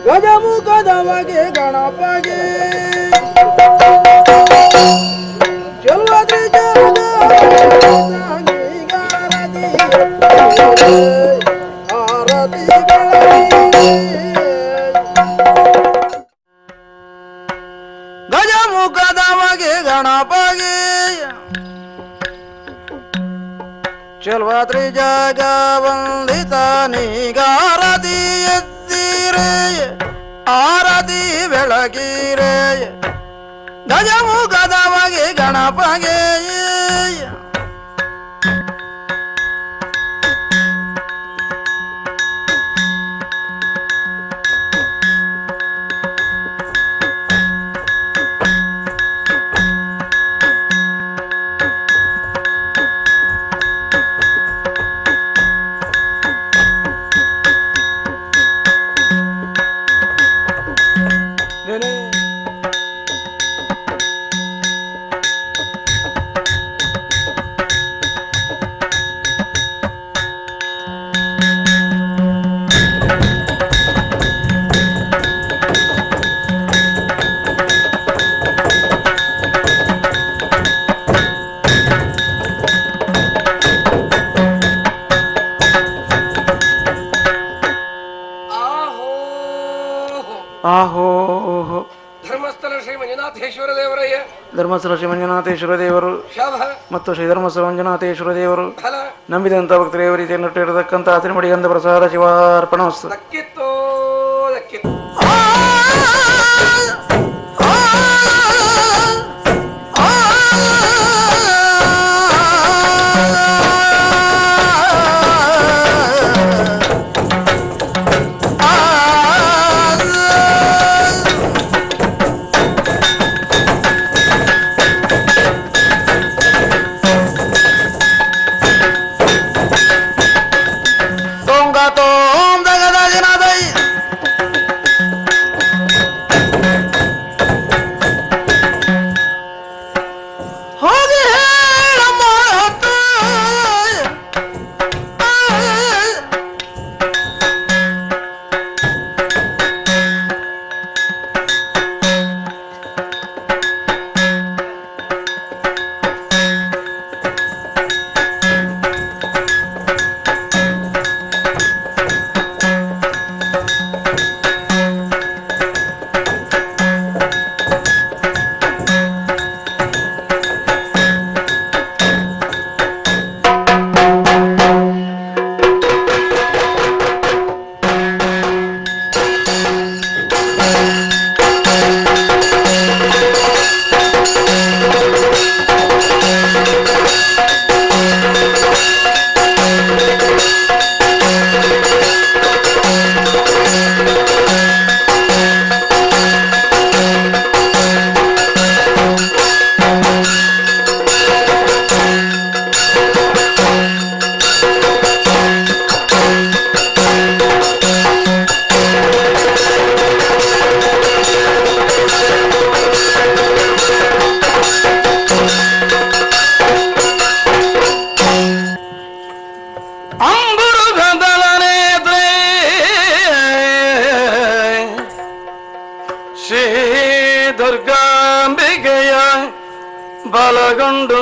ಗಜಮುಖದವಗೆ ಗಣಪಗೆ ಚೆಲುವದ್ರಿ ಆರತಿ ಗಜಮುಖದವಗೆ ಗಣಪಗೆ ಚೆಲುವದ್ರಿ ಜಗ ವಂದಿತ ನೀಗಾರತಿ ಎತ್ತಿರೆ ಆರತಿ ಬೆಳಗಿರೆ ಗಜಮುಖದವಗೆ ಗಣಪಗೆ ಧರ್ಮಸ್ಥಳ ಶ್ರೀ ಮಂಜುನಾಥೇಶ್ವರ ದೇವರು ಮತ್ತು ಶ್ರೀ ಧರ್ಮಸ್ಥಳ ಮಂಜುನಾಥೇಶ್ವರ ದೇವರು ನಂಬಿದಂಥ ಭಕ್ತರೇವ ರೀತಿಯನ್ನು ಇರತಕ್ಕಂಥ ತಿರುಮಡಿಗಂಧ ಪ್ರಸಾದ ಶಿವಾರ್ಪಣವಸ್ತು. ಬಲಗೊಂಡು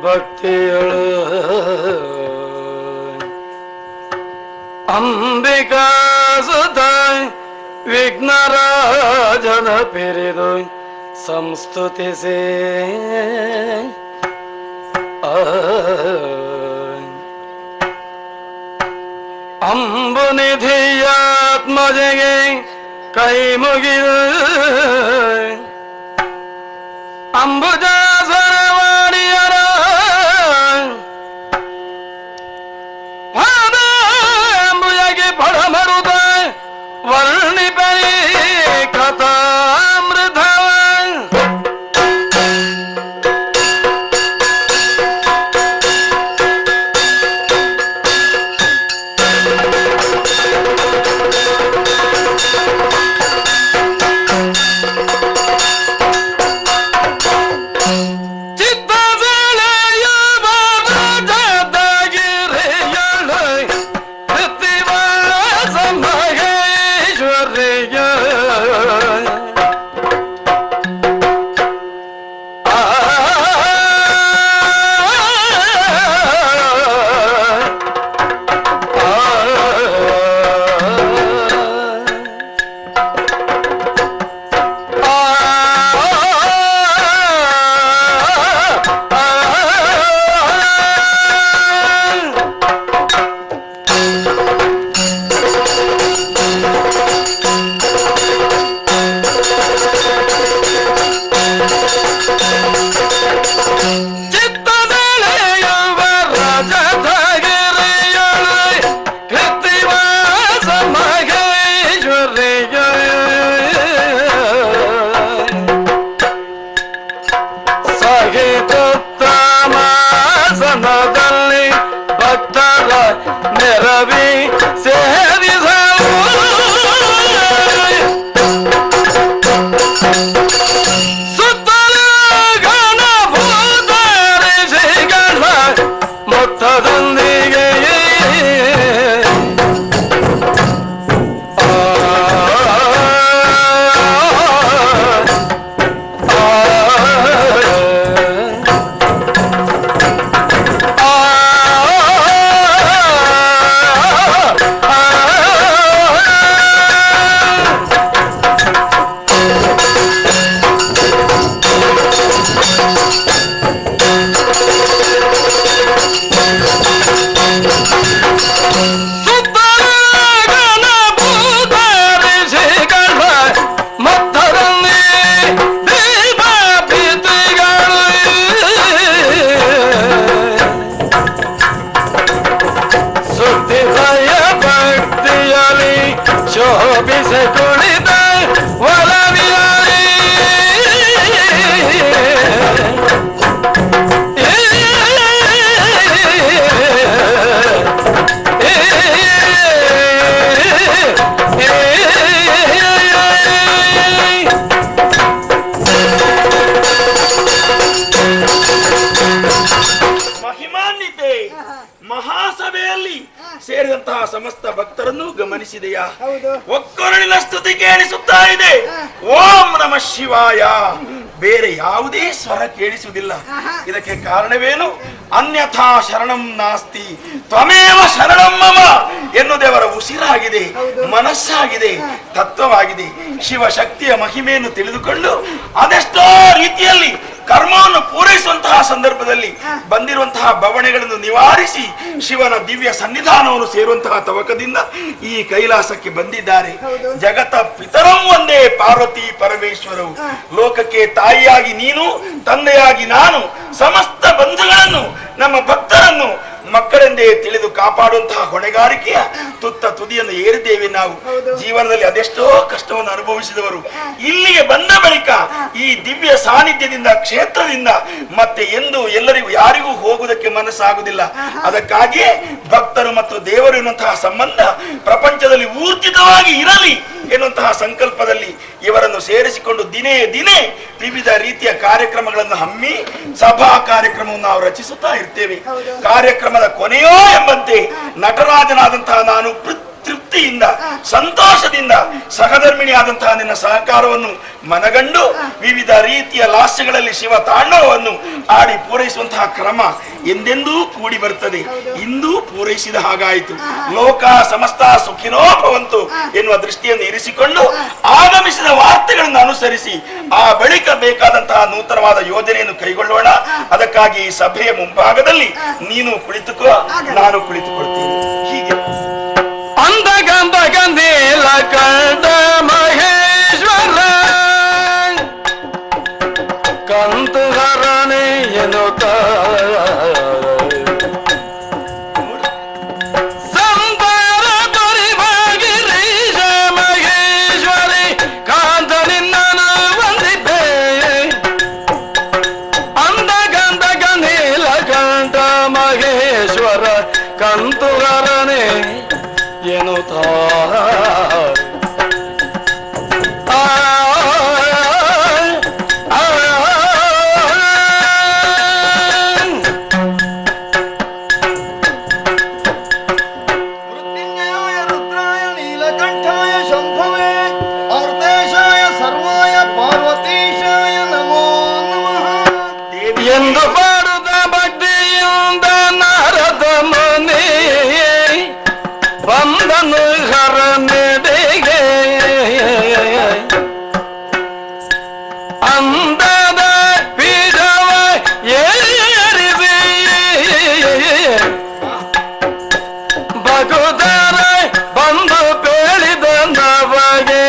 ಭಕ್ತಿಯಳು ಅಂಬಿಕಾ ಸುತ ವಿಘ್ನರಾಜನ ಪಿರಿದು ಸಂಸ್ತುತಿಸಿ ಅಂಬುನಿಧಿಯಾತ್ಮಜೆಗೆ ಕೈ ಮುಗಿದು ಅಂಬುಜಾಸರವಾಡಿಯರ ಅಂಬುಜಗೆ ಪಡಮರುದ ವರ್ಣಿಪರಿ ಕಥಾಮೃತ ಸೇರಿದಂತಹ ಸಮಸ್ತ ಭಕ್ತರನ್ನು ಗಮನಿಸಿದೆಯಾ? ಒಕ್ಕೊರಳಿನ ಸ್ತುತಿ ಕೇಳಿಸುತ್ತಾ ಇದೆ. ಓಂ ನಮಃ ಶಿವಾಯ. ಬೇರೆ ಯಾವುದೇ ಸ್ವರ ಕೇಳಿಸುವುದಿಲ್ಲ. ಇದಕ್ಕೆ ಕಾರಣವೇನು? ಅನ್ಯಥಾ ಶರಣಂ ನಾಸ್ತಿ ತ್ವಮೇವ ಶರಣಂ ಮಮ ಎನ್ನುವುದೇವರ ಉಸಿರಾಗಿದೆ, ಮನಸ್ಸಾಗಿದೆ, ತತ್ವವಾಗಿದೆ. ಶಿವಶಕ್ತಿಯ ಮಹಿಮೆಯನ್ನು ತಿಳಿದುಕೊಂಡು ಅದೆಷ್ಟೋ ರೀತಿಯಲ್ಲಿ ಕರ್ಮವನ್ನು ಪೂರೈಸುವಂತಹ ಸಂದರ್ಭದಲ್ಲಿ ಬಂದಿರುವಂತಹ ಬವಣೆಗಳನ್ನು ನಿವಾರಿಸಿ ಶಿವನ ದಿವ್ಯ ಸನ್ನಿಧಾನವನ್ನು ಸೇರುವಂತಹ ತವಕದಿಂದ ಈ ಕೈಲಾಸಕ್ಕೆ ಬಂದಿದ್ದಾರೆ. ಜಗತ ಪಿತರಂ ಒಂದೇ ಪಾರ್ವತಿ ಪರಮೇಶ್ವರವು. ಲೋಕಕ್ಕೆ ತಾಯಿಯಾಗಿ ನೀನು, ತಂದೆಯಾಗಿ ನಾನು, ಸಮಸ್ತ ಬಂಧುಗಳನ್ನು ನಮ್ಮ ಭಕ್ತರನ್ನು ಮಕ್ಕಳೆಂದೇ ತಿಳಿದು ಕಾಪಾಡುವಂತಹ ಹೊಣೆಗಾರಿಕೆಯ ತುತ್ತ ತುದಿಯನ್ನು ಏರಿದ್ದೇವೆ ನಾವು. ಜೀವನದಲ್ಲಿ ಅದೆಷ್ಟೋ ಕಷ್ಟವನ್ನು ಅನುಭವಿಸಿದವರು ಇಲ್ಲಿಗೆ ಬಂದ ಬಳಿಕ ಈ ದಿವ್ಯ ಸಾನ್ನಿಧ್ಯದಿಂದ, ಕ್ಷೇತ್ರದಿಂದ ಮತ್ತೆ ಎಂದು ಎಲ್ಲರಿಗೂ ಯಾರಿಗೂ ಹೋಗುವುದಕ್ಕೆ ಮನಸ್ಸಾಗುವುದಿಲ್ಲ. ಅದಕ್ಕಾಗಿಯೇ ಭಕ್ತರು ಮತ್ತು ದೇವರು ಎನ್ನುವಂತಹ ಸಂಬಂಧ ಪ್ರಪಂಚದಲ್ಲಿ ಊರ್ಜಿತವಾಗಿ ಇರಲಿ ಎನ್ನುವಂತಹ ಸಂಕಲ್ಪದಲ್ಲಿ ಇವರನ್ನು ಸೇರಿಸಿಕೊಂಡು ದಿನೇ ದಿನೇ ವಿವಿಧ ರೀತಿಯ ಕಾರ್ಯಕ್ರಮಗಳನ್ನು ಹಮ್ಮಿ ಸಭಾ ಕಾರ್ಯಕ್ರಮವನ್ನು ನಾವು ರಚಿಸುತ್ತಾ ಇರ್ತೇವೆ. ಕಾರ್ಯಕ್ರಮದ ಕೊನೆಯೋ ಎಂಬಂತೆ ನಟರಾಜನಾದಂತಹ ನಾನು ತೃಪ್ತಿಯಿಂದ, ಸಂತೋಷದಿಂದ ಸಹಧರ್ಮಿಣಿಯಾದಂತಹ ನಿನ್ನ ಸಹಕಾರವನ್ನು ಮನಗಂಡು ವಿವಿಧ ರೀತಿಯ ಲಾಸ್ಯಗಳಲ್ಲಿ ಶಿವ ತಾಂಡವವನ್ನು ಆಡಿ ಪೂರೈಸುವಂತಹ ಕ್ರಮ ಎಂದೆಂದೂ ಕೂಡಿ ಬರುತ್ತದೆ. ಇಂದೂ ಪೂರೈಸಿದ ಹಾಗಾಯಿತು. ಲೋಕ ಸಮಸ್ತ ಸುಖಿನೋ ಭವಂತು ಎನ್ನುವ ದೃಷ್ಟಿಯನ್ನು ಇರಿಸಿಕೊಂಡು ಆಗಮಿಸಿದ ವಾರ್ತೆಗಳನ್ನು ಅನುಸರಿಸಿ ಆ ಬಳಿಕ ಬೇಕಾದಂತಹ ನೂತನವಾದ ಯೋಜನೆಯನ್ನು ಕೈಗೊಳ್ಳೋಣ. ಅದಕ್ಕಾಗಿ ಈ ಸಭೆಯ ಮುಂಭಾಗದಲ್ಲಿ ನೀನು ಕುಳಿತುಕೋ, ನಾನು ಕುಳಿತುಕೊಳ್ತೀನಿ. ಹೀಗೆ ಅಂದಗಂಧ ಗಂಧೀಲ ಕಂಡ ಮಹೇಶ್ವರ ಕಂತುಹರಣೆ ಎನ್ನುತ್ತ ಸಂಬಾರ ಪರಿಭಾಗಿರೀಶ ಮಹೇಶ್ವರಿ ಕಾಂತ ನಿನ್ನನು ವಂದಿದ್ದೆ. ಅಂದಗಂಧ ಗಂಧೀಲ ಕಂಡ ಮಹೇಶ್ವರ ಕಂತುಹರಣೆ ಎನ್ನುತ್ತ ಎಂದು ಪಾಡುದ ಭಕ್ತಿಯಿಂದ ನಾರದ ಮುನಿ ಬಂದನು ಹರನೆಡೆಗೆ. ಅಂದದ ಪೀಠವ ಏರಿಸಿ ಭಗುದರ ಬಂದು ಬೇಳಿದ ನವಗೆ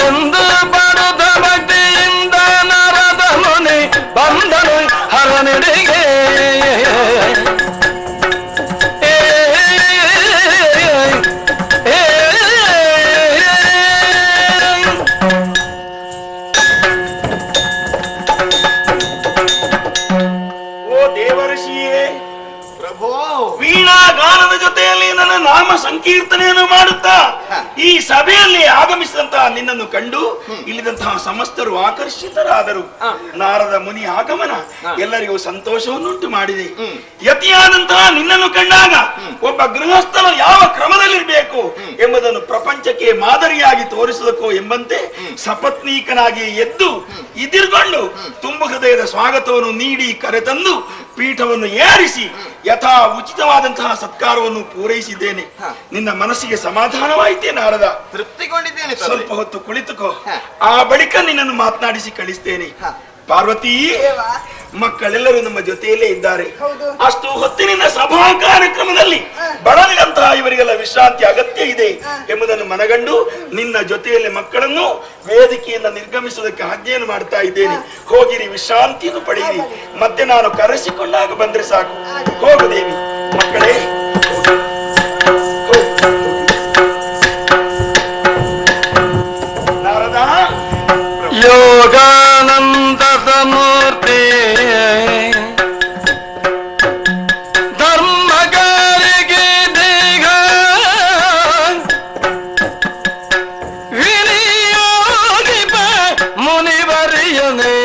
ಎಂದು ಬಡುದ ಭಕ್ತಿಯಿಂದ ನರದ ಮುನಿ ಬಂದನು ಹರನೆಡೆಗೆ. ಓ ದೇವಋಷಿಯೇ, ಪ್ರಭೋ, ವೀಣಾ ಗಾನದ ಜೊತೆಯಲ್ಲಿ ನನ್ನ ನಾಮ ಸಂಕೀರ್ತನೆಯನ್ನು ಮಾಡುತ್ತಾ ಈ ಸಭೆಯಲ್ಲಿ ಆಗಮಿಸಿದಂತಹ ನಿನ್ನನ್ನು ಕಂಡು ಇಲ್ಲಿದಂತಹ ಸಮಸ್ತರು ಆಕರ್ಷಿತರಾದರು. ನಾರದ ಮುನಿ ಆಗಮನ ಎಲ್ಲರಿಗೂ ಸಂತೋಷವನ್ನುಂಟು ಮಾಡಿದೆ. ಯತಿಯಾದಂತಹ ನಿನ್ನನ್ನು ಕಂಡಾಗ ಒಬ್ಬ ಗೃಹಸ್ಥನು ಯಾವ ಕ್ರಮದಲ್ಲಿರಬೇಕು ಎಂಬುದನ್ನು ಪ್ರಪಂಚಕ್ಕೆ ಮಾದರಿಯಾಗಿ ತೋರಿಸುವುದಕ್ಕೋ ಎಂಬಂತೆ ಸಪತ್ನೀಕನಾಗಿ ಎದ್ದು ಇದಿರ್ಕೊಂಡು ತುಂಬು ಹೃದಯದ ಸ್ವಾಗತವನ್ನು ನೀಡಿ ಕರೆತಂದು ಪೀಠವನ್ನು ಏರಿಸಿ ಯಥಾ ಉಚಿತವಾದಂತಹ ಸತ್ಕಾರವನ್ನು ಪೂರೈಸಿದ್ದೇನೆ. ನಿನ್ನ ಮನಸ್ಸಿಗೆ ಸಮಾಧಾನವಾಯಿತೇ ನಾರದ? ತೃಪ್ತಿಗೊಂಡಿದ್ದೇನೆ. ಸ್ವಲ್ಪ ಹೊತ್ತು ಕುಳಿತುಕೋ, ಆ ಬಳಿಕ ನಿನ್ನನ್ನು ಮಾತನಾಡಿಸಿ ಕಳಿಸ್ತೇನೆ. ಪಾರ್ವತಿ, ಮಕ್ಕಳೆಲ್ಲರೂ ನಮ್ಮ ಜೊತೆಯಲ್ಲೇ ಇದ್ದಾರೆ. ಅಷ್ಟು ಹೊತ್ತಿನಿಂದ ಸಭಾ ಕಾರ್ಯಕ್ರಮದಲ್ಲಿ ಬಳಲಿದಂತಹ ಇವರಿಗೆಲ್ಲ ವಿಶ್ರಾಂತಿ ಅಗತ್ಯ ಇದೆ ಎಂಬುದನ್ನು ಮನಗಂಡು ನಿನ್ನ ಜೊತೆಯಲ್ಲಿ ಮಕ್ಕಳನ್ನು ವೇದಿಕೆಯಿಂದ ನಿರ್ಗಮಿಸುವುದಕ್ಕೆ ಆಜ್ಞೆಯನ್ನು ಮಾಡ್ತಾ ಇದ್ದೇನೆ. ಹೋಗಿರಿ, ವಿಶ್ರಾಂತಿಯನ್ನು ಪಡೆಯಿರಿ. ಮತ್ತೆ ನಾನು ಕರೆಸಿಕೊಂಡಾಗ ಬಂದ್ರೆ ಸಾಕು. ಹೋಗು ದೇವಿ. ಮಕ್ಕಳೇ, ನಾರದ ಯೋಗಾನಂದದ ಮೂರ್ತಿ ಧರ್ಮಗಾರಿಗೆ ದೇಗ ವಿನಿಯೋಗಿ ಮುನಿವರಿಯನೇ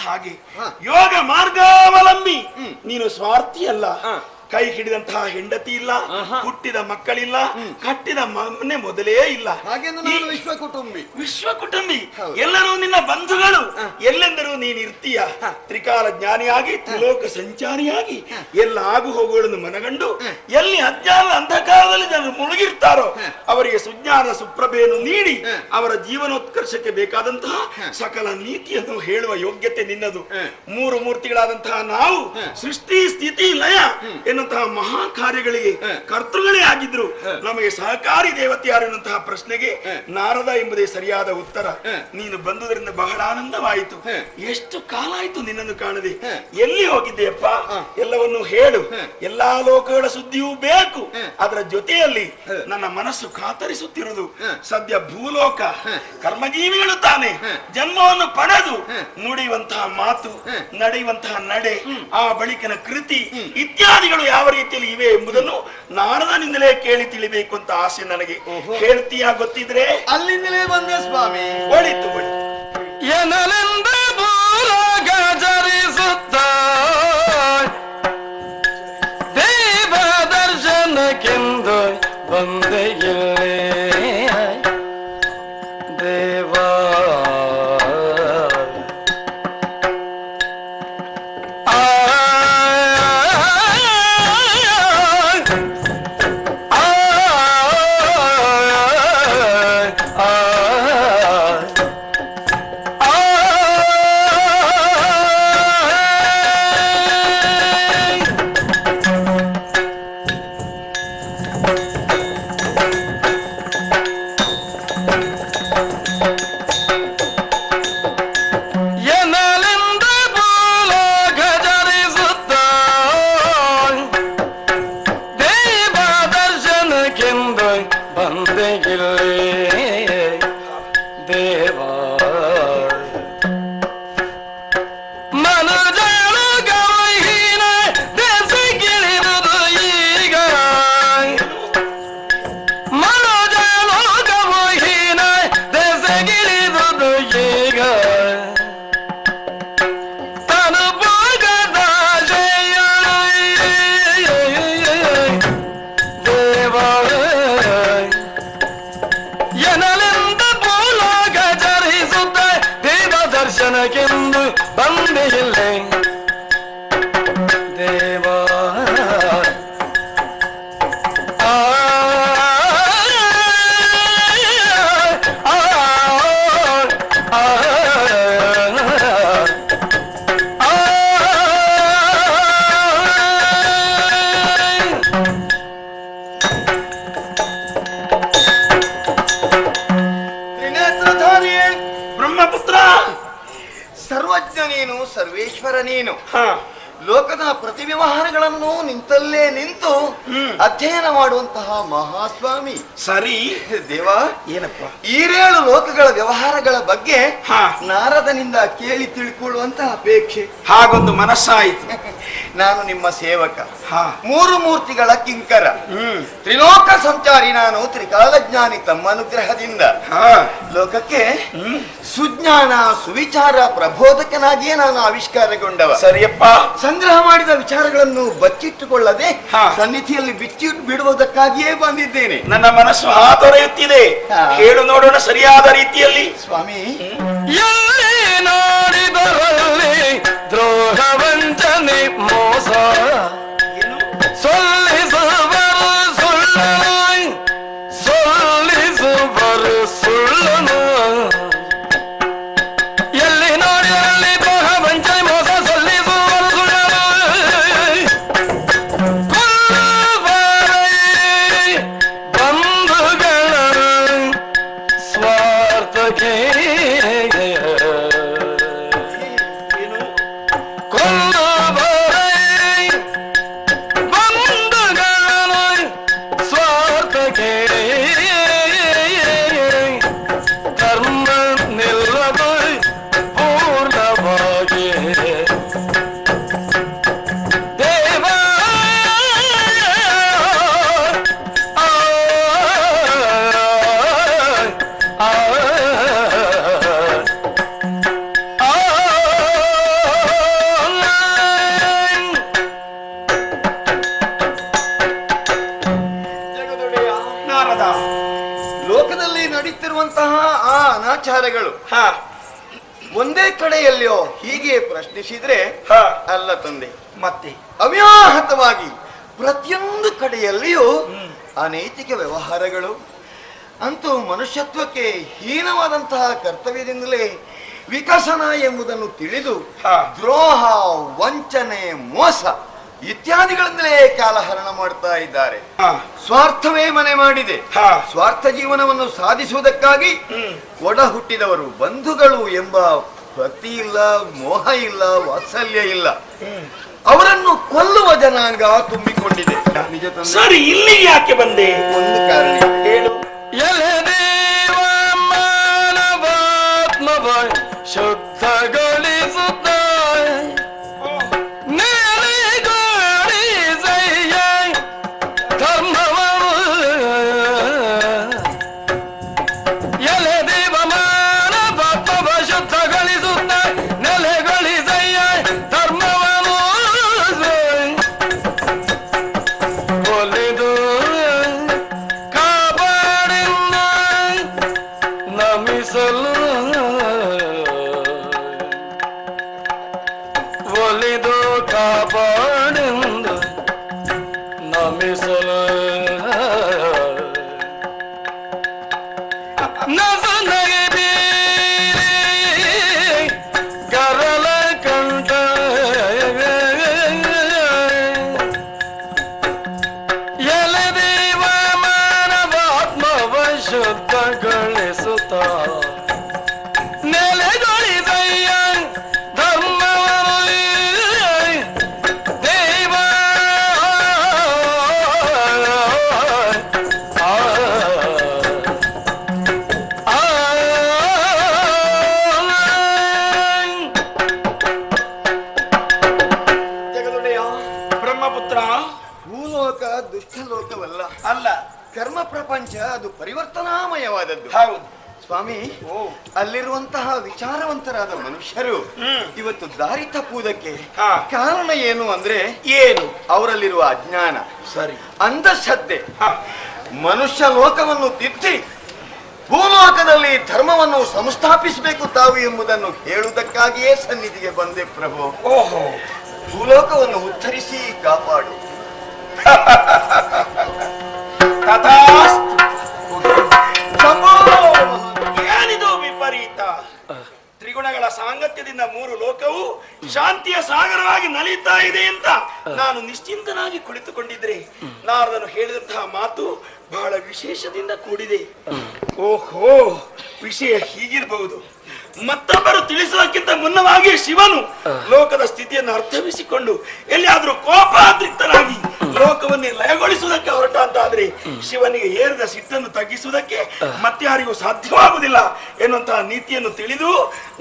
ಹಾಗೆ ಯೋಗ ಮಾರ್ಗಾವಲಂಬಿ ನೀನು ಸ್ವಾರ್ಥಿ ಅಲ್ಲ. ಕೈ ಹಿಡಿದಂತಹ ಹೆಂಡತಿ ಇಲ್ಲ, ಹುಟ್ಟಿದ ಮಕ್ಕಳಿಲ್ಲ, ಕಟ್ಟಿದ ಮನೆ ಮೊದಲೇ ಇಲ್ಲ. ವಿಶ್ವ ಕುಟುಂಬಿ ಎಲ್ಲರೂ ನಿನ್ನ ಬಂಧುಗಳು. ಎಲ್ಲೆಂದರೂ ನೀನು ಇರ್ತೀಯ. ತ್ರಿಕಾಲ ಜ್ಞಾನಿಯಾಗಿ ತ್ರಿಲೋಕ ಸಂಚಾರಿಯಾಗಿ ಎಲ್ಲ ಆಗು ಹೋಗುಗಳನ್ನು ಮನಗಂಡು ಎಲ್ಲಿ ಅಜ್ಞಾನ ಅಂಧಕಾರದಲ್ಲಿ ಜನರು ಮುಳುಗಿರ್ತಾರೋ ಅವರಿಗೆ ಸುಜ್ಞಾನ ಸುಪ್ರಭೆಯನ್ನು ನೀಡಿ ಅವರ ಜೀವನೋತ್ಕರ್ಷಕ್ಕೆ ಬೇಕಾದಂತಹ ಸಕಲ ನೀತಿಯನ್ನು ಹೇಳುವ ಯೋಗ್ಯತೆ ನಿನ್ನದು. ಮೂರು ಮೂರ್ತಿಗಳಾದಂತಹ ನಾವು ಸೃಷ್ಟಿ ಸ್ಥಿತಿ ಲಯ ಎನ್ನುವಂತಹ ಮಹಾ ಕಾರ್ಯಗಳಿಗೆ ಕರ್ತೃಗಳೇ ಆಗಿದ್ರು. ನಮಗೆ ಸಹಕಾರಿ ದೇವತೆ ಯಾರು ಎನ್ನುವಂತಹ ಪ್ರಶ್ನೆಗೆ ನಾರದ ಎಂಬುದೇ ಸರಿಯಾದ ಉತ್ತರ. ನೀನು ಬಂದುದರಿಂದ ಬಹಳ ಆನಂದವಾಯಿತು. ಎಷ್ಟು ಕಾಲ ಆಯ್ತು ನಿನ್ನನ್ನು ಕಾಣದೆ. ಎಲ್ಲಿ ಹೋಗಿದ್ದೆಯಪ್ಪ? ಎಲ್ಲವನ್ನು ಹೇಳು. ಎಲ್ಲಾ ಲೋಕಗಳ ಸುದ್ದಿಯೂ ಬೇಕು. ಅದರ ಜೊತೆಯಲ್ಲಿ ನನ್ನ ಮನಸ್ಸು ಕಾತರಿಸುತ್ತಿರುವುದು ಸದ್ಯ ಭೂಲೋಕ ಕರ್ಮಜೀವಿಗಳು ತಾನೆ ಜನ್ಮವನ್ನು ಪಡೆದು ನುಡಿಯುವಂತಹ ಮಾತು, ನಡೆಯುವಂತಹ ನಡೆ, ಆ ಬಳಿಕನ ಕೃತಿ ಇತ್ಯಾದಿಗಳು ಯಾವ ರೀತಿಯಲ್ಲಿ ಇವೆ ಎಂಬುದನ್ನು ನಾರದನಿಂದಲೇ ಕೇಳಿ ತಿಳಿಬೇಕು ಅಂತ ಆಸೆ ನನಗೆ. ಹೇಳ್ತೀಯಾ? ಗೊತ್ತಿದ್ರೆ ಅಲ್ಲಿಂದಲೇ ಬಂದೆ ಸ್ವಾಮಿ. ಒಳಿತು ಒಳಿತು. ಎನಲೆಂದ ಭೂಲೋಕ ಚರಿಸುತ್ತ ದೇವ ದರ್ಶನಕ್ಕೆಂದು ಬಂದೆ ಇಲ್ಲೇ ದೇವಾ. ದರ್ಶನಕ್ಕೆಂದು ಬಂದೆ ಇಲ್ಲೇ ದೇವಾ. ಬ್ರಹ್ಮಪುತ್ರ, ಸರ್ವಜ್ಞ ನೀನು, ಸರ್ವೇಶ್ವರ ನೀನು. ಲೋಕದ ಪ್ರತಿ ವ್ಯವಹಾರಗಳನ್ನು ನಿಂತಲ್ಲೇ ನಿಂತು ಅಧ್ಯಯನ ಮಾಡುವಂತಹ ಮಹಾಸ್ವಾಮಿ. ಸರಿ ದೇವ, ಏನಪ್ಪ? ಈರೇಳು ಲೋಕಗಳ ವ್ಯವಹಾರಗಳ ಬಗ್ಗೆ ನಾರದನಿಂದ ಕೇಳಿ ತಿಳ್ಕೊಳ್ಳುವಂತಹ ಅಪೇಕ್ಷೆ. ಹಾಗೊಂದು ಮನಸ್ಸಾಯಿತು. ನಾನು ನಿಮ್ಮ ಸೇವಕ, ಮೂರು ಮೂರ್ತಿಗಳ ಕಿಂಕರ, ತ್ರಿಲೋಕ ಸಂಚಾರಿ ನಾನು, ತ್ರಿಕಾಲಜ್ಞಾನಿ. ತಮ್ಮ ಅನುಗ್ರಹದಿಂದ ಲೋಕಕ್ಕೆ ಸುಜ್ಞಾನ ಸುವಿಚಾರ ಪ್ರಬೋಧಕನಾಗಿಯೇ ನಾನು ಆವಿಷ್ಕಾರಗೊಂಡವ. ಸರಿಯಪ್ಪ. ಸಂಗ್ರಹ ಮಾಡಿದ ವಿಚಾರಗಳನ್ನು ಬಚ್ಚಿಟ್ಟುಕೊಳ್ಳದೆ ಸನ್ನಿಧಿಯಲ್ಲಿ ಬಿಚ್ಚಿಟ್ಟು ಬಿಡುವುದಕ್ಕಾಗಿಯೇ ಬಂದಿದ್ದೇನೆ. ನನ್ನ ಮನಸ್ಸು ಹಾತೊರೆಯುತ್ತಿದೆ. ಕೇಳು ನೋಡೋಣ ಸರಿಯಾದ ರೀತಿಯಲ್ಲಿ. ಸ್ವಾಮಿ, ಎಲ್ಲಿ ನೋಡಿದರಲ್ಲಿ ದ್ರೋಹ ವಂಚನೆ ಮೋಸ ಸೊಲ್ಲಿಸುವರು ಸುಳ್ಳನು, ಸೊಲ್ಲಿಸುವರು ಸುಳ್ಳನು. ಎಲ್ಲಿ ನೋಡಿದಲ್ಲಿ ದ್ರೋಹ ವಂಚನೆ ಮೋಸ ಸೊಲ್ಲಿಸುವರು ಸುಳ್ಳನು. ಬಂಧುಗಳ ಸ್ವಾರ್ಥಕ್ಕೆ ನಡೆಯುತ್ತಿರುವಂತಹ ಆ ಅನಾಚಾರಗಳು ಹಾ ಒಂದೇ ಕಡೆಯಲ್ಲಿಯೋ ಹೀಗೆ ಪ್ರಶ್ನಿಸಿದ್ರೆ ಹಾ ಅಲ್ಲ ತಂದೆ, ಮತ್ತೆ ಅವ್ಯಾಹತವಾಗಿ ಪ್ರತಿಯೊಂದು ಕಡೆಯಲ್ಲಿಯೂ ಅನೈತಿಕ ವ್ಯವಹಾರಗಳು, ಅಂತೂ ಮನುಷ್ಯತ್ವಕ್ಕೆ ಹೀನವಾದಂತಹ ಕರ್ತವ್ಯದಿಂದಲೇ ವಿಕಸನ ಎಂಬುದನ್ನು ತಿಳಿದು ದ್ರೋಹ, ವಂಚನೆ, ಮೋಸ ಇತ್ಯಾದಿಗಳಿಂದಲೇ ಕಾಲಹರಣ ಮಾಡ್ತಾ ಇದ್ದಾರೆ. ಸ್ವಾರ್ಥವೇ ಮನೆ ಮಾಡಿದೆ. ಸ್ವಾರ್ಥ ಜೀವನವನ್ನು ಸಾಧಿಸುವುದಕ್ಕಾಗಿ ಒಡ ಹುಟ್ಟಿದವರು ಬಂಧುಗಳು ಎಂಬ ಭಕ್ತಿ ಇಲ್ಲ, ಮೋಹ ಇಲ್ಲ, ವಾತ್ಸಲ್ಯ ಇಲ್ಲ. ಅವರನ್ನು ಕೊಲ್ಲುವ ಜನಾಂಗ ತುಂಬಿಕೊಂಡಿದೆ. ನಿಜ ತಂದೆ, ಸರಿ, ಇಲ್ಲಿಗೆ ಯಾಕೆ ಬಂದೆ? ಒಂದು ಕಾರಣ ಹೇಳು. ಎಲೆದೇವ ಮಾನವಾತ್ಮವ ಶುದ್ಧಗೊಳಿಸುತ್ತ ನೆಲೆಗೊಳಿಸಯ್ಯ ಧರ್ಮವ. ಎಲೆದೇವ ಮಾನವಾತ್ಮವ ಶುದ್ಧಗೊಳಿಸುತ್ತ ನೆಲೆಗೊಳಿಸಯ್ಯ ಧರ್ಮವನ್ನು ಒಲಿದು ಕಾಪಾಡಿನ ನಮಿಸಲು ಒಲಿದು ಕಾಪಾಡಿಂದ ನಮಿಸಲು ನಸನಗೆ ಬೀರಿ ಕರಲ ಕಂಠ ಎಲೆದೇವ ಮಾನವಾತ್ಮವ ಶುದ್ಧಗೊಳಿಸುತ್ತ ನೆಲೆಗೊಳಿಸಯ್ಯ ಧರ್ಮವನ್ನು ದೇವ. ಜಗದೊಡೆಯ, ಬ್ರಹ್ಮಪುತ್ರ ಭೂಲೋಕ ದುಷ್ಟಲೋಕವಲ್ಲ, ಅಲ್ಲ. ಕರ್ಮ ಪ್ರಪಂಚ ಅದು ಪರಿವರ್ತನಾಮಯವಾದದ್ದು. ಹೌದು ಸ್ವಾಮಿ, ಅಲ್ಲಿರುವಂತಹ ವಿಚಾರವಂತರಾದ ಮನುಷ್ಯರು ಇವತ್ತು ದಾರಿ ತಪ್ಪುವುದಕ್ಕೆ ಕಾರಣ ಏನು ಅಂದ್ರೆ ಏನು? ಅವರಲ್ಲಿರುವ ಅಜ್ಞಾನ, ಸರಿ, ಅಂಧಶ್ರದ್ಧೆ. ಮನುಷ್ಯ ಲೋಕವನ್ನು ತಿದ್ದಿ ಭೂಲೋಕದಲ್ಲಿ ಧರ್ಮವನ್ನು ಸಂಸ್ಥಾಪಿಸಬೇಕು ತಾವು ಎಂಬುದನ್ನು ಹೇಳುವುದಕ್ಕಾಗಿಯೇ ಸನ್ನಿಧಿಗೆ ಬಂದೆ ಪ್ರಭು. ಓಹೋ, ಭೂಲೋಕವನ್ನು ಉದ್ಧರಿಸಿ ಕಾಪಾಡು. ತಥಾಸ್ತು. ಶಂಭೋ! ಏನಿದು ವಿಪರೀತ? ತ್ರಿಗುಣಗಳ ಸಾಂಗತ್ಯದಿಂದ ಮೂರು ಲೋಕವು ಶಾಂತಿಯ ಸಾಗರವಾಗಿ ನಲೀತಾ ಇದೆ ಅಂತ ನಾನು ನಿಶ್ಚಿಂತನಾಗಿ ಕುಳಿತುಕೊಂಡಿದ್ರೆ ನಾರದನು ಹೇಳಿದಂತಹ ಮಾತು ಬಹಳ ವಿಶೇಷದಿಂದ ಕೂಡಿದೆ. ಓಹೋ, ವಿಷಯ ಹೀಗಿರಬಹುದು. ಮತ್ತೊಬ್ಬರು ತಿಳಿಸುವುದಕ್ಕಿಂತ ಮುನ್ನವಾಗಿ ಶಿವನು ಲೋಕದ ಸ್ಥಿತಿಯನ್ನು ಅರ್ಥವಿಸಿಕೊಂಡು ಎಲ್ಲಿಯಾದ್ರೂ ಕೋಪಾದ್ರಿಕ್ತನಾಗಿ ಲೋಕವನ್ನೇ ಲಯಗೊಳಿಸುವುದಕ್ಕೆ ಹೊರಟ ಅಂತಾದ್ರೆ ಶಿವನಿಗೆ ಏರಿದ ಸಿಟ್ಟನ್ನು ತಗ್ಗಿಸುವುದಕ್ಕೆ ಮತ್ಯಾರಿಗೂ ಸಾಧ್ಯವಾಗುವುದಿಲ್ಲ ಎನ್ನುವಂತಹ ನೀತಿಯನ್ನು ತಿಳಿದು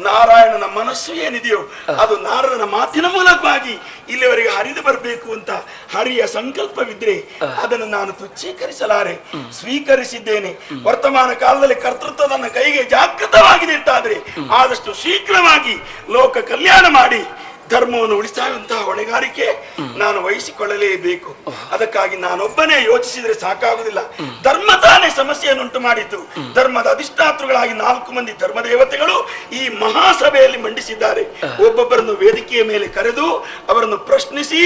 ನಾರಾಯಣನ ಮನಸ್ಸು ಏನಿದೆಯೋ ಅದು ನಾರದನ ಮಾತಿನ ಮೂಲಕವಾಗಿ ಇಲ್ಲಿವರೆಗೆ ಹರಿದು ಬರಬೇಕು ಅಂತ ಹರಿಯ ಸಂಕಲ್ಪವಿದ್ರೆ ಅದನ್ನು ನಾನು ತುಚ್ಛೀಕರಿಸಲಾರೆ, ಸ್ವೀಕರಿಸಿದ್ದೇನೆ. ವರ್ತಮಾನ ಕಾಲದಲ್ಲಿ ಕರ್ತೃತ್ವ ನನ್ನ ಕೈಗೆ ಜಾಗೃತವಾಗಿದೆ ಅಂತಾದ್ರೆ ಆದಷ್ಟು ಶೀಘ್ರವಾಗಿ ಲೋಕ ಕಲ್ಯಾಣ ಮಾಡಿ ಧರ್ಮವನ್ನು ಉಳಿಸುವಂತಹ ಹೊಣೆಗಾರಿಕೆ ನಾನು ವಹಿಸಿಕೊಳ್ಳಲೇಬೇಕು. ಅದಕ್ಕಾಗಿ ನಾನೊಬ್ಬನೇ ಯೋಚಿಸಿದ್ರೆ ಸಾಕಾಗುವುದಿಲ್ಲ. ಧರ್ಮ ತಾನೇ ಸಮಸ್ಯೆಯನ್ನುಂಟು ಮಾಡಿದ್ದು. ಧರ್ಮದ ಅಧಿಷ್ಠಾತೃಗಳಾಗಿ 4 ಮಂದಿ ಧರ್ಮದೇವತೆಗಳು ಈ ಮಹಾಸಭೆಯಲ್ಲಿ ಮಂಡಿಸಿದ್ದಾರೆ. ಒಬ್ಬೊಬ್ಬರನ್ನು ವೇದಿಕೆಯ ಮೇಲೆ ಕರೆದು ಅವರನ್ನು ಪ್ರಶ್ನಿಸಿ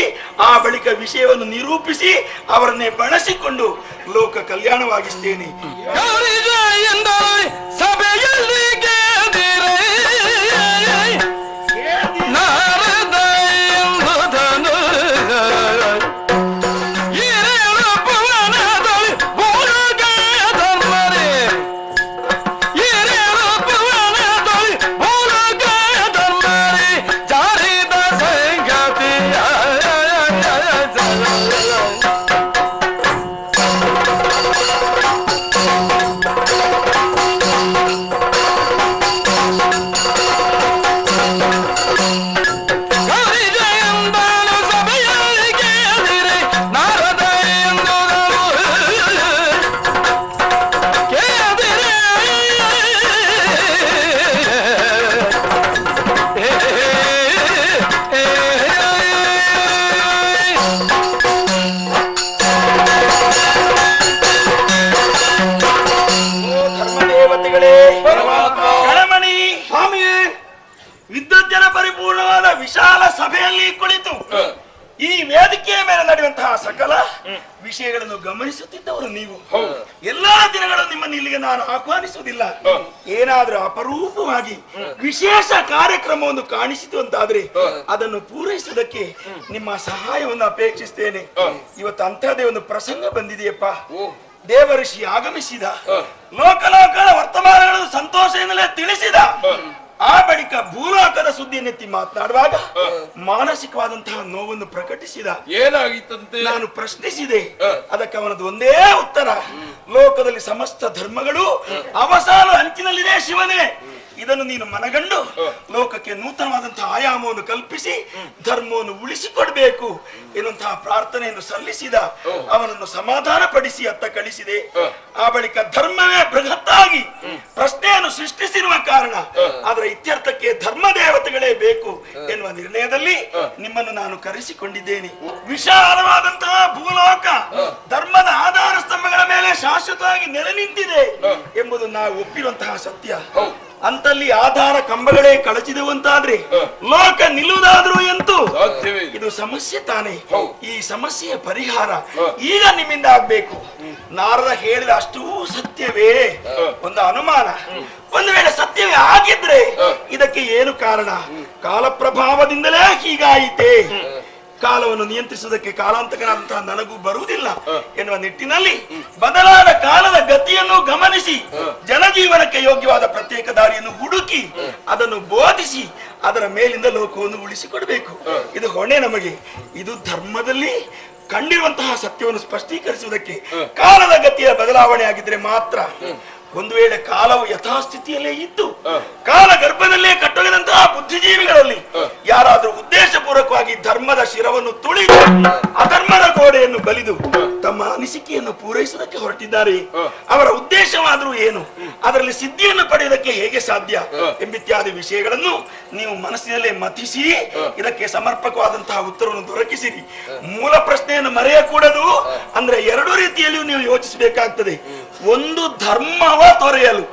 ಆ ಬಳಿಕ ವಿಷಯವನ್ನು ನಿರೂಪಿಸಿ ಅವರನ್ನೇ ಬಳಸಿಕೊಂಡು ಲೋಕ ಕಲ್ಯಾಣವಾಗಿಸ್ತೇನೆ. ಸಭೆಯಲ್ಲಿ ವಿಷಯಗಳನ್ನು ಗಮನಿಸುತ್ತಿದ್ದವರು ನೀವು. ಎಲ್ಲಾ ದಿನಗಳು ನಿಮ್ಮನ್ನು ಇಲ್ಲಿಗೆ ನಾನು ಆಹ್ವಾನಿಸುವುದಿಲ್ಲ. ಏನಾದ್ರೂ ಅಪರೂಪವಾಗಿ ವಿಶೇಷ ಕಾರ್ಯಕ್ರಮವನ್ನು ಕಾಣಿಸಿತು ಅಂತಾದ್ರೆ ಅದನ್ನು ಪೂರೈಸುವುದಕ್ಕೆ ನಿಮ್ಮ ಸಹಾಯವನ್ನು ಅಪೇಕ್ಷಿಸ್ತೇನೆ. ಇವತ್ತು ಅಂತಹದೇ ಒಂದು ಪ್ರಸಂಗ ಬಂದಿದೆಯಪ್ಪ. ದೇವಋಷಿ ಆಗಮಿಸಿದ, ಲೋಕಲೋಕಗಳ ವರ್ತಮಾನಗಳನ್ನು ಸಂತೋಷದಿಂದಲೇ ತಿಳಿಸಿದ. ಆ ಬಳಿಕ ಭೂಲೋಕದ ಸುದ್ದಿಯನ್ನೆತ್ತಿ ಮಾತನಾಡುವಾಗ ಮಾನಸಿಕವಾದಂತಹ ನೋವನ್ನು ಪ್ರಕಟಿಸಿದ. ಏನಾಗಿತ್ತಂತೆ? ನಾನು ಪ್ರಶ್ನಿಸಿದೆ, ಅದಕ್ಕೆ ಅವನದು ಒಂದೇ ಉತ್ತರ: ಲೋಕದಲ್ಲಿ ಸಮಸ್ತ ಧರ್ಮಗಳು ಅವಸಾನ ಅಂಚಿನಲ್ಲಿದೆ ಶಿವನೇ. ಇದನ್ನು ನೀನು ಮನಗಂಡು ಲೋಕಕ್ಕೆ ನೂತನವಾದಂತಹ ಆಯಾಮವನ್ನು ಕಲ್ಪಿಸಿ ಧರ್ಮವನ್ನು ಉಳಿಸಿಕೊಡ್ಬೇಕು ಎನ್ನುವಂತಹ ಪ್ರಾರ್ಥನೆಯನ್ನು ಸಲ್ಲಿಸಿದ. ಅವನನ್ನು ಸಮಾಧಾನ ಪಡಿಸಿ ಅತ್ತ ಕಳಿಸಿದೆ. ಆ ಬಳಿಕ ಧರ್ಮವೇ ಬೃಹತ್ತಾಗಿ ಪ್ರಶ್ನೆಯನ್ನು ಸೃಷ್ಟಿಸಿರುವ ಕಾರಣ ಅದರ ಇತ್ಯರ್ಥಕ್ಕೆ ಧರ್ಮ ದೇವತೆಗಳೇ ಬೇಕು ಎನ್ನುವ ನಿರ್ಣಯದಲ್ಲಿ ನಿಮ್ಮನ್ನು ನಾನು ಕರೆಸಿಕೊಂಡಿದ್ದೇನೆ. ವಿಶಾಲವಾದಂತಹ ಭೂಲೋಕ ಧರ್ಮದ ಆಧಾರ ಸ್ತಂಭಗಳ ಮೇಲೆ ಶಾಶ್ವತವಾಗಿ ನೆಲೆ ನಿಂತಿದೆ ಎಂಬುದು ನಾವು ಒಪ್ಪಿರುವಂತಹ ಸತ್ಯ. ಅಂತಲ್ಲಿ ಆಧಾರ ಕಂಬಗಳೇ ಕಳಚಿದೆವಂತಾದ್ರೆ ಲೋಕ ನಿಲ್ಲುವುದಾದ್ರೂ ಎಂತೂ ಇದು ಸಮಸ್ಯೆ ತಾನೆ. ಈ ಸಮಸ್ಯೆಯ ಪರಿಹಾರ ಈಗ ನಿಮ್ಮಿಂದ ಆಗ್ಬೇಕು. ನಾರದ ಹೇಳಿದ ಅಷ್ಟೂ ಸತ್ಯವೇ? ಒಂದು ಅನುಮಾನ. ಒಂದು ವೇಳೆ ಸತ್ಯವೇ ಆಗಿದ್ರೆ ಇದಕ್ಕೆ ಏನು ಕಾರಣ? ಕಾಲ ಪ್ರಭಾವದಿಂದಲೇ ಹೀಗಾಯಿತೆ. ಕಾಲವನ್ನು ನಿಯಂತ್ರಿಸುವುದಕ್ಕೆ ಕಾಲಾಂತಕನಾದಂತಹ ನನಗೂ ಬರುವುದಿಲ್ಲ ಎನ್ನುವ ನಿಟ್ಟಿನಲ್ಲಿ ಬದಲಾದ ಕಾಲದ ಗತಿಯನ್ನು ಗಮನಿಸಿ ಜನಜೀವನಕ್ಕೆ ಯೋಗ್ಯವಾದ ಪ್ರತ್ಯೇಕ ದಾರಿಯನ್ನು ಹುಡುಕಿ ಅದನ್ನು ಬೋಧಿಸಿ ಅದರ ಮೇಲಿಂದ ಲೋಕವನ್ನು ಉಳಿಸಿಕೊಡಬೇಕು. ಇದು ಹೊಣೆ ನಮಗೆ. ಇದು ಧರ್ಮದಲ್ಲಿ ಕಂಡಿರುವಂತಹ ಸತ್ಯವನ್ನು ಸ್ಪಷ್ಟೀಕರಿಸುವುದಕ್ಕೆ ಕಾಲದ ಗತಿಯ ಬದಲಾವಣೆ ಆಗಿದ್ರೆ ಮಾತ್ರ. ಒಂದು ವೇಳೆ ಕಾಲವು ಯಥಾಸ್ಥಿತಿಯಲ್ಲೇ ಇದ್ದು ಕಾಲ ಗರ್ಭದಲ್ಲೇ ಕಟ್ಟೊಗೆದಂತಹ ಬುದ್ಧಿಜೀವಿಗಳಲ್ಲಿ ಯಾರಾದ್ರೂ ಉದ್ದೇಶಪೂರ್ವಕವಾಗಿ ಧರ್ಮದ ಶಿರವನ್ನು ತುಳಿದು ಅಧರ್ಮದ ಗೋಡೆಯನ್ನು ಬಲಿದು ತಮ್ಮ ಅನಿಸಿಕೆಯನ್ನು ಪೂರೈಸುವುದಕ್ಕೆ ಹೊರಟಿದ್ದಾರೆ, ಅವರ ಉದ್ದೇಶವಾದರೂ ಏನು, ಅದರಲ್ಲಿ ಸಿದ್ಧಿಯನ್ನು ಪಡೆಯುವುದಕ್ಕೆ ಹೇಗೆ ಸಾಧ್ಯ ಎಂಬಿತ್ಯಾದಿ ವಿಷಯಗಳನ್ನು ನೀವು ಮನಸ್ಸಿನಲ್ಲೇ ಮತಿಸಿ ಇದಕ್ಕೆ ಸಮರ್ಪಕವಾದಂತಹ ಉತ್ತರವನ್ನು ದೊರಕಿಸಿರಿ. ಮೂಲ ಪ್ರಶ್ನೆಯನ್ನು ಮರೆಯಕೂಡದು. ಅಂದ್ರೆ ಎರಡು ರೀತಿಯಲ್ಲಿಯೂ ನೀವು ಯೋಚಿಸಬೇಕಾಗ್ತದೆ. ಒಂದು ಧರ್ಮವ ತೊರೆಯಲು,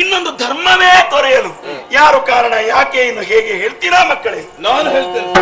ಇನ್ನೊಂದು ಧರ್ಮವೇ ತೊರೆಯಲು. ಯಾರು ಕಾರಣ, ಯಾಕೆ, ಇನ್ನು ಹೇಗೆ ಹೇಳ್ತೀರಾ ಮಕ್ಕಳೇ? ನಾನು ಹೇಳ್ತೇನೆ.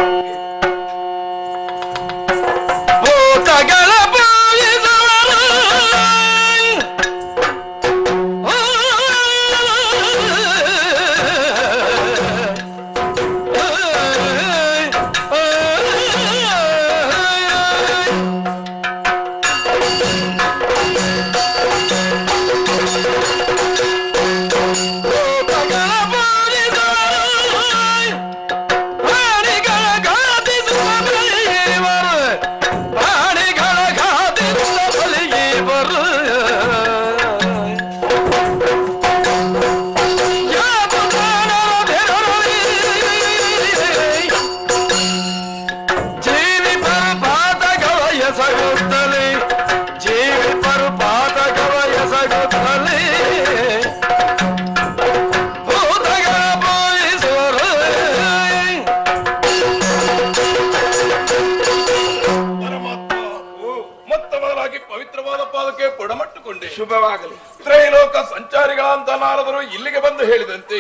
ಶುಭವಾಗಲಿ. ತ್ರೈಲೋಕ ಸಂಚಾರಿಗಳಂತ ನಾರದರು ಇಲ್ಲಿಗೆ ಬಂದು ಹೇಳಿದಂತೆ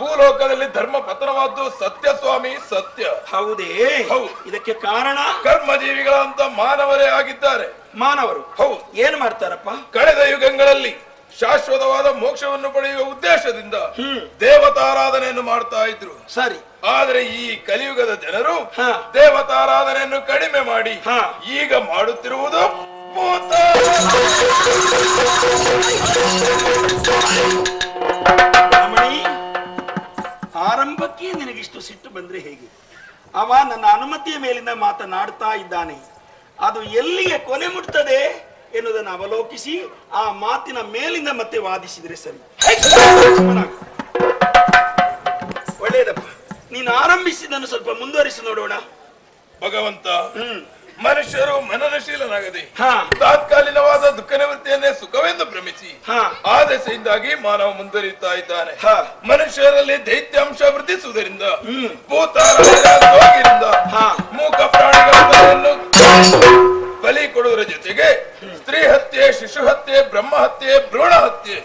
ಭೂಲೋಕದಲ್ಲಿ ಧರ್ಮ ಪತನವಾದ್ದು ಸತ್ಯ ಸ್ವಾಮಿ, ಸತ್ಯ. ಹೌದೇ? ಇದಕ್ಕೆ ಕಾರಣ ಕರ್ಮಜೀವಿಗಳಂತ ಮಾನವರೇ ಆಗಿದ್ದಾರೆ. ಮಾನವರು ಹೌದು. ಏನ್ ಮಾಡ್ತಾರಪ್ಪ? ಕಳೆದ ಯುಗಗಳಲ್ಲಿ ಶಾಶ್ವತವಾದ ಮೋಕ್ಷವನ್ನು ಪಡೆಯುವ ಉದ್ದೇಶದಿಂದ ದೇವತಾರಾಧನೆಯನ್ನು ಮಾಡ್ತಾ ಇದ್ರು. ಸರಿ. ಆದ್ರೆ ಈ ಕಲಿಯುಗದ ಜನರು ದೇವತಾರಾಧನೆಯನ್ನು ಕಡಿಮೆ ಮಾಡಿ ಈಗ ಮಾಡುತ್ತಿರುವುದು ಆರಂಭಕ್ಕೆ ನಿನಗಿಷ್ಟು ಸಿಟ್ಟು ಬಂದ್ರೆ ಹೇಗೆ? ಅವ ನನ್ನ ಅನುಮತಿಯ ಮೇಲಿಂದ ಮಾತನಾಡ್ತಾ ಇದ್ದಾನೆ. ಅದು ಎಲ್ಲಿಗೆ ಕೊನೆ ಮುಟ್ತದೆ ಎನ್ನುವುದನ್ನು ಅವಲೋಕಿಸಿ ಆ ಮಾತಿನ ಮೇಲಿಂದ ಮತ್ತೆ ವಾದಿಸಿದ್ರೆ ಸರಿ. ಒಳ್ಳೆಯದಪ್ಪ, ನೀನು ಆರಂಭಿಸಿದ್ದನ್ನು ಸ್ವಲ್ಪ ಮುಂದುವರಿಸಿ ನೋಡೋಣ. ಭಗವಂತ, ಮನುಷ್ಯರು ಮನನಶೀಲನಾಗದೆ ತಾತ್ಕಾಲಿಕವಾದ ದುಃಖ ನಿವೃತ್ತಿಯನ್ನೇ ಸುಖವೆಂದು ಭ್ರಮಿಸಿ ಆದೇಶದಿಂದಾಗಿ ಮಾನವ ಮುಂದುವರಿಯುತ್ತಾ ಇದ್ದಾನೆ. ಮನುಷ್ಯರಲ್ಲಿ ದೈತ್ಯಾಂಶ ವೃದ್ಧಿಸುವುದರಿಂದ ಭೂತಾರದಿಂದ ಮೂಕ ಪ್ರಾಣಿಗಳನ್ನು ಬಲಿ ಕೊಡುವುದರ ಜೊತೆಗೆ ಸ್ತ್ರೀ ಹತ್ಯೆ, ಶಿಶು ಹತ್ಯೆ, ಬ್ರಹ್ಮ ಹತ್ಯೆ, ಭ್ರೂಣ ಹತ್ಯೆ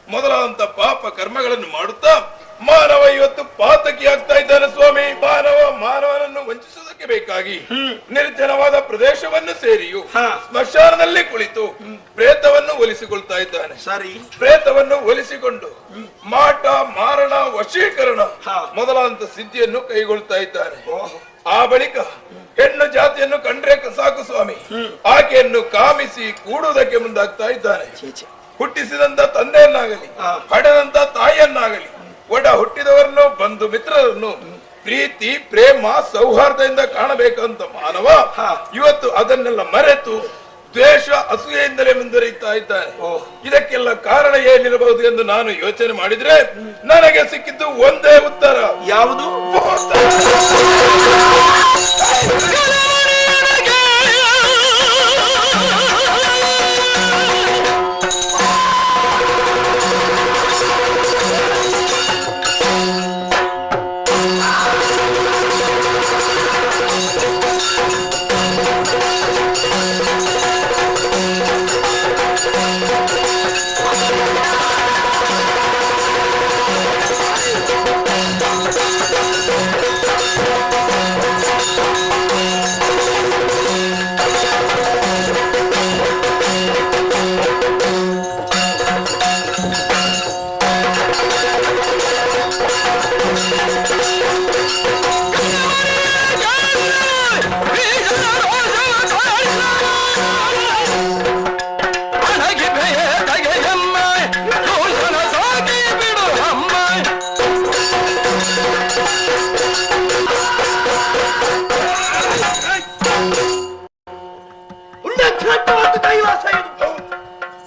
ಮೊದಲಾದಂತ ಪಾಪ ಕರ್ಮಗಳನ್ನು ಮಾಡುತ್ತಾ ಮಾನವ ಇವತ್ತು ಪಾತಕಿ ಆಗ್ತಾ ಇದ್ದಾನೆ ಸ್ವಾಮಿ. ಮಾನವನನ್ನು ವಂಚಿಸುವುದಕ್ಕೆ ಬೇಕಾಗಿ ನಿರ್ಜನವಾದ ಪ್ರದೇಶವನ್ನು ಸೇರಿಯು ಸ್ಮಶಾನದಲ್ಲಿ ಕುಳಿತು ಪ್ರೇತವನ್ನು ಒಲಿಸಿಕೊಳ್ತಾ ಇದ್ದಾನೆ. ಸರಿ, ಪ್ರೇತವನ್ನು ಒಲಿಸಿಕೊಂಡು ಮಾಟ ಮಾರಣ ವಶೀಕರಣ ಮೊದಲಾದಂತ ಸಿದ್ಧಿಯನ್ನು ಕೈಗೊಳ್ತಾ ಇದ್ದಾನೆ. ಆ ಬಳಿಕ ಹೆಣ್ಣು ಜಾತಿಯನ್ನು ಕಂಡ್ರೆ ಸಾಕು ಸ್ವಾಮಿ, ಆಕೆಯನ್ನು ಕಾಮಿಸಿ ಕೂಡುವುದಕ್ಕೆ ಮುಂದಾಗ್ತಾ ಇದ್ದಾನೆ. ಹುಟ್ಟಿಸಿದಂತ ತಂದೆಯನ್ನಾಗಲಿ ಹಡೆದಂತ ತಾಯಿಯನ್ನಾಗಲಿ ಒಡ ಹುಟ್ಟಿದವರನ್ನು ಬಂಧು ಮಿತ್ರರನ್ನು ಪ್ರೀತಿ ಪ್ರೇಮ ಸೌಹಾರ್ದದಿಂದ ಕಾಣಬೇಕಂತ ಮಾನವ ಇವತ್ತು ಅದನ್ನೆಲ್ಲ ಮರೆತು ದ್ವೇಷ ಅಸೂಯೆಯಿಂದಲೇ ಮುಂದುವರಿಯುತ್ತಾ ಇದ್ದಾನೆ. ಇದಕ್ಕೆಲ್ಲ ಕಾರಣ ಏನಿರಬಹುದು ಎಂದು ನಾನು ಯೋಚನೆ ಮಾಡಿದ್ರೆ ನನಗೆ ಸಿಕ್ಕಿದ್ದು ಒಂದೇ ಉತ್ತರ. ಯಾವುದು?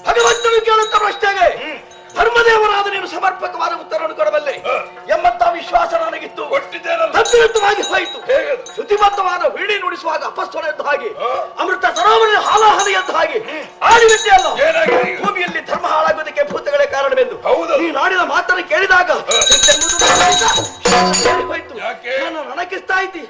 ಭಗವಂತನು ಕೇಳುತ್ತ ಪ್ರಶ್ನೆಗೆ ಧರ್ಮದೇವರಾದ ನೀನು ಸಮರ್ಪಕವಾದ ಉತ್ತರವನ್ನು ಕೊಡಬಲ್ಲೆ ಎಂಬಂತ ವಿಶ್ವಾಸ ನನಗಿತ್ತು. ತದ್ವಿರುದ್ಧವಾಗಿ ಹೋಯಿತು. ಶುದ್ಧಿಬದ್ಧವಾದ ವೀಣೆ ನುಡಿಸುವಾಗ ಅಪಸ್ವರದ್ದು ಹಾಗೆ, ಅಮೃತ ಸರೋವರ ಹಾಲಾಹಲಿಯದ್ದು ಹಾಗೆ ಆಡಿಬಿಟ್ಟೆಯಲ್ಲ. ಭೂಮಿಯಲ್ಲಿ ಧರ್ಮ ಹಾಳಾಗುವುದಕ್ಕೆ ಭೂತಗಳೇ ಕಾರಣವೆಂದು ನೀನು ಆಡಿದ ಮಾತನ್ನು ಕೇಳಿದಾಗ ಹೋಯ್ತು. ನಾನು ನನಗಿಸ್ತಾ ಇದ್ದಿ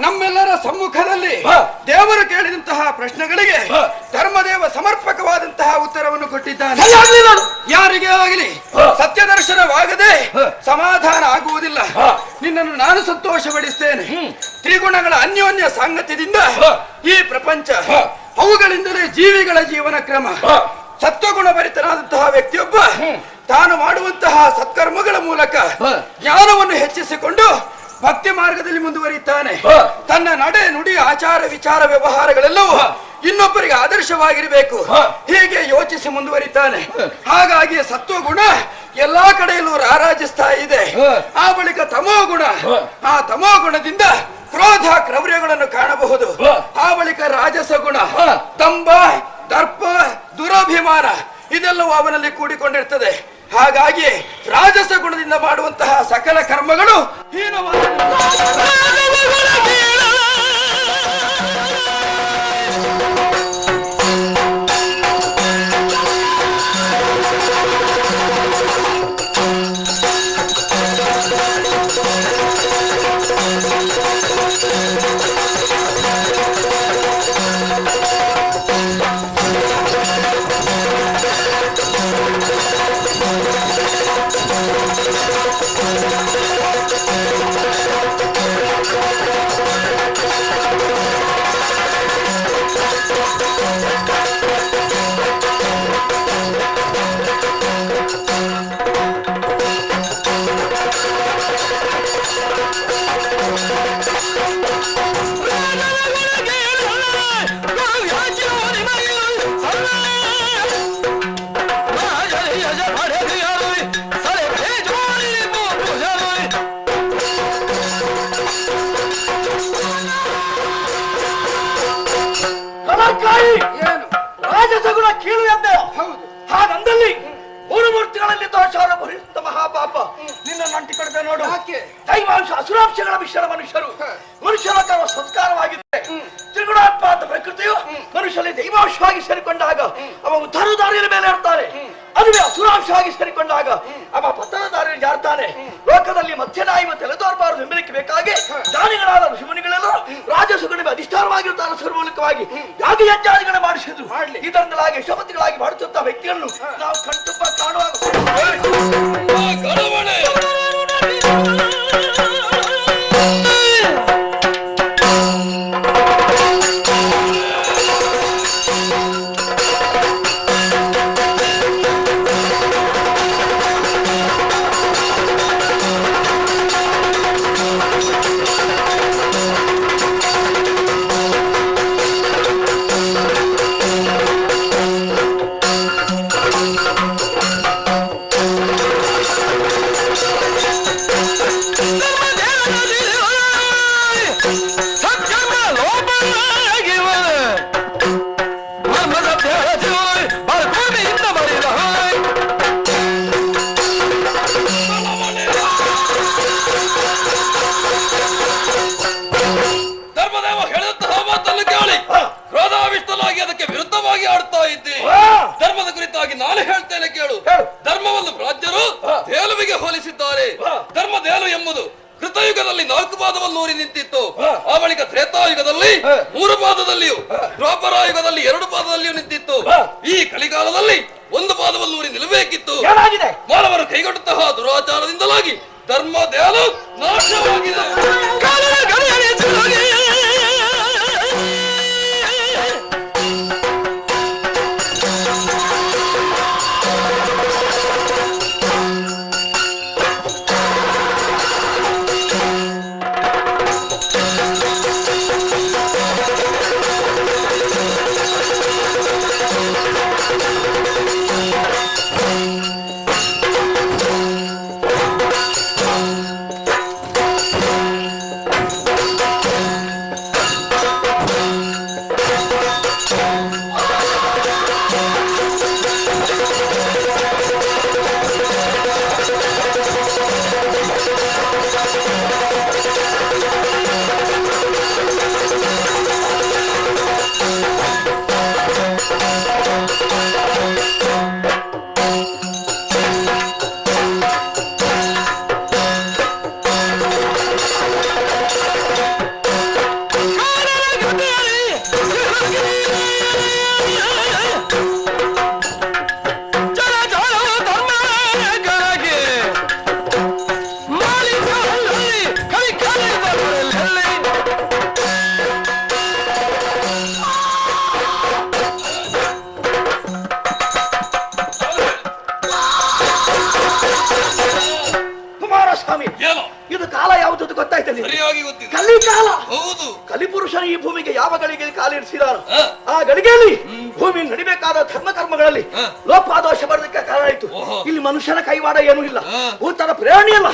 ನಮ್ಮೆಲ್ಲರ ಸಮ್ಮುಖದಲ್ಲಿ ದೇವರು ಕೇಳಿದಂತಹ ಪ್ರಶ್ನೆಗಳಿಗೆ ಧರ್ಮದೇವ ಸಮರ್ಪಕವಾದಂತಹ ಉತ್ತರವನ್ನು ಕೊಟ್ಟಿದ್ದಾನೆ. ಯಾರಿಗೆ ಆಗಲಿ ಸತ್ಯ ದರ್ಶನವಾಗದೆ ಸಮಾಧಾನ ಆಗುವುದಿಲ್ಲ. ನಿನ್ನನ್ನು ನಾನು ಸಂತೋಷಪಡಿಸ್ತೇನೆ. ತ್ರಿಗುಣಗಳ ಅನ್ಯೋನ್ಯ ಸಾಂಗತ್ಯದಿಂದ ಈ ಪ್ರಪಂಚ, ಅವುಗಳಿಂದಲೇ ಜೀವಿಗಳ ಜೀವನ ಕ್ರಮ. ಸತ್ವಗುಣ ಭರಿತನಾದಂತಹ ವ್ಯಕ್ತಿಯೊಬ್ಬ ತಾನು ಮಾಡುವಂತಹ ಸತ್ಕರ್ಮಗಳ ಮೂಲಕ ಜ್ಞಾನವನ್ನು ಹೆಚ್ಚಿಸಿಕೊಂಡು ಭಕ್ತಿ ಮಾರ್ಗದಲ್ಲಿ ಮುಂದುವರಿಯುತ್ತಾನೆ. ತನ್ನ ನಡೆ ನುಡಿ ಆಚಾರ ವಿಚಾರ ವ್ಯವಹಾರಗಳೆಲ್ಲವೂ ಇನ್ನೊಬ್ಬರಿಗೆ ಆದರ್ಶವಾಗಿರಬೇಕು, ಹೀಗೆ ಯೋಚಿಸಿ ಮುಂದುವರಿತಾನೆ. ಹಾಗಾಗಿ ಸತ್ವಗುಣ ಎಲ್ಲಾ ಕಡೆಯಲ್ಲೂ ರಾರಾಜಿಸ್ತಾ ಇದೆ. ಆ ಬಳಿಕ ತಮೋಗುಣ, ಆ ತಮೋಗುಣದಿಂದ ಕ್ರೋಧ ಕ್ರೌರ್ಯಗಳನ್ನು ಕಾಣಬಹುದು. ಆ ಬಳಿಕ ರಾಜಸ ಗುಣ, ದಂಭ ದರ್ಪ ದುರಭಿಮಾನ ಇದೆಲ್ಲವೂ ಅವನಲ್ಲಿ ಕೂಡಿಕೊಂಡಿರ್ತದೆ. ಹಾಗಾಗಿ ರಾಜಸ ಗುಣದಿಂದ ಮಾಡುವಂತಹ ಸಕಲ ಕರ್ಮಗಳು ಹೀನವಾದ ರಾಜಸಗುಣ ಕೀಳು ಎಂದ. ಹೌದು. ಹಾಗಂದಲ್ಲಿ ಮೂರುಮೂರ್ತಿಗಳಲ್ಲಿ ದೋಷಾರೋಪ ಮಹಾಪಾಪ ನಿನ್ನ ನಂಟಿ ಕಡಿದ ನೋಡು. ದೈವಾಂಶ ಅಸುರಾಂಶಗಳ ಮಿಶ್ರ ಮನುಷ್ಯರು ಮನುಷ್ಯರ ಸಂಸ್ಕಾರವಾಗಿದೆ. ತ್ರಿಗುಣಾತ್ಮ ಅಂತ ಪ್ರಕೃತಿಯು ಮನುಷ್ಯರಲ್ಲಿ ದೈವಾಂಶವಾಗಿ ಸೇರಿಕೊಂಡಾಗ ಅವ ಉದ್ಧಾರ ದಾರಿಯ ಮೇಲೆ ಇರ್ತಾನೆ. ಅದುವೇ ಅಸುರಾಂಶವಾಗಿ ಸೇರಿಕೊಂಡಾಗ ಅವ ಪತನ ದಾರಿಯಲ್ಲಿ ಜಾರ್ತಾನೆ. ಲೋಕದಲ್ಲಿ ಮಧ್ಯನಾಯಿ ಮತ್ತು ಎಲೆದೋರ್ಬಾರದು ಬೆಂಬಲಿಕ್ಕೆ ಬೇಕಾಗಿ ಜ್ಞಾನಿಗಳಾದ ಋಷಿಮುನಿಗಳೆಲ್ಲ ರಾಜಸುಗಳಿಗೆ ಅಧಿಷ್ಠಾನವಾಗಿರುತ್ತಾರೆ. ಸರ್ವಮೂಲಕವಾಗಿ ಯಾಗ ಯಜ್ಞಾದಿಗಳ ಮಾಡಿಸಿದ್ರು. ಇದರಿಂದಲಾಗಿ ಯಶೋಪತಿಗಳಾಗಿ ಮಾಡುತ್ತಿದ್ದ ವ್ಯಕ್ತಿಗಳನ್ನು ನಾವು ಕಣ್ತುಂಬ ಕಾಣುವಾಗ ಕೃತಯುಗದಲ್ಲಿ 4 ಪಾದವನ್ನು ಊರಿ ನಿಂತಿತ್ತು. ಆ ಬಳಿಕ ತ್ರೇತಾಯುಗದಲ್ಲಿ 3 ಪಾದದಲ್ಲಿಯೂ, ದ್ವಾಪರಾಯುಗದಲ್ಲಿ 2 ಪಾದದಲ್ಲಿಯೂ ನಿಂತಿತ್ತು. ಈ ಕಲಿಕಾಲದಲ್ಲಿ 1 ಪಾದವನ್ನು ಊರಿ ನಿಲ್ಲಬೇಕಿತ್ತು. ಮಾನವರು ಕೈಗೊಳ್ಳುತ್ತಹ ದುರಾಚಾರದಿಂದಲಾಗಿ ಧರ್ಮ ದೇಲು ನಾಶವಾಗಿದೆ. ಕಲಿಕಾಲ. ಕಲಿಪುರುಷನ ಈ ಭೂಮಿಗೆ ಯಾವ ಗಳಿಗೆ ಕಾಲಿರಿಸಿದಾರೋ ಆ ಗಳಿಗೆಯಲ್ಲಿ ಭೂಮಿ ನಡಿಬೇಕಾದ ಧರ್ಮ ಕರ್ಮಗಳಲ್ಲಿ ಲೋಪಾದೋಷ ಬರೋದಕ್ಕೆ ಕಾರಣ ಆಯಿತು. ಇಲ್ಲಿ ಮನುಷ್ಯನ ಕೈವಾಡ ಏನೂ ಇಲ್ಲ, ಭೂತನ ಪ್ರೇರಣೆ ಅಲ್ಲ,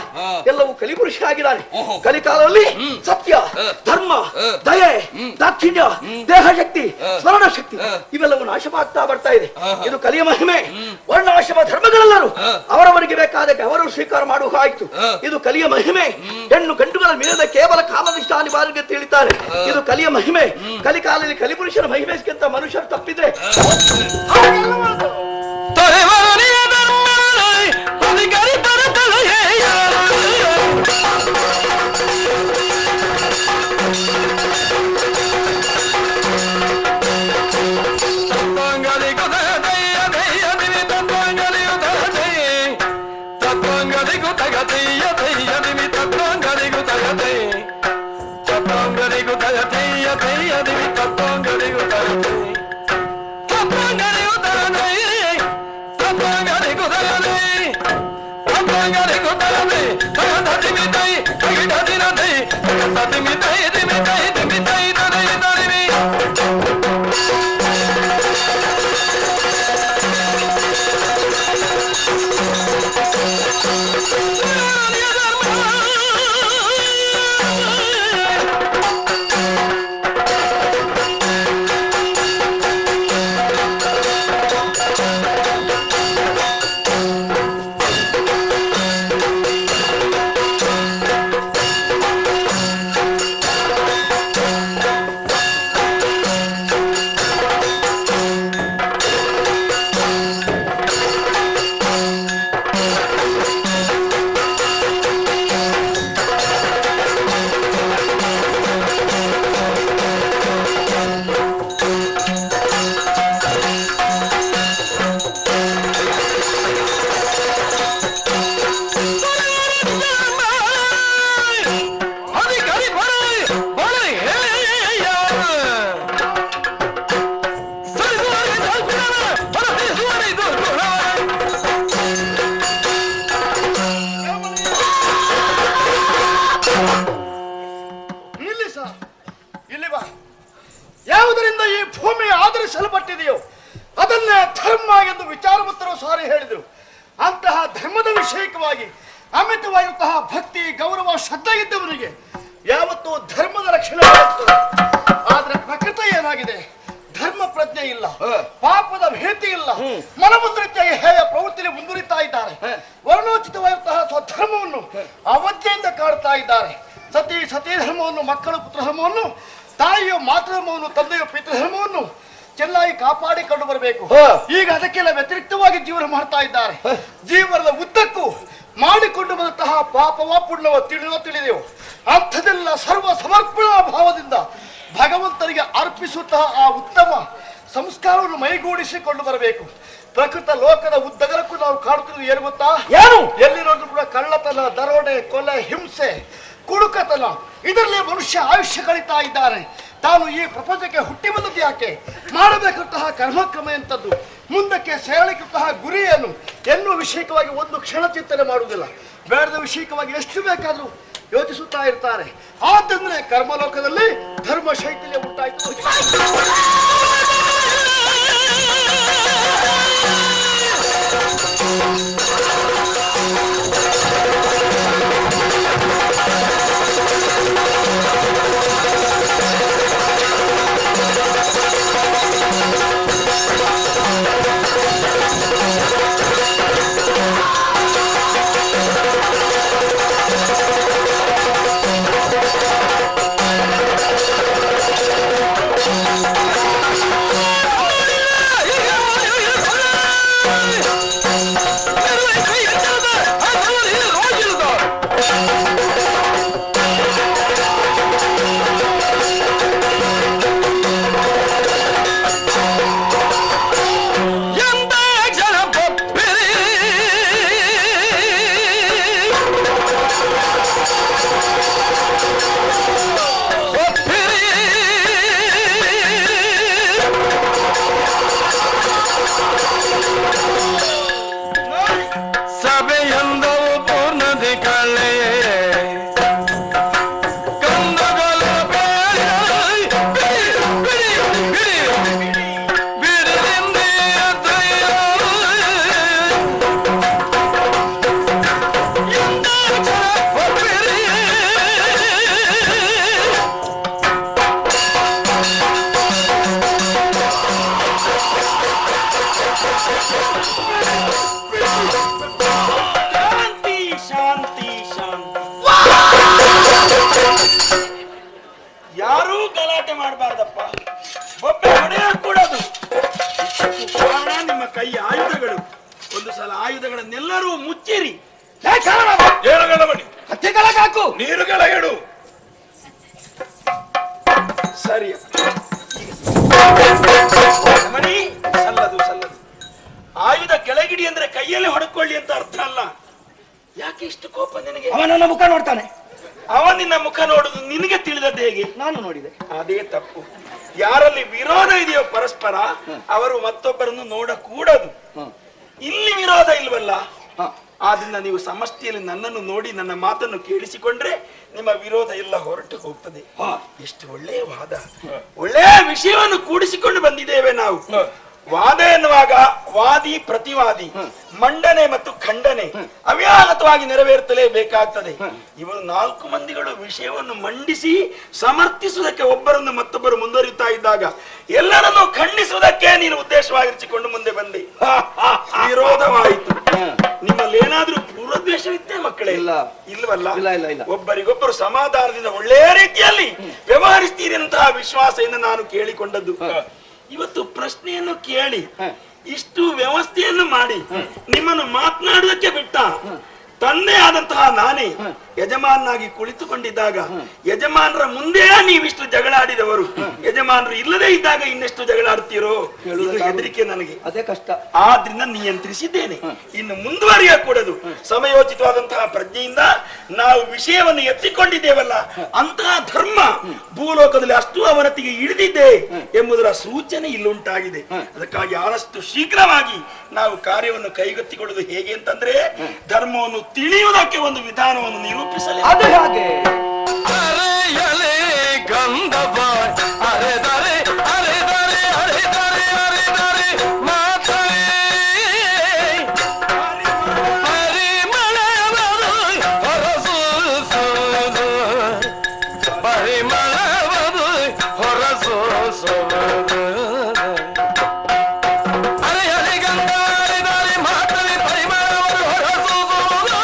ಎಲ್ಲವೂ ಕಲಿಪುರುಷ ಆಗಿದ್ದಾನೆ. ಕಲಿಕಾಲದಲ್ಲಿ ಸತ್ಯ, ಧರ್ಮ, ದಯೆ, ದಾಕ್ಷಿಣ್ಯ, ದೇಹ ಶಕ್ತಿ, ಸ್ಮರಣ ಶಕ್ತಿ ಇವೆಲ್ಲವೂ ನಾಶವಾಗ್ತಾ ಬರ್ತಾ ಇದೆ. ಇದು ಕಲಿಯ ಮಹಿಮೆ. ವರ್ಣಾಶ್ರಮ ಧರ್ಮಗಳೆಲ್ಲರೂ ಅವರವರಿಗೆ ಬೇಕಾದ ಅವರು ಸ್ವೀಕಾರ ಮಾಡುವ ಆಯ್ತು. ಇದು ಕಲಿಯ ಮಹಿಮೆ. ಹೆಣ್ಣು ಗಂಡುಗಳ ಮೀರದ ಕೇವಲ ಕಾಮನಿಷ್ಠ ಅನಿವಾರ್ಯ ತಿಳಿತಾರೆ. ಇದು ಕಲಿಯ ಮಹಿಮೆ. ಕಲಿಕಾಲದಲ್ಲಿ ಕಲಿಪುರುಷನ ಮಹಿಮೆಗಿಂತ ಮನುಷ್ಯರು ತಪ್ಪಿದ್ರೆ ಯಾವುದರಿಂದ ಈ ಭೂಮಿ ಆಧರಿಸಲ್ಪಟ್ಟಿದೆಯೋ ಅದನ್ನೇ ಧರ್ಮ ಎಂದು ವಿಚಾರವಂತರು ಸಾರಿ ಹೇಳಿದರು. ಅಂತಹ ಧರ್ಮದ ವಿಷಯಕವಾಗಿ ಅಮಿತವಾಗಿರುವಂತಹ ಭಕ್ತಿ, ಗೌರವ, ಶ್ರದ್ಧೆ ಇದ್ದವನಿಗೆ ಯಾವತ್ತೂ ಧರ್ಮದ ರಕ್ಷಣೆ ಮಾಡುತ್ತದೆ. ಆದ್ರೆ ಪ್ರಕೃತಿ ಏನಾಗಿದೆ, ಧರ್ಮ ಪ್ರಜ್ಞೆ ಇಲ್ಲ, ಪಾಪದ ಭೀತಿ ಇಲ್ಲ, ಮನಮುದ್ರಿತಾಗಿ ಹೇಯ ಪ್ರವೃತ್ತಿಯಲ್ಲಿ ಮುಂದುವರಿತಾ ಇದ್ದಾರೆ. ವರ್ಣೋಚಿತವಾಗಿರುವಂತಹ ಸ್ವಧರ್ಮವನ್ನು ಅವಜ್ಜೆಯಿಂದ ಕಾಡ್ತಾ ಇದ್ದಾರೆ. ಸತಿ ಧರ್ಮವನ್ನು, ಮಕ್ಕಳು ಪುತ್ರಧರ್ಮವನ್ನು, ತಾಯಿಯ ಮಾತೃಧರ್ಮವನ್ನು, ತಂದೆಯ ಪಿತೃಧರ್ಮವನ್ನು ಚೆನ್ನಾಗಿ ಕಾಪಾಡಿಕೊಂಡು ಬರಬೇಕು. ಈಗ ಅದಕ್ಕೆಲ್ಲ ವ್ಯತಿರಿಕ್ತವಾಗಿ ಜೀವನ ಮಾಡ್ತಾ ಇದ್ದಾರೆ. ಜೀವನದ ಉದ್ದಕ್ಕೂ ಮಾಡಿಕೊಂಡು ಬಂದಂತಹ ಪಾಪವ ಪುಣ್ಯವ ತಿಳಿದೆವು. ಅಂಥದೆಲ್ಲ ಸರ್ವ ಸಮರ್ಪಣಾ ಭಾವದಿಂದ ಭಗವಂತನಿಗೆ ಅರ್ಪಿಸುತ್ತಾ ಆ ಉತ್ತಮ ಸಂಸ್ಕಾರವನ್ನು ಮೈಗೂಡಿಸಿಕೊಂಡು ಬರಬೇಕು. ಪ್ರಕೃತ ಲೋಕದ ಉದ್ದಗಲಕ್ಕೂ ನಾವು ಕಾಣುತ್ತಿರುವುದು ಏನು ಗೊತ್ತಾ? ಏನು? ಎಲ್ಲಿರೋದು ಕೂಡ ಕಳ್ಳತನ, ದರೋಡೆ, ಕೊಲೆ, ಹಿಂಸೆ, ಕುಡುಕತನ, ಇದರಲ್ಲಿ ಮನುಷ್ಯ ಆಯುಷ್ಯ ಕಳೀತಾ ಇದ್ದಾನೆ. ತಾನು ಈ ಪ್ರಪಂಚಕ್ಕೆ ಹುಟ್ಟಿ ಬಂದದ್ದು ಯಾಕೆ, ಮಾಡಬೇಕಂತಹ ಕರ್ಮಕ್ರಮ ಎಂಥದ್ದು, ಮುಂದಕ್ಕೆ ಸೇರಲಿಕ್ಕಂತಹ ಗುರಿ ಏನು ಎನ್ನುವ ವಿಷಯಕವಾಗಿ ಒಂದು ಕ್ಷಣ ಚಿಂತನೆ ಮಾಡುವುದಿಲ್ಲ. ಬೇಡದ ವಿಷಯಕವಾಗಿ ಎಷ್ಟು ಬೇಕಾದರೂ ಯೋಚಿಸುತ್ತಾ ಇರ್ತಾರೆ. ಆದ್ದರಿಂದ ಕರ್ಮಲೋಕದಲ್ಲಿ ಧರ್ಮ ಶೈಥಿಲ್ಯ ಉಂಟಾಯಿತು. ಶಾಂತಿ ಶಾಂತಿ ಶಾಂತಿ. ಯಾರೂ ಗಲಾಟೆ ಮಾಡಬಾರ್ದಪ್ಪ. ಒಬ್ಬೆ ಹೊಡೆಯ ಕೂಡದು. ಕಾರಣ ನಿಮ್ಮ ಕೈ ಆಯುಧಗಳು. ಒಂದು ಸಲ ಆಯುಧಗಳನ್ನೆಲ್ಲರೂ ಮುಚ್ಚಿರಿ. ಏಳುಗಳ ಮಣಿ ಹಾಕು. ನೀರುಗಳ ಎಡು. ಸರಿ ಮಣಿ, ಸಲ್ಲದು ಸಲ್ಲದು. ಆಯುಧ ಕೆಳಗಿಡಿ ಅಂದ್ರೆ ಕೈಯಲ್ಲಿ ಹೊಡ್ಕೊಳ್ಳಿ ಅಂತ ಅರ್ಥ ಅಲ್ಲ. ಯಾಕೆ ಇಷ್ಟು ಕೋಪ ನಿನಗೆ? ಅವನನ್ನ ಮುಖ ನೋಡ್ತಾನೆ. ಅವನಿನ ಮುಖ ನೋಡುದು ನಿನಗೆ ತಿಳಿದದ್ದು ಹೇಗೆ? ನಾನು ನೋಡಿದೆ. ಅದೇ ತಪ್ಪು. ಯಾರಲ್ಲಿ ವಿರೋಧ ಇದೆಯೋ ಪರಸ್ಪರ ಅವರು ಮತ್ತೊಬ್ಬರನ್ನು ನೋಡಕೂಡದು. ಇಲ್ಲಿ ವಿರೋಧ ಇಲ್ವಲ್ಲ, ಆದ್ರಿಂದ ನೀವು ಸಮಷ್ಟಿಯಲ್ಲಿ ನನ್ನನ್ನು ನೋಡಿ ನನ್ನ ಮಾತನ್ನು ಕೇಳಿಸಿಕೊಂಡ್ರೆ ನಿಮ್ಮ ವಿರೋಧ ಎಲ್ಲ ಹೊರಟು ಹೋಗ್ತದೆ. ಎಷ್ಟು ಒಳ್ಳೆಯ ವಾದ, ಒಳ್ಳೆಯ ವಿಷಯವನ್ನು ಕೂಡಿಸಿಕೊಂಡು ಬಂದಿದ್ದೇವೆ ನಾವು. ವಾದ ಎನ್ನುವಾಗ ವಾದಿ ಪ್ರತಿವಾದಿ, ಮಂಡನೆ ಮತ್ತು ಖಂಡನೆ ಅವ್ಯಾಹತವಾಗಿ ನೆರವೇರುತ್ತಲೇ ಬೇಕಾಗ್ತದೆ. ಇವರು 4 ಮಂದಿಗಳು ವಿಷಯವನ್ನು ಮಂಡಿಸಿ ಸಮರ್ಥಿಸುವುದಕ್ಕೆ ಒಬ್ಬರನ್ನು ಮತ್ತೊಬ್ಬರು ಮುಂದುವರಿಯುತ್ತಾ ಇದ್ದಾಗ ಎಲ್ಲರನ್ನು ಖಂಡಿಸುವುದಕ್ಕೆ ನೀನು ಉದ್ದೇಶವಾಗಿರಿಸಿಕೊಂಡು ಮುಂದೆ ಬಂದೆ. ವಿರೋಧವಾಯಿತು. ನಿಮ್ಮಲ್ಲಿ ಏನಾದ್ರೂ ಪೂರ್ವದ್ವೇಷವಿತ್ತೆ ಮಕ್ಕಳೇ? ಇಲ್ವಲ್ಲ. ಒಬ್ಬರಿಗೊಬ್ಬರು ಸಮಾಧಾನದಿಂದ ಒಳ್ಳೆಯ ರೀತಿಯಲ್ಲಿ ವ್ಯವಹರಿಸ್ತೀರಿ ಅಂತಹ ವಿಶ್ವಾಸದಿಂದ ನಾನು ಕೇಳಿಕೊಂಡದ್ದು. ಇವತ್ತು ಪ್ರಶ್ನೆಯನ್ನು ಕೇಳಿ ಇಷ್ಟು ವ್ಯವಸ್ಥೆಯನ್ನು ಮಾಡಿ ನಿಮ್ಮನ್ನು ಮಾತನಾಡುವುದಕ್ಕೆ ಬಿಟ್ಟ ತಂದೆ ಆದಂತಹ ನಾನೇ ಯಜಮಾನಾಗಿ ಕುಳಿತುಕೊಂಡಿದ್ದಾಗ ಯಜಮಾನರ ಮುಂದೆ ನೀವಿಷ್ಟು ಜಗಳಾಡಿದವರು, ಯಜಮಾನರು ಇಲ್ಲದೆ ಇದ್ದಾಗ ಇನ್ನೆಷ್ಟು ಜಗಳಾಡ್ತೀರೋ? ಹೆದರಿಕೆ ನನಗೆ, ಅದೇ ಕಷ್ಟ. ಆದ್ರಿಂದ ನಿಯಂತ್ರಿಸಿದ್ದೇನೆ. ಇನ್ನು ಮುಂದುವರಿಯ ಕೂಡದು. ಸಮಯೋಚಿತವಾದಂತಹ ಪ್ರಜ್ಞೆಯಿಂದ ನಾವು ವಿಷಯವನ್ನು ಎತ್ತಿಕೊಂಡಿದ್ದೇವಲ್ಲ, ಅಂತಹ ಧರ್ಮ ಭೂಲೋಕದಲ್ಲಿ ಅಷ್ಟು ಅವನತಿಗೆ ಇಳಿದಿದೆ ಎಂಬುದರ ಸೂಚನೆ ಇಲ್ಲುಂಟಾಗಿದೆ. ಅದಕ್ಕಾಗಿ ಆದಷ್ಟು ಶೀಘ್ರವಾಗಿ ನಾವು ಕಾರ್ಯವನ್ನು ಕೈಗೆತ್ತಿಕೊಳ್ಳುವುದು ಹೇಗೆ ಅಂತಂದ್ರೆ, ಧರ್ಮವನ್ನು ತಿಳಿಯುವುದಕ್ಕೆ ಒಂದು ವಿಧಾನವನ್ನು ನಿರೂಪಿಸಲಿ. ಅದು ಹಾಗೆ ಅರೆಯಲೆ ಗಂಧವ ಅರೆದರೆ ಅರೆದರೆ ಅರೆದರೆ ಅರೆದರೆ ಮಾತರೆ ಪರಿಮಳವರು ಹೊರಸೂಸುವುದು ಪರಿಮಳವರು ಹೊರಸೂಸುವುದು ಅರೆಯಲೆ ಗಂಧ ಅರೆದರೆ ಮಾತರೆ ಪರಿಮಳವರು ಹೊರಸೂಸುವುದು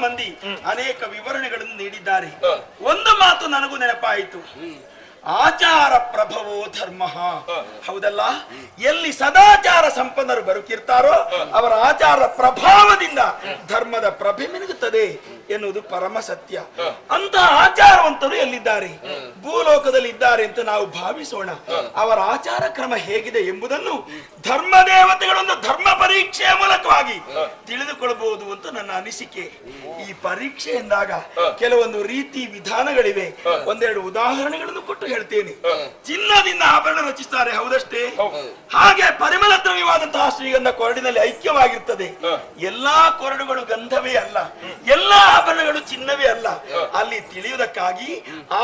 ಮಂದಿ ಅನೇಕ ವಿವರಣೆಗಳನ್ನು ನೀಡಿದ್ದಾರೆ. ಒಂದು ಮಾತು ನನಗೂ ನೆನಪಾಯಿತು. ಆಚಾರ ಪ್ರಭವೋ ಧರ್ಮ. ಹೌದಲ್ಲ, ಎಲ್ಲಿ ಸದಾಚಾರ ಸಂಪನ್ನರು ಬರುತ್ತಿರ್ತಾರೋ ಅವರ ಆಚಾರ ಪ್ರಭಾವದಿಂದ ಧರ್ಮದ ಪ್ರಭೆ ಮಿನುಗುತ್ತದೆ ಎನ್ನುವುದು ಪರಮ ಸತ್ಯ. ಅಂತಹ ಆಚಾರವಂತರು ಎಲ್ಲಿದ್ದಾರೆ? ಭೂಲೋಕದಲ್ಲಿ ಇದ್ದಾರೆ ಅಂತ ನಾವು ಭಾವಿಸೋಣ. ಅವರ ಆಚಾರ ಕ್ರಮ ಹೇಗಿದೆ ಎಂಬುದನ್ನು ಧರ್ಮ ದೇವತೆಗಳನ್ನು ಧರ್ಮ ಪರೀಕ್ಷೆಯ ಮೂಲಕವಾಗಿ ತಿಳಿದುಕೊಳ್ಳಬಹುದು ಅಂತ ನನ್ನ ಅನಿಸಿಕೆ. ಈ ಪರೀಕ್ಷೆ ಎಂದಾಗ ಕೆಲವೊಂದು ರೀತಿ ವಿಧಾನಗಳಿವೆ. ಒಂದೆರಡು ಉದಾಹರಣೆಗಳನ್ನು ಕೊಟ್ಟು ಹೇಳ್ತೇನೆ. ಚಿನ್ನದಿಂದ ಆಭರಣ ರಚಿಸುತ್ತಾರೆ, ಹೌದಷ್ಟೇ? ಹಾಗೆ ಪರಿಮಳ ದ್ರವ್ಯವಾದಂತಹ ಶ್ರೀಗಂಧ ಕೊರಡಿನಲ್ಲಿ ಐಕ್ಯವಾಗಿರ್ತದೆ. ಎಲ್ಲಾ ಕೊರಡುಗಳು ಗಂಧವೇ ಅಲ್ಲ, ಎಲ್ಲಾ ಆಭರಣಗಳು ಚಿನ್ನವೇ ಅಲ್ಲ. ಅಲ್ಲಿ ತಿಳಿಯುವುದಕ್ಕಾಗಿ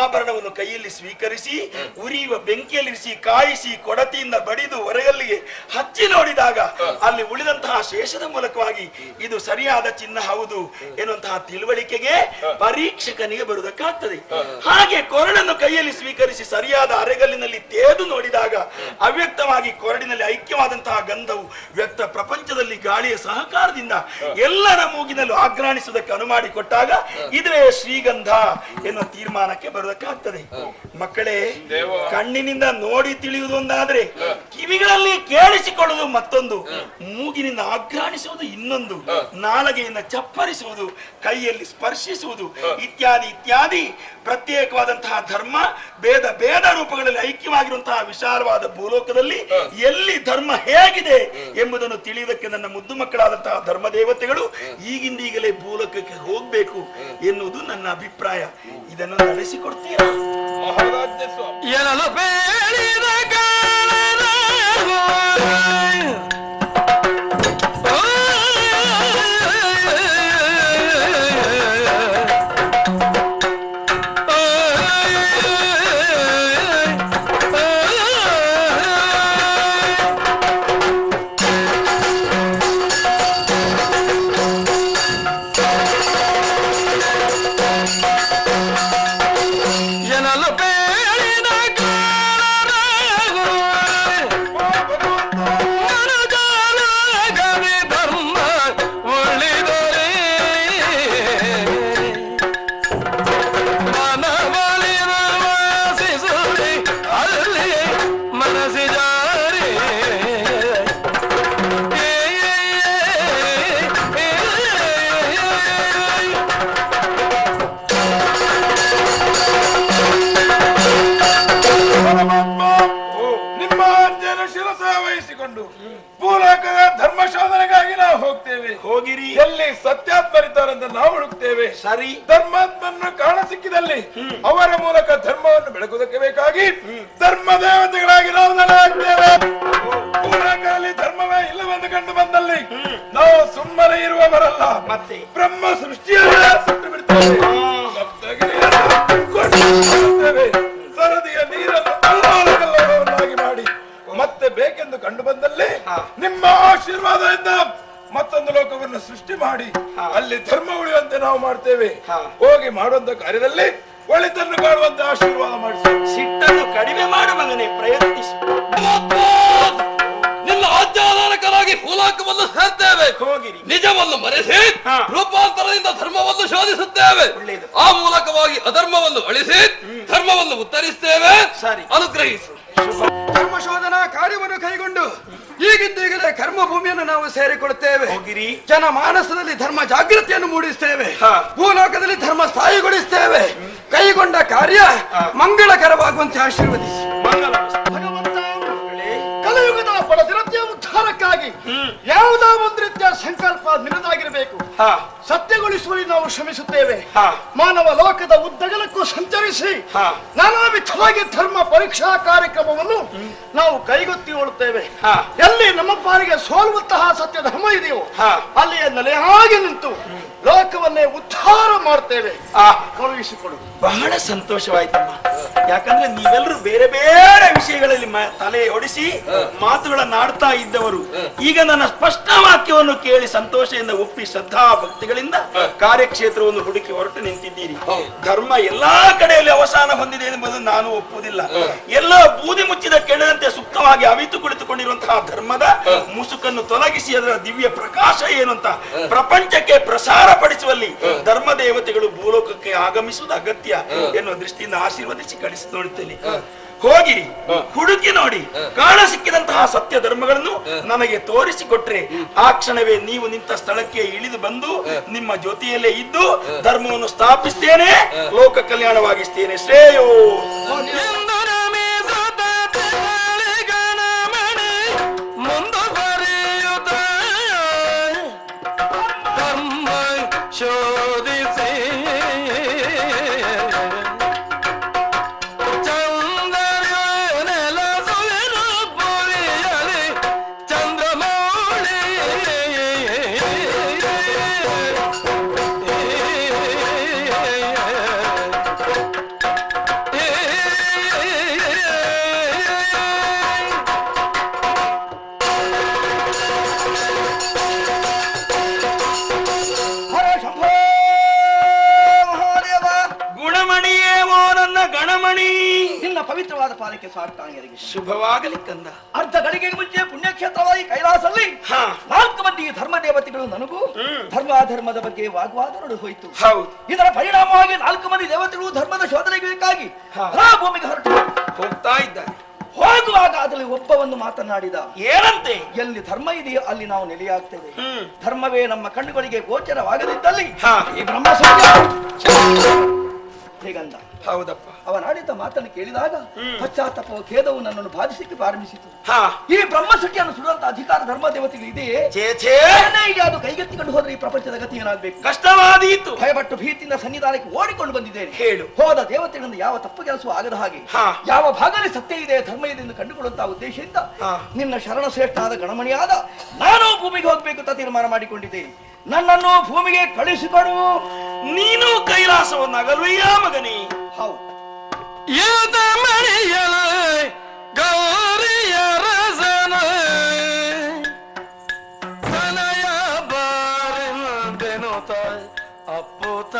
ಆಭರಣವನ್ನು ಕೈಯಲ್ಲಿ ಸ್ವೀಕರಿಸಿ ಉರಿಯುವ ಬೆಂಕಿಯಲ್ಲಿರಿಸಿ ಕಾಯಿಸಿ ಕೊಡತಿಯಿಂದ ಬಡಿದು ಹೊರಗಲ್ಲಿಗೆ ಹಚ್ಚಿ ನೋಡಿದಾಗ ಅಲ್ಲಿ ಉಳಿದಂತಹ ಶೇಷದ ಮೂಲಕವಾಗಿ ಇದು ಸರಿಯಾದ ಚಿನ್ನ ಹೌದು ಎನ್ನುವಂತಹ ತಿಳುವಳಿಕೆಗೆ ಪರೀಕ್ಷಕನಿಗೆ ಬರುವುದಕ್ಕಾಗ್ತದೆ. ಹಾಗೆ ಕೊರಡನ್ನು ಕೈಯಲ್ಲಿ ಸ್ವೀಕರಿಸಿ ಸರಿಯಾದ ಅರೆಗಲ್ಲಿನಲ್ಲಿ ತೇದು ನೋಡಿದಾಗ ಅವ್ಯಕ್ತವಾಗಿ ಕೊರಡಿನಲ್ಲಿ ಐಕ್ಯವಾದಂತಹ ಗಂಧವು ವ್ಯಕ್ತ ಪ್ರಪಂಚದಲ್ಲಿ ಗಾಳಿಯ ಸಹಕಾರದಿಂದ ಎಲ್ಲರ ಮೂಗಿನಲ್ಲೂ ಆಘ್ರಾಣಿಸುವುದಕ್ಕೆ ಅನುಮಾಡಿ ಕೊಟ್ಟಾಗ ಇದುವೇ ಶ್ರೀಗಂಧ ಎನ್ನುವ ತೀರ್ಮಾನಕ್ಕೆ ಬರುವುದಕ್ಕಾಗ್ತದೆ. ಮಕ್ಕಳೇ, ಕಣ್ಣಿನಿಂದ ನೋಡಿ ತಿಳಿಯುವುದು ಒಂದಾದ್ರೆ ಕಿವಿಗಳಲ್ಲಿ ಕೇಳಿಸಿಕೊಳ್ಳುವುದು ಮತ್ತೊಂದು, ಮೂಗಿನಿಂದ ಆಘ್ರಾಣಿಸುವುದು ಇನ್ನೊಂದು, ನಾಲಗೆಯಿಂದ ಚಪ್ಪರಿಸುವುದು, ಕೈಯಲ್ಲಿ ಸ್ಪರ್ಶಿಸುವುದು ಇತ್ಯಾದಿ ಇತ್ಯಾದಿ ಪ್ರತ್ಯೇಕವಾದಂತಹ ಧರ್ಮ ಭೇದ ಭೇದ ರೂಪಗಳಲ್ಲಿ ಐಕ್ಯವಾಗಿರುವಂತಹ ವಿಶಾಲವಾದ ಭೂಲೋಕದಲ್ಲಿ ಎಲ್ಲಿ ಧರ್ಮ ಹೇಗಿದೆ ಎಂಬುದನ್ನು ತಿಳಿಯುವುದಕ್ಕೆ ನನ್ನ ಮುದ್ದು ಮಕ್ಕಳಾದಂತಹ ಧರ್ಮ ದೇವತೆಗಳು ಈಗಿಂದೀಗಲೇ ಭೂಲೋಕಕ್ಕೆ ಹೋಗ್ಬೇಕು ಎನ್ನುವುದು ನನ್ನ ಅಭಿಪ್ರಾಯ. ಇದನ್ನು ನಡೆಸಿಕೊಡ್ತೀರಾ? ಮಹಾರಾಜ್ಯ ಸ್ವಾಮಿ. ಭೂಲೋಕದ ಧರ್ಮ ಶೋಧನೆಗಾಗಿ ನಾವು ಹೋಗ್ತೇವೆ. ಹೋಗಿರಿ. ಎಲ್ಲಿ ಸತ್ಯಾತ್ಮರಿದ್ದಾರೆಂದು ನಾವು ಹುಡುಕ್ತೇವೆ. ಸರಿ. ಧರ್ಮಾತ್ಮನ್ನು ಕಾಣ ಸಿಕ್ಕಿದಲ್ಲಿ ಅವರ ಮೂಲಕ ಧರ್ಮವನ್ನು ಬೆಳಗುವುದಕ್ಕೆ ಬೇಕಾಗಿ ಧರ್ಮ ದೇವತೆಗಳಾಗಿ ನಾವು ನೆಲೆಯಾಗ್ತೇವೆ. ಭೂಲೋಕದಲ್ಲಿ ಧರ್ಮವೇ ಇಲ್ಲವೆಂದು ಕಂಡು ಬಂದಲ್ಲಿ ನಾವು ಸುಮ್ಮನೆ ಇರುವವರಲ್ಲ, ಮತ್ತೆ ಬ್ರಹ್ಮ ಸೃಷ್ಟಿಯನ್ನೇ ಸುಟ್ಟು ಬಿಡ್ತೇವೆ. ಸರದಿಯ ನೀರನ್ನು ಅಲ್ಲೋಲಕಲ್ಲವನ್ನಾಗಿ ಮಾಡಿ ಮತ್ತೆ ಬೇಕೆಂದು ಕಂಡು ಬಂದಲ್ಲಿ ನಿಮ್ಮ ಆಶೀರ್ವಾದದಿಂದ ಮತ್ತೊಂದು ಲೋಕವನ್ನು ಸೃಷ್ಟಿ ಮಾಡಿ ಅಲ್ಲಿ ಧರ್ಮ ಉಳಿಯುವಂತೆ ನಾವು ಮಾಡ್ತೇವೆ. ಹೋಗಿ ಮಾಡುವಂತ ಕಾರ್ಯದಲ್ಲಿ ಒಳಿತನ್ನು ಕಾಣುವಂತೆ ಆಶೀರ್ವಾದ ಮಾಡಿಸಿ. ಸಿಟ್ಟನ್ನು ಕಡಿಮೆ ಮಾಡು ಮಗನೇ, ಪ್ರಯತ್ನಿಸು. ನಿನ್ನ ಆಜ್ಞಾಧಾರಕರಾಗಿ ಭೂಲೋಕವನ್ನು ಸೇರ್ತೇವೆ. ಹೋಗಿರಿ. ನಿಜವನ್ನು ಮರೆಸಿ ರೂಪಾಂತರದಿಂದ ಧರ್ಮವನ್ನು ಶೋಧಿಸುತ್ತೇವೆ. ಆ ಮೂಲಕವಾಗಿ ಅಧರ್ಮವನ್ನು ಅಳಿಸಿ ಧರ್ಮವನ್ನು ಉತ್ತರಿಸ್ತೇವೆ. ಸರಿ, ಅನುಗ್ರಹಿಸು. ಧರ್ಮ ಶೋಧನಾ ಕಾರ್ಯವನ್ನು ಕೈಗೊಂಡು ಈಗಿಂದೀಗಲೇ ಕರ್ಮ ಭೂಮಿಯನ್ನು ನಾವು ಸೇರಿಕೊಡುತ್ತೇವೆ. ಹೋಗಿರಿ. ಜನ ಮಾನಸದಲ್ಲಿ ಧರ್ಮ ಜಾಗೃತಿಯನ್ನು ಮೂಡಿಸ್ತೇವೆ. ಭೂಲೋಕದಲ್ಲಿ ಧರ್ಮ ಸ್ಥಾಯಿಗೊಳಿಸ್ತೇವೆ. ಕೈಗೊಂಡ ಕಾರ್ಯ ಮಂಗಳಕರವಾಗುವಂತೆ ಆಶೀರ್ವದಿಸಿ. ಭಗವಂತ, ಕಲಿಯುಗದ ಬಡದಿರತೆಯ ಉದ್ಧಾರಕ್ಕಾಗಿ ಯಾವುದೋ ಒಂದು ರೀತಿಯ ಸಂಕಲ್ಪ ನಿನ್ನದಾಗಿರಬೇಕು. ಸತ್ಯಗೊಳಿಸುವಲ್ಲಿ ನಾವು ಶ್ರಮಿಸುತ್ತೇವೆ. ಮಾನವ ಲೋಕದ ಉದ್ದಗಲಕ್ಕೂ ಸಂಚರಿಸಿ ನಾನಾ ವಿಧವಾಗಿ ಧರ್ಮ ಪರೀಕ್ಷಾ ಕಾರ್ಯಕ್ರಮವನ್ನು ನಾವು ಕೈಗೊತ್ತಿಕೊಳ್ಳುತ್ತೇವೆ. ಎಲ್ಲಿ ನಮ್ಮ ಪಾಲಿಗೆ ಸೋಲುವಂತಹ ಸತ್ಯ ಧರ್ಮ ಇದೆಯೋ ಅಲ್ಲಿಯೇ ನೆಲೆಯಾಗಿ ನಿಂತು ಲೋಕವನ್ನೇ ಉದ್ಧಾರ ಮಾಡ್ತೇವೆ. ಕಳುಹಿಸಿಕೊಡು. ಬಹಳ ಸಂತೋಷವಾಯ್ತಮ್ಮ. ಯಾಕಂದ್ರೆ ನೀವೆಲ್ಲರೂ ಬೇರೆ ಬೇರೆ ವಿಷಯಗಳಲ್ಲಿ ತಲೆ ಒಡಿಸಿ ಮಾತುಗಳನ್ನಾಡ್ತಾ ಇದ್ದವರು ಈಗ ನನ್ನ ಸ್ಪಷ್ಟ ವಾಕ್ಯವನ್ನು ಕೇಳಿ ಸಂತೋಷದಿಂದ ಒಪ್ಪಿ ಶ್ರದ್ಧಾ ಭಕ್ತಿಗಳಿಂದ ಕಾರ್ಯಕ್ಷೇತ್ರವನ್ನು ಹುಡುಕಿ ಹೊರಟು ನಿಂತಿದ್ದೀರಿ. ಧರ್ಮ ಎಲ್ಲಾ ಕಡೆಯಲ್ಲಿ ಅವಸಾನ ಹೊಂದಿದೆ ಎಂಬುದನ್ನು ನಾನು ಒಪ್ಪುವುದಿಲ್ಲ. ಎಲ್ಲ ಬೂದಿ ಮುಚ್ಚಿದ ಕೆಳದಂತೆ ಸುಪ್ತವಾಗಿ ಅವಿತು ಕುಳಿತುಕೊಂಡಿರುವಂತಹ ಧರ್ಮದ ಮುಸುಕನ್ನು ತೊಲಗಿಸಿ ಅದರ ದಿವ್ಯ ಪ್ರಕಾಶ ಏನು ಅಂತ ಪ್ರಪಂಚಕ್ಕೆ ಪ್ರಸಾರ ಪಡಿಸುವಲ್ಲಿ ಧರ್ಮ ದೇವತೆಗಳು ಭೂಲೋಕಕ್ಕೆ ಆಗಮಿಸುವುದು ಅಗತ್ಯ ಎನ್ನುವ ದೃಷ್ಟಿಯಿಂದ ಆಶೀರ್ವದಿಸಿ ಕಳಿಸಿ ನೋಡುತ್ತೇನೆ. ಹೋಗಿರಿ, ಹುಡುಕಿ ನೋಡಿ, ಕಾಣ ಸಿಕ್ಕಿದಂತಹ ಸತ್ಯ ಧರ್ಮಗಳನ್ನು ನನಗೆ ತೋರಿಸಿಕೊಟ್ರೆ ಆ ಕ್ಷಣವೇ ನೀವು ನಿಂತ ಸ್ಥಳಕ್ಕೆ ಇಳಿದು ಬಂದು ನಿಮ್ಮ ಜೊತೆಯಲ್ಲೇ ಇದ್ದು ಧರ್ಮವನ್ನು ಸ್ಥಾಪಿಸ್ತೇನೆ, ಲೋಕ ಕಲ್ಯಾಣವಾಗಿಸ್ತೇನೆ. ಶ್ರೇಯೋ ಪವಿತ್ರವಾದ ಪಾದಕ್ಕೆ ಸಾಷ್ಟಾಂಗರಿಗೆ ಶುಭವಾಗಲಿ ಕಂದ. ಅರ್ಧ ಗಳಿಗೆಗೆ ಮುಂಚೆ ಪುಣ್ಯಕ್ಷೇತ್ರವಾಗಿ ಕೈಲಾಸಲ್ಲಿ ಹಾ 4 ಮಂದಿ ಧರ್ಮ ದೇವತೆಗಳು ನನಗೂ ಧರ್ಮಾಧರ್ಮದ ಬಗ್ಗೆ ವಾಗ್ವಾದ ನಡೆದು ಹೋಯಿತು. ಹೌದು. ಇದರ ಪರಿಣಾಮವಾಗಿ 4 ಮಂದಿ ದೇವತೆಗಳು ಧರ್ಮದ ಶೋಧನೆಗಾಗಿ ಭೂಮಿಗೆ ಹೊರಟು ಹೋಗ್ತಾ ಇದ್ದಾರೆ. ಹೋಗುವಾಗ ಅದರಲ್ಲಿ ಒಬ್ಬವನ್ನು ಮಾತನಾಡಿದ. ಏನಂತೆ? ಎಲ್ಲಿ ಧರ್ಮ ಇದೆಯೋ ಅಲ್ಲಿ ನಾವು ನೆಲೆಯಾಗ್ತೇವೆ. ಧರ್ಮವೇ ನಮ್ಮ ಕಣ್ಣುಗಳಿಗೆ ಗೋಚರವಾಗದಿದ್ದಲ್ಲಿ ಹಾ ಈ ಬ್ರಹ್ಮಸತ್ಯ ಹೇಗಂದ. ಹೌದಪ್ಪ. ಅವನಾಡಿದ ಮಾತನ್ನು ಕೇಳಿದಾಗ ಪಶ್ಚಾತ್ತಾಪವು ಖೇದವು ನನ್ನನ್ನು ಬಾಧಿಸಲಿಕ್ಕೆ ಪ್ರಾರಂಭಿಸಿತು. ಹಾ ಈ ಬ್ರಹ್ಮಸತ್ಯವನ್ನು ಸುಡುವಂತ ಅಧಿಕಾರ ಧರ್ಮ ದೇವತೆಗಳು ಇದೆಯೇ? ಛೇ ಇದೆ. ಅದು ಕೈಗೆತ್ತಿಕೊಂಡು ಹೋದ್ರೆ ಈ ಪ್ರಪಂಚದ ಗತಿ ಏನಾಗಬೇಕು? ಕಷ್ಟವಾದೀತು. ಭಯಪಟ್ಟು ಭೀತಿಯಿಂದ ಸನ್ನಿಧಾನಕ್ಕೆ ಓಡಿಕೊಂಡು ಬಂದಿದ್ದೇನೆ. ಹೇಳು. ಹೋದ ದೇವತೆಗಳಿಂದ ಯಾವ ತಪ್ಪು ಕೆಲಸವೂ ಆಗದ ಹಾಗೆ ಯಾವ ಭಾಗದಲ್ಲಿ ಸತ್ಯ ಇದೆ ಧರ್ಮ ಇದೆ ಎಂದು ಕಂಡುಕೊಳ್ಳುವಂತಹ ಉದ್ದೇಶದಿಂದ ನಿನ್ನ ಶರಣ ಶ್ರೇಷ್ಠಾದ ಗಣಮಣಿಯಾದ ನಾನು ಭೂಮಿಗೆ ಹೋಗ್ಬೇಕು ಅಂತ ತೀರ್ಮಾನ ಮಾಡಿಕೊಂಡಿದ್ದೇನೆ. ನನ್ನನ್ನು ಭೂಮಿಗೆ ಕಳಿಸಿಕೊಡು. ನೀನು ಕೈಲಾಸವನ್ನು ಅಗಲುಯ್ಯ ಮಗನೇ. ಹೌದು. ಗೌರಿಯ ರಸನ ತನಯ ಬಾರೆಂದೆನುತ ಅಪ್ಪುತ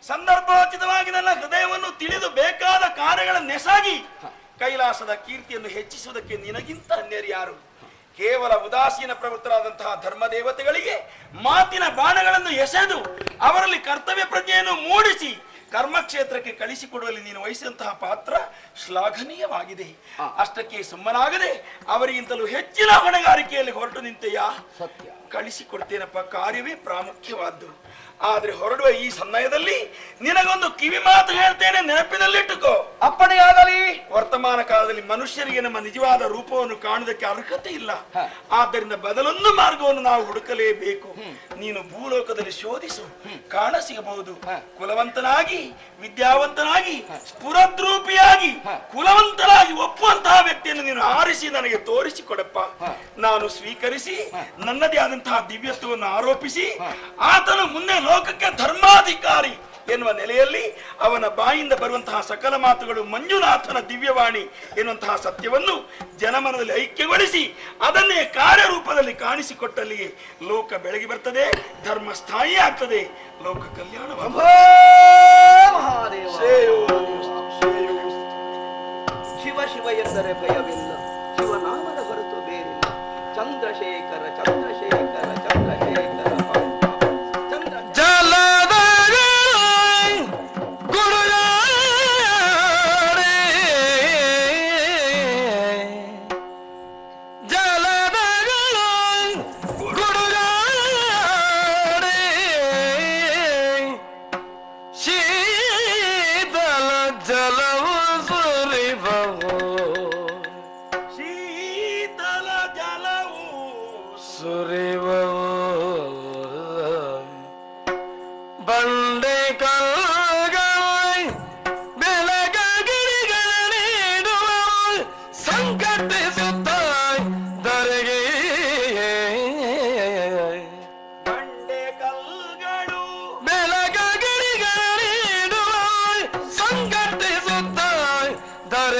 ಸಂದರ್ಭೋಚಿತವಾಗಿ ನನ್ನ ಹೃದಯವನ್ನು ತಿಳಿದು ಬೇಕಾದ ಕಾರ್ಯಗಳನ್ನೆಸಾಗಿ ಕೈಲಾಸದ ಕೀರ್ತಿಯನ್ನು ಹೆಚ್ಚಿಸುವುದಕ್ಕೆ ನಿನಗಿಂತ ಅನ್ಯರು ಯಾರು? ಕೇವಲ ಉದಾಸೀನ ಪ್ರವೃತ್ತರಾದಂತಹ ಧರ್ಮ ದೇವತೆಗಳಿಗೆ ಮಾತಿನ ಬಾಣಗಳನ್ನು ಎಸೆದು ಅವರಲ್ಲಿ ಕರ್ತವ್ಯ ಪ್ರಜ್ಞೆಯನ್ನು ಮೂಡಿಸಿ ಕರ್ಮಕ್ಷೇತ್ರಕ್ಕೆ ಕಳಿಸಿಕೊಡುವಲ್ಲಿ ನೀನು ವಹಿಸಿದಂತಹ ಪಾತ್ರ ಶ್ಲಾಘನೀಯವಾಗಿದೆ. ಅಷ್ಟಕ್ಕೆ ಸುಮ್ಮನಾಗದೆ ಅವರಿಗಿಂತಲೂ ಹೆಚ್ಚಿನ ಹೊಣೆಗಾರಿಕೆಯಲ್ಲಿ ಹೊರಟು ನಿಂತೆಯಾ? ಸತ್ಯ. ಕಳಿಸಿಕೊಡ್ತೇನಪ್ಪ, ಕಾರ್ಯವೇ ಪ್ರಾಮುಖ್ಯವಾದ್ದು. ಆದ್ರೆ ಹೊರಡುವ ಈ ಸಮಯದಲ್ಲಿ ನಿನಗೊಂದು ಕಿವಿ ಮಾತು ಹೇಳ್ತೇನೆ, ನೆನಪಿನಲ್ಲಿಟ್ಟುಕೋ. ಅಪ್ಪಣೆಯಾಗಲಿ. ವರ್ತಮಾನ ಕಾಲದಲ್ಲಿ ಮನುಷ್ಯರಿಗೆ ನಮ್ಮ ನಿಜವಾದ ರೂಪವನ್ನು ಕಾಣುವುದಕ್ಕೆ ಅರ್ಹತೆ ಇಲ್ಲ. ಆದ್ದರಿಂದ ಬದಲೊಂದು ಮಾರ್ಗವನ್ನು ನಾವು ಹುಡುಕಲೇಬೇಕು. ನೀನು ಭೂಲೋಕದಲ್ಲಿ ಶೋಧಿಸು, ಕಾಣ ಸಿಗಬಹುದು. ಕುಲವಂತನಾಗಿ, ವಿದ್ಯಾವಂತನಾಗಿ, ಸ್ಫುರದ್ರೂಪಿಯಾಗಿ, ಕುಲವಂತನಾಗಿ ಒಪ್ಪುವಂತಹ ವ್ಯಕ್ತಿಯನ್ನು ನೀನು ಆರಿಸಿ ನನಗೆ ತೋರಿಸಿಕೊಡಪ್ಪ. ನಾನು ಸ್ವೀಕರಿಸಿ ನನ್ನದೇ ಆದಂತಹ ದಿವ್ಯತ್ವವನ್ನು ಆರೋಪಿಸಿ ಆತನು ಮುಂದೆ ಲೋಕಕ್ಕೆ ಧರ್ಮಾಧಿಕಾರಿ ಎನ್ನುವ ನೆಲೆಯಲ್ಲಿ ಅವನ ಬಾಯಿಂದ ಬರುವಂತಹ ಸಕಲ ಮಾತುಗಳು ಮಂಜುನಾಥನ ದಿವ್ಯವಾಣಿ ಎನ್ನುವಂತಹ ಸತ್ಯವನ್ನು ಜನಮನದಲ್ಲಿ ಐಕ್ಯಗೊಳಿಸಿ ಅದನ್ನೇ ಕಾರ್ಯರೂಪದಲ್ಲಿ ಕಾಣಿಸಿಕೊಟ್ಟಲ್ಲಿಯೇ ಲೋಕ ಬೆಳಗಿ ಬರ್ತದೆ, ಧರ್ಮ ಸ್ಥಾಯಿ ಆಗ್ತದೆ, ಲೋಕ ಕಲ್ಯಾಣ. ಶಿವ ಶಿವ ಎಂದರೆ ಭಯವಿಲ್ಲ, ಶಿವನಾಮದ ಹೊರತು ಬೇರಿಲ್ಲ. ಚಂದ್ರಶೇಖರ ಚಂದ್ರಶೇಖರ ಚಂದ್ರಶೇಖರ ದರೆ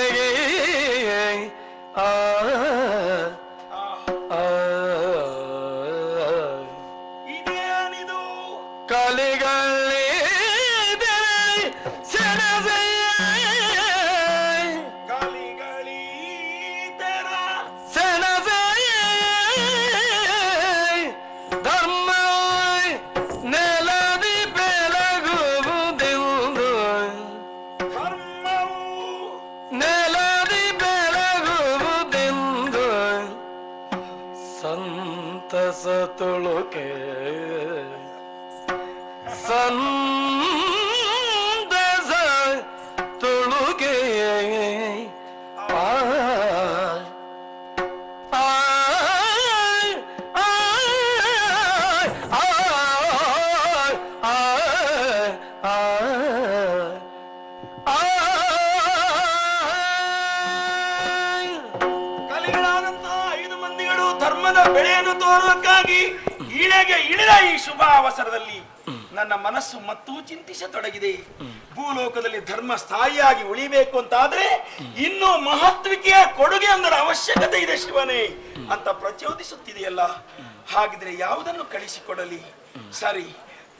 ಸಂತಸ ತುಳುಕೆ ಸಂತಸ ತುಳುಕೆ ಆ ಕಲಿಗಳಾದಂತಹ 5 ಮಂದಿಗಳು ಧರ್ಮದ ಬೆಳೆಯನ್ನು ತೋರುವುದಕ್ಕಾಗಿ ಇಳೆಗೆ ಇಳಿದ ಈ ಶುಭ ಅವಸರದಲ್ಲಿ ನನ್ನ ಮನಸ್ಸು ಮತ್ತೂ ಚಿಂತಿಸತೊಡಗಿದೆ. ಭೂಲೋಕದಲ್ಲಿ ಧರ್ಮ ಸ್ಥಾಯಿಯಾಗಿ ಉಳಿಬೇಕು ಅಂತಾದ್ರೆ ಇನ್ನೂ ಮಹತ್ವಿಕೆಯ ಕೊಡುಗೆ ಒಂದರ ಅವಶ್ಯಕತೆ ಇದೆ ಶಿವನೇ ಅಂತ ಪ್ರಚೋದಿಸುತ್ತಿದೆಯಲ್ಲ. ಹಾಗಿದ್ರೆ ಯಾವುದನ್ನು ಕಳಿಸಿಕೊಡಲಿ? ಸರಿ,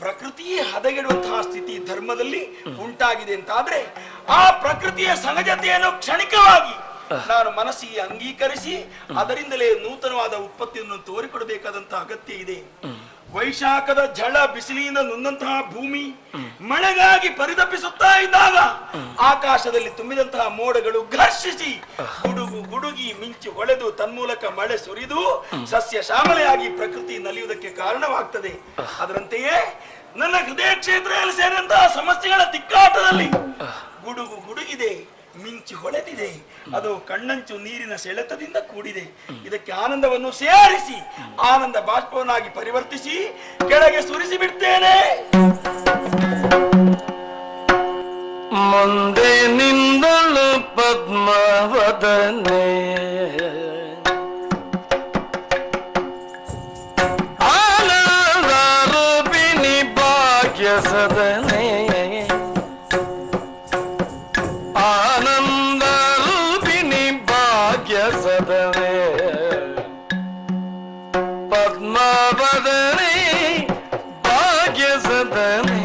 ಪ್ರಕೃತಿಯೇ ಹದಗೆಡುವಂತಹ ಸ್ಥಿತಿ ಧರ್ಮದಲ್ಲಿ ಉಂಟಾಗಿದೆ ಅಂತಾದ್ರೆ ಆ ಪ್ರಕೃತಿಯ ಸಹಜತೆಯನ್ನು ಕ್ಷಣಿಕವಾಗಿ ನಾನು ಮನಸ್ಸಿಗೆ ಅಂಗೀಕರಿಸಿ ಅದರಿಂದಲೇ ನೂತನವಾದ ಉತ್ಪತ್ತಿಯನ್ನು ತೋರಿಕೊಡಬೇಕಾದಂತಹ ಅಗತ್ಯ ಇದೆ. ವೈಶಾಖದ ಝಳ ಬಿಸಿಲಿನಿಂದ ನೊಂದಂತಹ ಭೂಮಿ ಮಳೆಗಾಗಿ ಪರಿತಪಿಸುತ್ತಾ ಇದ್ದಾಗ ಆಕಾಶದಲ್ಲಿ ತುಂಬಿದಂತಹ ಮೋಡಗಳು ಘರ್ಷಿಸಿ ಗುಡುಗು ಗುಡುಗಿ ಮಿಂಚು ಹೊಳೆದು ತನ್ಮೂಲಕ ಮಳೆ ಸುರಿದು ಸಸ್ಯ ಶ್ಯಾಮಲೆಯಾಗಿ ಪ್ರಕೃತಿ ನಲಿಯುವುದಕ್ಕೆ ಕಾರಣವಾಗ್ತದೆ. ಅದರಂತೆಯೇ ನನ್ನ ಹೃದಯ ಕ್ಷೇತ್ರದಲ್ಲಿ ಸೇರಿದಂತಹ ಸಮಸ್ಯೆಗಳ ತಿಕ್ಕಾಟದಲ್ಲಿ ಗುಡುಗು ಗುಡುಗಿದೆ, ಮಿಂಚು ಹೊಳೆದಿದೆ, ಅದು ಕಣ್ಣಂಚು ನೀರಿನ ಸೆಳೆತದಿಂದ ಕೂಡಿದೆ. ಇದಕ್ಕೆ ಆನಂದವನ್ನು ಸೇರಿಸಿ ಆನಂದ ಬಾಷ್ಪವನ್ನಾಗಿ ಪರಿವರ್ತಿಸಿ ಕೆಳಗೆ ಸುರಿಸಿ ಬಿಡ್ತೇನೆ. ಮುಂದೆ ನಿಂದಳು ಪದ್ಮಾವದನೆ ಆನಂದ ರೂಪಿಣಿ ಭಾಗ್ಯ ಸದನೆ ಆನಂದ ರೂಪಿಣಿ ಭಾಗ್ಯ ಸದನೆ ಪದ್ಮಾವದನೆ ಭಾಗ್ಯ ಸದನೆ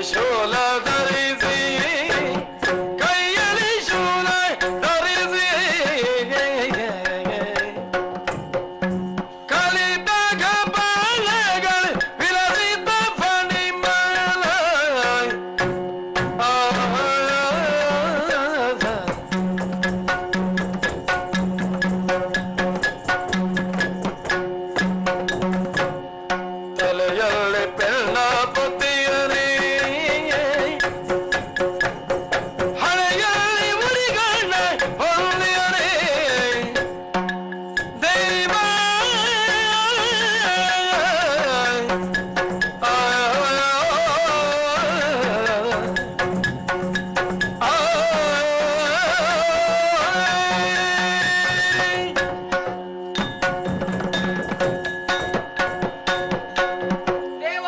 ಶೂಲ ಧರಿಸಿ ಕೈಯಲ್ಲಿ ಶೂಲ ಧರಿಸಿ ಕಲಿತ ಬಾಲಗಳು ವಿಲಸಿತ ಫಣಿಮಾಲ ತಲೆಯಲ್ಲಿ ಬೆಳ್ಳ ಪೊತ್ತಿಯರೇ ಹಳೆಯಲ್ಲಿ ಮುರಿಗಣ್ಣ ಹೊಂದಿಯರೇ ದೈವ ದೇವ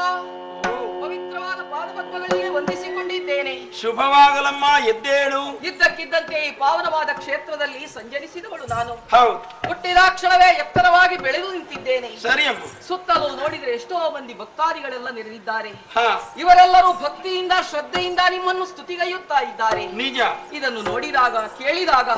ಪವಿತ್ರವಾದ ಪಾದಪದ್ಮಗಳಿಗೆ ವಂದಿಸಿಕೊಂಡಿದ್ದೇನೆ. ಶುಭವಾಗಲಮ್ಮ, ಎದ್ದೇಳು. ಇದ್ದಕ್ಕಿದ್ದಂತೆ ಈ ಪಾವನವಾದ ಕ್ಷೇತ್ರದಲ್ಲಿ ಸಂಚರಿಸಿದವಳು ನಾನು. ಹೌದು, ಹುಟ್ಟಿದಾಕ್ಷಣವೇ ಎತ್ತರವಾಗಿ ಬೆಳೆದು ನಿಂತಿದ್ದೇನೆ. ಸರಿ ಅಮ್ಮ. ಸುತ್ತಲೂ ನೋಡಿದ್ರೆ ಎಷ್ಟೋ ಮಂದಿ ಭಕ್ತಾದಿಗಳೆಲ್ಲ ನೆರೆದಿದ್ದಾರೆ. ಹಾ, ಇವರೆಲ್ಲರೂ ಭಕ್ತಿಯಿಂದ ಶ್ರದ್ಧೆಯಿಂದ ನಿಮ್ಮನ್ನು ಸ್ತುತಿಗೈಯುತ್ತಾ ಇದ್ದಾರೆ. ನಿಜ. ಇದನ್ನು ನೋಡಿದಾಗ ಕೇಳಿದಾಗ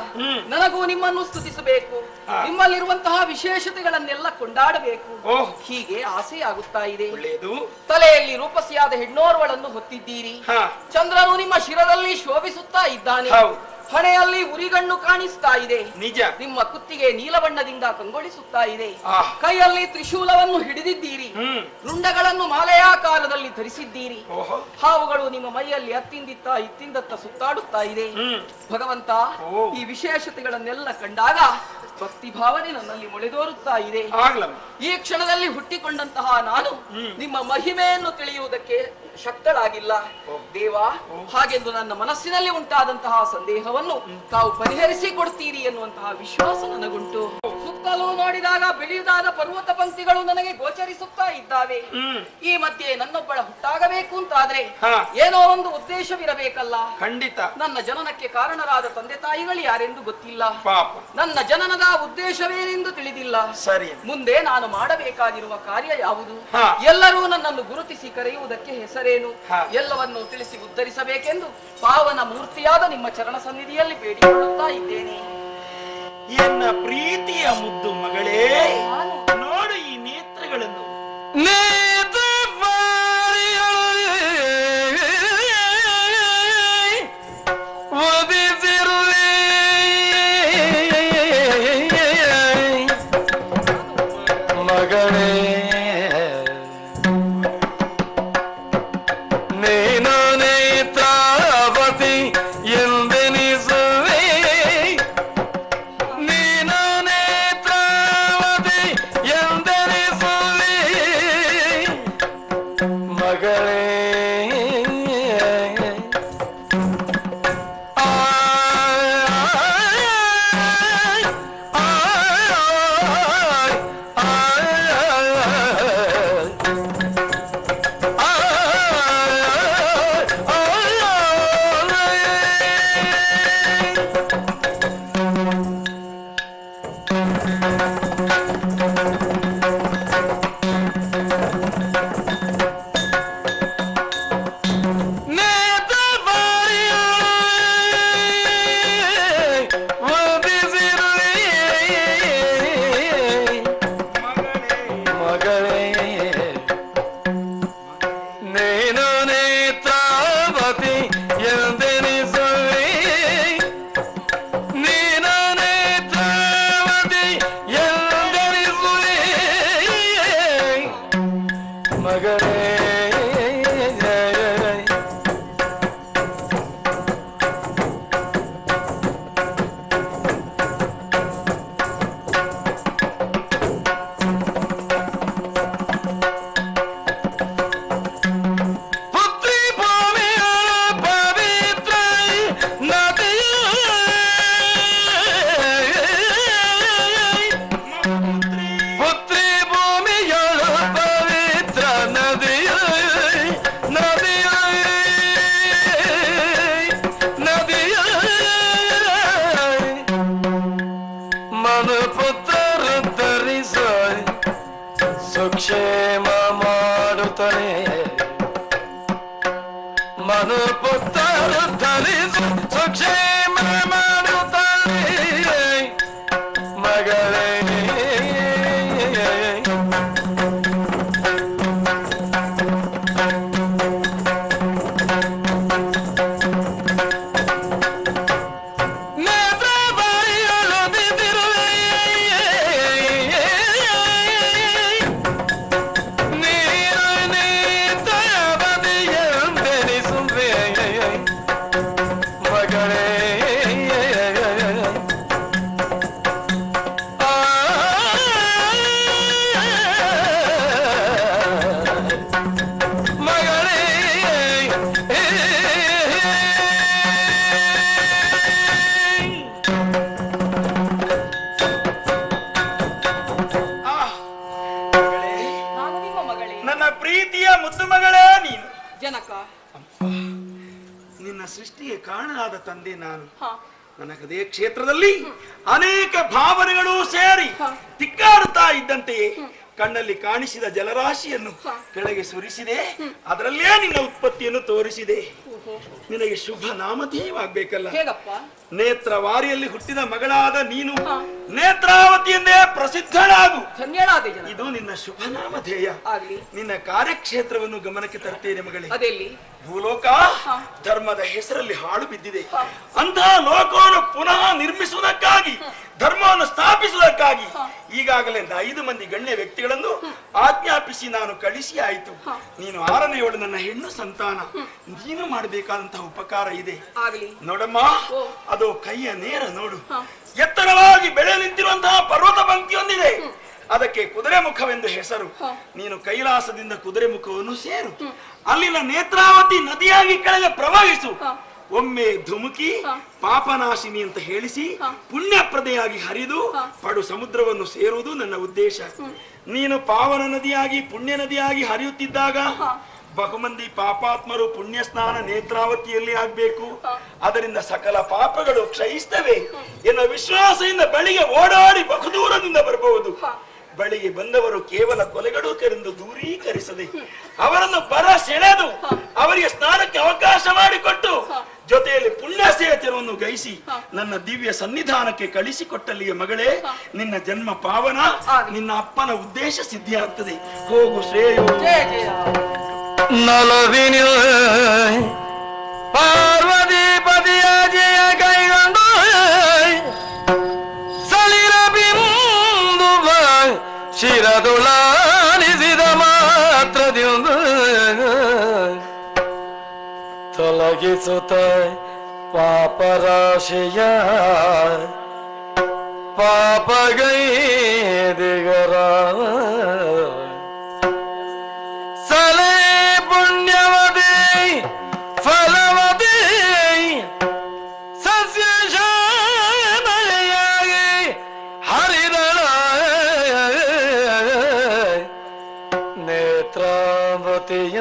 ನನಗೂ ನಿಮ್ಮನ್ನು ಸ್ತುತಿಸಬೇಕು, ನಿಮ್ಮಲ್ಲಿರುವಂತಹ ವಿಶೇಷತೆಗಳನ್ನೆಲ್ಲ ಕೊಂಡಾಡಬೇಕು, ಓಹ್, ಹೀಗೆ ಆಸೆಯಾಗುತ್ತಾ ಇದೆ. ಒಳ್ಳೆಯದು. ತಲೆಯಲ್ಲಿ ರೂಪಸಿಯಾದ ಹೆಣ್ಣೋರ್ವಳನ್ನು ಹೊತ್ತಿದ್ದೀರಿ. ಹಾ, ಚಂದ್ರನು ನಿಮ್ಮ ಶಿರದಲ್ಲಿ ಶೋಭಿಸುತ್ತಾ ಇದ್ದಾನೆ. ಹೌದು, ಹಣೆಯಲ್ಲಿ ಉರಿಗಣ್ಣು ಕಾಣಿಸ್ತಾ ಇದೆ. ನಿಜ. ನಿಮ್ಮ ಕುತ್ತಿಗೆ ನೀಲಬಣ್ಣದಿಂದ ಕಂಗೊಳಿಸುತ್ತಾ ಇದೆ. ಆಹ್. ಕೈಯಲ್ಲಿ ತ್ರಿಶೂಲವನ್ನು ಹಿಡಿದಿದ್ದೀರಿ. ರುಂಡಗಳನ್ನು ಮಾಲೆಯಾಕಾರದಲ್ಲಿ ಧರಿಸಿದ್ದೀರಿ. ಓಹೋ, ಹಾವುಗಳು ನಿಮ್ಮ ಮೈಯಲ್ಲಿ ಅತ್ತಿಂದಿತ್ತ ಇತ್ತಿಂದತ್ತ ಸುತ್ತಾಡುತ್ತಾ ಇದೆ. ಭಗವಂತ, ಓ. ಈ ವಿಶೇಷತೆಗಳನ್ನೆಲ್ಲ ಕಂಡಾಗ ಭಕ್ತಿ ಭಾವನೆ ನನ್ನಲ್ಲಿ ಮೊಳೆದೋರುತ್ತಾ ಇದೆ. ಆಗ್ಲಮ್ಮ. ಈ ಕ್ಷಣದಲ್ಲಿ ಹುಟ್ಟಿಕೊಂಡಂತಹ ನಾನು ನಿಮ್ಮ ಮಹಿಮೆಯನ್ನು ತಿಳಿಯುವುದಕ್ಕೆ ಶಕ್ತಳಾಗಿಲ್ಲ ದೇವ. ಹಾಗೆಂದು ನನ್ನ ಮನಸ್ಸಿನಲ್ಲಿ ಉಂಟಾದಂತಹ ಸಂದೇಹವನ್ನು ತಾವು ಪರಿಹರಿಸಿ ಕೊಡ್ತೀರಿ ಎನ್ನುವಂತಹ ವಿಶ್ವಾಸ ನನಗುಂಟು. ಸುತ್ತಲೂ ನೋಡಿದಾಗ ಬೆಳೆಯುವುದಾದ ಪರ್ವತ ಪಂಕ್ತಿಗಳು ನನಗೆ ಗೋಚರಿಸುತ್ತಾ ಇದ್ದಾವೆ. ಈ ಮಧ್ಯೆ ನನ್ನೊಬ್ಬಳ ಹುಟ್ಟಾಗಬೇಕು ಅಂತಾದ್ರೆ ಏನೋ ಒಂದು ಉದ್ದೇಶವಿರಬೇಕಲ್ಲ. ಖಂಡಿತ. ನನ್ನ ಜನನಕ್ಕೆ ಕಾರಣರಾದ ತಂದೆ ತಾಯಿಗಳು ಯಾರೆಂದು ಗೊತ್ತಿಲ್ಲ. ಪಾಪ. ನನ್ನ ಜನನದ ಉದ್ದೇಶವೇನೆಂದು ತಿಳಿದಿಲ್ಲ. ಸರಿ. ಮುಂದೆ ನಾನು ಮಾಡಬೇಕಾಗಿರುವ ಕಾರ್ಯ ಯಾವುದು, ಹಾ. ಎಲ್ಲರೂ ನನ್ನನ್ನು ಗುರುತಿಸಿ ಕರೆಯುವುದಕ್ಕೆ ಹೆಸರೇನು, ಹಾ. ಎಲ್ಲವನ್ನು ತಿಳಿಸಿ ಉದ್ಧರಿಸಬೇಕೆಂದು ಪಾವನ ಮೂರ್ತಿಯಾದ ನಿಮ್ಮ ಚರಣ ಸನ್ನಿಧಿಯಲ್ಲಿ ಬೇಡಿಕೊಳ್ಳುತ್ತಾ ಇದ್ದೇನೆ. ಎನ್ನ ಪ್ರೀತಿಯ ಮುದ್ದು ಮಗಳೇ, ನೋಡು ಈ ನೇತ್ರಗಳನ್ನು. ಮಗಳೇ, ನೀನು ನೇತ್ರಾವತಿ ಎಂದೆನಿಸುವೆ, ನೀನು ನೇತ್ರಾವತಿ ಎಂದೆನಿಸುವೆ. ಮನು ಪುತ್ರರು ಧರಿಸಿ ಸುಕ್ಷೇಮ ಮಾಡುತ್ತಾರೆ ಮಗಳೇ. ನಾನು ನಿಮ್ಮ ಮಗಳೇ. ನನ್ನ ಪ್ರೀತಿಯ ಮುದ್ದು ಮಗಳೇ ನೀನು. ಜನಕ. ನಿನ್ನ ಸೃಷ್ಟಿಗೆ ಕಾರಣನಾದ ತಂದೆ ನಾನು. ಹ. ನನ್ನ ಹೃದಯ ಕ್ಷೇತ್ರದಲ್ಲಿ ಅನೇಕ ಭಾವನೆಗಳು ಸೇರಿ ತಿಕ್ಕಾಡುತ್ತಾ ಇದ್ದಂತೆಯೇ ಕಣ್ಣಲ್ಲಿ ಕಾಣಿಸಿದ ಜಲರಾಶಿಯನ್ನು ಕೆಳಗೆ ಸುರಿಸಿದೆ. ಅದರಲ್ಲೇ ನಿನ್ನ ಉತ್ಪತ್ತಿಯನ್ನು ತೋರಿಸಿದೆ. ನಿನಗೆ ಶುಭ ನಾಮಧೇಯವಾಗಬೇಕಲ್ಲ. ಹೇಗಪ್ಪ? ನೇತ್ರವಾರಿಯಲ್ಲಿ ಹುಟ್ಟಿದ ಮಗಳಾದ ನೀನು ನೇತ್ರಾವತಿ ಎಂದೇ ಪ್ರಸಿದ್ಧಳಾಗು. ಧನ್ಯಳಾದೆ ಜನ. ಇದು ನಿನ್ನ ಶುಭ ನಾಮಧೇಯ. ಆಗ್ಲಿ. ನಿನ್ನ ಕಾರ್ಯಕ್ಷೇತ್ರವನ್ನು ಗಮನಕ್ಕೆ ತರ್ತೇನೆ ಮಗಳೇ. ಅದೆಲ್ಲಿ? ಭೂಲೋಕ ಧರ್ಮದ ಹೆಸರಲ್ಲಿ ಹಾಳು ಬಿದ್ದಿದೆ. ಅಂತಹ ಲೋಕವನ್ನು ಪುನಃ ನಿರ್ಮಿಸುವುದಕ್ಕಾಗಿ, ಧರ್ಮವನ್ನು ಸ್ಥಾಪಿಸುವುದಕ್ಕಾಗಿ ಈಗಾಗಲೇ 5 ಮಂದಿ ಗಣ್ಯ ವ್ಯಕ್ತಿಗಳನ್ನು ಆಜ್ಞಾಪಿಸಿ ನಾನು ಕಳಿಸಿ ಆಯಿತು. ನೀನು 6ನೇಯವಳು ನನ್ನ ಹೆಣ್ಣು ಸಂತಾನ. ನೀನು ಮಾಡಬೇಕಾದಂತಹ ಉಪಕಾರ ಇದೆ. ಆಗ್ಲಿ. ನೋಡಮ್ಮ, ಅದು ಕೈಯ ನೇರ ನೋಡು. ಎತ್ತರವಾಗಿ ಬೆಳೆ ನಿಂತಿರುವಂತಹ ಪರ್ವತ ಪಂಕ್ತಿಯೊಂದಿದೆ. ಅದಕ್ಕೆ ಕುದುರೆ ಮುಖವೆಂದು ಹೆಸರು. ನೀನು ಕೈಲಾಸದಿಂದ ಕುದುರೆ ಮುಖವನ್ನು ಸೇರು. ಅಲ್ಲಿನ ನೇತ್ರಾವತಿ ನದಿಯಾಗಿ ಕೆಳಗೆ ಪ್ರವಹಿಸು. ಒಮ್ಮೆ ಧುಮುಕಿ ಪಾಪನಾಶಿನಿ ಅಂತ ಹೇಳಿಸಿ ಪುಣ್ಯಪ್ರದೆಯಾಗಿ ಹರಿದು ಪಡು ಸಮುದ್ರವನ್ನು ಸೇರುವುದು ನನ್ನ ಉದ್ದೇಶ. ನೀನು ಪಾವನ ನದಿಯಾಗಿ ಪುಣ್ಯ ನದಿಯಾಗಿ ಹರಿಯುತ್ತಿದ್ದಾಗ ಬಹುಮಂದಿ ಪಾಪಾತ್ಮರು ಪುಣ್ಯ ಸ್ನಾನ ನೇತ್ರಾವತಿಯಲ್ಲಿ ಆಗ್ಬೇಕು. ಅದರಿಂದ ಸಕಲ ಪಾಪಗಳು ಕ್ಷಯಿಸ್ತವೆ ಎನ್ನುವ ವಿಶ್ವಾಸದಿಂದ ಬಳಿಗೆ ಓಡಾಡಿ ಬಹುದೂರದಿಂದ ಬರಬಹುದು. ಬಳಿಗೆ ಬಂದವರು ಕೇವಲ ಕೊಲೆಗಡುಕರೆಂದು ದೂರೀಕರಿಸದೆ ಅವರನ್ನು ಬರ ಸೆಳೆದು ಅವರಿಗೆ ಸ್ನಾನಕ್ಕೆ ಅವಕಾಶ ಮಾಡಿಕೊಟ್ಟು ಜೊತೆಯಲ್ಲಿ ಪುಣ್ಯ ಸೇಚನವನ್ನು ಗೈಸಿ ನನ್ನ ದಿವ್ಯ ಸನ್ನಿಧಾನಕ್ಕೆ ಕಳಿಸಿಕೊಟ್ಟಲ್ಲಿಗೆ ಮಗಳೇ, ನಿನ್ನ ಜನ್ಮ ಪಾವನ, ನಿನ್ನ ಅಪ್ಪನ ಉದ್ದೇಶ ಸಿದ್ಧಿಯಾಗ್ತದೆ. ಹೋಗು ಶ್ರೇಯೋ. ಜಯ ಜಯ. ನಲವಿನ ಪಾರ್ವತಿ ಪತಿಯ ಜಯ ಕೈಗೊಂಡು ಸಲಿರ ಬಿಂದು ಶಿರದುಳಾನಿಸಿದ ಮಾತ್ರದಿಂದ ತೊಲಗಿಸುತ್ತ ಪಾಪರಾಶಿಯ ಪಾಪಗೈದಿಗರ ಸಲೇ ಪುಣ್ಯವತಿ ಫಲವತಿ ಸಸ್ಯಶಾಲೆಯಾಗಿ ಹರಿದಳ ನೇತ್ರಾವತಿಯ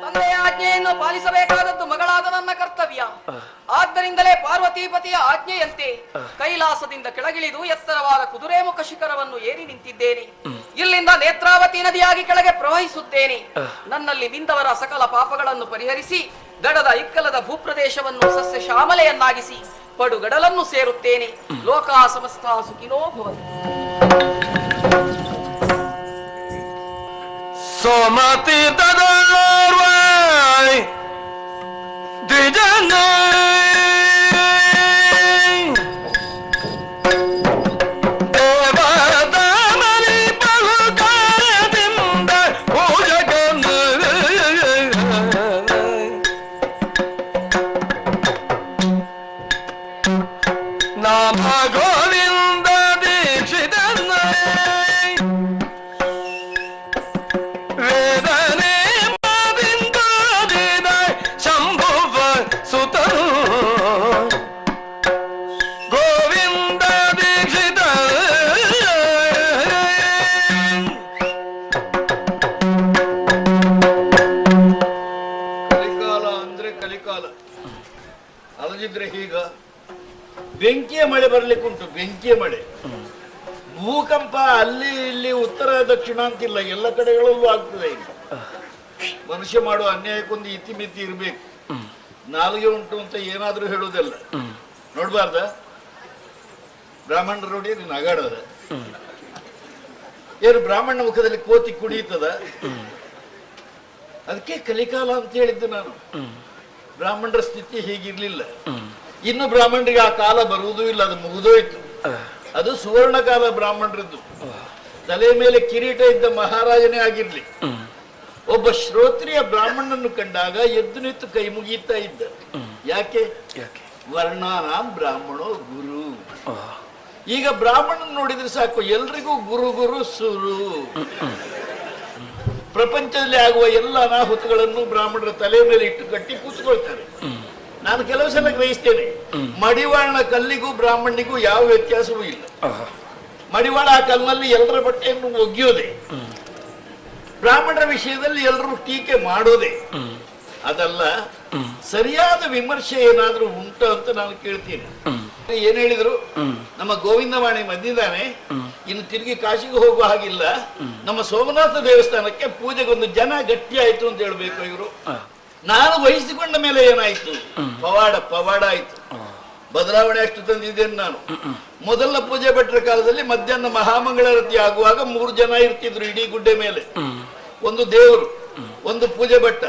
ತಂದೆಯ ಆಜ್ಞೆಯನ್ನು ಪಾಲಿಸಬೇಕಾದದ್ದು ಮಗಳಾದ ನನ್ನ ಕರ್ತವ್ಯ. ಆದ್ದರಿಂದಲೇ ಪಾರ್ವತೀಪತಿಯ ಆಜ್ಞೆಯಂತೆ ಕೈಲಾಸದಿಂದ ಕೆಳಗಿಳಿದು ಎತ್ತರವಾದ ಕುದುರೆ ಮುಖ ಶಿಖರವನ್ನು ಏರಿ ನಿಂತಿದ್ದೇನೆ. ಇಲ್ಲಿಂದ ನೇತ್ರಾವತಿ ನದಿಯಾಗಿ ಕೆಳಗೆ ಪ್ರವಹಿಸುತ್ತೇನೆ. ನನ್ನಲ್ಲಿ ನಿಂದವರ ಸಕಲ ಪಾಪಗಳನ್ನು ಪರಿಹರಿಸಿ ದಡದ ಇಕ್ಕಲದ ಭೂಪ್ರದೇಶವನ್ನು ಸಸ್ಯ ಶ್ಯಾಮಲೆಯನ್ನಾಗಿಸಿ ಪಡುಗಡಲನ್ನು ಸೇರುತ್ತೇನೆ. ಲೋಕ ಸಮಸ್ತ ಸುಖಿನೋ ಭವಂತು. ಸೋಮತಿ ತದೋರ್ವೈ ದ್ವಿಜನ ದೇವದಮನಿ ಪಲುಕಾರದಿಂದ ಪೂಜಕನ ನಾಮ ಗೋವಿಂದ ದೀಕ್ಷಿತನ ವೇದನೆ ಮಾದಿಂದಾದಿದ ಶಂಭುವ ಸುತ ಕಾಲ. ಅಲ್ಲದಿದ್ರೆ ಈಗ ಬೆಂಕಿಯ ಮಳೆ ಬರ್ಲಿಕ್ಕುಂಟು, ಬೆಂಕಿಯ ಮಳೆ. ಭೂಕಂಪ ಅಲ್ಲಿ ಇಲ್ಲಿ ಉತ್ತರ ದಕ್ಷಿಣ ಅಂತಿಲ್ಲ, ಎಲ್ಲ ಕಡೆಗಳಲ್ಲೂ ಆಗ್ತದೆ. ಈಗ ಮನುಷ್ಯ ಮಾಡುವ ಅನ್ಯಾಯಕ್ಕೊಂದು ಇತಿಮಿತಿ ಇರ್ಬೇಕು. ನಾಲಿಗೆ ಉಂಟು ಅಂತ ಏನಾದ್ರೂ ಹೇಳುವುದಲ್ಲ. ನೋಡ್ಬಾರ್ದ ಬ್ರಾಹ್ಮಣರು ನೋಡಿ ನಗಾಡದ, ಏನು ಬ್ರಾಹ್ಮಣ ಮುಖದಲ್ಲಿ ಕೋತಿ ಕುಡಿಯುತ್ತದ. ಅದಕ್ಕೆ ಕಲಿಕಾಲ ಅಂತ ಹೇಳಿದ್ದು ನಾನು. ಬ್ರಾಹ್ಮಣರ ಸ್ಥಿತಿ ಹೀಗಿರ್ಲಿಲ್ಲ. ಇನ್ನು ಬ್ರಾಹ್ಮಣರಿಗೆ ಆ ಕಾಲ ಬರುವುದೂ ಇಲ್ಲ, ಅದು ಮುಗಿದೋಯ್ತು. ಅದು ಸುವರ್ಣ ಕಾಲ ಬ್ರಾಹ್ಮಣರದ್ದು. ತಲೆ ಮೇಲೆ ಕಿರೀಟ ಇದ್ದ ಮಹಾರಾಜನೇ ಆಗಿರ್ಲಿ, ಒಬ್ಬ ಶ್ರೋತ್ರಿಯ ಬ್ರಾಹ್ಮಣನನ್ನು ಕಂಡಾಗ ಎದ್ದು ನಿಂತು ಕೈ ಮುಗಿಯುತ್ತಾ ಇದ್ದ. ಯಾಕೆ? ವರ್ಣಾನಾಂ ಬ್ರಾಹ್ಮಣೋ ಗುರು. ಈಗ ಬ್ರಾಹ್ಮಣನ್ ನೋಡಿದ್ರೆ ಸಾಕು, ಎಲ್ರಿಗೂ ಗುರು ಗುರು ಸುರು. ಪ್ರಪಂಚದಲ್ಲಿ ಆಗುವ ಎಲ್ಲ ಅನಾಹುತಗಳನ್ನು ಬ್ರಾಹ್ಮಣರ ತಲೆ ಮೇಲೆ ಇಟ್ಟು ಕಟ್ಟಿ ಕೂತ್ಕೊಳ್ತಾರೆ. ನಾನು ಕೆಲವು ಸಲ ಗ್ರಹಿಸ್ತೇನೆ, ಮಡಿವಾಳನ ಕಲ್ಲಿಗೂ ಬ್ರಾಹ್ಮಣಿಗೂ ಯಾವ ವ್ಯತ್ಯಾಸವೂ ಇಲ್ಲ. ಮಡಿವಾಳ ಆ ಕಲ್ಲಿನಲ್ಲಿ ಎಲ್ಲರ ಬಟ್ಟೆಯನ್ನು ಒಗ್ಯೋದೆ, ಬ್ರಾಹ್ಮಣರ ವಿಷಯದಲ್ಲಿ ಎಲ್ಲರೂ ಟೀಕೆ ಮಾಡೋದೆ. ಅದಲ್ಲ, ಸರಿಯಾದ ವಿಮರ್ಶೆ ಏನಾದ್ರೂ ಉಂಟು ಅಂತ ನಾನು ಕೇಳ್ತೀನಿ. ಏನ್ ಹೇಳಿದ್ರು, ನಮ್ಮ ಗೋವಿಂದವಾಣಿ ಮದ್ದಿದ್ದಾನೆ, ಇನ್ನು ತಿರುಗಿ ಕಾಶಿಗೆ ಹೋಗುವ ಹಾಗಿಲ್ಲ, ನಮ್ಮ ಸೋಮನಾಥ ದೇವಸ್ಥಾನಕ್ಕೆ ಪೂಜೆಗೊಂದು ಜನ ಗಟ್ಟಿ ಆಯ್ತು ಅಂತ ಹೇಳ್ಬೇಕು ಇವರು. ನಾನು ವಹಿಸಿಕೊಂಡ ಮೇಲೆ ಏನಾಯ್ತು, ಪವಾಡ ಆಯ್ತು. ಬದಲಾವಣೆ ಅಷ್ಟು ತಂದಿದ್ದೇನೆ ನಾನು. ಮೊದಲ ಪೂಜೆ ಭಟ್ರ ಕಾಲದಲ್ಲಿ ಮಧ್ಯಾಹ್ನ ಮಹಾಮಂಗಳಾರತಿ ಆಗುವಾಗ 3 ಜನ ಇರ್ತಿದ್ರು ಇಡೀ ಗುಡ್ಡೆ ಮೇಲೆ. ಒಂದು ದೇವರು, ಒಂದು ಪೂಜೆ ಭಟ್ಟ,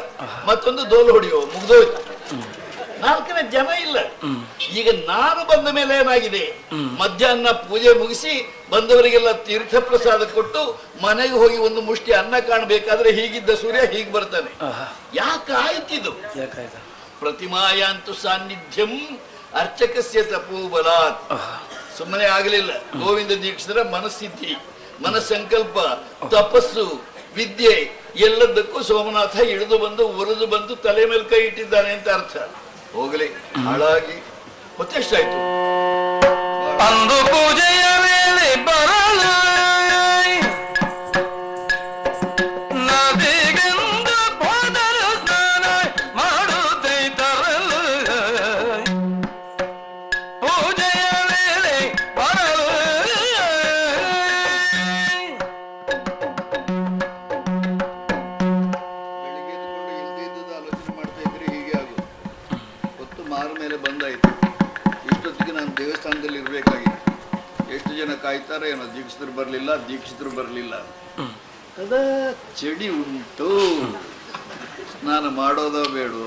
ಮತ್ತೊಂದು ದೋಲು ಹೊಡೆಯುವ. ಮುಗ್ದೋಯ್ತು. 4ನೇ ಜನ ಇಲ್ಲ. ಈಗ ನಾನು ಬಂದ ಮೇಲೆ ಏನಾಗಿದೆ, ಮಧ್ಯಾಹ್ನ ಪೂಜೆ ಮುಗಿಸಿ ಬಂದವರಿಗೆಲ್ಲ ತೀರ್ಥ ಪ್ರಸಾದ ಕೊಟ್ಟು ಮನೆಗೆ ಹೋಗಿ ಒಂದು ಮುಷ್ಟಿ ಅನ್ನ ಕಾಣಬೇಕಾದ್ರೆ ಹೀಗಿದ್ದ ಸೂರ್ಯ ಹೀಗೆ ಬರ್ತಾನೆ. ಯಾಕಾಯ್ತಿದು? ಪ್ರತಿಮಾಯಾಂತು ಸಾನ್ನಿಧ್ಯಂ ಅರ್ಚಕಸ್ಯ ತಪೋಬಲಾತ್. ಸುಮ್ಮನೆ ಆಗಲಿಲ್ಲ. ಗೋವಿಂದ ದೀಕ್ಷಿತರ ಮನಸ್ಥಿತಿ, ಮನಸ್ಸಂಕಲ್ಪ, ತಪಸ್ಸು, ವಿದ್ಯೆ ಎಲ್ಲದಕ್ಕೂ ಸೋಮನಾಥ ಇಳಿದು ಬಂದು ಉರಿದು ಬಂದು ತಲೆ ಮೇಲೆ ಕೈ ಇಟ್ಟಿದ್ದಾನೆ ಅಂತ ಅರ್ಥ. ಹೋಗಲಿ, ಹಾಳಾಗಿ ಹೊತ್ತೆಷ್ಟಾಯ್ತು. ಅಂದು ಪೂಜೆಯ ವೇಳೆ ಬರಲು ನದಿಗೆಂದು ಹೋದರು ಸ್ನಾನ ಮಾಡುತ್ತೈತರಲು. ಪೂಜೆಯ ವೇಳೆ ಬರಲು ಬೆಳಿಗ್ಗೆ ಎದ್ದುಕೊಂಡು ಇಲ್ದಿದ್ದದ್ದು ಆಲೋಚನೆ ಮಾಡ್ತಾ ಇದ್ರೆ ಹೀಗೆ ಆಗೋದು. ಹೊತ್ತು ಮಾರು ಮೇಲೆ ಬಂದಾಯ್ತು. ಇಷ್ಟೊತ್ತಿಗೆ ನಾನು ದೇವಸ್ಥಾನದಲ್ಲಿ ಇರ್ಬೇಕಾಗಿತ್ತು. ಎಷ್ಟು ಜನ ಕಾಯ್ತಾರೆ ಏನೋ, ದೀಕ್ಷಿತರು ಬರಲಿಲ್ಲ. ಅದ ಚಳಿ ಉಂಟು, ಸ್ನಾನ ಮಾಡೋದೋ ಬೇಡೋ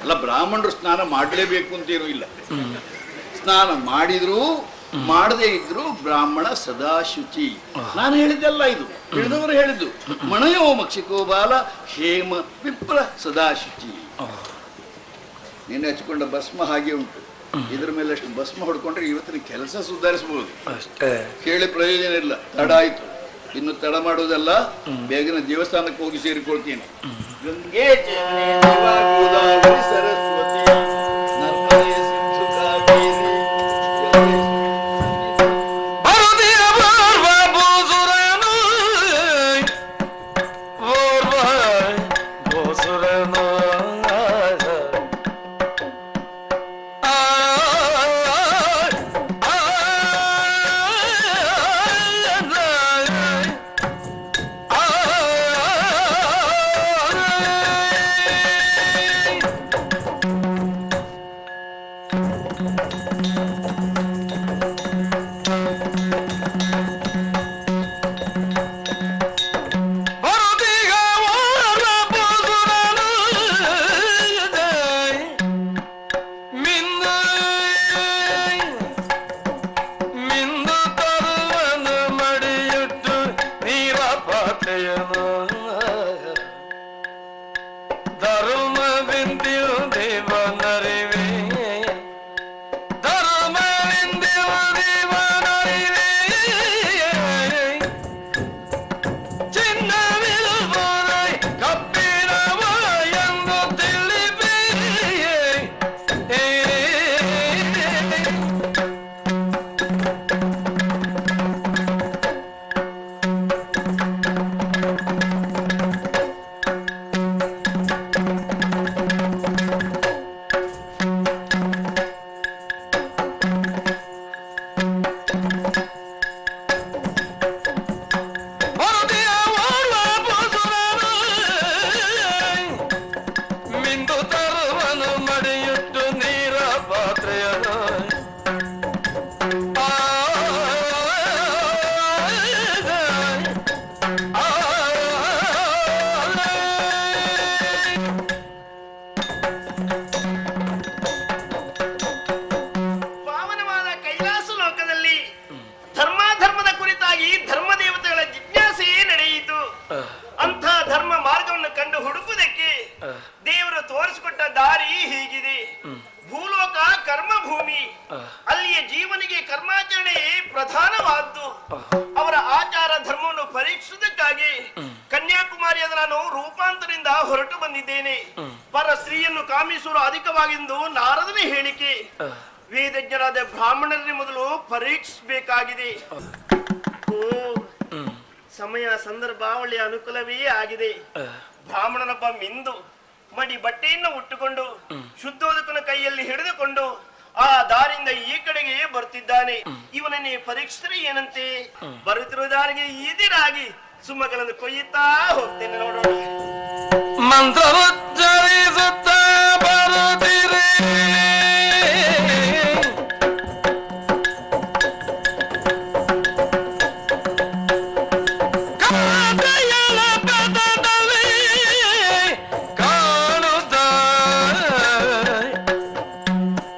ಅಲ್ಲ. ಬ್ರಾಹ್ಮಣರು ಸ್ನಾನ ಮಾಡಲೇಬೇಕು ಅಂತೇನೂ ಇಲ್ಲ. ಸ್ನಾನ ಮಾಡಿದ್ರು ಮಾಡದೇ ಇದ್ರು ಬ್ರಾಹ್ಮಣ ಸದಾ ಶುಚಿ. ನಾನು ಹೇಳಿದ್ದೆಲ್ಲ ಇದು, ಹೇಳಿದವರು ಹೇಳಿದ್ದು. ಮಣಯೋ ಮಕ್ಷಿಕೋ ಬಾಲ ಹೇಮ ವಿಪ್ರ ಸದಾ ಶುಚಿ. ನೀನು ಹಚ್ಕೊಂಡ ಭಸ್ಮ ಹಾಗೆ ಉಂಟು. ಇದ್ರ ಮೇಲೆ ಅಷ್ಟು ಭಸ್ಮ ಹೊಡ್ಕೊಂಡ್ರೆ ಇವತ್ತಿನ ಕೆಲಸ ಸುಧಾರಿಸಬಹುದು. ಕೇಳಿ ಪ್ರಯೋಜನ ಇಲ್ಲ, ತಡ ಆಯ್ತು. ಇನ್ನು ತಡ ಮಾಡೋದಲ್ಲ, ಬೇಗನೆ ದೇವಸ್ಥಾನಕ್ಕೆ ಹೋಗಿ ಸೇರಿಕೊಳ್ತೀನಿ. ಗಂಗೆ ಜಮನಿ ಶಿವ ಗೋದಾವರಿ ಸರಸ್ವತಿ ನರ್ಮದೆ ಸಿಂಧು ಕಾವೇರಿ ಬರುದಿಯ ಓರ್ವ ಭೂಸುರನು, ಓರ್ವ ಭೂಸುರನು. ಪ್ರಧಾನವಾದ್ದು. ಅವರ ಆಚಾರ ಧರ್ಮವನ್ನು ಪರೀಕ್ಷಿಸುವುದಕ್ಕಾಗಿ ಕನ್ಯಾಕುಮಾರಿಯಾದ ನಾನು ರೂಪಾಂತರದಿಂದ ಹೊರಟು ಬಂದಿದ್ದೇನೆ. ಪರ ಸ್ತ್ರೀಯನ್ನು ಕಾಮಿಸುವ ಅಧಿಕವಾಗಿಂದು ನಾರದನೇ ಹೇಳಿಕೆ. ವೇದಜ್ಞರಾದ ಬ್ರಾಹ್ಮಣರನ್ನೇ ಮೊದಲು ಪರೀಕ್ಷಿಸಬೇಕಾಗಿದೆ. ಸಮಯ ಸಂದರ್ಭ ಒಳ್ಳೆಯ ಅನುಕೂಲವೇ ಆಗಿದೆ. ಬ್ರಾಹ್ಮಣನೊಬ್ಬ ಮಿಂದು ಮಡಿ ಬಟ್ಟೆಯನ್ನು ಉಟ್ಟುಕೊಂಡು ಶುದ್ಧೋದಕನ ಕೈಯಲ್ಲಿ ಹಿಡಿದುಕೊಂಡು ಆ ದಾರಿಯಿಂದ ಈ ಕಡೆಗೆ ಬರುತ್ತಿದ್ದಾನೆ. ಇವನನ್ನೇ ಪರೀಕ್ಷಿಸಿದ್ರೆ ಏನಂತೆ, ಬರುತ್ತಿರುವ ದಾರಿಗೆ ಎದುರಾಗಿ ಸುಮ್ಮಗಳನ್ನು ಕೊಯ್ಯುತ್ತಾ ಹೋಗ್ತೇನೆ. ನೋಡೋಣ. ಮಂತ್ರವುಚ್ಚರಿಸುತ್ತ ಬರುತ್ತಿರೆ ಕಾದೆಯಲ ಪದದಲ್ಲಿ ಕಾಣುತ್ತ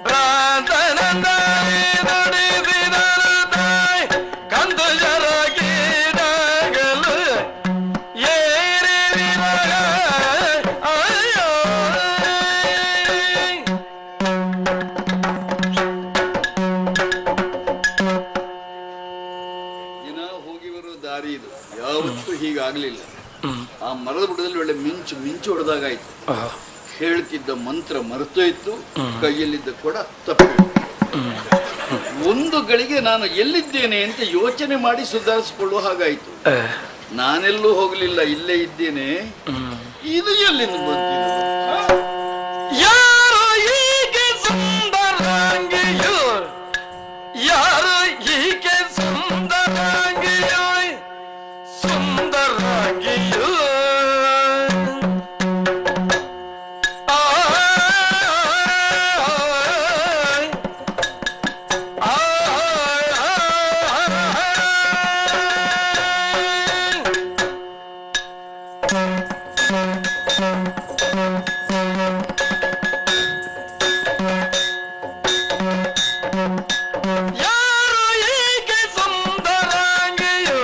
ಭ್ರಾಂತನಂದಾರಿ ನುಡಿಸಿದರು ತಾಯಿ ಕಂದು ಜರಗಿಡಗಲು ಏರಿ ವಿರಗ ಅಯ್ಯೋ. ದಿನ ಹೋಗಿ ಬರೋ ದಾರಿ ಇದು ಯಾವತ್ತೂ ಹೀಗಾಗ್ಲಿಲ್ಲ. ಆ ಮರದ ಬುಡದಲ್ಲಿ ಒಳ್ಳೆ ಮಿಂಚು ಹೊಡೆದಾಗಾಯ್ತು. ಹೇಳ್ತಿದ್ದ ಮಂತ್ರ ಮರೆತೋಯ್ತು, ಕೈಯಲ್ಲಿದ್ದ ಕೊಡ ತಪ್ಪು. ಒಂದು ಗಳಿಗೆ ನಾನು ಎಲ್ಲಿದ್ದೇನೆ ಅಂತ ಯೋಚನೆ ಮಾಡಿ ಸುಧಾರಿಸಿಕೊಳ್ಳುವ ಹಾಗಾಯ್ತು. ನಾನೆಲ್ಲೂ ಹೋಗ್ಲಿಲ್ಲ, ಇಲ್ಲೇ ಇದ್ದೇನೆ. ಇದು ಎಲ್ಲಿಂದ ಬಂದಿದೆ? ಯಾರು ಹೀಗೆ ಸುಂದರಾಂಗಿಯೋ, ಯಾರು ಹೀಗೆ ಸುಂದರಾಂಗಿಯೋ, ಸುಂದರಾಂಗಿಯೋ ಯಾರು ಹೀಗೆ ಸುಂದರಾಂಗಿಯೋ,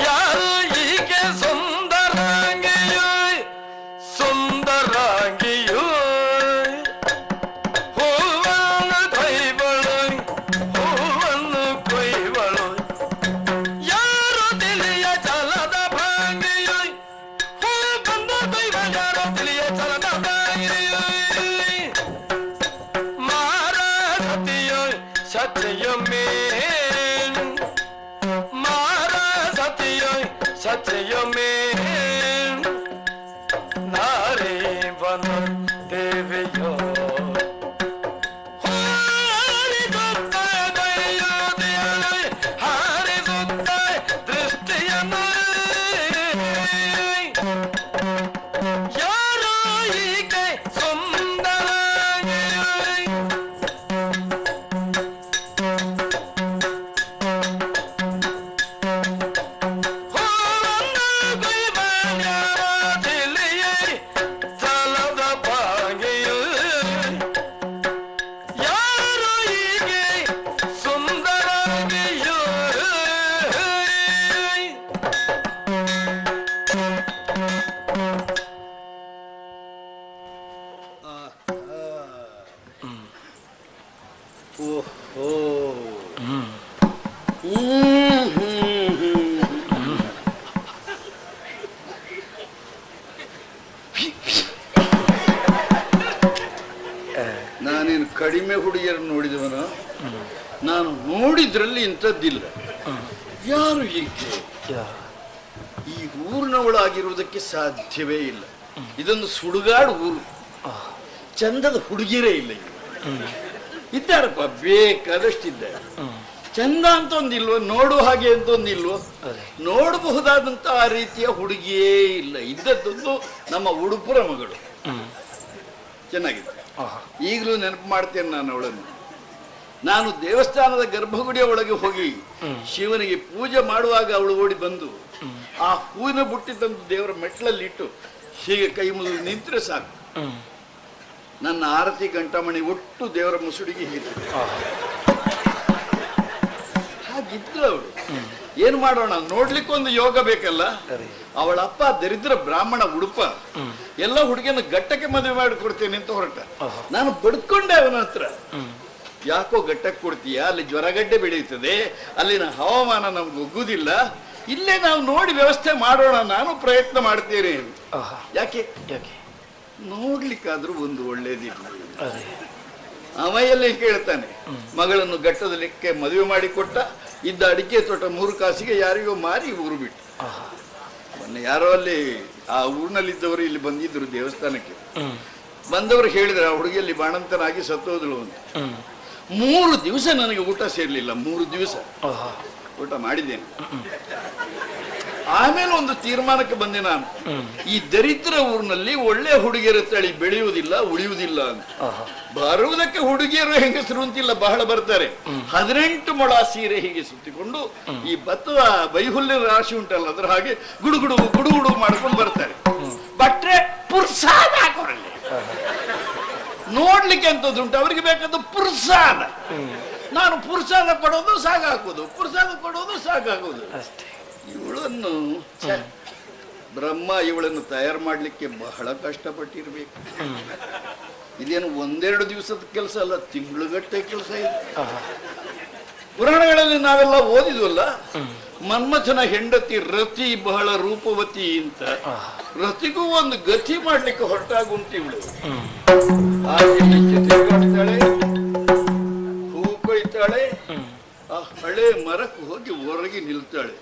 ಯಾರು ಹೀಗೆ ಸುಂದರಾಂಗಿಯೋ, ಸುಂದರಾಂಗಿಯೋ ಹೂವನ್ನು ಕೊಯ್ವಳು, ಹೂವನ್ನು ಕೊಯ್ವಳು, ಯಾರು ತಿಳಿಯ ಚಲದ ಭಾಂಗಿಯೋ, ಹೂ ಬಂದು ಕೊಯ್ವ ಯಾರು ತಿಳಿಯ ಚಲದ ಭಾಂಗಿಯೋ, ಮಾರಸತಿಯೋ ಸತ್ಯಮೇ, ಮಾರಸತಿಯೋ ಸತ್ಯಮೇ, ನಾರಿ ವನ ದೇವಿಯೋ ಹಾರಿಸುತ್ತ ದೈವದಿಯಲು, ಹಾರಿಸುತ್ತ ದೃಷ್ಟಿಯನ್ನು, ಯಾರೋ ಹೀಗೆ ಸುಂದರಾಂಗಿಯೋ. ಹೂವನ್ನು ಕೊಯ್ವ ಯಾರ ತಿಳಿಯೇ ಚಲದ ಭಾಂಗಿಯೋ, ಯಾರು ಹೀಗೆ ಸುಂದರಾಂಗಿಯೋ. ಓಹೋ. ನಾನೇನು ಕಡಿಮೆ ಹುಡುಗಿಯರನ್ನು ನೋಡಿದವನ? ನಾನು ನೋಡಿದ್ರಲ್ಲಿ ಇಂಥದ್ದಿಲ್ಲ. ಯಾರು ಹೀಗೆ ಈ ಊರಿನವಳಾಗಿರುವುದಕ್ಕೆ ಸಾಧ್ಯವೇ ಇಲ್ಲ. ಇದೊಂದು ಸುಡುಗಾಡು ಊರು, ಚಂದದ ಹುಡುಗಿಯರೇ ಇಲ್ಲ. ಇದ್ದಾರಪ್ಪ, ಬೇಕಾದಷ್ಟಿದ್ದಾರೆ. ಚಂದ ಅಂತ ಒಂದಿಲ್ವೋ, ನೋಡುವ ಹಾಗೆ ಅಂತ ಒಂದಿಲ್ವೋ, ನೋಡಬಹುದಾದಂತ ಆ ರೀತಿಯ ಹುಡುಗಿಯೇ ಇಲ್ಲ. ಇದ್ದದ್ದೊಂದು ನಮ್ಮ ಉಡುಪುರ ಮಗಳು, ಚೆನ್ನಾಗಿದೆ. ಈಗಲೂ ನೆನಪು ಮಾಡ್ತೇನೆ ನಾನು ಅವಳನ್ನು. ನಾನು ದೇವಸ್ಥಾನದ ಗರ್ಭಗುಡಿಯ ಒಳಗೆ ಹೋಗಿ ಶಿವನಿಗೆ ಪೂಜೆ ಮಾಡುವಾಗ ಅವಳು ಓಡಿ ಬಂದು ಆ ಹೂವಿನ ಬುಟ್ಟಿ ತಂದು ದೇವರ ಮೆಟ್ಲಲ್ಲಿ ಇಟ್ಟು ಹೀಗೆ ಕೈ ಮುಗಿದು ನಿಂತರೆ ಸಾಕು, ನನ್ನ ಆರತಿ ಗಂಟಮಣಿ ಒಟ್ಟು ದೇವರ ಮುಸುಡಿಗೆ ಹೀಗೆ ಹಾಗಿದ್ಲು ಅವಳು. ಏನ್ ಮಾಡೋಣ, ನೋಡ್ಲಿಕ್ಕೊಂದು ಯೋಗ ಬೇಕಲ್ಲ. ಅವಳ ಅಪ್ಪ ದರಿದ್ರ ಬ್ರಾಹ್ಮಣ ಉಡುಪ, ಎಲ್ಲ ಹುಡುಗಿಯನ್ನು ಗಟ್ಟಕ್ಕೆ ಮದುವೆ ಮಾಡಿಕೊಡ್ತೇನೆ ಅಂತ ಹೊರಟ. ನಾನು ಬಡ್ಕೊಂಡೆ ಅವನ ಹತ್ರ. ಯಾಕೋ ಗಟ್ಟಕ್ಕೆ ಕೊಡ್ತೀಯ? ಅಲ್ಲಿ ಜ್ವರಗಡ್ಡೆ ಬೆಳೆಯುತ್ತದೆ, ಅಲ್ಲಿನ ಹವಾಮಾನ ನಮ್ಗೆ ಒಗ್ಗುದಿಲ್ಲ, ಇಲ್ಲೇ ನಾವು ನೋಡಿ ವ್ಯವಸ್ಥೆ ಮಾಡೋಣ, ನಾನು ಪ್ರಯತ್ನ ಮಾಡ್ತೇನೆ. ಯಾಕೆ ಯಾಕೆ ನೋಡ್ಲಿಕ್ಕಾದ್ರೂ ಒಂದು ಒಳ್ಳೇದಿಲ್ಲ. ಅದೇ ಅವೆಯಲ್ಲಿ ಕೇಳ್ತಾನೆ, ಮಗಳನ್ನು ಘಟ್ಟದಲ್ಲಿಕ್ಕೆ ಮದುವೆ ಮಾಡಿ ಕೊಟ್ಟ, ಇದ್ದ ಅಡಿಕೆ ತೋಟ 3 ಕಾಸಿಗೆ ಯಾರಿಗೋ ಮಾರಿ ಊರು ಬಿಟ್ಟು. ಮೊನ್ನೆ ಯಾರೋ ಅಲ್ಲಿ ಆ ಊರಿನಲ್ಲಿದ್ದವರು ಇಲ್ಲಿ ಬಂದಿದ್ರು ದೇವಸ್ಥಾನಕ್ಕೆ. ಬಂದವರು ಹೇಳಿದ್ರೆ ಆ ಹುಡುಗಿಯಲ್ಲಿ ಬಾಣಂತನಾಗಿ ಸತ್ತೋದಳು ಅಂತ. 3 ದಿವಸ ನನಗೆ ಊಟ ಸೇರ್ಲಿಲ್ಲ. 3 ದಿವಸ ಊಟ ಮಾಡಿದ್ದೇನೆ. ಆಮೇಲೆ ಒಂದು ತೀರ್ಮಾನಕ್ಕೆ ಬಂದೆ ನಾನು, ಈ ದರಿದ್ರ ಊರಿನಲ್ಲಿ ಒಳ್ಳೆ ಹುಡುಗಿಯರ ತಳಿ ಬೆಳೆಯುವುದಿಲ್ಲ, ಉಳಿಯುವುದಿಲ್ಲ ಅಂತ. ಬರುವುದಕ್ಕೆ ಹುಡುಗಿಯರು ಹೆಂಗಸರು ಅಂತಿಲ್ಲ, ಬಹಳ ಬರ್ತಾರೆ. 18 ಮೊಳ ಸೀರೆ ಹೀಗೆ ಸುತ್ತಿಕೊಂಡು ಈ ಭತ್ತದ ಬೈಹುಲ್ಯ ರಾಶಿ ಉಂಟಲ್ಲ ಅದ್ರ ಹಾಗೆ ಗುಡುಗುಡು ಗುಡುಗುಡು ಮಾಡ್ಕೊಂಡು ಬರ್ತಾರೆ. ಬಟ್ರೆ ಪುರ್ಸಾದ ಹಾಕೋರಲ್ಲಿ ನೋಡ್ಲಿಕ್ಕೆ ಅಂತದುಂಟು, ಅವರಿಗೆ ಬೇಕಾದ ಪುರ್ಸಾದ. ನಾನು ಪುರ್ಸಾದ ಕೊಡೋದು ಸಾಕಾಕೋದು, ಪುರ್ಸಾದ ಕೊಡೋದು ಸಾಕಾಗೋದು. ಇವಳನ್ನು ಬ್ರಹ್ಮ ಇವಳನ್ನು ತಯಾರು ಮಾಡ್ಲಿಕ್ಕೆ ಬಹಳ ಕಷ್ಟಪಟ್ಟಿರ್ಬೇಕು. ಇದೇನು 1-2 ದಿವಸದ ಕೆಲಸ ಅಲ್ಲ, ತಿಂಗಳುಗಟ್ಟೆ ಕೆಲಸ ಇದೆ. ಪುರಾಣಗಳಲ್ಲಿ ನಾವೆಲ್ಲ ಓದಿದ್ವಲ್ಲ, ಮನ್ಮಥನ ಹೆಂಡತಿ ರತಿ ಬಹಳ ರೂಪವತಿ ಅಂತ. ರತಿಗೂ ಒಂದು ಗತಿ ಮಾಡ್ಲಿಕ್ಕೆ ಹೊರಟಾಗುಂಟು ಇವಳು. ತಿರುಗಾಡ್ತಾಳೆ, ಹೂ ಕೊಯ್ತಾಳೆ, ಆ ಹಳೆ ಮರಕ್ಕೆ ಹೋಗಿ ಹೊರಗೆ ನಿಲ್ತಾಳೆ.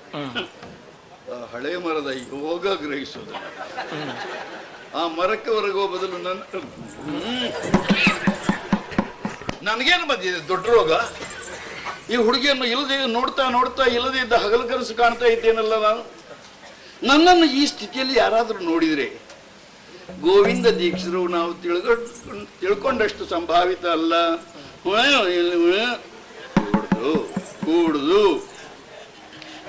ಆ ಹಳೆ ಮರದ ಯೋಗ ಗ್ರಹಿಸೋದು. ಆ ಮರಕ್ಕೆ ಹೊರಗೋ ಬದಲು ನನಗೇನು ಬಂದಿದೆ ದೊಡ್ಡ ರೋಗ. ಈ ಹುಡುಗಿಯನ್ನು ಇಲ್ಲದೆ ನೋಡ್ತಾ ನೋಡ್ತಾ ಇಲ್ಲದೆ ಇದ್ದ ಹಗಲು ಕನಸು ಕಾಣ್ತಾ ಇದ್ದೇನಲ್ಲ ನಾನು. ನನ್ನನ್ನು ಈ ಸ್ಥಿತಿಯಲ್ಲಿ ಯಾರಾದ್ರೂ ನೋಡಿದ್ರೆ, ಗೋವಿಂದ ದೀಕ್ಷರು ನಾವು ತಿಳ್ಕೊಂಡಷ್ಟು ಸಂಭಾವಿತ ಅಲ್ಲ. ಕೂಡುದು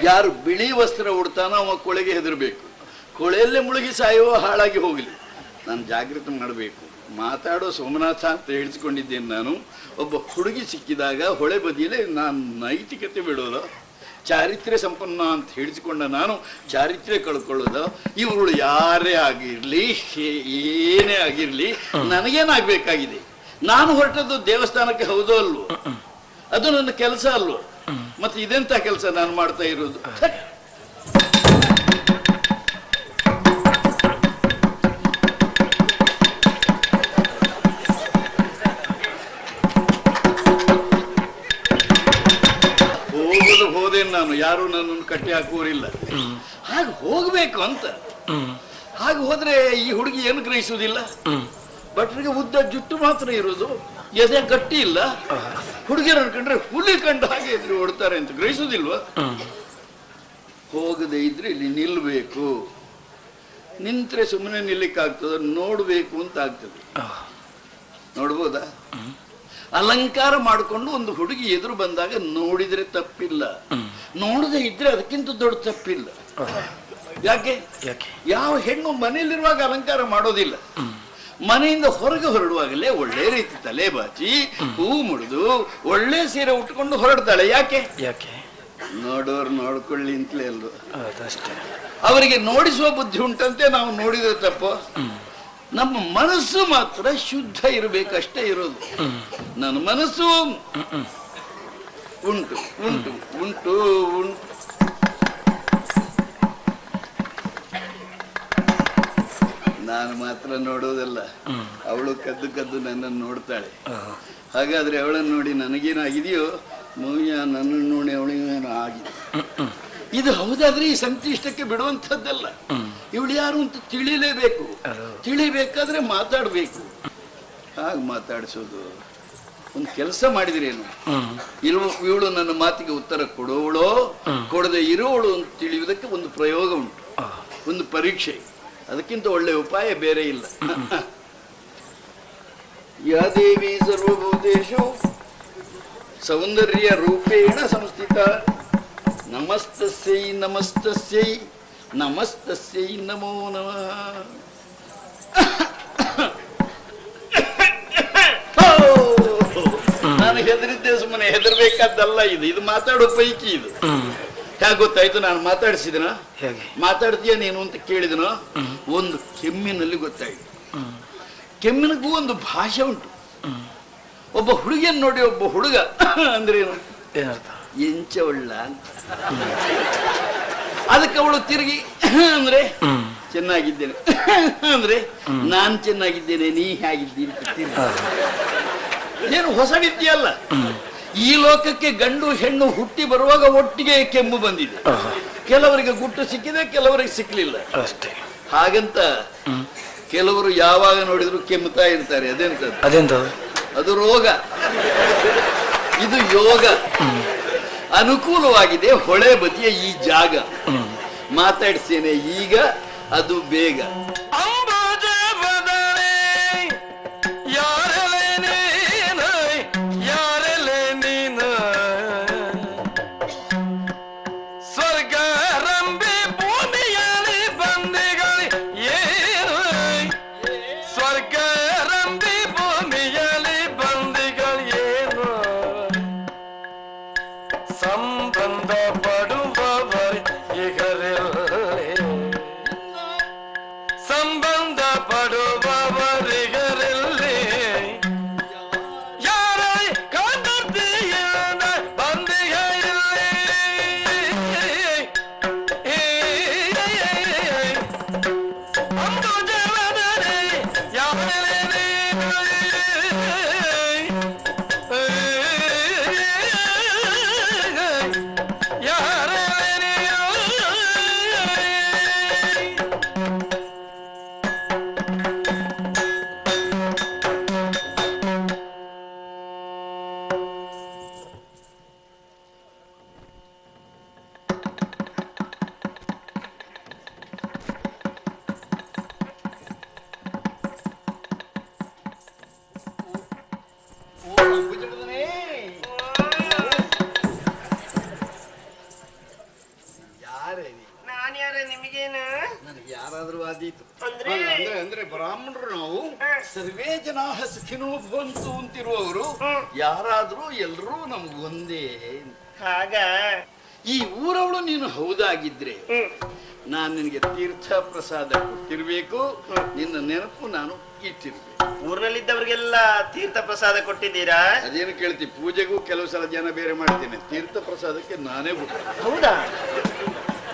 ಯಾರು ಬಿಳಿ ವಸ್ತ್ರ ಉಡ್ತಾನೋ ಅವ ಕೊಳೆಗೆ ಹೆದರ್ಬೇಕು. ಕೊಳೆಯಲ್ಲೇ ಮುಳುಗಿ ಸಾಯುವ ಹಾಳಾಗಿ ಹೋಗಲಿ. ನಾನು ಜಾಗೃತಿ ಮಾಡಬೇಕು. ಮಾತಾಡೋ ಸೋಮನಾಥ ಅಂತ ಹೇಳಿಸಿಕೊಂಡಿದ್ದೇನೆ ನಾನು. ಒಬ್ಬ ಹುಡುಗಿ ಸಿಕ್ಕಿದಾಗ ಹೊಳೆ ಬದಿಯಲ್ಲೇ ನಾನು ನೈತಿಕತೆ ಬಿಡೋದು, ಚಾರಿತ್ರ್ಯ ಸಂಪನ್ನ ಅಂತ ಹೇಳಿಸಿಕೊಂಡ ನಾನು ಚಾರಿತ್ರ್ಯ ಕಳ್ಕೊಳ್ಳೋದು. ಇವಳು ಯಾರೇ ಆಗಿರ್ಲಿ, ಏನೇ ಆಗಿರ್ಲಿ, ನನಗೇನಾಗಬೇಕಾಗಿದೆ? ನಾನು ಹೊರಟದ್ದು ದೇವಸ್ಥಾನಕ್ಕೆ ಹೌದೋ ಅಲ್ವೋ? ಅದು ನನ್ನ ಕೆಲಸ ಅಲ್ವೋ? ಮತ್ತೆ ಇದೆಂತ ಕೆಲಸ ನಾನು ಮಾಡ್ತಾ ಇರೋದು? ಹೋದೇನು ನಾನು, ಯಾರು ನನ್ನನ್ನು ಕಟ್ಟಿ ಹಾಕುವರಿಲ್ಲ. ಹಾಗೆ ಹೋಗ್ಬೇಕು ಅಂತ. ಹಾಗೆ ಹೋದ್ರೆ ಈ ಹುಡುಗಿ ಏನು ಗ್ರಹಿಸುವುದಿಲ್ಲ. ಭಟ್ರಿಗೆ ಉದ್ದ ಜುಟ್ಟು ಮಾತ್ರ ಇರೋದು, ಎದೆ ಗಟ್ಟಿ ಇಲ್ಲ. ಹುಡುಗಿಯರು ಅನ್ಕೊಂಡ್ರೆ ಹುಲಿ ಕಂಡು ಹಾಗೆ ಇದ್ರೆ ಓಡ್ತಾರೆ ಅಂತ ಗ್ರಹಿಸುವುದಿಲ್ವಾ? ಹೋಗದೆ ಇದ್ರೆ ಇಲ್ಲಿ ನಿಲ್ಬೇಕು. ನಿಂತ್ರೆ ಸುಮ್ಮನೆ ನಿಲ್ಲಿಕ್ಕಾಗ್ತದ? ನೋಡ್ಬೇಕು ಅಂತ ಆಗ್ತದೆ. ನೋಡ್ಬೋದಾ? ಅಲಂಕಾರ ಮಾಡಿಕೊಂಡು ಒಂದು ಹುಡುಗಿ ಎದುರು ಬಂದಾಗ ನೋಡಿದ್ರೆ ತಪ್ಪಿಲ್ಲ, ನೋಡದೆ ಇದ್ರೆ ಅದಕ್ಕಿಂತ ದೊಡ್ಡ ತಪ್ಪಿಲ್ಲ. ಯಾಕೆ? ಯಾವ ಹೆಣ್ಣು ಮನೆಯಲ್ಲಿರುವಾಗ ಅಲಂಕಾರ ಮಾಡೋದಿಲ್ಲ. ಮನೆಯಿಂದ ಹೊರಗೆ ಹೊರಡುವಾಗಲೇ ಒಳ್ಳೆ ರೀತಿ ತಲೆ ಬಾಚಿ ಹೂ ಮುಡಿದು ಒಳ್ಳೆ ಸೀರೆ ಉಟ್ಕೊಂಡು ಹೊರಡ್ತಾಳೆ. ಯಾಕೆ? ನೋಡೋರು ನೋಡ್ಕೊಳ್ಳಿ ಅಂತಲೇ ಅಲ್ವ? ಅವರಿಗೆ ನೋಡಿಸುವ ಬುದ್ಧಿ ಉಂಟಂತೆ ನಾವು ನೋಡಿದ್ರೆ ತಪ್ಪು. ನಮ್ಮ ಮನಸ್ಸು ಮಾತ್ರ ಶುದ್ಧ ಇರಬೇಕಷ್ಟೇ ಇರೋದು. ನನ್ನ ಮನಸ್ಸು ಉಂಟು ಉಂಟು ಉಂಟು ಉಂಟು ನಾನು ಮಾತ್ರ ನೋಡೋದಲ್ಲ, ಅವಳು ಕದ್ದು ಕದ್ದು ನನ್ನನ್ನು ನೋಡ್ತಾಳೆ. ಹಾಗಾದ್ರೆ ಅವಳನ್ನು ನೋಡಿ ನನಗೇನಾಗಿದೆಯೋ, ಮೂಯ್ಯ ನನ್ನನ್ನು ನೋಡಿ ಅವಳಿಗೇನೋ ಆಗಿದೆ. ಇದು ಹೌದಾದ್ರೆ ಈ ಸಂತಿಷ್ಟಕ್ಕೆ ಬಿಡುವಂಥದ್ದಲ್ಲ. ಇವಳು ಯಾರು ಅಂತ ತಿಳಿಲೇಬೇಕು. ತಿಳಿಬೇಕಾದ್ರೆ ಮಾತಾಡ್ಬೇಕು. ಹಾಗೆ ಮಾತಾಡಿಸೋದು. ಒಂದು ಕೆಲಸ ಮಾಡಿದ್ರೇನು, ಇವಳು ನನ್ನ ಮಾತಿಗೆ ಉತ್ತರ ಕೊಡೋವಳೋ ಕೊಡದೆ ಇರೋವಳು ಅಂತ ತಿಳಿಯುವುದಕ್ಕೆ ಒಂದು ಪ್ರಯೋಗ ಉಂಟು, ಒಂದು ಪರೀಕ್ಷೆ. ಅದಕ್ಕಿಂತ ಒಳ್ಳೆ ಉಪಾಯ ಬೇರೆ ಇಲ್ಲ. ಯಾ ದೇವಿ ಸರ್ವಭೂತೇಷು ಸೌಂದರ್ಯ ರೂಪೇಣ ಸಂಸ್ಥಿತ ನಮಸ್ತಸ್ಯೈ ನಮಸ್ತಸ್ಯೈ ನಮಸ್ತಸ್ಯೈ ನಮೋ ನಮಃ. ನಾನು ಹೆದರಿದ್ದೆ, ಸುಮ್ಮನೆ ಹೆದರ್ಬೇಕಾದ್ದಲ್ಲ. ಇದು ಮಾತಾಡೋ ಪೈಕಿ. ಇದು ಹೇಗೆ ಗೊತ್ತಾಯ್ತು? ನಾನು ಮಾತಾಡಿಸಿದನ, ಮಾತಾಡ್ತೀಯ ನೀನು ಅಂತ ಕೇಳಿದನೋ, ಒಂದು ಕೆಮ್ಮಿನಲ್ಲಿ ಗೊತ್ತಾಯ್ತು. ಕೆಮ್ಮಿನಗೂ ಒಂದು ಭಾಷೆ ಉಂಟು. ಒಬ್ಬ ಹುಡುಗಿಯನ್ನು ನೋಡಿ ಒಬ್ಬ ಹುಡುಗ ಅಂದ್ರೆ ಏನು? ಏನರ್ಥ? ಎಂಚವಳ್ಳ ಅಂತ. ಅದಕ್ಕೆ ಅವಳು ತಿರುಗಿ ಅಂದ್ರೆ ಚೆನ್ನಾಗಿದ್ದೇನೆ ಅಂದ್ರೆ ನಾನ್ ಚೆನ್ನಾಗಿದ್ದೇನೆ, ನೀ ಹೇಗಿದ್ದೀನಿ. ಏನು ಹೊಸ ವಿದ್ಯೆ ಅಲ್ಲ. ಈ ಲೋಕಕ್ಕೆ ಗಂಡು ಹೆಣ್ಣು ಹುಟ್ಟಿ ಬರುವಾಗ ಒಟ್ಟಿಗೆ ಕೆಮ್ಮು ಬಂದಿದೆ. ಕೆಲವರಿಗೆ ಗುಟ್ಟು ಸಿಕ್ಕಿದೆ, ಕೆಲವರಿಗೆ ಸಿಕ್ಲಿಲ್ಲ ಅಷ್ಟೇ. ಹಾಗಂತ ಕೆಲವರು ಯಾವಾಗ ನೋಡಿದ್ರು ಕೆಮ್ಮುತ್ತಾ ಇರ್ತಾರೆ. ಅದೆಂತದ್ದು? ಅದು ರೋಗ. ಇದು ಯೋಗ. ಅನುಕೂಲವಾಗಿದೆ ಹೊಳೆ ಬದಿಯ ಈ ಜಾಗ. ಮಾತಾಡ್ಸೇನೆ ಈಗ, ಅದು ಬೇಗ. ಸಂಬಂಧ ಪಡುವವರು ಈಗರಲ್ಲಿ, ಸಂಬಂಧ ಪಡುವವರಿಗರಲ್ಲಿ ಯಾರ ಕಾಂತರ್ತಿಯನ ಬಂದಿಗಳಲ್ಲಿ ಒಂದು ಜವನರೆ ಯಾರೇ ನನಗೆ ಯಾರಾದ್ರೂ ಆದೀತು ಅಂದ್ರೆ ಬ್ರಾಹ್ಮಣರು ನಾವು ಸರ್ವೇ ಜನ ಸುಖಿನೋ ಭವಂತು ಅಂತಿರುವವರು. ಯಾರಾದ್ರೂ ಎಲ್ರೂ ನಮಗೊಂದೇ. ಹಾಗ ಈ ಊರವಳು ನೀನು ಹೌದಾಗಿದ್ರೆ ನಾನು ನಿನಗೆ ತೀರ್ಥ ಪ್ರಸಾದ ಕೊಟ್ಟಿರ್ಬೇಕು. ನಿನ್ನ ನೆನಪು ನಾನು ಇಟ್ಟಿರ್ಬೇಕು. ಊರಿನಲ್ಲಿದ್ದವರಿಗೆಲ್ಲ ತೀರ್ಥ ಪ್ರಸಾದ ಕೊಟ್ಟಿದ್ದೀರಾ? ಅದೇನು ಕೇಳ್ತಿ, ಪೂಜೆಗೂ ಕೆಲವು ಸಲ ಜನ ಬೇರೆ ಮಾಡ್ತೇನೆ, ತೀರ್ಥ ಪ್ರಸಾದಕ್ಕೆ ನಾನೇ ಬಿಟ್ಟು. ಹೌದಾ?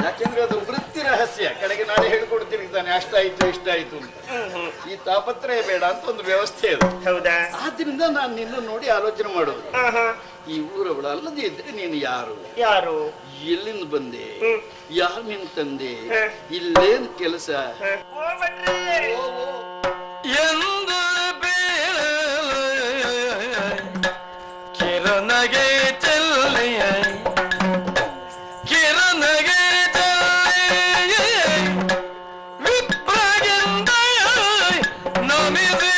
ಯಾಕೆಂದ್ರೆ ಅದು ವೃತ್ತಿ ರಹಸ್ಯ. ಕಡೆಗೆ ನಾನೇ ಹೇಳ್ಕೊಡ್ತೀನಿ ತಾನೆ, ಅಷ್ಟಾಯ್ತು ಇಷ್ಟಾಯ್ತು ಅಂತ. ಈ ತಾಪತ್ರಯ ಬೇಡ ಅಂತ ಒಂದು ವ್ಯವಸ್ಥೆ ಅದು. ಹೌದಾ? ಆದ್ರಿಂದ ನಾನು ನಿನ್ನ ನೋಡಿ ಆಲೋಚನೆ ಮಾಡೋದು. ಈ ಊರವಳು ಅಲ್ಲದೆ ಇದ್ರೆ ನೀನು ಯಾರು? ಯಾರು? ಎಲ್ಲಿಂದ ಬಂದೆ? ಯಾರು ನಿನ್ ತಂದೆ? ಇಲ್ಲೇನ್ ಕೆಲಸ? ಎಂದು ಕಿರಣಗೆ ಚೆಲ್ಲಿಯ ಕಿರಣಗೆ ಚೆಲ್ಲಿಯ ವಿಪ್ರಗಿಂದ ನಮಿಸಿ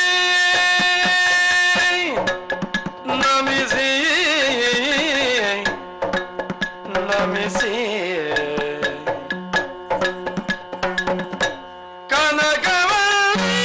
ನಮಿಸಿ ನಮಿಸಿ ಕನಕವಲ್ಲಿ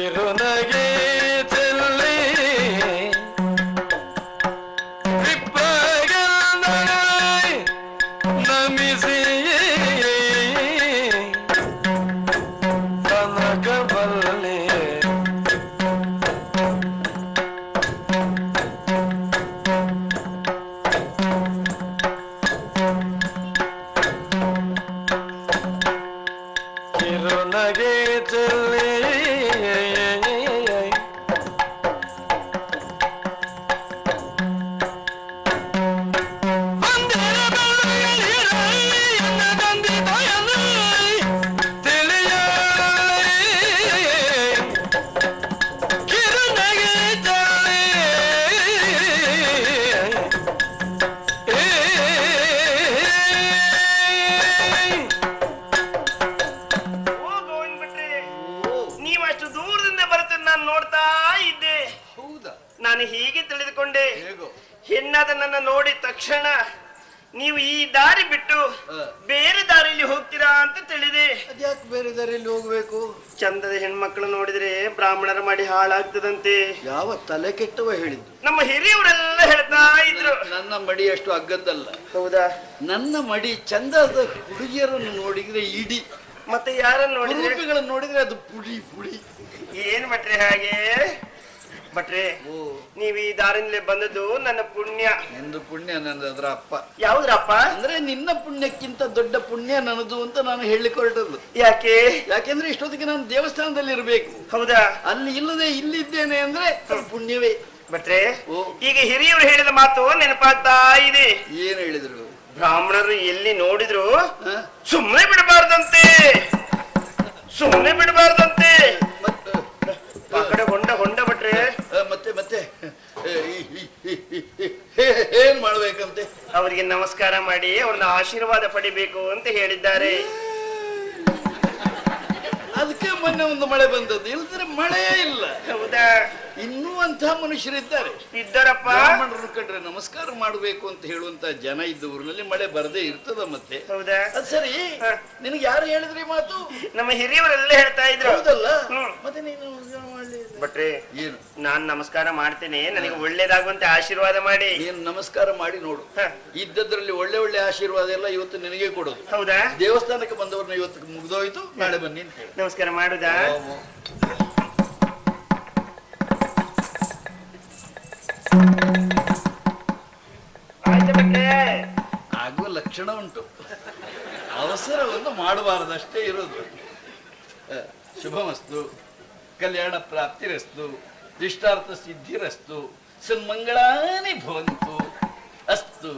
ಕಿರುನಗೆ ಚೆಲ್ಲಿ ವಿಪ್ರಗಂಧನ ನಮಿಸಿ ಕನಕಬಲ್ಲೆ ಕಿರುನಗೆ ಚೆಲ್ಲಿ ನೀವಷ್ಟು ದೂರದಿಂದ ಬರುತ್ತದೆ ನಾನು ನೋಡ್ತಾ ಇದ್ದೆ. ಹೌದಾ? ನಾನು ಹೀಗೆ ತಿಳಿದುಕೊಂಡೆ, ಹೇಗೋ? ಹೆಣ್ಣಾದ ನನ್ನ ನೋಡಿದ ತಕ್ಷಣ ನೀವು ಈ ದಾರಿ ಬಿಟ್ಟು ಬೇರೆ ದಾರಿಯಲ್ಲಿ ಹೋಗ್ತೀರಾ ಅಂತ ತಿಳಿದೆ. ಅದ್ಯಾಕೆ ಬೇರೆ ದಾರಿಯಲ್ಲಿ ಹೋಗ್ಬೇಕು? ಚಂದದ ಹೆಣ್ಮಕ್ಳು ನೋಡಿದ್ರೆ ಬ್ರಾಹ್ಮಣರ ಮಾಡಿ ಹಾಳಾಗ್ತದಂತೆ. ಯಾವ ತಲೆ ಕೆಟ್ಟವ ಹೇಳಿದ್ದು? ನಮ್ಮ ಹಿರಿಯವರೆಲ್ಲ ಹೇಳ್ತಾ ಇದ್ರು. ನನ್ನ ಮಡಿ ಅಷ್ಟು ಅಗ್ಗದ್ದಲ್ಲ. ಹೌದಾ? ನನ್ನ ಮಡಿ ಚಂದದ ಹುಡುಗಿಯರನ್ನು ನೋಡಿದ್ರೆ ಇಡಿ, ಮತ್ತೆ ಯಾರನ್ನು ನೋಡಿದ್ರೆ ಹುಡುಗಿಗಳನ್ನು ನೋಡಿದ್ರೆ ಅದು ಪುಡಿ ಪುಡಿ. ಏನ್ ಭಟ್ರೆ ಹಾಗೆ? ಭಟ್ರೆ, ನೀವ್ ಈ ದಾರಿನಲ್ಲೇ ಬಂದದ್ದು ನನ್ನ ಪುಣ್ಯ. ನಿಂದು ಪುಣ್ಯ, ನನ್ನದು ಅದರ ಅಪ್ಪ. ಯಾವ್ದ್ರಪ್ಪ? ಅಂದ್ರೆ ನಿನ್ನ ಪುಣ್ಯಕ್ಕಿಂತ ದೊಡ್ಡ ಪುಣ್ಯ ನನ್ನದು ಅಂತ ನಾನು ಹೇಳಲಿಕ್ಕೆ ಹೊರಟದ್ದು. ಯಾಕೆ? ಯಾಕೆಂದ್ರೆ ಇಷ್ಟೊತ್ತಿಗೆ ನಾನು ದೇವಸ್ಥಾನದಲ್ಲಿ ಇರಬೇಕು. ಹೌದಾ? ಅಲ್ಲಿ ಇಲ್ಲದೆ ಇಲ್ಲಿದ್ದೇನೆ ಅಂದ್ರೆ ಅದು ಪುಣ್ಯವೇ. ಭಟ್ರೆ, ಈಗ ಹಿರಿಯವರು ಹೇಳಿದ ಮಾತು ನೆನಪಾಗ್ತಾ ಇದೆ. ಏನ್ ಹೇಳಿದ್ರು? ಬ್ರಾಹ್ಮಣರು ಎಲ್ಲಿ ನೋಡಿದ್ರು ಸುಮ್ಮನೆ ಬಿಡಬಾರ್ದಂತೆ, ಸುಮ್ಮನೆ ಬಿಡಬಾರ್ದಂತೆ. ಆ ಕಡೆ ಹೊಂಡ ಹೊಂಡ. ಭಟ್ರೆ, ಮತ್ತೆ ಮತ್ತೆ ಏನ್ ಮಾಡ್ಬೇಕಂತೆ? ಅವರಿಗೆ ನಮಸ್ಕಾರ ಮಾಡಿ ಅವ್ರನ್ನ ಆಶೀರ್ವಾದ ಪಡಿಬೇಕು ಅಂತ ಹೇಳಿದ್ದಾರೆ. ಅದಕ್ಕೆ ಮೊನ್ನೆ ಒಂದು ಮಳೆ ಬಂದದ್ದು, ಇಲ್ದ್ರೆ ಮಳೆಯೇ ಇಲ್ಲ. ಹೌದಾ? ಇನ್ನೂ ಅಂತಹ ಮನುಷ್ಯರಿದ್ದಾರೆ. ಇದ್ದಾರಪ್ಪ. ಬ್ರಾಹ್ಮಣರು ಕಂಡ್ರೆ ನಮಸ್ಕಾರ ಮಾಡಬೇಕು ಅಂತ ಹೇಳುವಂತ ಜನ ಇದ್ದ ಊರಿನಲ್ಲಿ ಮಳೆ ಬರದೇ ಇರ್ತದ ಮತ್ತೆ. ಹೌದಾ? ಅದ್ ಸರಿ, ನಿನಗೆ ಯಾರು ಹೇಳಿದ್ರಿ ಮಾತು? ನಮ್ಮ ಹಿರಿಯವರೆಲ್ಲ ಹೇಳ್ತಾ ಇದ್ರು. ಹೌದಲ್ಲ? ಮತ್ತೆ ನೀನು ಭಟ್ರೆ, ಏನು? ನಾನ್ ನಮಸ್ಕಾರ ಮಾಡ್ತೇನೆ, ನನಗೆ ಒಳ್ಳೇದಾಗುವಂತೆ ಆಶೀರ್ವಾದ ಮಾಡಿ. ನೀನು ನಮಸ್ಕಾರ ಮಾಡಿ ನೋಡು. ಇದ್ದದ್ರಲ್ಲಿ ಒಳ್ಳೆ ಒಳ್ಳೆ ಆಶೀರ್ವಾದ ಎಲ್ಲ ಇವತ್ತು ನಿನಗೆ ಕೊಡೋದು. ಹೌದಾ? ದೇವಸ್ಥಾನಕ್ಕೆ ಬಂದವ್ರನ್ನ ಇವತ್ತು ಮುಗ್ದೋಯ್ತು, ನಾಳೆ ಬನ್ನಿ ಅಂತ ಹೇಳಿ ನಮಸ್ಕಾರ ಮಾಡುದಾ? ಆಯ್ತು ಭಟ್ರೆ. ಆಗುವ ಲಕ್ಷಣ ಉಂಟು. ಅವಸರವನ್ನು ಮಾಡಬಾರದಷ್ಟೇ ಇರೋದು. ಶುಭಮಸ್ತು, ಕಲ್ಯಾಣ ಪ್ರಾಪ್ತಿರಸ್ತು, ಇಷ್ಟಾರ್ಥ ಸಿದ್ಧಿರಸ್ತು, ಸನ್ಮಂಗಳಾನಿ ಭವಂತು, ಅಸ್ತು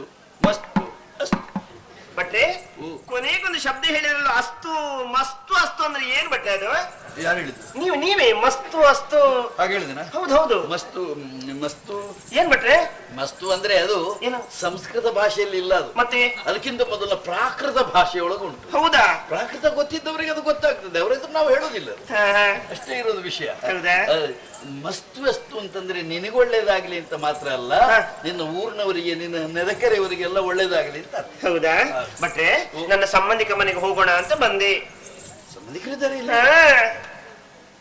ಮಸ್ತು ಅಸ್ತು. ಭಟ್ರೆ, ಕೊನೆಗೊಂದು ಶಬ್ದ ಹೇಳಿರಲ್ಲ, ಅಸ್ತು ಮಸ್ತು ಅಸ್ತು ಅಂದ್ರೆ ಏನ್ ಭಟ್ರೆ ಅದು? ಯಾರು ಹೇಳಿದ್ರು? ನೀವೇ ಮಸ್ತು ಅಸ್ತು ಹಾಗೆ ಹೇಳಿದನ? ಹೌದು. ಮಸ್ತು ಮಸ್ತು ಏನ್ ಭಟ್ರೆ? ಮಸ್ತು ಅಂದ್ರೆ ಅದು ಏನು? ಸಂಸ್ಕೃತ ಭಾಷೆಯಲ್ಲಿ ಇಲ್ಲ ಅದು. ಮತ್ತೆ ಅದಕ್ಕಿಂತ ಮೊದಲ ಪ್ರಾಕೃತ ಭಾಷೆಯೊಳಗೆ ಉಂಟು. ಹೌದಾ? ಪ್ರಾಕೃತ ಗೊತ್ತಿದ್ದವರಿಗೆ ಅದು ಗೊತ್ತಾಗ್ತದೆ, ಅವರದ್ದು ನಾವು ಹೇಳೋದಿಲ್ಲ. ಅಷ್ಟೇ ಇರೋದು ವಿಷಯ. ಹೌದಾ? ಮಸ್ತು ವಸ್ತು ಅಂತಂದ್ರೆ ನಿನಗೊಳ್ಳೇದಾಗ್ಲಿ ಅಂತ ಮಾತ್ರ ಅಲ್ಲ, ನಿನ್ನ ಊರಿನವರಿಗೆ, ನಿನ್ನ ನೆರೆಕೆರೆಯವರಿಗೆಲ್ಲ ಒಳ್ಳೇದಾಗ್ಲಿ ಅಂತ. ಹೌದಾ? ಭಟ್ರೆ, ನನ್ನ ಸಂಬಂಧಿಕ ಮನೆಗೆ ಹೋಗೋಣ ಅಂತ ಬಂದೆ. ಸಂಬಂಧಿಕರಿದ್ದಾರೆ ಇಲ್ಲ?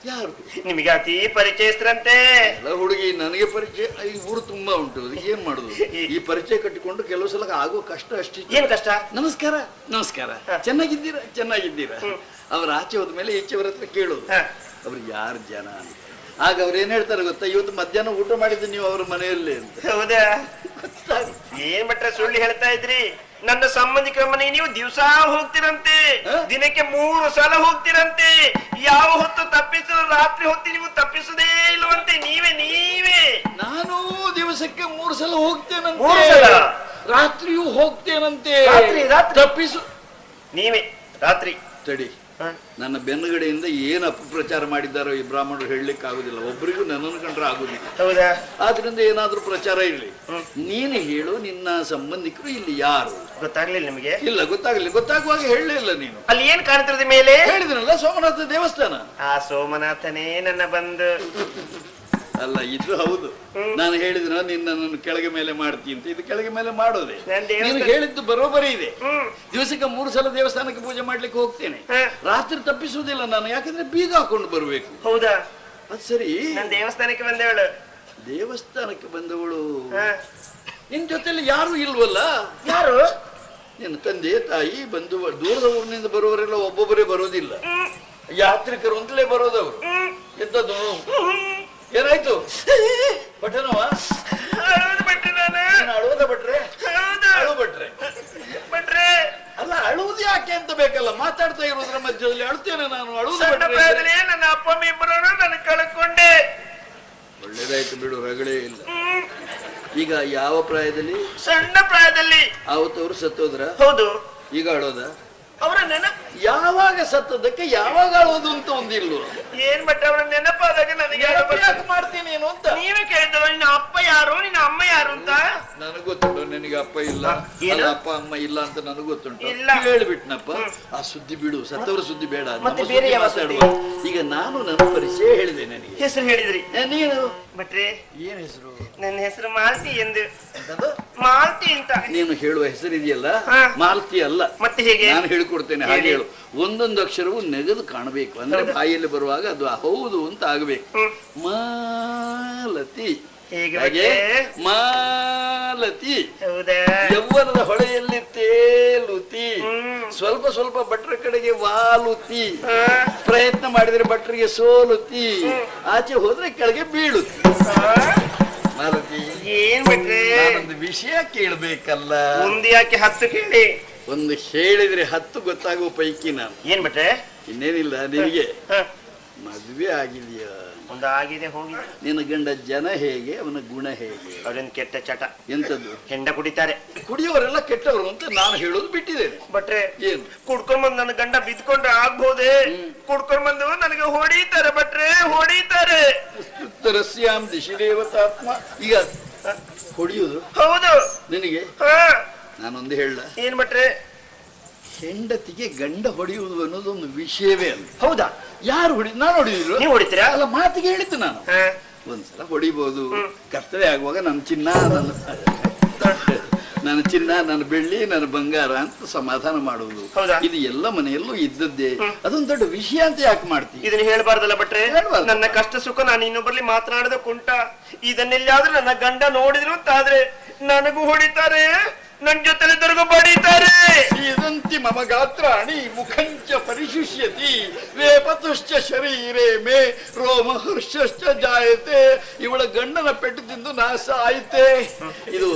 ಯಾರು? ನಿಮಗೆ ಅತಿ ಪರಿಚಯಸ್ಥರಂತೆ. ಎಲ್ಲ ಹುಡುಗಿ ನನಗೆ ಪರಿಚಯ, ಈ ಊರು ತುಂಬಾ ಉಂಟು, ಅದಕ್ಕೆ ಏನ್ ಮಾಡುದು? ಈ ಪರಿಚಯ ಕಟ್ಟಿಕೊಂಡು ಕೆಲವು ಸಲ ಆಗುವ ಕಷ್ಟ ಅಷ್ಟೇ. ಏನ್ ಕಷ್ಟ? ನಮಸ್ಕಾರ ನಮಸ್ಕಾರ, ಚೆನ್ನಾಗಿದ್ದೀರಾ ಚೆನ್ನಾಗಿದ್ದೀರಾ. ಅವ್ರ ಆಚೆ ಹೋದ್ಮೇಲೆ ಈಚೆವರ ಹತ್ರ ಕೇಳೋದು ಅವ್ರು ಯಾರು ಜನ ಅಂತ. ಆಗ ಅವ್ರು ಏನ್ ಹೇಳ್ತಾರೆ ಗೊತ್ತಾ? ಇವತ್ತು ಮಧ್ಯಾಹ್ನ ಊಟ ಮಾಡಿದ್ದು ನೀವು ಅವ್ರ ಮನೆಯಲ್ಲೇ ಅಂತ. ಹೌದಾ? ಏನ್ ಭಟ್ರೆ ಸುಳ್ಳು ಹೇಳ್ತಾ ಇದ್ರಿ? ನನ್ನ ಸಂಬಂಧಿಕರ ಮನೆಗೆ ನೀವು ದಿವಸ ಹೋಗ್ತಿರಂತೆ, ದಿನಕ್ಕೆ 3 ಸಲ ಹೋಗ್ತಿರಂತೆ. ಯಾವ ಹೊತ್ತು ತಪ್ಪಿಸಲು ರಾತ್ರಿ ಹೊತ್ತು ನೀವು ತಪ್ಪಿಸದೇ ಇಲ್ಲವಂತೆ. ನೀವೇ ನಾನು ದಿವಸಕ್ಕೆ 3 ಸಲ ಹೋಗ್ತೇನಂತೆ. 3 ಸಲ? ರಾತ್ರಿಯೂ ಹೋಗ್ತೇನಂತೆ. ರಾತ್ರಿ ತಪ್ಪಿಸು. ನೀವೇ ರಾತ್ರಿ ತಡಿ, ನನ್ನ ಬೆನ್ನುಗಡೆಯಿಂದ ಏನು ಅಪಪ್ರಚಾರ ಮಾಡಿದ್ದಾರೋ ಈ ಬ್ರಾಹ್ಮಣರು ಹೇಳಲಿಕ್ಕೆ ಆಗುದಿಲ್ಲ. ಒಬ್ಬರಿಗೂ ನನ್ನನ್ನು ಕಂಡ್ರೆ ಆಗುದಿಲ್ಲ. ಹೌದಾ? ಆದ್ರಿಂದ ಏನಾದ್ರೂ ಪ್ರಚಾರ ಇರಲಿ. ನೀನು ಹೇಳು, ನಿನ್ನ ಸಂಬಂಧಿಕರು ಇಲ್ಲಿ ಯಾರು? ಗೊತ್ತಾಗ್ಲಿಲ್ಲ ನಿಮಗೆ? ಇಲ್ಲ, ಗೊತ್ತಾಗ್ಲಿಲ್ಲ. ಗೊತ್ತಾಗುವಾಗ ಹೇಳಲೇ ಇಲ್ಲ ನೀನು. ಅಲ್ಲಿ ಏನ್ ಕಾಣ್ತಿರೋದು ಮೇಲೆ? ಹೇಳಿದ್ರಲ್ಲ, ಸೋಮನಾಥ ದೇವಸ್ಥಾನ. ಆ ಸೋಮನಾಥನೇ ನನ್ನ ಬಂದು. ಅಲ್ಲ, ಇದು ಹೌದು. ನಾನು ಹೇಳಿದ್ರ ನಿನ್ನನ್ನು ಕೆಳಗೆ ಮೇಲೆ ಮಾಡ್ತೀನಿ ಅಂತ. ಇದು ಕೆಳಗೆ ಮೇಲೆ ಮಾಡೋದೆ. ನೀನು ಹೇಳಿದ್ದು ಬರೋಬರಿ ಇದೆ. ದಿವಸಕ್ಕೆ 3 ಸಲ ದೇವಸ್ಥಾನಕ್ಕೆ ಪೂಜೆ ಮಾಡ್ಲಿಕ್ಕೆ ಹೋಗ್ತೇನೆ. ರಾತ್ರಿ ತಪ್ಪಿಸುವುದಿಲ್ಲ ನಾನು, ಯಾಕಂದ್ರೆ ಬೀಗ ಹಾಕೊಂಡು ಬರ್ಬೇಕು. ಹೌದಾ? ಅದು ಸರಿ, ನಾನು ದೇವಸ್ಥಾನಕ್ಕೆ ಬಂದವಳು. ದೇವಸ್ಥಾನಕ್ಕೆ ಬಂದವಳು. ಹಾ. ನಿನ್ ಜೊತೆಲಿ ಯಾರು ಇಲ್ವಲ್ಲ? ಯಾರು? ನಿನ್ನ ತಂದೆ ತಾಯಿ ಬಂಧು, ದೂರದ ಊರಿನಿಂದ ಬರುವವರೆಲ್ಲ ಒಬ್ಬೊಬ್ಬರೇ ಬರೋದಿಲ್ಲ, ಯಾತ್ರಿಕರು ಅಂತಲೇ ಬರೋದವರು. ಎಂತದ್ದು? ಏನಾಯ್ತು? ಪಠನವ ಅಳುವುದು ಬಿಟ್ರೆ ನಾನು. ಅಳುವುದ ಭಟ್ರೆ? ಹೌದು. ಅಳು ಭಟ್ರೆ. ಬಿಟ್ರೆ ಅಲ್ಲ, ಅಳುವುದು ಯಾಕೆ ಅಂತ ಬೇಕಲ್ಲ, ಮಾತಾಡ್ತಾ ಇರೋದ್ರ ಮಧ್ಯದಲ್ಲಿ ಅಳುತ್ತೇನೆ ನಾನು. ಅಳುವುದು ಸಣ್ಣ ಭಟ್ರೆ. ಪ್ರಾಯದಲ್ಲಿ ನನ್ನ ಅಪ್ಪ ಅಮ್ಮ ಇಬ್ಬರು ನಾನು ಕಳ್ಕೊಂಡೆ. ಒಳ್ಳೇದಾಯ್ತು ಬಿಡು, ರಗಳೇ ಇಲ್ಲ. ಈಗ ಯಾವ ಪ್ರಾಯದಲ್ಲಿ? ಸಣ್ಣ ಪ್ರಾಯದಲ್ಲಿ. ಆವತ್ತವರು ಸತ್ತೋದ್ರ? ಹೌದು. ಈಗ ಅಳೋದ? ಅವರ ನೆನಪು. ಯಾವಾಗ ಸತ್ತದಕ್ಕೆ ಯಾವಾಗ ಅಳೋದು ಅಂತ ಒಂದಿಲ್ವ? ಏನ್ ಬಟ್ ಅವರ ನೆನಪಾದಾಗ ನನಗೆ ಯಾಕೆ ಮಾಡ್ತೀನಿ ಏನು ಅಂತ ನೀವೇ ಕೇಳಿದ್ರು, ನಿನ್ನ ಅಪ್ಪ ಯಾರು ನಿನ್ನ ಅಮ್ಮ ಯಾರು ಅಂತ. ನನಗ್ ಗೊತ್ತುಂಟು ನಿನಗೆ ಅಪ್ಪ ಇಲ್ಲ, ಏನು? ಅಲ್ಲ ಅಪ್ಪ ಅಮ್ಮ ಇಲ್ಲ ಅಂತ ನನಗ್ ಗೊತ್ತುಂಟು. ಇಲ್ಲ. ಹೇಳ್ಬಿಟ್ನಪ್ಪ, ಆ ಸುದ್ದಿ ಬಿಡು, ಸತ್ತವರ ಸುದ್ದಿ ಬೇಡ, ನಮ್ಮ ಮತ್ತೆ ಸುದ್ದಿ ಬೇರೆ ಯಾವ ಮಾತಾಡುವ. ಸುದ್ದಿ? ಈಗ ನಾನು ನನ್ನ ಪರಿಚಯ ಹೇಳಿದೆ ನನಗೆ. ಹೆಸರು ಹೇಳಿದ್ರಿ. ನೀನು ಬಟ್ರೆ ಏನ್ ಹೆಸರು? ನನ್ನ ಹೆಸರು ಮಾಲ್ತಿ ಎಂದು. ಅದು? ಮಾಲ್ತಿ ಅಂತ. ನೀನು ಹೇಳುವ ಹೆಸರಿದೆಯಲ್ಲ, ಹಾ. ಮಾಲ್ತಿ ಅಲ್ಲ. ಮತ್ತೆ ಹೇಗೆ? ನಾನು ಹೇಳಿಕೊಡ್ತೇನೆ, ಹಾಗೆ ಹೇಳಿ. ಹೇಳು. ಒಂದೊಂದು ಅಕ್ಷರವು ನೆಗೆದು ಕಾಣಬೇಕು, ಅಂದ್ರೆ ಬಾಯಲ್ಲಿ ಬರುವಾಗ ಅದು ಹೌದು ಅಂತ ಆಗಬೇಕು. ಮಾಲತಿ. ಹೇಗೆ ಹಾಗೆ ಬಟ್ರೆ? ಮಾಲತಿ. ಹೌದಾ? ಯೌವನದ ಹೊಳೆಯಲ್ಲಿ ತೇಲುತಿ, ಸ್ವಲ್ಪ ಸ್ವಲ್ಪ ಭಟ್ರ ಕಡೆಗೆ ವಾಲುತಿ, ಪ್ರಯತ್ನ ಮಾಡಿದ್ರೆ ಭಟ್ರಿಗೆ ಸೋಲುತಿ, ಆಚೆ ಹೋದ್ರೆ ಕೆಳಗೆ ಬೀಳುತ್ತಿ. ಮಾಲತಿ, ಏನ್ ಬಿಟ್ರೆ? ನಾನೊಂದು ವಿಷಯ ಕೇಳಬೇಕಲ್ಲ. ಮುಂದೆ ಯಾಕೆ 10 ಕೇಳಿ? ಒಂದು ಹೇಳಿದ್ರೆ 10 ಗೊತ್ತಾಗುವ ಪೈಕಿ ನಾನು. ಏನ್ ಬಿಟ್ರೆ? ಇನ್ನೇನಿಲ್ಲ, ನಿನಗೆ ಹ. ಮದುವೆ ಆಗಿದೆಯಾ? ಒಂದು ಆಗಿದೆ ಹೋಗಿದೆ. ನಿನ್ನ ಗಂಡ ಜನ ಹೇಗೆ, ಅವನ ಗುಣ ಹೇಗೆ? ಅವರೊಂದು ಕೆಟ್ಟ ಚಟ. ಎಂತದ್ದು? ಹೆಂಡ ಕುಡಿತಾರೆ. ಕುಡಿಯೋರೆಲ್ಲ ಕೆಟ್ಟವರು ಅಂತ ನಾನು ಹೇಳೋದು ಬಿಟ್ಟಿದ್ದೇನೆ. ಬಟ್ರೆ ಏನು? ಕುಡ್ಕೊಂಡ್ಬಂದು ನನ್ನ ಗಂಡ ಬಿದ್ಕೊಂಡ್ರೆ ಆಗ್ಬೋದೇ? ಕುಡ್ಕೊಂಡ್ಬಂದು ನನಗೆ ಹೊಡೀತಾರೆ ಬಟ್ರೆ, ಹೊಡೀತಾರೆ. ಉತ್ತರಸ್ಯಾಂ ದಿಶಿ ದೇವತಾತ್ಮ. ಈಗ ಹೊಡಿಯುವುದು ಹೌದು. ನಿನಗೆ ಹಾ. ನಾನೊಂದು ಹೇಳ, ಏನ್ ಬಟ್ರೆ? ಹೆಂಡತಿಗೆ ಗಂಡ ಹೊಡೆಯುವುದು ಅನ್ನೋದು ಒಂದು ವಿಷಯವೇ ಅಲ್ಲ. ಹೌದಾ? ಯಾರು ನಾನು ಹೊಡೆದಿದ್ರು? ನೀವು ಹೊಡಿತೀರಾ? ಅಲ್ಲ, ಮಾತಿಗೆ ಹೇಳಿದ್ದು ನಾನು. ಹಾ. ಒಂದ್ಸಲ ಹೊಡಿಬಹುದು, ಕರ್ತವ್ಯ ಆಗುವಾಗ ನನ್ನ ಚಿನ್ನ, ನನ್ನ ಚಿನ್ನ, ನನ್ನ ಬೆಳ್ಳಿ, ನನ್ನ ಬಂಗಾರ ಅಂತ ಸಮಾಧಾನ ಮಾಡುವುದು. ಹೌದಾ? ಇದು ಎಲ್ಲ ಮನೆಯಲ್ಲೂ ಇದ್ದದ್ದೇ. ಅದೊಂದು ದೊಡ್ಡ ವಿಷಯ ಅಂತ ಯಾಕೆ ಮಾಡ್ತೀವಿ? ಇದನ್ನ ಹೇಳ್ಬಾರ್ದಲ್ಲ ಬಟ್ರೆ? ಹೇಳ್ಬಾರ್ದು. ನನ್ನ ಕಷ್ಟ ಸುಖ ನಾನು ಇನ್ನೊಬ್ಬರಲ್ಲಿ ಮಾತನಾಡೋದಕ್ಕುಂಟ. ಇದನ್ನೆಲ್ಲಾದ್ರೂ ನನ್ನ ಗಂಡ ನೋಡಿದ್ರು ಅಂತಾದ್ರೆ ನನಗೂ ಹೊಡಿತಾರೆ, ನನ್ ಜೊತೆ ದೊರಗು ಬಡಿತಾರೆ. ಸೀದಂತಿ ಮಮ ಗಾತ್ರಾಣಿ ಮುಖಂಚ ಪರಿಶುಷ್ಯತಿ ವೇಪತುಶ್ಚ ಶರೀರೇ ಮೇ ರೋಮ ಹರ್ಷಶ್ಚ ಜಾಯತೆ. ಇವಳ ಗಂಡನ ಪೆಟ್ಟು ತಿಂದು ನಾಶ ಆಯ್ತೆ. ಇದು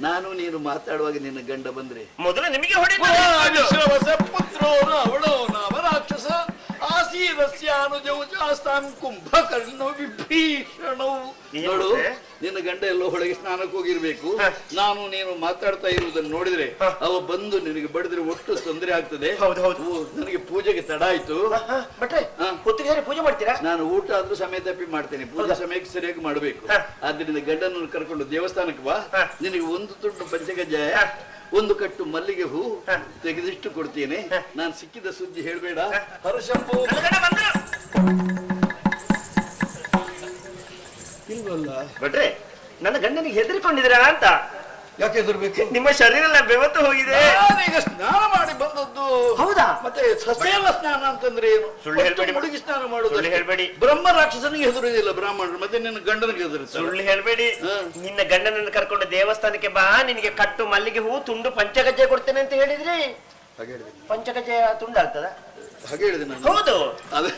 ನಾನು ನೀನು ಮಾತಾಡುವಾಗ ನಿನ್ನ ಗಂಡ ಬಂದ್ರೆ ಮೊದಲು ನಿಮಗೆ ಹೊಡಿತಾರೆ. ಪುತ್ರೋ ರಾವಣೋ ನಾಮ ರಾಕ್ಷಸ ಆಸೀರಸ್ಯಾನುಜೌಜಾಸ್ತಾಂ ಕುಂಭಕರ್ಣೋ ವಿಭೀಷಣೌ. ನೋಡು, ನಿನ್ನ ಗಂಡ ಎಲ್ಲೋ ಹೊಳಗೆ ಸ್ನಾನಕ್ಕೆ ಹೋಗಿರ್ಬೇಕು. ನಾನು ನೀನು ಮಾತಾಡ್ತಾ ಇರುವುದನ್ನು ನೋಡಿದ್ರೆ ಅವ ಬಂದು ನಿನಗೆ ಬಡಿದ್ರೆ ಒಟ್ಟು ತೊಂದರೆ ಆಗ್ತದೆ. ನನಗೆ ಪೂಜೆಗೆ ತಡ ಆಯ್ತು. ಬಟ್ರೆ ಹೊತ್ತಿಗೆ ಪೂಜೆ ಮಾಡ್ತೀರಾ? ನಾನು ಊಟ ಆದ್ರೂ ಸಮಯ ತಪ್ಪಿ ಮಾಡ್ತೇನೆ, ಪೂಜೆ ಸಮಯಕ್ಕೆ ಸರಿಯಾಗಿ ಮಾಡಬೇಕು. ಆದ್ರಿಂದ ಗಂಡನನ್ನು ಕರ್ಕೊಂಡು ದೇವಸ್ಥಾನಕ್ಕೆ ಬಾ. ನಿನಗೆ ಒಂದು ತುಂಡು ಪಂಚಗಜ್ಜಾಯ, ಒಂದು ಕಟ್ಟು ಮಲ್ಲಿಗೆ ಹೂ ತೆಗೆದಿಷ್ಟು ಕೊಡ್ತೀನಿ. ನಾನು ಸಿಕ್ಕಿದ ಸುದ್ದಿ ಹೇಳ್ಬೇಡ. ಹರಶಂಭು ಇಲ್ವಲ್ಲ ಬಟ್ರೆ, ನನ್ನ ಗಂಡನಿಗೆ ಹೆದರಿಕೊಂಡಿದ್ದೀರಾ ಅಂತ? ಯಾಕೆ ಹೆದರ್ಬೇಕು? ನಿಮ್ಮ ಶರೀರ ಎಲ್ಲ ಬೆವತ್ತು ಹೋಗಿದೆ. ಈಗ ಸ್ನಾನ ಮಾಡಿ ಬಂದದ್ದು. ಹೌದಾ? ಮತ್ತೆ ಸಸ್ಯಲ್ಲ ಸ್ನಾನ ಅಂತಂದ್ರೆ ಏನು? ಸುಳ್ಳು ಹೇಳ್ಬೇಡಿ. ಹುಡುಗಿ ಸ್ನಾನ ಮಾಡುದು. ಸುಳ್ಳು ಹೇಳ್ಬೇಡಿ. ಬ್ರಹ್ಮ ರಾಕ್ಷಸನಿಗೆ ಹೆದರುವುದಿಲ್ಲ ಬ್ರಾಹ್ಮಣರು, ಮತ್ತೆ ನಿನ್ನ ಗಂಡನಿಗೆ ಹೆದರುತ್ತಾರೆ. ಸುಳ್ಳು ಹೇಳ್ಬೇಡಿ. ನಿನ್ನ ಗಂಡನನ್ನು ಕರ್ಕೊಂಡು ದೇವಸ್ಥಾನಕ್ಕೆ ಬಾ, ನಿನಗೆ ಕಟ್ಟು ಮಲ್ಲಿಗೆ ಹೂ ತುಂಡು ಪಂಚಗಜ್ಜೆ ಕೊಡ್ತೇನೆ ಅಂತ ಹೇಳಿದ್ರಿ. ಹಾಗೆ ಹೇಳಿದೆ. ಪಂಚಗಜ್ಜೆ ತುಂಡು ಆಗ್ತದ? ಹಾಗೆ ಹೇಳಿದೆ ನಾನು. ಹೌದು. ಅದು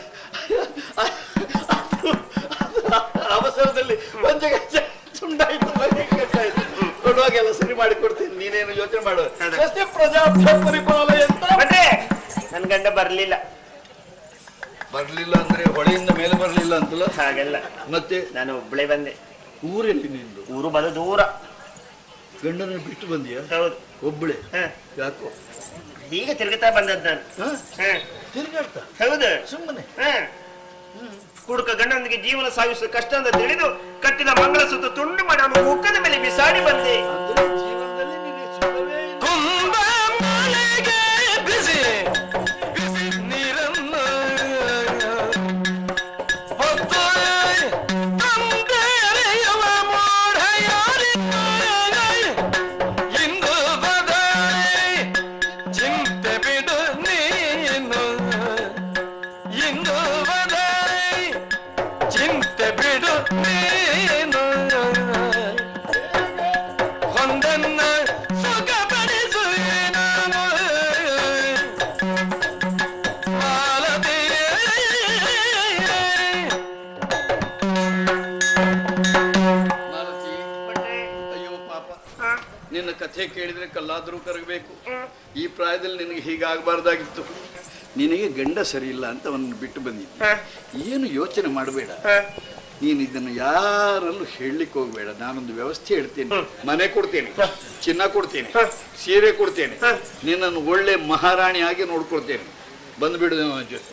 ಅವಸರದಲ್ಲಿ ಪಂಚಗಜ್ಜೆ ತುಂಡಾಯ್ತು, ಕೊಡುವಾಗೆಲ್ಲ ಸರಿ ಮಾಡಿ ಕೊಡ್ತೀನಿ, ನೀನೇನು ಯೋಚನೆ ಮಾಡುವ. ಸಸ್ಯ ಪ್ರಜಾಭ್ಯ ಪರಿಪಾಲಯ ಅಂತ. ಮತ್ತೆ ನನ್ ಗಂಡ ಬರ್ಲಿಲ್ಲ. ಬರ್ಲಿಲ್ಲ ಅಂದ್ರೆ ಹೊಳೆಯಿಂದ ಮೇಲೆ ಬರ್ಲಿಲ್ಲ ಅಂತಲ್ಲ? ಹಾಗೆಲ್ಲ. ಮತ್ತೆ ನಾನು ಒಬ್ಬಳೇ ಬಂದೆ. ಊರಲ್ಲಿ ನಿಂದು? ಊರು ಬಲು ದೂರ. ಗಂಡನ ಬಿಟ್ಟು ಬಂದಿಯಾ? ಹೌದು. ಒಬ್ಬಳೆ? ಯಾಕೋ? ಈಗ ತಿರುಗುತ್ತಾ ಬಂದದ್ದು ನಾನು. ತಿರುಗಾಡ್ತಾ? ಹೌದು. ಸುಮ್ಮನೆ ಹುಡುಕ ಗಂಡನಿಗೆ ಜೀವನ ಸಾಗಿಸುವ ಕಷ್ಟ ಅಂತ ತಿಳಿದು ಕಟ್ಟಿದ ಮಂಗಳಸೂತ್ರ ತುಂಡು ಮಾಡಿ ಅವನು ಮುಖದ ಮೇಲೆ ಬಿಸಾಡಿ ಬಂದೆ. ಜೀವನದಲ್ಲಿ ನಿನಗೆ ಸುಖವೇ ಇಲ್ಲ. ಕುಂಭ ಮಳೆಗೆ ಬಿಸಿ ಬಿಸಿ ನೀರನ್ನ ಹೊತ್ತು ತಂದೆರೆಯವ ಮೋಢಯಾರಿ ಇಂದು ಬದಲಿ ಚಿಂತೆ ಬಿಡು ನೀನು, ಇಂದು ಬದಲಿ ಬಿಡು ನೀನು ಒಂದನ್ನ ಸುಖಪಡಿಸು ಅಯ್ಯೋ ಪಾಪ, ನಿನ್ನ ಕಥೆ ಕೇಳಿದ್ರೆ ಕಲ್ಲಾದ್ರೂ ಕರಗಬೇಕು. ಈ ಪ್ರಾಯದಲ್ಲಿ ನಿನಗೆ ಹೀಗಾಗಬಾರ್ದಾಗಿತ್ತು. ನಿನಗೆ ಗಂಡ ಸರಿ ಇಲ್ಲ ಅಂತ ಅವನನ್ನು ಬಿಟ್ಟು ಬಂದಿದ್ದೆ. ಏನು ಯೋಚನೆ ಮಾಡಬೇಡ, ನೀನು ಇದನ್ನು ಯಾರಲ್ಲೂ ಹೇಳಲಿಕ್ಕೆ ಹೋಗ್ಬೇಡ. ನಾನೊಂದು ವ್ಯವಸ್ಥೆ ಹೇಳ್ತೇನೆ. ಮನೆ ಕೊಡ್ತೇನೆ, ಚಿನ್ನ ಕೊಡ್ತೇನೆ, ಸೀರೆ ಕೊಡ್ತೇನೆ, ನಿನ್ನನ್ನು ಒಳ್ಳೆ ಮಹಾರಾಣಿ ಆಗಿ ನೋಡ್ಕೊಳ್ತೇನೆ. ಬಂದ್ಬಿಡು.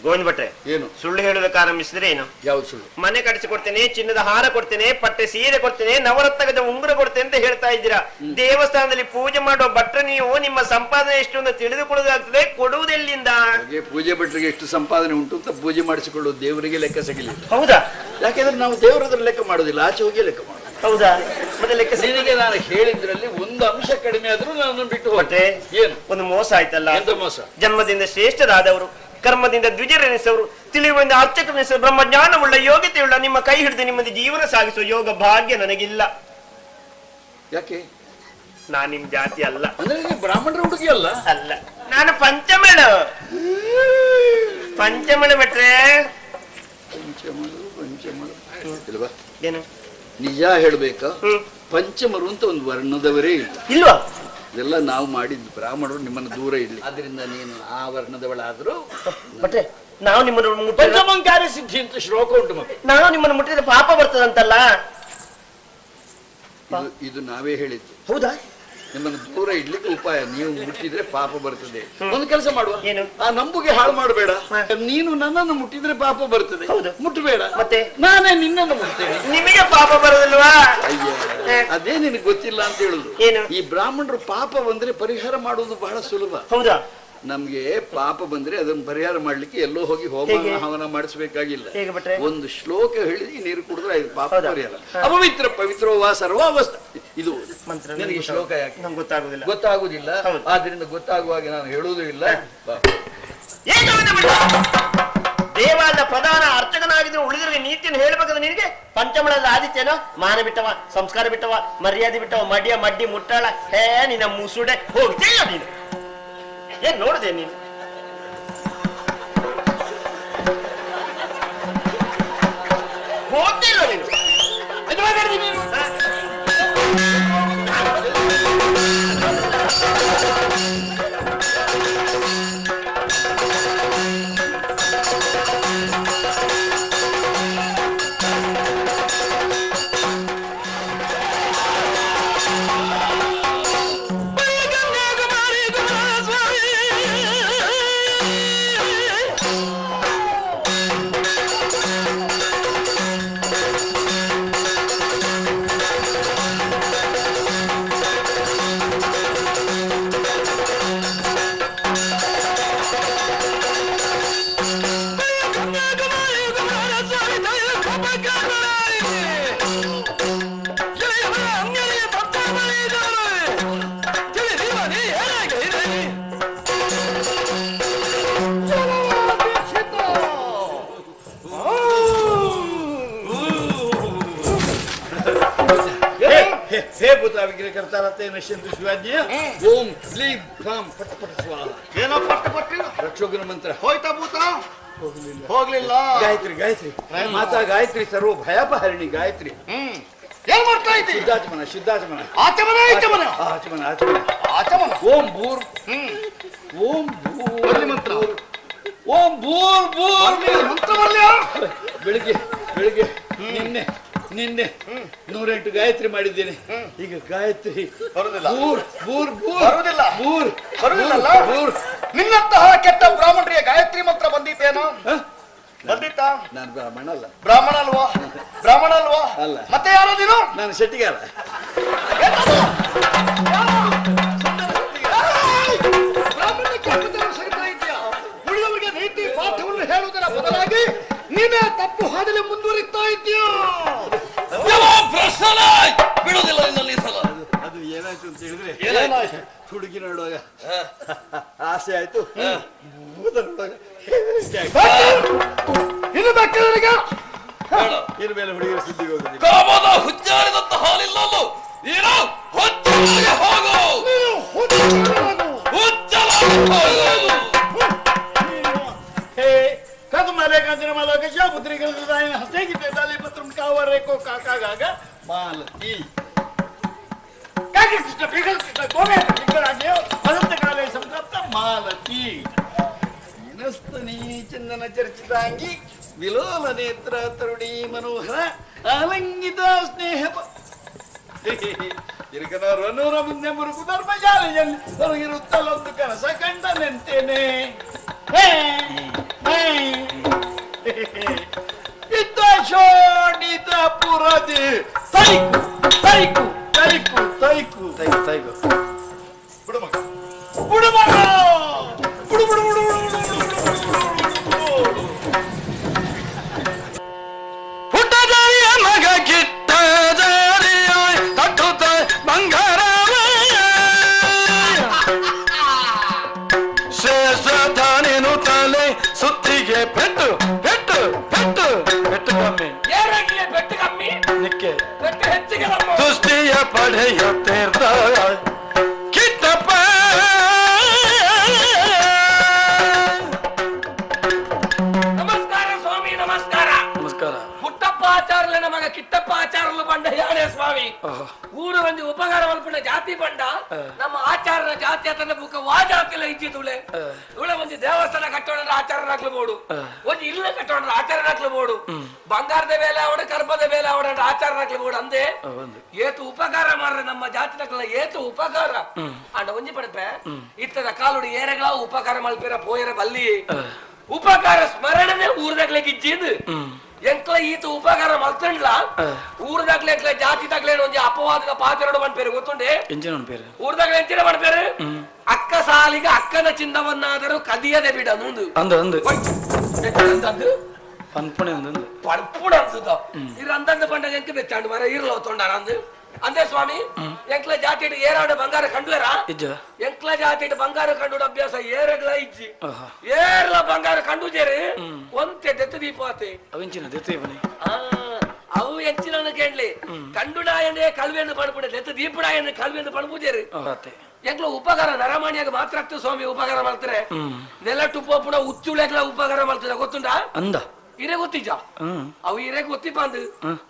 ಗೋವಿಂದ ಭಟ್ರೆ, ಏನು ಸುಳ್ಳು ಹೇಳೋದಕ್ಕೆ ಆರಂಭಿಸಿದ್ರೆ ಏನು? ಯಾವ್ದು ಸುಳ್ಳು? ಮನೆ ಕಟ್ಟಿಸಿಕೊಡ್ತೇನೆ, ಚಿನ್ನದ ಹಾರ ಕೊಡ್ತೇನೆ, ಪಟ್ಟೆ ಸೀರೆ ಕೊಡ್ತೇನೆ, ನವರತ್ನದ ಉಂಗುರ ಕೊಡ್ತೇನೆ ಅಂತ ಹೇಳ್ತಾ ಇದ್ದೀರಾ. ದೇವಸ್ಥಾನದಲ್ಲಿ ಪೂಜೆ ಮಾಡುವ ಭಟ್ರ ನೀವು ನಿಮ್ಮ ಸಂಪಾದನೆ ಎಷ್ಟು ಅಂತ ತಿಳಿದುಕೊಳ್ಳೋದಾಗ್ತದೆ. ಕೊಡುವುದೆಲ್ಲಿಂದ? ಹಾಗೆ ಪೂಜೆ ಭಟ್ರಿಗೆ ಎಷ್ಟು ಸಂಪಾದನೆ ಉಂಟು ಅಂತ ಪೂಜೆ ಮಾಡಿಸಿಕೊಳ್ಳೋದು ದೇವರಿಗೆ ಲೆಕ್ಕ ಸಿಗಲಿಲ್ಲ. ಹೌದಾ? ಯಾಕೆಂದ್ರೆ ನಾವು ದೇವರದ್ರ ಲೆಕ್ಕ ಮಾಡೋದಿಲ್ಲ, ಆಚೆ ಹೋಗಿ ಲೆಕ್ಕ ಮಾಡೋದು. ಹೌದಾ? ಮತ್ತೆ ಲೆಕ್ಕ ನಿನಗೆ ನಾನು ಹೇಳಿದ್ರಲ್ಲಿ ಒಂದು ಅಂಶ ಕಡಿಮೆ ಆದ್ರೂ ನಾನು ಬಿಟ್ಟು ಭಟ್ರೆ, ಏನು ಒಂದು ಮೋಸ ಆಯ್ತಲ್ಲ. ಎಂತ ಮೋಸ? ಜನ್ಮದಿಂದ ಶ್ರೇಷ್ಠರಾದವರು, ಕರ್ಮದಿಂದ ದ್ವಿಜರೆನಿಸವರು, ತಿಳಿಯುವಂತ ಅರ್ಚಕರೆನಿಸ, ಬ್ರಹ್ಮಜ್ಞಾನವುಳ್ಳ ಯೋಗ್ಯತೆಯುಳ್ಳ ನಿಮ್ಮ ಕೈ ಹಿಡಿದು ನಿಮ್ಮದು ಜೀವನ ಸಾಗಿಸುವ ಯೋಗ ಭಾಗ್ಯ ನನಗಿಲ್ಲ. ಯಾಕೆ? ನಾನ್ ನಿಮ್ ಜಾತಿ ಅಲ್ಲ. ಅಂದ್ರೆ ನೀನು ಬ್ರಾಹ್ಮಣರ ಹುಡುಗಿ ಅಲ್ಲ? ಅಲ್ಲ, ನಾನು ಪಂಚಮಳ. ಪಂಚಮಳ ಭಟ್ರೆ. ಪಂಚಮರು ಇಲ್ವಾ? ಏನು ನಿಜ ಹೇಳ್ಬೇಕಾ? ಪಂಚಮರು ಅಂತ ಒಂದು ವರ್ಣದವರೇ ಇಲ್ಲ. ಇಲ್ವಾ? ಇದೆಲ್ಲ ನಾವು ಮಾಡಿದ್ದು. ಬ್ರಾಹ್ಮಣರು ನಿಮ್ಮನ್ನು ದೂರ ಇರಲಿ, ಅದರಿಂದ ನೀನು ಆ ವರ್ಣದವಳಾದ್ರೂ. ಭಟ್ರೆ, ನಾವು ನಿಮ್ಮನ್ನು ಪಂಚಮಂಕಾರಿ ಸಿದ್ಧಿ ಅಂತ ಶ್ಲೋಕ ಉಂಟು ಮಗ. ನಾವು ನಿಮ್ಮನ್ನು ಮುಟ್ಟಿದ್ರೆ ಪಾಪ ಬರ್ತದಂತಲ್ಲ. ಇದು ನಾವೇ ಹೇಳಿದ್ದು. ಹೌದಾ? ನಿಮ್ಮನ್ನು ದೂರ ಇಡ್ಲಿಕ್ಕೆ ಉಪಾಯ, ನೀವು ಮುಟ್ಟಿದ್ರೆ ಪಾಪ ಬರ್ತದೆ. ಒಂದು ಕೆಲಸ ಮಾಡುವ, ಏನು? ಆ ನಂಬುಗೆ ಹಾಳು ಮಾಡಬೇಡ. ನೀನು ನನ್ನನ್ನು ಮುಟ್ಟಿದ್ರೆ ಪಾಪ ಬರ್ತದೆ. ಹೌದು. ಮುಟ್ಟಬೇಡ, ಮತ್ತೆ ನಾನೇ ನಿನ್ನನ್ನು ಮುಟ್ತೇನೆ. ನಿಮಗೆ ಪಾಪ ಬರೋದಿಲ್ವಾ? ಅಯ್ಯ, ಅದೇ ನಿನಗೆ ಗೊತ್ತಿಲ್ಲ ಅಂತ ಹೇಳುದು. ಏನು? ಈ ಬ್ರಾಹ್ಮಣರು ಪಾಪ ಬಂದ್ರೆ ಪರಿಹಾರ ಮಾಡುವುದು ಬಹಳ ಸುಲಭ. ಹೌದಾ? ನಮ್ಗೆ ಪಾಪ ಬಂದ್ರೆ ಅದನ್ನು ಪರಿಹಾರ ಮಾಡ್ಲಿಕ್ಕೆ ಎಲ್ಲೋ ಹೋಗಿ ಹೋಮ ಹವನ ಮಾಡಿಸ್ಬೇಕಾಗಿಲ್ಲ. ಹೇಗೆ ಭಟ್ರೆ? ಒಂದು ಶ್ಲೋಕ ಹೇಳಿ ನೀರು ಕುಡಿದ್ರೆ ಇದು ಪಾಪ ಪರಿಹಾರ. ಅಪವಿತ್ರ ಪವಿತ್ರೋವಾ ಸರ್ವಾವಸ್ಥ. ಇದು ಮಂತ್ರ ನಿನಗೆ ಶ್ಲೋಕ ಯಾಕೆ? ನಮ್ಗೆ ಗೊತ್ತಾಗುದಿಲ್ಲ. ಗೊತ್ತಾಗುದಿಲ್ಲ, ಆದ್ರಿಂದ ಗೊತ್ತಾಗುವಾಗ ನಾನು ಹೇಳುವುದೂ ಇಲ್ಲ. ದೇವಾಲಯದ ಪ್ರಧಾನ ಅರ್ಚಕನಾಗಿದ್ರು ಉಳಿದ್ರೆ ನೀತಿಯನ್ನು ಹೇಳ್ಬೇಕಾದ್ರೆ ನಿನಗೆ ಪಂಚಮಳದ ಆದಿತ್ಯನೋ ಮಾನ ಬಿಟ್ಟವ, ಸಂಸ್ಕಾರ ಬಿಟ್ಟವ, ಮರ್ಯಾದೆ ಬಿಟ್ಟವ, ಮಡ್ಯ ಮಡ್ಡಿ ಮುಟ್ಟಾಳ. ಹೇ ನಿನ್ನ ಮುಸುಡೆ ಹೋಗ್ತೀಯ ನೀನು. ಏನ್ ನೋಡಿದೆ ನೀನು? ಹೋಗ್ತಿಲ್ಲ ನೀನು. ಹೇ ಭೂತ ವಿಗ್ರಹ ಕರ್ತಾರತೆ ನಶ್ಯಂತು ಶಿವಾಜ್ಞೆಯ ಓಂ ಕ್ಲೀಂ ಕ್ಲಾಂ ಪಟ ಪಟ ಸ್ವಾಹ. ಏನೋ ಪಟ್ಟ ಪಟ್ಟಿಲ್ಲ. ರಕ್ಷೋಗನ ಮಂತ್ರ ಹೋಯ್ತಾ ಭೂತ? ಹೋಗ್ಲಿಲ್ಲ. ಗಾಯತ್ರಿ ಗಾಯತ್ರಿ ಮಾತಾ ಗಾಯತ್ರಿ ಸರ್ವ ಭಯಾಪಹರಣಿ ಗಾಯತ್ರಿ. ಏನ್ ಮಾಡ್ತಾ ಇದ್ದೀರಿ? ಶುದ್ಧಾಚಮನ ಶುದ್ಧಾಚಮನ ಆಚಮನ ಈಚಮನ ಆಚಮನ ಆಚಮನ ಆಚಮನ. ಓಂ ಭೂರ್ ಓಂ ಭೂರ್ ಮಂತ್ರ. ಓಂ ಭೂರ್ ಭೂರ್ ಮಂತ್ರ ಬರ್ಲಿಯ? ಬೆಳಿಗ್ಗೆ ಬೆಳಿಗ್ಗೆ ನಿನ್ನೆ ನಿನ್ನೆ 108 ಗಾಯತ್ರಿ ಮಾಡಿದ್ದೇನೆ. ಈಗ ಗಾಯತ್ರಿ ಬರುದಿಲ್ಲ. ಭೂರ್ ಭೂರ್ ಭೂರ್ ಬರುದಿಲ್ಲ. ಭೂರ್ ಬರುದಿಲ್ಲಲ್ಲ? ಭೂರ್. ನಿನ್ನಂತಹ ಕೆಟ್ಟ ಬ್ರಾಹ್ಮಣರಿಗೆ ಗಾಯತ್ರಿ ಮಂತ್ರ ಬಂದಿತ್ತೇನೋ? ಬಂದಿತ್ತಾ? ನಾನು ಬ್ರಾಹ್ಮಣ ಅಲ್ಲ. ಬ್ರಾಹ್ಮಣ ಅಲ್ವಾ? ಬ್ರಾಹ್ಮಣ ಅಲ್ವಾ? ಅಲ್ಲ. ಮತ್ತೆ ಯಾರು ನೀನು? ನಾನು ಶೆಟ್ಟಿಗಾರ. ಬ್ರಾಹ್ಮಣಕ್ಕೆ ಅಪಚಾರ ಸರಿತಾ ಇದೆಯಾ? ಉಳಿದವರಿಗೆ ನೀತಿ ಪಾಠವನ್ನು ಹೇಳುವುದರ ಬದಲಾಗಿ ನೀನೇ ತಪ್ಪು ಹಾದಿಯಲ್ಲಿ ಮುಂದುವರಿತಾ ಇದೆಯಾ? ಬಿಡುವುದಿಲ್ಲ ನಿನ್ನಲ್ಲಿ ಸಲ. ಅದು ಏನಾಯ್ತು ಅಂತ ಹೇಳಿದ್ರೆ, ಹುಡುಗಿ ನೋಡುವಾಗ ಆಸೆ ಆಯ್ತು, ಭೂತ ನೋಡುವಾಗ ಇನ್ನು ಬೇಕಾದವರಿಗೆ ಇನ್ನು ಮೇಲೆ ಹುಡುಗಿಯರು ಸುದ್ದಿಗೆ ಹೋಗುದಿಲ್ಲ. ಕಾಮದ ಹುಚ್ಚಾರಿದಂತ ಹಾಲಿಲ್ಲಲ್ಲೋ ನೀನು ಹುಚ್ಚಲಾಗಿ ಹೋಗು, ಹುಚ್ಚಲಾಗಿ ಹೋಗು. हे कदमले कंजरमला कशा पुत्रिकल जाईन हसे की तेदाली पत्रम कावर एको काका गागा मालती काय कृष्ण पिघल गोमे पिघल आगे अनंत काले संतप्त मालती विनस्तनी चंदन चर्चितांगी विलोल नेत्र तरुणी मनोहर आलिंगित स्नेह ಇರಕನವರನ್ನೂರ ಮುಂದೆ ಮುರುಕು ಧರ್ಮಶಾಲೆಯಲ್ಲಿ ಹೊರಗಿರುತ್ತಲೊಂದು ಕನಸ ಕಂಡನೆಂತೇನೆ ಇದ್ದ ಶೋಣಿತಪುರದಿ ತೈಕು ತೈಕು ತೈಕು ತೈಕು ತೈಕು ತೈಕು ಬುಡುಮಗ ಬುಡುಮಗ ಬುಡು ಬುಡು ಬುಡು ಹುಟ್ಟದಾರಿಯ ಮಗ ಕಿಟ್ಟ ತಟ್ಟುತ್ತ ಬಂಗಾರ ಶ್ರೇಷ್ಠ ತಾನೇನು ತಲೆ ಸುತ್ತಿಗೆ ಪೆಟ್ಟು ಪೆಟ್ಟು ಪೆಟ್ಟು ಪೆಟ್ಟು ಕಮ್ಮಿ ಏರಾಗಿದೆ ಬೆಟ್ಟು ಕಮ್ಮಿ ನಿಕ್ಕೆ ಬೆಟ್ಟು ಹೆಚ್ಚಿಗೆ ನಮ್ಮ ತುಷ್ಟಿಯ ಪಡೆಯುತ್ತಿರ್ದ ಕಿಟ್ಟಪ್ಪ ನಮಸ್ಕಾರ ಸ್ವಾಮಿ ನಮಸ್ಕಾರ ನಮಸ್ಕಾರ ಪುಟ್ಟಪ್ಪ ಆಚಾರ್ಯ ನಮಗ ಕಿಟ್ಟಪ್ಪ ಆಚಾರ್ಯ ಬಂಡ ಯಾಣೆ ಸ್ವಾಮಿ ಊರು ಒಂದು ಉಪಕಾರ ಮಲ್ಪುಣ ಜಾತಿ ಬಂಡ ನಮ್ಮ ಆಚಾರ್ಯ ಜಾತಿ ಅತನ ಬುಕ್ಕ ವಾ ಜಾತಿಲ ಇದ್ದಿದ್ದುಳೆ ಇವಳೆ ಒಂದು ದೇವಸ್ಥಾನ ಕಟ್ಟೋಣ ಆಚಾರ್ಯನಾಗ್ಲು ಬೋಡು ಒಂದು ಇಲ್ಲ ಕಟ್ಟೋಣ ಆಚಾರ್ಯನಾಗ್ಲು ಬೋಡು ಬಂಗಾರದ ಬೇಲೆ ಅವಡ ಕರ್ಪದ ಬೇಲೆ ಅವಡ ಆಚಾರ್ಯನಾಗ್ಲು ಬೋಡು ಅಂದೆ ಏತು ಉಪಕಾರ ಮಾಡ್ರೆ ನಮ್ಮ ಜಾತಿನಕ್ಲ ಏತು ಉಪಕಾರ ಅಂಡ ಒಂಜಿ ಪಡಪೆ ಇತ್ತದ ಕಾಲುಡು ಏರೆಗಳ ಉಪಕಾರ ಮಲ್ಪಿರ ಪೋಯರ ಬಲ್ಲಿ ಉಪಕಾರ ಸ್ಮರಣೆ ಊರ್ದಾಗ್ಲೆ ಇಜ್ಜಿದ್ ಎಂಕ್ಲ ಈತ ಉಪಕಾರ ಮಲ್ತಂಡ್ಲ ಊರ್ದಾಗ್ಲೆ ಜಾತಿ ತಗ್ಲೆ ಒಂಜಿ ಅಪವಾದದ ಪಾತ್ರಡು ಮನ್ಪೇರು ಗೊತ್ತುಂಡೆ ಊರ್ದಾಗ್ಲೆ ಎಂಚಿನ ಮನ್ಪೇರು ಅಕ್ಕ ಸಾಲಿಗ ಅಕ್ಕನ ಚಿನ್ನವನ್ನಾದರೂ ಕದಿಯದೆ ಬಿಡ ಮುಂದು ಅಂದ ಅಂದ ಪನ್ಪುಣೆ ಅಂದ ಪಡ್ಪುಡ ಅನ್ಸುತ್ತ ಇರು ಅಂದಂದ ಬಂಡಾಗ ಎಂಕ ಬೆಚ್ಚಾಂಡು ಮರ ಇರ್ಲೋ ತೊಂಡಾರ ಅಂದು ಅಂದೇ ಸ್ವಾಮಿ ಎಂಕ್ಲ ಜಾತಿ ಏರಾಡ ಬಂಗಾರ ಕಂಡುವರ ಎಂಕ್ಲ ಜಾತಿ ಬಂಗಾರ ಕಂಡು ಅಭ್ಯಾಸ ಏರಗ್ಲ ಇಜ್ಜಿ ಏರ್ಲ ಬಂಗಾರ ಕಂಡುಜೇರಿ ಒಂತೆ ದೆತ್ತು ದೀಪಾತೆ ಅವಿಂಚಿನ ದೆತ್ತು ಬನಿ ಅವು ಎಂಚಿನ ಕೇಳಲಿ ಕಂಡುಡಾಯನೆ ಕಲ್ವೆಯನ್ನು ಪಡ್ಬಿಡೆ ದೆತ್ತು ದೀಪಡಾಯನೆ ಕಲ್ವೆಯನ್ನು ಪಡ್ಬುಜೇರಿ ಎಂಕ್ಲ ಉಪಕಾರ ನರಮಾಣಿಯಾಗ ಮಾತ್ರ ಆಗ್ತದೆ ಸ್ವಾಮಿ ಉಪಕಾರ ಮಾಡ್ತಾರೆ ನೆಲ ಟುಪ್ಪುಣ ಹುಚ್ಚುಳೆಗ್ಲ ಉಪಕಾರ ಮಾಡ್ತಾರೆ ಗೊತ್ತುಂಡ ಅಂದ ಇರೇ ಗೊತ್ತಿಜ ಅವು ಇರೇ ಗೊತ್ತಿಪ್ಪ ಅಂದು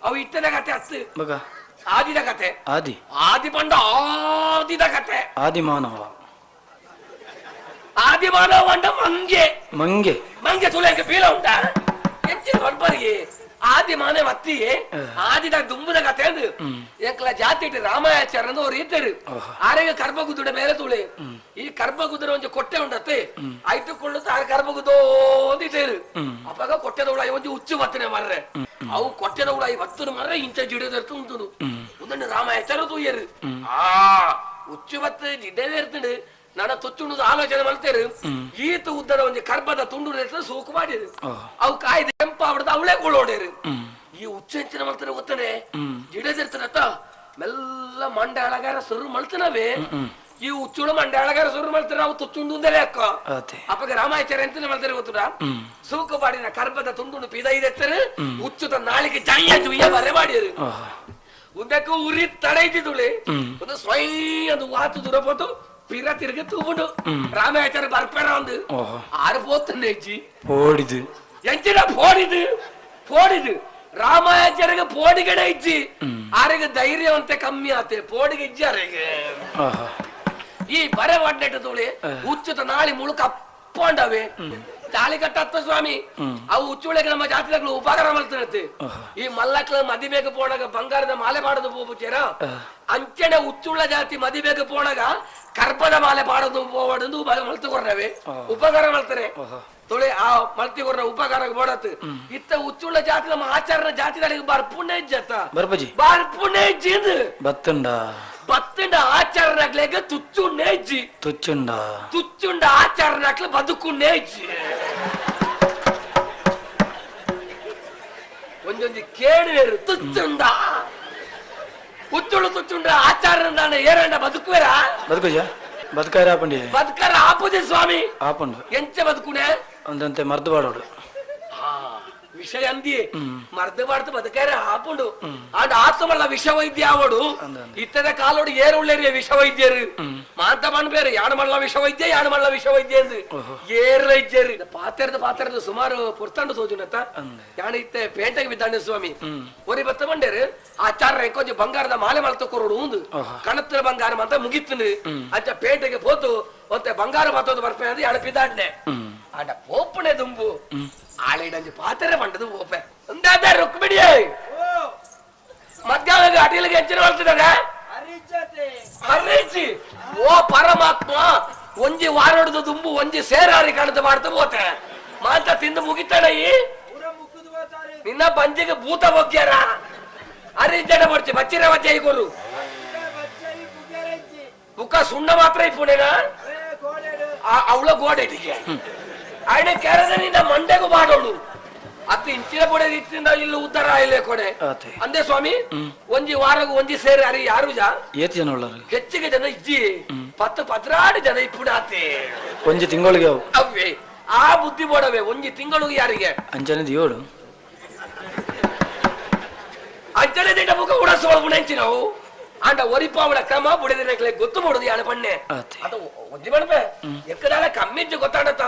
ಅವು ಇತ್ತದ ಕತೆ ಹತ್ತು ಆದಿದ ಕತೆ ಆದಿ ಆದಿ ಬಂಡ ಆದಿದ ಕತೆ ಆದಿ ಮಾನವ ಆದಿ ಮಾನವ ಬಂಡ ಮಂಗೆ ಮಂಗೆ ಮಂಗೆ ತುಳಿಯಂಕ ಬೀಳ ಉಂಟಾ ಹೆಚ್ಚಿನ ಹೊಡ್ಬರಿಗೆ ಆದಿ ಮಾನವ ಅತ್ತಿ ಆದಿದ ದುಂಬುದ ಕತೆ ಅಂದು ಎಂಕ್ಲ ಜಾತಿ ಇಟ್ಟು ರಾಮಾಚಾರ್ಯ ಅಂದು ಅವ್ರು ಇದ್ದರು ಆರೆಗ ಕರ್ಬಗುದ್ದುಡ ಮೇಲೆ ತುಳಿ ಈ ಕರ್ಬಗುದ್ರ ಒಂಜಿ ಕೊಟ್ಟೆ ಉಂಡತ್ತೆ ಆಯ್ತುಕೊಳ್ಳುತ್ತ ಆ ಕರ್ಬಗುದ್ದೋ ಅಂದಿದ್ದೇರು ಅವಾಗ ಕೊಟ್ಟೆದ ಉಳ ಒಂಜಿ ಉಚ್ಚು ಬತ್ತನೆ ಮರ್ರೆ ಅವು ಕೊಟ್ಟೆದ ಉಳ ಬತ್ತನ ಮರ್ರೆ ಇಂಚ ಜಿಡಿಯೋದರ್ತು ಉಂಟು ಒಂದನ್ನು ರಾಮಾಚಾರ್ಯ ತೂಯರು ಉಚ್ಚು ಬತ್ತ ಜಿಡ್ಡೇ ಇರ್ತಂಡು ನನ್ನ ತುಚ್ಚುಣ್ಣದ ಆಲೋಚನೆ ಮಾಡ್ತೇರು ಈತ ಉದ್ದದ ಒಂದು ಕರ್ಬದ ತುಂಡು ಸೂಕು ಮಾಡಿರು ಅವು ಕಾಯ್ದೆ ಕೆಂಪ ಆಗ್ಬಿಡ್ದ ಅವಳೇ ಕೊಳ್ಳೋಡೇರು ಈ ಉಚ್ಚೆಂಚಿನ ಮಾಡ್ತಾರೆ ಗೊತ್ತನೆ ಜಿಡದಿರ್ತಾರತ್ತ ಮೆಲ್ಲ ಮಂಡೆ ಅಳಗಾರ ಸುರು ಮಳ್ತನವೇ ಈ ಉಚ್ಚುಳ ಮಂಡೆ ಅಳಗಾರ ಸುರು ಮಾಡ್ತಾರೆ ಅವು ತುಚ್ಚುಂಡುಂದಲೇ ಅಕ್ಕ ಅಪ್ಪಗ ರಾಮಾಚಾರ್ಯ ಎಂತ ಮಾಡ್ತಾರೆ ಗೊತ್ತುಡ ಸೂಕು ಮಾಡಿನ ಕರ್ಬದ ತುಂಡು ಪಿದೈದೆತ್ತರು ಉಚ್ಚುತ ನಾಳಿಗೆ ಜಯ್ಯ ಜುಯ್ಯ ಬರೆ ಮಾಡಿರು ಉದ್ದಕ್ಕೂ ಉರಿ ತಡೆದಿದುಳೆ ಒಂದು ಸ್ವೈ ಅದು ವಾತು ದುರಪೋತು ಪೀರ ತಿರುಗಿ ತೂಬುಡು ರಾಮಾಚಾರ್ಯ ಬರ್ಪೇರ ಒಂದು ಆರು ಪೋತನ್ನೆ ಇಜ್ಜಿ ಪೋಡಿದು ಎಂಚಿನ ಪೋಡಿದು ರಾಮಾಚಾರ್ಯಗೆ ಪೋಡಿಗಡೆ ಇಜ್ಜಿ ಆರೆಗೆ ಧೈರ್ಯವಂತೆ ಕಮ್ಮಿ ಆತೆ ಪೋಡಿಗೆ ಇಜ್ಜಿ ಆರೆಗೆ ಈ ಬರೆ ಒಡ್ನೆಟ್ಟು ತೋಳಿ ಹುಚ್ಚುತ ನಾಳಿ ಮುಳುಕ ಅಪ್ಪಂಡವೆ ತಾಳಿ ಕಟ್ಟತ್ತ ಸ್ವಾಮಿ ಅವು ಹುಚ್ಚುಳಿಗೆ ನಮ್ಮ ಜಾತಿಗಳು ಉಪಕಾರ ಮಾಡ್ತಿರತ್ತೆ ಈ ಮಲ್ಲಕ್ಳ ಮದಿಬೇಗ ಪೋಣಾಗ ಬಂಗಾರದ ಮಾಲೆ ಮಾಡೋದು ಹೋಗ್ಬಿಟ್ಟೇರ ಅಂಚೆನೆ ಹುಚ್ಚುಳ್ಳ ಜಾತಿ ಮದಿಬೇಗ ಪೋಣಾಗ ಕರ್ಪದ ಮಾಲೆ ಪಾಡೋದು ಹೋಗೋದು ಮಲ್ತುಕೊರ್ರವೆ ಉಪಕಾರ ಮಾಡ್ತಾರೆ ತೊಳೆ ಆ ಮಲ್ತಿಕೊರ್ರ ಉಪಕಾರ ಬೋಡತ್ ಇತ್ತ ಹುಚ್ಚುಳ್ಳ ಜಾತಿ ನಮ್ಮ ಆಚಾರ್ಯ ಜಾತಿಗಳಿಗೆ ಬರ್ಪುಣೆ ಇಜ್ಜತ್ತ ಬರ್ಪುಣೆ ಇಜ್ಜಿದ್ ಬತ್ತಂಡ ಆಚಾರ್ಯನಾಗ್ಲೆಗ ತುಚ್ಚುಂಡೆ ಇಜ್ಜಿ ತುಚ್ಚುಂಡ ಆಚಾರ್ಯನಾಗ್ಲೆ ಬದುಕುಂಡೆ ಇಜ್ಜಿ ಒಂದೊಂದು ಕೇಳುವೇರು ತುಚ್ಚುಂಡ ತುಚ್ಚುಂಡ ಆಚಾರ್ಯ ಏರಂಡ ಬದುಕುವೇರ ಬದುಕಾರ ಆಪುದೆ ಸ್ವಾಮಿ ಎಂಚ ಬದುಕುನೆ ಒಂದಂತೆ ಮರ್ದು ಬಾಡೋಡು విషయ అంది మర్ద పడితే బతకారే ఆపుడు అంటే ఆత్మల విష వైద్య ఆవడు ఇతర కాలోడు ఏరులేరు విష వైద్యరు మాంత మన పేరు యాడమల్ల విష వైద్య యాడమల్ల విష వైద్య ಏರ್ ರೈಜ್ಯರಿ ಪಾತ್ರದ ಸುಮಾರು ಪುರ್ತಂಡು ಸೋಜುನತ್ತ ಯಾಣ ಇತ್ತೆ ಪೇಟೆಗೆ ಬಿದ್ದಾಂಡೆ ಸ್ವಾಮಿ ಒರಿ ಬತ್ತ ಬಂಡೇರು ಆಚಾರ್ಯ ಕೊಂಚ ಬಂಗಾರದ ಮಾಲೆ ಮಲ್ತಕೊರೋಡು ಉಂದು ಕಣತ್ರ ಬಂಗಾರ ಅಂತ ಮುಗಿತ್ತು ಅಚ್ಚ ಪೇಟೆಗೆ ಪೋತು ಮತ್ತೆ ಬಂಗಾರ ಮತ್ತೊಂದು ಬರ್ಪೆ ಅಂದ್ರೆ ಯಾಣ ಬಿದ್ದಾಂಡೆ ಆಡ ಪೋಪಣೆ ದುಂಬು ಆಳಿಡಂಜಿ ಪಾತ್ರೆ ಬಂಡದು ಪೋಪೆ ಅಂದಾದ ರುಕ್ಮಿಣಿ ಮಧ್ಯಾಹ್ನದ ಅಡಿಲಿಗೆ ಹೆಚ್ಚಿನ ಬರ್ತದಾಗ ಹರಿಚಿ ಓ ಪರಮಾತ್ಮ ಒಂಜಿ ವಾರಡ್ದು ದುಂಬು ಒಂಜಿ ಸೇರಾರಿ ಕಾಣದ ಮಾಡ್ತಾ ಹೋತೆ ಮಾತ ತಿಂದು ಮುಗಿತಾಳ ನಿನ್ನ ಬಂಜಿಗೆ ಭೂತ ಹೋಗ್ಯಾರ ಅರಿಜಡ ಬರ್ಚಿ ಬಚ್ಚಿರ ವಜ್ಜೆ ಈಗೋರು ಬುಕ್ಕ ಸುಣ್ಣ ಮಾತ್ರ ಇಪ್ಪುಣೇನ ಅವಳ ಗೋಡೆಗೆ ಆಯ್ನ ಕೆರೆದ ನಿನ್ನ ಮಂಡೆಗೂ ಮಾಡೋಳು ಅತ್ತು ಇಂಚಿನ ಬುಡೆ ಇತ್ತಿಂದ ಇಲ್ಲಿ ಉದ್ದಾರ ಆಯ್ಲೆ ಕೊಡೆ ಅಂದೆ ಸ್ವಾಮಿ ಒಂಜಿ ವಾರಗು ಒಂಜಿ ಸೇರಿ ಅರಿ ಯಾರು ಏತ್ ಜನ ಉಳ್ಳಾರು ಹೆಚ್ಚಿಗೆ ಜನ ಇಜ್ಜಿ ಪತ್ರಾಡಿ ಜನ ಇಪ್ಪುಡಾತೆ ಒಂಜಿ ತಿಂಗಳಿಗೆ ಅವೇ ಆ ಬುದ್ಧಿ ಬೋಡವೆ ಒಂಜಿ ತಿಂಗಳಿಗೆ ಯಾರಿಗೆ ಅಂಚನೆ ಏಳು ಅಂಚನೆ ದಿಟ ಮುಖ ಉಡಸೋಳು ನೆಂಚಿ ನಾವು ಅಂಡ ಒರಿಪಾವಳ ಕ್ರಮ ಬುಡದಿನಕ್ಕೆ ಗೊತ್ತು ಮಾಡುದು ಯಾಣ ಪಣ್ಣೆ ಅದು ಒಂಜಿ ಬಣ್ಣ ಎಕ್ಕದಾಳ ಕಮ್ಮಿಜ್ಜಿ ಗೊತ್ತಾಡತ್ತ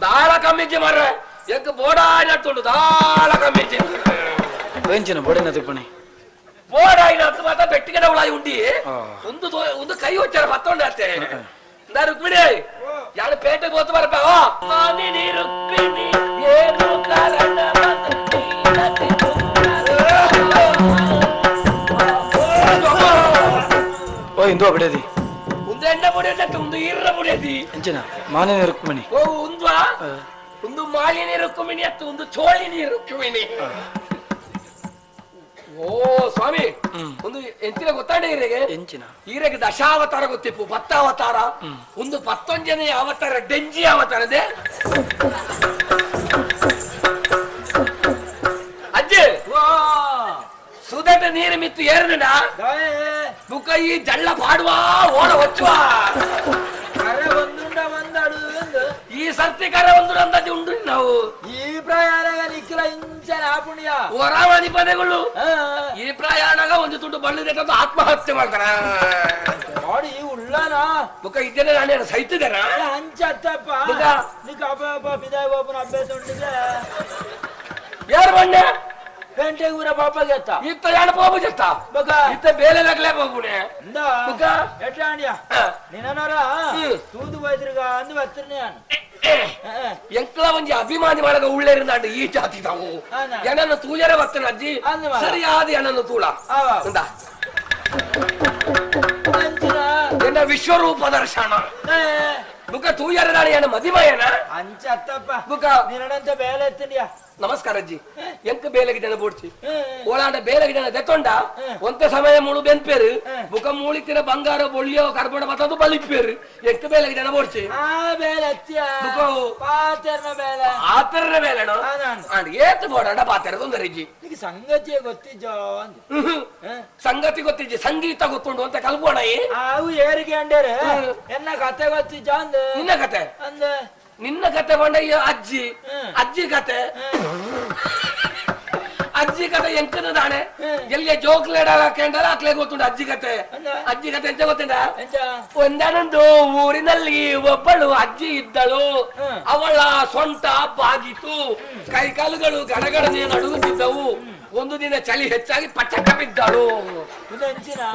ದಾಳ ಕಮ್ಮಿಜ್ಜಿ ಮಾರ್ರೆ ಎಕ್ಕ ಬೋಡಾಯ್ನತ್ತುಂಡು ದಾಳ ಕಮ್ಮಿಜ್ಜಿ ವೇಂಚಿನ ಬೋಡಿನ ತಿಪ್ಪಣಿ ಬೋಡಾಯ್ನತ್ತು ಮಾತ್ರ ಬೆಟ್ಟಿಗೆ ಉಳಾಯಿ ಉಂಡಿ ಒಂದು ಕೈ ಹೊಚ್ಚಾರ ಮತ್ತೊಂಡಾತೆ ನಾ ರುಕ್ಮಿಣಿ ಯಾಣ ಪೇಟೆಗೆ ಹೋತು ಬರಪ್ಪ ರುಕ್ಮಿಣಿ ಏನು ಕಾರಣ ಓ ಇಂದು ಅಬಡೇದಿ ಒಂದು ಎಂಡ ಬುಡಿಯದ ಒಂದು ಈರ್ರ ಬುಡಿಯದಿ ಅಂಚನ ಮಾನೇ ರುಕ್ಮಿಣಿ ಓ ಉಂದ್ವಾ ಒಂದು ಮಾಲಿನಿ ರುಕ್ಮಿಣಿ ಅತ್ತು ಒಂದು ಚೋಳಿನಿ ರುಕ್ಮಿಣಿ ಓ ಸ್ವಾಮಿ ಒಂದು ಎಂಚಿನ ಗೊತ್ತಾಡ ಈರೆಗೆ ಎಂಚಿನ ಈರೆಗೆ ದಶಾವತಾರ ಗೊತ್ತಿಪ್ಪು 10 ಅವತಾರ ಒಂದು 11ನೇ ಅವತಾರ ಡೆಂಜಿ ಅವತಾರದೆ ಅಜ್ಜಿ ಸುದಟ ನೀರು ಮಿತ್ತು ಏರ್ನಡ ಬುಕ್ಕ ಈ ಜಳ್ಳ ಪಾಡುವ ಓಡ ಹೊಚ್ಚುವ ಈ ಸರ್ತಿ ಕರೆ ಒಂದು ಅಂದಾಜು ಉಂಡು ನಾವು ಈ ಪ್ರಯಾಣ ನಿಖಿಲ ಇಂಚನ ಪುಣ್ಯ ಹೊರಾವಣಿ ಪದಗಳು ಈ ಪ್ರಯಾಣಗ ಒಂದು ತುಂಡು ಬಳ್ಳಿ ಆತ್ಮಹತ್ಯೆ ಮಾಡ್ತಾರ ನೋಡಿ ಉಳ್ಳನ ಬುಕ್ಕ ಇದ್ದೇನೆ ನಾನು ಸಹಿತಿದ್ದೇನ ಹಂಚತ್ತಪ್ಪ ನೀಕ್ ಅಪ್ಪ ಬಿದಾಯ ಒಬ್ಬನ ಅಭ್ಯಾಸ ಉಂಟಿದೆ ಯಾರು ಬಂಡೆ ಗಂಟೆಗೆ ಊರ ಪಾಪಗೆ ಎತ್ತ ಇತ್ತ ಯಾರು ಪಾಪ ಜತ್ತ ಬಕ ಇತ್ತ ಬೇಲೆ ನಗ್ಲೇ ಹೋಗುಣೆ ಬುಕ್ಕ ಎಟ್ಲಾಂಡಿಯ ನಿನ್ನನವರ ತೂದು ಬೈದ್ರಿಗ ಅಂದು ಬತ್ತಿರ್ನಿ ಎಂಕ್ಲ ಒಂಜಿ ಅಭಿಮಾನಿ ಮಾಡಗ ಉಳ್ಳೇರಿಂದಾಂಡು ಈ ಜಾತಿ ತಾವು ಎಣ್ಣನ್ನು ತೂಜರೆ ಬರ್ತೇನೆ ಅಜ್ಜಿ ಸರಿಯಾದ ಎಣ್ಣನ್ನು ತೂಳ ಎನ್ನ ವಿಶ್ವರೂಪ ದರ್ಶನ ಬುಕ್ಕ ತೂಜರೆ ನಾಳೆ ಎನ್ನ ಮದಿಮಯನ ಅಂಚತ್ತಪ್ಪ ಬುಕ್ಕ ನಿನ್ನಡಂತ ಬೇಲೆ ಎತ್ತಿಂಡಿಯ ನಮಸ್ಕಾರ ಅಜ್ಜಿ ಎಂಕ ಬೇಲೆಗೆ ಜನ ಬೋಡ್ಸಿ ಓಳಾಂಡ ಬೇಲೆಗೆ ಜನ ದೆತ್ತೊಂಡ ಒಂತೆ ಸಮಯ ಮುಳು ಬೆಂಪೇರು ಬುಕ ಮೂಳಿತಿನ ಬಂಗಾರ ಬೊಳ್ಳಿಯೋ ಕರ್ಬಡ ಮತ್ತದು ಬಲಿಪೇರು ಎಂಕ ಬೇಲೆಗೆ ಜನ ಬೋಡ್ಸಿ ಆ ಬೇಲೆ ಎತ್ತಿಯ ಬುಕ ಪಾತೆರ್ನ ಬೇಲೆ ಆತರ್ನ ಬೇಲೆನೋ ಅಂಡ್ ಏತ್ ಬೋಡಾಂಡ ಪಾತೆರ ತೊಂದರೆಜ್ಜಿ ಈಗ ಸಂಗತಿಯ ಗೊತ್ತಿಜ್ಜೋ ಸಂಗತಿ ಗೊತ್ತಿಜ್ಜಿ ಸಂಗೀತ ಗೊತ್ತುಂಡು ಅಂತ ಕಲ್ಬೋಣ ಅವು ಏರಿಗೆ ಅಂಡೇರೆ ಎನ್ನ ಕತೆ ಗೊತ್ತಿಜ್ಜೋ ಅಂದ ನಿನ್ನ ಕತೆ ಅಂದ ನಿನ್ನ ಕತೆ ಬಂಡ ಅಜ್ಜಿ ಅಜ್ಜಿ ಕತೆ ಅಜ್ಜಿ ಕತೆ ಎಂಕದ ದಾಣೆ ಎಲ್ಲಿ ಜೋಕ್ಲೇಡ ಹಾಕೊಂಡಾರ ಹಾಕ್ಲೇ ಗೊತ್ತುಂಡು ಅಜ್ಜಿ ಕತೆ ಎಂತ ಗೊತ್ತುಂಡ ಒಂದನೊಂದು ಊರಿನಲ್ಲಿ ಒಬ್ಬಳು ಅಜ್ಜಿ ಇದ್ದಳು ಅವಳ ಸೊಂಟ ಬಾಗಿತು ಕೈಕಾಲುಗಳು ಗಡಗಡನೆ ನಡುಗುತ್ತಿದ್ದವು ಒಂದು ದಿನ ಚಳಿ ಹೆಚ್ಚಾಗಿ ಪಚ್ಚಕ್ಕ ಬಿದ್ದಳು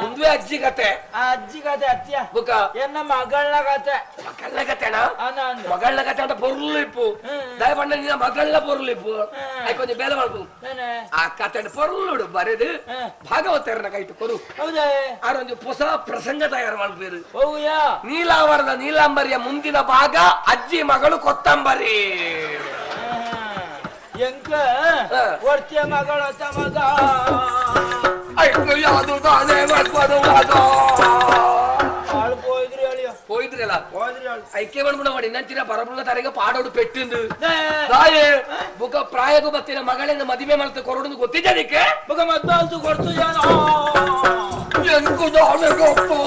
ಒಂದುವೇ ಅಜ್ಜಿ ಕತೆ ಆ ಅಜ್ಜಿ ಕತೆ ಅತ್ಯ ಬುಕ್ಕ ಎನ್ನ ಮಗಳನ ಕತೆ ಮಗಳನ ಕತೆನಾ ಮಗಳನ ಕತೆ ಅಂತ ಪೊರ್ಲಿಪ್ಪು ದಯಪಂಡ ನಿನ್ನ ಮಗಳನ ಪೊರ್ಲಿಪ್ಪು ಕೊಂಚ ಬೇಲೆ ಮಾಡ್ಬು ಆ ಕತೆ ಪೊರ್ಲುಡು ಬರೆದು ಭಾಗವತರನ ಕೈಟು ಕೊರು ಹೌದೇ ಆರೊಂದು ಹೊಸ ಪ್ರಸಂಗ ತಯಾರು ಮಾಡ್ಬೇರು ಹೌಯಾ ನೀಲಾವರದ ನೀಲಾಂಬರಿಯ ಮುಂದಿನ ಭಾಗ ಅಜ್ಜಿ ಮಗಳು ಕೊತ್ತಂಬರಿ ಎಂಕ ಒರ್ತಿಯ ಮಗಳ ಮಗ ಯಾವುದು ತಾನೇ ಮಾಡ್ಬೋದು പോയിദ്രി അളിയോ പോയിദ്രിയല്ല പോയിദ്രി അളി ಐಕೆ ಮಾಡ್ಬಿಡ ಮಾಡಿ ನಂಚಿನ ಪರಬುള്ള ತರೆಗೆ ಪಾಡೋಡು ಪೆಟ್ಟಿಂದು ತಾಯೇ ಬುಕ ಪ್ರಾಯಗೂ ಬತ್ತಿನ ಮಗಳಿಂದ ಮದುವೆ ಮಾಡ್ತಾ ಕೊರಡುದು ಗೊತ್ತಿದ್ದ ಅದಕ್ಕೆ ಬುಕ ಮದ್ದಾಲ್ತು ಕೊಡ್ತು ಯಾನೋ ಎಂಕು ದಾನೆ ಗೊತ್ತು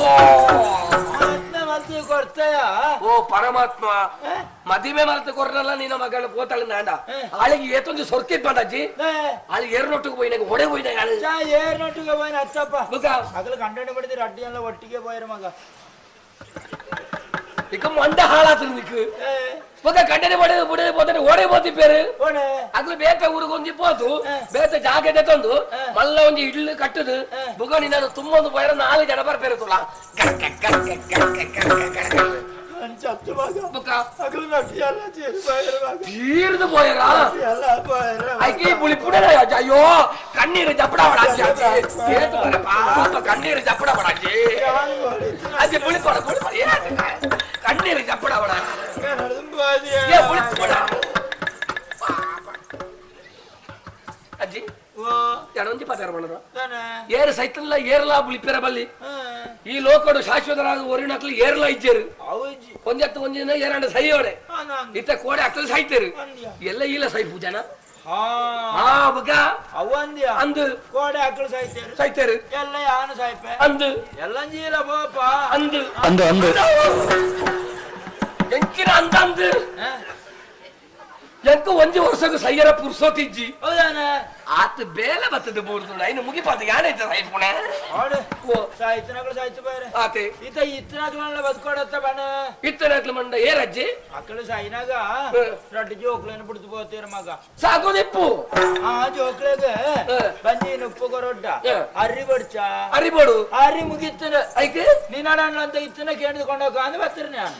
ಮದ್ವೆ ಮಾಡ್ತಿ ಕೊಡ್ತೆಯ ಓ ಪರಮಾತ್ಮ ಮದಿಮೆ ಮರತ ಕೊರನಲ್ಲ ನಿನ್ನ ಮಗಳ ಪೋತಾಳ ನಾಂಡ ಆಳಿಗೆ ಏತೊಂದು ಸೊರ್ಕಿದ್ ಬಂದಜ್ಜಿ ಆಳಿಗೆ ಏರ್ನೊಟ್ಟಿಗೆ ಹೋಯ್ನಾಗ ಹೊಡೆ ಹೋಯ್ನಾಗ ಏರ್ನೊಟ್ಟಿಗೆ ಹೋಯ್ನ ಅಚ್ಚಪ್ಪ ಮಗ ಅಗಲ ಗಂಟೆ ಬಡಿದಿರ ಅಡ್ಡಿ ಎಲ್ಲ ಒಟ್ಟಿಗೆ ಹೋಯ್ರ ಮಗ ಇಕ ಮಂಡ ಹಾಳಾತು ನಿಕ್ಕು ಮಗ ಗಂಟನೆ ಬಡ ಬುಡ போதನೆ ಓಡೆ போತಿ ಪೇರು ಅಗಲ ಬೇತ ಊರಿಗೆ ಒಂದಿ ಪೋತು ಬೇತ ಜಾಗದೆ ತಂದು ಮಲ್ಲ ಒಂದಿ ಇಡ್ಲು ಕಟ್ಟದು ಬುಗ ನಿನ್ನ ತುಂಬೊಂದು ಪೇರ 4 ಜನ ಬರ್ಪೇರು ತುಲ ಚತ್ತು ಮಗ ಬುಕ ಅಗಲ ನಟ್ಟಿ ಎಲ್ಲ ಚೀರು ಹೋಯ್ರ ಮಗ ತೀರ್ದು போயரா ಎಲ್ಲ ಹೋಯ್ರ ಐಕಿ ಪುಳಿ ಪುಡನ ಅಯ್ಯೋ ಕಣ್ಣೀರು ಜಪಡ ಬಡಾಜಿ ಏತು ಬರ ಪಾಪ ಕಣ್ಣೀರು ಜಪಡ ಬಡಾಜಿ ಅಜ್ಜಿ ಪುಳಿ ಪಡ ಕಣ್ಣೀರು ಜಪಡ ಬಡ ಏ ಪುಳಿ ಪಡ ಅಜ್ಜಿ ಎಡೊಂದಿ ಪದಾರ ಮಾಡರು ಏರು ಸೈತಲ್ಲ ಏರ್ಲಾ ಬುಳಿಪೆರ ಬಲ್ಲಿ ಈ ಲೋಕಡು ಶಾಶ್ವತರಾದ ಒರಿನಕ್ಲಿ ಏರ್ಲಾ ಇಜ್ಜೇರು ಒಂದೆತ್ತು ಒಂದಿನ ಏರಂಡ ಸೈಯೋಡೆ ಇತ್ತ ಕೋಡೆ ಅಕ್ಕಲು ಸಾಯ್ತೇರು ಎಲ್ಲ ಇಲ್ಲ ಸೈ ಪೂಜನ ಬಗ ಅವಂದ್ಯ ಅಂದು ಕೋಡೆ ಅಕ್ಕಳು ಸಾಯ್ತೇರು ಎಲ್ಲ ಯಾನು ಸಾಯ್ಪೆ ಅಂದು ಎಲ್ಲಂಜೀಲ ಬೋಪ ಅಂದು ಅಂದು ಅಂದು ಎಂಕಿನ ಅಂದು ಎಂಕ ಒಂಜಿ ವರ್ಷಕ್ಕೆ ಸೈಯರ ಪುರ್ಸೋತಿಜ್ಜಿ ಹೌದಾನ ಆತ ಬೇಲೆ ಬತ್ತದ ಬೋರ್ದು ಐನು ಮುಗಿಪಾದ ಯಾನೈತ ಸಾಯ್ಪುಣ ಸಾಯ್ತನಗಳು ಸಾಯ್ತು ಬೇರೆ ಆತೆ ಇತ್ತನಗಳು ಬದುಕೊಡತ್ತ ಬಣ್ಣ ಇತ್ತನಕ್ಲು ಮಂಡ ಏರಜ್ಜಿ ಅಕ್ಕಳು ಸಾಯಿನಾಗ ರಡ್ಡು ಜೋಕ್ಳನ್ನು ಬಿಡ್ತು పోతేರ ಮಗ ಸಾಕು ನಿಪ್ಪು ಆ ಜೋಕ್ಳಿಗೆ ಬಂದಿ ಉಪ್ಪು ಕೊರೊಡ್ಡ ಅರ್ರಿ ಬಡ್ಚ ಅರಿಬೋಡು ಅರ್ರಿ ಮುಗಿತ್ತನ ಐಕೆ ನೀನಾಡಣ್ಣ ಅಂತ ಇತ್ತನ ಕೇಳಿದುಕೊಂಡೋಗ ಅಂದ್ ಬರ್ತೀರಿ ನಾನು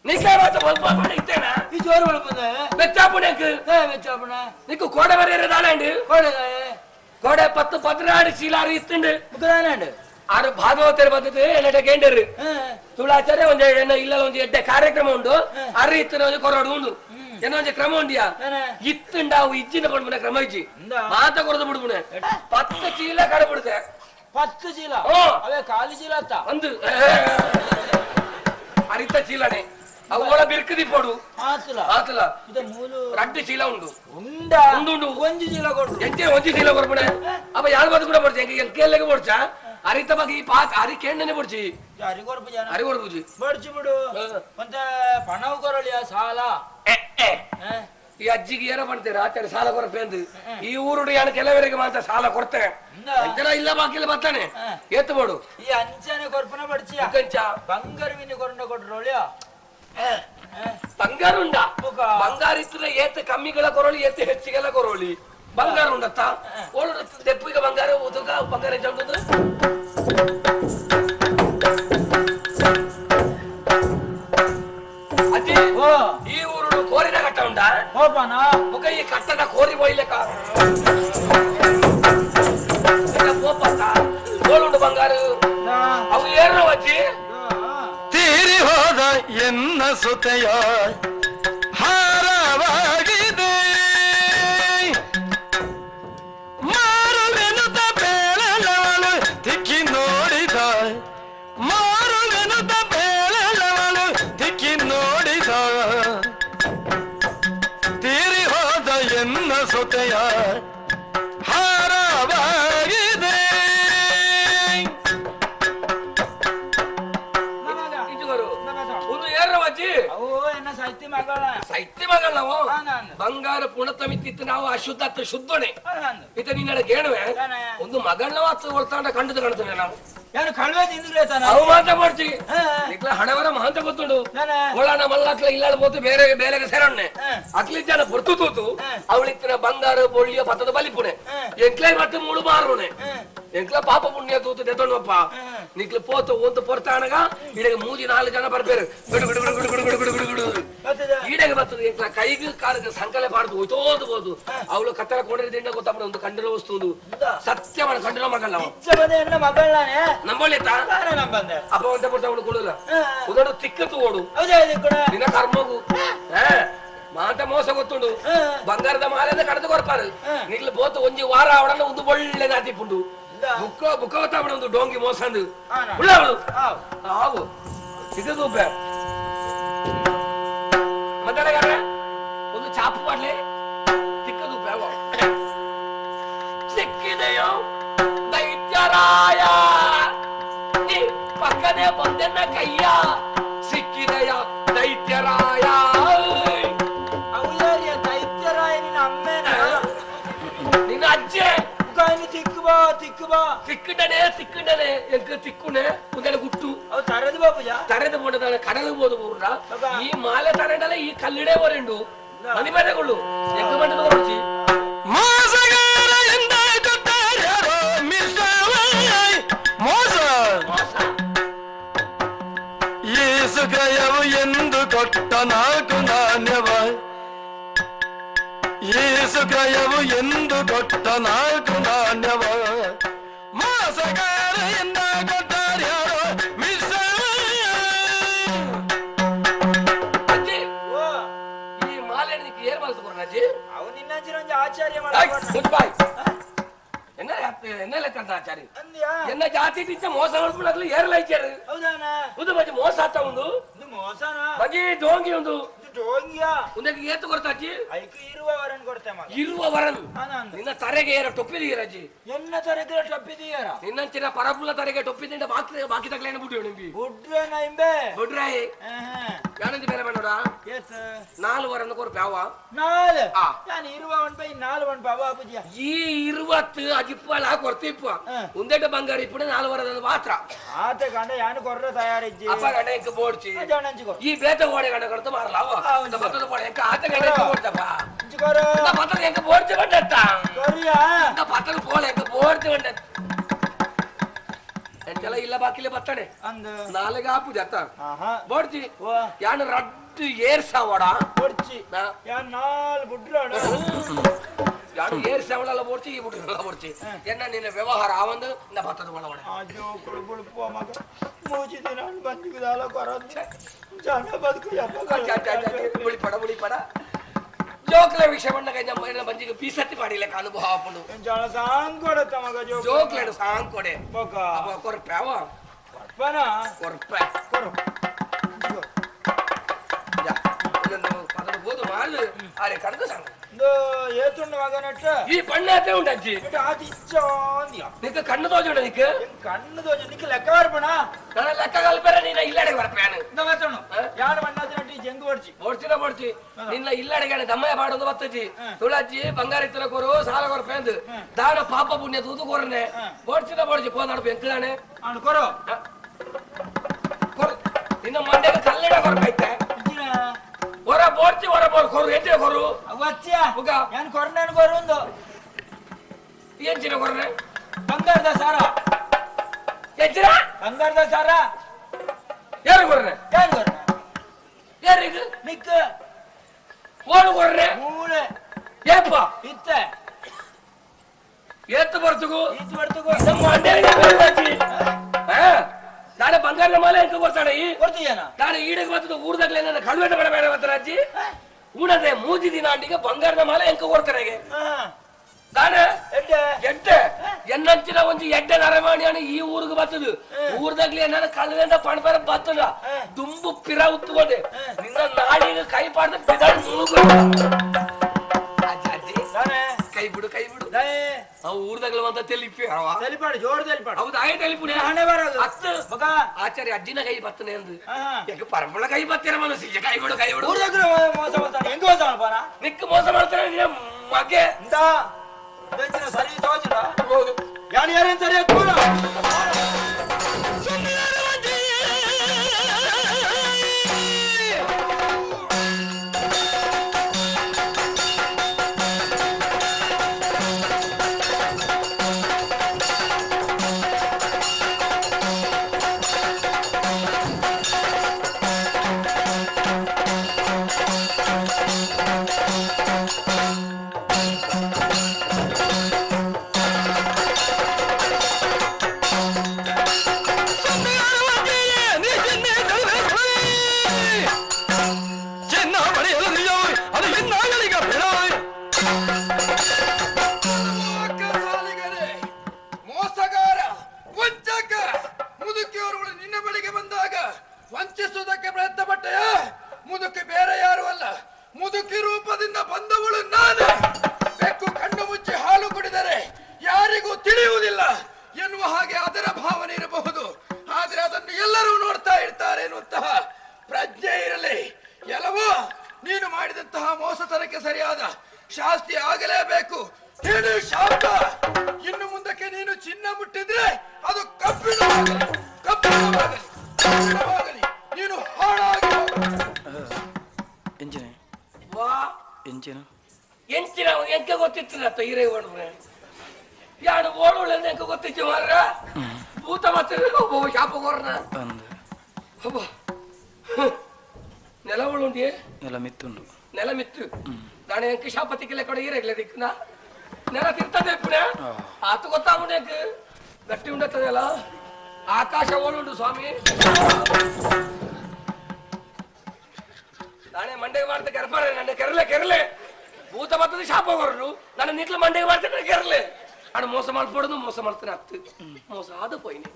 ನಿಕ್ಕಾವತ್ತ ಬಂದ ಇತ್ತೇನ ಈ ಜೋರು ಒಳಪದ வெச்சாப்புனக்கு வெச்சாப்புன నీకు కోడ వరేరే దాలండి కోడ కోడ 10 16 చీలారు ఇత్తుండు ముగ్గురానండి ಆರು ಭಾಗವತರ ಬರ್ತದೆ ಎನ್ನಡ ಗೇಂಡರು ತುಳಾಚಾರ್ಯ ಒಂಜ ಇಲ್ಲ ಒಂದು ಎಡ್ಡೆ ಕಾರ್ಯಕ್ರಮ ಉಂಡು ಅರ್ರಿ ಇತ್ತನ ಒಂದು ಕೊರಡು ಉಂಡು ಏನೋ ಒಂದು ಕ್ರಮ ಉಂಡಿಯಾ ಇತ್ತುಂಡ ಅವು ಇಜ್ಜಿನ ಪಡ್ಮನೆ ಕ್ರಮ ಇಜ್ಜಿ ಮಾತ ಕೊರದು ಬಿಡ್ಬುನೆ 10 ಚೀಲ ಕಡಬಿಡುತ್ತೆ 10 ಚೀಲ ಅವೇ ಖಾಲಿ ಚೀಲ ಅತ್ತ ಒಂದು ಅರಿತ ಚೀಲನೆ ಅವಳ ಬಿರ್ಕದಿ ಪೋಡು ಆತಲ ಆತಲ ಇದು ಮೂಲು ರಡ್ಡು ಚೀಲ ಉಂಡು ಉಂಡ ಉಂಡು ಒಂಜಿ ಚೀಲ ಕೊಡು ಎಂತೆ ಒಂಜಿ ಚೀಲ ಕೊಡ್ಬಿಡೆ ಅಪ್ಪ ಯಾರು ಬಾದು ಕೂಡ ಬರ್ತಿ ಎಂಗೆ ಕೇಳಲೆಗೆ ಬೋಡ್ಚ ಅರಿತ ಬಗ್ಗೆ ಈ ಪಾತ್ ಅರಿ ಕೇಂಡನೆ ಬೋಡ್ಚಿ ಅರಿ ಕೊರ್ಪು ಜನ ಅರಿ ಕೊರ್ಪುಜಿ ಬಡ್ಚಿ ಬಿಡು ಅಂತ ಪಣವು ಕೊರಳಿಯ ಸಾಲ ಈ ಅಜ್ಜಿಗೆ ಏನ ಮಾಡ್ತೀರ ಆಚಾರ ಸಾಲ ಕೊರಪೆ ಅಂದು ಈ ಊರುಡು ಯಾನ ಕೆಲವರಿಗೆ ಮಾತ್ರ ಸಾಲ ಕೊಡ್ತೇನೆ ಇಲ್ಲ ಬಾಕಿಲ್ಲ ಬರ್ತಾನೆ ಎತ್ತು ಬೋಡು ಈ ಅಂಚನೆ ಕೊರ್ಪನ ಬಡ್ಚಿ ಕಂಚ ಬಂಗಾರವಿನ ಕೊರಂಡ ಕೊಡ್ರೊಳಿಯ ಬಂಗಾರ ಉಂಡ ಬಂಗಾರ ಇತ್ತು ಏತ ಕಮ್ಮಿಗಳ ಕೊರಳಿ ಏತ ಹೆಚ್ಚಿಗೆಲ್ಲ ಕೊರಳಿ ಬಂಗಾರ ಉಂಡತ್ತ ಓಳು ದೆಪ್ಪಿಗೆ ಬಂಗಾರ ಉದುಗ ಬಂಗಾರ ಜಂಗುದು ಅಜ್ಜಿ ಈ ಊರು ಕೋರಿನ ಕಟ್ಟ ಉಂಡ ಹೋಪನ ಮುಖ ಈ ಕಟ್ಟದ ಕೋರಿ ಬೊಯ್ಲೆಕ ಹೋಪತ್ತ ಓಳುಂಡು ಬಂಗಾರ ಅವು ಏರು ಅಜ್ಜಿ ತೀರಿ ಹೋದ ಎನ್ನ ಸುತೆಯ ಹಾರವಾಗಿದೆ ಮಾರುವೆನುತ ಬೇಳಲವಳು ತಿಕ್ಕಿ ನೋಡಿದ ಮಾರುವೆನುತ ಬೇಳಲವಳು ತಿಕ್ಕಿ ನೋಡಿದ ತೀರಿ ಹೋದ ಎನ್ನ ಸುತೆಯ ಹಾರವಾಗಿದೆ ಸಾಹಿತ್ಯ ಮಗಳ ನಾವು ಬಂಗಾರ ಪುಣತಮಿತ್ತಿತ್ತು ನಾವು ಅಶುದ್ಧ ಶುದ್ಧನೆ ಇತ ನಿನ್ನ ಗೇಣುವೆ ಒಂದು ಮಗಳನ್ನ ಮಾತ್ರ ಹೊರ್ತಾಂಡ ಕಂಡದು ಕಾಣ್ತೇನೆ ನಾನು ಯಾರು ಕಳ್ವೆ ತಿಂದ್ರೆ ಅವು ಮಾತ್ರ ಮಾಡ್ತೀವಿ ಇಕ್ಲ ಹಣವರ ಮಹಂತ ಗೊತ್ತುಂಡು ಒಳನ ಮಲ್ಲಕ್ಲ ಇಲ್ಲಾಳ ಹೋತು ಬೇರೆ ಬೇರೆಗೆ ಸೇರಣ್ಣೆ ಅಕ್ಲಿ ಜನ ಪೊರ್ತು ತೂತು ಅವಳಿತ್ತಿನ ಬಂಗಾರ ಬೊಳ್ಳಿಯ ಪತ್ತದ ಬಲಿಪುಣೆ ಎಂಕ್ಲೈ ಮತ್ತೆ ಮುಳು ಮಾರುಣೆ ಎಂಕ್ಲ ಪಾಪ ಪುಣ್ಯ ತೂತು ದೆತ್ತೊಂಡಪ್ಪ ನಿಕ್ಲ ಪೋತು ಒಂದು ಪೊರ್ತಾಣಗ ಇಡೆಗೆ 3-4 ಜನ ಬರ್ಬೇರು ಗುಡು ಗುಡು ಗುಡು ಗುಡು ಗುಡು ಗುಡು ಗುಡು ಗುಡು ಈಡೆಗೆ ಬರ್ತದೆ ಎಂಕ್ಲ ಕೈಗೆ ಕಾಲಕ್ಕೆ ಸಂಕಲೆ ಪಾಡ್ದು ಹೋಯ್ತೋದು ಬೋದು ಅವಳು ಕತ್ತರ ಕೊಂಡಿದ್ದ ಗೊತ್ತಾಗ್ಬಿಡ ಒಂದು ಕಂಡಿರೋ ವಸ್ತು ಸತ್ಯ ಮಾಡ ಕಂಡಿರೋ ಮಗಲ್ಲ ಮಗಳೇ ನಂಬೋಳಿ ಅಪ್ಪ ಅಂತ ಬಿಡ್ತಾ ಅವಳು ಕೊಡಲ್ಲ ಉದಡು ತಿಕ್ಕತ್ತು ಓಡು ನಿನ್ನ ಕರ್ಮಗು ಮಾತ ಮೋಸ ಗೊತ್ತುಂಡು ಬಂಗಾರದ ಮಾಲೆಯಿಂದ ಕಡದು ಕೊರ್ಪಾರು ನಿಗ್ಲು ಬೋತು ಒಂಜಿ ವಾರ ಅವಳನ್ನ ಒಂದು ಒಳ್ಳೆ ನಾತಿಪುಂಡು ಬುಕ್ಕ ಬುಕ್ಕ ಗೊತ್ತಾಗ್ಬಿಡ ಒಂದು ಡೋಂಗಿ ಮೋಸ ಅಂದು ಉಳ್ಳ ಅವಳು ಹಾವು ಸಿಗದು ಮಾತಾಡಗಾರ ಒಂದು ಚಾಪು ಮಾಡ್ಲಿ ತಿಕ್ಕದು ಸಿಕ್ಕಿದೆಯೋ ದೈತ್ಯರಾಯ ಪಕ್ಕನೆ ಬಂದೆನ್ನ ಕೈಯ ಸಿಕ್ಕಿದೆಯ ತಿಕ್ಕುಬಾ ತಿಕ್ಕುಂಡನೆ ಎಂಕ ತಿಕ್ಕುನೆ ಮುಂದೆ ಗುಟ್ಟು ಅವು ತರದು ಬಾಪುಜ ತರೆದು ಬೋಡದ ಕಡಲು ಬೋದು ಊರ ಈ ಮಾಲೆ ತರಂಡಲ್ಲ ಈ ಕಲ್ಲಿಡೆ ಒರೆಂಡು ಮನಿ ಬೇರೆಗಳು ಎಂಕ ಬಂಡದ ಹೊರಚಿ ಮೋಸಗಾರ ಎಂದ ಗೊತ್ತಾರ್ಯಾರೋ ಮೋಸ ಈ ಸುಖಯವು ಎಂದು ಕೊಟ್ಟ ನಾಲ್ಕು ನಾಣ್ಯವ ಈ ಸುಖಯವು ಎಂದು ಕೊಟ್ಟ ನಾಲ್ಕು ನಾಣ್ಯವ ಮೋಸಗಾರ ಎಂದ ಗೊತ್ತಾರ್ಯಾರೋ ಈ ಮಾಲೆ ಏರ್ ಮಾಡ್ತು ಅಜ್ಜಿ ಅವು ನಿನ್ನ ಆಚಾರ್ಯ ಎನ್ನ ಲೆಕ್ಕ ಆಚಾರ್ಯ ಎನ್ನ ಜಾತಿ ಟೀಚ ಮೋಸ ಮಾಡ್ಬಿಡಕ್ಲಿ ಏರ್ಲ ಇಚ್ಚಾರು ಇದು ಮಜ್ಜಿ ಮೋಸ ಆತ ಒಂದು ಮೋಸನಾ ಬಗ್ಗಿ ಡೋಂಗಿ ಒಂದು ಡೋಂಗಿಯಾ ಉಂದಕ್ಕೆ ಏತು ಕೊಡ್ತಾಚಿ ಐಕು ಇರುವವರನ್ನು ಕೊಡ್ತೆ ಮಗ ಇರುವವರನ್ ನಿನ್ನ ತರೆಗೆ ಏರ ಟೊಪ್ಪಿದೀರಜ್ಜಿ ಎನ್ನ ತರಗೆ ಟೊಪ್ಪಿದೀಯರ ನಿನ್ನಂಚಿನ ಪರಪುಲ ತರೆಗೆ ಟೊಪ್ಪಿದಿಂದ ಬಾಕಿ ತಗಲೇನ ಬಿಟ್ಟು ನಿಂಬಿ ಬುಡ್ರನ ಇಂಬೆ ಬುಡ್ರಾಯಿ ಯಾನಂದಿ ಬೇರೆ ಮಾಡೋಡ ಎಸ್ 4 ವರನ್ನು ಕೊರು ಪ್ಯಾವ 4 ನಾನು ಇರುವವನ್ ಬೈ 4 ವನ್ ಬಾಬಾ ಅಪ್ಪುಜಿಯ ಈ 20 ಅಜಿಪ್ಪಳ ಕೊರ್ತಿಪ್ಪ ಉಂದೆಟ ಬಂಗಾರ ಇಪ್ಪಡೆ 4 ವರದ ಮಾತ್ರ ಆತ ಗಂಡ ಯಾನು ಕೊರ್ರ ತಯಾರಿಜ್ಜಿ ಅಪ್ಪ ಗಂಡ ಇಂಕ ಬೋಡ್ಚಿ ಜಾಣಂಚಿಗೋ ಈ ಬೇತ ಗೋಡೆ ಗಂಡ ಕೊಡ್ತ ಮಾರಲಾವ ಬತ್ತದ ಗೋಡೆ ಇಂಕ ಆತ ಗಂಡ ಇಂಕ ಬೋಡ್ತಪ್ಪ ಇಂಚಿಗೋರ ಬತ್ತದ ಇಂಕ ಬೋಡ್ಚಿ ಬಂಡತ್ತ ಕೊರಿಯಾ ಇಂಕ ಬತ್ತದ ಗೋಡೆ ಇಂಕ ಬೋಡ್ಚಿ ಬಂಡತ್ತ ಎಂತೆಲ್ಲ ಇಲ್ಲ ಬಾಕಿಲೆ ಬತ್ತಡೆ ಅಂದ 4 ಆಪು ಜತ್ತ ಆಹಾ ಬೋಡ್ಚಿ ಯಾನು ರಡ್ಡು ಏರ್ಸಾವಡ ಕೊಡ್ಚಿ ಯಾನ್ 4 ಬುಡ್ರಣ ಯಾನು ಏರ್ಸಾವಡಲ್ಲ ಬೋಡ್ಚಿ ಈ ಬುಡ್ರಲ್ಲ ಬೋಡ್ಚಿ ಎನ್ನ ನಿನ್ನ ವ್ಯವಹಾರ ಆವಂದು ನ ಬತ್ತದ ಒಳಗಡೆ ಆಜೋ ಕುಳುಪುಳುಪು ಮಗ ಮೂಜಿದಿ ನಾನು ಬಂದಿಗದಾಲ ಕೊರಚ್ಚ ಜಾನ ಬದುಕು ಯಪ್ಪ ಬುಳಿ ಪಡ ಜೋಕ್ಲೆ ವಿಷಯ ಬಂದಾಗ ನಮ್ಮ ಬಂಜಿಗೆ ಪೀಸತ್ತಿ ಮಾಡಿಲ್ಲ ಅನುಭವ ಹಾಕೊಂಡು ಜಾನ ಸಾಂಗ್ ಕೊಡತ್ತ ಮಗ ಜೋಕ್ಲೆ ಸಾಂಗ್ ಕೊಡೆ ಬಕ ಅಪ್ಪ ಕೊರ್ಪ್ಯಾವ ಕೊರ್ಪನ ಕೊರ್ಪ ಕೊರು ಪದದ ಬೋದು ಮಾರು ಆರೆ ಕಡದ ಸಾಂಗ್ ಏತುಂಡು ಮಗ ನೆಟ್ಟ ಈ ಪಣ್ಣ ಅತ್ತೆ ಉಂಟಜ್ಜಿ ಆದಿ ಇಚ್ಛಾಂದಿಯ ನಿಕ್ಕ ಕಣ್ಣು ತೋಜುಂಡ ನಿಕ್ಕ ಕಣ್ಣು ತೋಜು ನಿಕ್ಕ ಲೆಕ್ಕ ಬರ್ಪಣ ನನ್ನ ಲೆಕ್ಕ ಕಲ್ಪರ ನೀನ ಇಲ್ಲಡೆ ಬರ್ಪ್ಯಾನ ನಗತನು ಯಾರು ಮಣ್ಣಾದಿ ನಟಿ ಜಂಗು ಓಡ್ತಿ ನಿನ್ನ ಇಲ್ಲಡೆಗೆ ದಮ್ಮಯ್ಯ ಬಾಡೋದು ಬತ್ತಜ್ಜಿ ತುಳಜ್ಜಿ ಬಂಗಾರ ಇತ್ತಲ ಕೊರು ಸಾಲ ಕೊರ ಪೇಂದು ದಾನ ಪಾಪ ಪುಣ್ಯ ತೂತು ಕೊರನೆ ಬೋಡ್ಸಿ ಫೋನ್ ನಡು ಬೆಂಕದಾನೆ ಅವನು ಕೊರು ನಿನ್ನ ಮಂಡ್ಯಕ್ಕೆ ಕಲ್ಲಡ ಕೊರಕೈತೆ ಹೊರ ಬೋಡ್ಸಿ ಹೊರ ಬೋರ್ ಕೊರು ಎತ್ತೆ ಕೊರು ಅವತ್ಯ ಯಾನ್ ಕೊರನೇನು ಕೊರು ಒಂದು ಎಂಚಿನ ಕೊರನೆ ಬಂಗಾರದ ಸಾರ ಎಂಚಿನ ಬಂಗಾರದ ಸಾರ ಯಾರು ಕೊರನೆ ಯಾರು ಕೊರನೆ ಯಾರಿಗ ನಿಕ್ಕ ಓಡು ಕೊರನೆ ಮೂಳೆ ಏಪ್ಪ ಇತ್ತೆ ಎತ್ತು ಬರ್ತಗು ಇತ್ತು ಬರ್ತಗು ನಮ್ಮ ಮಂಡ್ಯ ನಾಳೆ ಬಂಗಾರದ ಮಾಲೆ ಎಂತ ಕೊಡ್ತಾಳೆ ಕೊಡ್ತೀಯನ ನಾನು ಈಡಿಗೆ ಬರ್ತದ ಊರ್ದಾಗ್ಲೇ ನನ್ನ ಕಳುವೆಟ ಬೇಡ ಬರ್ತಾರ ಅಜ್ಜಿ ಊಡದೆ ಮೂಜಿ ದಿನ ಅಂಡಿಗೆ ಬಂಗಾರದ ಮಾಲೆ ಎಂಕ ಕೊಡ್ತಾರೆ ನಾನು ಎಡ್ಡೆ ಎನ್ನಂಚಿನ ಒಂದು ಎಡ್ಡೆ ನರಮಾಣಿ ಈ ಊರಿಗೆ ಬರ್ತದ ಊರ್ದಾಗ್ಲಿ ನನ್ನ ಕಳುವೆಂಡ ಪಣಬೇರ ಬರ್ತದ ದುಂಬು ಪಿರ ಉತ್ಕೊಂಡೆ ನಿನ್ನ ನಾಡಿಗೆ ಕೈ ಪಾಡ್ದ ಬಿಡ ಕೈ ಬಿಡು ಅವು ಊರ್ದಾಗ್ಲ ಅಂತ ತೆಲಿಪಿ ಜೋರ್ ತೆಲಿಪಾಡು ಹೌದು ಆಯ್ತು ತೆಲಿಪುಡಿ ಹಣೆ ಬರೋದು ಮಗ ಆಚಾರ್ಯ ಅಜ್ಜಿನ ಕೈ ಬರ್ತನೆ ಅಂದು ಯಾಕೆ ಪರಂಪಳ ಕೈ ಬತ್ತೀರ ಮನಸ್ಸಿಗೆ ಕೈ ಬಿಡು ಊರ್ದಾಗ ಮೋಸ ಮಾಡ್ತಾನೆ ಹೆಂಗ ಮೋಸ ಮಾಡ್ಪಾನ ನಿಕ್ಕ ಮೋಸ ಮಾಡ್ತಾನೆ ಮಗೆ ಇಂತ ಸರಿ ತೋಚಿದ ಯಾರು ಸರಿ ಕೂಡ ಮುಟ್ಟಿದ್ರೆ ಅದು ಕಬ್ಬಿಣವಾಗಲಿ ನೀನು ಹಾಳಾಗಿ ಎಂಚಿನ ವಾ ಎಂಚಿನ ಎಂಚಿನ ಎಂಕೆ ಗೊತ್ತಿತ್ತಿಲ್ಲ ಹಿರೇ ಹೊಡ್ರೆ ಯಾರು ಓಡೋಳೆ ಎಂಕೆ ಗೊತ್ತಿತ್ತು ಮಾರ್ರ ಭೂತ ಮತ್ತೆ ಒಬ್ಬ ಶಾಪಗೋರ್ನ ಅಂದ ಒಬ್ಬ ನೆಲವುಳುಂಡಿ ನೆಲ ಮಿತ್ತುಂಡು ನೆಲ ಮಿತ್ತು ದಾಣೆ ಎಂಕೆ ಶಾಪ ತಿಕ್ಕಲೆ ಕಡೆ ಈರೆಗ್ಲೆ ದಿಕ್ಕನ ನೆಲ ತಿರ್ತದೆ ಪುಣ ಆತು ಗೊತ್ತಾಗುಂಡೆ ಎಂಕೆ ಗಟ್ಟಿ ಉಂಡತ್ತದಲ್ಲ ಆಕಾಶ ಓಡುಂಡು ಸ್ವಾಮಿ ನಾನೇ ಮಂಡೆಗೆ ಮಾಡ್ತಾ ಕೆರಪಾರೆ ನನ್ನ ಕೆರಲೆ ಭೂತ ಬರ್ತದೆ ಶಾಪ ಹೊರಡು ನನ್ನ ನಿಟ್ಲು ಮಂಡೆಗೆ ಮಾಡ್ತೇನೆ ಕೆರಲೆ ಅಣ್ಣ ಮೋಸ ಮಾಡ್ಕೊಡೋದು ಮೋಸ ಮಾಡ್ತಾನೆ ಅತ್ತು ಮೋಸ ಆದ ಪೋಯ್ನೆ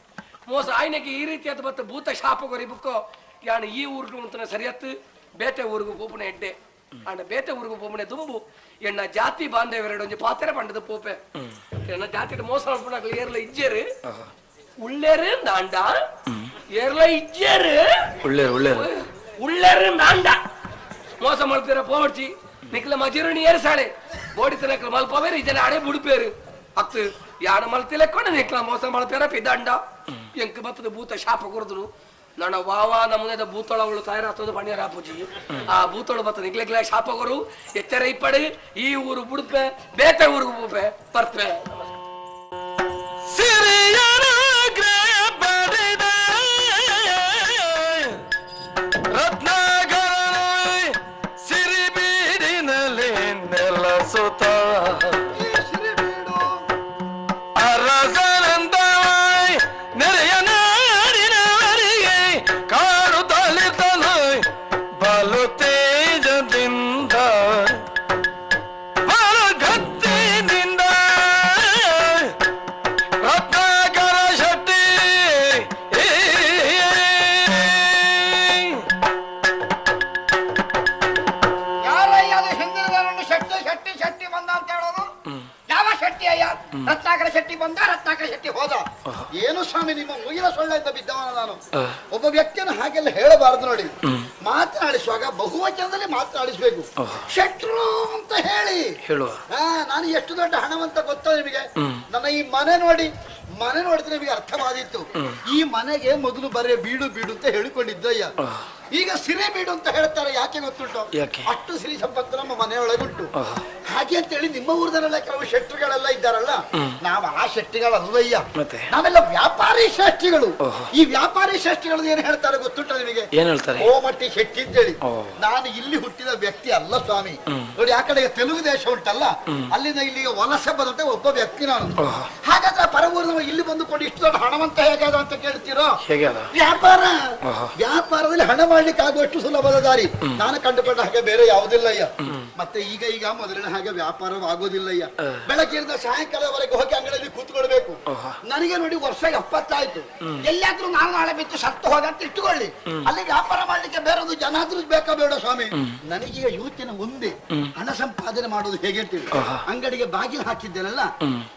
ಮೋಸ ಆಯ್ನಕ್ಕೆ ಈ ರೀತಿ ಅದು ಬತ್ತ ಭೂತ ಶಾಪ ಕೊರಿ ಬುಕ್ಕೋ ಯಾಣ ಈ ಊರಿಗೆ ಅಂತಾನೆ ಸರಿಯತ್ತು ಬೇತೆ ಊರಿಗೂ ಪೋಪುನೆ ಎಡ್ಡೆ ಅಣ್ಣ ಬೇತೆ ಊರಿಗೂ ಪೋಪುನೆ ದುಂಬು ಎಣ್ಣ ಜಾತಿ ಬಾಂಧವ್ಯರೆಡು ಒಂಜಿ ಪಾತ್ರೆ ಪಂಡದ ಪೋಪೆ ಎಣ್ಣ ಜಾತಿ ಮೋಸ ಮಾಡ್ಕೊಂಡಾಗ್ಲಿ ಏರ್ಲ ಇಜ್ಜೇರು ಉಳ್ಳೇರು ನಾಂಡ ಏರ್ಲ ಇಜ್ಜೇರು ಉಳ್ಳೇರು ನಾಂಡ ಮೋಸ ಮಾಡ್ತೀರ ಪೋಡ್ಚಿ ನಿಕ್ಲ ಮಜೂರಿನಿ ಏರ್ಸಾಳೆ ಬೋಡಿ ತನಕ ಮಲ್ಪವೇರು ಇದನ್ನ ಆಡೆ ಬುಡುಪೇರು ಅತ್ತು ಯಾಣ ಮಲ್ತಿಲೆಕ್ಕೊಂಡು ನಿಕ್ಲ ಮೋಸ ಮಾಡ್ತೀರ ಪಿದಂಡ ಎಂಕ ಬತ್ತದ ಭೂತ ಶಾಪ ಕೊರದ್ರು ನನ್ನ ವಾವ ನಮ್ಮನೆದ ಭೂತೊಳಗಳು ತಯಾರಾಗ್ತದ ಪಣ್ಯರ ಪೂಜಿ ಆ ಭೂತೊಳು ಬತ್ತ ನಿಕ್ಲೆಗ್ಲ ಶಾಪ ಕೊರು ಎಚ್ಚರ ಇಪ್ಪಡಿ ಈ ಊರು ಬುಡುಪೆ ಬೇತೆ ಊರು ಬೂಪೆ ಬರ್ಪೆ ರತ್ನಾಕರ ಶೆಟ್ಟಿ ಬಂದ ರತ್ನಾಕರ ಶೆಟ್ಟಿ ಹೋದ. ಏನು ಸ್ವಾಮಿ ನಿಮ್ಮ ಮುಗಿಲ ಸೊಳ್ಳೆಯಿಂದ ಬಿದ್ದವನ ನಾನು. ಒಬ್ಬ ವ್ಯಕ್ತಿಯನ್ನು ಹಾಗೆಲ್ಲ ಹೇಳಬಾರದು ನೋಡಿ. ಮಾತನಾಡಿಸುವಾಗ ಬಹುವಚನದಲ್ಲಿ ಮಾತನಾಡಿಸ್ಬೇಕು. ಶೆಟ್ರು ಅಂತ ಹೇಳಿ ಹೇಳುವ. ನಾನು ಎಷ್ಟು ದೊಡ್ಡ ಹಣವಂತ ಗೊತ್ತೋ ನಿಮಗೆ. ನನ್ನ ಈ ಮನೆ ನೋಡಿದ್ರೆ ನಿಮಗೆ ಅರ್ಥವಾದಿತ್ತು. ಈ ಮನೆಗೆ ಮೊದಲು ಬರೀ ಬೀಡು ಬೀಡು ಅಂತ ಹೇಳಿಕೊಂಡಿದ್ದಯ್ಯ. ಈಗ ಸಿರಿ ಬೀಡು ಅಂತ ಹೇಳ್ತಾರೆ. ಯಾಕೆ ಗೊತ್ತುಂಟು? ಅಷ್ಟು ಸಿರಿ ಸಂಪತ್ತು ನಮ್ಮ ಮನೆಯೊಳಗುಂಟು. ಹಾಗೆ ಅಂತೇಳಿ ನಿಮ್ಮ ಊರದಲ್ಲೆಲ್ಲ ಕೆಲವು ಶೆಟ್ಟಿಗಳೆಲ್ಲ ಇದ್ದಾರಲ್ಲ, ನಾವು ಆ ಶೆಟ್ಟಿಗಳಲ್ಲಯ್ಯ, ನಾವೆಲ್ಲ ವ್ಯಾಪಾರಿ ಶ್ರೇಷ್ಠಿಗಳು. ಈ ವ್ಯಾಪಾರಿ ಶ್ರೇಷ್ಠಿಗಳು ಏನ್ ಹೇಳ್ತಾರೆ ಗೊತ್ತುಂಟ ನಿಮಗೆ? ಏನ್ ಹೇಳ್ತಾರೆ? ಓಮಟ್ಟಿ ಶೆಟ್ಟಿ ಅಂತೇಳಿ. ನಾನು ಇಲ್ಲಿ ಹುಟ್ಟಿದ ವ್ಯಕ್ತಿ ಅಲ್ಲ ಸ್ವಾಮಿ. ನೋಡಿ, ಆ ಕಡೆ ತೆಲುಗು ದೇಶ ಉಂಟಲ್ಲ, ಅಲ್ಲಿಂದ ಇಲ್ಲಿಗೆ ವಲಸೆ ಬಂದಂತೆ ಒಬ್ಬ ವ್ಯಕ್ತಿ ನಾನು. ಹಾಗಾದ್ರೆ ಪರವೂರಿನವ ಇಲ್ಲಿ ಬಂದುಕೊಂಡು ಇಷ್ಟು ದೊಡ್ಡ ಹಣವಂತ ಹೇಗಾದ ಅಂತ ಕೇಳ್ತೀರೋ? ವ್ಯಾಪಾರದಲ್ಲಿ ಹಣ ಮಾಡ್ಲಿಕ್ಕೆ ಆಗುವಷ್ಟು ಸುಲಭದ ದಾರಿ ನಾನು ಕಂಡುಕೊಂಡ ಹಾಗೆ ಬೇರೆ ಯಾವುದಿಲ್ಲಯ್ಯ. ಮತ್ತೆ ಈಗ ಮೊದಲಿನ ಹಾಗೆ ವ್ಯಾಪಾರವಾಗೋದಿಲ್ಲಯ್ಯ. ಬೆಳಗ್ಗೆಯಿಂದ ಸಾಯಂಕಾಲದವರೆಗೆ ಹೋಗಿ ಅಂಗಡಿಯಲ್ಲಿ ಕೂತ್ಕೊಳ್ಬೇಕು. ನನಗೆ ನೋಡಿ ವರ್ಷ 70 ಆಯ್ತು. ಎಲ್ಲಾದ್ರೂ ನಾನು ನಾಳೆ ಬಿತ್ತು ಸತ್ತು ಹೋಗಂತ ಇಟ್ಟುಕೊಳ್ಳಿ, ಅಲ್ಲಿ ವ್ಯಾಪಾರ ಮಾಡ್ಲಿಕ್ಕೆ ಬೇರೊಂದು ಜನಾದ್ರೂ ಬೇಕಾ ಬೇಡ ಸ್ವಾಮಿ. ನನಗೀಗ ಯೋಚನೆ ಒಂದೇ, ಹಣ ಸಂಪಾದನೆ ಮಾಡೋದು ಹೇಗೆ ಅಂತೇಳಿ. ಅಂಗಡಿಗೆ ಬಾಗಿಲು ಹಾಕಿದ್ದೇನಲ್ಲ,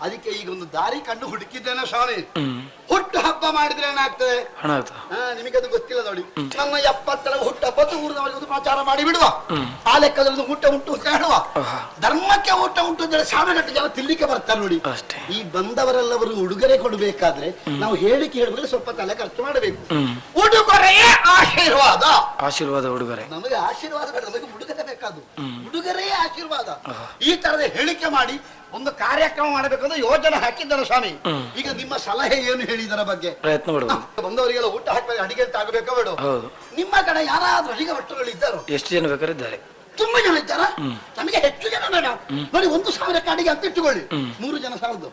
ಅದಕ್ಕೆ ಈಗ ಒಂದು ದಾರಿ ಕಂಡು ಹುಡುಕಿದ್ದೇನೆ ಸ್ವಾಮಿ. ಹುಟ್ಟು ಹಬ್ಬ ಮಾಡಿದ್ರೆ ಏನಾಗ್ತದೆ ನಿಮಗದು ಗೊತ್ತಿಲ್ಲ ನೋಡಿ. ನನ್ನ 70ರ ಹುಟ್ಟು ಹಬ್ಬ ಊರಿನವರಿಗೆ ಒಂದು ಪ್ರಚಾರ ಮಾಡಿ ಬಿಡುವ. ಆ ಲೆಕ್ಕದಲ್ಲಿ ಊಟ ಉಂಟು ಅಂತ ಹೇಳುವ. ಧರ್ಮಕ್ಕೆ ಊಟ ಉಂಟು ಅಂದ್ರೆ 1000 ಗಂಟೆ ಜನ ತಿನ್ಲಿಕ್ಕೆ ಬರ್ತಾರೆ ನೋಡಿ. ಈ ಬಂದವರೆಲ್ಲವರು ಉಡುಗೊರೆ ಕೊಡಬೇಕಾದ್ರೆ ನಾವು ಹೇಳಿಕೆ ಹೇಳಬೇಕು, ಸ್ವಲ್ಪ ತಲೆ ಖರ್ಚು ಮಾಡಬೇಕು. ಉಡುಗೊರೆಯೇ ಆಶೀರ್ವಾದ ಉಡುಗೊರೆ. ನಮಗೆ ಆಶೀರ್ವಾದ ಬೇಡ, ನಮಗೆ ಉಡುಗೊರೆ ಬೇಕಾದು. ಉಡುಗೊರೆಯೇ ಆಶೀರ್ವಾದ. ಈ ತರದ ಹೇಳಿಕೆ ಮಾಡಿ ಒಂದು ಕಾರ್ಯಕ್ರಮ ಮಾಡಬೇಕಂದ್ರೆ ಯೋಜನೆ ಹಾಕಿದ್ದಾರೆ ಸ್ವಾಮಿ. ಈಗ ನಿಮ್ಮ ಸಲಹೆ ಏನು ಹೇಳಿ ಇದರ ಬಗ್ಗೆ? ಪ್ರಯತ್ನ ಬಂದವರಿಗೆಲ್ಲ ಊಟ ಹಾಕಬೇಕು, ಅಡಿಗೆ ಅಂತ ಆಗಬೇಕ ಬೇಡ? ನಿಮ್ಮ ಕಡೆ ಯಾರಾದ್ರೂ ಅಡಿಗೆ ಭಟ್ಟರು ಇದ್ದಾರೋ? ಎಷ್ಟು ಜನ ಬೇಕಾರಿದ್ದಾರೆ? ತುಂಬಾ ಜನ ಇದ್ದಾರ. ನಮಗೆ ಹೆಚ್ಚು ಜನ ಬೇಡ ನೋಡಿ. 1000 ಅಡಿಗೆ ಅಂತ ಇಟ್ಟುಕೊಳ್ಳಿ, 3 ಜನ ಸಾಲದು.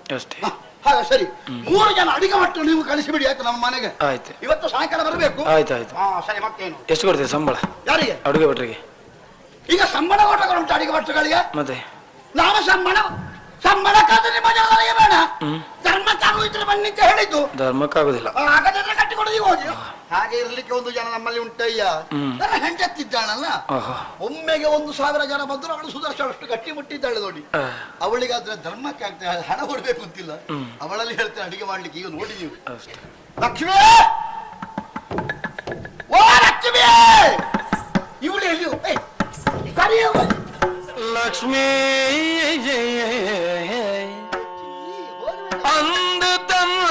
ಹಾಗ ಸರಿ, 3 ಜನ ಅಡಿಗೆ ಭಟ್ಟರು ನೀವು ಕಳಿಸಿಬಿಡಿ ಆಯ್ತು ನಮ್ಮ ಮನೆಗೆ. ಆಯ್ತು, ಇವತ್ತು ಸಾಯಂಕಾಲ ಬರಬೇಕು. ಆಯ್ತಾಯ್ತು. ಸರಿ, ಮತ್ತೇನು? ಎಷ್ಟು ಕೊಡ್ತೀವಿ ಸಂಬಳ ಯಾರಿಗೆ? ಅಡುಗೆ ಭಟ್ಟರಿಗೆ. ಈಗ ಸಂಬಳ ಕೊಟ್ಟುಂಟು ಅಡಿಗೆ ಭಟ್ಟರುಗಳಿಗೆ. ಮತ್ತೆ ನಾವು ಸಂಬಳಕ್ಕಾದ್ರೆ ನಿಮ್ಮ ಜನರಿಗೆ ಬೇಡ, ಧರ್ಮಕ್ಕಾಗೋಯ್ತು ಬನ್ನಿ ಅಂತ ಹೇಳಿದ್ದು. ಧರ್ಮಕ್ಕಾಗುದಿಲ್ಲ, ಹಾಗಾದ್ರೆ ಕಟ್ಟಿಕೊಡೋದು ಹೋಗಿ. ಹಾಗೆ ಇರ್ಲಿಕ್ಕೆ ಒಂದು ಜನ ನಮ್ಮಲ್ಲಿ ಉಂಟಯ್ಯ. ನನ್ನ ಹೆಂಡತಿದ್ದಾಳಲ್ಲ, ಒಮ್ಮೆಗೆ 1000 ಜನ ಬಂದ್ರು ಅವಳು ಸುದರ್ಶನಷ್ಟು ಗಟ್ಟಿ ಮುಟ್ಟಿದ್ದಾಳೆ ನೋಡಿ. ಅವಳಿಗಾದ್ರೆ ಧರ್ಮಕ್ಕೆ ಆಗ್ತದೆ, ಹಣ ಕೊಡ್ಬೇಕು ಅಂತಿಲ್ಲ. ಅವಳಲ್ಲಿ ಹೇಳ್ತೇನೆ ಅಡಿಗೆ ಮಾಡ್ಲಿಕ್ಕೆ. ಈಗ ನೋಡಿ ನೀವು, ಲಕ್ಷ್ಮೀ, ಓ ಲಕ್ಷ್ಮೀ, ಇವಳು ಎಲ್ಲಿ ಕರಿಯ ಲಕ್ಷ್ಮೀ ಅಂದ ತಮ್ಮ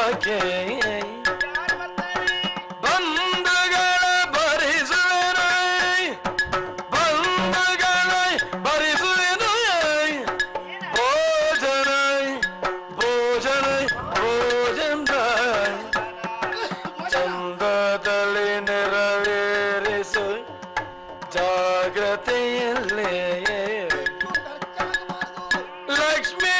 ಯಾಕೆ ಬಂಧುಗಳ ಭರಿಸುವೆನು ಬಂಧುಗಳ ಭರಿಸುವೆನು ಭೋಜನ ಭೋಜನ ಭೋಜನ ಚಂದದಲ್ಲಿ ನೆರವೇರಿಸು ಜಾಗ್ರತೆಯಲ್ಲೇ ಲಕ್ಷ್ಮೀ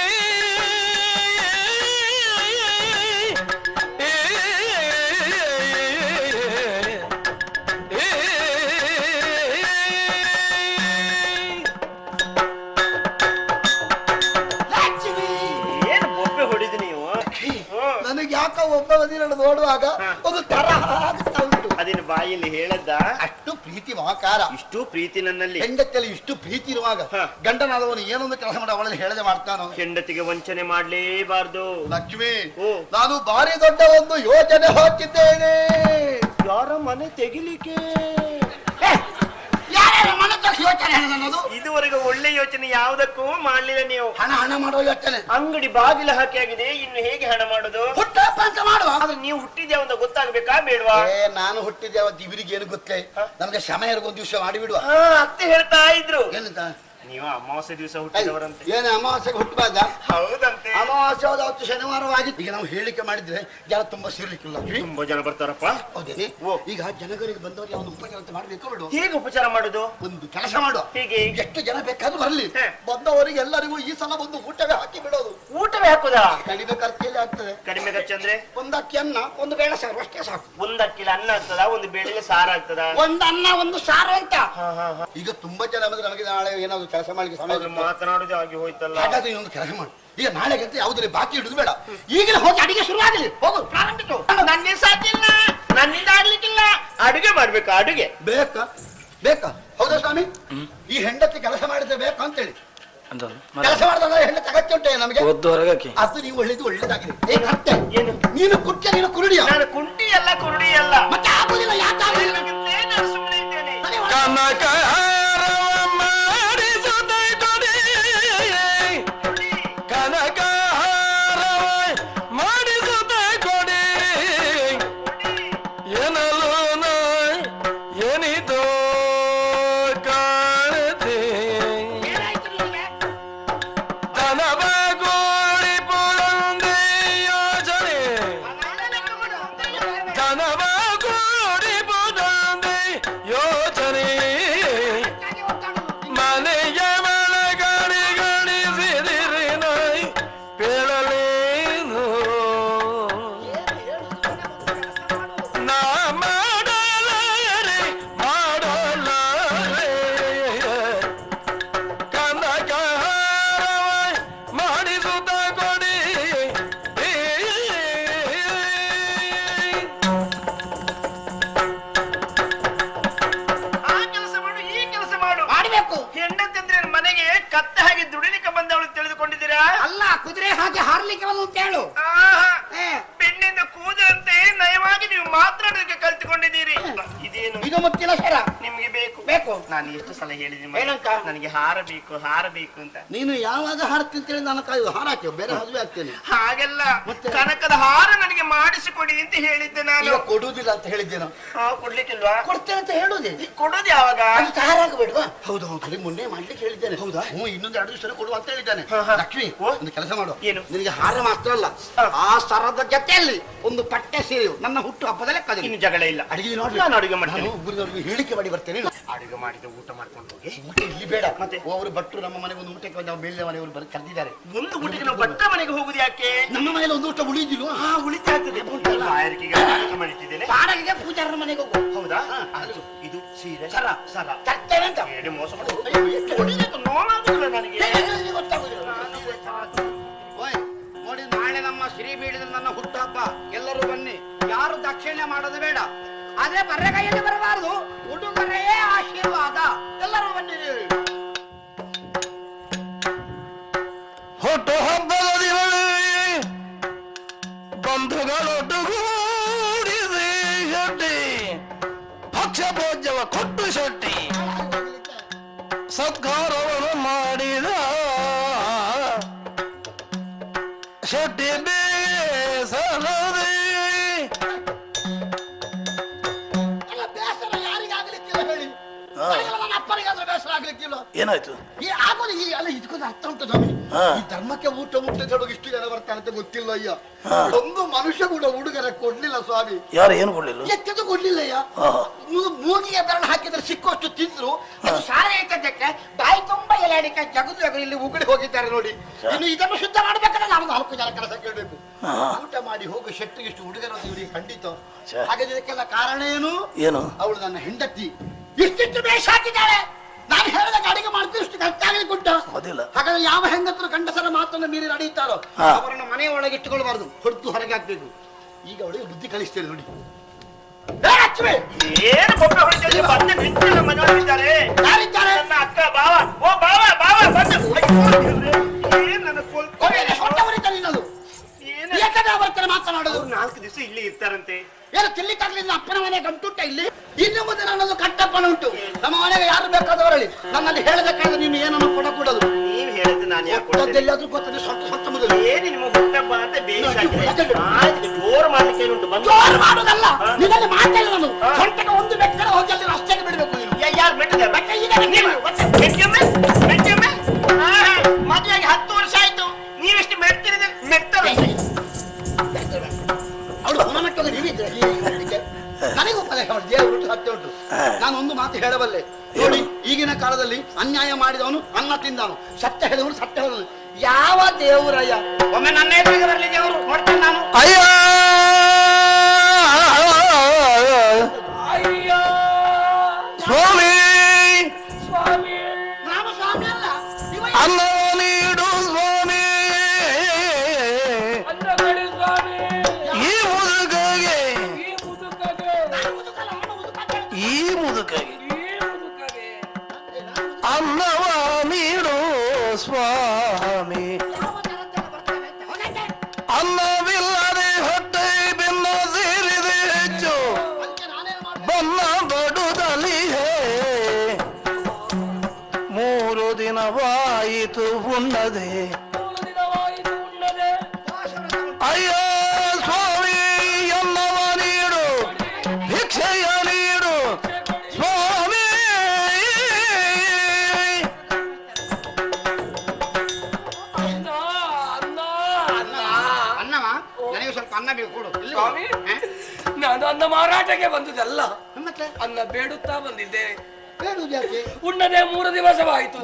ಏನ್ ಬೊಬ್ಬೆ ಹೊಡಿದು ನೀವು? ನನಗೆ ಯಾಕ ಒಬ್ಬ ಬದಿರನ್ನು ನೋಡುವಾಗ ಒಂದು ತರ ಆಗ್ತಾ ಉಂಟು. ಅದೇನು ಬಾಯಲ್ಲಿ ಹೇಳದ್ದ? ಅಷ್ಟು ಪ್ರೀತಿ ಮಹಾಕಾರ, ಇಷ್ಟು ಪ್ರೀತಿ ನನ್ನಲ್ಲಿ. ಹೆಂಡತಿಯಲ್ಲಿ ಇಷ್ಟು ಪ್ರೀತಿ ಇರುವಾಗ ಗಂಡನಾದವನು ಏನೊಂದು ಕೆಲಸ ಮಾಡಿ ಅವಳಲ್ಲಿ ಹೇಳದೆ ಮಾಡ್ತಾನೋ. ಹೆಂಡತಿಗೆ ವಂಚನೆ ಮಾಡ್ಲೇಬಾರ್ದು. ಲಕ್ಷ್ಮಿ, ನಾನು ಭಾರಿ ದೊಡ್ಡ ಒಂದು ಯೋಜನೆ ಹಾಕಿದ್ದೇನೆ. ಯಾರ ಮನೆ ತೆಗಿಲಿಕ್ಕೆ? ಯಾರ್ಯಾರ ಮನೆ ತಕ್ಕ ಯೋಚನೆ ಅನ್ನೋದು? ಇದುವರೆಗೆ ಒಳ್ಳೆ ಯೋಚನೆ ಯಾವುದಕ್ಕೂ ಮಾಡ್ಲಿಲ್ಲ ನೀವು. ಹಣ ಮಾಡುವ ಯೋಚನೆ. ಅಂಗಡಿ ಬಾಗಿಲು ಹಾಕಿ ಆಗಿದೆ, ಇನ್ನು ಹೇಗೆ ಹಣ ಮಾಡುದು? ಹುಟ್ಟಪ್ಪ ಅಂತ ಮಾಡುವ. ಆದ್ರೆ ನೀವು ಹುಟ್ಟಿದ್ಯಾವ ಅಂತ ಗೊತ್ತಾಗ್ಬೇಕಾ ಬೇಡವಾ? ನಾನು ಹುಟ್ಟಿದ್ದೆ ಅವತ್ತು ಇವರಿಗೆ ಏನು ಗೊತ್ತೇ, ನಮ್ಗೆ ಸಮಯಗೊಂದು ದಿವಸ ಮಾಡಿಬಿಡುವ. ಅತ್ತೆ ಹೇಳ್ತಾ ಇದ್ರು. ಏನಂತ? ನೀವು ಅಮಾವಾಸ್ಯೆ ದಿವಸ ಹುಟ್ಟಿದವರಂತೆ. ಏನು ಅಮಾವಾಸ್ಯೆಗೆ ಹುಟ್ಟಬಾರ್ದ? ಹೌದಂತೆ. ಅಮಾವಾಸ್ಯೆ ಅವತ್ತು ಶನಿವಾರವಾಗಿತ್ತು. ಈಗ ನಾವು ಹೇಳಿಕೆ ಮಾಡಿದ್ರೆ ಜನ ತುಂಬಾ ಸೇರ್ಲಿಕ್ಕಿಲ್ಲ. ತುಂಬಾ ಜನ ಬರ್ತಾರಪ್ಪ. ಹೌದೇ? ಈಗ ಜನಗಳಿಗೆ ಬಂದವರಿಗೆ ಒಂದು ಉಪಚಾರ ಅಂತ ಮಾಡ್ಬೇಕು ಬಿಡು. ಹೇಗೆ ಉಪಚಾರ ಮಾಡುದು? ಒಂದು ಕೆಲಸ ಮಾಡುವ. ಹೀಗೆ ಎಷ್ಟು ಜನ ಬೇಕಾದ್ರೂ ಬರಲಿ, ಬಂದವರಿಗೆ ಎಲ್ಲರಿಗೂ ಈ ಸಲ ಒಂದು ಊಟವೇ ಹಾಕಿ ಬಿಡೋದು. ಊಟವೇ ಹಾಕುದಾ? ಕಡಿಮೆ ಖರ್ಚಲ್ಲಿ ಆಗ್ತದೆ. ಕಡಿಮೆ ಖರ್ಚಂದ್ರೆ ಒಂದು ಅಕ್ಕಿ ಅನ್ನ, ಒಂದು ಬೇಳೆ ಸಾರು ಅಷ್ಟೇ ಸಾಕು. ಒಂದು ಅಕ್ಕಿಲ ಅನ್ನ ಆಗ್ತದ, ಒಂದು ಬೇಳೆಗೆ ಸಾರು ಆಗ್ತದ? ಒಂದು ಅನ್ನ ಒಂದು ಸಾರು ಅಂತ. ಈಗ ತುಂಬಾ ಜನ ಬಂದ್ರೆ ನಮಗೆ ನಾಳೆ ಏನಾದ್ರು ಕೆಲಸ ಮಾಡ್ಲಿಕ್ಕೆ ಸಮಯ ಮಾತನಾಡುದು ಆಗಿ ಹೋಯ್ತಲ್ಲ. ಹಾಗಾದ್ರೆ ಇನ್ನೊಂದು ಕೆಲಸ ಮಾಡು. ಈಗ ನಾಳೆಗೆ ಅಂತ ಯಾವುದೇ ಬಾಕಿ ಇಡುದು ಬೇಡ, ಈಗಲೇ ಹೋಗಿ ಅಡಿಗೆ ಶುರು ಆಗಲಿ. ಹೋಗು, ಪ್ರಾರಂಭಿಸು. ನನ್ನಿಂದ ಸಾಧ್ಯಲ್ಲ, ನನ್ನಿಂದ ಆಗ್ಲಿಕ್ಕಿಲ್ಲ. ಅಡುಗೆ ಮಾಡ್ಬೇಕಾ? ಅಡುಗೆ ಬೇಕಾ? ಬೇಕಾ? ಹೌದಾ ಸ್ವಾಮಿ? ಈ ಹೆಂಡತಿ ಕೆಲಸ ಮಾಡಿದ್ರೆ ಬೇಕಾ ಅಂತೇಳಿ ಕೆಲಸ ಮಾಡಿದ್ರೆ ಹೆಂಡತಿ ಅಗತ್ಯ ಉಂಟೆ ನಮಗೆ. ಅದು ನೀವು ಒಳ್ಳೇದು ಒಳ್ಳೇದಾಗಿದೆ. ಏನು ನೀನು ಕುರ್ಚಿ, ನೀನು ಕುರುಡಿಯ? ನಾನು ಕುಂಟಿ ಅಲ್ಲ, ಕುರುಡಿ ಅಲ್ಲ. ಮತ್ತೆ ಆಗುದಿಲ್ಲ, ಯಾಕೆ ಆಗುದಿಲ್ಲ? ನಾನು ಸುಮ್ಮನೆ ಇದ್ದೇನೆ. ಕನಕ ಕನಕ ಮಾಡಿಸುತ್ತ ಕೊಡಿ ಏನಲು ಏನಿದೋ ಕಾಣತೆ ದನವ ಗೋಳಿ ಪುರಂದೆ ಯೋಜನೆ ದನವ ಗೋಳಿ ಪುರಂದೆ ಯೋಜನೆ ಮನೆಯ ಮಳಗಡಿ ಗಣಿಸಿದಿರಿ ನಾಯಿ ಪೇಳಲೇನು ನಾ ಮಾಡಲಾರೆ ಮಾಡಲಾರೆ ಕನಕ ಮಾಡಿಸುತ್ತ ಕೊಡಿ ಆ ಕೆಲಸ ಮಾಡು, ಈ ಕೆಲಸ ಮಾಡು. ಮಾಡಬೇಕು. ಹೆಂಡತಿ ಅಂದ್ರೆ ಮನೆಗೆ ಕತ್ತೆ ಹಾಗೆ ದುಡಿಲಿಕ್ಕೆ ಬಂದವಳು ತಿಳಿದುಕೊಂಡಿದ್ದೀರಾ? ಅಲ್ಲ, ಕುದುರೆ ಹಾಗೆ ಹಾರ್ಲಿಕ್ಕೆ ಬಂದು ಅಂತ ಹೇಳು. ಬೆನ್ನಿಂದ ಕೂದಂತೆ ನಯವಾಗಿ ನೀವು ಮಾತನಾಡೋದಕ್ಕೆ ಕಲ್ತುಕೊಂಡಿದ್ದೀರಿ. ಇದೇನು? ಇದು ಮುತ್ತಿನ ಸರ ನಿಮ್ಗೆ ಬೇಕು? ಬೇಕು. ನಾನು ಎಷ್ಟು ಸಲ ಹೇಳಿದ್ದೀನಿ ಏನಂತ? ನನಗೆ ಹಾರ ಬೇಕು, ಹಾರ ಬೇಕು ಅಂತ. ನೀನು ಯಾವಾಗ ಹಾರ್ತೀನಿ ಅಂತೇಳಿ ನಾನು ಕಾಯ್ದು ಹಾರ ಹಾಕ್ತೇವೆ, ಬೇರೆ ಮದುವೆ ಆಗ್ತೇನೆ. ಹಾಗೆಲ್ಲ ಕನಕದ ಹಾರ ನನಗೆ ಮಾಡಿಸಿಕೊಡಿ ಅಂತ ಹೇಳಿದ್ದೆ ನಾನು. ಈಗ ಕೊಡುವುದಿಲ್ಲ ಅಂತ ಹೇಳಿದ್ದೇನೆ. ಕೊಡ್ಲಿಕ್ಕಿಲ್ವಾ? ಕೊಡ್ತೇನೆ ಅಂತ ಹೇಳುವುದೇ. ಕೊಡೋದು ಯಾವಾಗ? ಹಾರಾಗಬೇಡ್ವಾ? ಹೌದು ಹೌದು, ಅಲ್ಲಿ ಮೊನ್ನೆ ಮಾಡ್ಲಿಕ್ಕೆ ಹೇಳಿದ್ದೇನೆ. ಹೌದಾ? ಇನ್ನೊಂದು 2 ದಿವಸ ಕೊಡುವ ಅಂತ ಹೇಳಿದ್ದಾನೆ. ಲಕ್ಷ್ಮಿ, ಒಂದು ಕೆಲಸ ಮಾಡು. ಏನು? ನಿನಗೆ ಹಾರ ಮಾತ್ರ ಅಲ್ಲ, ಆ ಸರದ ಜೊತೆಯಲ್ಲಿ ಒಂದು ಪಟ್ಟೆ ಸೀರೆಯು ನನ್ನ ಹುಟ್ಟು ಹಬ್ಬದಲ್ಲೇ ಕದಿರಿ. ಇನ್ನು ಜಗಳ ಇಲ್ಲ. ಅಡಿಗೆ ನೋಡಿ, ನಾನು ಅಡುಗೆ ಮಾಡ್ತೇನೆ. ಊರಿನವ್ರಿಗೆ ಹೇಳಿಕೆ ಮಾಡಿ ಬರ್ತೇನೆ. ಅಡುಗೆ ಮಾಡಿದ ಊಟ ಮಾಡ್ಕೊಂಡು ಹೋಗಿ. ಊಟ ಇಲ್ಲಿ ಬೇಡ. ಮತ್ತೆ ಅವರು ಭಟ್ರು ನಮ್ಮ ಮನೆಗೆ ಒಂದು ಊಟಕ್ಕೆ ಬಂದ ಮೇಲಿನ ಮನೆಯವರು ಬರೀ ಕರೆದಿದ್ದಾರೆ. ಒಂದು ಊಟಕ್ಕೆ ನಾವು ಭಟ್ಟ ಮನೆಗೆ ಹೋಗುದು ಯಾಕೆ? ನಮ್ಮ ಮನೇಲಿ ಒಂದು ಊಟ ಉಳಿದಿಲ್ವಾ? ಉಳಿತಾ ಆಗ್ತದೆ. ಆಯರಿಕೆಗೆ ಪಾನಕ ಮಾಡಿಟ್ಟಿದ್ದೇನೆ. ಬಾಡಗಿಗೆ ಪೂಜಾರರ ಮನೆಗೆ ಹೋಗು. ಹೌದಾ? ಇದು ಸೀರೆ ಸರ ಸರ ತರ್ತೇನೆ ಅಂತ ಹೇಳಿ ಮೋಸ ಮಾಡಿ ನೋವಾಗುದಿಲ್ಲ ನನಗೆ. ನೋಡಿ, ನಾಳೆ ನಮ್ಮ ಶ್ರೀ ಬೀಳಿದ ನನ್ನ ಹುಟ್ಟುಹಬ್ಬ, ಎಲ್ಲರೂ ಬನ್ನಿ. ಯಾರು ದಕ್ಷಿಣೆ ಮಾಡೋದು ಬೇಡ, ಆದ್ರೆ ಬರೆ ಕೈಯಲ್ಲಿ ಬರಬಾರದು. ಉಡುಗೊರೆಯೇ ಆಶೀರ್ವಾದ. ಎಲ್ಲರೂ ಬನ್ನಿರಿ. ಹುಟ್ಟು ಹಬ್ಬದ ದಿನ ಬಂಧುಗಳೊಟ್ಟುಗೂಡಿದೆ ಶೆಟ್ಟಿ ಭಕ್ಷ್ಯ ಭೋಜ್ಯವ ಕೊಟ್ಟು ಶೆಟ್ಟಿ ಸತ್ಕಾರವನ್ನು ಮಾಡಿದ ಶೆಟ್ಟಿ ಬೇಗ ಬೇಸರದೆ ಅಲ್ಲ ಬೇಸರ ಯಾರಿಗಾಗಲಿಕ್ಕಿಲ್ಲ ಹೇಳಿ, ನನಗೆಲ್ಲ ನನ್ನ ಅಪ್ಪನಿಗಾದ್ರೂ ಬೇಸರ ಆಗ್ಲಿಕ್ಕಿಲ್ಲ. ಏನಾಯ್ತು? ಈ ಆಗೋದು ಈ ಅಲ್ಲ ಇದಕ್ಕೊಂದು ಅರ್ಥ ಉಂಟು ಸ್ವಾಮಿ. ಈ ಧರ್ಮಕ್ಕೆ ಊಟ ಮುಟ್ಟ ಹೇಳುವಾಗ ಇಷ್ಟು ಜನ ಬರ್ತಾರೆ ಅಂತ ಗೊತ್ತಿಲ್ಲ ಅಯ್ಯ. ಒಂದು ಮನುಷ್ಯ ಕೂಡ ಹುಡುಗರ ಕೊಡ್ಲಿಲ್ಲ ಸ್ವಾಮಿ. ಯಾರು ಏನು ಕೊಡ್ಲಿಲ್ಲ? ಎತ್ತದು ಕೊಡ್ಲಿಲ್ಲ ಅಯ್ಯ. ಮೂಗಿಗೆ ಬೆರಳು ಹಾಕಿದ್ರೆ ಸಿಕ್ಕಷ್ಟು ತಿಂದ್ರು ಅದು ಸಾರ ಐತದ್ದಕ್ಕೆ ಬಾಯಿ ತುಂಬಾ ಎಲಾಡಿಕೆ ಜಗದು ಜಗದು ಇಲ್ಲಿ ಉಗುಳಿ ಹೋಗಿದ್ದಾರೆ ನೋಡಿ. ಇನ್ನು ಇದನ್ನು ಶುದ್ಧ ಮಾಡ್ಬೇಕಾದ್ರೆ ನಾವು 4 ಜನ ಕೆಲಸ ಕೇಳಬೇಕು. ಊಟ ಮಾಡಿ ಹೋಗು ಶೆಟ್ಟು ಇಷ್ಟು ಹುಡುಗರ ಇವರಿಗೆ ಖಂಡಿತ. ಹಾಗಾದ್ರೆ ಇದಕ್ಕೆಲ್ಲ ಕಾರಣ ಏನು? ಏನು? ಅವಳು ನನ್ನ ಹೆಂಡತಿ ಇಷ್ಟಿಷ್ಟು ಬೇಷ ಹಾಕಿದ್ದಾಳೆ. ನಾನು ಹೇಳಿದಾಗ ಅಡಿಗೆ ಮಾಡ್ತೀವಿ ಇಷ್ಟು ಕಷ್ಟಾಗಲಿ ಕೊಟ್ಟ. ಹಾಗಾದ್ರೆ ಯಾವ ಹೆಂಗಸರು ಗಂಡಸರ ಮಾತನ್ನು ಮೀರಿ ನಡೆಯುತ್ತಾರೋ ಅವರನ್ನು ಮನೆಯ ಒಳಗೆ ಇಟ್ಟುಕೊಳ್ಬಾರ್ದು, ಹೊರತು ಹೊರಗೆ ಹಾಕ್ಬೇಕು. ಈಗ ಅವಳಿಗೆ ಬುದ್ಧಿ ಕಲಿಸ್ತೇನೆ ನೋಡಿ. ಏನು ಬೊಬ್ಬೆ ಹೊಡಿತಾರೆ? ಬಂದು ನಿಂತಿಲ್ಲ ಮನೆಯೊಳಗಿದ್ದಾರೆ. ಯಾರಿದ್ದಾರೆ? ನನ್ನ ಅಕ್ಕ ಬಾವ. ಓ ಬಾವ ಬಾವ ಬಂದು ಏನ್ ನನ್ನ ಹೊಟ್ಟೆ ಹೊಡಿತಾರೆ ನಿನ್ನದು. ಯಾಕಂದ್ರೆ ಬರ್ತಾರೆ ಮಾತನಾಡೋದು. 4 ದಿವಸ ಇಲ್ಲಿ ಇರ್ತಾರಂತೆ. ಏನು ತಿನ್ಲಿಕ್ಕಾಗ್ಲಿಲ್ಲ? ಅಪ್ಪನ ಮನೆ ಗಂಟುಂಟ ಇಲ್ಲಿ. ಇನ್ನು ಮುಂದೆ ನನ್ನದು ಕಟ್ಟಪ್ಪನ ಉಂಟು. ನಮ್ಮ ಮನೆಗೆ ಯಾರು ಬೇಕಾದವರಲ್ಲಿ ನನ್ನಲ್ಲಿ ಹೇಳಬೇಕಾದ್ರೆ ನೀನು ಏನನ್ನು ಕೊಡಕೂಡದು. ನೀವ್ ಹೇಳಿದ್ರೆ ನಾನು ಯಾಕೆ ಕೊಡೋದೆಲ್ಲಾದ್ರೂ ಗೊತ್ತದೆ ಸ್ವಲ್ಪ ಸ್ವಲ್ಪ ಮೊದಲು. ಏನು ನಿಮ್ಮ ಹುಟ್ಟಬ್ಬ ಅಂತ ಜೋರು ಮಾಡ್ಲಿಕ್ಕೆ ಏನುಂಟು? ಜೋರು ಮಾಡೋದಲ್ಲ, ನಿನ್ನಲ್ಲಿ ಮಾತಾಡಿಲ್ಲ ನಾನು. ಸೊಂಟಕ್ಕೆ ಒಂದು ಬೆಕ್ಕರೆ ಹೋಗಿ ಅಲ್ಲಿ ರಸ್ತೆಗೆ ಬಿಡಬೇಕು. ಯಾರು ಮೆಟ್ಟಿದ್ದಾರೆ? ಮದುವೆಗೆ 10 ವರ್ಷ ಆಯ್ತು, ನೀವೆಷ್ಟು ಮೆಟ್ತೀರಿ? ಮೆಟ್ತಾರೆ ಅವಳು ಹೊಣಮೆಟ್ಟೋದು ನೀವಿದ್ರೆ ನನಗೆ ಉಪದೇಶ ದೇವರು ಸತ್ಯ ಉಂಟು. ನಾನು ಒಂದು ಮಾತು ಹೇಳಬಲ್ಲೆ ನೋಡಿ, ಈಗಿನ ಕಾಲದಲ್ಲಿ ಅನ್ಯಾಯ ಮಾಡಿದವನು ಅನ್ನ ತಿಂದವನು, ಸತ್ಯ ಹೇಳಿದವನು ಸತ್ಯ ಹೇಳಿದವನು. ಯಾವ ದೇವರಯ್ಯ? ಒಮ್ಮೆ ನನ್ನ ಎದುರಿಗೆ ಬರಲಿ ದೇವರು, ನೋಡ್ತೇನೆ ನಾನು. ಅಯ್ಯ ಸ್ವಾಮಿ, ನಾನು ಸ್ವಾಮಿ ಅಲ್ಲ, ಅನ್ನ ನೀಡು ಸ್ವಾಮಿ. ಈ ಮುದುಕಗೆ ಅನ್ನವ ನೀಡು ಸ್ವಾಮಿ. ಅನ್ನವಿಲ್ಲದೆ ಹೊಟ್ಟೆ ಬೆನ್ನ ಸೇರಿದೆ ಹೆಚ್ಚು ಬನ್ನ ಬಡುದಲಿಯೇ. 3 ದಿನವಾಯಿತು ಉಣ್ಣದೆ. ಅಯ್ಯ ಸ್ವಾಮಿ, ಅನ್ನವ ನೀಡು, ಭಿಕ್ಷೆಯ ನೀಡು ಸ್ವಾಮಿ. ಅನ್ನವ ನನಗೆ ಸ್ವಲ್ಪ ಅನ್ನ ಬೇಕು ಕೊಡು. ಸ್ವಾಮಿ, ನಾನು ಅನ್ನ ಮಾರಾಟಕ್ಕೆ ಬಂದುದಲ್ಲ, ಮತ್ತೆ ಅನ್ನ ಬೇಡುತ್ತಾ ಬಂದಿದ್ದೆ. ಬೇಡುವುದು ಯಾಕೆ? ಉಣ್ಣದೆ 3 ದಿವಸವಾಯಿತು.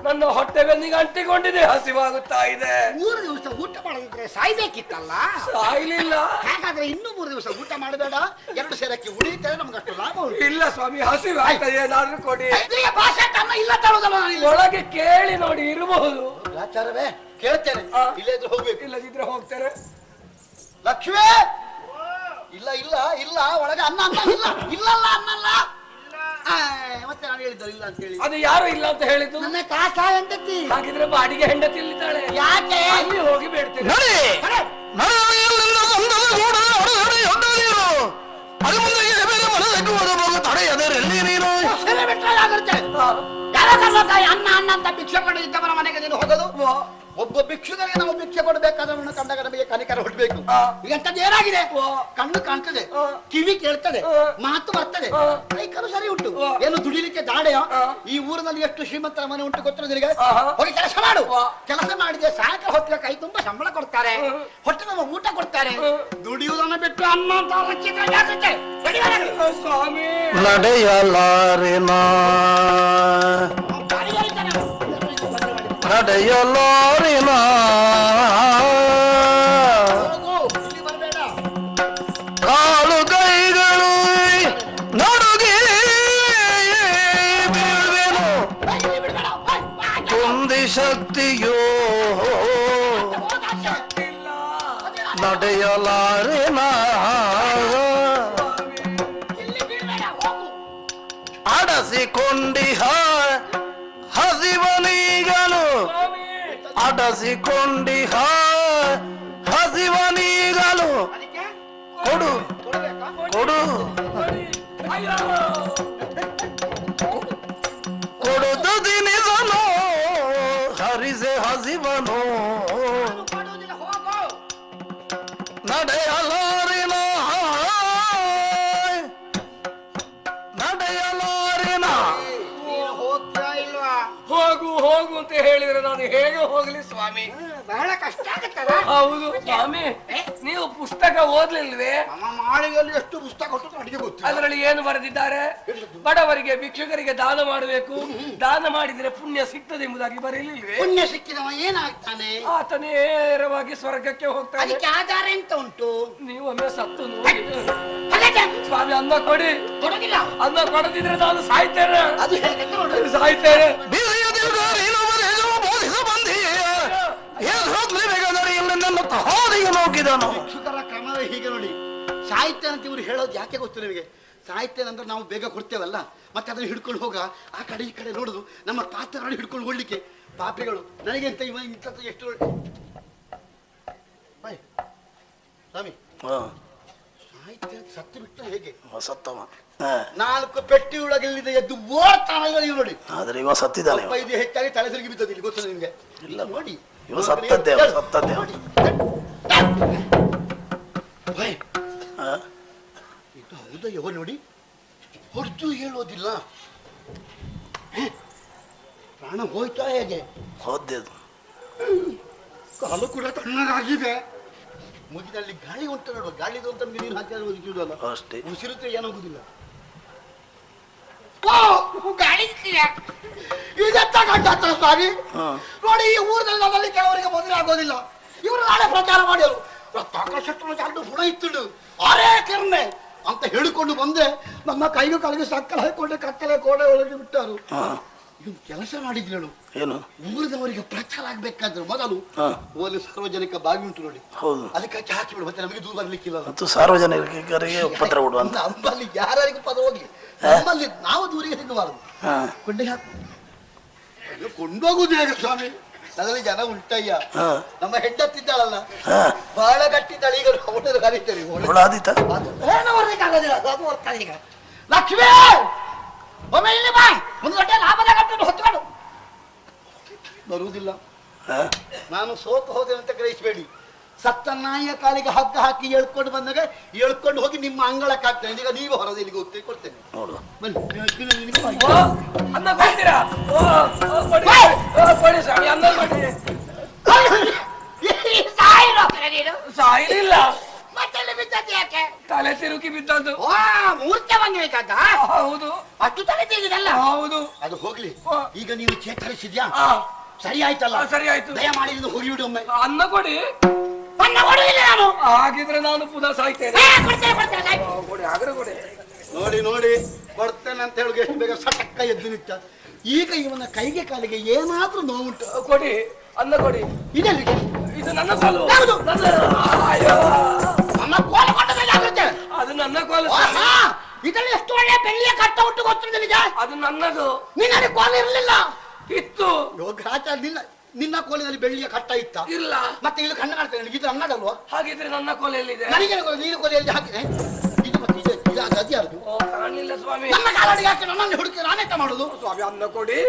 ನನ್ನ ಹೊಟ್ಟೆ ಬೆನ್ನಿಗೆ ಅಂಟಿಕೊಂಡಿದೆ, ಹಸಿವಾಗುತ್ತಾ ಇದೆ. 3 ದಿವಸ ಊಟ ಮಾಡದಿದ್ರೆ ಸಾಯ್ಬೇಕಿತ್ತಲ್ಲ. ಸಾಯ್ಲಿಲ್ಲ. ಹಾಗಾದ್ರೆ ಇನ್ನೂ 3 ದಿವಸ ಊಟ ಮಾಡಬೇಡ, 2 ಸೇರಕ್ಕೆ ಉಳಿಯುತ್ತದೆ, ನಮ್ಗೆ ಅಷ್ಟು ಲಾಭ ಉಂಟು. ಇಲ್ಲ ಸ್ವಾಮಿ, ಹಸಿವಾಗ್ತದೆ, ಏನಾದ್ರೂ ಕೊಡಿ. ಭಾಷೆ ಅನ್ನ ಇಲ್ಲ ತರೋದಲ್ಲ. ಒಳಗೆ ಕೇಳಿ ನೋಡಿ, ಇರಬಹುದು. ಆಚಾರವೇ ಕೇಳ್ತೇನೆ, ಇಲ್ಲೇ ಹೋಗ್ಬೇಕು. ಇಲ್ಲದಿದ್ರೆ ಹೋಗ್ತೇನೆ. ಲಕ್ಷ್ಮೇ, ಇಲ್ಲ ಇಲ್ಲ ಇಲ್ಲ, ಒಳಗೆ ಅನ್ನ ಅಂತ ಇಲ್ಲ. ಇಲ್ಲಲ್ಲ ಅನ್ನಲ್ಲ. ಮತ್ತೆ ನಾನು ಹೇಳಿದ್ದೆ ಇಲ್ಲ ಅಂತ ಹೇಳಿ. ಅದು ಯಾರು ಇಲ್ಲ ಅಂತ ಹೇಳಿದ್ದು? ನನ್ನ ಕಾಸ ಹೆಂಡತಿ. ಹಾಗಿದ್ರೆ ಬಾಡಿಗೆ ಹೆಂಡತಿ ಇಲ್ಲಿದ್ದಾಳೆ. ಯಾಕೆ? ಅಲ್ಲಿ ಹೋಗಿ ಬೇಡ್ತೇನೆ. ತಡೆಯದರಲ್ಲಿ ನೀನು ಅನ್ನ ಅನ್ನ ಅಂತ ಭಿಕ್ಷೆ ಕೊಡಿದ್ದವರ ಮನೆಗೆ ನೀನು ಹೋಗೋದು. ಒಬ್ಬ ಭಿಕ್ಷುಕರಿಗೆ ನಾವು ಭಿಕ್ಷೆ ಕೊಡಬೇಕಾದ್ರೆ ಕಂಡಾಗ ನಮಗೆ ಕನಿಕರ ಹೊಡ್ಬೇಕು. ಎಂತದ್ದು ಏನಾಗಿದೆ? ಕಣ್ಣು ಕಾಣ್ತದೆ, ಕಿವಿ ಕೇಳ್ತದೆ, ಮಾತು ಬರ್ತದೆ, ಕೈಕರು ಸರಿ ಉಂಟು. ಏನು ದುಡಿಲಿಕ್ಕೆ ದಾಡೆಯ? ಈ ಊರಿನಲ್ಲಿ ಎಷ್ಟು ಶ್ರೀಮಂತರ ಮನೆ ಉಂಟು ಗೊತ್ತಿರೋ ನಿನಗೆ? ಹೋಗಿ ಕೆಲಸ ಮಾಡು. ಕೆಲಸ ಮಾಡಿದೆ ಸಾಯಂಕಾಲ ಹೊತ್ತಿಗೆ ಕೈ ತುಂಬಾ ಸಂಬಳ ಕೊಡ್ತಾರೆ, ಹೊಟ್ಟೆ ನಮ್ಮ ಊಟ ಕೊಡ್ತಾರೆ. ದುಡಿಯುವುದನ್ನು ಬಿಟ್ಟು ಅನ್ನ ಅಂತ ಸ್ವಾಮಿ ನಡೆಯಲಾರೆನ ನಡೆಯಲಾರೆನ ಕಾಲು ಕೈಗಳು ನಡುಗೆ ಬೀಳ್ವೆನು ಕುಂದಿ ಶಕ್ತಿಯೋ ನಡೆಯಲಾರೆನ ಅಡಸಿಕೊಂಡಿಹ ಹಸಿವನೀಗಲು ಅಡಸಿಕೊಂಡಿಹ ಹಸಿವನೀಗಲು ಕೊಡು ಕೊಡು ಕೊಡುದು ದಿನಿಸನು ಹರಿಸೆ ಹಸಿವನು ನಡೆಯಲಾರಿನ ನಡೆಯಲಾರಿನ. ನೀನು ಹೋಗ್ತಾ ಇಲ್ವಾ? ಹೋಗು ಹೋಗು ಅಂತ ಹೇಳಿದ್ರೆ ನಾನು ಹೇಗೆ ಹೋಗ್ಲಿ ಸ್ವಾಮಿ? ಬಹಳ ಕಷ್ಟ ಆಗತ್ತಲ್ಲ. ಹೌದು ಸ್ವಾಮಿ, ನೀವು ಪುಸ್ತಕ ಓದ್ಲಿಲ್ವೇ? ನಮ್ಮ ಮಾಳಿಗೆಯಲ್ಲಿ ಎಷ್ಟು ಪುಸ್ತಕ ಕೊಟ್ಟು ಅಡಿಗೆ ಗೊತ್ತಿಲ್ಲ. ಅದರಲ್ಲಿ ಏನು ಬರೆದಿದ್ದಾರೆ? ಬಡವರಿಗೆ ಭಿಕ್ಷುಕರಿಗೆ ದಾನ ಮಾಡಬೇಕು, ದಾನ ಮಾಡಿದ್ರೆ ಪುಣ್ಯ ಸಿಗ್ತದೆ ಎಂಬುದಾಗಿ ಬರೆಯಲಿಲ್ವೇ? ಪುಣ್ಯ ಸಿಕ್ಕಿದವ ಏನಾಗ್ತಾನೆ? ಆತ ನೇರವಾಗಿ ಸ್ವರ್ಗಕ್ಕೆ ಹೋಗ್ತಾನೆ. ಅದಕ್ಕೆ ಆಧಾರ ಎಂತ ಉಂಟು? ನೀವು ಒಮ್ಮೆ ಸತ್ತು ನೋಡಿ ಸ್ವಾಮಿ. ಅನ್ನ ಕೊಡಿ. ಕೊಡೋದಿಲ್ಲ. ಅನ್ನ ಕೊಡದಿದ್ರೆ ನಾನು ಸಾಯ್ತೇನೆ. ಅದು ಹೇಗೆ ನೋಡು. ಸಾಯ್ತೇನೆ. ಭಿಕ್ಷುಕರ ಕ್ರಮವೇ ಹೀಗೆ ನೋಡಿ. ಸಾಹಿತ್ಯ ಅಂತ ಇವರು ಹೇಳೋದು ಯಾಕೆ ಗೊತ್ತು ನಿಮಗೆ? ಸಾಹಿತ್ಯ ಅಂದ್ರೆ ನಾವು ಬೇಗ ಕೊಡ್ತೇವಲ್ಲ, ಮತ್ತೆ ಅದನ್ನು ಹಿಡ್ಕೊಂಡು ಹೋಗ ಆ ಕಡೆ ಈ ಕಡೆ ನೋಡುದು, ನಮ್ಮ ಪಾತ್ರಗಳನ್ನು ಹಿಡ್ಕೊಂಡು ಓಡ್ಲಿಕ್ಕೆ ಪಾಪಿಗಳು. ನನಗೆ ಅಂತ ಇವ ಇಂಥದ್ದು ಎಷ್ಟು ಬಾಯ್ ಸ್ವಾಮಿ, ಸಾಹಿತ್ಯ ಸತ್ತು ಬಿಟ್ಟು ಹೇಗೆ ಸತ್ತವ 4 ಪೆಟ್ಟಿ ಒಳಗೆ ಎದ್ದು ಓಡ್ತಾನಲ್ಲ ನೀವು ನೋಡಿ. ಆದ್ರೆ ಇವ ಸತ್ತಿದ್ದಾನೆ. ಇದು ಹೆಚ್ಚಾಗಿ ತಲೆ ತಿರುಗಿ ಬಿದ್ದದ್ದು ಇಲ್ಲಿ ಗೊತ್ತಿಲ್ಲ ನಿಮ್ಗೆ? ಇಲ್ಲ ನೋಡಿ, ಇವ ಸತ್ತದ್ದೇ ಸತ್ತದ್ದೇ. ಇದು ಹೌದಾ? ಯವ ನೋಡಿ, ಹೊರತು ಹೇಳೋದಿಲ್ಲ. ಪ್ರಾಣ ಹೋಯ್ತಾ ಹೇಗೆ? ಹೋದ್ದು ಕಾಲು ಕೂಡ ತಣ್ಣಗಾಗಿದೆ. ಮುಗಿದಲ್ಲಿ ಗಾಳಿ ಉಂಟು ನೋಡುವ. ಗಾಳಿದು ಅಂತ ನೀರು ಹಾಕಿದಲ್ಲ ಅಷ್ಟೇ. ಉಸಿರುತ್ತೆ ಏನಾಗುದಿಲ್ಲ. ಗಾಳಿ ಇದೆಂತ ಗಂಟ ಸ್ವಾಮಿ ನೋಡಿ. ಈ ಊರಿನಲ್ಲಿ ಕೆಲವರಿಗೆ ಮದುವೆ ಆಗೋದಿಲ್ಲ. ಇವರು ನಾಳೆ ಪ್ರಚಾರ ಮಾಡ್ಯಾರು. ಶೆಟ್ಟರು ಜಾಡು ಗುಣ ಇತ್ತು ಅರೇ ಕಿರಣೆ ಅಂತ ಹೇಳಿಕೊಂಡು ಬಂದೆ. ನಮ್ಮ ಕೈಗೂ ಕಾಲಿಗೆ ಸಕ್ಕರೆ ಹಾಕೊಂಡೆ ಕತ್ತಲೆ ಕೋಡೆ ಒಳಗೆ ಬಿಟ್ಟರು. ಇವ್ನು ಕೆಲಸ ಮಾಡಿದ್ರೇಳು ಏನು? ಊರಿನವರಿಗೆ ಪ್ರಚಾರ ಆಗ್ಬೇಕಾದ್ರು ಮೊದಲು ಒಂದು ಸಾರ್ವಜನಿಕ ಬಾವಿ ಉಂಟು ನೋಡಿ. ಹೌದು. ಅದಕ್ಕೆ ಹಾಕಿ ಬಿಡು, ಮತ್ತೆ ನಮಗೆ ದೂರ ಬರ್ಲಿಕ್ಕಿಲ್ಲ. ಮತ್ತು ಸಾರ್ವಜನಿಕರಿಗೆ ಉಪದ್ರ ಕೊಡುವಂತ. ನಮ್ಮಲ್ಲಿ ಯಾರಿಗೂ ಪದ ಹೋಗ್ಲಿ, ನಮ್ಮಲ್ಲಿ ನಾವು ದೂರಿಗೆ ಸಿಗಬಾರದು. ಕೊಂಡೆ ಹಾಕು. ಕೊಂಡೋಗುದು ಹೇಗೆ ಸ್ವಾಮಿ? ಅದರಲ್ಲಿ ಜನ ಉಂಟಯ್ಯ. ನಮ್ಮ ಹೆಂಡತ್ತಿದ್ದಾಳಲ್ಲ, ಬಹಳ ಗಟ್ಟಿದ್ದಾಳೆ. ಈಗ ಅವಳನ್ನು ಕರೀತೇವೆ. ಏನು ಬರ್ಲಿಕ್ಕಾಗೋದಿಲ್ಲ, ಅದು ಬರ್ತಾನೆ ಈಗ. ಲಕ್ಷ್ಮೀ ಒಮ್ಮೆ ಇಲ್ಲಿ ಬಾ, ಒಂದು ಗಂಟೆ ಲಾಭದ ಗಂಟೆ ಹೊತ್ಕೊಂಡು ಬರುವುದಿಲ್ಲ. ನಾನು ಸೋತು ಹೋದೆ ಅಂತ ಗ್ರಹಿಸಬೇಡಿ. ಸತ್ತ ನಾಯಿಯ ಕಾಲಿಗೆ ಹಗ್ಗ ಹಾಕಿ ಎಳ್ಕೊಂಡು ಬಂದಾಗ ಎಳ್ಕೊಂಡು ಹೋಗಿ ನಿಮ್ಮ ಅಂಗಳಕ್ಕೆ ಹಾಕ್ತೇನೆ. ಈಗ ನೀವು ಹೊರದು ಇಲ್ಲಿಗೆ ಹೋಗ್ತೇನೆ, ಕೊಡ್ತೇನೆ. ಅನ್ನ ಕೊಡ್ತೀರಾ? ಕೊಡಿ ಸ್ವಾಮಿ, ಅನ್ನ ಕೊಡಿ. ಸಾಯಿಲಿಲ್ಲ, ಯಾಕೆ ತಲೆ ತಿರುಗಿ ಬಿದ್ದದ್ದು. ಮೂರ್ಛೆ ಬಂದಿದ್ದ? ಹೌದು. ಅಷ್ಟು ತಲೆ ತಿರುಗಿದಲ್ಲ? ಹೌದು. ಅದು ಹೋಗ್ಲಿ. ಈಗ ನೀವು ಚೇತರಿಸಿದ್ಯಾ? ಸರಿ ಆಯ್ತಲ್ಲ? ಸರಿ ಆಯ್ತು. ದಯಮಾಡಿ ಇದು ಹುರಿಯುಡು ಒಮ್ಮೆ. ಅನ್ನ ಕೊಡಿ. ಅನ್ನ ಕೊಡುವುದಿಲ್ಲ ನಾನು. ಹಾಗಿದ್ರೆ ನಾನು ಪುನಃ ಸಾಯ್ತೇನೆ. ಕೊಡಿ, ಹಾಗಾದ್ರೆ ಕೊಡಿ. ನೋಡಿ ನೋಡಿ, ಕೊಡ್ತೇನೆ ಅಂತ ಹೇಳಿ ಎಷ್ಟು ಬೇಗ ಸಟಕ್ಕ ಎದ್ದು ನಿಂತ. ಈಗ ಇವನ ಕೈಗೆ ಕಾಲಿಗೆ ಏನಾದ್ರೂ ನೋವುಂಟು. ಕೊಡಿ, ಅನ್ನ ಕೊಡಿ. ಇದೆಲ್ಲಿಗೆ? ಇದು ನನ್ನ ಕೋಲು. ನಮ್ಮ ಕೋಲು ಕೊಟ್ಟದಾಗುತ್ತೆ. ಅದು ನನ್ನ ಕೋಲು. ಇದರಲ್ಲಿ ಎಷ್ಟು ಒಳ್ಳೆ ಬೆಳ್ಳಿಯ ಕಟ್ಟ ಉಂಟು ಗೊತ್ತಿಲ್ಲ ನಿನಗೆ? ಅದು ನನ್ನದು. ನಿನ್ನಲ್ಲಿ ಕೋಲು ಇರಲಿಲ್ಲ? ಇತ್ತು. ನಿನ್ನ ಕೋಲಿನಲ್ಲಿ ಬೆಳ್ಳಿಯ ಕಟ್ಟ ಇತ್ತ? ಇಲ್ಲ. ಮತ್ತೆ ಇಲ್ಲಿ ಕಣ್ಣು ಕಾಣ್ತೇನೆ, ಇದು ಅನ್ನದಲ್ವಾ? ಹಾಗಿದ್ರೆ ನನ್ನ ಕೋಲು ಎಲ್ಲಿದೆ? ನನಗೆ ನೀನು ಕೋಲಿಯಲ್ಲಿ ಹಾಕಿದೆ. ಇದು ಮತ್ತೆ ಇದು ಗದಿ ಯಾರ್ದು? ಕಾಣಲಿಲ್ಲ ಸ್ವಾಮಿ. ನನ್ನ ಕಾಲಡಿಗೆ ಹಾಕಿ ನನ್ನಲ್ಲಿ ಹುಡುಕಿ ನಾನೆಂತ ಮಾಡುದು? ಸ್ವಾಮಿ, ಅನ್ನ ಕೊಡಿ.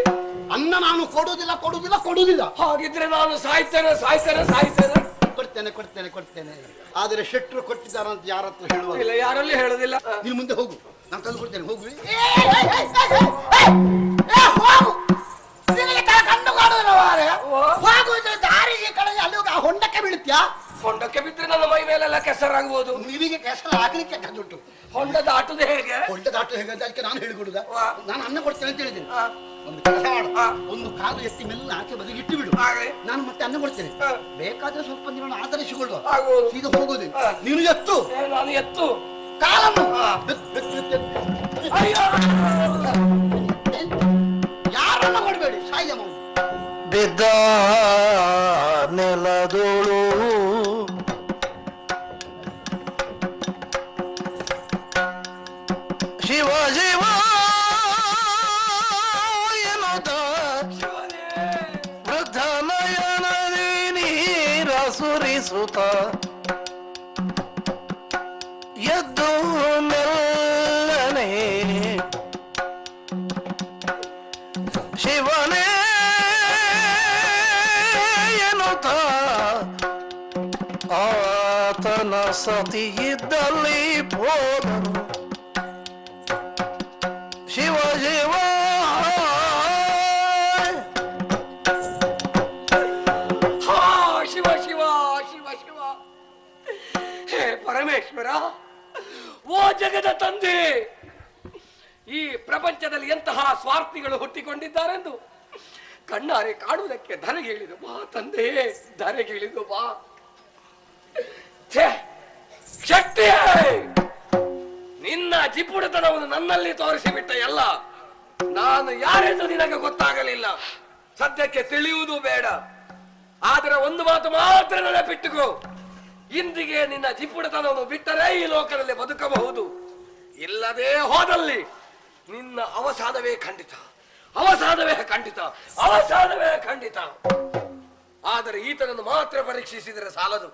ಅನ್ನ ನಾನು ಕೊಡುವುದಿಲ್ಲ, ಕೊಡುವುದಿಲ್ಲ, ಕೊಡುವುದಿಲ್ಲ. ಹಾಗಿದ್ರೆ ನಾನು ಸಾಯ್ತೇನೆ, ಸಾಯ್ತೇನೆ, ಸಾಯ್ತೇನೆ. ಕೊಡ್ತೇನೆ, ಕೊಡ್ತೇನೆ, ಕೊಡ್ತೇನೆ. ಆದರೆ ಶೆಟ್ರು ಕೊಟ್ಟಿದ್ದಾರಂತ ಯಾರ ಹತ್ರ ಹೇಳುವ? ಇಲ್ಲ, ಯಾರಲ್ಲಿ ಹೇಳುದಿಲ್ಲ. ನೀನು ಮುಂದೆ ಹೋಗು, ನಾನು ತಂದು ಕೊಡ್ತೇನೆ. ಹೋಗು. ದಾರಿಗೆ ಕಡೆ ಅಲ್ಲಿ ಹೊಂಡಕ್ಕೆ ಬೀಳುತ್ತೀಯಾ? ಹೊಂಡಕ್ಕೆ ಬಿದ್ರೆ ನನ್ನ ಮೈ ಮೇಲೆಲ್ಲ ಕೆಸರಾಗಬಹುದು. ನಿನಗೆ ಕೆಸರು ಆಗ್ಲಿಕ್ಕೆ ಉಂಟು. ಹೊಂಡ ದಾಟುದು ಹೇಗೆ? ಹೊಂಡ ದಾಟು ಹೇಗೆ ಅಂತ ಅದಕ್ಕೆ ನಾನು ಹೇಳಿಕೊಡುದ. ನಾನು ಅನ್ನ ಕೊಡ್ತೇನೆ ಅಂತ ಹೇಳಿದ್ದೇನೆ. ಒಂದು ಕೆಲಸ ಮಾಡು, ಒಂದು ಕಾಲು ಎತ್ತಿ ಮೆಲ್ಲ ಆಚೆ ಬದಿಗೆ ಇಟ್ಟು ಬಿಡು. ನಾನು ಮತ್ತೆ ಅನ್ನ ಕೊಡ್ತೇನೆ. ಬೇಕಾದ್ರೆ ಸ್ವಲ್ಪ ನೀನು ಆಧರಿಸಿಕೊಳ್ಳುವ. ಈಗ ಹೋಗೋದು ನೀನು ಎತ್ತು, ನಾನು ಎತ್ತು ಕಾಲನ್ನು. ಯಾರನ್ನ ಕೊಡಬೇಡಿ, ಸಾಯ್ಯ ಮಾಡು. ಬಿದ್ದ ನೆಲದೋಳು ಶಿವ ಶಿವ ಎನ್ನುತ್ತ ವೃದ್ಧ ನಯನದಿ ನೀರ ಸುರಿಸುತ್ತ ಎದ್ದು ಮೆಲ್ಲನೆ ಶಿವನೇ ಆತನ ಸತಿ ಇದ್ದಲ್ಲಿ ಹೋದನು ಶಿವ ಶಿವ ಶಿವ ಶಿವ ಶಿವ ಶಿವ. ಹೇ ಪರಮೇಶ್ವರ, ಓ ಜಗದ ತಂದೆ, ಈ ಪ್ರಪಂಚದಲ್ಲಿ ಎಂತಹ ಸ್ವಾರ್ಥಿಗಳು ಹುಟ್ಟಿಕೊಂಡಿದ್ದಾರೆಂದು ಕಣ್ಣಾರೆ ಕಾಣುವುದಕ್ಕೆ ಧರೆಗಿಳಿದು ಬಾ ತಂದೆ, ಧರೆಗಿಳಿದು ಬಾ. ಶಕ್ತಿ, ನಿನ್ನ ಜಿಪುಡತನವನ್ನು ನನ್ನಲ್ಲಿ ತೋರಿಸಿಬಿಟ್ಟ ಎಲ್ಲ. ನಾನು ಯಾರೆಂದು ನಿನಗೆ ಗೊತ್ತಾಗಲಿಲ್ಲ, ಸದ್ಯಕ್ಕೆ ತಿಳಿಯುವುದು ಬೇಡ. ಆದರೆ ಒಂದು ಮಾತು ಮಾತ್ರ ನೆನಪಿಟ್ಟುಕೋ, ಇಂದಿಗೆ ನಿನ್ನ ಜಿಪುಡತನವನ್ನು ಬಿಟ್ಟರೆ ಈ ಲೋಕದಲ್ಲಿ ಬದುಕಬಹುದು, ಇಲ್ಲದೆ ಹೋದಲ್ಲಿ ನಿನ್ನ ಅವಸಾನವೇ ಖಂಡಿತ, ಅವಸಾನವೇ ಖಂಡಿತ, ಅವಸಾನವೇ ಖಂಡಿತ. ಆದರೆ ಈತನನ್ನು ಮಾತ್ರ ಪರೀಕ್ಷಿಸಿದರೆ ಸಾಲದು,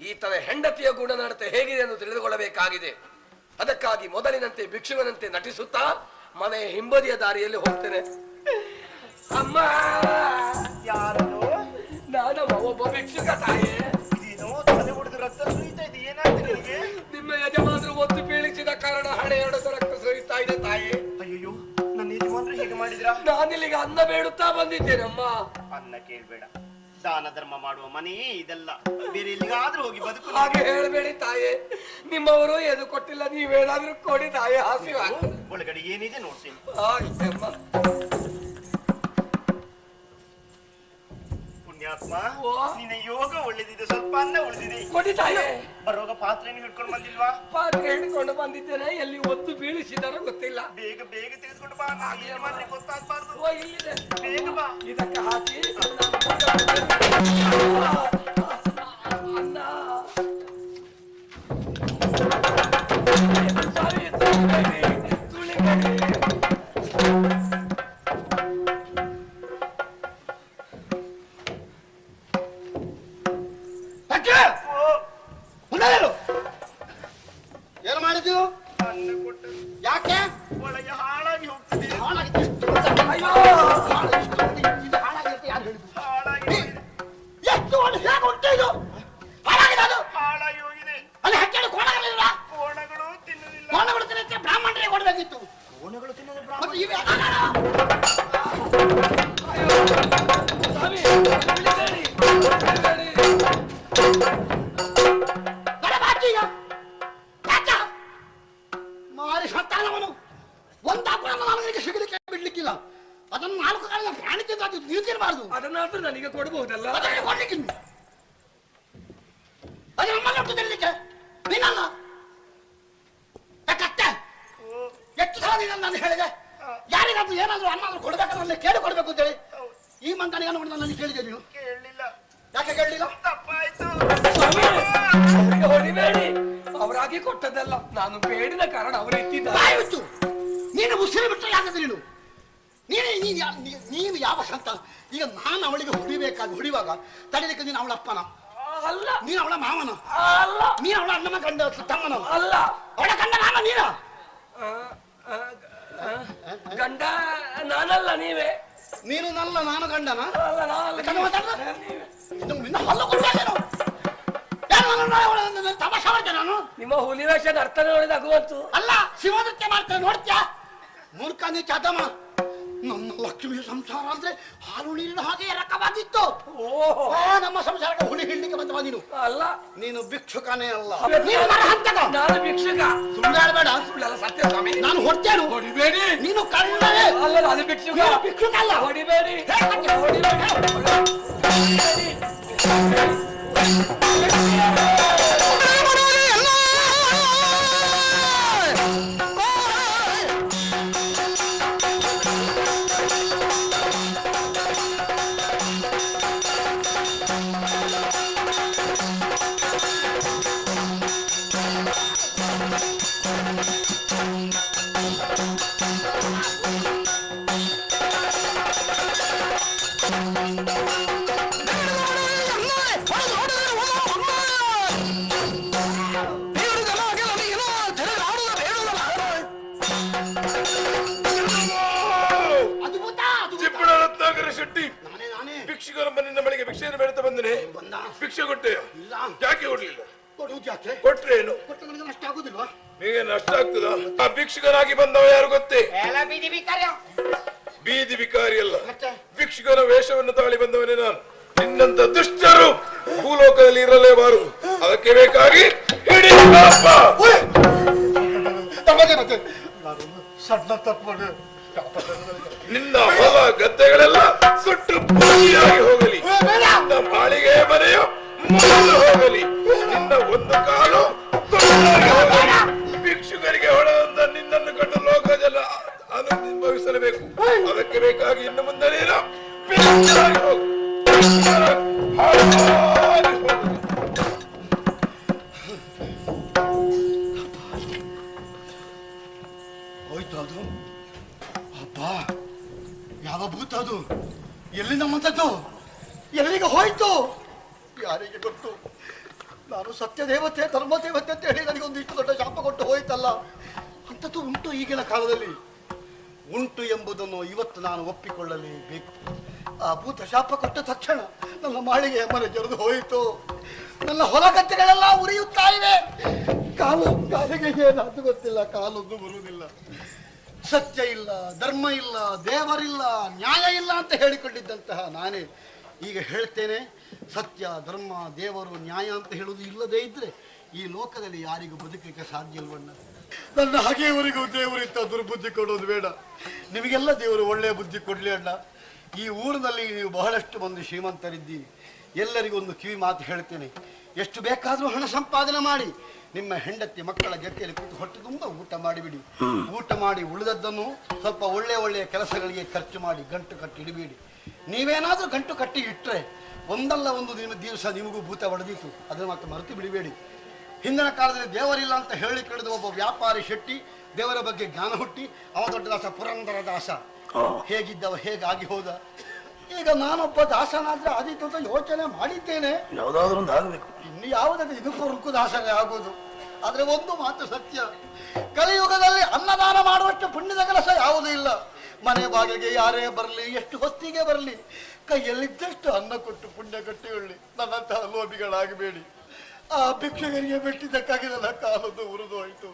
ಈತನ ಹೆಂಡತಿಯ ಗುಣನಡತೆ ಹೇಗಿದೆ ಎಂದು ತಿಳಿದುಕೊಳ್ಳಬೇಕಾಗಿದೆ. ಅದಕ್ಕಾಗಿ ಮೊದಲಿನಂತೆ ಭಿಕ್ಷುವನಂತೆ ನಟಿಸುತ್ತಾ ಮನೆಯ ಹಿಂಬದಿಯ ದಾರಿಯಲ್ಲಿ ಹೋಗ್ತೇನೆ. ಅಮ್ಮ, ಯಾರದು? ನಾನಮ್ಮ, ಒಬ್ಬ ಭಿಕ್ಷುಕ ತಾಯಿ. ಇದೇನೋ ತಲೆ ಹೊಡೆದು ರಕ್ತ ಸುರಿತಾ ಇದೆ, ಏನಾಯ್ತು ನಿನಗೆ? ನಿಮ್ಮ ಯಜಮಾನರು ಒತ್ತು ಬೀಳಿಸಿದ ಕಾರಣ ಹಣೆ ಎರಡದ ರಕ್ತ ಸುರಿತಾ ಇದೆ ತಾಯಿ. ಅಯ್ಯೋ, ನನ್ನ ಯಜಮಾನರು ಹೇಗೆ ಮಾಡಿದ್ರ? ನಾನಿಲ್ಲಿಗೆ ಅನ್ನ ಬೇಡುತ್ತಾ ಬಂದಿದ್ದೇನಮ್ಮ. ಅನ್ನ ಕೇಳ್ಬೇಡ, ದಾನ ಧರ್ಮ ಮಾಡುವ ಮನೆಯೇ ಇದೆಲ್ಲ, ಬೇರೆ ಎಲ್ಲಿಗಾದ್ರೂ ಹೋಗಿ ಬದುಕು. ಹಾಗೆ ಹೇಳ್ಬೇಡಿ ತಾಯಿ, ನಿಮ್ಮವರು ಎದು ಕೊಟ್ಟಿಲ್ಲ, ನೀವೇನಾದ್ರೂ ಕೊಡಿ ತಾಯಿ. ಹಸಿವಾಗ ಒಳಗಡೆ ಏನಿದೆ ನೋಡ್ತೀನಿ. ಪುಣ್ಯಾತ್ಮ, ನಿನ್ನ ಯೋಗ ಒಳ್ಳೆದಿದೆ, ಸ್ವಲ್ಪ ಅನ್ನ ಉಳಿದಿದೆ, ಕೊಡಿ ತಾಯಿ. ಬರುವಾಗ ಪಾತ್ರೆಯನ್ನು ಹಿಡ್ಕೊಂಡು ಬಂದಿಲ್ವಾ? ಪಾತ್ರೆ ಹಿಡ್ಕೊಂಡು ಬಂದಿದ್ದೇನೆ, ಎಲ್ಲಿ ಒತ್ತು ಬೀಳಿಸಿದಾರೋ ಗೊತ್ತಿಲ್ಲ. ಬೇಗ ಬೇಗ ತೆಗೆದುಕೊಂಡು ಬಾ, ಯಜಮಾನರಿಗೆ ಗೊತ್ತಾಗಬಾರ್ದು. ಓ, ಇಲ್ಲಿದೆ, ಬೇಗ ಬಾ. ಇದಕ್ಕೆ ಹಾಕಿ ಅನ್ನ. ಸಾರಿ, ತುಳಿಬೇಡಿ. ಏನು ಮಾಡಿದ್ಯು? ಅನ್ನ ಕೊಟ್ಟ ಯಾಕೆ? ಒಳಗೆ ಹಾಳಾಗಿ ಹೋಗ್ತದೆ. ಹಾಳಾಗಿರುತ್ತೆ ಯಾರು ಹೇಳಿದ್ರು? ಹಾಳಾಗಿ ಎಷ್ಟು ಒಂದು ಹೇಗೆ ಉಂಟು ಇದು? ಹಾಳಾಗಿದೆ ಅದು. ಹಾಳಾಗಿ ಹೋಗಿದೆ. ಅಲ್ಲಿ ಹಕ್ಕಿಗಳು ಕೋಣಗಳಿಲ್ಲ, ಕೋಣಗಳು ತಿನ್ನುವುದಿಲ್ಲ. ಕೋಣಗಳು ತಿನ್ನಕ್ಕೆ ಬ್ರಾಹ್ಮಣರಿಗೆ ಕೊಡಬೇಕಿತ್ತು. ಕೋಣಗಳು ತಿನ್ನೋದು ಮತ್ತೆ ಇವೆ ಸ್ವಾಮಿ, ತುಳಿಬೇಡಿ, ತುಳಿಬೇಡಿ. ಮಾರಿ ಸಂತಾನವನು ಒಂದಾಪುರ ನನಗೆ ಸಿಗಲಿಕ್ಕೆ ಬಿಡ್ಲಿಕ್ಕಿಲ್ಲ. ಅದನ್ನು 4 ಕಾಲದ ಪ್ರಾಣಿತಿಂದ ಅದು ನೀವು ತಿನ್ನಬಾರ್ದು. ಅದನ್ನಾದ್ರೂ ನನಗೆ ಕೊಡಬಹುದಲ್ಲ? ಅದನ್ನು ಕೊಡ್ಲಿಕ್ಕೆ ಅದು ನಮ್ಮಲ್ಲಿ ಉಂಟು ತಿನ್ನಲಿಕ್ಕೆ, ನೀನಲ್ಲ. ಯಾಕತ್ತೆ ಎಷ್ಟು ಸಲ ನೀನು ನಾನು ಹೇಳಿದೆ, ಯಾರಿಗಾದ್ರೂ ಏನಾದ್ರೂ ಅನ್ನಾದ್ರೂ ಕೊಡ್ಬೇಕಂದ್ರೆ ಕೇಳಿ ಕೊಡ್ಬೇಕು ಅಂತೇಳಿ. ಈ ಮಂಗನಿಗೆ ನೋಡಿ ನಾನು ಕೇಳಿದೆ, ನೀವು ಕೇಳಲಿಲ್ಲ. ಯಾಕೆ ಕೇಳಲಿಲ್ಲ? ತಪ್ಪಾಯ್ತು. ಅವರಿಗೆ ಹೊಡಿಬೇಡಿ, ಅವರಾಗಿ ಕೊಟ್ಟದಲ್ಲ, ನಾನು ಬೇಡಿದ ಕಾರಣ ಅವರು ಎತ್ತಿದ್ದಾರೆ. ಬಾಯಿತ್ತು ನೀನು ಉಸಿರು ಬಿಟ್ಟರೆ ಯಾಕಂದ್ರೆ ನೀನು ಯಾವ ಸಂತ? ಈಗ ನಾನು ಅವಳಿಗೆ ಹೊಡಿವಾಗ ತಡಿಲಿಕ್ಕೆ ನೀನು ಅವಳ ಅಪ್ಪನ ಅಲ್ಲ, ನೀನು ಅವಳ ಮಾವನ ಅಲ್ಲ, ನೀನು ಅವಳ ಅಣ್ಣನ ಗಂಡ ತಮ್ಮನ ಅಲ್ಲ, ಅವಳ ಗಂಡ ನಾನು ನೀನ ಗಂಡ ನಾನಲ್ಲ, ನೀವೇ. ನೀನು ನಲ್ಲ ನಾನು ಗಂಡನ ಅಲ್ಲ, ನಾನಲ್ಲ, ನಿನ್ನ ಹಲ್ಲು ಕೊಡ್ತೇನೆ ತಮಾಷೆ ಮಾಡ್ತೇನೆ ನಾನು. ನಿಮ್ಮ ಹುಲಿ ವೇಷದ ಅರ್ಥ ನೋಡಿದ ಆಗುವಂತು ಅಲ್ಲ, ಶಿವನೃತ್ಯ ಮಾಡ್ತೇನೆ ನೋಡ್ತ್ಯಾ ಮೂರ್ಖ ನೀ ಚಾತಮ್ಮ. ನನ್ನ ಲಕ್ಷ್ಮಿ ಸಂಸಾರ ಅಂದ್ರೆ ಹಾಲು ನೀರಿನ ಹಾಗೆ ಎರಕವಾಗಿತ್ತು. ನಮ್ಮ ಸಂಸಾರಕ್ಕೆ ಹುಳಿ ಹಿಡ್ಲಿಕ್ಕೆ ಬಂದವ ನೀನು. ಅಲ್ಲ, ನೀನು ಭಿಕ್ಷುಕನೇ ಅಲ್ಲ, ನಾನು ಭಿಕ್ಷುಕ. ಸುಳ್ಳು ಹೇಳ್ಬೇಡ, ಸುಳ್ಳೆಲ್ಲ ಸತ್ಯ ಸ್ವಾಮಿ. ನಾನು ಹೊಡ್ತೇನು. ಹೊಡಿಬೇಡಿ. ನೀನು ಕಳ್ಳನೇ. ಅಲ್ಲ, ನಾನು ಭಿಕ್ಷುಕ. ಭಿಕ್ಷುಕ ಅಲ್ಲ. ಹೊಡಿಬೇಡಿ, ಹೊಡಿಬೇಡಿ. ಭಿಕ್ಷುಕರ ಮನೆಯಿಂದ ಮನೆಗೆ ಭಿಕ್ಷೆಯನ್ನು ಬೇಡುತ್ತಾ ಬಂದನೆ. ಭಿಕ್ಷೆ ಕೊಟ್ಟೆ, ಯಾಕೆ ಕೊಡ್ಲಿಲ್ಲ? ಕೊಡುವುದು ಯಾಕೆ? ಕೊಟ್ರೇನು? ಕೊಟ್ಟರೆ ನನಗೆ ನಷ್ಟ ಆಗುದಿಲ್ವಾ? ನಿಮಗೆ ನಷ್ಟ ಆಗ್ತದ? ಆ ಭಿಕ್ಷುಕನಾಗಿ ಬಂದವ ಯಾರು ಗೊತ್ತೇ? ಬೀದಿ ವಿಕಾರಿ ಅಲ್ಲ, ಭಿಕ್ಷುಕನ ವೇಷವನ್ನು ತಾಳಿ ಬಂದವನೇ ನಾನು. ನಿನ್ನಂತ ದುಷ್ಟರು ಭೂಲೋಕದಲ್ಲಿ ಇರಲೇಬಾರದು. ಅದಕ್ಕೆ ಬೇಕಾಗಿ ಹಿಡಿ ಸಣ್ಣ ತಪ್ಪು. ನಿನ್ನ ಹೊಲ ಗದ್ದೆಗಳೆಲ್ಲ ಸುಟ್ಟು ಬೂದಿಯಾಗಿ ಹೋಗಲಿ, ನಿನ್ನ ಮಾಳಿಗೆ ಮನೆಯು ಮುರಿದು ಹೋಗಲಿ, ನಿನ್ನ ಒಂದು ಕಾಲು ತುಂಡಾಗಿ ಹೋಗಲಿ. ಭಿಕ್ಷುಕರಿಗೆ ಹೊಡೆದಂತ ನಿನ್ನನ್ನು ಕಂಡು ಲೋಕ ಜನ ಅನುಭವಿಸಲೇಬೇಕು. ಅದಕ್ಕೆ ಬೇಕಾಗಿ ಇನ್ನು ಮುಂದೆ ನೀನು ಭಿಕ್ಷುಕರಾಗಿ ಹೋಗು. ಹೋಯ್ತು ಅದು. ಅಪ್ಪ, ಯಾವ ಭೂತ ಅದು? ಎಲ್ಲಿ ನಮ್ಮಂಥದ್ದು? ಎಲ್ಲಿಗೆ ಹೋಯ್ತು? ಯಾರಿಗೆ ಗೊತ್ತು? ನಾನು ಸತ್ಯ ದೇವತೆ ಧರ್ಮ ದೇವತೆ ಅಂತ ಹೇಳಿ ನನಗೊಂದು ಇಷ್ಟು ದೊಡ್ಡ ಶಾಪ ಕೊಟ್ಟು ಹೋಯ್ತಲ್ಲ. ಅಂಥದ್ದು ಉಂಟು ಈಗಿನ ಕಾಲದಲ್ಲಿ. ಉಂಟು ಎಂಬುದನ್ನು ಇವತ್ತು ನಾನು ಒಪ್ಪಿಕೊಳ್ಳಲೇಬೇಕು. ಆ ಭೂತ ಶಾಪ ಕೊಟ್ಟ ತಕ್ಷಣ ನನ್ನ ಮಾಳಿಗೆಯ ಮನೆ ಜರಿದು ಹೋಯಿತು. ನನ್ನ ಹೊಲಗದ್ದೆಗಳೆಲ್ಲ ಉರಿಯುತ್ತಾ ಇವೆ. ಕಾಲಿಗೆ ಏನಾದ್ರು ಗೊತ್ತಿಲ್ಲ, ಕಾಲೊಂದು ಬರುವುದಿಲ್ಲ. ಸತ್ಯ ಇಲ್ಲ, ಧರ್ಮ ಇಲ್ಲ, ದೇವರಿಲ್ಲ, ನ್ಯಾಯ ಇಲ್ಲ ಅಂತ ಹೇಳಿಕೊಂಡಿದ್ದಂತಹ ನಾನೇ ಈಗ ಹೇಳ್ತೇನೆ, ಸತ್ಯ ಧರ್ಮ ದೇವರು ನ್ಯಾಯ ಅಂತ ಹೇಳುವುದು ಇಲ್ಲದೇ ಇದ್ರೆ ಈ ಲೋಕದಲ್ಲಿ ಯಾರಿಗೂ ಬದುಕಲಿಕ್ಕೆ ಸಾಧ್ಯ ಇಲ್ವಣ್ಣ. ನನ್ನ ಹಾಗೆಯವರಿಗೂ ದೇವರಿತ್ತ ದುರ್ಬುದ್ಧಿ ಕೊಡೋದು ಬೇಡ. ನಿಮಗೆಲ್ಲ ದೇವರು ಒಳ್ಳೆಯ ಬುದ್ಧಿ ಕೊಡ್ಲಿ ಅಣ್ಣ. ಈ ಊರಿನಲ್ಲಿ ನೀವು ಬಹಳಷ್ಟು ಮಂದಿ ಶ್ರೀಮಂತರಿದ್ದೀರಿ. ಎಲ್ಲರಿಗೂ ಒಂದು ಕಿವಿ ಮಾತು ಹೇಳ್ತೇನೆ, ಎಷ್ಟು ಬೇಕಾದರೂ ಹಣ ಸಂಪಾದನೆ ಮಾಡಿ ನಿಮ್ಮ ಹೆಂಡತಿ ಮಕ್ಕಳ ಜೊತೆಯಲ್ಲಿ ಕೂತು ಹೊಟ್ಟೆ ತುಂಬ ಊಟ ಮಾಡಿಬಿಡಿ. ಊಟ ಮಾಡಿ ಉಳಿದದ್ದನ್ನು ಸ್ವಲ್ಪ ಒಳ್ಳೆಯ ಕೆಲಸಗಳಿಗೆ ಖರ್ಚು ಮಾಡಿ ಗಂಟು ಕಟ್ಟಿ ಇಡಬೇಡಿ. ನೀವೇನಾದರೂ ಗಂಟು ಕಟ್ಟಿ ಇಟ್ಟರೆ ಒಂದಲ್ಲ ಒಂದು ದಿವಸ ನಿಮಗೂ ಭೂತ ಹೊಡೆದಿತ್ತು, ಅದನ್ನು ಮತ್ತೆ ಮರೆತು ಬಿಡಬೇಡಿ. ಹಿಂದಿನ ಕಾಲದಲ್ಲಿ ದೇವರಿಲ್ಲ ಅಂತ ಹೇಳಿ ಕಳೆದ ಒಬ್ಬ ವ್ಯಾಪಾರಿ ಶೆಟ್ಟಿ ದೇವರ ಬಗ್ಗೆ ಜ್ಞಾನ ಹುಟ್ಟಿ ಅವ ದೊಡ್ಡ ದಾಸ ಪುರಂದರ ದಾಸ. ಹೇಗಿದ್ದವ ಹೇಗಾಗಿ ಹೋದ. ಈಗ ನಾನೊಬ್ಬ ದಾಸನಾದ್ರೆ ಆದೀತು ಅಂತ ಯೋಚನೆ ಮಾಡಿದ್ದೇನೆ. ಯಾವುದಾದ್ರೂ ಒಂದು ಆಗಬೇಕು. ಇನ್ನು ಯಾವುದಾದ್ರೆ ಇದಕ್ಕೂ ರುಕ್ಕು ದಾಸನೇ ಆಗೋದು. ಆದ್ರೆ ಒಂದು ಮಾತು ಸತ್ಯ, ಕಲಿಯುಗದಲ್ಲಿ ಅನ್ನದಾನ ಮಾಡುವಷ್ಟು ಪುಣ್ಯದ ಕೆಲಸ ಯಾವುದೂ ಇಲ್ಲ. ಮನೆ ಬಾಗಿಲಿಗೆ ಯಾರೇ ಬರಲಿ, ಎಷ್ಟು ಹೊತ್ತಿಗೆ ಬರಲಿ, ಕೈಯಲ್ಲಿದ್ದಷ್ಟು ಅನ್ನ ಕೊಟ್ಟು ಪುಣ್ಯ ಕಟ್ಟಿಕೊಳ್ಳಿ. ನನ್ನಂತಹ ಲೋಭಿಗಳಾಗಬೇಡಿ. ಆ ಭಿಕ್ಷುಕರಿಗೆ ಬಿಟ್ಟಿದ್ದಕ್ಕಾಗಿ ನನ್ನ ಕಾಲೊಂದು ಉರಿದು ಹೋಯಿತು.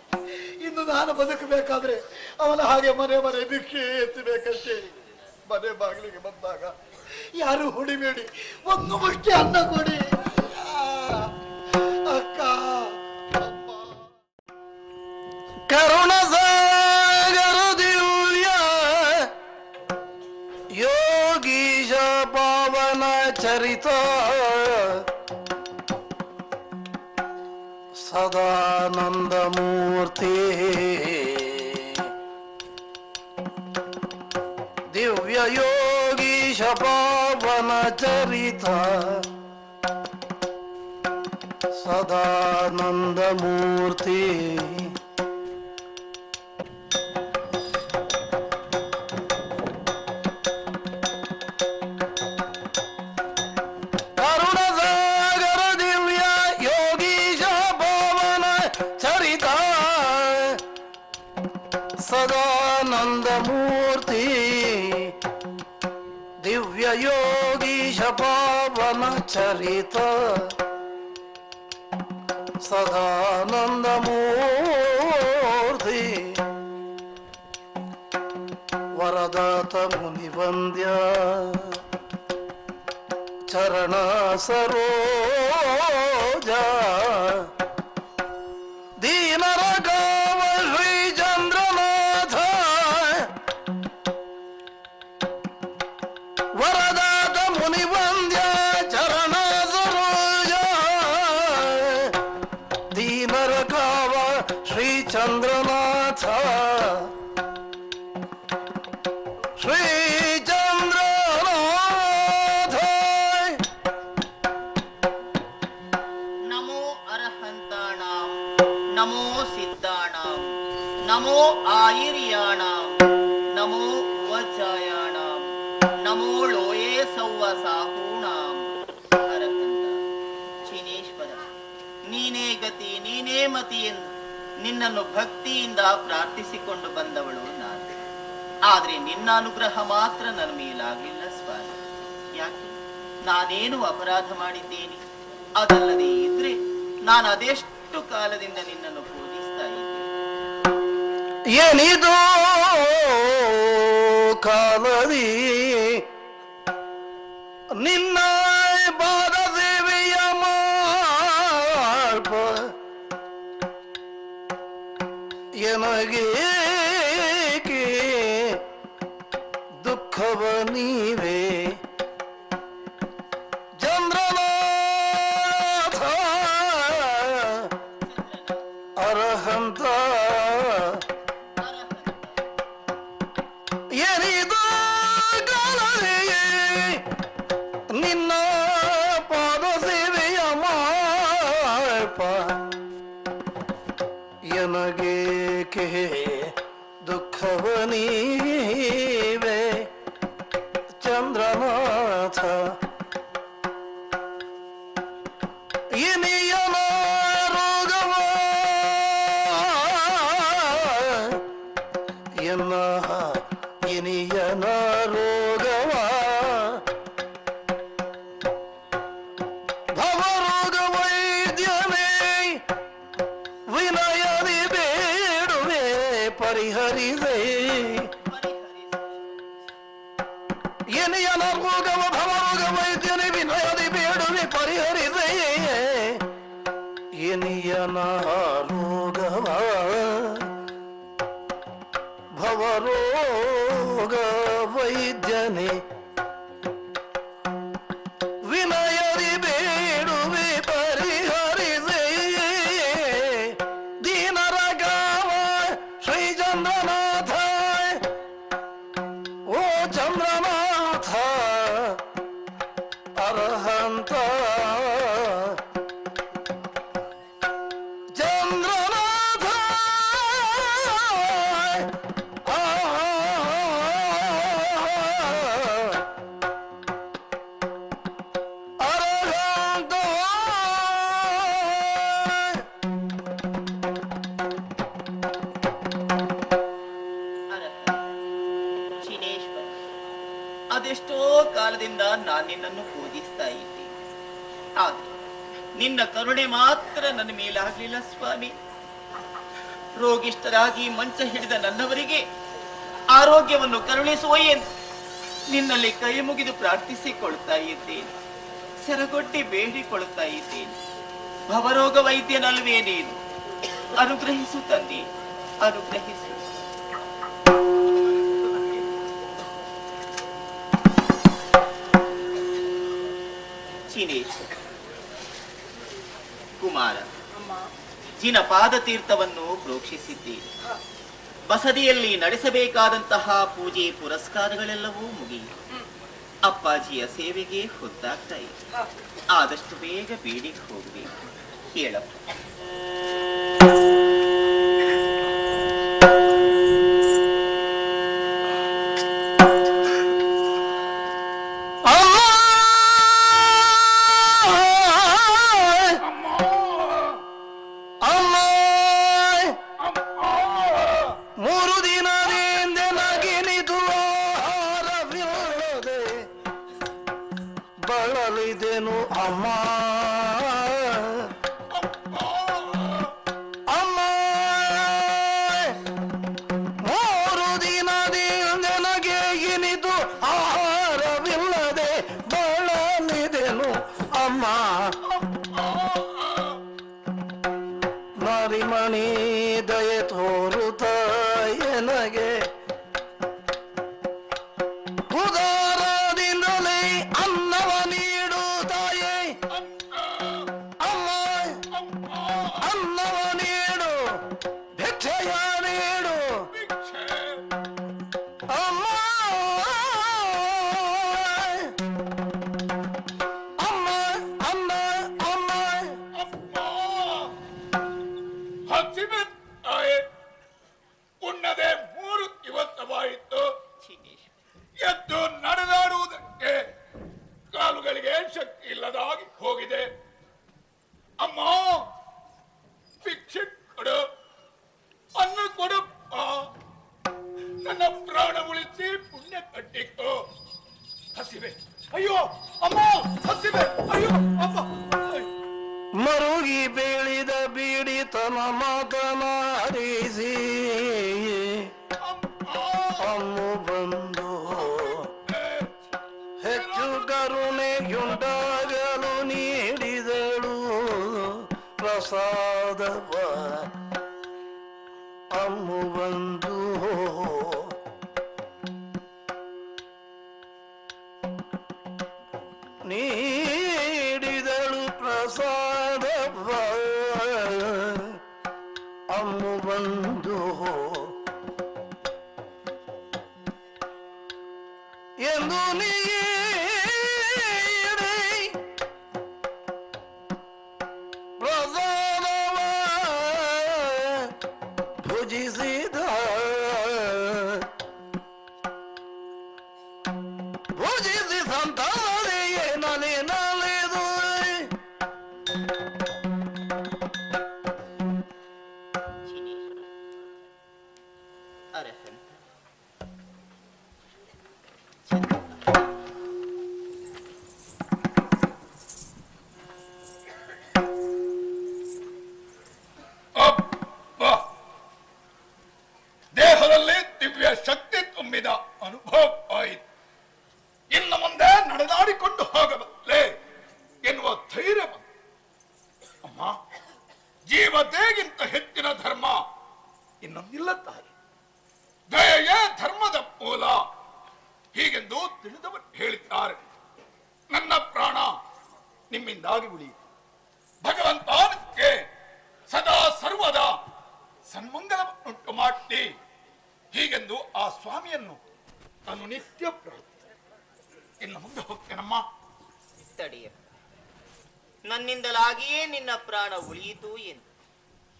ಇನ್ನು ನಾನು ಬದುಕಬೇಕಾದ್ರೆ ಅವನ ಹಾಗೆ ಮನೆ ಭಿಕ್ಷೆ ಎತ್ತಬೇಕಷ್ಟೇ. ಮನೆ ಬಾಗಿಲಿಗೆ ಬಂದಾಗ ಯಾರು ಹೊಡಿಬೇಡಿ, ಒಂದು ಮುಷ್ಟಿ ಅನ್ನ ಕೊಡಿ. ಅಕ್ಕ ಕರುಣ ಸಾಗರ ದಿವ್ಯ ಯೋಗೀಶ ಪಾವನ ಚರಿತ ಸದಾನಂದ ಮೂರ್ತಿ ದಿವ್ಯ ಯೋಗೀಶ ಪಾವನ ಚರಿತ ಸದಾನಂದ ಮೂರ್ತಿ ಸದಾನಂದ ಮೂರ್ತಿ ದಿವ್ಯ ಯೋಗೀಶ ಪಾವನ ಚರಿತ ಸದಾನಂದ ಮೂರ್ತಿ ವರದಾತ ಮುನಿವಂದ್ಯ ಚರಣ ಸರೋಜ ದೀನರ ಚಂದ್ರನಾಥ ಶ್ರೀ ಚಂದ್ರನಾಥ ನಮೋ ಅರ್ಹಂತಾಣಾಂ ನಮೋ ಸಿದ್ಧಾಣಾಂ ನಮೋ ಆಯಿರ್ಯಾಣಾಂ ನಮೋ ವಜ್ರಾಯಾಣಾಂ ನಮೋ ಲೋಯೇ ಸೌವ ಸಾಹೂಣಾಂ ಅರ್ಹಂತ ಚೀನೇಶ್ವರ ನೀನೇ ಗತಿ ನೀನೇ ಮತಿ ಎಂದು ನಿನ್ನನ್ನು ಭಕ್ತಿಯಿಂದ ಪ್ರಾರ್ಥಿಸಿಕೊಂಡು ಬಂದವಳು ನಾನು. ಆದ್ರೆ ನಿನ್ನ ಅನುಗ್ರಹ ಮಾತ್ರ ನನ್ನ ಮೇಲಾಗಲಿಲ್ಲ ಸ್ವಾಮಿ. ಯಾಕೆ? ನಾನೇನು ಅಪರಾಧ ಮಾಡಿದ್ದೇನೆ? ಅದಲ್ಲದೆ ಇದ್ರೆ ನಾನು ಅದೆಷ್ಟು ಕಾಲದಿಂದ ನಿನ್ನನ್ನು ಪೂಜಿಸ್ತಾ ಇದ್ದೆ. ಏನಿದು ಕಾಲದಿ ನಿನ್ನ ಪಾದ ಸೇವೆಯ ಮಾರ್ಪ ಎನಗೆ ದುಃಖವ ನೀವೇ ಚಂದ್ರನಾಥ ಅರಹಂತ ಎನಿದ ಕಾಲವೇ ನಿನ್ನ ಪಾದ ಸೇವೆಯ ಮಾರ್ಪ ಎನಗೇಕೆ ದುಃಖವ ನೀವೇ ಚಂದ್ರನಾಥ ಇನಿಯನ ರೋಗವ ಎನ್ನ ಇನಿಯನ ರೋಗವ ಭವರೋಗ ವೈದ್ಯನೇ ವಿನಯದಿ ಬೇಡುವೆ ಪರಿಹರಿಸೇ ಎನಿಯನ ರೋಗವ ಭವರೋಗ ವೈದ್ಯನೇ ವಿನಯದಿ ಬೇಡುವೆ ಪರಿಹರಿಸೇ ಎನಿಯನ ರೋಗವ ಭವರೋಗ ವೈದ್ಯನೇ ವಿನಯದಿ ಬೇಡುವೆ ಪರಿಹರಿಸೇ ದೀನರ ಗಾವ ಶ್ರೀ ಚಂದ್ರನಾಥ ಓ ಚಂದ್ರನಾಥ ಅರಹಂತ ಚಂದ್ರನಾಥ ಅರಹಂತ ಶಿನೇಶ್ವರ, ಅದೆಷ್ಟೋ ಕಾಲದಿಂದ ನಾನು ನಿನ್ನನ್ನು ಪೂಜಿಸ್ತಾ ಇದ್ದೆ. ಆದ್ರೆ ನಿನ್ನ ಕರುಣೆ ಮಾತ್ರ ನನ್ನ ಮೇಲಾಗ್ಲಿಲ್ಲ ಸ್ವಾಮಿ. ರೋಗಿಷ್ಠರಾಗಿ ಮಂಚ ಹಿಡಿದ ನನ್ನವರಿಗೆ ಆರೋಗ್ಯವನ್ನು ಕರುಣಿಸುವ ಎಂದು ನಿನ್ನಲ್ಲಿ ಕೈ ಮುಗಿದು ಪ್ರಾರ್ಥಿಸಿಕೊಳ್ತಾ ಇದ್ದೇನೆ. ಸೆರಗೊಡ್ಡಿ ಬೇಡಿಕೊಳ್ತಾ ಇದ್ದೇನೆ. ಭವರೋಗ ವೈದ್ಯನಲ್ವೇ ನೀನು? ಅನುಗ್ರಹಿಸು ತಂದೆ, ಅನುಗ್ರಹಿಸು. ಚಿನೇಶ್ ಕುಮಾರ, ಜಿನಪಾದ ತೀರ್ಥವನ್ನು ಪ್ರೋಕ್ಷಿಸಿದ್ದೇನೆ. ಬಸದಿಯಲ್ಲಿ ನಡೆಸಬೇಕಾದಂತಹ ಪೂಜೆ ಪುರಸ್ಕಾರಗಳೆಲ್ಲವೂ ಮುಗಿಯಿತು. ಅಪ್ಪಾಜಿಯ ಸೇವೆಗೆ ಹೊತ್ತಾಗ್ತಾ ಇದೆ. ಆದಷ್ಟು ಬೇಗ ಬೀಡಿಗೆ ಹೋಗಬೇಕು. ಹೇಳಪ್ಪ. ಮೂರು ದಿನದಿಂದ ನಗಿನಿದು ಆಹಾರವಿಲ್ಲದೆ ಬಳಲಿದೆನು ಅಮ್ಮ. ಅಮ್ಮ ಮೂರು ದಿನದಿಂದ ನನಗೆ ಇನಿದು ಆಹಾರವಿಲ್ಲದೆ ಬಳಲಿದೆನು ಅಮ್ಮ. ನರಿಮಣಿ ದಯೆ ತೋರುತ್ತ ಎನಗೆ ಉದಾರದಿಂದಲೇ ಅನ್ನವ ನೀಡು ತಾಯೇ. ಅಮ್ಮ ಅನ್ನವ ನೀಡು, ಭಿಕ್ಷೆಯ ನೀಡು ಅಮ್ಮ. ಅಮ್ಮ ಅಮ್ಮ ಅಮ್ಮ ಹಸಿವೆ ತಾಯೆ, ಉಣ್ಣದೆ 3 ದಿವಸವಾಯಿತು. ಎದ್ದು ನಡೆದಾಡುವುದಕ್ಕೆ ಕಾಲುಗಳಿಗೆ ಶಕ್ತಿ ಇಲ್ಲದಾಗಿ ಹೋಗಿದೆ. ಅಮ್ಮ ಭಿಕ್ಷೆ ಕೊಡು, ಅನ್ನ ಕೊಡಪ್ಪ, ನನ್ನ ಪ್ರಾಣ ಉಳಿಸಿ ಪುಣ್ಯ ಕಟ್ಟಿಕೋ. ಹಸಿವೆ, ಅಯ್ಯೋ ಅಮ್ಮ, ಹಸಿವೆ, ಅಯ್ಯೋ ಅಮ್ಮ. ಮರುಗಿ ಬೆಳೆದ ಬೀಡಿತನ ಮಾತನಾಡಿಸಿ ಅಮ್ಮು ಬಂದು ಹೆಚ್ಚು ಕರುಣೆಯುಂಟಾಗಲು ನೀಡಿದಳು ಪ್ರಸಾದವ ಅಮ್ಮು ಬಂದು ನೀಡಿದಳು ಪ್ರಸಾದವ ಅಮ್ಮು ಬಂದು ಎಂದು ನೀಡಿ ಪ್ರಸಾದವ ಭುಜಿಸಿದ ಭುಜಿಸಿ ಸಂತಾನೆಯೇ ನಲಿದು ಅರಹಂತ ದೇಹದಲ್ಲಿ ದಿವ್ಯ ಶಕ್ತಿ ತುಂಬಿದ ಅನುಭವ ಆಯಿತು. ಇನ್ನು ಮುಂದೆ ನಡೆದಾಡಿಕೊಂಡು ಹೋಗಬಲ್ಲೆ ಎನ್ನುವ ಧೈರ್ಯ ಬಂತು. ಅಮ್ಮ, ಜೀವತೆಗಿಂತ ಹೆಚ್ಚಿನ ಧರ್ಮ ಇನ್ನೊಂದಿಲ್ಲ ತಾಯಿ. ದಯೆಯೇ ಧರ್ಮದ ಮೂಲ ಹೀಗೆಂದು ತಿಳಿದವರು ಹೇಳಿದ್ದಾರೆ. ನನ್ನ ಪ್ರಾಣ ನಿಮ್ಮಿಂದಾಗಿ ಉಳಿಯಿತು. ಭಗವಂತನಿಗೆ ಸದಾ ಸರ್ವದ ಸನ್ಮಂಗಲವನ್ನುಂಟು ಮಾಡಿ ಹೀಗೆಂದು ಆ ಸ್ವಾಮಿಯನ್ನು ನಾನು ನಿತ್ಯ ಪ್ರಾರ್ಥಿಸಿದೆ. ಇನ್ನು ಮುಂದೆ ಹೋಗ್ತೇನಮ್ಮ. ತಡೆಯ, ನನ್ನಿಂದಲಾಗಿಯೇ ನಿನ್ನ ಪ್ರಾಣ ಉಳಿಯಿತು ಎಂದು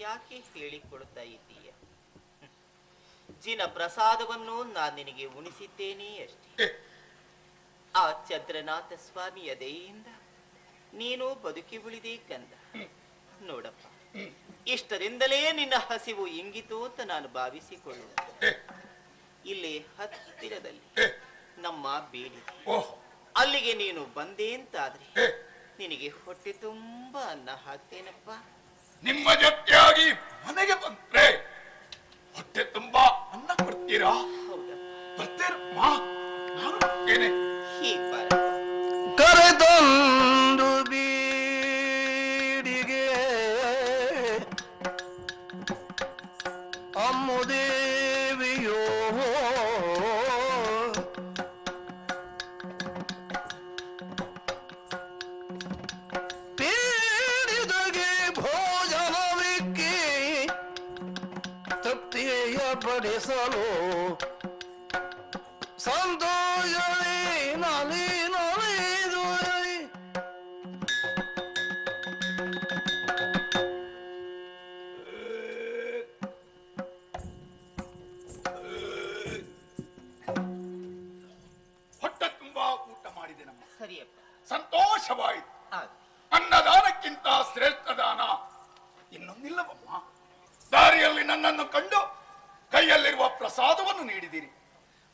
ಯಾಕೆ ಹೇಳಿಕೊಡುತ್ತಾ ಇದ್ದೀಯ? ಜಿನ ಪ್ರಸಾದವನ್ನು ನಾನು ನಿನಗೆ ಉಣಿಸಿದ್ದೇನೆ ಅಷ್ಟೇ. ಆ ಚಂದ್ರನಾಥ ಸ್ವಾಮಿಯ ದಯೆಯಿಂದ ನೀನು ಬದುಕಿ ಉಳಿದೇ ಕಂದ. ನೋಡಪ್ಪ, ಇಷ್ಟರಿಂದಲೇ ನಿನ್ನ ಹಸಿವು ಇಂಗಿತು ಅಂತ ನಾನು ಭಾವಿಸಿಕೊಳ್ಳುವೆ. ಇಲ್ಲಿ ಹತ್ತಿರದಲ್ಲಿ ನಮ್ಮ ಬೇಡಿ, ಅಲ್ಲಿಗೆ ನೀನು ಬಂದೆ ಅಂತಾದ್ರೆ ನಿನಗೆ ಹೊಟ್ಟೆ ತುಂಬಾ ಅನ್ನ ಹಾಕ್ತೇನಪ್ಪ. ನಿಮ್ಮ ಜೊತೆಯಾಗಿ ಮನೆಗೆ ಬಂದ್ರೆ ಹೊಟ್ಟೆ ತುಂಬಾ ಅನ್ನ ಕೊಡ್ತೀರಾ? ಬರ್ತೇನಮ್ಮ, ನಾನು ಬರ್ತೇನೆ. ಹೀಗೆ ಬರ ಕರೆತಂದು ಬೀಡಿಗೆ ಅಮ್ಮುದೇವಿಯೋ ಪೀಡಿದಗೆ ಭೋಜನವಿಕ್ಕಿ ತೃಪ್ತಿಯ ಪಡಿಸಲು ಸಂತೋಷವೇ ನಲಿದು ಹೊಟ್ಟೆ ತುಂಬಾ ಊಟ ಮಾಡಿದೆ ನಮ್ಮ. ಸರಿಯಪ್ಪ, ಸಂತೋಷವಾಯಿತು. ಅನ್ನದಾನಕ್ಕಿಂತ ಶ್ರೇಷ್ಠ ದಾನ ಇನ್ನೊಂದಿಲ್ಲವಮ್ಮ. ದಾರಿಯಲ್ಲಿ ನನ್ನನ್ನು ಕಂಡು ಕೈಯಲ್ಲಿರುವ ಪ್ರಸಾದವನ್ನು ನೀಡಿದಿರಿ.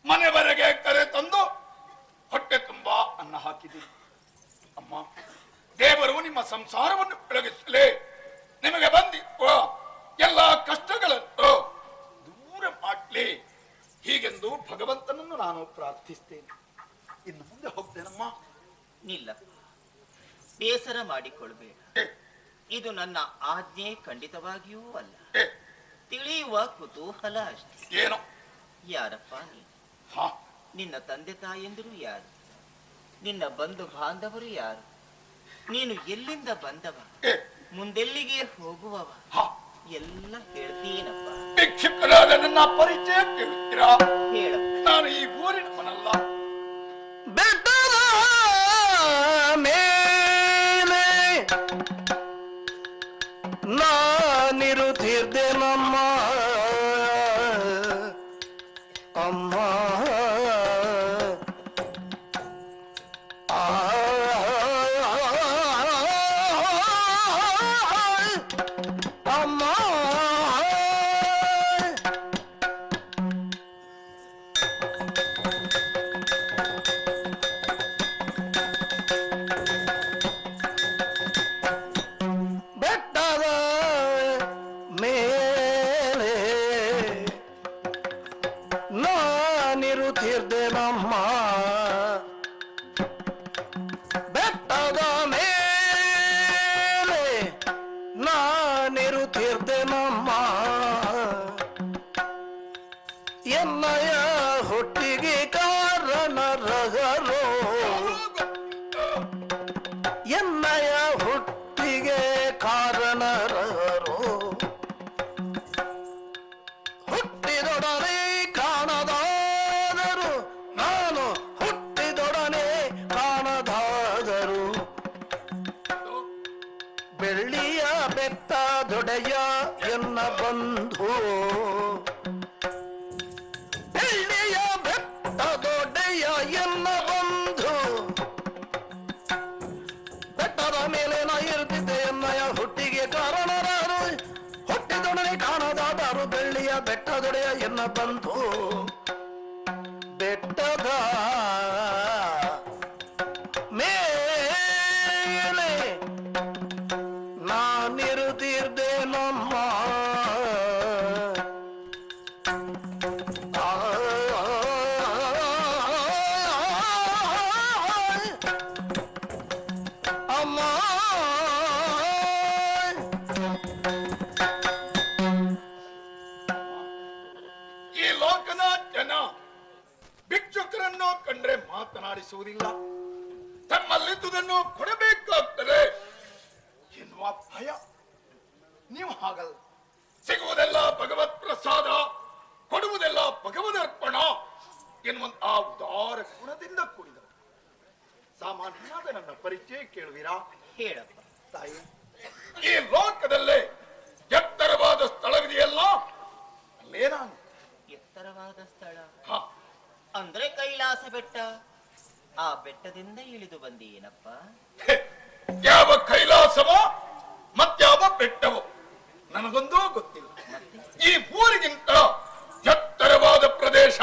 ಮನೆವರೆಗೆ ಕರೆ ತಂದು ಹೊಟ್ಟೆ ತುಂಬಾ ಅನ್ನ ಹಾಕಿದಿರಿ. ಅಮ್ಮ, ದೇವರು ನಿಮ್ಮ ಸಂಸಾರವನ್ನು ಬೆಳಗಿಸಲೇ ನಿಮಗೆ ಬಂದಿರುವ ಎಲ್ಲ ಕಷ್ಟಗಳನ್ನು ದೂರ ಮಾಡಲಿ ಹೀಗೆಂದು ಭಗವಂತನನ್ನು ನಾನು ಪ್ರಾರ್ಥಿಸ್ತೇನೆ. ಇನ್ನು ಮುಂದೆ ಹೋಗ್ತೇನಮ್ಮ. ನಿಲ್ಲ, ಬೇಸರ ಮಾಡಿಕೊಳ್ಬೇಡ. ಇದು ನನ್ನ ಆಜ್ಞೆ ಖಂಡಿತವಾಗಿಯೂ ಅಲ್ಲ, ತಿಳಿಯುವ ಕುತೂಹಲ ಅಷ್ಟೇ. ಏನೋ? ಯಾರಪ್ಪ ನೀನು? ನಿನ್ನ ತಂದೆ ತಾಯಂದಿರು ಯಾರು? ನಿನ್ನ ಬಂಧು ಬಾಂಧವರು ಯಾರು? ನೀನು ಎಲ್ಲಿಂದ ಬಂದವ? ಮುಂದೆಲ್ಲಿಗೆ ಹೋಗುವವ? ಎಲ್ಲ ಹೇಳ್ತೀನಪ್ಪ. ಭಿಕ್ಷುಕರಾದ ನನ್ನ ಪರಿಚಯ ಕೇಳುತ್ತೀರಾ? ಹೇಳಪ್ಪ. ನಾನು ಈ ಊರಿನವನಲ್ಲ. ಬೆಟ್ಟದ ಮೇಲೆ ನಾನಿರುತ್ತಿದ್ದೆ ನಮ್ಮ ಅಮ್ಮ. ಅಮ್ಮ ಎನ್ನಯ ಹುಟ್ಟಿಗೆ ಕಾರಣರರು ಹುಟ್ಟಿದೊಡನೆ ಕಾಣದಾದರು ನಾನು ಹುಟ್ಟಿದೊಡನೆ ಕಾಣದಾದರು ಬೆಳ್ಳಿಯ ಬೆಟ್ಟ ದೊಡೆಯ ಎನ್ನ ಬಂಧು ಬೆಳ್ಳಿಯ ಬೆಟ್ಟ ದೊಡೆಯ ಎನ್ನ ಬಂಧು ಬೆಟ್ಟದ ಮೇಲೆ ನಾ ಇರ್ತಿದ್ದೆ ಎನ್ನಯ ಹುಟ್ಟಿಗೆ ಕಾರಣರಾರು ಹುಟ್ಟಿದೊಡನೆ ಕಾಣದಾದರು ಬೆಳ್ಳಿಯ ಬೆಟ್ಟದೊಡೆಯ ಎನ್ನ ಬಂಧು ಬೆಟ್ಟದ ಮೇಲೆ ನಾನಿರುತ್ತಿರ್ದೆ ನಮ್ಮ ಅಮ್ಮ ಈ ಲೋಕದ ಜನ ಭಿಕ್ಷುಕರನ್ನು ಕಂಡ್ರೆ ಮಾತನಾಡಿಸುವುದಿಲ್ಲ, ತಮ್ಮಲ್ಲಿದ್ದುದನ್ನು ಕೊಡಬೇಕಾಗ್ತದೆ ಎನ್ನುವ ಭಯ. ನೀವು ಹಾಗಲ್ಲ, ಸಿಗುವುದೆಲ್ಲ ಭಗವತ್ ಪ್ರಸಾದ, ಕೊಡುವುದೆಲ್ಲ ಭಗವದರ್ಪಣ ಎನ್ನುವಂತಹ ಉದಾರ ಗುಣದಿಂದ ಕೂಡಿದ ಸಾಮಾನ್ಯನಾದ ನನ್ನ ಪರಿಚಯ ಕೇಳುವಿರಾ? ಹೇಳಪ್ಪ. ತಾಯಿ, ಈ ಲೋಕದಲ್ಲೇ ಎತ್ತರವಾದ ಸ್ಥಳವಿದೆಯಲ್ಲ, ಅಲ್ಲೇ ನಾನು. ಎತ್ತರವಾದ ಸ್ಥಳ ಹ, ಅಂದ್ರೆ ಕೈಲಾಸ ಬೆಟ್ಟ. ಆ ಬೆಟ್ಟದಿಂದ ಇಳಿದು ಬಂದೇನಪ್ಪ? ಯಾವ ಕೈಲಾಸವೋ ಮತ್ಯಾವ ಬೆಟ್ಟವೋ ನನಗೊಂದೂ ಗೊತ್ತಿಲ್ಲ. ಈ ಊರಿಗಿಂತ ಎತ್ತರವಾದ ಪ್ರದೇಶ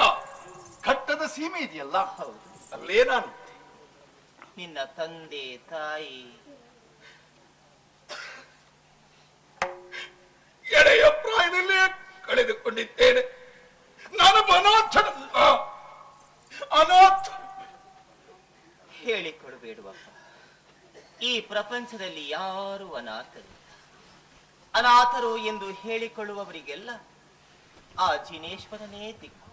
ಘಟ್ಟದ ಸೀಮೆ ಇದೆಯಲ್ಲ, ಅಲ್ಲೇ ನಾನು. ನಿನ್ನ ತಂದೆ ತಾಯಿ ಎಳೆಯ ಪ್ರಾಯದಲ್ಲೇ ಕಳೆದುಕೊಂಡಿದ್ದೇನೆ. ನಾನು ಅನಾಥ. ಹೇಳಿಕೊಡಬೇಡುವಪ್ಪ. ಈ ಪ್ರಪಂಚದಲ್ಲಿ ಯಾರು ಅನಾಥರು ಅನಾಥರು ಎಂದು ಹೇಳಿಕೊಳ್ಳುವವರಿಗೆಲ್ಲ ಆ ಜಿನೇಶ್ವರನೇ ದಿಕ್ಕು.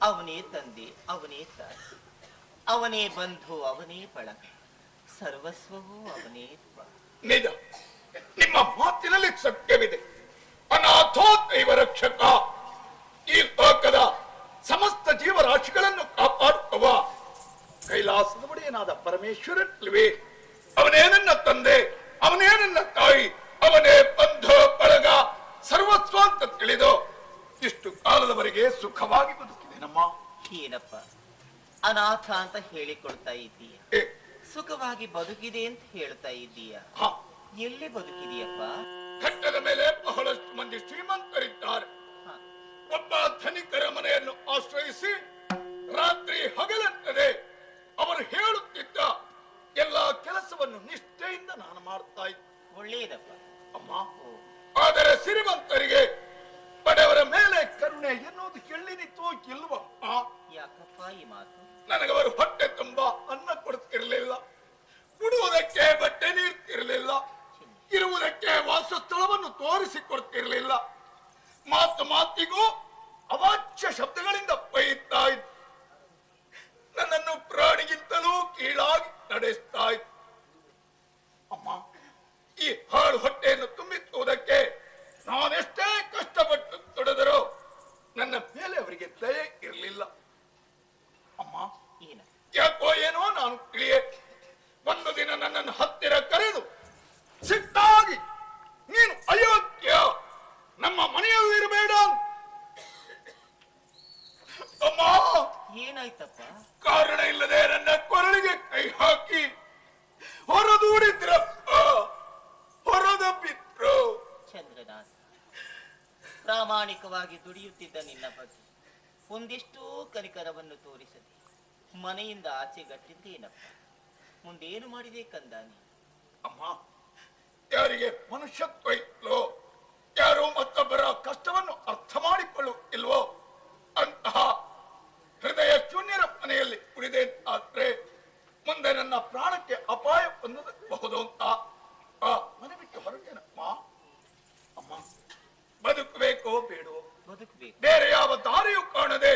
ಅವನೇ ತಂದೆ, ಅವನೇ ತಾಯಿ, ಅವನೇ ಬಂಧು, ಅವನೇ ಬಳಗ, ಸರ್ವಸ್ವವೂ ಅವನೇ. ನಿಜ, ನಿಮ್ಮ ಮಾತಿನಲ್ಲಿ ಸತ್ಯವಿದೆ. ಅನಾಥೋ ದೈವ ರಕ್ಷಕ. ಈ ಲೋಕದ ಸಮಸ್ತ ಜೀವರಾಶಿಗಳನ್ನು ಕಾಪಾಡುತ್ತವ ಕೈಲಾಸದ ಒಡೆಯನಾದ ಪರಮೇಶ್ವರತ್ವೇ. ಅವನೇ ನನ್ನ ತಂದೆ, ಅವನೇ ನನ್ನ ತಾಯಿ, ಅವನೇ ಬಂಧು ಬಳಗ, ಸರ್ವಸ್ವ ಅಂತ ತಿಳಿದು ಇಷ್ಟು ಕಾಲದವರೆಗೆ ಸುಖವಾಗಿ ಬದುಕಿದೆನಮ್ಮ. ಏನಪ್ಪ ಅನಾಥ ಅಂತ ಹೇಳಿಕೊಳ್ತಾ ಇದ್ದೀಯ, ಸುಖವಾಗಿ ಬದುಕಿದೆ ಅಂತ ಹೇಳ್ತಾ ಇದ್ದೀಯ. ಎಲ್ಲಿ ಬದುಕಿದೆಯಪ್ಪ? ಘಟ್ಟದ ಮೇಲೆ ಬಹಳಷ್ಟು ಮಂದಿ ಶ್ರೀಮಂತರಿದ್ದಾರೆ. ಒಬ್ಬ ಧನಿಕರ ಮನೆಯನ್ನು ಆಶ್ರಯಿಸಿ ರಾತ್ರಿ ಹಗಲಂತದೆ ಅವರು ಹೇಳುತ್ತಿದ್ದ ಎಲ್ಲ ಕೆಲಸವನ್ನು ನಿಷ್ಠೆಯಿಂದ ನಾನು ಮಾಡ್ತಾ ಇದ್ದೆ. ಒಳ್ಳೆಯದಪ್ಪ ಅಮ್ಮ. ಆದರೆ ಶ್ರೀಮಂತರಿಗೆ ಬಡವರ ಮೇಲೆ ಕರುಣೆ ಎನ್ನುವುದು ಕೇಳಿನಿತ್ತು ಇಲ್ವಪ್ಪ? ಯಾಕಪ್ಪ ಈ ಮಾತು? ನನಗವರು ಹೊಟ್ಟೆ ತುಂಬಾ ಅನ್ನ ಕೊಡುತ್ತಿರಲಿಲ್ಲ, ಕುಡುವುದಕ್ಕೆ ಬಟ್ಟೆ ನೀಡ್ತಿರಲಿಲ್ಲ, ಇರುವುದಕ್ಕೆ ವಾಸಸ್ಥಳವನ್ನು ತೋರಿಸಿಕೊಡ್ತಿರಲಿಲ್ಲ. ಮಾತಿಗೂ ಅವಾಚ್ಯ ಶಬ್ದಗಳಿಂದ ಬೈತಾ ಇತ್ತು. ನನ್ನನ್ನು ಪ್ರಾಣಿಗಿಂತಲೂ ಕೀಳಾಗಿ ನಡೆಸ್ತಾ ಇತ್ತು. ಅಮ್ಮ, ಈ ಹಾಳು ಹೊಟ್ಟೆಯನ್ನು ತುಂಬಿಸುವುದಕ್ಕೆ ನಾನೆಷ್ಟೇ ಕಷ್ಟಪಟ್ಟು ದುಡಿದರೂ ನನ್ನ ಮೇಲೆ ಅವರಿಗೆ ದಯೆ ಇರಲಿಲ್ಲ. ಅಮ್ಮ, ಯಾಕೋ ಏನೋ ನಾನು ತಿಳಿಯೇ ಒಂದು ದಿನ ನನ್ನನ್ನು ಹತ್ತಿರ ಕರೆದು ಸಿಟ್ಟಾಗಿ, ನೀನು ಅಯೋಗ್ಯ, ನಮ್ಮ ಮನೆಯಲ್ಲಿರಬೇಡ. ಅಮ್ಮ, ಏನಾಯ್ತಪ್ಪ? ಕಾರಣ ಇಲ್ಲದೆ ನನ್ನ ಕೊರಳಿಗೆ ಕೈ ಹಾಕಿ ಹೊರದೂಡಿದ್ರಪ್ಪ, ಹೊರದಬ್ಬಿದ್ರು. ಚಂದ್ರನಾಥ, ಪ್ರಾಮಾಣಿಕವಾಗಿ ದುಡಿಯುತ್ತಿದ್ದ ನಿನ್ನ ಬಗ್ಗೆ ಒಂದಿಷ್ಟೂ ಕನಿಕರವನ್ನು ತೋರಿಸದೆ ಮನೆಯಿಂದ ಆಚೆಗಟ್ಟಿದ್ದೇನಪ್ಪ. ಮುಂದೇನು ಮಾಡಿದೆ ಕಂದಾನಿ? ಅಮ್ಮ, ಯಾರಿಗೆ ಮನುಷ್ಯತ್ವ ಇಲ್ವೋ, ಯಾರು ಮತ್ತೊಬ್ಬರ ಕಷ್ಟವನ್ನು ಅರ್ಥ ಮಾಡಿಕೊಳ್ಳು ಇಲ್ವೋ ಅಂತಹ ಹೃದಯ ಶೂನ್ಯರ ಮನೆಯಲ್ಲಿ ಉಳಿದೆ ಆದ್ರೆ ಮುಂದೆ ನನ್ನ ಪ್ರಾಣಕ್ಕೆ ಅಪಾಯ ಬಂದಬಹುದು ಅಂತ ಮನೆ ಬಿಟ್ಟು ಹೊರಟೇನಮ್ಮ. ಅಮ್ಮ, ಬದುಕಬೇಕೋ ಬೇಡೋ? ಬದುಕಬೇಕು. ಬೇರೆ ಯಾವ ದಾರಿಯೂ ಕಾಣದೆ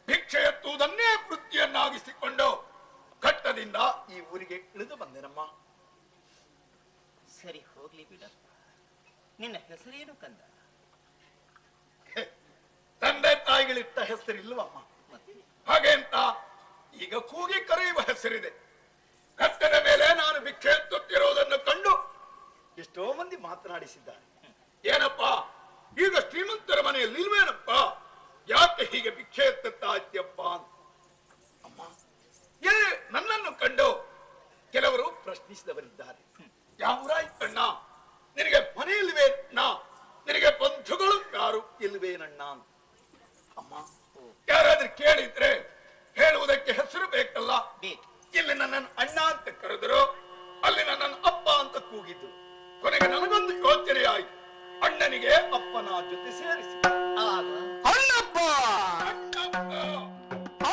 ಭಿಕ್ಷೆ ಎತ್ತುವುದನ್ನೇ ವೃತ್ತಿಯನ್ನಾಗಿಸಿಕೊಂಡು ಘಟ್ಟದಿಂದ ಈ ಊರಿಗೆ ಇಳಿದು ಬಂದೆನಮ್ಮ. ಹೋಗ್ಲಿ ಬಿಡ. ನಿನ್ನ ಹೆಸರೇನು ಕಂದ? ತಂದೆ ತಾಯಿಗಳಿಟ್ಟ ಹೆಸರಿಲ್ವಮ್ಮ. ಹಾಗೆ ಅಂತ ಈಗ ಕೂಗಿ ಕರೆಯುವ ಹೆಸರಿದೆ. ಕಟ್ಟದ ಮೇಲೆ ನಾನು ಭಿಕ್ಷೆ ಎತ್ತುತ್ತಿರುವುದನ್ನು ಕಂಡು ಎಷ್ಟೋ ಮಂದಿ ಮಾತನಾಡಿಸಿದ್ದಾರೆ. ಏನಪ್ಪ ಈಗ ಶ್ರೀಮಂತರ ಮನೆಯಲ್ಲಿ ಇಲ್ವೇನಪ್ಪ, ಯಾಕೆ ಹೀಗೆ ಭಿಕ್ಷೆ ಎತ್ತುತ್ತಾ ಇದ್ಯಪ್ಪ ಅಂತ. ಅಮ್ಮ ಎಲ್ಲಿ ನನ್ನನ್ನು ಕಂಡು ಕೆಲವರು ಪ್ರಶ್ನಿಸಿದವರಿದ್ದಾರೆ. ಯಾವರಾಯ್ತಣ್ಣ, ನಿನಗೆ ಮನೆ ಇಲ್ವೇ ಅಣ್ಣ, ನಿನಗೆ ಬಂಧುಗಳು ಯಾರು ಇಲ್ವೇನಣ್ಣ ಅಂತ. ಅಮ್ಮ ಯಾರಾದ್ರೂ ಕೇಳಿದ್ರೆ ಹೇಳುವುದಕ್ಕೆ ಹೆಸರು ಬೇಕಲ್ಲ. ಇಲ್ಲಿ ನನ್ನನ್ನು ಅಣ್ಣ ಅಂತ ಕರೆದರು, ಅಲ್ಲಿ ನನ್ನನ್ನು ಅಪ್ಪ ಅಂತ ಕೂಗಿದ್ರು. ಕೊನೆಗೆ ನನಗೊಂದು ಯೋಚನೆ ಆಯ್ತು, ಅಣ್ಣನಿಗೆ ಅಪ್ಪನ ಜೊತೆ ಸೇರಿಸಿ ಅಣ್ಣಪ್ಪ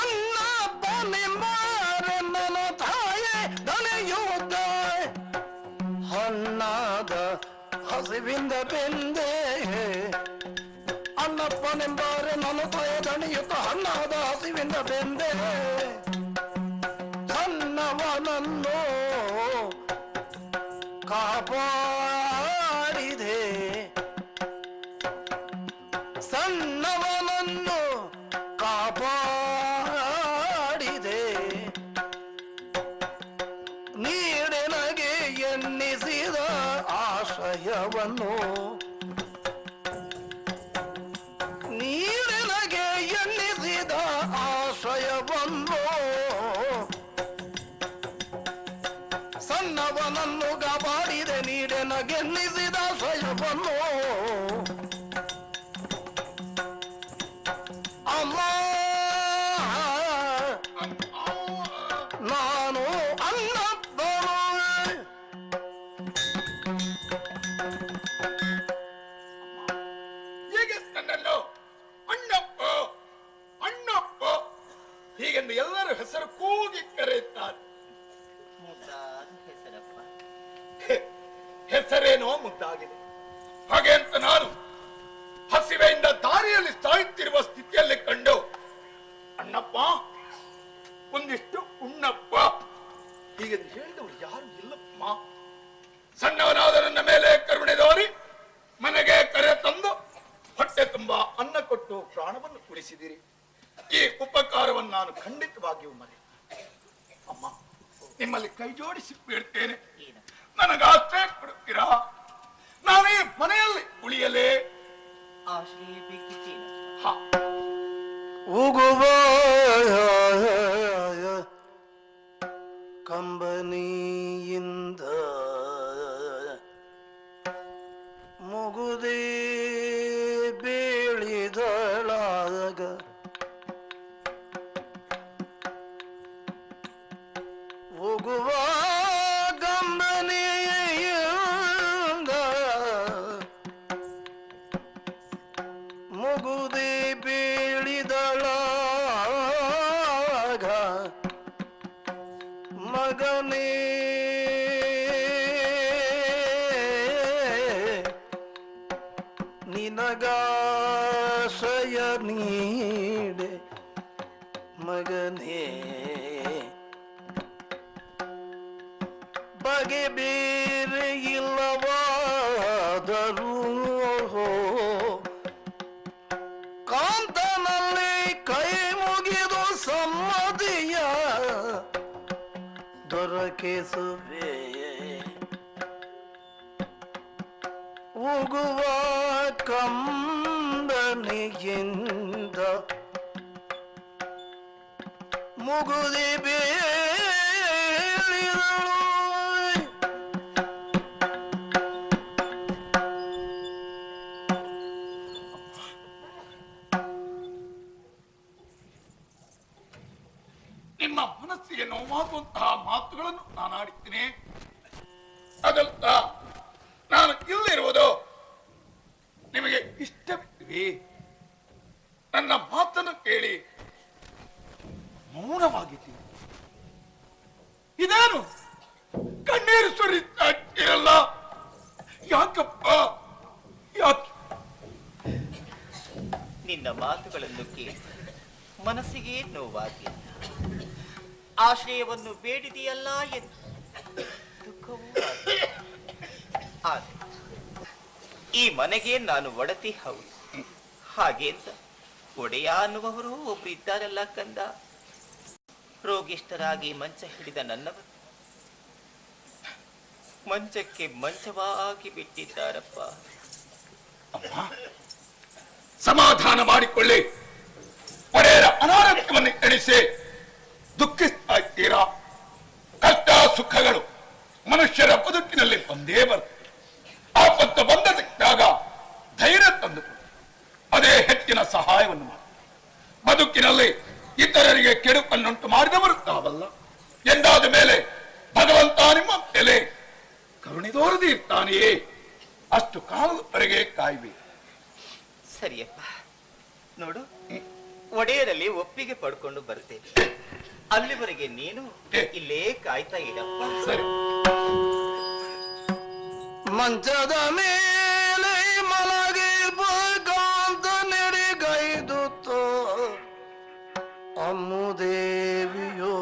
ಅಣ್ಣಪ್ಪ ನಿಮ್ಮನ ತಾಯೇ ದನೆಯುವುದ ಹಣ್ಣಾದ ಹಸಿವಿಂದ ಬೆಂದೆ. ಅಣ್ಣಪ್ಪನೆಂಬಾರೆ ನನ್ನ ತಾಯ ದಣಿಯುತ್ತ ಹಣ್ಣಾದ ಹಸಿವಿಂದ ಬೆಂದೆ. ಸಣ್ಣವನನ್ನು ಕಾಪಾಡಿದೆ, ಸಣ್ಣವನನ್ನು ಕಾಪಾಡಿದೆ. ನೀಡಿನಗೆ ಎನ್ನಿಸಿದ ಆಶಯವನ್ನು, ನೀಡಿನಗೆ ಎನ್ನಿಸಿದ ಆಶಯವನ್ನು. ಸಣ್ಣವನನ್ನು ಕಾಪಾಡಿದೆ, ನೀಡಿನಗೆನ್ನಿಸಿದ ಆಶಯವನ್ನು. ಅಮ್ಮ ನಾನು ಅಣ್ಣಪ್ಪನು. ಹೀಗೆ ನನ್ನನ್ನು ಅಣ್ಣಪ್ಪ ಅಣ್ಣಪ್ಪ ಹೀಗೆಂದು ಎಲ್ಲರೂ ಹೆಸರು ಕೂಗಿ ಕರೆಯುತ್ತಾರೆ. ಮುದ್ದಾದ ಹೆಸರಪ್ಪ. ಹೆಸರೇನೋ ಮುದ್ದಾಗಿದೆ. ಹಾಗೆ ಅಂತ ನಾನು ಹಸಿವೆಯಿಂದ ದಾರಿಯಲ್ಲಿ ಸಾಯುತ್ತಿರುವ ಸ್ಥಿತಿಯಲ್ಲಿ ಕಂಡು ಅಣ್ಣಪ್ಪ ಒಂದಿಷ್ಟು ಉಣ್ಣಪ್ಪ ಹೀಗೆಂದು ಹೇಳಿದವರು ಯಾರು ಇಲ್ಲಪ್ಪ. ಸಣ್ಣವನಾದ ನನ್ನ ಮೇಲೆ ಕರುಣೆ ತೋರಿ ಮನೆಗೆ ಕರೆ ತಂದು ಹೊಟ್ಟೆ ತುಂಬಾ ಅನ್ನ ಕೊಟ್ಟು ಪ್ರಾಣವನ್ನು ಉಳಿಸಿದಿರಿ. ಈ ಉಪಕಾರವನ್ನು ನಾನು ಖಂಡಿತವಾಗಿಯೂ ಮರೆ. ಅಮ್ಮ ನಿಮ್ಮಲ್ಲಿ ಕೈ ಜೋಡಿಸಿ ಬೇಡ್ತೇನೆ, ನನಗಾಶ್ರಯ ಕೊಡುತ್ತೀರಾ? ನಾವೇ ಮನೆಯಲ್ಲಿ ಉಳಿಯಲೇ ಆಶ್ರಯ ಬೇಕಿದ್ದೇನೆ. ಉಗುವ ಕಂಬನಿಯಿಂದ ಮುಗುದೇ ಬೀಳಿದಳಾಗ ಉಗುವ ಕಂಬನಿಯಿಂದ ಮುಗುದೇ ಬೀಳಿದಳಾಗ ಮಗನೇ ನಿನಗಾಶಯ ನೀಡೆ ಮಗನೇ ಬಗೆ ಬೇರೆ ಇಲ್ಲವಾದರೂ ಕಾಂತನಲ್ಲಿ ಕೈ ಮುಗಿದು ಸಮ್ಮತಿಯ ದೊರಕಿಸುವೆ. ಉಗುವ ಕಂಬನಿಯಿಂದ ಮುಗುದಿ ಬೀಳಿದಳು. ನಿಮ್ಮ ಮನಸ್ಸಿಗೆ ನೋವಾಗುವಂತಹ ಮಾತುಗಳನ್ನು ನಾನು ಆಡಿದ್ದೇನೆ. ಅದಲ್ಲ ನಾನು ಇಲ್ಲಿರುವುದು ನಿಮಗೆ ಇಷ್ಟವಿದ್ದೀವಿ. ನನ್ನ ಮಾತನ್ನು ಕೇಳಿ ಮೌನವಾಗಿದ್ದೀವಿ. ಇದೇನು ಕಣ್ಣೀರು ಸುರಿತಾ ಇರಲ್ಲ, ಯಾಕಪ್ಪ ಯಾಕೆ? ನಿನ್ನ ಮಾತುಗಳನ್ನು ಕೇಳಿ ಮನಸ್ಸಿಗೆ ನೋವಾಗಿ ಆಶ್ರಯವನ್ನು ಬೇಡಿದೆಯಲ್ಲ ಎಂದು ದುಃಖವೂ ಆಗಿದೆ. ಈ ಮನೆಗೆ ನಾನು ಒಡತಿ ಹೌದು. ಹಾಗೆ ಅಂತ ಒಡೆಯ ಅನ್ನುವವರು ಒಬ್ರು ಇದ್ದಾರಲ್ಲ ಕಂದ. ರೋಗಿಷ್ಠರಾಗಿ ಮಂಚ ಹಿಡಿದ ನನ್ನವರು ಮಂಚಕ್ಕೆ ಮಂಚವಾಗಿ ಬಿಟ್ಟಿದ್ದಾರಪ್ಪ. ಸಮಾಧಾನ ಮಾಡಿಕೊಳ್ಳಿ. ಒಡೆಯರ ಅನಾರೋಗ್ಯವನ್ನು ಎಣಿಸಿ ದುಃಖಿಸ್ತಾ ಇದ್ದೀರಾ? ಕಷ್ಟ ಸುಖಗಳು ಮನುಷ್ಯರ ಬದುಕಿನಲ್ಲಿ ಬಂದೇ ಬರ್ತದೆ. ಆಪತ್ತು ಬಂದಾಗ ಧೈರ್ಯ ತಂದು ಅದೇ ಹೆಚ್ಚಿನ ಸಹಾಯವನ್ನು ಮಾಡಿ. ಬದುಕಿನಲ್ಲಿ ಇತರರಿಗೆ ಕೆಡುಕನ್ನುಂಟು ಮಾಡಿದವರು ತಾವಲ್ಲ. ಎಂದಾದ ಮೇಲೆ ಭಗವಂತ ನಿಮ್ಮ ಮೇಲೆ ಕರುಣೆ ತೋರದೇ ಇರ್ತಾನೆಯೇ. ಅಷ್ಟು ಕಾಲದವರೆಗೆ ಕಾಯ್ಬೇಕು. ಸರಿಯಪ್ಪ, ನೋಡು, ಒಡೆಯರಲ್ಲಿ ಒಪ್ಪಿಗೆ ಪಡ್ಕೊಂಡು ಬರ್ತೇನೆ. ಅಲ್ಲಿವರೆಗೆ ನೀನು ಇಲ್ಲೇ ಕಾಯ್ತಾ ಇರಪ್ಪ. ಸರಿ. ಮಂಚದ ಮೇಲೆ ಮಲಗಿರ್ಬೇಕಂತ ನಡೆಗೈದುತ್ತೋ ಅಮ್ಮುದೇವಿಯೋ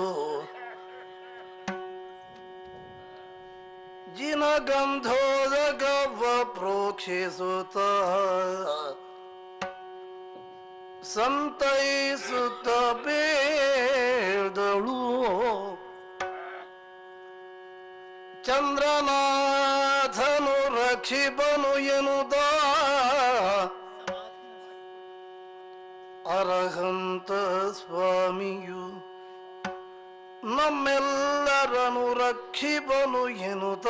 ಜಿನಗಂಧೋದಗವ ಪ್ರೋಕ್ಷಿಸುತ್ತ ಸಂತೈಸುತ್ತ ಬೇದಳು ಚಂದ್ರನಾಥನು ರಕ್ಷಿಪನು ಎನ್ನುತ್ತ ಅರಹಂತ ಸ್ವಾಮಿಯು ನಮ್ಮೆಲ್ಲರನು ರಕ್ಷಿಪನು ಎನ್ನುತ್ತ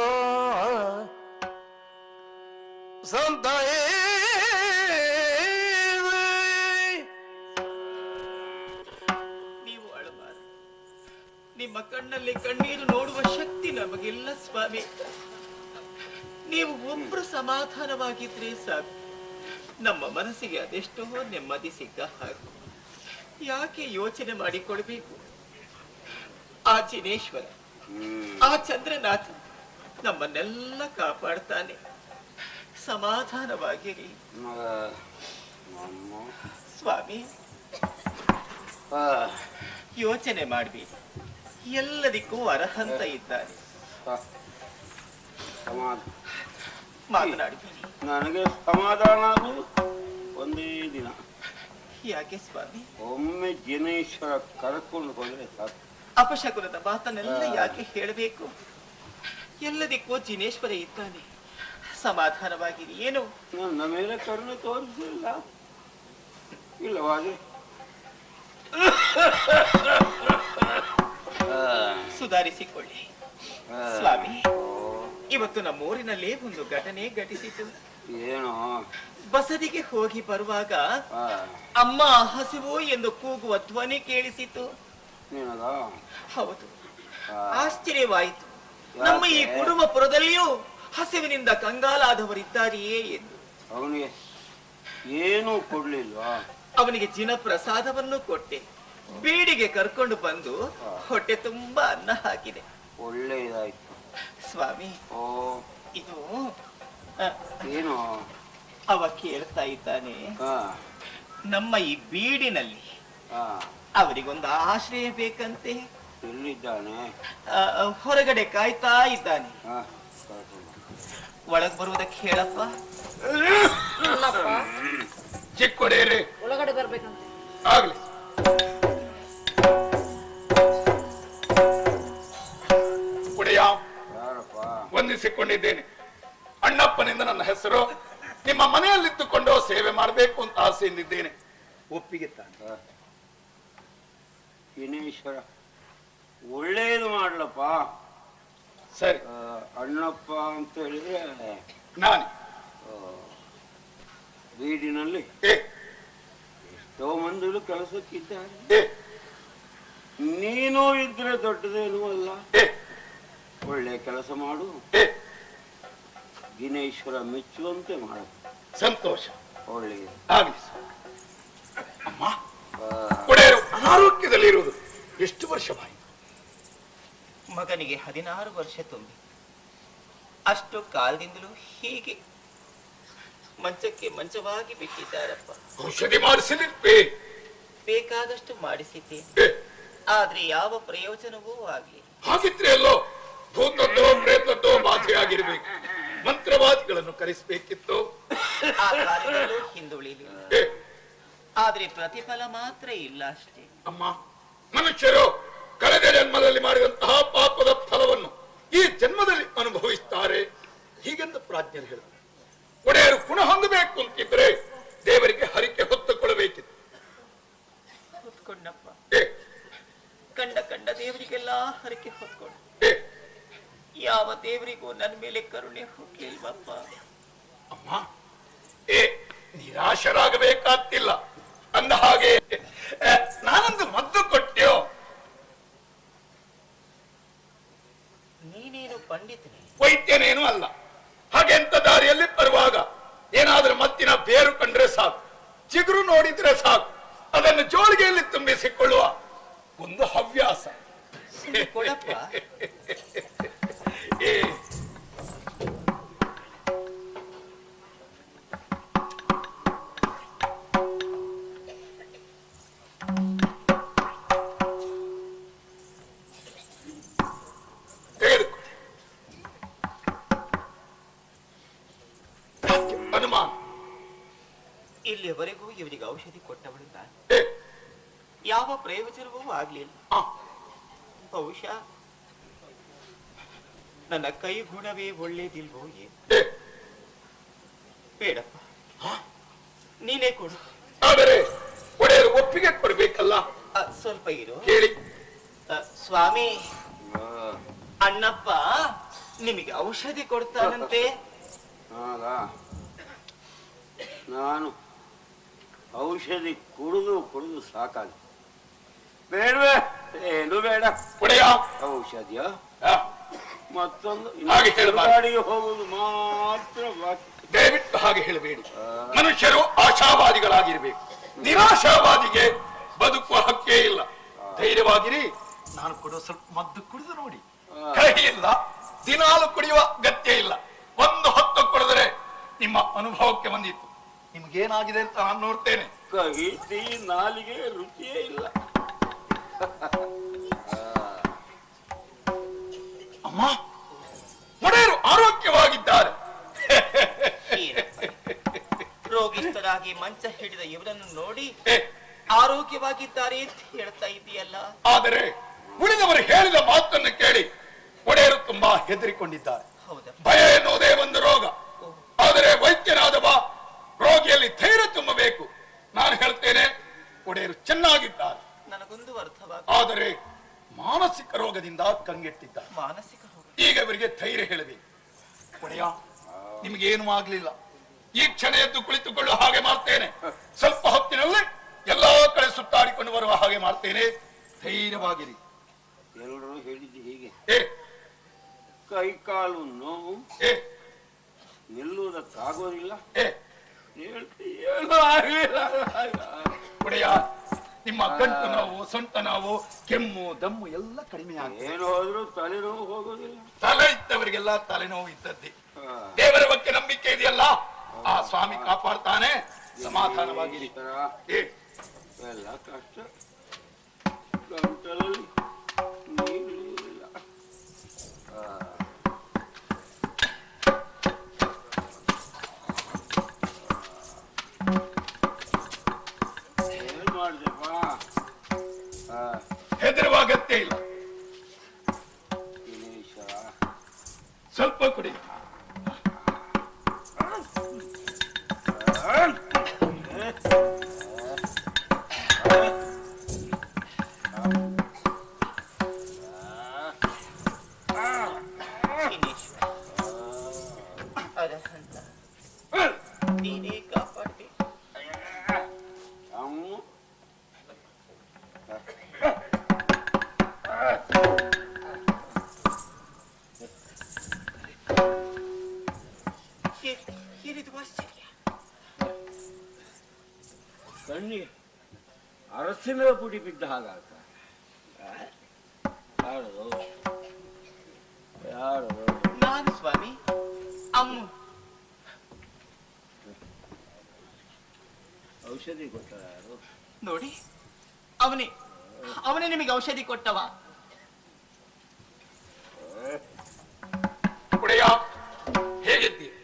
ಸಂತಯೇ ನಿಮ್ಮ ಕಣ್ಣಲ್ಲಿ ಕಣ್ಣೀರು ನೋಡುವ ಶಕ್ತಿ ನಮಗಿಲ್ಲ ಸ್ವಾಮಿ. ನೀವು ಒಬ್ರು ಸಮಾಧಾನವಾಗಿದ್ರೆ ಸಾಕು, ನಮ್ಮ ಮನಸ್ಸಿಗೆ ಅದೆಷ್ಟೋ ನೆಮ್ಮದಿ ಸಿಕ್ಕ ಹಾಗೆ. ಯಾಕೆ ಯೋಚನೆ ಮಾಡಿಕೊಳ್ಬೇಕು? ಆ ಜಿನೇಶ್ವರ, ಆ ಚಂದ್ರನಾಥ ನಮ್ಮನ್ನೆಲ್ಲ ಕಾಪಾಡ್ತಾನೆ. ಸಮಾಧಾನವಾಗಿರಿ ಸ್ವಾಮಿ. ಯೋಚನೆ ಮಾಡಬೇಕು. ಎಲ್ಲದಕ್ಕೂ ಅರ್ಹಂತ ಇದ್ದಾನೆ. ಮಾತನಾಡಬೇಡಿ. ನನಗೆ ಸಮಾಧಾನ ಒಂದೇ ದಿನ. ಯಾಕೆ ಸ್ವಾಮಿ? ಒಮ್ಮೆ ಜಿನೇಶ್ವರ ಕರ್ಕೊಂಡು ಹೋದ್ರೆ ಸಾಕು. ಅಪಶಕುನದ ಮಾತನ್ನೆಲ್ಲ ಯಾಕೆ ಹೇಳಬೇಕು? ಎಲ್ಲದಕ್ಕೂ ಜಿನೇಶ್ವರ ಇದ್ದಾನೆ. ಸಮಾಧಾನವಾಗಿರಿ. ಏನು ನನ್ನ ಮೇಲೆ ಕರುಣೆ ತೋರಿಸಿಲ್ಲ ಇಲ್ಲವಾದ್ರೆ ಸುಧಾರಿಸಿಕೊಳ್ಳಿ ಸ್ವಾಮಿ. ಇವತ್ತು ನಮ್ಮೂರಿನಲ್ಲಿ ಒಂದು ಘಟನೆ ಘಟಿಸಿತು. ಏನು? ಬಸದಿಗೆ ಹೋಗಿ ಬರುವಾಗ ಅಮ್ಮ ಹಸಿವು ಎಂದು ಕೂಗುವ ಧ್ವನಿ ಕೇಳಿಸಿತು. ಹೌದು, ಆಶ್ಚರ್ಯವಾಯಿತು. ನಮ್ಮ ಈ ಕುಟುಂಬಪುರದಲ್ಲಿಯೂ ಹಸಿವಿನಿಂದ ಕಂಗಾಲಾದವರಿದ್ದಾರೆಯೇ ಎಂದು. ಅವನಿಗೆ ಏನೂ ಕೊಡ್ಲಿಲ್ವಾ? ಅವನಿಗೆ ಜಿನ ಪ್ರಸಾದವನ್ನು ಕೊಟ್ಟೆ. ಬೀಡಿಗೆ ಕರ್ಕೊಂಡು ಬಂದು ಹೊಟ್ಟೆ ತುಂಬಾ ಅನ್ನ ಹಾಕಿದೆ. ಒಳ್ಳೆಯದಾಯ್ತು ಸ್ವಾಮಿ. ಓ, ಇದು ಏನು? ಅವ ಕೇಳ್ತಾ ಇದ್ದಾನೆ, ನಮ್ಮ ಈ ಬೀಡಿನಲ್ಲಿ ಅವರಿಗೊಂದು ಆಶ್ರಯ ಬೇಕಂತೆ. ಎಲ್ಲಿದ್ದಾನೆ? ಹೊರಗಡೆ ಕಾಯ್ತಾ ಇದ್ದಾನೆ. ಒಳಗ್ ಬರುವುದಕ್ಕೆ ಹೇಳಪ್ಪ. ಚಿಕ್ಕೊಡೆಯರೇ, ಒಳಗಡೆ ಬರ್ಬೇಕಂತ ಆಗ್ಲಿ. ಒಡೆಯ, ವಂದಿಸಿಕೊಂಡಿದ್ದೇನೆ. ಅಣ್ಣಪ್ಪನಿಂದ ನನ್ನ ಹೆಸರು. ನಿಮ್ಮ ಮನೆಯಲ್ಲಿದ್ದುಕೊಂಡು ಸೇವೆ ಮಾಡಬೇಕು ಅಂತ ಆಸೆಯಿಂದಿದ್ದೇನೆ. ಒಪ್ಪಿಗೆ ತಾನೆ? ಜಿನೇಶ್ವರ ಒಳ್ಳೇದು ಮಾಡ್ಲಪ್ಪ. ಸರಿ. ಅಣ್ಣಪ್ಪ ಅಂತ ಹೇಳಿದ್ರೆ ನಾನು ಬೀಡಿನಲ್ಲಿ ಎಷ್ಟೋ ಮಂದಿಗಳು ಕೆಲಸಕ್ಕಿದ್ದಾರೆ. ನೀನು ಇದ್ರೆ ದೊಡ್ಡದೇನೂ ಅಲ್ಲ. ಒಳ್ಳೆ ಕೆಲಸ ಮಾಡು. ಜಿನೇಶ್ವರ ಮೆಚ್ಚುವಂತೆ ಮಾಡು. ಸಂತೋಷ. ಒಳ್ಳೆಯದು. ಅಮ್ಮ, ಒಡೆಯರು ಅನಾರೋಗ್ಯದಲ್ಲಿರುವುದು ಎಷ್ಟು ವರ್ಷವಾಯಿತು? ಮಗನಿಗೆ 16 ವರ್ಷ ತುಂಬಿ ಅಷ್ಟು ಕಾಲದಿಂದಲೂ ಹೀಗೆ ಮಂಚಕ್ಕೆ ಮಂಚವಾಗಿ ಬಿಟ್ಟಿದ್ದಾರಪ್ಪ. ಔಷಧಿ ಮಾಡಿಸಲಿಕ್ಕೆ ಬೇಕಾದಷ್ಟು ಮಾಡಿಸಿದ್ದೆ, ಆದ್ರೆ ಯಾವ ಪ್ರಯೋಜನವೂ ಆಗಲಿ. ಹಾಗಿದ್ರೆ ಎಲ್ಲೋ ಭೂತದ್ದೋ ಪ್ರೇತದ್ದೋ ಬಾಧೆಯಾಗಿರ್ಬೇಕು. ಮಂತ್ರವಾದಿಗಳನ್ನು ಕರೆಸಬೇಕಿತ್ತು. ಆ ಕಾರ್ಯದಲ್ಲೂ ಹಿಂದುಳಿಲಿಲ್ಲ. ಆದ್ರೆ ಪ್ರತಿಫಲ ಮಾತ್ರ ಇಲ್ಲ ಅಷ್ಟೇ. ಅಮ್ಮ, ಮನುಷ್ಯರು ಕಳೆದ ಜನ್ಮದಲ್ಲಿ ಮಾಡಿದಂತಹ ಪಾಪದ ಫಲವನ್ನು ಈ ಜನ್ಮದಲ್ಲಿ ಅನುಭವಿಸುತ್ತಾರೆ ಹೀಗೆಂದು ಪ್ರಾಜ್ಞರು ಹೇಳಿದರು. ಒಡೆಯರು ಪುನಃ ಹೊಂದಬೇಕು ಅಂತಿದ್ರೆ ದೇವರಿಗೆ ಹರಿಕೆ ಹೊತ್ತುಕೊಳ್ಳಬೇಕಿತ್ತು. ಹೊತ್ಕೊಂಡಪ್ಪ, ಕಂಡ ದೇವರಿಗೆಲ್ಲ ಹರಿಕೆ ಹೊತ್ಕೊಂಡು ಯಾವ ದೇವರಿಗೂ ನನ್ನ ಮೇಲೆ ಕರುಣೆ ಹುಟ್ಟಲಿಲ್ವಪ್ಪ. ಅಮ್ಮ, ನಿರಾಶರಾಗಬೇಕಾಗ್ತಿಲ್ಲ. ಅಂದ ಹಾಗೆ ನಾನೊಂದು ಮದ್ದು ಕೊಟ್ಟೆಯೋ? ನೀನೇನು ಪಂಡಿತನೇ? ವೈದ್ಯನೇನು ಅಲ್ಲ. ಹಾಗೆ ಎಂತ ದಾರಿಯಲ್ಲಿ ಬರುವಾಗ ಏನಾದ್ರೂ ಮತ್ತಿನ ಬೇರು ಕಂಡ್ರೆ ಸಾಕು, ಚಿಗುರು ನೋಡಿದ್ರೆ ಸಾಕು, ಅದನ್ನು ಜೋಳಿಗೆಯಲ್ಲಿ ತುಂಬಿಸಿಕೊಳ್ಳುವ ಒಂದು ಹವ್ಯಾಸ. ಕೊಡಪ್ಪ. ಅನುಮಾನ ಇಲ್ಲಿಯವರೆಗೂ ಇವರಿಗೆ ಔಷಧಿ ಕೊಟ್ಟವಳು ನಾನು. ಯಾವ ಪ್ರಯೋಜನವೂ ಆಗ್ಲಿಲ್ಲ. ಬಹುಶಃ ನನ್ನ ಕೈ ಗುಣವೇ ಒಳ್ಳೇದಿಲ್ವೋ ಏನು? ಬೇಡಪ್ಪ, ನೀನೇ ಕೊಡು. ಆದರೆ ಒಡೆಯರು ಒಪ್ಪಿಗೆ ಕೊಡ್ಬೇಕಲ್ಲ. ಸ್ವಲ್ಪ ಇರು. ಹೇಳಿ. ಸ್ವಾಮಿ, ಅಣ್ಣಪ್ಪ ನಿಮಗೆ ಔಷಧಿ ಕೊಡ್ತಾನಂತೆ. ನಾನು ಔಷಧಿ ಕುಡಿದು ಸಾಕಾಗಿ ಬೇಡವೇ? ಏನು ಬೇಡ. ಒಡೆಯ ಔಷಧಿಯ ಮತ್ತೊಂದು ಹಾಗೆ ಗಾಡಿಗೆ ಹೋಗುದು ಮಾತ್ರ ಬಾಕಿ. ದಯವಿಟ್ಟು ಹಾಗೆ ಹೇಳಬೇಡಿ. ಮನುಷ್ಯರು ಆಶಾವಾದಿಗಳಾಗಿರ್ಬೇಕು. ನಿರಾಶಾವಾದಿಗೆ ಬದುಕುವ ಹಕ್ಕೇ ಇಲ್ಲ. ಧೈರ್ಯವಾಗಿರಿ. ನಾನು ಕೊಡುವ ಸ್ವಲ್ಪ ಮದ್ದು ಕುಡಿದು ನೋಡಿ. ಕಹಿ ಇಲ್ಲ, ದಿನಾಲು ಕುಡಿಯುವ ಅಗತ್ಯ ಇಲ್ಲ. ಒಂದು ಹೊತ್ತು ಕುಡಿದರೆ ನಿಮ್ಮ ಅನುಭವಕ್ಕೆ ಬಂದಿತ್ತು. ನಿಮ್ಗೇನಾಗಿದೆ ಅಂತ ನಾನು ನೋಡ್ತೇನೆ. ಕಹಿ ಸಿಹಿ ನಾಲಿಗೆ ರುಚಿಯೇ ಇಲ್ಲ. ಅಮ್ಮ, ಒಡೆಯರು ಆರೋಗ್ಯವಾಗಿದ್ದಾರೆ. ರೋಗಿಷ್ಠರಾಗಿ ಮಂಚ ಹಿಡಿದ ಇವರನ್ನು ನೋಡಿ ಆರೋಗ್ಯವಾಗಿದ್ದಾರೆ ಅಂತ ಹೇಳ್ತಾ ಇದೆಯಲ್ಲ. ಆದರೆ ಉಳಿದವರು ಹೇಳಿದ ಮಾತನ್ನು ಕೇಳಿ ಒಡೆಯರು ತುಂಬಾ ಹೆದರಿಕೊಂಡಿದ್ದಾರೆ. ಭಯ ಎನ್ನುವುದೇ ಒಂದು ರೋಗ. ಆದರೆ ವೈದ್ಯನಾದವ ರೋಗಿಯಲ್ಲಿ ಧೈರ್ಯ ತುಂಬಬೇಕು. ನಾನು ಹೇಳ್ತೇನೆ, ಒಡೆಯರು ಚೆನ್ನಾಗಿದ್ದಾರೆ. ನನಗೊಂದು ಅರ್ಥವಾದ. ಆದರೆ ಮಾನಸಿಕ ರೋಗದಿಂದ ಕಂಗೆಟ್ಟಿದ್ದಾರೆ. ಮಾನಸಿಕ ರೋಗ. ಈಗ ಇವರಿಗೆ ಧೈರ್ಯ ಹೇಳಬೇಕು. ಒಡೆಯ, ನಿಮಗೇನು ಆಗ್ಲಿಲ್ಲ. ಈ ಕ್ಷಣ ಎದ್ದು ಕುಳಿತುಕೊಳ್ಳುವ ಹಾಗೆ ಮಾಡ್ತೇನೆ. ಸ್ವಲ್ಪ ಹೊತ್ತಿನಲ್ಲಿ ಎಲ್ಲಾ ಕಡೆ ಸುತ್ತಾಡಿಕೊಂಡು ಬರುವ ಹಾಗೆ ಮಾಡ್ತೇನೆ. ಧೈರ್ಯವಾಗಿರಿ. ಎಲ್ಲರೂ ಹೇಳಿದ್ದು ಹೀಗೆ. ಕೈ ಕಾಲು ನೋವು, ನಿಲ್ಲುವುದಕ್ಕಾಗೋದಿಲ್ಲ. ಒಡೆಯ, ನಿಮ್ಮ ಗಂಟು ನೋವು, ಸೊಂಟ ನೋವು, ಕೆಮ್ಮು, ದಮ್ಮು ಎಲ್ಲ ಕಡಿಮೆ ಆಗಿದೆ. ಏನು ಹೋದ್ರು ತಲೆನೋವು ಹೋಗೋದಿಲ್ಲ. ತಲೆ ಇದ್ದವರಿಗೆಲ್ಲ ತಲೆನೋವು ಇದ್ದದ್ದೇ. ದೇವರ ಬಗ್ಗೆ ನಂಬಿಕೆ ಇದೆಯಲ್ಲ, ಆ ಸ್ವಾಮಿ ಕಾಪಾಡ್ತಾನೆ. ಸಮಾಧಾನವಾಗಿರಿ. ಎಲ್ಲ ಕಷ್ಟ. ಗಂಟಲಲ್ಲಿ ನೀರಿಲ್ಲ. ಏನ್ ಮಾಡಿದೆಪ್ಪ? ಹೆದರುವ ಅಗತ್ಯ ಇಲ್ಲ. ಸ್ವಲ್ಪ ಕುಡಿ. ನೀನೇ ಕಾಪಾಡ್ತಿ. ಕಣ್ಣಿಗೆ ಅರಸಿನ ಪುಡಿ ಬಿದ್ದ ಹಾಗಾಗ. ಯಾರು? ನಾನು ಸ್ವಾಮಿ. ಅಮ್ಮ ಔಷಧಿ ಕೊಟ್ಟ ಯಾರು? ನೋಡಿ, ಅವನೇ ನಿಮಗೆ ಔಷಧಿ ಕೊಟ್ಟವ. ಒಡೆಯ, ಹೇಗಿದ್ದೀರಿ?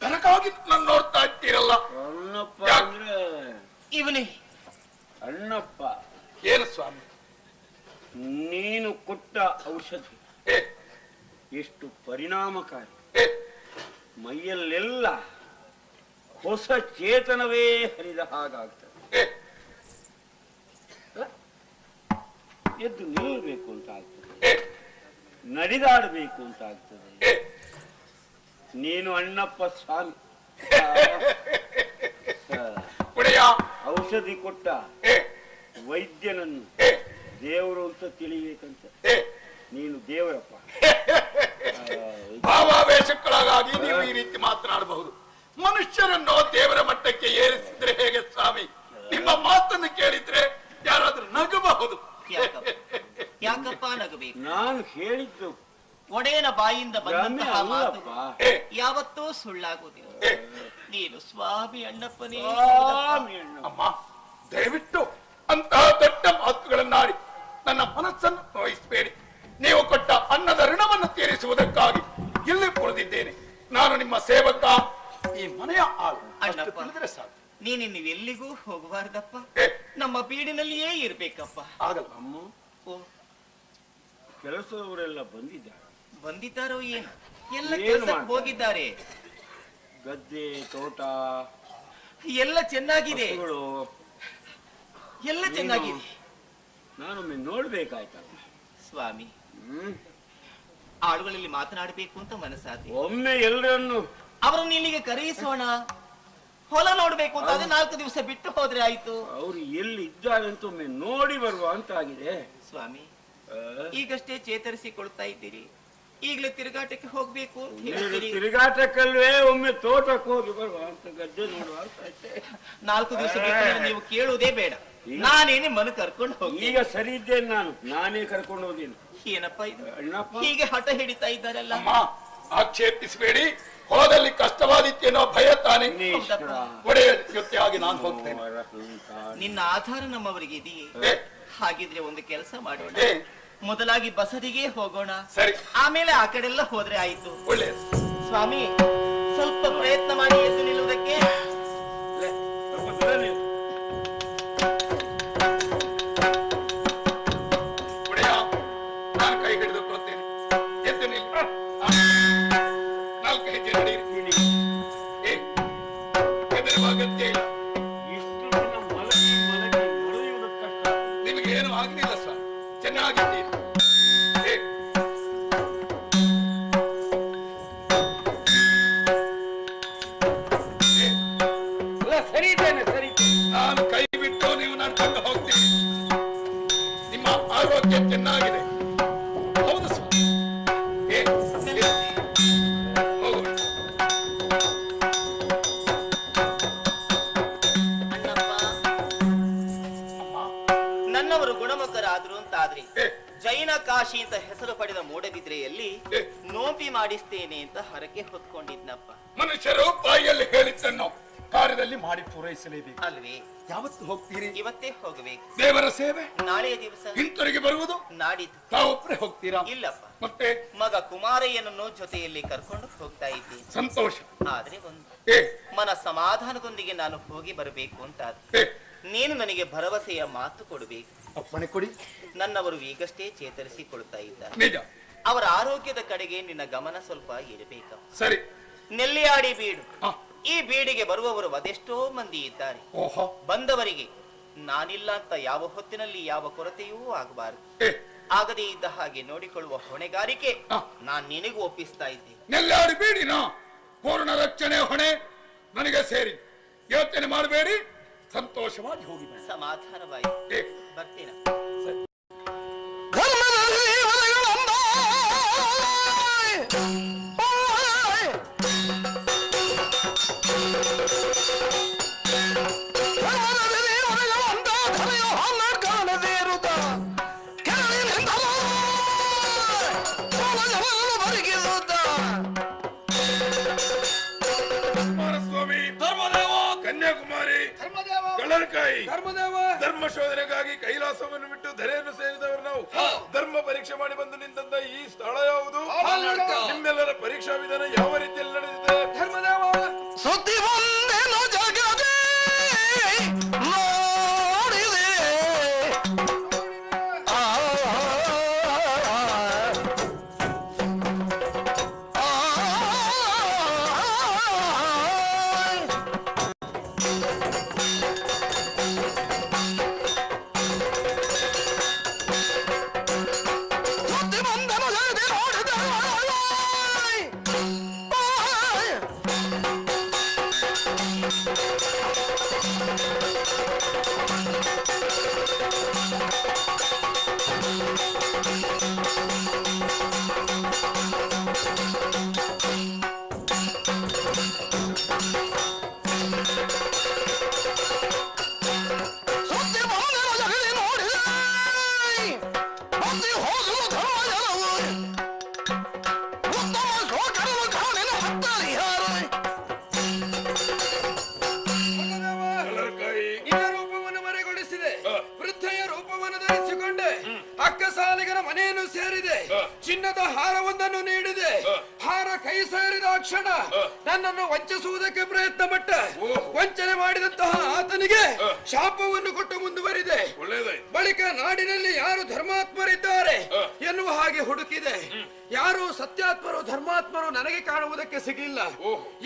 ಕನಕ ಔಷಧಿ ಎಷ್ಟು ಪರಿಣಾಮಕಾರಿ. ಮೈಯಲ್ಲೆಲ್ಲ ಹೊಸ ಚೇತನವೇ ಹರಿದ ಹಾಗಾಗ್ತದೆ. ಎದ್ದು ನಿಲ್ಲಬೇಕು ಅಂತ ಆಗ್ತದೆ, ನಡೆದಾಡಬೇಕು ಅಂತ ಆಗ್ತದೆ. ನೀನು ಅಣ್ಣಪ್ಪ ಸ್ವಾಮಿ ಔಷಧಿ ಕೊಟ್ಟ ವೈದ್ಯನನ್ನು ದೇವರು ಅಂತ ತಿಳಿಬೇಕಂತ ನೀನು ದೇವರಪ್ಪ. ಭಾವಾವೇಶಕ್ಕೊಳಗಾಗಿ ನೀವು ಈ ರೀತಿ ಮಾತನಾಡಬಹುದು. ಮನುಷ್ಯರನ್ನು ದೇವರ ಮಟ್ಟಕ್ಕೆ ಏರಿಸಿದ್ರೆ ಹೇಗೆ ಸ್ವಾಮಿ? ನಿಮ್ಮ ಮಾತನ್ನು ಕೇಳಿದ್ರೆ ಯಾರಾದ್ರೂ ನಗಬಹುದು. ಯಾಕಪ್ಪ ನಗಬೇಕು? ನಾನು ಹೇಳಿದ್ದು ಒಡೆಯನ ಬಾಯಿಂದ ಬಂದಂತಹ ಮಾತು ಯಾವತ್ತೂ ಸುಳ್ಳಾಗುವುದಿಲ್ಲ. ನೀನು ಸ್ವಾಮಿ ಅಣ್ಣಪ್ಪನೇ. ಅಮ್ಮ, ದಯವಿಟ್ಟು ಅಂತಹ ದೊಡ್ಡ ಮಾತುಗಳನ್ನಾಡಿ ನನ್ನ ಮನಸ್ಸನ್ನು ನೋಯಿಸಬೇಡಿ. ನೀವು ಕೊಟ್ಟ ಅನ್ನದ ಋಣವನ್ನು ತೀರಿಸುವುದಕ್ಕಾಗಿ ಇಲ್ಲಿ ಕುಳಿದಿದ್ದೇನೆ. ನಾನು ನಿಮ್ಮ ಸೇವಕ, ಈ ಮನೆಯ ಆಳು. ಅಣ್ಣಪ್ಪ, ನೀನಿನ್ನು ಎಲ್ಲಿಗೂ ಹೋಗಬಾರ್ದಪ್ಪ, ನಮ್ಮ ಬೀಡಿನಲ್ಲಿಯೇ ಇರ್ಬೇಕಪ್ಪ. ಆಗಲ್ಲ ಅಮ್ಮ. ಕೆಲಸದವರೆಲ್ಲ ಬಂದಿದ್ದಾರೋ ಏನು? ಎಲ್ಲ ಕೆಲಸಕ್ಕೆ ಹೋಗಿದ್ದಾರೆ. ಗದ್ದೆ ತೋಟ ಎಲ್ಲ ಚೆನ್ನಾಗಿದೆ, ಎಲ್ಲ ಚೆನ್ನಾಗಿದೆ. ನಾನೊಮ್ಮೆ ನೋಡ್ಬೇಕಾಯ್ತಲ್ಲ ಸ್ವಾಮಿ. ಆಳುಗಳಲ್ಲಿ ಮಾತನಾಡಬೇಕು ಅಂತ ಮನಸ್ಸಾದೆ. ಒಮ್ಮೆ ಎಲ್ಲರನ್ನು ಅವರನ್ನು ಇಲ್ಲಿಗೆ ಕರೆಯಿಸೋಣ. ಹೊಲ ನೋಡ್ಬೇಕು ಅಂತ ಅದೇ 4 ದಿವಸ ಬಿಟ್ಟು ಹೋದ್ರೆ ಆಯ್ತು. ಅವ್ರು ಎಲ್ಲಿ ಇದ್ದಾರೆ ಅಂತ ಒಮ್ಮೆ ನೋಡಿ ಬರುವ ಅಂತ ಆಗಿದೆ. ಸ್ವಾಮಿ, ಈಗಷ್ಟೇ ಚೇತರಿಸಿಕೊಳ್ತಾ ಇದ್ದೀರಿ, ಈಗಲೇ ತಿರುಗಾಟಕ್ಕೆ ಹೋಗ್ಬೇಕು ಅಂತ ಹೇಳ್ತೀರಿ. ತಿರುಗಾಟಕ್ಕಲ್ವೇ ಒಮ್ಮೆ ತೋಟಕ್ಕೆ ಹೋಗಿ ಬರುವ ಅಂತ, ಗದ್ದೆ ನೋಡುವ ಅಂತ. 4 ದಿವಸ ಬಿಟ್ಟು ನೀವು ಕೇಳುವುದೇ ಬೇಡ, ನಾನೇನೆ ಮನ ಕರ್ಕೊಂಡು ಹೋಗಿ. ಈಗ ಸರಿ ಇದ್ದೇನೆ, ನಾನೇ ಕರ್ಕೊಂಡು ಹೋದೇನು. ಏನಪ್ಪ ಇದು ಹೀಗೆ ಹಠ ಹಿಡಿತಾ ಇದ್ದಾರಲ್ಲ? ಆಕ್ಷೇಪಿಸಬೇಡಿ, ಹೋದಲ್ಲಿ ಕಷ್ಟವಾದಿತ್ತೇನೋ ಭಯ ತಾನೆ. ಒಡೆಯ ಜೊತೆಯಾಗಿ ನಾನು ಹೋಗ್ತೇನೆ. ನಿನ್ನ ಆಧಾರ ನಮ್ಮವರಿಗೆ ಇದೆಯೇ? ಹಾಗಿದ್ರೆ ಒಂದು ಕೆಲಸ ಮಾಡೋಣ, ಮೊದಲಾಗಿ ಬಸದಿಗೆ ಹೋಗೋಣ, ಸರಿ, ಆಮೇಲೆ ಆ ಕಡೆಲ್ಲ ಹೋದ್ರೆ ಆಯ್ತು. ಒಳ್ಳೆಯದು ಸ್ವಾಮಿ, ಸ್ವಲ್ಪ ಪ್ರಯತ್ನ ಮಾಡಿ ಎದ್ದು ನಿಲ್ಲುವುದಕ್ಕೆ. ಒಡೆಯ, ನಾನು ಕೈ ಹಿಡಿದುಕೊಳ್ಳುತ್ತೇನೆ. ಎದ್ದು ನಿಲ್ಲ. 4 ಹೆಜ್ಜೆ ನಡೆಯಿರಿ. ಹೆದರುವ ಅಗತ್ಯ ಇಲ್ಲ. ನಿಮಗೆ ಏನು ಆಗಲಿಲ್ಲ ಸರ್, ಚೆನ್ನಾಗಿದ್ದೀರಿ. ಸರಿ ಇದ್ದೇನೆ, ಸರಿ. ನಾನು ಕೈ ಬಿಟ್ಟು ನೀವು ನಡ್ಕೊಂಡು ಹೋಗ್ತೀನಿ. ನಿಮ್ಮ ಆರೋಗ್ಯ ಚೆನ್ನಾಗಿದೆ. ಹೌದು ಸರ್. ನನ್ನವರು ಗುಣಮುಖರಾದ್ರು ಅಂತಾದ್ರೆ ಜೈನ ಕಾಶಿ ಅಂತ ಹೆಸರು ಪಡೆದ ಮೂಡಬಿದ್ರೆಯಲ್ಲಿ ನೋಂಪಿ ಮಾಡಿಸ್ತೇನೆ ಅಂತ ಹರಕೆ ಹೊತ್ಕೊಂಡಿದ್ನಪ್ಪ. ಮನುಷ್ಯರು ಬಾಯಿಯಲ್ಲಿ ಹೇಳಿದ್ದನ್ನು ಕಾರ್ಯದಲ್ಲಿ ಮಾಡಿ ಪೂರೈಸಲೇಬೇಕು ಅಲ್ವೇ? ಯಾವತ್ತು ಹೋಗ್ತೀರಿ? ಇವತ್ತೇ ಹೋಗಬೇಕು. ದೇವರ ಸೇವೆ ನಾಳೆಯ ದಿವಸ. ಹಿಂತಿರುಗಿ ಬರುವುದು ನಾಡಿದ್ದು. ತಾವೊಬ್ಬರೇ ಹೋಗ್ತೀರಾ? ಇಲ್ಲಪ್ಪ, ಮತ್ತೆ ಮಗ ಕುಮಾರಯ್ಯನನ್ನು ಜೊತೆಯಲ್ಲಿ ಕರ್ಕೊಂಡು ಹೋಗ್ತಾ ಇದ್ದೀನಿ. ಸಂತೋಷ. ಆದ್ರೆ ಒಂದು ಮನ ಸಮಾಧಾನದೊಂದಿಗೆ ನಾನು ಹೋಗಿ ಬರಬೇಕು ಅಂತ. ನೀನು ನನಗೆ ಭರವಸೆಯ ಮಾತು ಕೊಡಬೇಕು. ಅಪ್ಪಣೆ ಕೊಡಿ. ನನ್ನವರು ಈಗಷ್ಟೇ ಚೇತರಿಸಿಕೊಳ್ತಾ ಇದ್ದಾರೆ. ನಿಜ. ಅವರ ಆರೋಗ್ಯದ ಕಡೆಗೆ ನಿನ್ನ ಗಮನ ಸ್ವಲ್ಪ ಇರಬೇಕು. ಸರಿ. ನೆಲ್ಲಿಯಾಡಿ ಬೀಡು. ಈ ಬೀಡಿಗೆ ಬರುವವರು ಅದೆಷ್ಟೋ ಮಂದಿ ಇದ್ದಾರೆ. ಬಂದವರಿಗೆ ನಾನಿಲ್ಲ ಅಂತ ಯಾವ ಹೊತ್ತಿನಲ್ಲಿ ಯಾವ ಕೊರತೆಯೂ ಆಗಬಾರದು. ಆಗದೇ ಇದ್ದ ಹಾಗೆ ನೋಡಿಕೊಳ್ಳುವ ಹೊಣೆಗಾರಿಕೆ ನಾನ್ ನಿನಗೂ ಒಪ್ಪಿಸ್ತಾ ಇದ್ದೆ. ನೆಲ್ಲಾಡಿ ಬೀಡಿನ ಪೂರ್ಣ ರಕ್ಷಣೆ ಹೊಣೆ ನನಗೆ ಸೇರಿ. ಯೋಚನೆ ಮಾಡಬೇಡಿ, ಸಂತೋಷವಾಗಿ ಹೋಗಿ. ಸಮಾಧಾನವಾಯಿತು, ಬರ್ತೀನ. ಕುಮಾರಸ್ವಾಮಿ, ಕನ್ಯಾಕುಮಾರಿ, ಕಳರ್ಕಾಯಿ, ಧರ್ಮ ಶೋಧನೆಗಾಗಿ ಕೈಲಾಸವನ್ನು ಬಿಟ್ಟು ಧರೆಯನ್ನು ಸೇರಿದವರು ನಾವು. ಧರ್ಮ ಪರೀಕ್ಷೆ ಮಾಡಿ ಬಂದು ನಿಂತ ಈ ಸ್ಥಳ ಯಾವುದು? ನಿಮ್ಮೆಲ್ಲರ ಪರೀಕ್ಷಾ ವಿಧಾನ ಯಾವ ರೀತಿಯಲ್ಲಿ ನಡೆದಿದೆ? ಧರ್ಮದೇವ ಸುದ್ದಿ ಬಂದೇನೋ ಜಗದೇ ನೋಡಿದೆ. ಮಾತನ್ನು ನೀಡಿದೆ. ಹಾರ ಕೈ ಸೇರಿದ ಕ್ಷಣ ನನ್ನನ್ನು ವಂಚಿಸುವುದಕ್ಕೆ ಪ್ರಯತ್ನ ಪಟ್ಟ. ವಂಚನೆ ಮಾಡಿದಂತಹ ಆತನಿಗೆ ಶಾಪವನ್ನು ಕೊಟ್ಟು ಮುಂದುವರಿದೆ. ಬಳಿಕ ನಾಡಿನಲ್ಲಿ ಯಾರು ಧರ್ಮಾತ್ಮರಿದ್ದಾರೆ ಎನ್ನುವ ಹಾಗೆ ಹುಡುಕಿದೆ. ಯಾರು ಸತ್ಯಾತ್ಮರು ಧರ್ಮಾತ್ಮರು ನನಗೆ ಕಾಣುವುದಕ್ಕೆ ಸಿಗಲಿಲ್ಲ.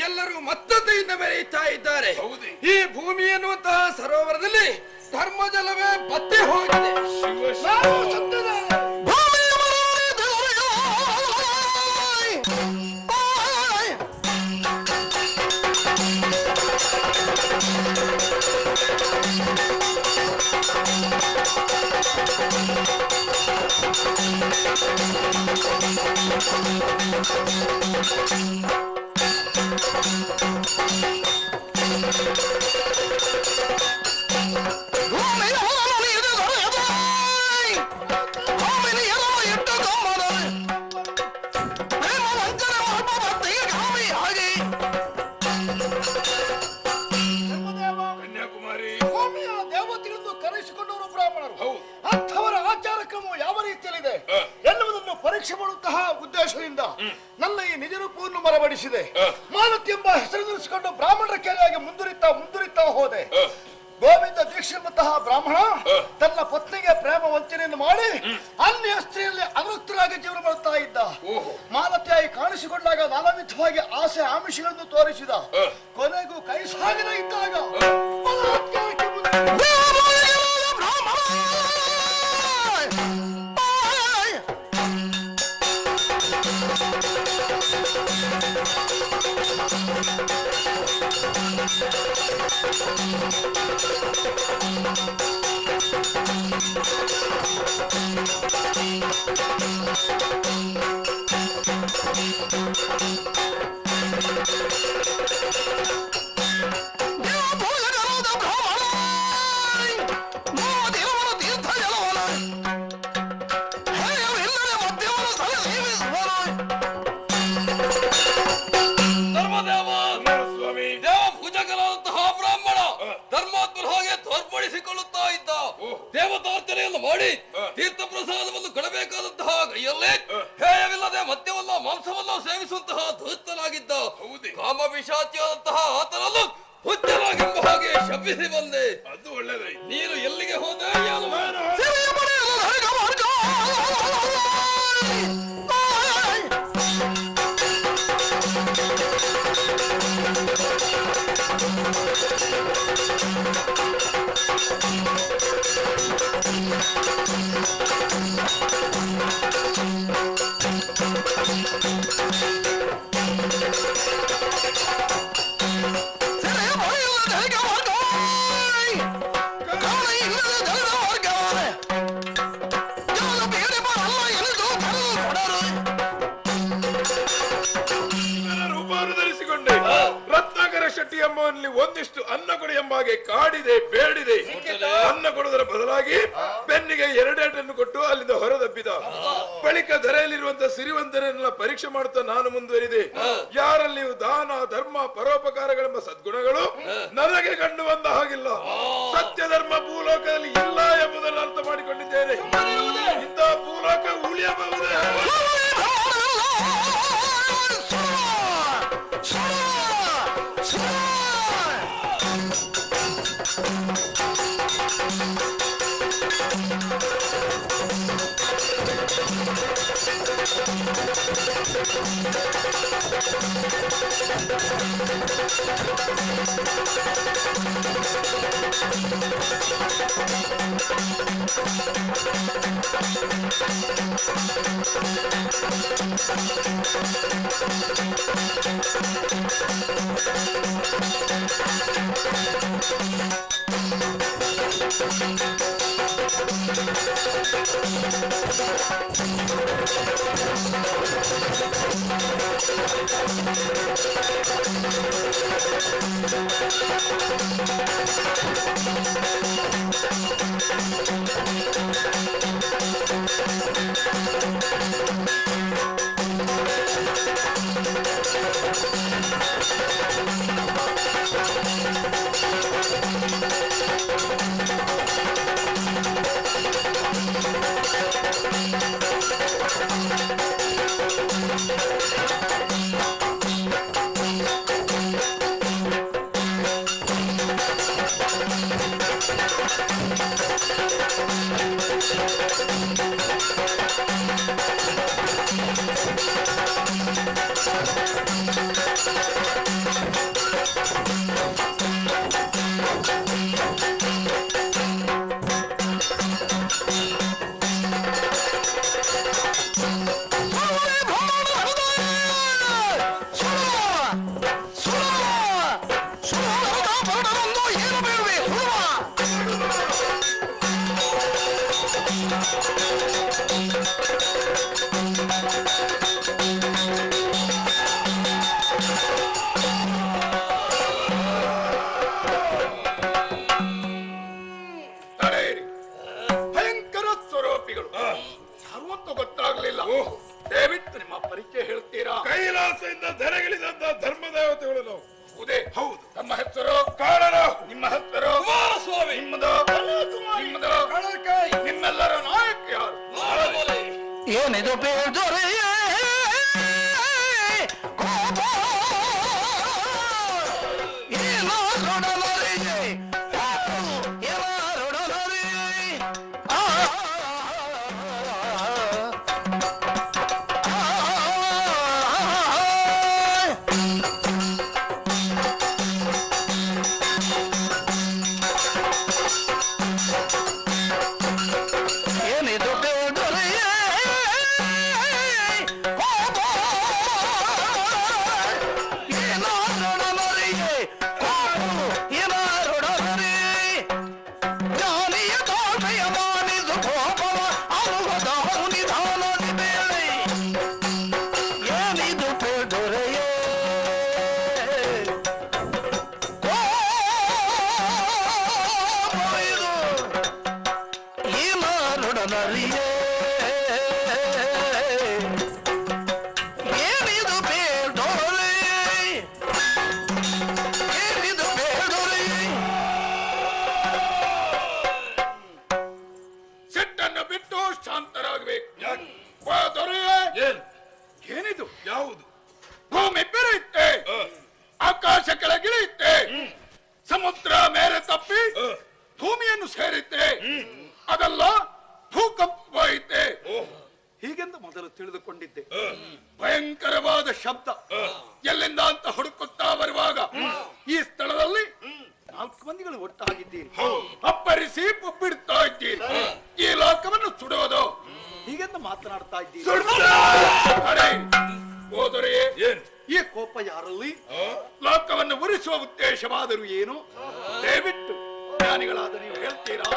ಎಲ್ಲರೂ ಮತ್ತತೆಯಿಂದ ಮೆರೆಯುತ್ತಾ ಇದ್ದಾರೆ. ಈ ಭೂಮಿ ಎನ್ನುವಂತಹ ಸರೋವರದಲ್ಲಿ ಧರ್ಮಜಲವೇ ಬತ್ತಿ ಹೋಗಿದೆ. ನಾನು ಸತ್ಯನಾರಾಯಣ. ದೇವತೆಗಳನ್ನು ಕರೆಸಿಕೊಂಡವರು ಬ್ರಾಹ್ಮಣರು. ಅಂಥವರ ಆಚಾರ ಕ್ರಮವು ಯಾವ ರೀತಿಯಲ್ಲಿದೆ ಎನ್ನುವುದನ್ನು ಪರೀಕ್ಷೆ ಮಾಡುವಂತಹ ಉದ್ದೇಶದಿಂದ ನನ್ನ ಈ ನಿಜ ರೂಪವನ್ನು ಮರಬಡಿಸಿದೆ. ಮಾಲತಿ ಎಂಬ ಹೆಸರಿನಿರಿಸಿಕೊಂಡು ಬ್ರಾಹ್ಮಣರ ಕೆರೆಯಾಗಿ ಮುಂದುರಿತಾ ಹೋದೆ. ಗೋವಿಂದ ದೀಕ್ಷೆಂಬಂತಹ ಬ್ರಾಹ್ಮಣ ತನ್ನ ಪತ್ನಿಗೆ ಪ್ರೇಮ ವಂಚನೆಯನ್ನು ಮಾಡಿ ಅನ್ಯ ಸ್ತ್ರೀಯಲ್ಲಿ ಅನುಕ್ತರಾಗಿ ಜೀವನ ಮಾಡುತ್ತಾ ಇದ್ದ. ಮಾಲತಿಯಾಗಿ ಕಾಣಿಸಿಕೊಂಡಾಗ ನಾನಾ ವಿಧವಾಗಿ ಆಸೆ ಆಮಿಷಗಳನ್ನು ತೋರಿಸಿದ. ಕೊನೆಗೂ ಕೈ ಸಾಗದ ಇದ್ದಾಗ ಬಲಾತ್ಕಾರಕ್ಕೆ ದೇವತಾರ್ಚನೆಯನ್ನು ಮಾಡಿ ತೀರ್ಥ ಪ್ರಸಾದವನ್ನು ಕೊಡಬೇಕಾದಂತಹ ಕೈಯಲ್ಲೇ ಹೇಯವಿಲ್ಲದೆ ಮದ್ಯವಲ್ಲ ಮಾಂಸವಲ್ಲ ಸೇವಿಸುವಂತಹ ಧೂರ್ತನಾಗಿದ್ದ ಕಾಮ ವಿಷಾಚಿಯಾದಂತಹ ಆತನನ್ನು ಹುಚ್ಚನಾಗೆಂಬ ಹಾಗೆ ಶಪಿಸಿ ಬಂದೆ. ಅದು ಒಳ್ಳೆಯದೇ. ನೀನು ಎಲ್ಲಿಗೆ ಹೋದೆ? ಶೆಟ್ಟಿ ಎಂಬಲ್ಲಿ ಒಂದಿಷ್ಟು ಅನ್ನ ಕೊಡಿ ಎಂಬಾಗೆ ಕಾಡಿದೆ, ಬೇಡಿದೆ. ಅನ್ನ ಕೊಡುವುದರ ಬದಲಾಗಿ ಬೆನ್ನಿಗೆ ಎರಡೇಟನ್ನು ಕೊಟ್ಟು ಅಲ್ಲಿಂದ ಹೊರದಬ್ಬಿದ. ಬಳಿಕ ಧರೆಯಲ್ಲಿರುವಂತಹ ಸಿರಿವಂತರನ್ನೆಲ್ಲ ಪರೀಕ್ಷೆ ಮಾಡುತ್ತಾ ನಾನು ಮುಂದುವರಿದೆ. ಯಾರಲ್ಲಿಯೂ ದಾನ ಧರ್ಮ ಪರೋಪಕಾರಗಳೆಂಬ ಸದ್ಗುಣಗಳು ನನಗೆ ಕಂಡು ಬಂದ ಹಾಗಿಲ್ಲ. ಸತ್ಯ ಧರ್ಮ ಭೂಲೋಕದಲ್ಲಿ ಇಲ್ಲ ಎಂಬುದನ್ನು ಅರ್ಥ ಮಾಡಿಕೊಂಡಿದ್ದೇನೆ. ಇಂಥ ಭೂಲೋಕ ಉಳಿಯಬಹುದೇ? ತಡೆಯಿರಿ. ಭಯಂಕರ ಸ್ವರೂಪಿಗಳು ಯಾರು ಅಂತ ಗೊತ್ತಾಗ್ಲಿಲ್ಲ. ದಯವಿಟ್ಟು ನಿಮ್ಮ ಪರಿಚಯ ಹೇಳ್ತೀರಾ? ಕೈಲಾಸದಿಂದ ಧರೆಗಿಳಿದಂತ ಧರ್ಮದೇವತೆಗಳು ನಾವು. ಹೌದು. ನಮ್ಮ ಹೆಸರು ಕಾಳರ. ನಿಮ್ಮ ಹೆಸರು ಕುಮಾರಸ್ವಾಮಿ. ನಿಮ್ಮದು ನಿಮ್ಮೆಲ್ಲರ ನಾಯಕ ಯಾರು? ಏನಿದು ಬೇಜೊರೆ ಸಿಟ್ಟನ್ನು ಬಿಟ್ಟು ಶಾಂತರಾಗಬೇಕು. ಏನಿದು? ಯಾವುದು? ಭೂಮಿ ಬೆರೆಯುತ್ತೆ, ಆಕಾಶ ಕೆಳಗಿಳಿಯುತ್ತೆ, ಸಮುದ್ರ ಮೇಲೆ ತಪ್ಪಿ ಭೂಮಿಯನ್ನು ಸೇರುತ್ತೆ, ಅದೆಲ್ಲ ಭೂಕಂಪ ಐತೆ ಹೀಗೆಂದು ಮೊದಲು ತಿಳಿದುಕೊಂಡಿದ್ದೆ. ಭಯಂಕರವಾದ ಶಬ್ದ ಎಲ್ಲಿಂದ ಅಂತ ಹುಡುಕುತ್ತಾ ಬರುವಾಗ ಈ ಸ್ಥಳದಲ್ಲಿ 4 ಮಂದಿಗಳು ಒಟ್ಟಾಗಿದ್ದೀರಿ. ಅಪ್ಪರಿಸಿ ಪೊಬ್ಬಿಡ್ತಾ ಇದ್ದೀರಿ. ಈ ಲೋಕವನ್ನು ಸುಡೋದು ಹೀಗೆಂದು ಮಾತನಾಡ್ತಾ ಇದ್ದೀರಿ. ಹೋದರೆ ಈ ಕೋಪ ಯಾರಲ್ಲಿ? ಲೋಕವನ್ನು ಉರಿಸುವ ಉದ್ದೇಶವಾದರೂ ಏನು? ದಯವಿಟ್ಟು ಜ್ಞಾನಿಗಳಾದ ನೀವು ಹೇಳ್ತೀರಾ?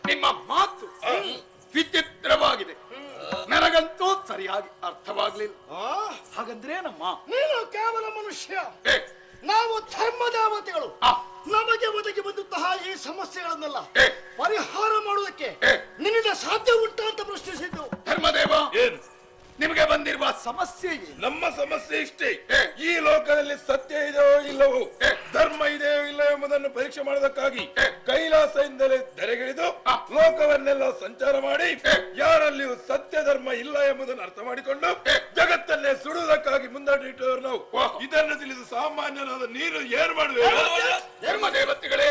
ನಿಮ್ಮ ಮಾತು ವಿಚಿತ್ರವಾಗಿದೆ, ನನಗಂತೂ ಸರಿಯಾಗಿ ಅರ್ಥವಾಗ್ಲಿಲ್ಲ. ಹಾಗಂದ್ರೇನಮ್ಮ? ನೀನು ಕೇವಲ ಮನುಷ್ಯ, ನಾವು ಧರ್ಮದೇವತೆಗಳು. ನಮಗೆ ಒದಗಿ ಬಂದಂತಹ ಈ ಸಮಸ್ಯೆಗಳನ್ನೆಲ್ಲ ಪರಿಹಾರ ಮಾಡುವುದಕ್ಕೆ ನಿನ್ನಿಂದ ಸಾಧ್ಯ ಉಂಟಾ ಅಂತ ಪ್ರಶ್ನಿಸಿದ್ದು. ಧರ್ಮದೇವ, ನಿಮಗೆ ಬಂದಿರುವ ಸಮಸ್ಯೆ ನಮ್ಮ ಸಮಸ್ಯೆ ಇಷ್ಟೇ. ಈ ಲೋಕದಲ್ಲಿ ಸತ್ಯ ಇದೆಯೋ ಇಲ್ಲವೋ, ಧರ್ಮ ಇದೆಯೋ ಇಲ್ಲವೋ ಎಂಬುದನ್ನು ಪರೀಕ್ಷೆ ಮಾಡುವುದಕ್ಕಾಗಿ ಕೈಲಾಸದಿಂದಲೇ ಧರೆಗಿಳಿದು ಲೋಕವನ್ನೆಲ್ಲ ಸಂಚಾರ ಮಾಡಿ ಯಾರಲ್ಲಿಯೂ ಸತ್ಯ ಧರ್ಮ ಇಲ್ಲ ಎಂಬುದನ್ನು ಅರ್ಥ ಮಾಡಿಕೊಂಡು ಜಗತ್ತನ್ನೇ ಸುಡುವುದಕ್ಕಾಗಿ ಮುಂದಾಟಿಟ್ಟವರು ನಾವು. ಇದನ್ನು ತಿಳಿದು ಸಾಮಾನ್ಯನಾದ ನೀರು ಏನ್ ಮಾಡುವೆ? ಧರ್ಮದೇವತೆಗಳೇ,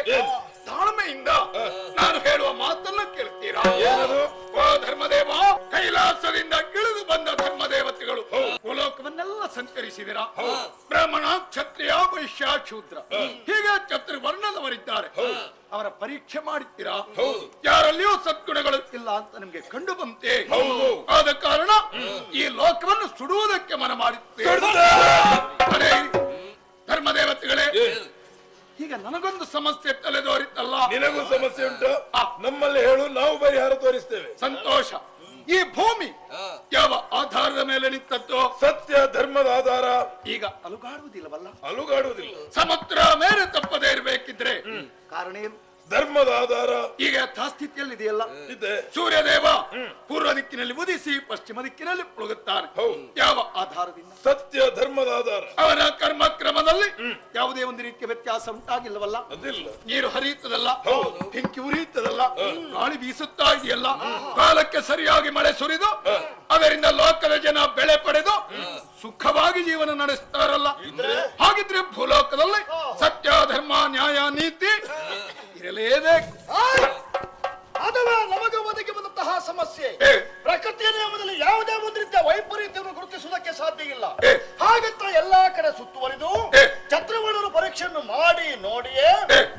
ತಾಳ್ಮೆಯಿಂದ ನಾನು ಹೇಳುವ ಮಾತನ್ನು ಕೇಳ್ತೀರಾ? ಏನದು? ಓ ಧರ್ಮದೇವ, ಕೈಲಾಸದಿಂದ ಇಳಿದು ಬಂದ ಧರ್ಮದೇವತೆಗಳು ಭೂಲೋಕವನ್ನೆಲ್ಲ ಸಂಚರಿಸಿದಿರಾ. ಬ್ರಾಹ್ಮಣ, ಕ್ಷತ್ರಿಯ, ವೈಶ್ಯ, ಶೂದ್ರ ಹೀಗೆ ಚತುರ್ವರ್ಣದವರಿದ್ದಾರೆ. ಅವರ ಪರೀಕ್ಷೆ ಮಾಡುತ್ತೀರಾ? ಯಾರಲ್ಲಿಯೂ ಸದ್ಗುಣಗಳು ಇಲ್ಲ ಅಂತ ನಿಮ್ಗೆ ಕಂಡು ಬಂತೆ. ಆದ ಕಾರಣ ಈ ಲೋಕವನ್ನು ಸುಡುವುದಕ್ಕೆ ಮನ ಮಾಡುತ್ತೇವೆ. ಧರ್ಮದೇವತೆಗಳೇ, ಈಗ ನನಗೊಂದು ಸಮಸ್ಯೆ ತಲೆದೋರಿತ್ತಲ್ಲ. ನಿನಗೂ ಸಮಸ್ಯೆ ಉಂಟು? ನಮ್ಮಲ್ಲಿ ಹೇಳು, ನಾವು ಪರಿಹಾರ ತೋರಿಸ್ತೇವೆ. ಸಂತೋಷ. ಈ ಭೂಮಿ ಯಾವ ಆಧಾರದ ಮೇಲೆ ನಿಂತದ್ದು? ಸತ್ಯ ಧರ್ಮದ ಆಧಾರ. ಈಗ ಅಲುಗಾಡುವುದಿಲ್ಲವಲ್ಲ? ಅಲುಗಾಡುವುದಿಲ್ಲ. ಸಮುದ್ರ ಮೇಲೆ ತಪ್ಪದೇ ಇರಬೇಕಿದ್ರೆ ಕಾರಣ ಏನು? ಧರ್ಮದ ಆಧಾರ. ಈಗ ಯಥಾಸ್ಥಿತಿಯಲ್ಲಿದೆಯಲ್ಲ ಇದೆ. ಸೂರ್ಯದೇವ ಪೂರ್ವ ದಿಕ್ಕಿನಲ್ಲಿ ಉದಿಸಿ ಪಶ್ಚಿಮ ದಿಕ್ಕಿನಲ್ಲಿ ಮುಳುಗುತ್ತಾನೆ. ಯಾವ ಆಧಾರದಿಂದ? ಸತ್ಯ ಧರ್ಮದ ಆಧಾರ. ಅವನ ಕರ್ಮ ಕ್ರಮದಲ್ಲಿ ಯಾವುದೇ ಒಂದು ರೀತಿಯ ವ್ಯತ್ಯಾಸ ಉಂಟಾಗಿಲ್ಲವಲ್ಲ? ಅದಿಲ್ಲ. ನೀರು ಹರಿಯುತ್ತದಲ್ಲ, ಬೆಂಕಿ ಉರಿಯುತ್ತದಲ್ಲ, ಗಾಳಿ ಬೀಸುತ್ತಾ ಇದೆಯಲ್ಲ, ಕಾಲಕ್ಕೆ ಸರಿಯಾಗಿ ಮಳೆ ಸುರಿದು ಅದರಿಂದ ಲೋಕದ ಜನ ಬೆಳೆ ಪಡೆದು ಸುಖವಾಗಿ ಜೀವನ ನಡೆಸ್ತಾರಲ್ಲ. ಹಾಗಿದ್ರೆ ಭೂಲೋಕದಲ್ಲಿ ಸತ್ಯ ಧರ್ಮ ನ್ಯಾಯ ನೀತಿ ಇರಲೇಬೇಕು. ಅಥವಾ ನಮಗೆ ಒದಗಿ ಬಂದಂತಹ ಸಮಸ್ಯೆ ಪ್ರಕೃತಿಯ ನಿಯಮದಲ್ಲಿ ಯಾವುದೇ ಒಂದು ರೀತಿಯ ವೈಪರೀತ್ಯವನ್ನು ಗುರುತಿಸುವುದಕ್ಕೆ ಸಾಧ್ಯ ಇಲ್ಲ. ಹಾಗಂತ ಎಲ್ಲಾ ಕಡೆ ಸುತ್ತುವರಿದು ಚಂದ್ರವರ್ಣನ ಪರೀಕ್ಷೆಯನ್ನು ಮಾಡಿ ನೋಡಿಯೇ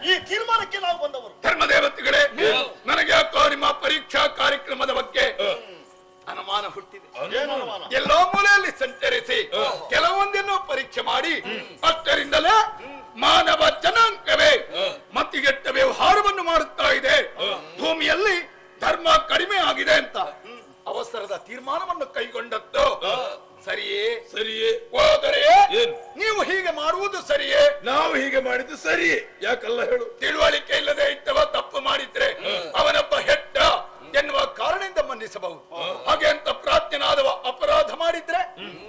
ಈ ತೀರ್ಮಾನಕ್ಕೆ ನಾವು ಬಂದವರು. ಧರ್ಮದೇವತೆಗಳೇ, ನನಗೆ ಯಾಕೋ ನಿಮ್ಮ ಪರೀಕ್ಷಾ ಕಾರ್ಯಕ್ರಮದ ಬಗ್ಗೆ ಅನುಮಾನ ಹುಟ್ಟಿದೆ. ಎಲ್ಲೋ ಮೂಲೆಯಲ್ಲಿ ಸಂಚರಿಸಿ ಕೆಲವೊಂದನ್ನು ಪರೀಕ್ಷೆ ಮಾಡಿ ಅಷ್ಟರಿಂದಲೇ ಮಾನವ ಜನಾಂಗವೇ ಮತ್ತಿಗೆಟ್ಟ ವ್ಯವಹಾರವನ್ನು ಮಾಡುತ್ತಾ ಇದೆ. ಭೂಮಿಯಲ್ಲಿ ಧರ್ಮ ಕಡಿಮೆ ಆಗಿದೆ ಅಂತ ಅವಸರದ ತೀರ್ಮಾನವನ್ನು ಕೈಗೊಂಡದ್ದು ಸರಿಯೇ? ಸರಿಯೇ. ಹೋದರೆ ನೀವು ಹೀಗೆ ಮಾಡುವುದು ಸರಿಯೇ? ನಾವು ಹೀಗೆ ಮಾಡಿದ್ದು ಸರಿಯೇ. ಯಾಕಲ್ಲ ಹೇಳು? ತಿಳುವಳಿಕೆ ಇಲ್ಲದೆ ಇದ್ದವ ತಪ್ಪು ಮಾಡಿದ್ರೆ ಅವನೊಬ್ಬ ಹೆಡ್ಡ ಎನ್ನುವ ಕಾರಣದಿಂದ ಮನ್ನಿಸಬಹುದು. ಹಾಗೆ ಅಂತ ಪ್ರಾಜ್ಞನಾದವ ಅಪರಾಧ ಮಾಡಿದ್ರೆ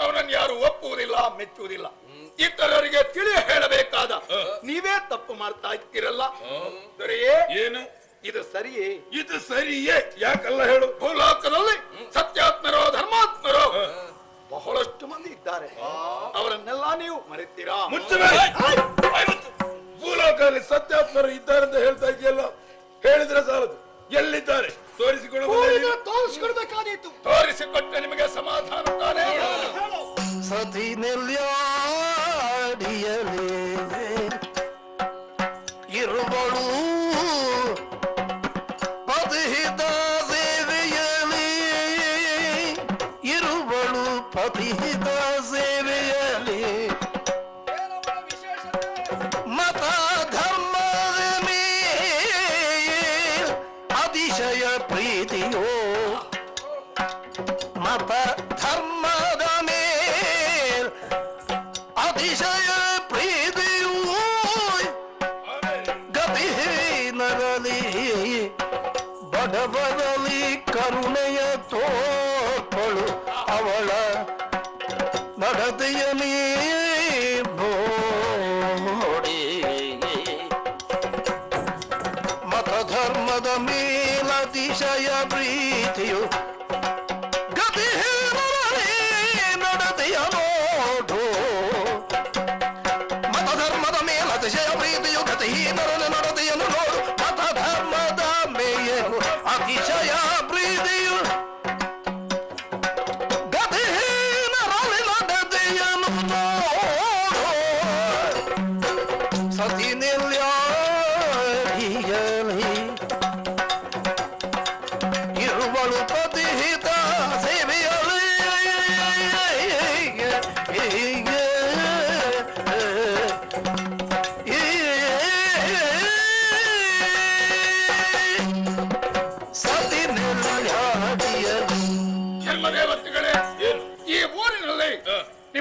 ಅವನನ್ನು ಯಾರು ಒಪ್ಪುವುದಿಲ್ಲ, ಮೆಚ್ಚುವುದಿಲ್ಲ. ಇತರರಿಗೆ ತಿಳಿ ಹೇಳಬೇಕಾದ ನೀವೇ ತಪ್ಪು ಮಾಡ್ತಾ ಇದ್ದೀರಲ್ಲ. ದೊರೆಯೇ, ಏನು ಇದು ಸರಿಯೇ? ಇದು ಸರಿಯೇ. ಯಾಕಲ್ಲ ಹೇಳು? ಭೂಲೋಕದಲ್ಲಿ ಸತ್ಯಾತ್ಮರೋ ಧರ್ಮಾತ್ಮರೋ ಬಹಳಷ್ಟು ಮಂದಿ ಇದ್ದಾರೆ. ಅವರನ್ನೆಲ್ಲ ನೀವು ಮರೆತೀರಾ? ಭೂಲೋಕದಲ್ಲಿ ಸತ್ಯಾತ್ಮರು ಇದ್ದಾರೆ ಅಂತ ಹೇಳ್ತಾ ಇದೆಯಲ್ಲ, ಹೇಳಿದ್ರೆ ಸಾಲದು. ಎಲ್ಲಿದ್ದಾರೆ? ತೋರಿಸಿಕೊಡ್ಬೇಕಾದೀತು. ತೋರಿಸಿಕೊಟ್ಟೆ ನಿಮಗೆ ಸಮಾಧಾನ ತಾನೇ? ಸತಿ ನೆಲ್ಯಾಡಿಯಲೇ ಇರುವಳು ಪತಿಹಿತ ಸೇವೆಯಲಿ, ಇರುವಳು ಪತಿಹಿತ ಸೇವೆಯಲಿ, ಮತ ಧರ್ಮದ ಮೇಲೆ ಅತಿಶಯ ಪ್ರೀತಿಯೋ, ಮತ ಧರ್ಮದ ಮೇಲೆ ಅತಿಶಯ ಪ್ರೀತಿಯೂ, ಗತಿಹೀನರಲ್ಲಿ ಬಡವರಲ್ಲಿ ಕರುಣೆಯ ತೋರ್ಪಳು, ಅವಳ ನಡತೆಯ ನೋಡಿ, ಮತ ಧರ್ಮದ ಮೇಲತಿಶಯ ಪ್ರೀತಿಯು, ಗತಿಹೀನರಲ್ಲಿ ನಡತೆಯ ನೋಡು, ಮತ ಧರ್ಮದ ಮೇಲತಿಶಯ ಪ್ರೀತಿಯು, ಗತಿಹೀನರಲ್ಲಿ ನಡತೆಯನ್ನು ನೋಡು, ಮತ ಧರ್ಮದ ಮೇಲು ಅತಿಶಯ ಪ್ರೀತಿಯು, ಗತಿಹೀನರಲ್ಲಿ ನಡತೆಯನ್ನು ನೋಡು, ಸತಿ ನೆಲ್ಯಾಡಿಯಲಿ ಇರುವಳು ಪತಿಹಿತ ಸೇವೆಯಲಿ, ಸತಿ ನೆಲ್ಯಾಡಿಯಲಿ. ಧರ್ಮದೇವತೆಗಳೇ, ಈ ಊರಿನಲ್ಲಿ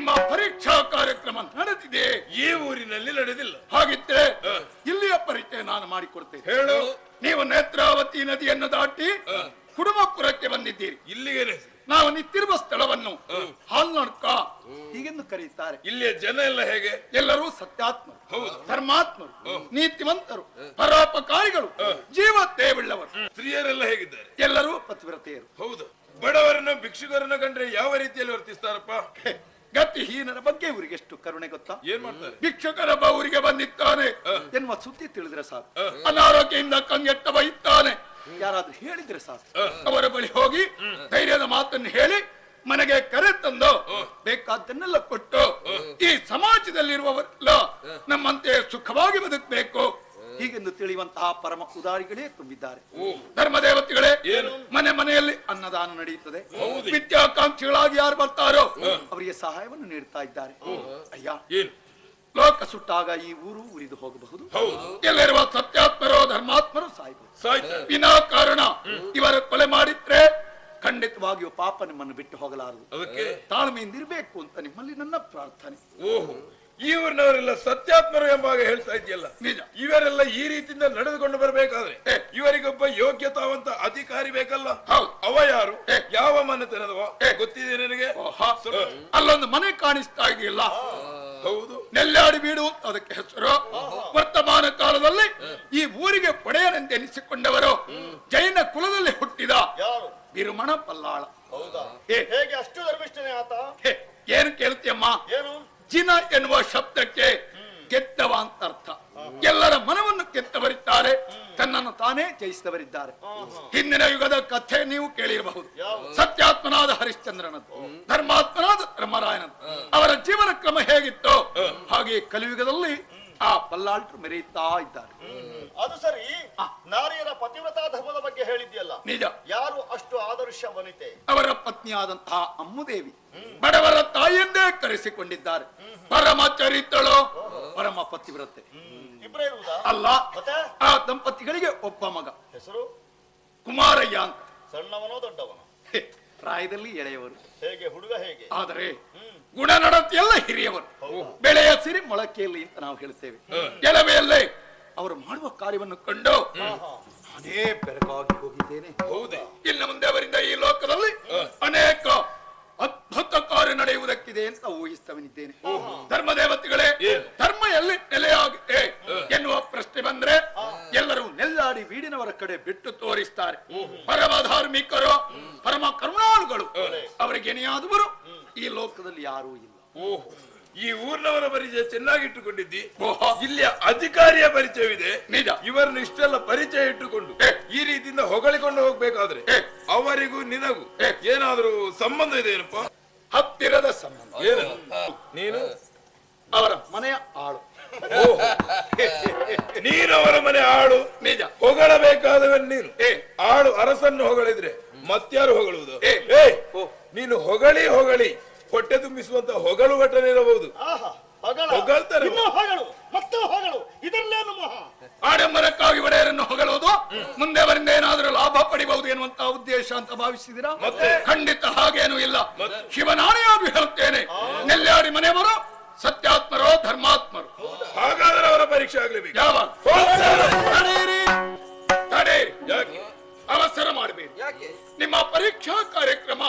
ನಿಮ್ಮ ಪರೀಕ್ಷಾ ಕಾರ್ಯಕ್ರಮ ನಡೆದಿದೆ. ಈ ಊರಿನಲ್ಲಿ ನಡೆದಿಲ್ಲ. ಹಾಗಿದ್ರೆ ಇಲ್ಲಿಯ ಪರಿಚಯ ನಾನು ಮಾಡಿಕೊಡ್ತೇನೆ. ಹೇಳು. ನೀವು ನೇತ್ರಾವತಿ ನದಿಯನ್ನು ದಾಟಿ ಕುಡುಮಪುರಕ್ಕೆ ಬಂದಿದ್ದೀರಿ. ಇಲ್ಲಿಗೆ ನಾವು ನಿಂತಿರುವ ಸ್ಥಳವನ್ನು ಹಾಲ್ನಡ್ಕ ಹೀಗೆಂದು ಕರೆಯುತ್ತಾರೆ. ಇಲ್ಲಿಯ ಜನ ಎಲ್ಲ ಹೇಗೆ? ಎಲ್ಲರೂ ಸತ್ಯಾತ್ಮರು, ಧರ್ಮಾತ್ಮರು, ನೀತಿವಂತರು, ಪರೋಪಕಾರಿಗಳು, ಜೀವತ್ತೇವುಳ್ಳವರು. ಸ್ತ್ರೀಯರೆಲ್ಲ ಹೇಗಿದ್ದಾರೆ? ಎಲ್ಲರೂ ಪತಿವ್ರತೆಯರು. ಹೌದು. ಬಡವರನ್ನು ಭಿಕ್ಷುಕರನ್ನು ಕಂಡ್ರೆ ಯಾವ ರೀತಿಯಲ್ಲಿ ವರ್ತಿಸ್ತಾರಪ್ಪ? ಗತಿಹೀನರ ಬಗ್ಗೆ ಇವರಿಗೆ ಎಷ್ಟು ಕರುಣೆ ಗೊತ್ತಾ? ಏನ್ ಮಾಡ್ತಾರೆ? ಭಿಕ್ಷುಕರೊಬ್ಬ ಊರಿಗೆ ಬಂದಿದ್ದಾನೆ ಎನ್ನುವ ಸುದ್ದಿ ತಿಳಿದ್ರೆ ಸಾಕು, ಅನಾರೋಗ್ಯದಿಂದ ಕಂಗೆಟ್ಟವ ಇದ್ದಾನೆ ಯಾರಾದ್ರೂ ಹೇಳಿದ್ರೆ ಸಾಕು, ಅವರ ಬಳಿ ಹೋಗಿ ಧೈರ್ಯದ ಮಾತನ್ನು ಹೇಳಿ ಮನೆಗೆ ಕರೆ ತಂದು ಬೇಕಾದ್ದನ್ನೆಲ್ಲ ಕೊಟ್ಟು ಈ ಸಮಾಜದಲ್ಲಿರುವವರೆಲ್ಲ ನಮ್ಮಂತೆ ಸುಖವಾಗಿ ಬದುಕಬೇಕು ಹೀಗೆಂದು ತಿಳಿಯುವಂತಹ ಪರಮ ಉದಾರಿಗಳೇ ತುಂಬಿದ್ದಾರೆ. ಧರ್ಮದೇವತೆಗಳೇ, ಮನೆ ಮನೆಯಲ್ಲಿ ಅನ್ನದಾನ ನಡೆಯುತ್ತದೆ. ವಿದ್ಯಾಕಾಂಕ್ಷಿಗಳಾಗಿ ಯಾರು ಬರ್ತಾರೋ ಅವರಿಗೆ ಸಹಾಯವನ್ನು ನೀಡ್ತಾ ಇದ್ದಾರೆ. ಅಯ್ಯ, ಲೋಕ ಸುಟ್ಟಾಗ ಈ ಊರು ಉರಿದು ಹೋಗಬಹುದು. ಎಲ್ಲರಿರುವ ಸತ್ಯಾತ್ಮರೋ ಧರ್ಮಾತ್ಮರು ಸಾಯ್ಬಹುದು. ವಿನಾಕಾರಣ ಇವರ ಕೊಲೆ ಮಾಡಿದ್ರೆ ಖಂಡಿತವಾಗಿಯೂ ಪಾಪ ನಿಮ್ಮನ್ನು ಬಿಟ್ಟು ಹೋಗಲಾರದು. ಅದಕ್ಕೆ ತಾಳ್ಮೆಯಿಂದಿರ್ಬೇಕು ಅಂತ ನಿಮ್ಮಲ್ಲಿ ನನ್ನ ಪ್ರಾರ್ಥನೆ. ಓಹೋ, ಈ ಊರಿನವರೆಲ್ಲ ಸತ್ಯಾತ್ಮರು ಎಂಬಾಗ ಹೇಳ್ತಾ ಇದೆಯಲ್ಲ. ನಿಜ. ಇವರೆಲ್ಲ ಈ ರೀತಿಯಿಂದ ನಡೆದುಕೊಂಡು ಬರಬೇಕಾದ್ರೆ ಇವರಿಗೊಬ್ಬ ಯೋಗ್ಯತಾವಂತ ಅಧಿಕಾರಿ ಬೇಕಲ್ಲ. ಅವ ಯಾರು? ಯಾವ ಮನೆತನದವ ಗೊತ್ತಿದೆ ನಿನಗೆ? ಅಲ್ಲೊಂದು ಮನೆ ಕಾಣಿಸ್ತಾ ಇದೆಯಲ್ಲ, ಹೌದು, ನೆಲ್ಲಾಡಿ ಬೀಡು ಅದಕ್ಕೆ ಹೆಸರು. ವರ್ತಮಾನ ಕಾಲದಲ್ಲಿ ಈ ಊರಿಗೆ ಒಡೆಯನೆಂದೆನಿಸಿಕೊಂಡವರು ಜೈನ ಕುಲದಲ್ಲಿ ಹುಟ್ಟಿದ ಬಿರುಮಣ ಪಲ್ಲಾಳ. ಹೇಗೆ ಅಷ್ಟು ಧರ್ಮಿಷ್ಠನೇ ಆತ? ಏನು ಕೇಳ್ತೀಯಮ್ಮ? ಏನು? ಜಿನ ಎನ್ನುವ ಶಬ್ದಕ್ಕೆ ಗೆದ್ದವ ಅಂತ ಅರ್ಥ. ಎಲ್ಲರ ಮನವನ್ನು ಗೆದ್ದವರಿದ್ದಾರೆ, ತನ್ನನ್ನು ತಾನೇ ಜಯಿಸಿದವರಿದ್ದಾರೆ. ಹಿಂದಿನ ಯುಗದ ಕಥೆ ನೀವು ಕೇಳಿರಬಹುದು. ಸತ್ಯಾತ್ಮನಾದ ಹರಿಶ್ಚಂದ್ರನದ್ದು, ಧರ್ಮಾತ್ಮನಾದ ಧರ್ಮರಾಯನದ್ದು. ಅವರ ಜೀವನ ಕ್ರಮ ಹೇಗಿತ್ತು ಹಾಗೆ ಕಲಿಯುಗದಲ್ಲಿ ಆ ಪಲ್ಲಾಳ್ರು ಮೆರೆಯುತ್ತಾ ಇದ್ದಾರೆ. ಅದು ಸರಿ, ನಾರಿಯರ ಪತಿವ್ರತಾ ಧರ್ಮದ ಬಗ್ಗೆ ಹೇಳಿದ್ಯಲ್ಲ, ನಿಜ. ಯಾರು ಅಷ್ಟು ಆದರ್ಶ ವನಿತೆ? ಅವರ ಪತ್ನಿಯಾದಂತಹ ಅಮ್ಮುದೇವಿ ಬಡವರ ತಾಯಿಯಂದೇ ಕರೆಸಿಕೊಂಡಿದ್ದಾರೆ. ಪರಮ ಚರಿತ್ರಳು, ಪರಮ ಪತಿವ್ರತೆ. ಇಬ್ಬರೇ ಇರುವುದಾ? ಅಲ್ಲ, ಆ ದಂಪತಿಗಳಿಗೆ ಒಬ್ಬ ಮಗ. ಹೆಸರು ಕುಮಾರಯ್ಯ ಅಂತ. ಸಣ್ಣವನೋ ದೊಡ್ಡವನೋ? ಪ್ರಾಯದಲ್ಲಿ ಎಳೆಯವರು. ಹೇಗೆ ಹುಡುಗ ಹೇಗೆ? ಆದರೆ ಗುಣನಡತೆಯಲ್ಲ ಹಿರಿಯವರು. ಬೆಳೆಯ ಸಿರಿ ಮೊಳಕೆಯಲ್ಲಿ ಅಂತ ನಾವು ಹೇಳ್ತೇವೆ. ಎಳವೆಯಲ್ಲೇ ಅವರು ಮಾಡುವ ಕಾರ್ಯವನ್ನು ಕಂಡು ನಾನೇ ಬೆರಗಾಗಿ ಹೋಗಿದ್ದೇನೆ. ಇನ್ನು ಮುಂದೆ ಅವರಿಂದ ಈ ಲೋಕದಲ್ಲಿ ಅನೇಕ ಅದ್ಭುತ ಕಾರ್ಯ ನಡೆಯುವುದಕ್ಕಿದೆ ಅಂತ ಊಹಿಸ್ತವನಿದ್ದೇನೆ. ಧರ್ಮದೇವತೆಗಳೇ, ಧರ್ಮ ಎಲ್ಲಿ ನೆಲೆಯಾಗಿದೆ ಎನ್ನುವ ಪ್ರಶ್ನೆ ಬಂದ್ರೆ ಎಲ್ಲರೂ ನೆಲ್ಲಾಡಿ ಬೀಡಿನವರ ಕಡೆ ಬಿಟ್ಟು ತೋರಿಸ್ತಾರೆ. ಪರಮ ಧಾರ್ಮಿಕರು, ಪರಮ ಕರುಣಾಳುಗಳು, ಅವರಿಗೆ ಏನೆಯಾದವರು ಈ ಲೋಕದಲ್ಲಿ ಯಾರೂ ಇಲ್ಲ. ಈ ಊರಿನವರ ಪರಿಚಯ ಚೆನ್ನಾಗಿ ಇಟ್ಟುಕೊಂಡಿದ್ದಿ. ಇಲ್ಲಿಯ ಅಧಿಕಾರಿಯ ಪರಿಚಯವಿದೆ. ನಿಜ. ಇವರನ್ನು ಇಷ್ಟೆಲ್ಲ ಪರಿಚಯ ಇಟ್ಟುಕೊಂಡು ಈ ರೀತಿಯಿಂದ ಹೊಗಳಿಕೊಂಡು ಹೋಗ್ಬೇಕಾದ್ರೆ ಅವರಿಗೂ ನಿನಗೂ ಏನಾದ್ರೂ ಸಂಬಂಧ ಇದೆ ಏನಪ್ಪ? ಹತ್ತಿರದ ಸಂಬಂಧ. ಏನು? ನೀನು ಅವರ ಮನೆಯ ಆಳು. ನೀನು ಅವರ ಮನೆ ಆಳು. ನಿಜ. ಹೊಗಳಬೇಕಾದವನ್ ನೀನು. ಆಳು ಅರಸನ್ನು ಹೊಗಳಿದ್ರೆ ಮತ್ಯಾರು ಹೊಗಳುವುದು? ನೀನು ಹೊಗಳಿ ಹೊಗಳಿ ಹೊಟ್ಟೆ ತುಂಬಿಸುವಂತ ಹೊಗಳು ಘಟನೆ ಇರಬಹುದು. ಹೊಗಳ್ತಾರೆ. ಮತ್ತೆ ಹೊಗಳು, ಇದರಲ್ಲೇನು ಮಹಾ? ಆಡಂಬರಕ್ಕಾಗಿ ಒಡೆಯರನ್ನು ಹೊಗಳುವುದು, ಮುಂದೆ ಅವರಿಂದ ಏನಾದರೂ ಲಾಭ ಪಡಿಬಹುದು ಎನ್ನುವಂತ ಉದ್ದೇಶ ಅಂತ ಭಾವಿಸಿದಿರಾ? ಖಂಡಿತ ಹಾಗೇನೂ ಇಲ್ಲ. ಶಿವನಾಣಿಯಾಗಿ ಹೇಳುತ್ತೇನೆ, ನೆಲ್ಲಾಡಿ ಮನೆಯವರು ಸತ್ಯಾತ್ಮರೋ ಧರ್ಮಾತ್ಮರು. ಹಾಗಾದ್ರೆ ಅವರ ಪರೀಕ್ಷೆ ಆಗ್ಲೇಬೇಕು. ಯಾವಾಗ? ತಡೇರಿ, ಅವಸರ ಮಾಡಬೇಡಿ. ನಿಮ್ಮ ಪರೀಕ್ಷಾ ಕಾರ್ಯಕ್ರಮ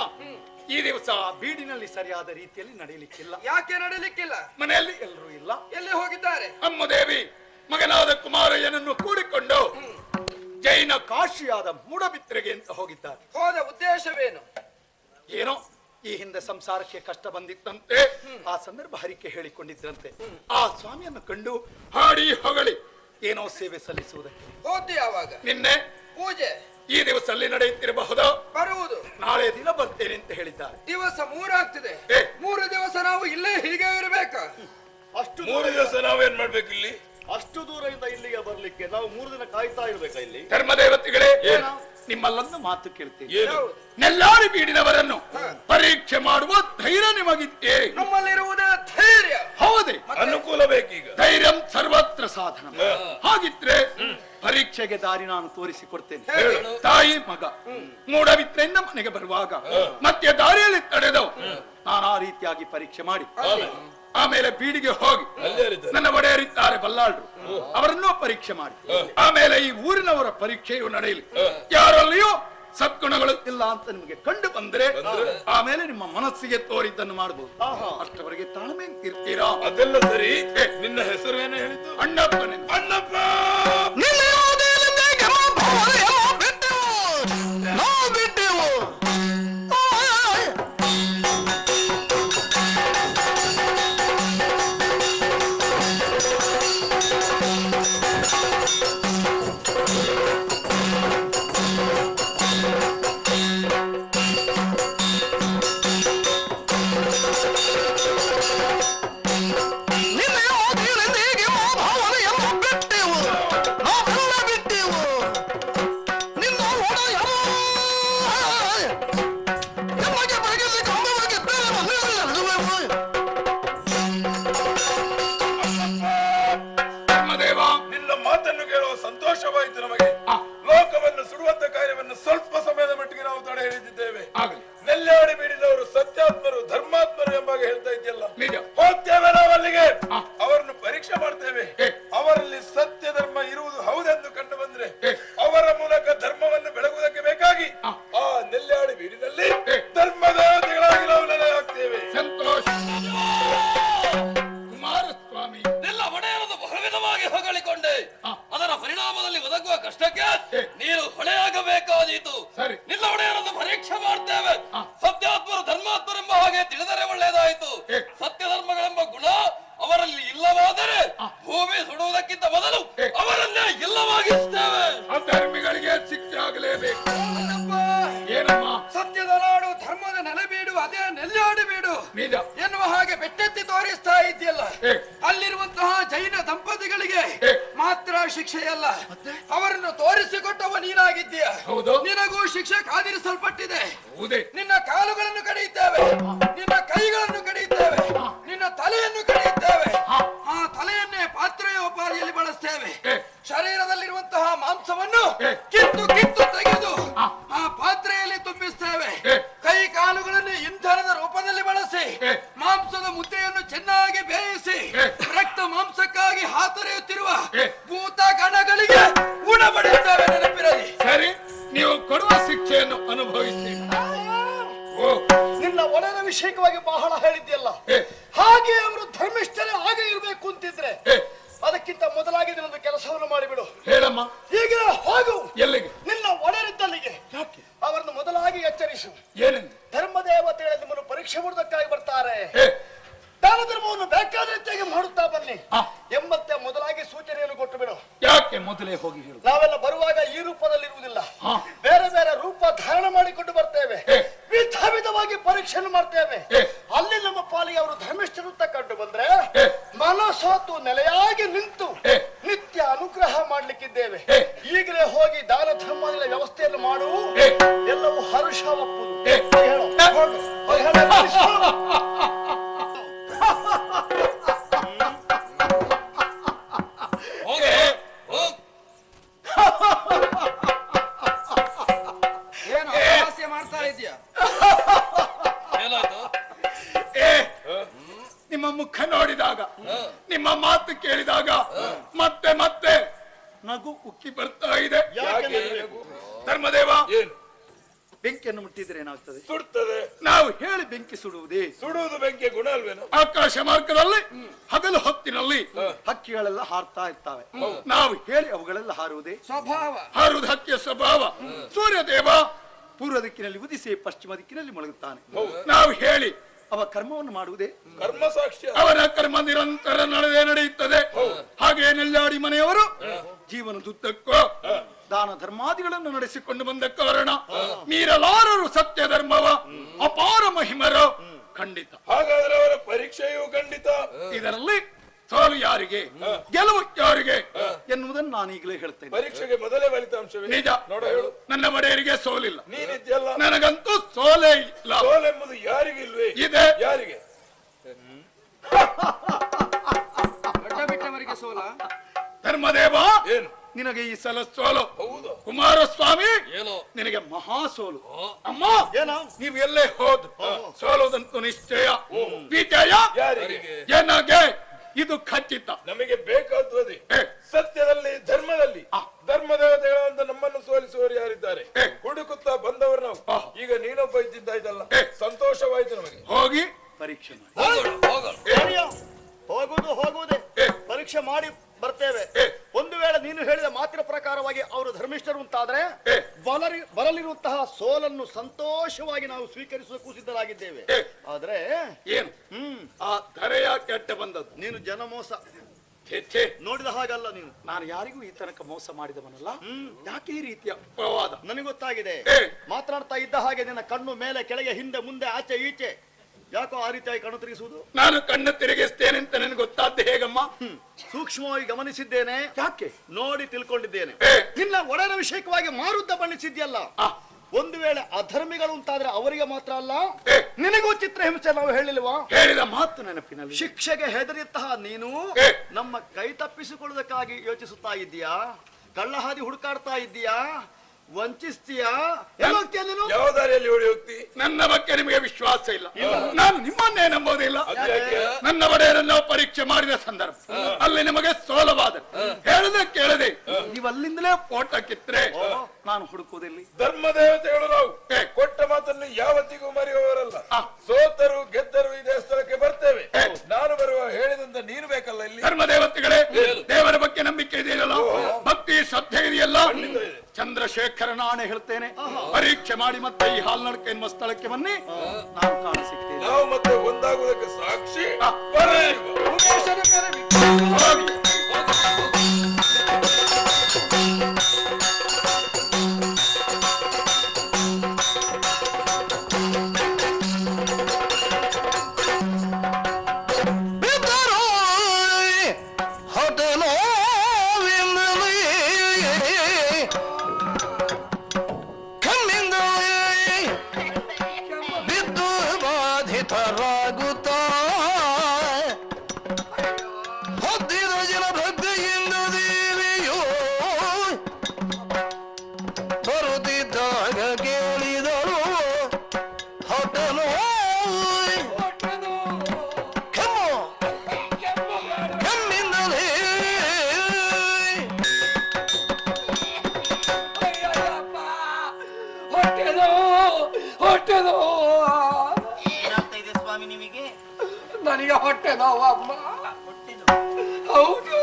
ಈ ದಿವಸ ಬೀಡಿನಲ್ಲಿ ಸರಿಯಾದ ರೀತಿಯಲ್ಲಿ ನಡೆಯಲಿಕ್ಕಿಲ್ಲ. ಯಾಕೆ ನಡೆಯಲಿಕ್ಕಿಲ್ಲ? ಮನೆಯಲ್ಲಿ ಎಲ್ಲರೂ ಇಲ್ಲ. ಎಲ್ಲಿ ಹೋಗಿದ್ದಾರೆ? ಅಮ್ಮದೇವಿ ಮಗನಾದ ಕುಮಾರಯ್ಯನನ್ನು ಕೂಡಿಕೊಂಡು ಜೈನ ಕಾಶಿಯಾದ ಮೂಡಬಿತ್ರೆಗೆ ಅಂತ ಹೋಗಿದ್ದಾರೆ. ಹೋದ ಉದ್ದೇಶವೇನು? ಏನೋ ಈ ಹಿಂದೆ ಸಂಸಾರಕ್ಕೆ ಕಷ್ಟ ಬಂದಿತ್ತಂತೆ, ಆ ಸಂದರ್ಭ ಹರಿಕೆ ಹೇಳಿಕೊಂಡಿದ್ರಂತೆ. ಆ ಸ್ವಾಮಿಯನ್ನು ಕಂಡು ಹಾಡಿ ಹೊಗಳಿ ಏನೋ ಸೇವೆ ಸಲ್ಲಿಸುವುದಕ್ಕೆ ಹೋದ್ದು. ಯಾವಾಗ? ನಿನ್ನೆ. ಪೂಜೆ ಈ ದಿವಸ ಅಲ್ಲಿ ನಡೆಯುತ್ತಿರಬಹುದು. ಬರುವುದು ನಾಳೆ ದಿನ ಬರ್ತೇನೆ ಅಂತ ಹೇಳಿದ್ದಾರೆ. ದಿವಸ 3 ಆಗ್ತಿದೆ. 3 ದಿವಸ ನಾವು ಇಲ್ಲೇ ಹೀಗೆ ಇರಬೇಕಾ? ಅಷ್ಟು 3 ದಿವಸ ನಾವೇನ್ ಮಾಡ್ಬೇಕು ಇಲ್ಲಿ? ಅಷ್ಟು ದೂರದಿಂದ ಇಲ್ಲಿಗೆ ಬರ್ಲಿಕ್ಕೆ ನಾವು 3 ದಿನ ಕಾಯ್ತಾ ಇರ್ಬೇಕಾ ಇಲ್ಲಿ? ಧರ್ಮದೇವತೆಗಳೇ, ನಿಮ್ಮಲ್ಲೊಂದು ಮಾತು ಕೇಳ್ತೀನಿ. ನೆಲ್ಲಾಡಿ ಬೀಡಿನವರನ್ನು ಪರೀಕ್ಷೆ ಮಾಡುವ ಧೈರ್ಯ ನಿಮಗಿದ್ದೇ? ನಮ್ಮಲ್ಲಿರುವುದೇ ಧೈರ್ಯ. ಹೌದೇ? ಅನುಕೂಲ ಬೇಕೀಗ. ಧೈರ್ಯಂ ಸರ್ವತ್ರ ಸಾಧನ. ಹಾಗಿದ್ರೆ ಪರೀಕ್ಷೆ ಪರೀಕ್ಷೆಗೆ ದಾರಿ ನಾನು ತೋರಿಸಿಕೊಡ್ತೇನೆ. ತಾಯಿ ಮಗ ಮೂಡಬಿದ್ರೆಯಿಂದ ಮನೆಗೆ ಬರುವಾಗ ಮತ್ತೆ ದಾರಿಯಲ್ಲಿ ತಡೆದವು ನಾನಾ ರೀತಿಯಾಗಿ ಪರೀಕ್ಷೆ ಮಾಡಿ ಆಮೇಲೆ ಬೀಡಿಗೆ ಹೋಗಿ ನನ್ನ ಒಡೆಯರಿದ್ದಾರೆ ಬಲ್ಲಾಳ್ರು ಅವರನ್ನೂ ಪರೀಕ್ಷೆ ಮಾಡಿ ಆಮೇಲೆ ಈ ಊರಿನವರ ಪರೀಕ್ಷೆಯು ನಡೆಯಲಿ. ಯಾರಲ್ಲಿಯೂ ಸದ್ಗುಣಗಳು ಇಲ್ಲ ಅಂತ ನಿಮಗೆ ಕಂಡು ಬಂದ್ರೆ ಆಮೇಲೆ ನಿಮ್ಮ ಮನಸ್ಸಿಗೆ ತೋರಿದ್ದನ್ನು ಮಾಡಬಹುದು. ಅಷ್ಟವರೆಗೆ ತಾಳ್ಮೆ ಇರ್ತೀರಾ? ಅದೆಲ್ಲ ಸರಿ. ನಿನ್ನ ಹೆಸರೇನು ಹೇಳಿದ್ದು? ಅಣ್ಣಪ್ಪನೇ. ಅಣ್ಣಪ್ಪ ಸಂತೋಷವಾಯಿತು ನಮಗೆ. ಲೋಕವನ್ನು ಸುಡುವಂತ ಕಾರ್ಯವನ್ನು ಸ್ವಲ್ಪ ಸಮಯದ ಮಟ್ಟಿಗೆ ನಾವು ತಡೆ ಹಿಡಿದಿದ್ದೇವೆ. ನೆಲ್ಲಾಡಿ ಬೀಡಿದವರು ಸತ್ಯಾತ್ಮರು ಧರ್ಮಾತ್ಮರು ಎಂಬಾಗ ಹೇಳ್ತಾ ಇದೆಯಲ್ಲ, ಹೋಗ್ತೇವೆ ನಾವು ಅಲ್ಲಿಗೆ, ಅವರನ್ನು ಪರೀಕ್ಷೆ ಮಾಡ್ತೇವೆ. ಅವರಲ್ಲಿ ಸತ್ಯ ಧರ್ಮ ಇರುವುದು ಹೌದೆಂದು ಕಂಡು ಬಂದ್ರೆ ಅವರ ಮೂಲಕ ಧರ್ಮವನ್ನು ಬೆಳಗುವುದಕ್ಕೆ ಬೇಕಾಗಿ ಆ ನೆಲ್ಲಾಡಿ ಬೀಡಿನಲ್ಲಿ ಧರ್ಮದೇವತೆಗಳಾಗಿ ನಾವು ನೆಲೆ ಹಾಕ್ತೇವೆ. ಸಂತೋಷ. ಕುಮಾರಸ್ವಾಮಿ ಎಲ್ಲ ಒಡೆಯರನ್ನು ಬಹುವಿಧವಾಗಿ ಹೊಗಳಿಕೊಂಡೆ, ಅದರ ಪರಿಣಾಮದಲ್ಲಿ ಒದಗುವ ಕಷ್ಟಕ್ಕೆ ನೀನು ಹೊಣೆಯಾಗಬೇಕಾದೀತು. ನಿನ್ನ ಒಡೆಯರನ್ನು ಪರೀಕ್ಷೆ ಮಾಡ್ತೇವೆ. ಸತ್ಯಾತ್ಮರು ಧರ್ಮಾತ್ಮರೆಂಬ ಹಾಗೆ ತಿಳಿದರೆ ಒಳ್ಳೆಯದಾಯಿತು. ಸತ್ಯ ಧರ್ಮಗಳೆಂಬ ಗುಣ ಅವರಲ್ಲಿ ಇಲ್ಲವಾದರೆ ಭೂಮಿ ಸುಡುವುದಕ್ಕಿಂತ ಮೊದಲು ಅವರನ್ನೇ ಇಲ್ಲವಾಗಿಸ್ತೇವೆ. ಅಧರ್ಮಿಗಳಿಗೆ ಶಿಕ್ಷೆ ಆಗಲೇಬೇಕು. ಏನಮ್ಮ? ಸತ್ಯದ ನಾಡು ಧರ್ಮದ ನೆಲೆಬೀಡು ಅದೇ ನೆಲ್ಲಾಡಿ ಬೀಡು ನಿಜ ಎನ್ನುವ ಹಾಗೆ ಬೆಟ್ಟೆತ್ತಿ ತೋರಿಸ್ತಾ ಇದೆಯಲ್ಲ, ಅಲ್ಲಿರುವಂತಹ ಜೈನ ದಂಪತಿಗಳಿಗೆ ಮಾತ್ರ ಶಿಕ್ಷೆಯಲ್ಲ, ಅವರನ್ನು ತೋರಿಸಿಕೊಟ್ಟವ ನೀನಾಗಿದ್ದೀಯ. ನಿನಗೂ ಶಿಕ್ಷೆ ಕಾದಿರಿಸಲ್ಪಟ್ಟಿದೆ. ನಿನ್ನ ಕಾಲುಗಳನ್ನು ಕಡಿಯುತ್ತೇವೆ, ನಿನ್ನ ಕೈಗಳನ್ನು ಕಡಿಯುತ್ತೇವೆ, ನಿನ್ನ ತಲೆಯನ್ನು ಕಡಿಯುತ್ತೇವೆ. ಆ ತಲೆಯನ್ನೇ ಪಾತ್ರೆಯೋಪಾದಿಯಲ್ಲಿ ಬಳಸ್ತೇವೆ. ಶರೀರದಲ್ಲಿರುವಂತಹ ಮಾಂಸವನ್ನು ಕಿತ್ತು ಕಿತ್ತು ತೆಗೆದು ಆ ಪಾತ್ರೆಯಲ್ಲಿ ತುಂಬಿಸ್ತೇವೆ. ಕೈ ಕಾಲುಗಳನ್ನು ಇಂಧನದ ರೂಪದಲ್ಲಿ ಬಳಸಿ ಮಾಂಸದ ಮುದ್ದೆಯನ್ನು ಚೆನ್ನಾಗಿ ಬೇಯಿಸಿ ರಕ್ತ ಮಾಂಸಕ್ಕಾಗಿ ಹಾತೊರೆಯುತ್ತಿರುವ ಭೂತ ಗಣಗಳಿಗೆ ಉಣಬಡಿಸುತ್ತೇವೆ. ನೆನಪಿರಲಿ. ಸರಿ, ನೀವು ಕೊಡುವ ಶಿಕ್ಷೆಯನ್ನು ಅನುಭವಿಸಿ. ನಿನ್ನ ಒಡೆಯರ ವಿಷಯಕವಾಗಿ ಬಹಳ ಹೇಳಿದ್ಯಲ್ಲ, ಹಾಗೆ ಅವರು ಧರ್ಮಿಷ್ಠರೇ ಹಾಗೆ ಇರಬೇಕು ಅಂತಿದ್ರೆ ಅದಕ್ಕಿಂತ ಮೊದಲಾಗಿ ನಿನ್ನೊಂದು ಕೆಲಸವನ್ನು ಮಾಡಿಬಿಡು. ಹೇಳಮ್ಮ. ಈಗ ಹೋಗು. ಎಲ್ಲಿಗೆ? ನಿನ್ನ ಒಡೆಯರಿದ್ದಲ್ಲಿಗೆ. ಅವರನ್ನು ಮೊದಲಾಗಿ ಎಚ್ಚರಿಸು. ಏನೆಂದು? ಧರ್ಮದೇವತೆಗಳು ನಿಮ್ಮನ್ನು ಪರೀಕ್ಷೆ ಮಾಡುವುದಕ್ಕಾಗಿ ಬರ್ತಾರೆ. ದಾನ ಧರ್ಮವನ್ನು ಬೇಕಾದ ರೀತಿಯಾಗಿ ಮಾಡುತ್ತಾ ಬನ್ನಿ ಎಂಬತ್ತೆ ಮೊದಲಾಗಿ ಸೂಚನೆಯನ್ನು ಕೊಟ್ಟು ಬಿಡು. ಯಾಕೆ ಮೊದಲೇ ಹೋಗಿ ಹೇಳು? ನಾವೆಲ್ಲ ಬರುವಾಗ ಈ ರೂಪದಲ್ಲಿರುವುದಿಲ್ಲ, ಬೇರೆ ಬೇರೆ ರೂಪ ಧಾರಣ ಮಾಡಿಕೊಂಡು ಬರ್ತೇವೆ. ವಿಧ ವಿಧವಾಗಿ ಪರೀಕ್ಷೆಯನ್ನು ಮಾಡ್ತೇವೆ. ಅಲ್ಲಿ ನಮ್ಮ ಪಾಲಿಗೆ ಅವರು ಧರ್ಮಿಷ್ಠರು ಅಂತ ಕಂಡು ಬಂದ್ರೆ ಮನಸೋತು ನೆಲೆಯಾಗಿ ನಿಂತು ನಿತ್ಯ ಅನುಗ್ರಹ ಮಾಡ್ಲಿಕ್ಕಿದ್ದೇವೆ. ಈಗಲೇ ಹೋಗಿ ದಾನ ಧರ್ಮದ ವ್ಯವಸ್ಥೆಯನ್ನು ಮಾಡು. ಎಲ್ಲವೂ ಹರ್ಷ ಒಪ್ಪುದು. ಹೇಳು. ಏನು ಸಮಸ್ಯೆ ಮಾಡ್ತಾ ಇದೆಯಾ? ನಿಮ್ಮ ಮುಖ ನೋಡಿದಾಗ, ನಿಮ್ಮ ಮಾತು ಕೇಳಿದಾಗ ಮತ್ತೆ ಮತ್ತೆ ನಗು ಉಕ್ಕಿ ಬರ್ತಾ ಇದೆ. ಧರ್ಮದೇವ, ಬೆಂಕಿಯನ್ನು ಮುಟ್ಟಿದ್ರೆ ಏನಾಗ್ತದೆ? ಸುಡ್ತದೆ. ನಾವು ಹೇಳಿ ಬೆಂಕಿ ಸುಡುವುದೇ? ಸುಡುವುದು ಬೆಂಕಿ ಗುಣ ಅಲ್ವೇನು? ಆಕಾಶ ಮಾರ್ಗದಲ್ಲಿ ಹಗಲು ಹೊತ್ತಿನಲ್ಲಿ ಹಕ್ಕಿಗಳೆಲ್ಲ ಹಾರ್ತಾ ಇರ್ತವೆ. ನಾವು ಹೇಳಿ ಅವುಗಳೆಲ್ಲ ಹಾರುವುದೇ? ಸ್ವಭಾವ. ಹಾರುವುದು ಹಕ್ಕಿಯ ಸ್ವಭಾವ. ಸೂರ್ಯ ದೇವ ಪೂರ್ವ ದಿಕ್ಕಿನಲ್ಲಿ ಉದಿಸಿ ಪಶ್ಚಿಮ ದಿಕ್ಕಿನಲ್ಲಿ ಮುಳುಗುತ್ತಾನೆ. ನಾವು ಹೇಳಿ ಅವ ಕರ್ಮವನ್ನು ಮಾಡುವುದೇ? ಕರ್ಮ ಸಾಕ್ಷ್ಯ. ಅವನ ಕರ್ಮ ನಿರಂತರ ನಡೆಯುತ್ತದೆ. ಹಾಗೆ ನೆಲ್ಲಾಡಿ ಮನೆಯವರು ಜೀವನದುದ್ದಕ್ಕೂ ದಾನ ಧರ್ಮಾದಿಗಳನ್ನು ನಡೆಸಿಕೊಂಡು ಬಂದ ಕಾರಣ ಮೀರಲಾರರು ಸತ್ಯ ಧರ್ಮವ. ಅಪಾರ ಮಹಿಮರು ಖಂಡಿತ. ಹಾಗಾದ್ರೆ ಅವರ ಪರೀಕ್ಷೆಯೂ ಖಂಡಿತ. ಇದರಲ್ಲಿ ಸೋಲು ಯಾರಿಗೆ ಗೆಲುವು ಯಾರಿಗೆ ಎನ್ನುವುದನ್ನು ನಾನು ಈಗಲೇ ಹೇಳ್ತೇನೆ. ಪರೀಕ್ಷೆಗೆ ಮೊದಲೇ ಫಲಿತಾಂಶವೇ ನಿಜ. ನೋಡ ಹೇಳು. ನನ್ನ ಒಡೆಯರಿಗೆ ಸೋಲಿಲ್ಲ. ನೀನಿದ್ಯಲ್ಲ. ನನಗಂತೂ ಸೋಲೇ ಇಲ್ಲ. ಸೋಲೆಂಬುದು ಯಾರಿಗಿಲ್ವೇ? ಇದೆ. ಯಾರಿಗೆ? ಗಡ್ಡ ಬಿಟ್ಟವರಿಗೆ ಸೋಲ. ಧರ್ಮದೇವ, ನಿನಗೆ ಈ ಸಲ ಸೋಲು. ಕುಮಾರಸ್ವಾಮಿ ನಿನಗೆ ಮಹಾ ಸೋಲು. ಅಮ್ಮ ಏನೋ ನೀವು ಎಲ್ಲೇ ಹೋದ್ ಸೋಲೋದಂತೂ ನಿಶ್ಚಯ. ವಿಜಯ ಏನಾಗೆ ಇದು ಖಚಿತ. ನಮಗೆ ಬೇಕಾದದೇ ಸತ್ಯದಲ್ಲಿ ಧರ್ಮದಲ್ಲಿ ಧರ್ಮದೇವತೆಗಳಂತ ನಮ್ಮನ್ನು ಸೋಲಿಸುವವರು ಯಾರಿದ್ದಾರೆ ಹುಡುಕುತ್ತಾ ಬಂದವರು ನಾವು. ಈಗ ನೀನೊಬ್ಬ ಇದ್ದಿದ್ದಾಯ್ತಲ್ಲ, ಸಂತೋಷವಾಯ್ತು ನಮಗೆ. ಹೋಗಿ ಪರೀಕ್ಷೆ ಹೋಗುವುದೇ ಪರೀಕ್ಷೆ ಮಾಡಿ ಬರ್ತೇವೆ. ಒಂದು ವೇಳೆ ನೀನು ಹೇಳಿದ ಮಾತಿನ ಪ್ರಕಾರವಾಗಿ ಅವರು ಧರ್ಮಿಷ್ಠರು ಅಂತಾದ್ರೆ ಬರಲಿರುವಂತಹ ಸೋಲನ್ನು ಸಂತೋಷವಾಗಿ ನಾವು ಸ್ವೀಕರಿಸುವುದಕ್ಕೂ ಸಿದ್ಧರಾಗಿದ್ದೇವೆ. ಆದ್ರೆ ಏನು ಆ ಧರೆಯ ಕೆಟ್ಟ ಬಂದದ್ದು? ನೀನು ಜನಮೋಸ ನೋಡಿದ ಹಾಗಲ್ಲ. ನೀನು ನಾನು ಯಾರಿಗೂ ಈ ತನಕ ಮೋಸ ಮಾಡಿದವನಲ್ಲ. ಯಾಕೆ ಈ ರೀತಿಯ ಅಪವಾದ? ನನಗೆ ಗೊತ್ತಾಗಿದೆ. ಮಾತನಾಡ್ತಾ ಇದ್ದ ಹಾಗೆ ನಿನ್ನ ಕಣ್ಣು ಮೇಲೆ ಕೆಳಗೆ ಹಿಂದೆ ಮುಂದೆ ಆಚೆ ಈಚೆ ಯಾಕೋ ಆ ರೀತಿಯಾಗಿ ಕಣ್ಣು ತಿರುಗಿಸುವುದು? ನಾನು ಕಣ್ಣು ತಿರುಗಿಸ್ತೇನೆ ಅಂತ ನನಗೆ ಗೊತ್ತಾದ್ದು ಹೇಗಮ್ಮ? ಸೂಕ್ಷ್ಮವಾಗಿ ಗಮನಿಸಿದ್ದೇನೆ. ಯಾಕೆ? ನೋಡಿ ತಿಳ್ಕೊಂಡಿದ್ದೇನೆ. ನಿನ್ನ ಒಡೆಯರ ವಿಷಯಕವಾಗಿ ಮಾರುದ್ದ ಬಣ್ಣಿಸಿದ್ಯಲ್ಲ. ಒಂದು ವೇಳೆ ಅಧರ್ಮಿಗಳು ಅಂತಾದ್ರೆ ಅವರಿಗೆ ಮಾತ್ರ ಅಲ್ಲ, ನಿನಗೂ ಚಿತ್ರಹಿಂಸೆ ನಾವು ಹೇಳಿಲ್ವಾ? ಹೇಳಿದ ಮಾತು ನೆನಪಿನಲ್ಲಿ. ಶಿಕ್ಷೆಗೆ ಹೆದರಿಯಂತಹ ನೀನು ನಮ್ಮ ಕೈ ತಪ್ಪಿಸಿಕೊಳ್ಳುವುದಕ್ಕಾಗಿ ಯೋಚಿಸುತ್ತಾ ಇದ್ದೀಯಾ? ಕಳ್ಳ ಹಾದಿ ಹುಡುಕಾಡ್ತಾ ಇದ್ದೀಯಾ? ವಂಚಿಸ್ತೀಯಾ? ಯಾವ ದಾರಿಯಲ್ಲಿ ಓಡಿ ಹೋಗ್ತಿ? ನನ್ನ ಬಗ್ಗೆ ನಿಮಗೆ ವಿಶ್ವಾಸ ಇಲ್ಲ. ನಾನು ನಿಮ್ಮನ್ನೇ ನಂಬೋದಿಲ್ಲ. ನನ್ನ ಒಡೆಯರನ್ನು ಪರೀಕ್ಷೆ ಮಾಡಿದ ಸಂದರ್ಭ ಅಲ್ಲಿ ನಿಮಗೆ ಸೋಲವಾದ ಕೇಳದೆ ನೀವು ಅಲ್ಲಿಂದಲೇ ಫೋಟೋ ಕಿತ್ತರೆ ನಾನು ಹುಡುಕುವುದಿಲ್ಲ. ಧರ್ಮದೇವತೆಗಳು ನಾವು ಕೊಟ್ಟ ಮಾತನ್ನು ಯಾವತ್ತಿಗೂ ಮರೆಯುವವರಲ್ಲ. ಸೋತರು ಗೆದ್ದರು ಇದೇ ಸ್ಥಳಕ್ಕೆ ಬರ್ತೇವೆ. ನಾನು ಬರುವ ಹೇಳಿದಂತ ನೀನು ಬೇಕಲ್ಲ ಇಲ್ಲಿ. ಧರ್ಮದೇವತೆಗಳೇ, ದೇವರ ಬಗ್ಗೆ ನಂಬಿಕೆ ಇದೆಯಲ್ಲ, ಭಕ್ತಿ ಶ್ರದ್ಧೆ ಇದೆಯಲ್ಲ, ಚಂದ್ರಶೇಖರ ನಾಣೆ ಹೇಳ್ತೇನೆ, ಪರೀಕ್ಷೆ ಮಾಡಿ ಮತ್ತೆ ಈ ಹಾಲ್ನಡಕೆ ಎನ್ನುವ ಸ್ಥಳಕ್ಕೆ ಬನ್ನಿ, ನಾನು ಕಾಣಿಸುತ್ತೇನೆ. ನಾವು ಮತ್ತೆ ಒಂದಾಗುವುದಕ್ಕೆ ಸಾಕ್ಷಿ ಏನಾಗ್ತಾ ಇದೆ ಸ್ವಾಮಿ ನಿಮಗೆ? ನನಗೆ ಹೊಟ್ಟೆ ನೋವು ಅಮ್ಮ. ಹೌದು.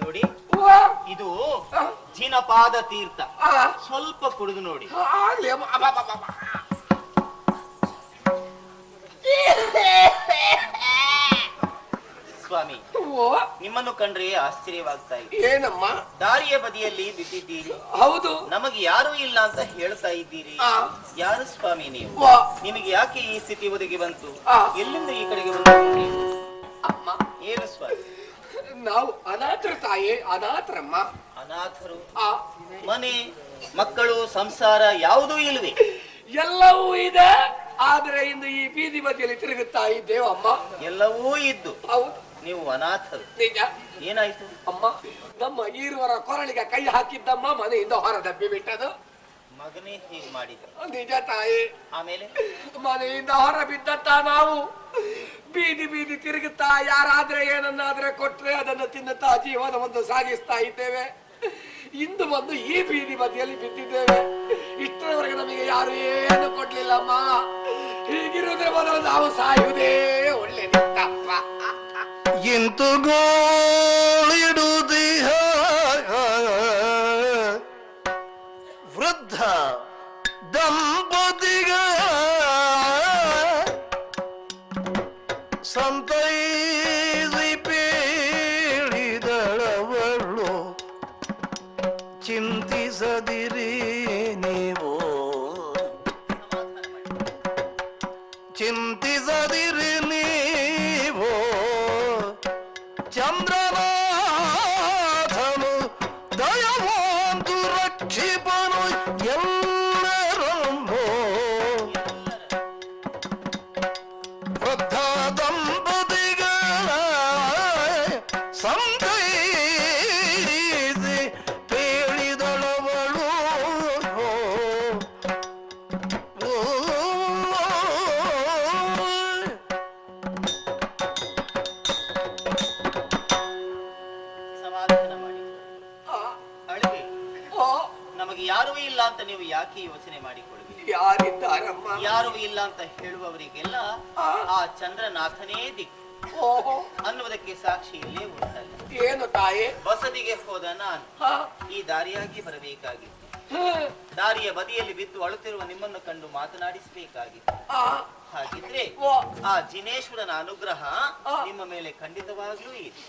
ನೋಡಿ, ಇದು ಜಿನಪಾದ ತೀರ್ಥ. ಸ್ವಲ್ಪ ಕುಡಿದು ನೋಡಿ. ಸ್ವಾಮಿ, ನಿಮ್ಮನ್ನು ಕಂಡ್ರೆ ಆಶ್ಚರ್ಯವಾಗ್ತಾ ಇದೆ. ಏನಮ್ಮ? ದಾರಿಯ ಬದಿಯಲ್ಲಿ ಬಿದ್ದಿದ್ದೀರಿ. ಹೌದು. ನಮಗೆ ಯಾರು ಇಲ್ಲ ಅಂತ ಹೇಳ್ತಾ ಇದ್ದೀರಿ. ಯಾರು ಸ್ವಾಮಿ ನೀವು? ನಿಮಗೆ ಯಾಕೆ ಈ ಸ್ಥಿತಿ ಒದಗಿ ಬಂತು? ಎಲ್ಲಿಂದ ಈ ಕಡೆಗೆ ಬಂದಿದ್ದೀರಿ? ಅಮ್ಮ, ಏನು ಸ್ವಾಮಿ? ನಾವು ಅನಾಥರು ತಾಯಿ, ಅನಾಥರಮ್ಮ. ಅನಾಥರು? ಮನೆ ಮಕ್ಕಳು ಸಂಸಾರ ಯಾವುದೂ ಇಲ್ಲವೇ? ಎಲ್ಲವೂ ಇದೆ. ಆದ್ರೆ ಇಂದು ಈ ಬೀದಿ ಬದಿಯಲ್ಲಿ ತಿರುಗುತ್ತಾ ಇದ್ದೇವಮ್ಮ. ಎಲ್ಲವೂ ಇದ್ದು ಹೌದು, ನೀವು ಅನಾಥರು. ನಿಜ. ಏನಾಯ್ತು ಅಮ್ಮ? ನಮ್ಮ ಈರುವರ ಕೊರಳಿಗೆ ಕೈ ಹಾಕಿದ್ದಮ್ಮ ಮನೆಯಿಂದ ಹೊರ ದಬ್ಬಿ ಬಿಟ್ಟದು. ಮಗನೇ ಹೀಗೆ ಮಾಡಿದ? ನಿಜ ತಾಯಿ. ಆಮೇಲೆ ಮನೆಯಿಂದ ಹೊರ ಬಿದ್ದಂತ ನಾವು ಬೀದಿ ಬೀದಿ ತಿರುಗುತ್ತಾ ಯಾರಾದ್ರೆ ಏನನ್ನಾದ್ರೆ ಕೊಟ್ರೆ ಅದನ್ನು ತಿನ್ನುತ್ತಾ ಜೀವನವನ್ನು ಸಾಗಿಸ್ತಾ ಇದ್ದೇವೆ. ಇಂದು ಬಂದು ಈ ಬೀದಿ ಬದಿಯಲ್ಲಿ ಬಿದ್ದಿದ್ದೇವೆ. ಇಷ್ಟರವರೆಗೆ ನಮಗೆ ಯಾರು ಏನು ಕೊಡ್ಲಿಲ್ಲಮ್ಮ. ಹೀಗಿರುವುದೇ ಮೊದಲು ನಾವು ಸಾಯುವುದೇ ಒಳ್ಳೆದಿತ್ತಪ್ಪ. ಇಂತು ಗೋಳಿಡುದಿಹ ವೃದ್ಧ ದಂಪತಿಗ ಸಂತೈಸಿ ಪೇಳಿದಳವಳು ಚಿಂತಿಸದಿರಿ ನೀವು, ಚಿಂತಿಸದಿರಿ ನೀವು. ಚಂದ್ರನಾಥನು ದಯವಂತು ರಕ್ಷಿಪನು ಯಾರೂ ಇಲ್ಲ ಅಂತ ನೀವು ಯಾಕೆ ಯೋಚನೆ ಮಾಡಿಕೊಳ್ಬೇಕು? ಯಾರಿದ್ದಾರಮ್ಮ? ಯಾರೂ ಇಲ್ಲ ಅಂತ ಹೇಳುವವರಿಗೆಲ್ಲ ಆ ಚಂದ್ರನಾಥನೇ ದಿಕ್ಕು ಅನ್ನುವುದಕ್ಕೆ ಸಾಕ್ಷಿ ಇಲ್ಲೇ ಉಂಟಲ್ಲ. ಏನು ತಾಯಿ? ಬಸದಿಗೆ ಹೋದ ನಾನು ಈ ದಾರಿಯಾಗಿ ಬರಬೇಕಾಗಿತ್ತು. ದಾರಿಯ ಬದಿಯಲ್ಲಿ ಬಿದ್ದು ಅಳುತ್ತಿರುವ ನಿಮ್ಮನ್ನು ಕಂಡು ಮಾತನಾಡಿಸಬೇಕಾಗಿತ್ತು. ಹಾಗಿದ್ರೆ ಆ ಜಿನೇಶ್ವರನ ಅನುಗ್ರಹ ನಿಮ್ಮ ಮೇಲೆ ಖಂಡಿತವಾಗ್ಲೂ ಇದೆ.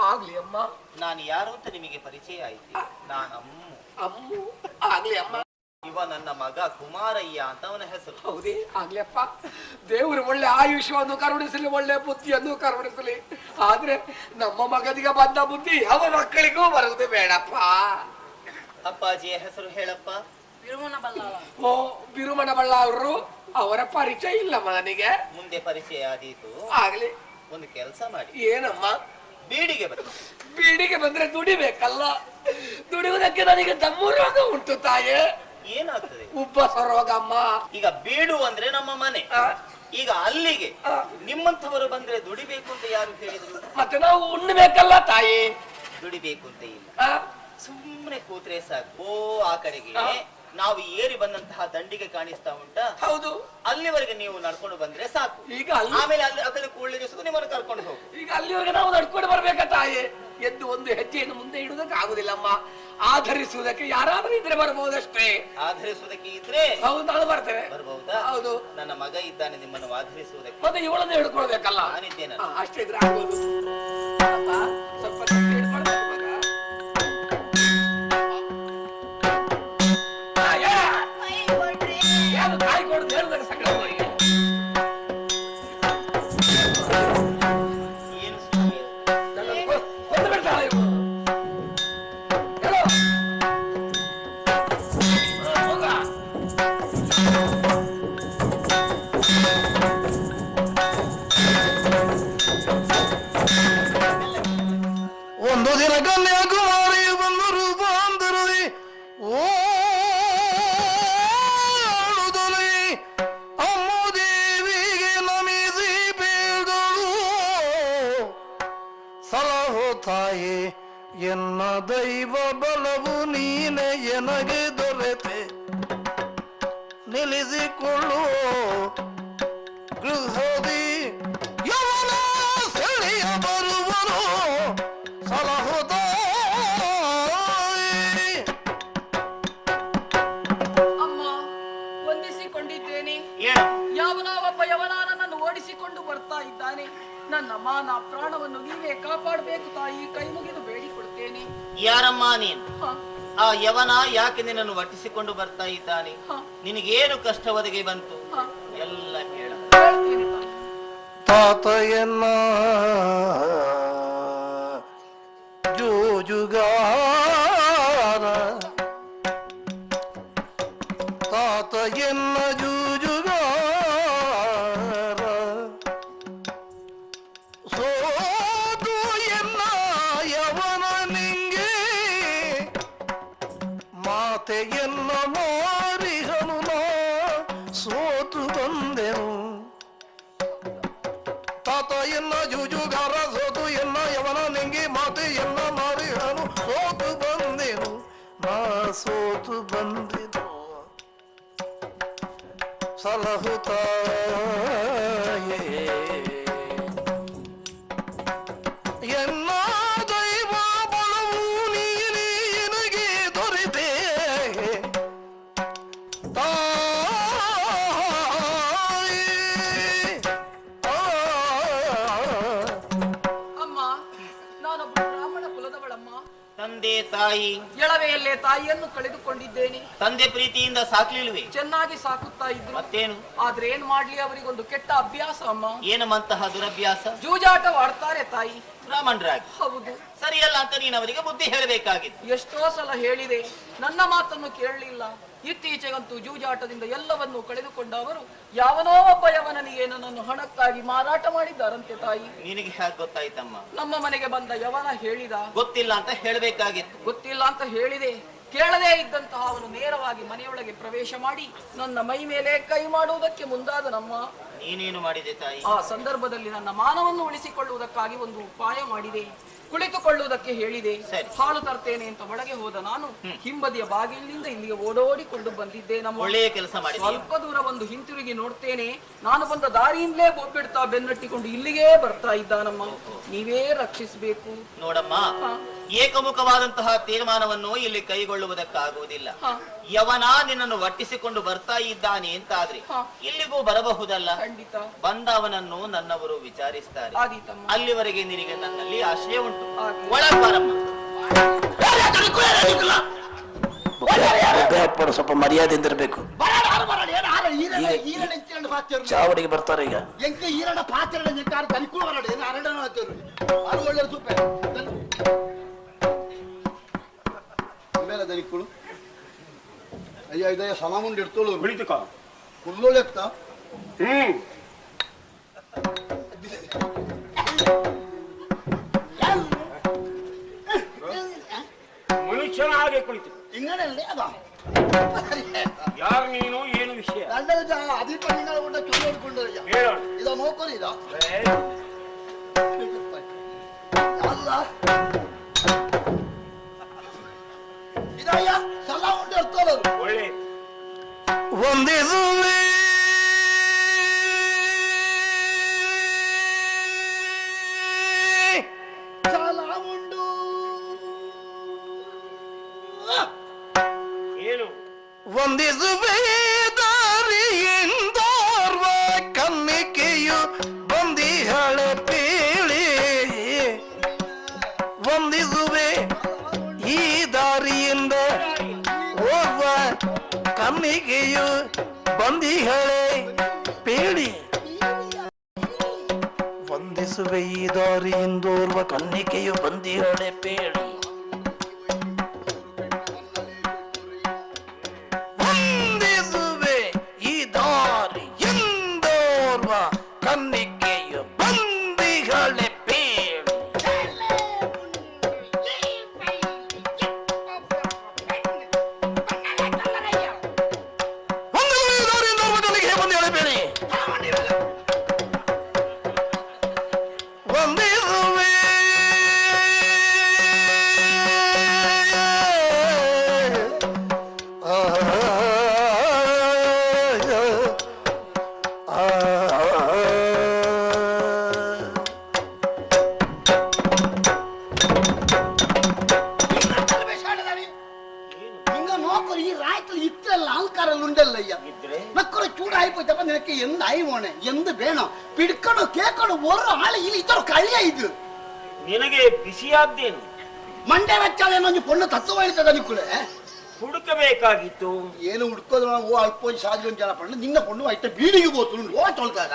ಆಗ್ಲಿ ಅಮ್ಮ. ನಾನು ಯಾರು ಅಂತ ನಿಮಗೆ ಪರಿಚಯ ಆಯ್ತು. ನಾನು ಅಮ್ಮು. ಆಗ್ಲಿ ಅಮ್ಮ. ಇವ ನನ್ನ ಮಗ ಕುಮಾರಯ್ಯ ಅಂತ ಅವನ ಹೆಸರು. ಹೌದೇ? ಆಗ್ಲಪ್ಪ. ದೇವರು ಒಳ್ಳೆ ಆಯುಷ್ಯವನ್ನು ಕರುಣಿಸಲಿ, ಒಳ್ಳೆ ಬುದ್ಧಿಯನ್ನು ಕರುಣಿಸಲಿ. ಆದ್ರೆ ನಮ್ಮ ಮಗನಿಗೆ ಬಂದ ಬುದ್ಧಿ ಯಾವ ಮಕ್ಕಳಿಗೂ ಬರುವುದೇ ಬೇಡಪ್ಪ. ಅಪ್ಪಾಜಿಯ ಹೆಸರು ಹೇಳಪ್ಪ. ಓ, ಬಿರುಮಣ ಬಳ್ಳಾಳರು. ಅವರ ಪರಿಚಯ ಇಲ್ಲ ನನಗೆ. ಮುಂದೆ ಪರಿಚಯ ಆದೀತು. ಆಗ್ಲಿ. ಒಂದು ಕೆಲಸ ಮಾಡಿ. ಏನಮ್ಮ? ಬೀಡಿಗೆ ಬನ್ನಿ. ಬೀಡಿಗೆ ಬಂದ್ರೆ ದುಡಿಬೇಕಲ್ಲ. ದುಡಿಯುವುದಕ್ಕೆ ನನಗೆ ದಮ್ಮು ರೋಗ ಉಂಟು ತಾಯೇ. ಏನಾಗ್ತದೆ? ಉಬ್ಬಸ ರೋಗ ಅಮ್ಮ. ಈಗ ಬೀಡು ಅಂದ್ರೆ ನಮ್ಮ ಮನೆ. ಈಗ ಅಲ್ಲಿಗೆ ನಿಮ್ಮಂಥವರು ಬಂದ್ರೆ ದುಡಿಬೇಕು ಅಂತ ಯಾರು ಹೇಳಿದ್ರು? ಮತ್ತೆ ನಾವು ಉಣ್ಣಬೇಕಲ್ಲ ತಾಯಿ. ದುಡಿಬೇಕು ಅಂತ ಇಲ್ಲ, ಸುಮ್ಮನೆ ಕೂತ್ರೆ ಸಾಕು. ಆ ಕಡೆಗೆ ನಾವು ಏರಿ ಬಂದಂತಹ ದಂಡಿಗೆ ಕಾಣಿಸ್ತಾ ಉಂಟಾ? ಹೌದು. ಅಲ್ಲಿವರೆಗೆ ನೀವು ನಡ್ಕೊಂಡು ಬಂದ್ರೆ ಸಾಕು. ಈಗ ಆಮೇಲೆ ಅಲ್ಲಿ ಅದನ್ನು ಕೂಡಲೇ ನಿಮ್ಮನ್ನು ಕರ್ಕೊಂಡು ಹೋಗು. ಈಗ ಅಲ್ಲಿವರೆಗೆ ನಾವು ನಡ್ಕೊಂಡು ಬರ್ಬೇಕಾ ತಾಯಿ? ಎದ್ದು ಒಂದು ಹೆಜ್ಜೆಯನ್ನು ಮುಂದೆ ಇಡುವುದಕ್ಕೆ ಆಗುದಿಲ್ಲಮ್ಮ. ಆಧರಿಸುವುದಕ್ಕೆ ಯಾರಾದ್ರೂ ಇದ್ರೆ ಬರ್ಬಹುದಷ್ಟೇ. ಆಧರಿಸುವುದಕ್ಕೆ ಇದ್ರೆ ಹೌದು, ನಾನು ಬರ್ತೇನೆ. ಬರ್ಬಹುದಾ? ಹೌದು. ನನ್ನ ಮಗ ಇದ್ದಾನೆ ನಿಮ್ಮನ್ನು ಆಧರಿಸುವುದಕ್ಕೆ. ಮತ್ತೆ ಇವಳನ್ನು ಹಿಡ್ಕೊಳ್ಬೇಕಲ್ಲ. ನಾನಿದ್ದೇನೆ. ಅಷ್ಟೇ ಇದ್ರೆ ಆಗ್ಬೋದು. ಸ್ವಲ್ಪ ಹಿಡ್ಕೊಳ್ಬೇಕು ಮಗ. ಯಾರು ಕಾಯಿ ಕೊಡುದು ಹೇಳಿದಾಗ ಸಂಕಟ ಅವರಿಗೆ. ಕೊಂದು ಬಿಡ್ತಾಳೆ ಇವಳು. ಒಂದು ದಿನ ಕನ್ಯಾಕುಮಾರಿ ಬಂದು ರೂಪಾಂತರದಿ ಓಡುತ್ತಲೇ ಅಮ್ಮ ದೇವಿಗೆ ನಮಿಸಿ ಬೇಡಳು. ಸಲಹೋ ತಾಯಿ ಎನ್ನ ದೈವ ಬಲವು ನೀನೆ ಎನಗೆ ದೊರೆತೆ ನಿಲ್ಲಿಸಿಕೊಳ್ಳು ಗೃಹದಿ ಯವನ ಸೆಳೆಯ ಬರುವನು. ಅಮ್ಮ, ವಂದಿಸಿಕೊಂಡಿದ್ದೇನೆ. ಯಾವನೋ ಒಬ್ಬ ಯವನ ನನ್ನನ್ನು ಓಡಿಸಿಕೊಂಡು ಬರ್ತಾ ಇದ್ದಾನೆ. ನನ್ನ ಮಾನ ಪ್ರಾಣವನ್ನು ನೀವೇ ಕಾಪಾಡಬೇಕು ತಾಯಿ. ಕೈ ಮುಗಿದು ಬೇಡಿಕೊಡುತ್ತೇನೆ. ಯಾರಮ್ಮ ನೀನು? ಆ ಯವನ ಯಾಕೆ ನಿನ್ನನ್ನು ಒಟ್ಟಿಸಿಕೊಂಡು ಬರ್ತಾ ಇದ್ದಾನೆ? ನಿನಗೇನು ಕಷ್ಟ ಒದಗಿ ಬಂತು? ಎಲ್ಲ ಹೇಳ. ತಾತಯ್ಯನ ಜೂಜುಗಾರ, ತಾತಯ್ಯನ ಜೂಜುಗಾರ, ಸೋದು ಎನ್ನ ಯವನ ನಿಂಗೆ ಮಾತೆಯನ್ನ ಮಾರಿಹನು ನಾ ಸೋತು ಬಂದೆನು. ತಾತ ಎನ್ನ ಜೂಜುಗಾರ ಸೋತು ಎನ್ನ ಯವನ ನಿಂಗೆ ಮಾತೆ ಎನ್ನ ಮಾರಿಹನು ಸೋತು ಬಂದೆನು ನಾ ಸೋತು ಬಂದೆನು. ಸಲಹುತ್ತಾಯೇ ಎನ್ನ ದೈವ ಬಲವು ನೀನೇ ನನಗೆ ದೊರೆತೆ ಅಮ್ಮ, ನಾನೊಬ್ಬ ಬ್ರಾಹ್ಮಣ ಕುಲದವಳಮ್ಮ. ತಂದೆ ತಾಯಿ ಎಳವೆಯಲ್ಲೇ ತಾಯಿಯನ್ನು ಕಳೆದುಕೊಂಡಿದ್ದೇನೆ. ತಂದೆ ಪ್ರೀತಿಯಿಂದ ಸಾಕ್ಲಿಲ್ವೇ? ಚೆನ್ನಾಗಿ ಸಾಕುತ್ತಾ ಇದ್ರು. ಮತ್ತೇನು? ಆದ್ರೆ ಏನ್ ಮಾಡ್ಲಿ, ಅವರಿಗೊಂದು ಕೆಟ್ಟ ಅಭ್ಯಾಸ ಅಮ್ಮ. ಏನಂತಹ ದುರಭ್ಯಾಸ? ಜೂಜಾಟವಾಡ್ತಾರೆ ತಾಯಿ. ಬ್ರಾಹ್ಮಣರಾಗಿ. ಹೌದು. ಸರಿಯಲ್ಲ ಅಂತ ನೀನು ಅವರಿಗೆ ಬುದ್ಧಿ ಹೇಳಬೇಕಾಗಿತ್ತು. ಎಷ್ಟೋ ಸಲ ಹೇಳಿದೆ, ನನ್ನ ಮಾತನ್ನು ಕೇಳಲಿಲ್ಲ. ಇತ್ತೀಚೆಗಂತೂ ಜೂಜಾಟದಿಂದ ಎಲ್ಲವನ್ನೂ ಕಳೆದುಕೊಂಡ ಅವರು ಯಾವನೋ ಒಬ್ಬ ಯವನನಿಗೆ ನನ್ನನ್ನು ಹಣಕ್ಕಾಗಿ ಮಾರಾಟ ಮಾಡಿದ್ದಾರಂತೆ ತಾಯಿ. ನಿನಗೆ ಹೇಗೆ ಗೊತ್ತಾಯ್ತಮ್ಮ? ನಮ್ಮ ಮನೆಗೆ ಬಂದ ಯವನ ಹೇಳಿದ. ಗೊತ್ತಿಲ್ಲ ಅಂತ ಹೇಳಬೇಕಾಗಿತ್ತು. ಗೊತ್ತಿಲ್ಲ ಅಂತ ಹೇಳಿದೆ. ಕೇಳದೇ ಇದ್ದಂತಹ ಅವನು ನೇರವಾಗಿ ಮನೆಯೊಳಗೆ ಪ್ರವೇಶ ಮಾಡಿ ನನ್ನ ಮೈ ಮೇಲೆ ಕೈ ಮಾಡುವುದಕ್ಕೆ ಮುಂದಾದ ನಮ್ಮ. ನೀನೇನು ಮಾಡಿದೆ ತಾಯಿ? ಆ ಸಂದರ್ಭದಲ್ಲಿ ನನ್ನ ಮಾನವನ್ನು ಉಳಿಸಿಕೊಳ್ಳುವುದಕ್ಕಾಗಿ ಒಂದು ಉಪಾಯ ಮಾಡಿದೆ. ಕುಳಿತುಕೊಳ್ಳುವುದಕ್ಕೆ ಹೇಳಿದೆ. ಹಾಲು ತರ್ತೇನೆ ಅಂತ ಒಳಗೆ ಹೋದ ನಾನು ಹಿಂಬದಿಯ ಬಾಗಿಲಿನಿಂದ ಇಲ್ಲಿಗೆ ಓಡೋಡಿಕೊಂಡು ಬಂದಿದ್ದೇನಮ್ಮ. ಒಳ್ಳೆಯ ಕೆಲಸ ಮಾಡಿ. ಸ್ವಲ್ಪ ದೂರ ಒಂದು ಹಿಂತಿರುಗಿ ನೋಡ್ತೇನೆ, ನಾನು ಬಂದ ದಾರಿಯಿಂದಲೇ ಬೋಬಿಡ್ತಾ ಬೆನ್ನಟ್ಟಿಕೊಂಡು ಇಲ್ಲಿಗೆ ಬರ್ತಾ ಇದ್ದಾನಮ್ಮ. ನೀವೇ ರಕ್ಷಿಸಬೇಕು ನೋಡಮ್ಮ. ಏಕಮುಖವಾದಂತಹ ತೀರ್ಮಾನವನ್ನು ಇಲ್ಲಿ ಕೈಗೊಳ್ಳುವುದಕ್ಕಾಗುವುದಿಲ್ಲ. ಯವನ ನಿನ್ನನ್ನು ಒಟ್ಟಿಸಿಕೊಂಡು ಬರ್ತಾ ಇದ್ದಾನೆ ಅಂತಾದ್ರೆ ಇಲ್ಲಿಗೂ ಬರಬಹುದಲ್ಲ. ಬಂದ ಅವನನ್ನು ನನ್ನವರು ವಿಚಾರಿಸ್ತಾರೆ. ಅಲ್ಲಿವರೆಗೆ ನಿನಗೆ ನನ್ನಲ್ಲಿ ಆಶ್ರಯ ಉಂಟು. ಒಳಬರಮ್ಮ. ಸ್ವಲ್ಪ ಮರ್ಯಾದೆಯಿಂದ ಇರಬೇಕು. ಚಾವಡಿಗೆ ಬರ್ತಾರೆ ಈಗ. ಎಂಕ ಈರಣ್ಣ ಪಾತ್ರ ತನಿಖು ಬರಡೆ ಅರಣ್ಯ ಒಳ್ಳೆ ಸೂಪೆ ಮೇಲೆ ದನಿಕ್ಕಳು ಅಯ್ಯ ಇದಯ್ಯ ಸಮ ಮುಂದೆ ಇಡ್ತೋಳು ಕುಳಿತುಕ ಕುಲ್ಲೋಳೆ ಎತ್ತ ಮನುಷ್ಯನ ಹಾಗೆ ಕುಳಿತು ಹಿಂಗನಲ್ಲೇ ಅದ ಯಾರು ನೀನು, ಏನು ವಿಷಯ? ಅದೀಪ ನಿಂಗಳ ಊಟ ಚುರು ಹಿಡ್ಕೊಂಡು ಇದ ನೋಕೋರಿ ಇದ ಅಲ್ಲ ಇದಯ್ಯ ಸಲ ಉಂಟು ಇರ್ತೋಳು ಒಳ್ಳೆ ಒಂದಿದು ಸಲ ಉಂಡು ಏನು ಒಂದಿದು ದಾರಿಯಿಂದೋರ್ವ ಕನ್ನಿಕೆಯು ಬಂದಿಹಳೆ ಪೀಳಿ. ಒಂದಿದುವೆ ಈ ದಾರಿಯಿಂದ ಓರ್ವ ಕನ್ನಿಕೆಯು ಬಂದಿಹಳೆ ಪೀಳಿ. ವಂದಿಸುವೆ ಈ ದಾರಿಯಿಂದೋರ್ವ ಕನ್ನಿಕೆಯು ಬಂದಿಹಳೆ ಪೇಳಿ. ವಂದಿಸುವೆ ಈ ದಾರಿಯಿಂದೋರ್ವ ಕನ್ನಿಕೆಯು ಬಂದಿಹಳೆ ಪೇಳಿ. ವಂದಿಸುವೆ ಹಿಂಗ ನೋಕರು ಈ ರಾಯ್ತಲ್ಲಿ ಇತ್ತಲ್ಲ ಆಲ್ಕಾರಲ್ಲಿ ಉಂಡಲ್ಲಯ್ಯ ನಕ್ಕರು ಚೂಡ ಆಯ್ಪೋಯ್ತಪ್ಪ ನಿನಕ್ಕೆ ಎಂದ ಆಯ್ವೋಣೆ ಎಂದು ಬೇಣ ಪಿಡ್ಕೊಂಡು ಕೇಕೊಂಡು ಒರ ಆಳೆ ಇಲ್ಲಿ ಇತರ ಕಳಿಯ ಇದು ನಿನಗೆ ಬಿಸಿಯಾದ್ದೇನು? ಮಂಡೆ ವೆಚ್ಚಾಲೇನೊಂದು ಪೊಣ್ಣು ತತ್ವ ಹೇಳ್ತದ ನಿಕ್ಕುಳೆ ಹುಡುಕಬೇಕಾಗಿತ್ತು. ಏನು ಹುಡ್ಕೋದ್ರ ಓ ಅಲ್ಪ ಸಾಧ್ಯ ಜನ ಪಣ್ಣ ನಿನ್ನ ಪೊಣ್ಣು ಐಟ ಬೀಡಿಗೆ ಹೋತು ಓ ತೊಳ್ತಾರ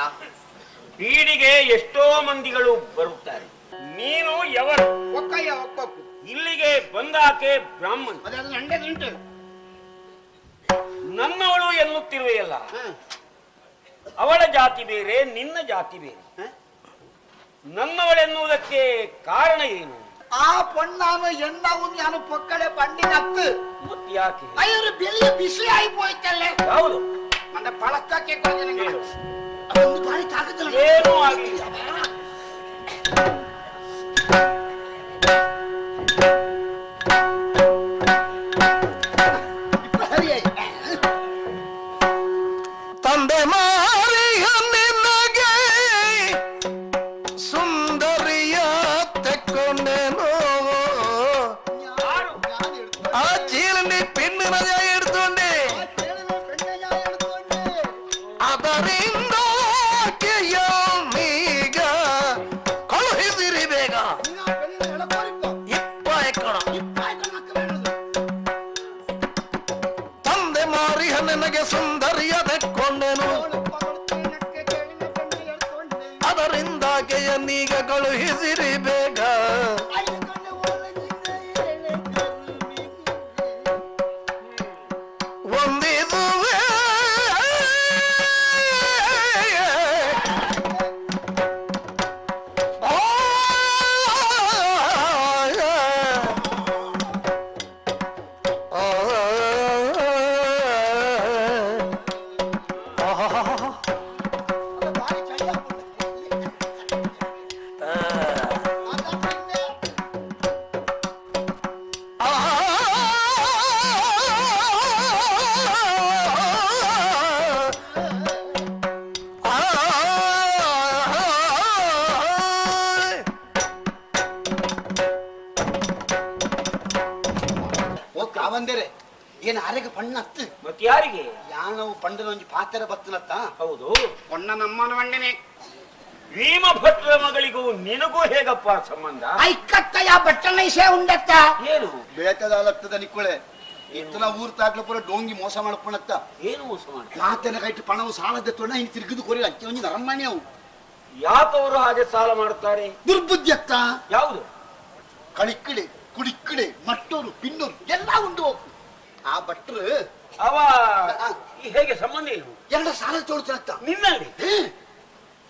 ಬೀಡಿಗೆ ಎಷ್ಟೋ ಮಂದಿಗಳು ಬರುತ್ತಾರೆ. ನೀನು ಎವರು? ಒಕ್ಕಯ್ಯ ಒಕ್ಕೊಕ್ಕು ಇಲ್ಲಿಗೆ ಬಂದಾಕೆ ಬ್ರಾಹ್ಮಣ. ಅದು ನಂಡೆ ಉಂಟು ನನ್ನವಳು ಎನ್ನುತ್ತಿರುವೆಯಲ್ಲ, ಅವಳ ಜಾತಿ ಬೇರೆ, ನಿನ್ನ ಜಾತಿ ಬೇರೆ. ನನ್ನವಳೆನ್ನುವುದಕ್ಕೆ ಕಾರಣ ಏನು? ಆ ಪೊಣ್ಣಾನು ಎಣ್ಣಾವು ನಾನು ಪೊಕ್ಕಡೆ ಬಂಡಿ ನತ್ತು ಯಾಕೆ? ಅಯ್ಯರು ಬೆಳಿಗ್ಗೆ ಬಿಸಿ ಆಯ್ಪೋಯ್ತಲ್ಲೇ. ಹೌದು, ಅಂದ್ರೆ ಪಳಕ್ಕಕ್ಕೆ ಅದೊಂದು ಬಾರಿ ತಾಕತ್ತಿಲ್ಲ. ಏನೂ ಆಗಿಲ್ಲ. ತಂದೆ ಮಾರಿಯ ನಿನಗೆ ಸುಂದರಿಯ ತೆಕ್ಕೊಂಡೇನೋ ಆ ಚೀಲನಿ ಪಿಣ್ಣಿನ ಹಿಡ್ಕೊಂಡೆ ಅದರಿಂದ ಈಗ ಕಳುಹಿಸಿರಿ ಬೇಗ ಇಪ್ಪ ಎಕ್ಕಣ ತಂದೆ ಮಾರಿಯ ನಿನಗೆ ಸುಂದರಿಯ ತೆಕ್ಕೊಂಡೇನು ಅದರಿಂದಾಕೆಯ ನೀಗ ಕಳುಹಿಸಿರಿ ಬೇಗ ಕಾವಂದೇರೆ ಏನ್ ಆರೆಗೆ ಪಣ್ಣತ್ತು ಮತ್ತೆ ಯಾರಿಗೆ ಯಾನವು ಪಂಡನ ಒಂಜಿ ಪಾತ್ರೆ ಬತ್ತನತ್ತ ಹೌದು ಪೊಣ್ಣ ನಮ್ಮನ ಮಂಡನೆ ಭೀಮ ಭಟ್ರ ಮಗಳಿಗೂ ನಿನಗೂ ಹೇಗಪ್ಪ ಸಂಬಂಧ ಐಕತ್ತ ಯಾ ಬಟ್ಟಣ ಇಸೆ ಉಂಡತ್ತ ಏನು ಬೇಕದಾಲತ್ತದ ನಿಕ್ಕುಳೆ ಇತ್ತನ ಊರ್ ತಾಗ್ಲ ಪುರ ಡೋಂಗಿ ಮೋಸ ಮಾಡ್ಕೊಳತ್ತ ಏನು ಮೋಸ ಮಾಡಿ ಮಾತನ ಕೈಟ್ ಪಣವು ಸಾಲದ ತೊಣ್ಣ ಇನ್ ತಿರುಗಿದು ಕೊರಿ ಅಂಚೆ ಒಂಜಿ ನರಮ್ಮಣಿ ಅವು ಯಾಕವರು ಹಾಗೆ ಸಾಲ ಮಾಡುತ್ತಾರೆ ದುರ್ಬುದ್ಧಿ ಅತ್ತ ಯಾವುದು ಕಳಿಕ್ಕಡೆ ಕುಡಿಕ್ಕಡೆ ಮಟ್ಟೂರು ಪಿನ್ನೂರು ಎಲ್ಲ ಉಂಟು ಆ ಭಟ್ರು ಅವ ಹೇಗೆ ಸಂಬಂಧ ಏನು ಎರಡು ಸಾಲ ತೋಳ್ತಾರತ್ತ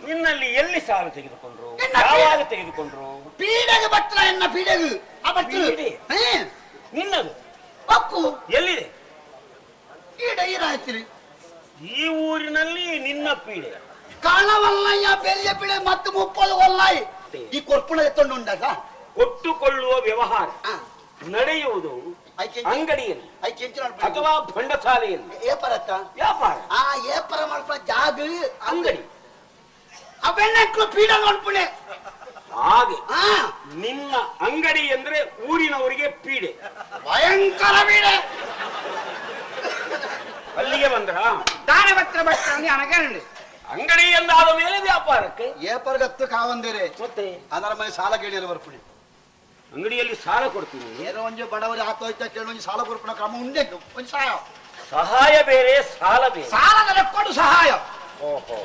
ನಿನ್ನಲ್ಲಿ ಎಲ್ಲಿ ಸಾಲ ತೆಗೆದುಕೊಂಡ್ರು ಯಾವಾಗ ತೆಗೆದುಕೊಂಡ್ರು ಪೀಡೆಗೆ ಭಟ್ರ ಎನ್ನ ಪೀಡೆಗೆ ಆ ಭಟ್ರು ನಿನ್ನದು ಅಕ್ಕು ಎಲ್ಲಿದೆ ಪೀಡೆ ಇರಾಯ್ತಿರಿ ಈ ಊರಿನಲ್ಲಿ ನಿನ್ನ ಪೀಡೆ ಕಾಣವಲ್ಲಯ್ಯ ಬೆಲೆಯ ಪೀಡೆ ಮತ್ತೆ 30 ಒಲ್ಲಾಯಿ ಈ ಕೊರ್ಪುಣ ಎತ್ತೊಂಡು ಉಂಟಾಗ ಕೊಟ್ಟುಕೊಳ್ಳುವ ವ್ಯವಹಾರ ನಡೆಯುವುದು ಅಂಗಡಿಯಲ್ಲಿ ಅಥವಾ ಭಂಡಸಾಲೆಯಲ್ಲಿ ವ್ಯಾಪಾರ ಆ ಏಪರ ಮಾಡ್ಪ ಜಾಗ ಅಂಗಡಿ ಅವೆಣ್ಣಕ್ಳು ಪೀಡ ನೋಡ್ಪುಣೆ ಹಾಗೆ ನಿನ್ನ ಅಂಗಡಿ ಅಂದ್ರೆ ಊರಿನವರಿಗೆ ಪೀಡೆ ಭಯಂಕರ ಪೀಡೆ ಅಲ್ಲಿಗೆ ಬಂದ್ರ ದಾನವತ್ರ ಭಟ್ರ ಅಂಗಡಿ ಎಂದಾದ ಮೇಲೆ ವ್ಯಾಪಾರಕ್ಕೆ ಏಪರ್ಗತ್ತು ಕಾವಂದೇರೆ ಮತ್ತೆ ಅದರ ಮೇಲೆ ಸಾಲ ಕೇಳಿಯಲ್ಲ ಬರ್ಪುಣೆ ಅಂಗಡಿಯಲ್ಲಿ ಸಾಲ ಕೊಡ್ತೀನಿ ಏನೋ ಒಂಜಿ ಬಡವರಿ ಆತೋಯ್ತ ಕೇಳಿ ಒಂಜಿ ಸಾಲ ಕೊಡ್ಪುಣ ಕ್ರಮ ಉಂಡೆ ಒಂಜಿ ಸಹಾಯ ಬೇರೆ ಸಾಲ ಬೇರೆ ಸಾಲದ ಲೆಕ್ಕೊಂಡು ಸಹಾಯ ಓಹೋ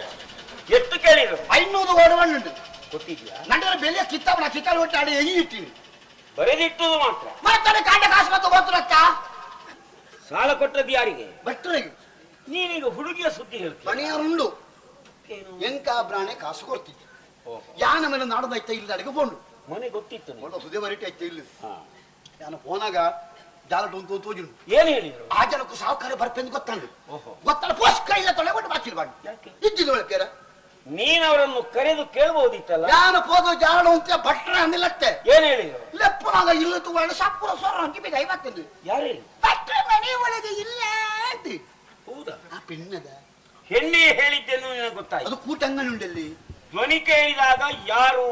ಎಷ್ಟು ಕೇಳಿದ್ರು 500 ಓಡವಣ್ಣುಂಟು ಕೊಟ್ಟಿದ್ಯಾ ನಂತರ ಬೆಲೆ ಕಿತ್ತವನ ಕಿತ್ತಲು ಒಟ್ಟು ಆಡಿ ಎಗಿ ಇಟ್ಟಿನಿ ಬರೆದಿಟ್ಟುದು ಮಾತ್ರ ಮತ್ತೆ ಕಾಂಡ ಕಾಸು ಮತ್ತು ಗೊತ್ತುರಕ್ಕ ಸಾಲ ಕೊಟ್ಟದ್ದು ಯಾರಿಗೆ ಭಟ್ರಿಗೆ ನೀನೀಗ ಹುಡುಗಿಯ ಸುದ್ದಿ ಹೇಳ್ತೀನಿ ಮನೆಯವರುಂಡು ಎಂಕ ಬ್ರಾಣೆ ಕಾಸು ಕೊಡ್ತಿದ್ದೆ ಯಾನ ಮೇಲೆ ನಾಡದೈತ ಇಲ್ಲ ಅಡಿಗೆ ಬೋಂಡು ಮನೆ ಗೊತ್ತಿತ್ತು ಸುದೇ ಬರಿಟಿ ಐತೆ ಇಲ್ಲ ನಾನು ಫೋನಾಗ ಜಾಲಟ್ ಒಂದು ತೋಜು ಏನ್ ಹೇಳಿದ್ರು ಆ ಜನಕ್ಕೂ ಸಾವುಕಾರ ಬರ್ಪೆಂದು ಗೊತ್ತಾಂಡು ಗೊತ್ತಲ್ಲ ಪೋಸ್ಕ ಇಲ್ಲ ತೊಳೆಬಿಟ್ಟು ಬಾಕಿ ಬಾಂಡು ಇದ್ದಿಲ್ಲ ಒಳ್ಳೆ ಪೇರ ನೀನವರನ್ನು ಕರೆದು ಕೇಳಬಹುದಿತ್ತಲ್ಲ ನಾನು ಪೋದು ಜಾಲ ಅಂತ ಭಟ್ರ ಅಂದಿಲ್ಲತ್ತೆ ಏನ್ ಹೇಳಿದ್ರು ಲೆಪ್ಪನಾಗ ಇಲ್ಲತ್ತು ಒಳ್ಳೆ ಸಪ್ಪುರ ಸ್ವರ ಹಂಕಿ ಬೇಗ 50 ಯಾರು ಹೇಳಿ ಭಟ್ರ ಮನೆ ಒಳಗೆ ಇಲ್ಲ ಅಂತ ಹೌದಾ ಆ ಪೆಣ್ಣದ ಹೆಣ್ಣೆ ಹೇಳಿದ್ದೇನು ನಿನಗೆ ಗೊತ್ತಾಯ್ತು ಅದು ಕೂಟಂಗನ ಉಂಡಲ್ಲಿ ಧ್ವನಿ ಕೇಳಿದಾಗ ಯಾರು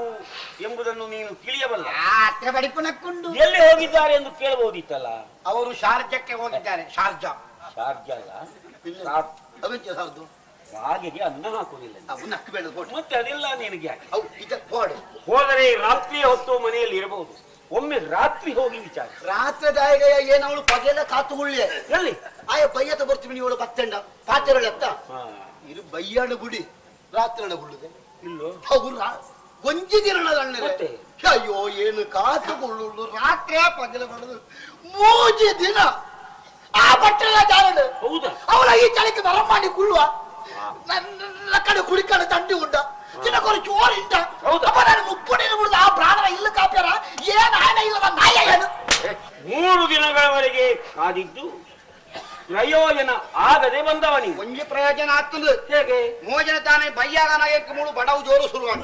ಎಂಬುದನ್ನು ನೀನು ತಿಳಿಯಬಲ್ಲ ಬಡಿಪುನಕ್ಕೊಂಡು ಎಲ್ಲಿ ಹೋಗಿದ್ದಾರೆ ಎಂದು ಕೇಳಬಹುದಿತ್ತಲ್ಲ ಅವರು ಶಾರ್ಜಕ್ಕೆ ಹೋಗಿದ್ದಾರೆ ಶಾರ್ಜಾ ಶಾರ್ಜಾ ಹಾಗೆಗೆ ಅನ್ನ ಹಾಕುವುದಿಲ್ಲ ಮತ್ತೆ ಅದೆಲ್ಲ ನಿನಗೆ ಹೋದರೆ ರಾತ್ರಿ ಹೊತ್ತು ಮನೆಯಲ್ಲಿ ಇರಬಹುದು ಒಮ್ಮೆ ರಾತ್ರಿ ಹೋಗಿ ವಿಚಾರ ರಾತ್ರಿ ದಾಯಿಗ ಏನವಳು ಪಗೆದ ಕಾತುಗುಳ್ಳಿ ಎಲ್ಲಿ ಆಯ ಬಯ್ಯತ ಬರ್ತೀವಿ ನೀವು ಬತ್ತಂಡ ಪಾತ್ರೆ ಅತ್ತ ಇದು ಬಯ್ಯಾಡ ಗುಡಿ ರಾತ್ರಿ ಗುಳ್ಳುದೆ ಇಲ್ಲೋ ಅವರು ಒಂಜಿ ದಿನದ ಅಣ್ಣರೆ ಅಯ್ಯೋ ಏನು ಕಾತುಕೊಳ್ಳುಳು ರಾತ್ರಿ ಪಗೆಲ ಬಡದು 3 ದಿನ ಆ ಬಟ್ಟೆಲ್ಲ ಜಾರಡು ಹೌದಾ ಅವಳ ಈ ಚಳಿಗೆ ಬರ ಮಾಡಿ ಕುಳ್ಳುವ ನನ್ನ ಕಡೆ ಕುಡಿಕಡೆ ತಂಡಿ ಉಂಡ ಚಿನ್ನಕೊರು ಚೋರಿಂಡ ಅಪ್ಪ ನಾನು ಮುಪ್ಪುಡಿನ ಬಿಡುದು ಆ ಪ್ರಾಣ ಇಲ್ಲ ಕಾಪ್ಯಾರ ಏನ್ ಆಯನ ಇಲ್ಲದ ನಾಯ ಏನು 3 ದಿನಗಳವರೆಗೆ ಕಾದಿದ್ದು ಪ್ರಯೋಜನ ಆಗದೆ ಬಂದವನಿ ಒಂಜಿ ಪ್ರಯೋಜನ ಆಗ್ತದೆ ಹೇಗೆ ಮೋಜನ ತಾನೇ ಬಯ್ಯಾಗ ನಾಯಕ ಮೂಳು ಬಡವು ಜೋರು ಶುರುವಾಂಡ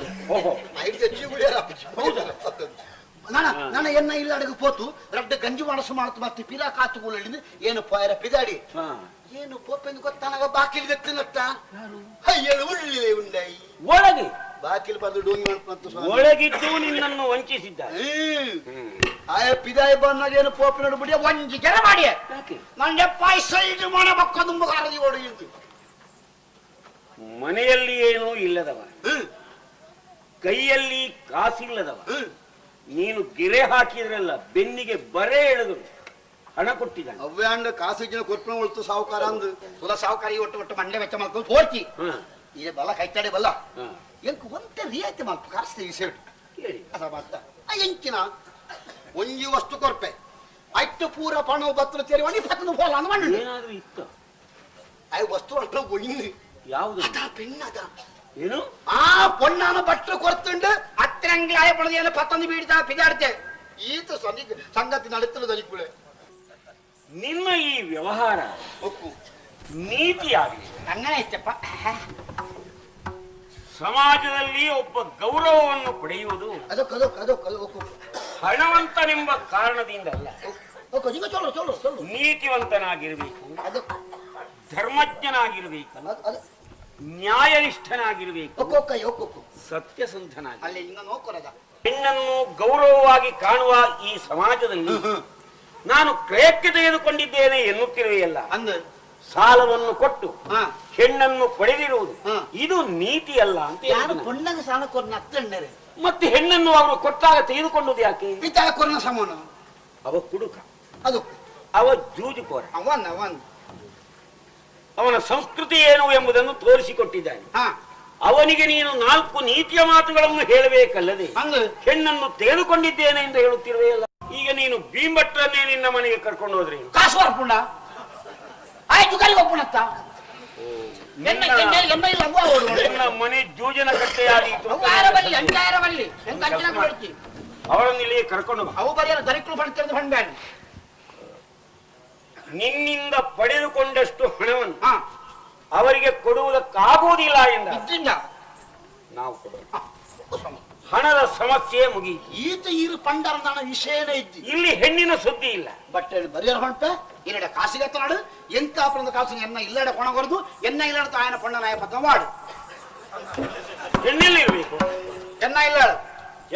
ನನ್ನ ಎನ್ನ ಇಲ್ಲ ಅಡಗು ಪೋತು ರಡ್ಡ ಗಂಜಿ ಮನಸ್ಸು ಮಾಡ್ತು ಮತ್ತೆ ಪಿರಾ ಕಾತುಗಳಿಂದ ಏನು ಪೋಯರ ಪಿದಾಡಿ ಏನು ಪೋಪೆಂದು ಗೊತ್ತಾನಾಗ ಬಾಕಿಲ್ ಗತ್ತಿನತ್ತ ಅಯ್ಯಳು ಉಳ್ಳಿ ಉಂಡೈ ಒಳಗೆ ಬಾಕಿಲ್ ಬಂದು ಡೋಂಗಿ ಮತ್ತು ಒಳಗಿದ್ದು ನಿನ್ನನ್ನು ವಂಚಿಸಿದ್ದ ಆಯ ಪಿದಾಯಿ ಬಂದಾಗ ಏನು ಪೋಪಿನ ಬಿಡಿಯ ಒಂಜಿ ಕೆರೆ ಮಾಡಿ ನಂಗೆ ಪಾಯಸ ಇದು ಮನ ಬಕ್ಕ ತುಂಬ ಕಾರದಿ ಹೊಡೆಯುದು ಮನೆಯಲ್ಲಿ ಏನೂ ಇಲ್ಲದವ ಕೈಯಲ್ಲಿ ಕಾಸಿಲ್ಲದವ ನೀನು ಗಿರೆ ಹಾಕಿದ್ರಲ್ಲ ಬೆನ್ನಿಗೆ ಬರೇ ಎಳೆದು ಹಣ ಕೊಟ್ಟಿದ್ದಾನೆ ಅವ್ವೆ ಅಂಡ ಕಾಸಿನ ಕೊರ್ಪಣ ಉಳ್ತು ಸಾವುಕಾರ ಅಂದು ಸುಲ ಸಾವುಕಾರಿ ಒಟ್ಟು ಒಟ್ಟು ಮಂಡೆ ವೆಚ್ಚ ಮಾಡ್ಕೊಂಡು ಪೋರ್ತಿ ಈಗ ಬಲ ಕೈತಾಡೆ ಬಲ್ಲ ಎಂಕ್ ಒಂತೆ ರಿಯಾಯಿತಿ ಮಾಡ್ತು ಕಾಸ್ತೀವಿ ಸೇಟು ಅದ ಮಾತ ಎಂಕಿನ ಒಂಜಿ ವಸ್ತು ಕೊರ್ಪೆ ಅಟ್ಟು ಪೂರ ಪಣ ಬತ್ರ ಸೇರಿ ಒಣಿ ಪತ್ತನು ಹೋಲ ಅಂದ್ ಮಾಡಿ ಏನಾದ್ರೂ ಇತ್ತು ಆ ವಸ್ತು ಅಟ್ಟ ಒಯ್ಯಿ ಯಾವುದು ಅದ ಪೆಣ್ಣದ ಏನು ಆ ಪೊಣ್ಣಾನ ಬಟ್ರು ಕೊರ್ತುಂಡು ಅತ್ತರಂಗಿ ಆಯ ಪಣದಿಯಲ್ಲ ಪತ್ತೊಂದು ಬೀಡ್ತಾ ಪಿದಾಡ್ತೆ ಈತ ಸಂಗತಿ ನಡೀತಲು ದನಿಕುಳೆ ನಿಮ್ಮ ಈ ವ್ಯವಹಾರ ನೀತಿಯಾಗಲಿ ಹಂಗನೇ ಇಷ್ಟಪ್ಪ ಸಮಾಜದಲ್ಲಿ ಒಬ್ಬ ಗೌರವವನ್ನು ಪಡೆಯುವುದು ಹಣವಂತನೆಂಬ ಕಾರಣದಿಂದ ಅಲ್ಲ ನೀತಿವಂತನಾಗಿರಬೇಕು ಧರ್ಮಜ್ಞನಾಗಿರಬೇಕು ನ್ಯಾಯನಿಷ್ಠನಾಗಿರಬೇಕು ಸತ್ಯಸಂಧನಾಗಿ ಹೆಣ್ಣನ್ನು ಗೌರವವಾಗಿ ಕಾಣುವ ಈ ಸಮಾಜದಲ್ಲಿ ನಾನು ಕ್ರಯಕ್ಕೆ ತೆಗೆದುಕೊಂಡಿದ್ದೇನೆ ಎನ್ನುತ್ತಿರುವೆಯಲ್ಲ, ಸಾಲವನ್ನು ಕೊಟ್ಟು ಹೆಣ್ಣನ್ನು ಪಡೆದಿರುವುದು ಇದು ನೀತಿ ಅಲ್ಲ ಅಂತ ಪೊಣ್ಣಗೆ ಸಾಲ ಕೊರ್ನ ಅತ್ತಣ್ಣರೆ ಮತ್ತೆ ಹೆಣ್ಣನ್ನು ಅವರು ಕೊಟ್ಟಾಗ ತೆಗೆದುಕೊಂಡುದು ಯಾಕೆ? ಪಿತಾಯ ಕೊರ್ನ ಸಮಾನ ಅವ ಕುಡುಕ, ಅದು ಅವ ಜೂಜುಕೋರ, ಅವನ್ ಅವನ ಸಂಸ್ಕೃತಿ ಏನು ಎಂಬುದನ್ನು ತೋರಿಸಿಕೊಟ್ಟಿದ್ದಾನೆ. ಅವನಿಗೆ ನೀನು 4 ನೀತಿಯ ಮಾತುಗಳನ್ನು ಹೇಳಬೇಕಲ್ಲದೆ ಹೆಣ್ಣನ್ನು ತೆಗೆದುಕೊಂಡಿದ್ದೇನೆ ಎಂದು ಹೇಳುತ್ತಿರುವೆಯಲ್ಲ. ಈಗ ನೀನು ಭೀಮಟ್ರನ್ನೇ ನಿನ್ನ ಮನೆಗೆ ಕರ್ಕೊಂಡು ಹೋದ್ರೆ ಕಾಸುವರ ಪುಂಡ ಆಯ್ತು ಕರಿ ಒಪ್ಪುಣತ್ತ ನಿನ್ನ ಮನೆ ಜೂಜನ ಕಟ್ಟೆಯಾದೀತು. ಅವಳನ್ನು ಇಲ್ಲಿಗೆ ಕರ್ಕೊಂಡು ಅವು ಬರೆಯಲ್ಲ ದರಿಕ್ಳು ಪಡ್ತಿರೋದು ಹಣ್ಬೇಡ. ನಿನ್ನಿಂದ ಪಡೆದುಕೊಂಡಷ್ಟು ಹಣವನ್ನು ಅವರಿಗೆ ಕೊಡುವುದಕ್ಕಾಗುವುದಿಲ್ಲ ಎಂದ ನಾವು ಹಣದ ಸಮಸ್ಯೆ ಮುಗಿಯಿತು. ಈತ ಈರು ಪಂಡರದಾನ ವಿಷಯನೇ ಇದ್ದಿ. ಇಲ್ಲಿ ಹೆಣ್ಣಿನ ಸುದ್ದಿ ಇಲ್ಲ. ಬಟ್ಟೆ ಬರೆಯಲ್ಲ ಹೊಂಟೆ ಇನ್ನಡೆ ಕಾಸಿಗೆ ನಾಡು ಎಂತ ಅಪರಂದ ಕಾಸು ಎನ್ನ ಇಲ್ಲಡೆ ಕೊಣಗೊರದು ಎನ್ನ ಇಲ್ಲಡ ಆಯನ ಪಣ್ಣನಾಯ ಪತ್ರ ಮಾಡು. ಹೆಣ್ಣೆಲ್ಲಿ ಇರ್ಬೇಕು? ಎನ್ನ ಇಲ್ಲ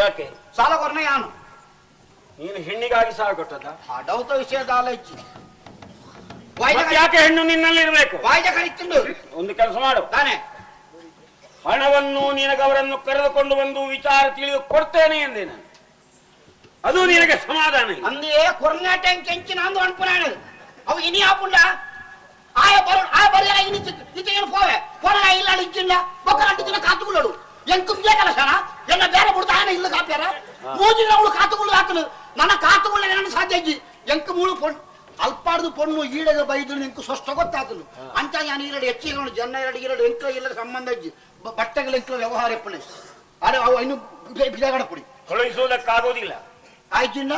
ಯಾಕೆ ಸಾಲ ಕೊರ್ನ ಯಾನು ನೀನು ಹೆಣ್ಣಿಗಾಗಿ ಸಾಲ ಕೊಟ್ಟದ? ಆ ಡೌತ ವಿಷಯದ ಆಲೈಚಿ ಯಾಕೆ ಹೆಣ್ಣು ನಿನ್ನಲ್ಲಿ ಇರ್ಬೇಕು? ವಾಯ್ದೆ ಕರಿತಿಂಡು ಒಂದು ಕೆಲಸ ಮಾಡು, ತಾನೆ ಹಣವನ್ನು ನಿನಗವರನ್ನು ಕರೆದುಕೊಂಡು ಬಂದು ವಿಚಾರ ತಿಳಿದು ಕೊಡ್ತೇನೆ ಎಂದೆ ನಾನು. ಅದು ನಿನಗೆ ಸಮಾಧಾನ ಅಂದೇ ಕೊರ್ನ ಟ್ಯಾಂಕ್ ಕೆಂಚಿನ ಅಂದು ಅನ್ಪುನಾಡು ಅವು ಇನಿ ಆಪುಂಡ ಆಯ ಬರೆಯ ಇನ್ನು ಪೋವೆ ಕೊರಗ ಇಲ್ಲ ಇಚ್ಚಿಂಡ ಬೊಕ್ಕರ ಅಂಟಿನ ಕಾತುಗಳು ಎಂಕು ಬೇಕಲ್ಲ ಸಣ ಎನ್ನ ಬೇರೆ ಬಿಡ್ತಾ ಆಯನ ಇಲ್ಲ ಕಾಪ್ಯಾರ ಮೂಜಿನ ಅವಳು ಕಾತುಗಳು ಹಾಕಲು ನನ್ನ ಕಾತುಗಳ ನನ್ನ ಸಾಧ್ಯ ಇಜ್ಜಿ ಎಂಕು ಮೂಳು ಪೊಣ್ಣು ಅಲ್ಪಾಡ್ದು ಪೊಣ್ಣು ಈಡಗ ಬೈದ್ರು ಎಂಕು ಸ್ವಷ್ಟ ಗೊತ್ತಾತನು ಅಂತ ನಾನು ಈರಡು ಹೆಚ್ಚಿಗೆ ಜನ ಎರಡು ಎಂಕ ಇಲ್ಲ ಸಂಬಂಧ ಇಜ್ಜಿ ಬಟ್ಟೆಗಳ ಎಂಕಲ ವ್ಯವಹಾರ ಎಪ್ಪಣೆ ಅರೆ ಅವು ಇನ್ನು ಬಿಡಗಡ ಪುಡಿ ಕಳುಹಿಸುವುದಕ್ಕಾಗೋದಿಲ್ಲ. ಆಯ್ತಿಂಡ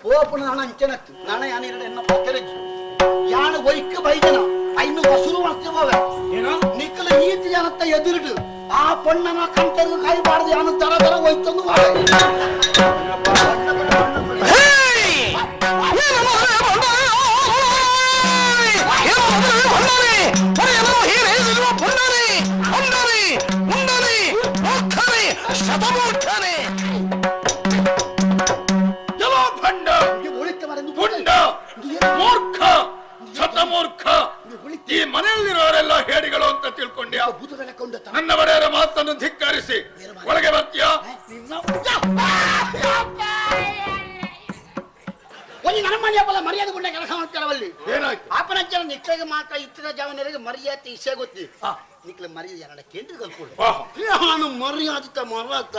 ಪೋಪುಣ ನಾನು ಅಂಚೆನತ್ತು ನಾನು ಯಾನ ಎರಡು ಎನ್ನ ಪಕ್ಕದ ಯಾನ ವೈಕ್ ಬೈದನ ಐನು ವಸೂರು ಮಾಡ್ತೇವೆ ನಿಕ್ಕಲ ಈತಿ ಜನತ್ತ ಎದುರುಡು ಆ ಪೊಣ್ಣನ ಕಂಟರು ಕಾಯಬಾರ್ದು ಯಾನ ತರ ತರ ಹೋಯ್ತಂದು ಮೂರ್ಖ ಶತಮೂರ್ಖ ಈ ಮನೆಯಲ್ಲಿರೋರೆಲ್ಲ ಹೇಡಿಗಳು ಅಂತ ತಿಳ್ಕೊಂಡ್ಯಾ? ನನ್ನ ಒಡೆಯರ ಮಾತನ್ನು ಧಿಕ್ಕರಿಸಿ ಒಳಗೆ ಬರ್ತೀಯಾ? ಒಂದು ನನ್ನ ಮನೆಯಪ್ಪಲ್ಲ ಮರ್ಯಾದೆ ಗುಂಡ ಕೆಲಸ ಮಾಡ್ತಾರವಲ್ಲಿ ಏನಾಯ್ತು? ಆಪನ ಜನ ನಿಕ್ಲೆಗೆ ಮಾತ್ರ ಇತ್ತಿನ ಜಾವನರಿಗೆ ಮರ್ಯಾದೆ ಇಸೆ ಗೊತ್ತಿ ನಿಕ್ಲೆ ಮರ್ಯಾದೆ ಜನರ ಕೇಂದ್ರ ಕಲ್ಕೊಂಡು ನಾನು ಮರ್ಯಾದೆ ಮರ್ಯಾದ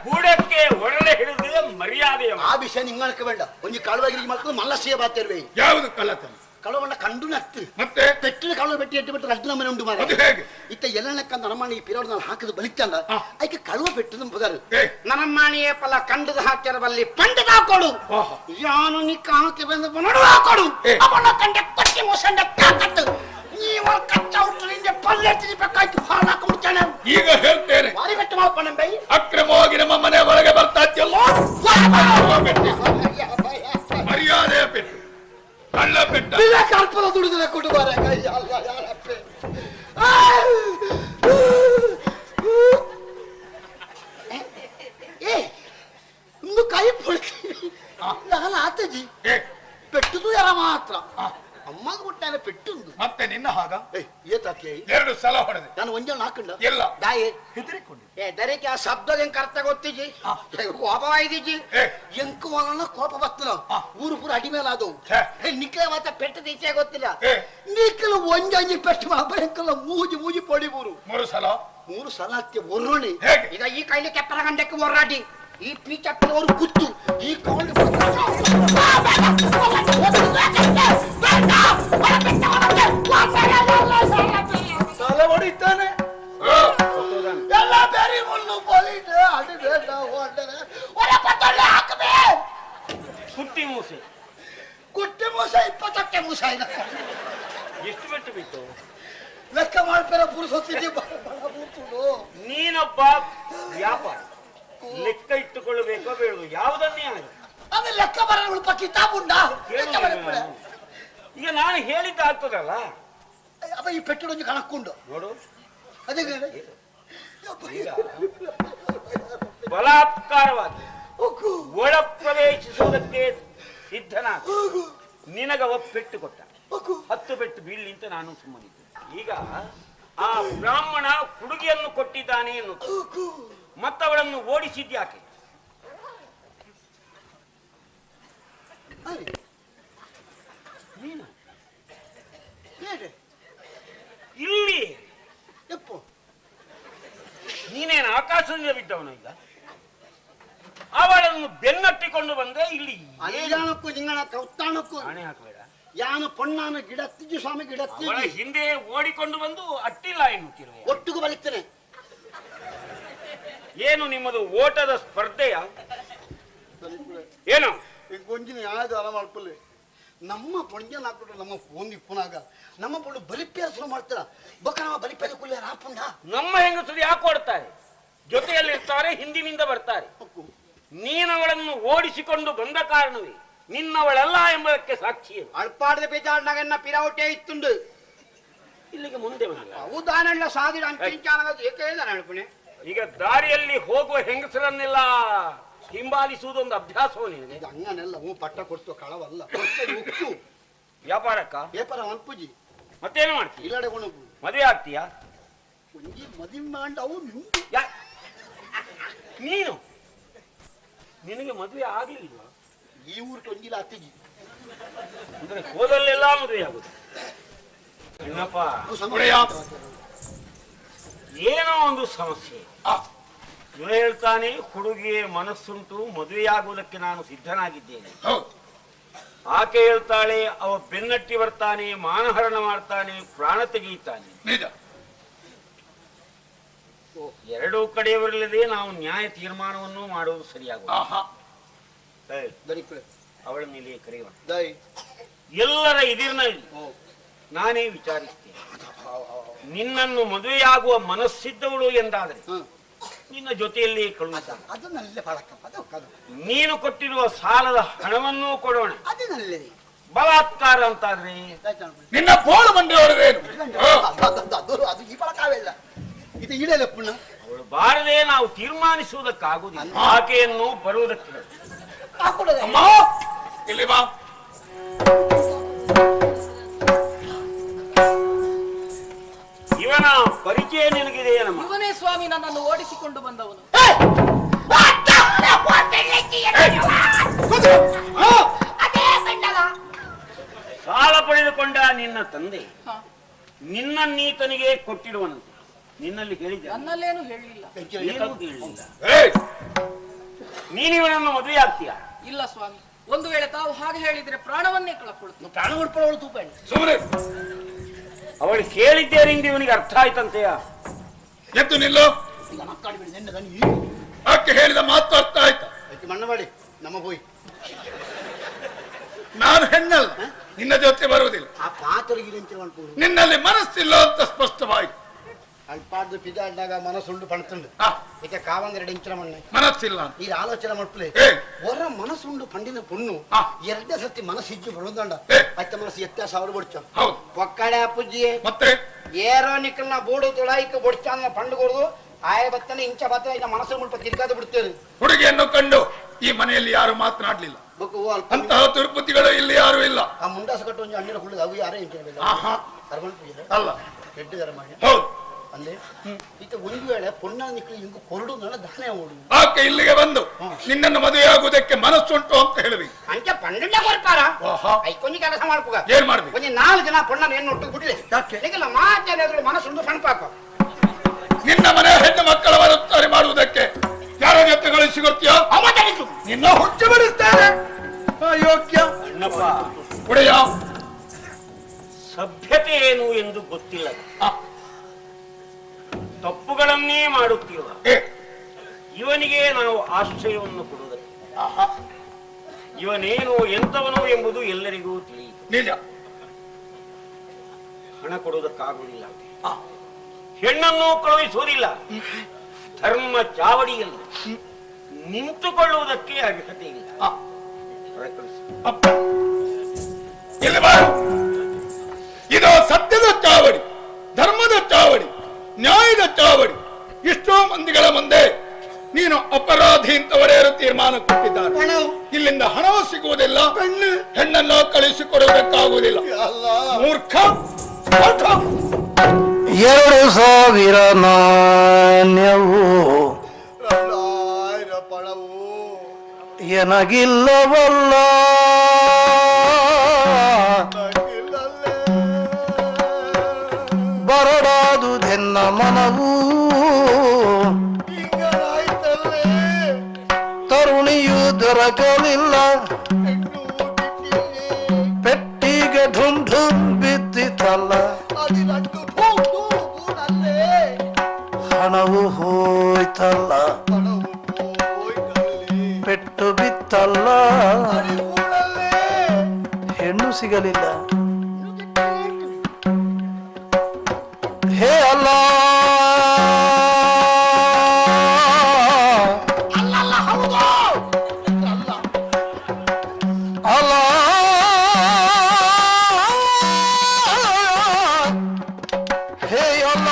ಬೂಡಕ್ಕೆ ಒಳ್ಳೆ ಹಿಡಿದ್ರೆ ಮರ್ಯಾದೆ ಆ ವಿಷಯ ನಿಂಗಳಕ್ಕೆ ಬೇಡ ಒಂದು ಕಳುವಾಗಿ ಮಕ್ಕಳು ಮಲ್ಲಸಿಯ ಬಾತಿರುವೆ ಯಾವುದು ಕಳ್ಳತನ? ಕಳವಣ್ಣ ಕಂಡು ನತ್ತು ಮತ್ತೆ ಪೆಟ್ಟಿನ ಕಳುವ ಬೆಟ್ಟಿ ಎಟ್ಟು ಬಿಟ್ಟು ರಡ್ಡು ನಮ್ಮನೆ ಉಂಟು ಮಾರ ಇತ್ತ ಎಲ್ಲನಕ್ಕಂತ ನಮ್ಮಣ್ಣ ಈ ಪಿರೋಡ್ ನಾನು ಹಾಕಿದ ಬಲಿತಂದ ಆಯ್ಕೆ ಕಳುವ ಪೆಟ್ಟು ಬದರು ನಮ್ಮಣ್ಣಿಯ ಪಲ ಕಂಡದ ಹಾಕ್ಯಾರ ಬಲ್ಲಿ ಪಂಡದ ಹಾಕೊಡು ಯಾನು ನಿಕ್ಕ ಹಾಕಿ ಬಂದ ನೋಡು ಹಾಕೊಡು ಅವನ ಕಂಡೆ ಕೊಟ್ಟಿ ಮೊಸಂಡ ಕಾಕತ್ತು ನೀವ ಕಚ್ಚ ಹುಟ್ಟಲಿಂದ ಪಲ್ಲೆ ತಿನ್ಬೇಕಾಯ್ತು ಹಾಲು ಹಾಕೊಂಡ್ಬಿಡ್ತಾನೆ. ಈಗ ಹೇಳ್ತೇನೆ ಮಾರಿ ಬೆಟ್ಟು ಮಾಡ್ಕೊಂಡ ಬೈ ಅಕ್ರಮವಾಗಿ ನಮ್ಮ ಮನೆ ಒಳಗೆ ಬರ್ತಾ ಇದ್ಯಲ್ಲ, ಮರ್ಯಾದೆ ಪೆಟ್ಟು ಕಳ್ಳ ಪೆಟ್ಟ ಕಲ್ಪದ ದುಡಿದ್ರೆ ಕುಟುಂಬಾರ ಒಂದು ಕೈ ಪೊಳ್ತೀನಿ ಆತಜಿ ಪೆಟ್ಟುದು ಯಾರ ಮಾತ್ರ ಅಮ್ಮ ಕೊಟ್ಟಾನೆ ಪೆಟ್ಟುಂದು ಮತ್ತೆ ನಿನ್ನ ಹಾಗ ಏತಾಕೆ 2 ಸಲ ಹೊಡೆದೆ ನಾನು ಒಂಜಲ್ ಹಾಕೊಂಡ ಎಲ್ಲ ದಾಯಿ ಹೆದರಿಕೊಂಡು ದರಕ್ಕೆ ಆ ಶಬ್ದ ಹೆಂಗ್ ಕರ್ತ ಗೊತ್ತಿಜಿ ಕೋಪವಾಯ್ದಿಜಿ ಎಂಕು ವನ ಕೋಪ ಬರ್ತನ ಊರು ಪೂರ ಅಡಿ ಮೇಲೆ ಅದು ನಿಕ್ಲೆ ಮಾತ್ರ ಪೆಟ್ಟು ದೀಚೆ ಗೊತ್ತಿಲ್ಲ ನಿಕ್ಕಲು ಒಂಜಿ ಪೆಟ್ಟು ಮಾಬಂಕಲ್ಲ ಮೂಜಿ ಪೊಡಿ ಊರು 3 ಸಲ ಹತ್ತಿ ಒರ್ರೋಣಿ ಈಗ ಈ ಕೈಲಿ ಕೆಪ್ಪರ ಗಂಡಕ್ಕೆ ಒರ್ರಾಡಿ ಈ ಪೀಚಪ್ಪನವರು ಕುತ್ತು ಈ ಕೌಂಡ್ ತಲೆ ಹೊಡಿತಾನೆ ಎಲ್ಲ ಬೇರೆ ಮುಳ್ಳು ಬೋಲಿಟ್ ಹಾಕಬೇ ಕುಟ್ಟಿ ಮೂಸೆ 20 ಮೂಸ ಎಷ್ಟು ಬೆಟ್ಟು ಬಿಟ್ಟು ಲೆಕ್ಕ ಮಾಡ್ತಾರ ಪುರುಸೊತ್ತಿದ್ದಿ ನೀನೊಬ್ಬ ವ್ಯಾಪಾರ ಲೆಕ್ಕ ಇಟ್ಟುಕೊಳ್ಳಬೇಕೋ ಬೇಡ ಯಾವುದನ್ನೇ ಆಗಿ ಅದು ಲೆಕ್ಕ ಬರ ಕಿತಾಬುಂಡ ಈಗ ನಾನು ಹೇಳಿದ್ದ ಆಗ್ತದಲ್ಲ ಅವ ಈ ಪೆಟ್ಟು ಕಣಕ್ಕೊಂಡು ನೋಡು ಅದೇ ಬಲಾತ್ಕಾರವಾಗಿ ಒಳ ಪ್ರವೇಶಿಸುವುದಕ್ಕೆ ಸಿದ್ಧನ ಶಾಂತನಾಗ. ನಿನಗವ ಪೆಟ್ಟು ಕೊಟ್ಟ, 10 ಪೆಟ್ಟು ಬೀಳ್ಲಿ ಅಂತ ನಾನು ಸುಮ್ಮನಿದ್ದೆ. ಈಗ ಆ ಬ್ರಾಹ್ಮಣ ಹುಡುಗಿಯನ್ನು ಕೊಟ್ಟಿದ್ದಾನೆ ಎನ್ನುವುದು, ಮತ್ತವಳನ್ನು ಓಡಿಸಿದ್ಯಾಕೆ? ಇಲ್ಲಿ ನೀನೇನು ಆಕಾಶದಿಂದ ಬಿದ್ದವನು? ಈಗ ಅವಳನ್ನು ಬೆನ್ನಟ್ಟಿಕೊಂಡು ಬಂದೆ ಇಲ್ಲಿ. ಅಲ್ಯಾಣಕ್ಕೂ ನಿಂಗಣ ಕೌತಾಣಕ್ಕೂ ಹಣೆ ಹಾಕಬೇಡ. ಯಾನು ಪೊಣ್ಣಾನು ಗಿಡ ತಿಜ್ಜು ಸ್ವಾಮಿ ಗಿಡ ಅವಳ ಹಿಂದೆ ಓಡಿಕೊಂಡು ಬಂದು ಅಟ್ಟಿಲ್ಲ ಎನ್ನುತ್ತಿರುವೆ. ಒಟ್ಟಿಗೂ ಬಲಿಸ್ತೇನೆ. ಏನು ನಿಮ್ಮದು ಓಟದ ಸ್ಪರ್ಧೆಯ ಏನು? ಈಗ ಗೊಂಜಿನ ಯಾವ್ದು ಅಲ ಮಾಡ್ಕೊಳ್ಳಿ. ನಮ್ಮ ಪೊಂಜನ ಹಾಕ್ಬಿಟ್ರು ನಮ್ಮ ಫೋನ್ ಇಪ್ಪನಾಗ ನಮ್ಮ ಪೊಂಡು ಬಲಿಪೇರ ಶುರು ಮಾಡ್ತಾರ. ಬೊಕ್ಕ ನಮ್ಮ ಬಲಿಪೇರ ಕುಲ್ಲ ರಾಪುಂಡ ನಮ್ಮ ಹೆಂಗಸರು ಯಾಕೆ ಓಡ್ತಾರೆ? ಜೊತೆಯಲ್ಲಿರ್ತಾರೆ, ಹಿಂದಿನಿಂದ ಬರ್ತಾರೆ. ನೀನವಳನ್ನು ಓಡಿಸಿಕೊಂಡು ಬಂದ ಕಾರಣವೇ ನಿನ್ನವಳಲ್ಲ ಎಂಬುದಕ್ಕೆ ಸಾಕ್ಷಿ. ಅಳ್ಪಾಡದ ಬೇಜಾಡ್ನಾಗ ಪಿರಾವಟೆ ಇತ್ತುಂಡು ಇಲ್ಲಿಗೆ ಮುಂದೆ ಹೌದಾನಲ್ಲ ಸಾದಿರ ಅಂಚಾನಗದು ಏಕೆ ನಡ್ಪಣೆ. ಈಗ ದಾರಿಯಲ್ಲಿ ಹೋಗುವ ಹೆಂಗಸರನ್ನೆಲ್ಲ ಹಿಂಬಾಲಿಸುವುದೊಂದು ಅಭ್ಯಾಸವೋ ನಿನಗೆ? ಹಂಗನೆಲ್ಲ ಪಟ್ಟ ಕೊಡ್ತು ಕಳವಲ್ಲ ಉಕ್ಕು ವ್ಯಾಪಾರಕ್ಕ ವ್ಯಾಪಾರ ಅನ್ಪುಜಿ. ಮತ್ತೇನು ಮಾಡ್ತೀಯ? ಇಲ್ಲಡೆ ಮದುವೆ ಆಗ್ತೀಯಾ? ಮದುವೆ ಮಾಡ ಅವು ನೀನು ನಿನಗೆ ಮದುವೆ ಆಗ್ಲಿಲ್ವಾ? ಈ ಊರು ಟೊಂಜಿಲ ಅತ್ತಿಜಿ ಅಂದ್ರೆ ಹೋದಲ್ಲೆಲ್ಲ ಮದುವೆ ಆಗುದು. ಏನಪ್ಪ ಏನೋ ಒಂದು ಸಮಸ್ಯೆ. ಇವ ಹೇಳ್ತಾನೆ ಹುಡುಗಿಯ ಮನಸ್ಸುಂಟು, ಮದುವೆಯಾಗುವುದಕ್ಕೆ ನಾನು ಸಿದ್ಧನಾಗಿದ್ದೇನೆ. ಆಕೆ ಹೇಳ್ತಾಳೆ ಅವ ಬೆನ್ನಟ್ಟಿ ಬರ್ತಾನೆ, ಮಾನಹರಣ ಮಾಡ್ತಾನೆ, ಪ್ರಾಣ ತೆಗೆಯುತ್ತಾನೆ. ಎರಡೂ ಕಡೆಯವರಿಲ್ಲದೆ ನಾವು ನ್ಯಾಯ ತೀರ್ಮಾನವನ್ನು ಮಾಡುವುದು ಸರಿಯಾಗುವುದು. ಅವಳ ಮೇಲೆ ಕರೆಯುವ ಎಲ್ಲರ ಎದುರಿನಲ್ಲಿ ನಾನೇ ವಿಚಾರಿಸ್ತೇನೆ. ನಿನ್ನನ್ನು ಮದುವೆಯಾಗುವ ಮನಸ್ಸಿದ್ದವಳು ಎಂದಾದರೆ ನಿನ್ನ ಜೊತೆಯಲ್ಲಿ ಕಳುಹಿಸ. ನೀನು ಕೊಟ್ಟಿರುವ ಸಾಲದ ಹಣವನ್ನೂ ಕೊಡೋಣ. ಬಲಾತ್ಕಾರ ಅಂತಾದ್ರೆ ನಿನ್ನ ಬೋಳು ಮಂಡಿ ಹೊಡೆದೇನು? ಅದು ಈ ಬಳಕಾವೆಲ್ಲ ಇದು ಈಡೇಲ ಪುಣ್ಣ. ಅವಳು ಬಾರದೆ ನಾವು ತೀರ್ಮಾನಿಸುವುದಕ್ಕಾಗುವುದಿಲ್ಲ. ಆಕೆಯನ್ನು ಬರುವುದಕ್ಕೆ ಇಲ್ಲಿ ಬಾ. ಇವನ ಪರಿಚಯ ನಿನಗಿದೆ ನಮ್ಮ? ಇವನೇ ಸ್ವಾಮಿ ನನ್ನನ್ನು ಓಡಿಸಿಕೊಂಡು ಬಂದವನು. ಸಾಲ ಪಡೆದುಕೊಂಡ ನಿನ್ನ ತಂದೆ ನಿನ್ನನ್ನೀತನಿಗೆ ಕೊಟ್ಟಿರುವನಂತೆ. ನಿನ್ನಲ್ಲಿ ಹೇಳಿದ? ನನ್ನಲ್ಲೇನು ಹೇಳಿಲ್ಲ. ನೀನಿವನನ್ನು ಮದುವೆ ಆಗ್ತೀಯ? ಇಲ್ಲ ಸ್ವಾಮಿ, ಒಂದು ವೇಳೆ ತಾವು ಹಾಗೆ ಹೇಳಿದ್ರೆ ಪ್ರಾಣವನ್ನೇ ಕಳಕೊಳ್ತೀನಿ. ಪ್ರಾಣ ಉಳ್ಕೊಳ್ಳೋಳು ತೂಪ ಅವಳು ಕೇಳಿದ್ದೇನೆಂದು ಇವನಿಗೆ ಅರ್ಥ ಆಯ್ತಂತೆಯ? ಎದ್ದು ನಿಲ್ಲು. ಆಕೆ ಹೇಳಿದ ಮಾತು ಅರ್ಥ ಆಯ್ತಾ? ಮಣ್ಣ ಮಾಡಿ ನಮ್ಮ ಹೋಯ್. ನಾನು ಹೆಣ್ಣಲ್ಲ, ನಿನ್ನ ಜೊತೆ ಬರುವುದಿಲ್ಲ. ಆ ಪಾತ್ರಗಿರಿ ನಿನ್ನಲ್ಲಿ ಮನಸ್ಸಿಲ್ಲ ಅಂತ ಸ್ಪಷ್ಟವಾಯಿತು. ಅಲ್ಪಾಡ್ದು ಪಿದಾಡ್ದಾಗ ಮನಸ್ಸುಂಡು ಪಣ್ತುಂಡು ಈಗ ಕಾವಂದ್ರೆ ಇಂಚರ ಮಣ್ಣೆ ಮನಸ್ಸಿಲ್ಲ ಈ ಆಲೋಚನೆ ಮಾಡ್ಕೊಳ್ಳಿ. ಹೊರ ಮನಸ್ಸುಂಡು ಪಂಡಿನ ಪುಣ್ಣು ಎರಡೇ ಸರ್ತಿ ಮನಸ್ಸಿಜ್ಜು ಬರುದಂಡ ಅತ್ತ ಮನಸ್ಸು ಎತ್ತ ಸಾವಿರ ಬೊಡ್ಚ ಒಕ್ಕಡೆ ಪುಜ್ಜಿಯೇ ಮತ್ತೆ ಏರೋ ನಿಕ್ಕಲ್ನ ಬೋಡು ತೊಳಾಯಿಕ ಬೊಡ್ಚಾನ ಪಂಡುಗೊಡ್ದು ಆಯ ಬತ್ತನೆ ಇಂಚ ಬತ್ತ ಈಗ ಮನಸ್ಸು ಮುಲ್ಪ ತಿರ್ಗಾದ ಬಿಡ್ತೇವೆ. ಹುಡುಗಿಯನ್ನು ಕಂಡು ಈ ಮನೆಯಲ್ಲಿ ಯಾರು ಮಾತನಾಡ್ಲಿಲ್ಲ. ಅಂತಹ ತಿರುಪತಿಗಳು ಇಲ್ಲಿ ಯಾರು ಇಲ್ಲ. ಆ ಮುಂಡಾಸ ಕಟ್ಟು ಒಂದು ಹಣ್ಣಿನ ಹುಡುಗ ಅವು ಯಾರೇ ಇಂಚ ಅಲ್ಲ ಎಡ್ಡಿದಾರ ಮಾಡಿ ಹೌದು. ಅಂದ್ರೆ ಈಗ ಒಂದು ವೇಳೆ ಪೊಣ್ಣ ನಿಕ್ಕಲಿ ಹಿಂಗ ಕೊರಡು ದಾನೆ ಓಡು ಆಕೆ ಇಲ್ಲಿಗೆ ಬಂದು ನಿನ್ನನ್ನು ಮದುವೆಯಾಗುವುದಕ್ಕೆ ಮನಸ್ಸುಂಟು ಅಂತ ಹೇಳಿದ್ವಿ. ಅಂಚೆ ಪಂಡಿತ ಬರ್ತಾರ ಐಕೊಂಜಿ ಕೆಲಸ ಮಾಡ್ಕೋಗ ಏನ್ ಮಾಡ್ಬೇಕು? ಒಂದು 4 ಜನ ಪೊಣ್ಣ ಏನು ಒಟ್ಟು ಬಿಡ್ಲಿ ಈಗಲ್ಲ ಮಾತಾಡಿದ್ರು ಮನಸ್ಸುಂಟು ಸಣ್ಪಾಕ. ನಿನ್ನ ಮನೆ ಹೆಣ್ಣು ಮಕ್ಕಳ ವರತ್ತಾರೆ ಮಾಡುವುದಕ್ಕೆ ಯಾರ ಜೊತೆ ಕಳಿಸಿಕೊಡ್ತೀಯೋ ನಿನ್ನ ಹುಚ್ಚು ಬಿಡಿಸ್ತಾರೆ. ಯೋಗ್ಯ ಒಡೆಯ ಸಭ್ಯತೆ ಏನು ಎಂದು ಗೊತ್ತಿಲ್ಲ, ತಪ್ಪುಗಳನ್ನೇ ಮಾಡುತ್ತಿರುವ ಇವನಿಗೆ ನಾವು ಆಶ್ರಯವನ್ನು ಕೊಡುವುದಕ್ಕೆ ಇವನೇನು ಎಂತವನು ಎಂಬುದು ಎಲ್ಲರಿಗೂ ತಿಳಿಯಿತು. ನಿಜ. ಹಣ ಕೊಡುವುದಕ್ಕಾಗುವುದಿಲ್ಲ, ಹೆಣ್ಣನ್ನು ಕಳುಹಿಸುವುದಿಲ್ಲ, ಧರ್ಮ ಚಾವಡಿಯಲ್ಲಿ ನಿಂತುಕೊಳ್ಳುವುದಕ್ಕೆ ಅರ್ಹತೆ ಇಲ್ಲ. ಇದು ಸತ್ಯದ ಚಾವಡಿ, ಧರ್ಮದ ಚಾವಡಿ, ನ್ಯಾಯದ ಚಾವಡಿ. ಇಷ್ಟೋ ಮಂದಿಗಳ ಮುಂದೆ ನೀನು ಅಪರಾಧಿ ಅಂತ ಒಡೆಯರು ತೀರ್ಮಾನ ಕೊಟ್ಟಿದ್ದಾರೆ. ಇಲ್ಲಿ ಇಲ್ಲಿಂದ ಹಣವೂ ಸಿಗುವುದಿಲ್ಲ, ಹೆಣ್ಣನ್ನು ಕಳಿಸಿಕೊಡುವುದಕ್ಕಾಗುವುದಿಲ್ಲ. ಮೂರ್ಖ. 2,000 ನಾಣ್ಯವು ಎನಗಿಲ್ಲವಲ್ಲ, ಬರಡಾದುದೆನ್ನ ಮನವು ತರುಣಿಯು ದೊರಕಲಿಲ್ಲ, ಪೆಟ್ಟಿಗೆ ಢುಮ್ ಢುಮ್ ಬಿದ್ದಿತಲ್ಲ, ಹಣವು ಹೋಯ್ತಲ್ಲ, ಪೆಟ್ಟು ಬಿತ್ತಲ್ಲ, ಹೆಣ್ಣು ಸಿಗಲಿಲ್ಲ. ಹೇ ಅಲ್ಲ ಅಲ್ಲ ಹೇ ಅಲ್ಲ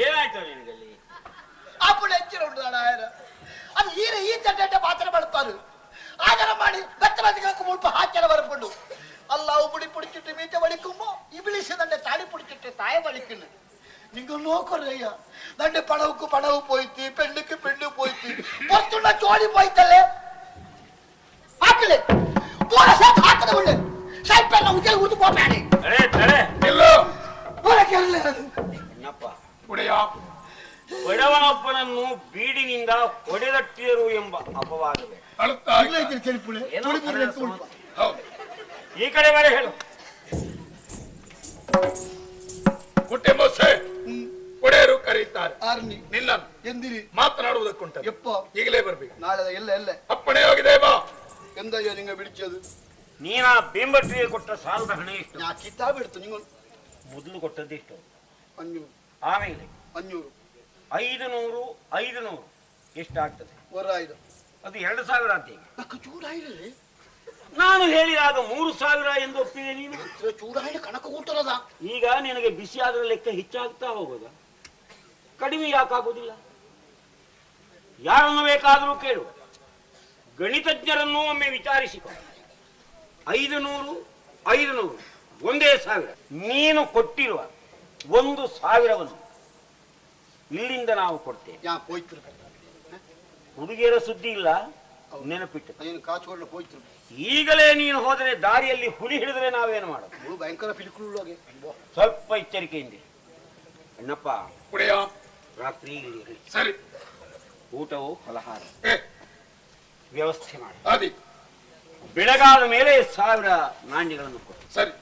ಏನಾಯ್ತು ನಿನಗಲ್ಲಿ? ಅದು ಈ ಚಡ್ಡ ಮಾತ್ರ ಮಾಡ್ತಾರೆ. ಆದರ ಮಾಡಿ ಬೆತ್ತ ಮುಲ್ಪ ಹಾಕ್ಯಾರ ಬರಕೊಂಡು ಅಲ್ಲ ಉಬುಡಿ ಪುಡಿಚಿಟ್ಟು ಮೀತೆ ಬಳಿಕುಮ್ಮೋ ಇಬಿಳಿಸಿದಂಡೆ ತಾಡಿ ಪುಡಿಚಿಟ್ಟು ತಾಯ ಬಳಿಕನ್ನು നിങ്ങൾ നോക്കറിയ തന്റെ പണവുക്ക് പണവും പോയിട്ട് പെണ്ണുക്ക് പെണ്ണു പോയിട്ട് പുറത്തുള്ള ജോലി പോയിട്ടല്ലേ ആക്കില്ലേ ಹಾಕದವಳ್ಳೆ ಸ್ವಲ್ಪ ಉಜ್ಜಲ್ ಊಟ ಹೋಗ್ಬೇಡಿ ಬಡವನೊಬ್ಬನನ್ನು ಬೀಡಿನಿಂದ ಹೊಡೆದಟ್ಟಿದರು ಎಂಬ ಅಪವಾದವೇ. ಈ ಕಡೆ ಬೇರೆ ಹೇಳು. ಒಡೆಯರು ಕರೀತಾರೆ ನಿನ್ನ ಎಂದಿರಿ ಮಾತನಾಡುವುದಕ್ಕುಂಟ. ಎಪ್ಪ ಈಗಲೇ ಬರ್ಬೇಕು. ನಾಳೆ ಎಲ್ಲ ಅಪ್ಪಣೆ ಹೋಗಿದೆ ಬಾ. ಎಂದಯ್ಯ ನಿಂಗ ಬಿಡಿಚದು ನೀನ ಬೇಂಬಟ್ಟಿಗೆ ಕೊಟ್ಟ ಸಾಲದ ಹಣ ಎಷ್ಟು? ನಾ ಕಿತ್ತಾ ಬಿಡ್ತು ನೀವು ಮೊದಲು ಕೊಟ್ಟದ್ದು ಎಷ್ಟು? 500. ಆಮೇಲೆ 500 500 500 ಎಷ್ಟಾಗ್ತದೆ? 1,500. ಅದು 2,000 ಅಂತ. ಚೂಡಾಯಿರಲಿ ನಾನು ಹೇಳಿದಾಗ 3,000 ಎಂದು ಒಪ್ಪಿದೆ ನೀನು. ಚೂಡಾಯಿನ ಕಣಕ ಊಟರದ ಈಗ ನಿನಗೆ ಬಿಸಿ ಆದ್ರ ಲೆಕ್ಕ ಹೆಚ್ಚಾಗ್ತಾ ಹೋಗೋದ? ಕಡಿಮೆ ಯಾಕಾಗುವುದಿಲ್ಲ? ಯಾರನ್ನು ಬೇಕಾದರೂ ಕೇಳು, ಗಣಿತಜ್ಞರನ್ನು ಒಮ್ಮೆ ವಿಚಾರಿಸಿಕೊ. 500 500 ಒಂದೇ 1,000. ನೀನು ಕೊಟ್ಟಿರುವ 1,000ವನ್ನು ಇಲ್ಲಿಂದ ನಾವು ಕೊಡ್ತೇವೆ. ಹುಡುಗಿಯರ ಸುದ್ದಿ ಇಲ್ಲ, ನೆನಪಿಟ್ಟು. ಈಗಲೇ ನೀನು ಹೋದರೆ ದಾರಿಯಲ್ಲಿ ಹುಲಿ ಹಿಡಿದ್ರೆ ನಾವೇನು ಮಾಡೋದು? ಭಯಂಕರ ಪಿಲಿಕುಳು. ಸ್ವಲ್ಪ ಎಚ್ಚರಿಕೆಯಿಂದ ಅಣ್ಣಪ್ಪ. ಕುಡಿಯ ರಾತ್ರಿ ಇಲ್ಲಿ ಸರಿ. ಊಟವು ಫಲಹಾರ ವ್ಯವಸ್ಥೆ ಮಾಡಿ. ಅದಿ ಬೆಳಗಾದ ಮೇಲೆ 1,000 ನಾಣ್ಯಗಳನ್ನು ಕೊಟ್ಟು. ಸರಿ.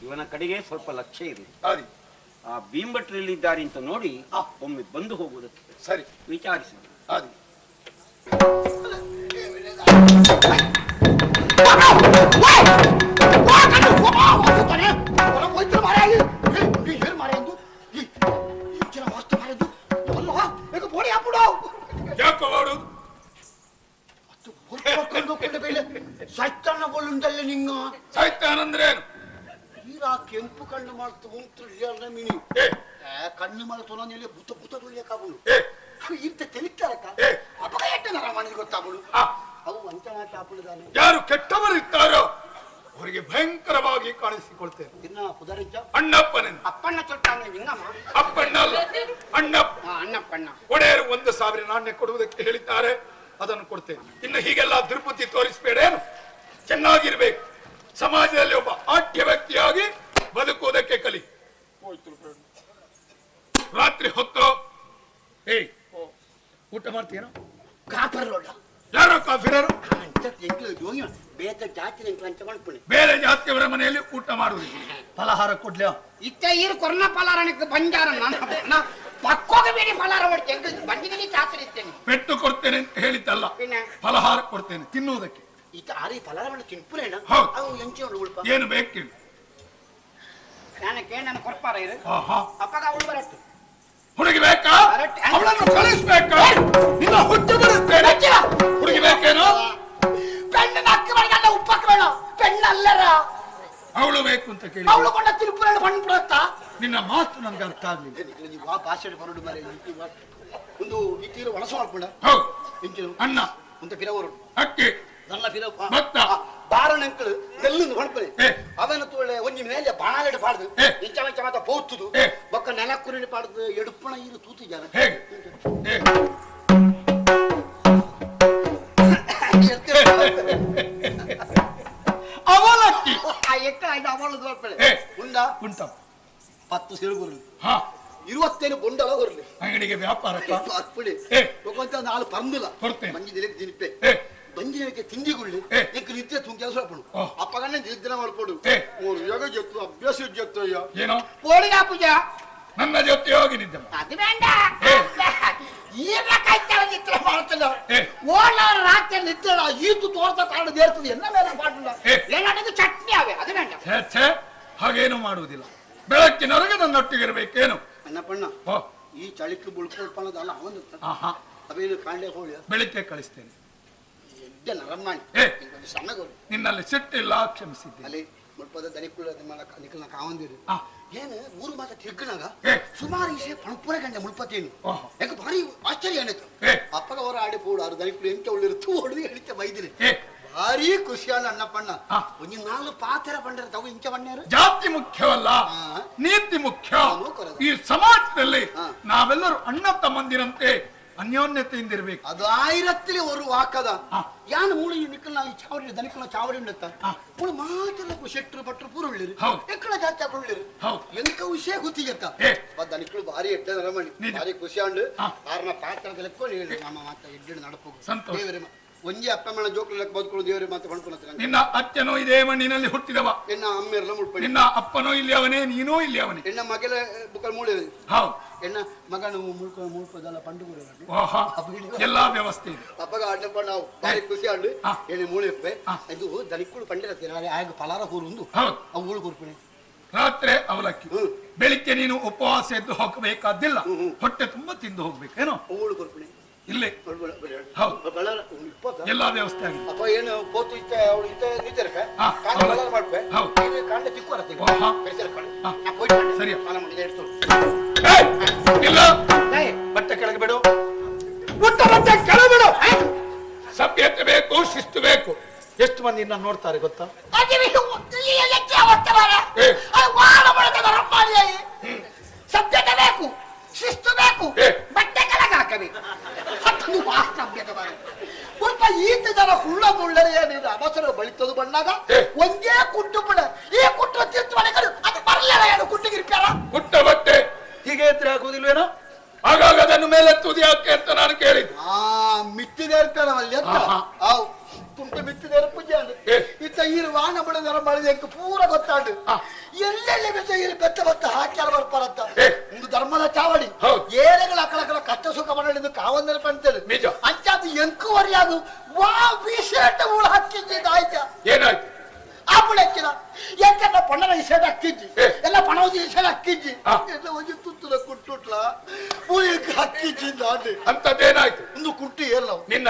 ಇವನ ಕಡೆಗೆ ಸ್ವಲ್ಪ ಲಕ್ಷ್ಯ ಇರಲಿ. ಅದಿ ಆ ಭೀಮಭಟ್ರಲ್ಲಿದ್ದಾರೆ ಅಂತ ನೋಡಿ ಒಮ್ಮೆ ಬಂದು ಹೋಗುವುದಕ್ಕೆ ಸರಿ ವಿಚಾರಿಸಿ. ಅದಿ ಯಾಕೋ ಮಾಡುದು? ಸೈತಾನ ಬೋಳುಂಟಲ್ಲ ನಿಂಗ. ಸೈತಾನ ಅಂದ್ರೆ ಏನು? ಕೆಂಪು ಕಣ್ಣು ಮಾಡ್ತು ಮಿನಿ ಕಣ್ಣು ಮಾಡ್ತು ನಾನು ಭೂತ ಭೂತ ತುಳಿಯಕಾಬಳು ಇಂತ ತೆಲಿತಾರಕ್ಕ ಅಪಗ ಎಟ್ಟನಾರ ಮಾಡಿದ್ ಗೊತ್ತಾಬಳು ಅವು ವಂಚನಾ ಚಾಪುಳಿದಾನೆ. ಯಾರು ಕೆಟ್ಟವರು ಇರ್ತಾರೋ ಅವರಿಗೆ ಭಯಂಕರವಾಗಿ ಕಾಣಿಸಿಕೊಳ್ತೇನೆ. ಇನ್ನ ಪುದರಿಜ್ಜ ಅಣ್ಣಪ್ಪನ ಅಪ್ಪಣ್ಣ ಚೊಟ್ಟಾನೆ ನಿಂಗಮ್ಮ. ಅಪ್ಪಣ್ಣ ಅಲ್ಲ, ಅಣ್ಣಪ್ಪ. ಅಣ್ಣಪ್ಪಣ್ಣ. ಒಡೆಯರು 1,000 ನಾಣ್ಯ ಕೊಡುವುದಕ್ಕೆ ಹೇಳಿದ್ದಾರೆ, ಅದನ್ನು ಕೊಡ್ತೇನೆ. ಇನ್ನು ಹೀಗೆಲ್ಲ ದುರ್ಬುದ್ಧಿ ತೋರಿಸಬೇಡೇನು? ಚೆನ್ನಾಗಿರ್ಬೇಕು. ಸಮಾಜದಲ್ಲಿ ಒಬ್ಬ ಆಟ್ಯ ವ್ಯಕ್ತಿಯಾಗಿ ಬದುಕುವುದಕ್ಕೆ ಕಲಿ. ರಾತ್ರಿ ಹೊತ್ತು ಊಟ ಮಾಡ್ತೀನೋ? ಕಾಫರ್ ಲೋಟ. ಯಾರೋ ಕಾಫಿರರು ಬೇರೆ ಜಾತಿ ಲಂಚ ಬೇರೆ ಜಾತಿಯವರ ಮನೆಯಲ್ಲಿ ಊಟ ಮಾಡುವುದಿಲ್ಲ. ಫಲಹಾರ ಕೊಡ್ಲಿ ಇತ್ತ ಈರು ಕೊರೋನಾ ಫಲಾರಣಕ್ಕೆ ಬಂಜಾರ ಪಕ್ಕೋಗಬೇಡಿ ಫಲಾರ ಮಾಡ್ತೇನೆ ಬಂದಿದ್ದೀನಿ ಚಾತ್ರಿ ಇರ್ತೇನೆ. ಪೆಟ್ಟು ಕೊಡ್ತೇನೆ ಅಂತ ಹೇಳಿದ್ದಲ್ಲ, ಫಲಹಾರ ಕೊಡ್ತೇನೆ ತಿನ್ನುವುದಕ್ಕೆ. ಈತ ಆರಿ ಫಲಾರ ಮಾಡಿ ತಿನ್ಪುರೇನ ಅವು ಎಂಚಿ ಉಳ್ಪ ಏನು ಬೇಕು ನನಗೆ ನನ್ನ ಕೊಡ್ಪಾರ ಇರು ಅಪ್ಪಗ ಅವಳು ಬರಟ್ಟು ಹುಡುಗಿ ಬೇಕಾ? ಅವಳನ್ನು ಕಳಿಸ್ಬೇಕಾ? ನಿನ್ನ ಹುಟ್ಟು ಬರುತ್ತೇನೆ. ಹುಡುಗಿ ಬೇಕೇನು? ಪೆಣ್ಣು ನಕ್ಕ ಬೇಡ ಉಪ್ಪಕ್ಕೆ ಬೇಡ ಪೆಣ್ಣಲ್ಲರ ಅವಳು ಬೇಕು ಅಂತ ಕೇಳಿ ಅವಳು ಕೊಂಡ ತಿರುಪುರ ಬಂದ್ಬಿಡತ್ತ. ನಿನ್ನ ಮಾತು ನನ್ಗೆ ಅರ್ಥ ಆಗ್ಲಿಲ್ಲ. ನೀವು ಆ ಭಾಷೆ ಹೊರಡು ಮಾರೆ ಒಂದು ಇಟ್ಟಿರು ಒಣಸ ಮಾಡ್ಕೊಂಡ ಅನ್ನ ಒಂದು ಪಿರವರು ಅಕ್ಕಿ ನನ್ನ ಪಿರ ಭತ್ತ ಬಾರಣಂಕಳು ನೆಲ್ಲಿಂದು ಹೊಣಪನೆ ಅವನ ತೋಳೆ ಒಂಜಿ ಮೇಲೆ ಬಾಣಾಲೆಡ್ ಪಾಡ್ದು ಇಂಚ ಮಂಚ ಮಾತ ಪೋತ್ತುದು ಬೊಕ್ಕ ನೆಲಕ್ಕುರಿನಿ ಪಾಡ್ದು ಎಡುಪಣ ಇರು ತೂತು ಜಾರ ಅವಲಕ್ಕಿ ಎಕ್ಕ ಅವಳದು ಹೊರಪಡೆ ಉಂಡ ಉಂಟ 10 ಸೇರುಗುರು 20 ಬೊಂಡಲ ಹೊರಲಿ ಅಂಗಡಿಗೆ ವ್ಯಾಪಾರಕ್ಕ ಅಪ್ಪಡಿ ಒಕೊಂತ 4 ಪಂದುಲ ಮಂಜಿ ದಿನಕ್ಕೆ ದಿನಪೆ ಬಂಜಿನಕ್ಕೆ ತಿಂಡಿಗುಳ್ಳಿ ನಿಂಗೆ ನಿತ್ಯ ತುಂಬ ಕೆಲಸ ಮಾಡ್ಕೊಂಡು ಅಪ್ಪಗನ್ನ ನಿರ್ಧಾರ ಮಾಡ್ಕೊಡು ಮೂರು ಯೋಗ ಜೊತ್ತು ಅಭ್ಯಾಸ ಜೊತ್ತು ಏನೋ ಪೋಳಿಗ ಪೂಜ ನನ್ನ ಜೊತೆ ಹೋಗಿ ನಿದ್ದೆ ಅದು ಬೇಡ ಈಗ ಕೈತಾಳ ನಿತ್ರ ಮಾಡ್ತಲ್ಲ ಓಳ ರಾತ್ರಿ ನಿತ್ರ ಈತು ತೋರ್ತ ಕಾಡು ದೇರ್ತದೆ ಎನ್ನ ಮೇಲೆ ಮಾಡಿಲ್ಲ ಏನಾಡಿದ್ದು ಚಟ್ನಿ ಅವೆ ಅದು ಬೇಡ ಹಾಗೇನು ಮಾಡುವುದಿಲ್ಲ. ಬೆಳಕಿನವರೆಗೆ ನನ್ನೊಟ್ಟಿಗೆ ಇರಬೇಕೇನು ಅನ್ನಪ್ಪಣ್ಣ ಈ ಚಳಿக்கு ಬುಳ್ಕೊಳ್ಪಣದಲ್ಲ ಅವನು ಅವೇನು ಕಾಂಡೆ ಹೋಳಿ ಬೆಳಿಗ್ಗೆ ಕಳಿಸ್ತೇನೆ. ನಿನ್ನಲ್ಲಿ ಸಿಟ್ಟಿಲ್ಲ, ಕ್ಷಮಿಸಿದ್ದೆ. ಅಲ್ಲಿ ಮುಳ್ಪದ ದನಿಕುಳ ನಿಕಲ್ನ ಕಾವಂದಿರು ಏನು ಊರು ಮಾತ ತಿರ್ಗನಾಗ ಸುಮಾರು ವಿಷಯ ಪಣಪುರ ಗಂಡ ಮುಳ್ಪತೇನು ಯಾಕೆ ಭಾರಿ ಆಶ್ಚರ್ಯ ಏನಿತ್ತು ಅಪ್ಪಗ ಅವರ ಆಡಿ ಪೋಡು ಅವ್ರ ದನಿಕುಳು ಎಂತ ಒಳ್ಳಿರುತ್ತು ಹೊಡೆದು ಹೇಳಿದ್ದೆ ಬೈದಿರಿ ಭಾರಿ ಖುಷಿಯಾದ ಅನ್ನಪ್ಪಣ್ಣ ಒಂಜಿ 4 ಪಾತ್ರ ಬಂಡರ ತಗೋ ಇಂಚ ಬಣ್ಣರು ಜಾತಿ ಮುಖ್ಯವಲ್ಲ, ನೀತಿ ಮುಖ್ಯ. ಈ ಸಮಾಜದಲ್ಲಿ ನಾವೆಲ್ಲರೂ ಅಣ್ಣ ತಮ್ಮಂದಿರಂತೆ ಅನ್ಯೋನ್ಯತೆಯಿಂದ ಇರಬೇಕು. ಅದು 1000 ஒரு ವಾಕದ ಯಾನ ಮೂಳಿ ನಿಕಲ್ನ ಚಾವಡಿ ದನಿಕಲ್ನ ಚಾವಡಿ ಉಂಡತ್ತ ಮೂಳಿ ಮಾತೆಲ್ಲ ಶೆಟ್ರು ಭಟ್ರು ಪೂರ ಉಳ್ಳಿರು ಎಕ್ಕಳ ಜಾತಿ ಹಾಕೊಳ್ಳಿರು ಎಂಕ ವಿಷಯ ಗೊತ್ತಿಗತ್ತ ದನಿಕಲು ಭಾರಿ ಎಡ್ಡ ನರಮಣಿ ಭಾರಿ ಖುಷಿ ಅಂಡು ಆರ್ನ ಪಾತ್ರ ಲೆಕ್ಕೊಂಡು ಹೇಳಿ ನಮ್ಮ ಮಾತ ಎಡ್ಡು ನಡಪೋಗು ದೇವರೇ ಒಂಜಿ ಅಪ್ಪಮ್ಮನ ಜೋಕುಲ ಬದುಕೊಳ್ಳು ದೇವರೇ ಮಾತು ಹೊಂದ್ಕೊಳ್ತಾರೆ. ನಿನ್ನ ಅಚ್ಚನೋ ಇದೇ ಮಣ್ಣಿನಲ್ಲಿ ಹುಟ್ಟಿದವ, ಎನ್ನ ಅಮ್ಮೆಲ್ಲ ಮುಳ್ಪಡಿ, ನಿನ್ನ ಅಪ್ಪನೋ ಇಲ್ಲಿ ಅವನೇ, ನೀನೋ ಇಲ್ಲಿ ಅವನೇ. ಎನ್ನ ಮಗಲ ಬುಕ್ಕಲ್ ಮೂಳೆ ಎನ್ನ ಮಗನು ಮುಳ್ಪದಲ್ಲ ಪಂಡು ಎಲ್ಲಾ ವ್ಯವಸ್ಥೆ ಇದೆ. ಅಪ್ಪಗ ಅಡ್ಡಪ್ಪ ನಾವು ಭಾರಿ ಖುಷಿ ಅಂಡು ಎಣ್ಣೆ ಮೂಳೆ ಇದು ದನಿಕ್ಕಳು ಪಂಡಿರ ಆಗ ಪಲಾರ ಕೂರುಂದು ಅವು ಊಳು ಕೂರ್ಪಣೆ ರಾತ್ರಿ ಅವಲಕ್ಕಿ, ಬೆಳಿಗ್ಗೆ ನೀನು ಉಪವಾಸ ಎದ್ದು ಹೋಗಬೇಕಾದಿಲ್ಲ, ಹೊಟ್ಟೆ ತುಂಬಾ ತಿಂದು ಹೋಗ್ಬೇಕೇನೋ. ಊಳು ಕೂರ್ಪಣೆ ಇಲ್ಲೇ ಎಲ್ಲಾ ವ್ಯವಸ್ಥೆ ಆಗಿದೆ. ಅಪ್ಪ ಏನು ಪೋತು ಇತ್ತ ಅವಳು ಇತ್ತ ನಿಂತಿರಕ ಮಾಡ್ಬೇ ಕಾಂಡ ತಿಕ್ಕೋರತ್ತೆ ಸರಿ ಇಲ್ಲ ಬಟ್ಟೆ ಕೆಳಗೆ ಬಿಡು, ಬಟ್ಟೆ ಕೆಳಗೆ ಸಭ್ಯತೆ ಬೇಕು, ಶಿಸ್ತು ಬೇಕು. ಎಷ್ಟು ಮಂದಿ ಇನ್ನ ನೋಡ್ತಾರೆ ಗೊತ್ತಾ? ಸಭ್ಯತೆ ಬೇಕು, ಶಿಸ್ತು ಬೇಕು, ಬಟ್ಟೆ ಕೆಳಗೆ ಹಾಕಬೇಕು. ಸ್ವಲ್ಪ ಈತ ಜನ ಹುಳ್ಳ ಮುಳ್ಳರೆ ಏನಿದೆ ಅವಸರ ಬಳಿತದು ಬಣ್ಣಾಗ ಒಂದೇ ಕುಟ್ಟು ಬಿಡ ಈ ಕುಟ್ಟು ತಿರ್ತು ಮನೆಗಳು ಅದು ಬರಲಿಲ್ಲ ಏನು ಕುಟ್ಟಿಗಿರ್ಪ್ಯಾರ ಕುಟ್ಟ ಬಟ್ಟೆ ಹೀಗೆ ಎತ್ತರ ಹಾಕುವುದಿಲ್ವೇನೋ? ಆಗಾಗ ಅದನ್ನು ಮೇಲೆ ತುದಿ ಹಾಕಿ ಅಂತ ನಾನು ಕೇಳಿದ್ದು. ಮಿತ್ತಿದೆ ಇರ್ತಾರವಲ್ಲಿ ತುಂಟು ಮಿತ್ತಿದೆ ಪೂಜೆ ಇತ್ತ ಈರು ವಾಣ ಬಿಡದರ ಮಳೆ ಪೂರ ಗೊತ್ತಾಡು ಎಲ್ಲೆಲ್ಲಿ ಬಿದ್ದ ಈರು ಬೆತ್ತ ಬತ್ತ ಹಾಕ್ಯಾರ ಬರ್ಪಾರಂತ ಒಂದು ಧರ್ಮದ ಚಾವಡಿ ಏಳೆಗಳ ಅಕ್ಕಳಕ್ಕಳ ಕಷ್ಟ ಸುಖ ಮಾಡಿದ್ದು ಕಾವಂದರ ಪಂತೇಳಿ ಅಂಚಾದು ಎಂಕುವರಿ ಅದು ವಾ ವಿಶೇಷ ಊಳ ಹಕ್ಕಿದ್ದ ಆಯ್ತಾ ಏನಾಯ್ತು? ಆ ಬುಡಕ್ಕಿನ ಎಂಕನ್ನ ಪಣ್ಣನ ಇಸೇದ ಹಕ್ಕಿಜ್ಜಿ ಎಲ್ಲ ಪಣವದಿ ಇಸೇದ ಹಕ್ಕಿಜ್ಜಿ ಎಲ್ಲ ಹೋಗಿ ತುತ್ತಲ ಕುಟ್ಟುಟ್ಲ ಪೂಯಕ್ಕೆ ಹಕ್ಕಿಜ್ಜಿಂದ ಆಡಿ ಅಂತದೇನಾಯ್ತು? ಒಂದು ಕುಟ್ಟಿ ಎಲ್ಲ ನಿನ್ನ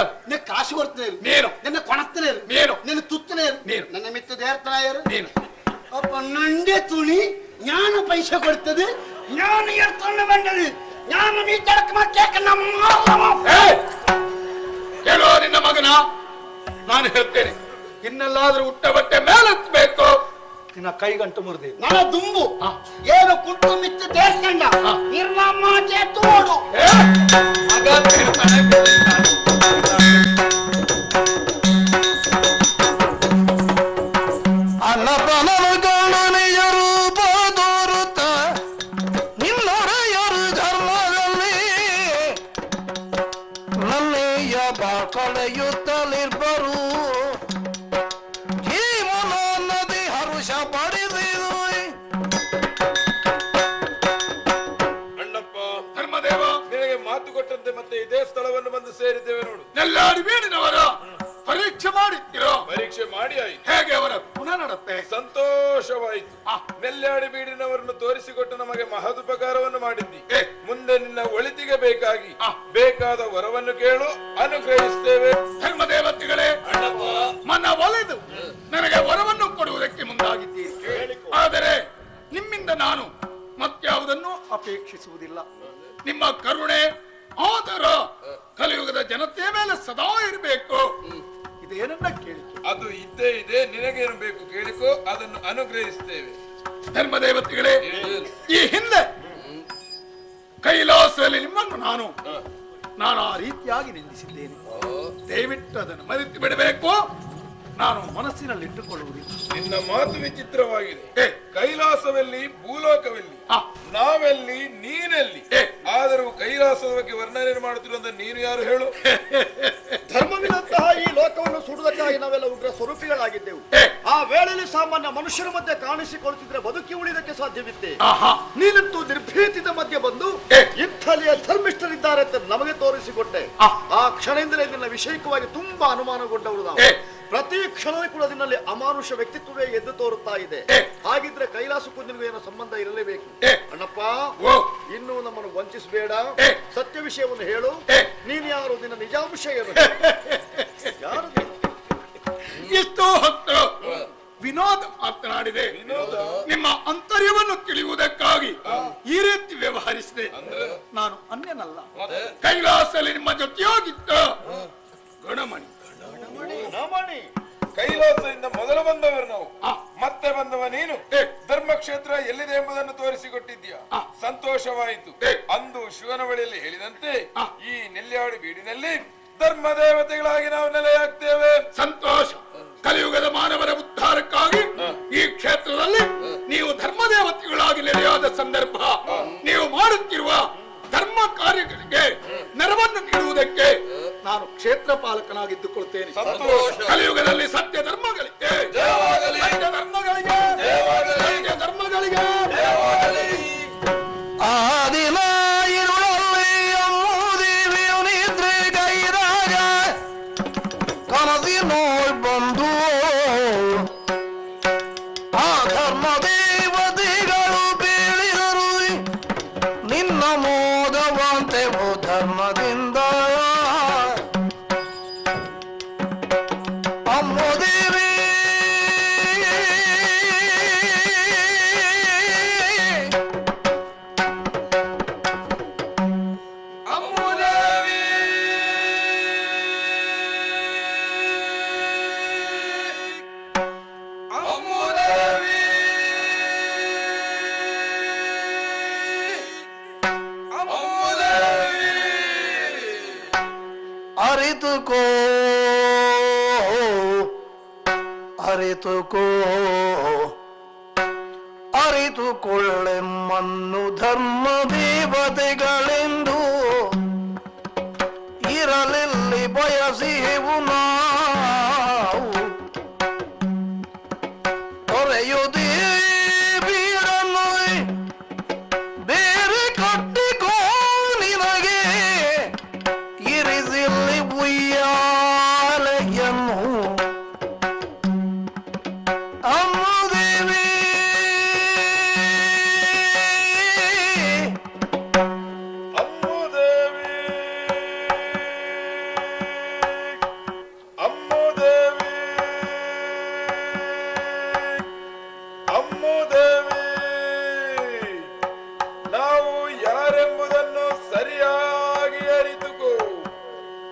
ಕಾಸು ಕೊಡ್ತೇನೆ ನೀನು, ನಿನ್ನ ಕೊಣತ್ತನೇ ನೀನು, ನಿನ್ನ ತುತ್ತನೇ ನೀನು, ನನ್ನ ಮಿತ್ತ ದೇರ್ತನ ನೀನು. ಅಪ್ಪ ನಂಡೆ ತುಳಿ ಜ್ಞಾನ ಪೈಸೆ ಕೊಡ್ತದೆ ಜ್ಞಾನ ಎರ್ತೊಂಡು ಬಂದದು ಜ್ಞಾನ ನೀ ತಡಕ ಮಾಡ್ಲೇಕ ನಮ್ಮ ಕೇಳೋ ನಿನ್ನ ಮಗನ, ನಾನು ಹೇಳ್ತೇನೆ, ಇನ್ನೆಲ್ಲಾದ್ರೂ ಉಟ್ಟ ಬಟ್ಟೆ ಮೇಲೆತ್ತಬೇಕು, ನಿನ್ನ ಕೈಗಂಟು ಮುರಿದೆ ನನ್ನ ದುಂಬು ಏನು ಕುಟ್ಟು ಮಿತ್ತು ದೇರ್ಕಂಡ ನಿರ್ಮಾಮ ತೋಡು ಅನ್ನಪನಗಳು ರೂಪದೋರುತ್ತ ನಿನ್ನೊಡೆಯರು ಧರ್ಮದಲ್ಲಿ ನನ್ನೆಯ ಬಾಕಳೆಯುತ್ತಲಿರ್ಬರು ತೋರಿಸಿಕೊಟ್ಟು ನಮಗೆ ಮಹದುಪಕಾರವನ್ನು ಮಾಡಿದ್ದಿ. ಮುಂದೆ ನಿನ್ನ ಒಳಿತಿಗೆ ಬೇಕಾದ ವರವನ್ನು ಕೇಳು, ಅನುಗ್ರಹಿಸ್ತೇವೆ. ಧರ್ಮದೇವತೆಗಳೇ, ಮನ ಒಲೆದು ನನಗೆ ವರವನ್ನು ಕೊಡುವುದಕ್ಕೆ ಮುಂದಾಗಿದ್ದೀರಿ. ಆದರೆ ನಿಮ್ಮಿಂದ ನಾನು ಮತ್ಯಾವುದನ್ನು ಅಪೇಕ್ಷಿಸುವುದಿಲ್ಲ. ನಿಮ್ಮ ಕರುಣೆ ಆದರ ಕಲಿಯುಗದ ಜನತೆಯ ಮೇಲೆ ಸದಾ ಇರಬೇಕು. ಇದೇನನ್ನ ಕೇಳಿಕೊ. ಅದು ಇದ್ದೇ ಇದೆ, ನಿನಗೇನು ಬೇಕು ಕೇಳಿಕೋ, ಅದನ್ನು ಅನುಗ್ರಹಿಸ್ತೇವೆ. ಧರ್ಮದೇವತೆಗಳೇ, ಈ ಹಿಂದೆ ಕೈಲಾಸದಲ್ಲಿ ನಿಮ್ಮನ್ನು ನಾನು ಆ ರೀತಿಯಾಗಿ ನಿಂದಿಸಿದ್ದೇನೆ. ದಯವಿಟ್ಟು ಅದನ್ನು ಮರೆತು ಬಿಡಬೇಕು. ನಾನು ಮನಸ್ಸಿನಲ್ಲಿಟ್ಟುಕೊಳ್ಳುವುದಿಲ್ಲ. ನಿನ್ನ ಮಾತು ವಿಚಿತ್ರವಾಗಿದೆ. ಕೈಲಾಸವೆಲ್ಲಿ, ಭೂಲೋಕವೆಲ್ಲಿ, ನಾವೆಲ್ಲಿ, ನೀನೆಲ್ಲಿ? ಆದರೂ ಕೈಲಾಸದ ಬಗ್ಗೆ ವರ್ಣನೆ ಮಾಡುತ್ತಿರುವಂತ ನೀನು ಯಾರು ಹೇಳು? ಧರ್ಮವಿನಂತಹ ಈ ಲೋಕವನ್ನು ಸುಡುವುದಕ್ಕಾಗಿ ನಾವೆಲ್ಲ ಉಗ್ರ ಸ್ವರೂಪಿಗಳಾಗಿದ್ದೆವು. ಆ ವೇಳೆಯಲ್ಲಿ ಸಾಮಾನ್ಯ ಮನುಷ್ಯರ ಮಧ್ಯೆ ಕಾಣಿಸಿಕೊಳ್ಳುತ್ತಿದ್ರೆ ಬದುಕಿ ಉಳಿದಕ್ಕೆ ಸಾಧ್ಯವಿತ್ತೆ. ನೀನಂತೂ ನಿರ್ಭೀತಿದ ಮಧ್ಯೆ ಬಂದು ಇಂಥಲ್ಲಿಯ ಧರ್ಮಿಷ್ಠರಿದ್ದಾರೆ ಅಂತ ನಮಗೆ ತೋರಿಸಿಕೊಟ್ಟೆ. ಆ ಕ್ಷಣದಿಂದಲೇ ನಿನ್ನ ವಿಷಯಕವಾಗಿ ತುಂಬಾ ಅನುಮಾನಗೊಂಡವರು ನಾವು. ಪ್ರತಿ ಕ್ಷಣವೂ ಕೂಡ ನಿನ್ನಲ್ಲಿ ಅಮಾನುಷ ವ್ಯಕ್ತಿತ್ವವೇ ಎದ್ದು ತೋರುತ್ತಾ ಇದೆ. ಹಾಗಿದ್ರೆ ಕೈಲಾಸಕ್ಕೂ ನಿನಗೂ ಏನೋ ಸಂಬಂಧ ಇರಲೇಬೇಕು. ಅಣ್ಣಪ್ಪ, ಇನ್ನು ನಮ್ಮನ್ನು ವಂಚಿಸಬೇಡ. ಸತ್ಯ ವಿಷಯವನ್ನು ಹೇಳು. ನೀನು ಯಾರು? ನಿನ್ನ ನಿಜಾಂಶ ಏನು? ಯಾರು? ಎಷ್ಟೋ ಹೊತ್ತು ವಿನೋದ ಮಾತನಾಡಿದೆ. ನಿಮ್ಮ ಅಂತರ್ಯವನ್ನು ತಿಳಿಯುವುದಕ್ಕಾಗಿ ಈ ರೀತಿ ವ್ಯವಹರಿಸಿದೆ. ನಾನು ಅನ್ಯನಲ್ಲ. ಕೈಲಾಸದಲ್ಲಿ ನಿಮ್ಮ ಜೊತೆಯಾಗಿದ್ದ ಗಣಮಣಿ. ಕೈಲಾಸದಿಂದ ಮೊದಲು ಬಂದವರು ನಾವು, ಮತ್ತೆ ಬಂದವ ನೀನು. ಧರ್ಮಕ್ಷೇತ್ರ ಎಲ್ಲಿದೆ ಎಂಬುದನ್ನು ತೋರಿಸಿಕೊಟ್ಟಿದ್ಯಾ, ಸಂತೋಷವಾಯಿತು. ಅಂದು ಶಿವನ ಬಳಿಯಲ್ಲಿ ಹೇಳಿದಂತೆ ಈ ನೆಲ್ಯಾಡಿ ಬೀಡಿನಲ್ಲಿ ಧರ್ಮ ದೇವತೆಗಳಾಗಿ ನಾವು ನೆಲೆಯಾಗ್ತೇವೆ. ಸಂತೋಷ. ಕಲಿಯುಗದ ಮಾನವರ ಉದ್ಧಾರಕ್ಕಾಗಿ ಈ ಕ್ಷೇತ್ರದಲ್ಲಿ ನೀವು ಧರ್ಮ ದೇವತೆಗಳಾಗಿ ನೆಲೆಯಾದ ಸಂದರ್ಭ. ನೀವು ಮಾಡುತ್ತಿರುವ ಧರ್ಮ ಕಾರ್ಯಗಳಿಗೆ ನೆರವನ್ನು ನೀಡುವುದಕ್ಕೆ ನಾನು ಕ್ಷೇತ್ರ ಪಾಲಕನಾಗಿದ್ದುಕೊಳ್ತೇನೆ. ಕಲಿಯುಗದಲ್ಲಿ ಸತ್ಯ ಧರ್ಮಗಳಿಗೆ, ಆದಿನ ಇರುಳಲ್ಲಿ ಅಮ್ಮುದೇವಿಯು ನಿದ್ರೆ ಗೈರಾಗ ಕನಸಿನೋಳ್ ಬಂದು ಆ ಧರ್ಮ ದೇವತೆಗಳು ಬೀಳಿದರು. ನಿನ್ನ ಮೋದವಂತೆ ಓ ಧರ್ಮದಿಂದ ಅಮ್ಮುದೇವಿ ಅರಿತುಕೋ ಅರಿತುಕೋ ಅರಿತುಕೊಳ್ಳೆಮ್ಮನ್ನು ಧರ್ಮ ದೇವತೆಗಳೆಂದು ಇರಲಿಲ್ಲಿ ಬಯಸಿಹೆವು ನಾವು. ತೊರೆಯುವುದೇ ಬೀರನ್ನು ಬೇರೆ ಕಟ್ಟಿಕೋ ನಿನಗೆ ಇರಿಸಿಲ್ಲಿ ಉಯ್ಯಾಲೆಯನ್ನು ಅಮ್ಮುದೇವಿ. ನಾವು ಯಾರೆಂಬುದನ್ನು ಸರಿಯಾಗಿ ಅರಿತುಕೋ.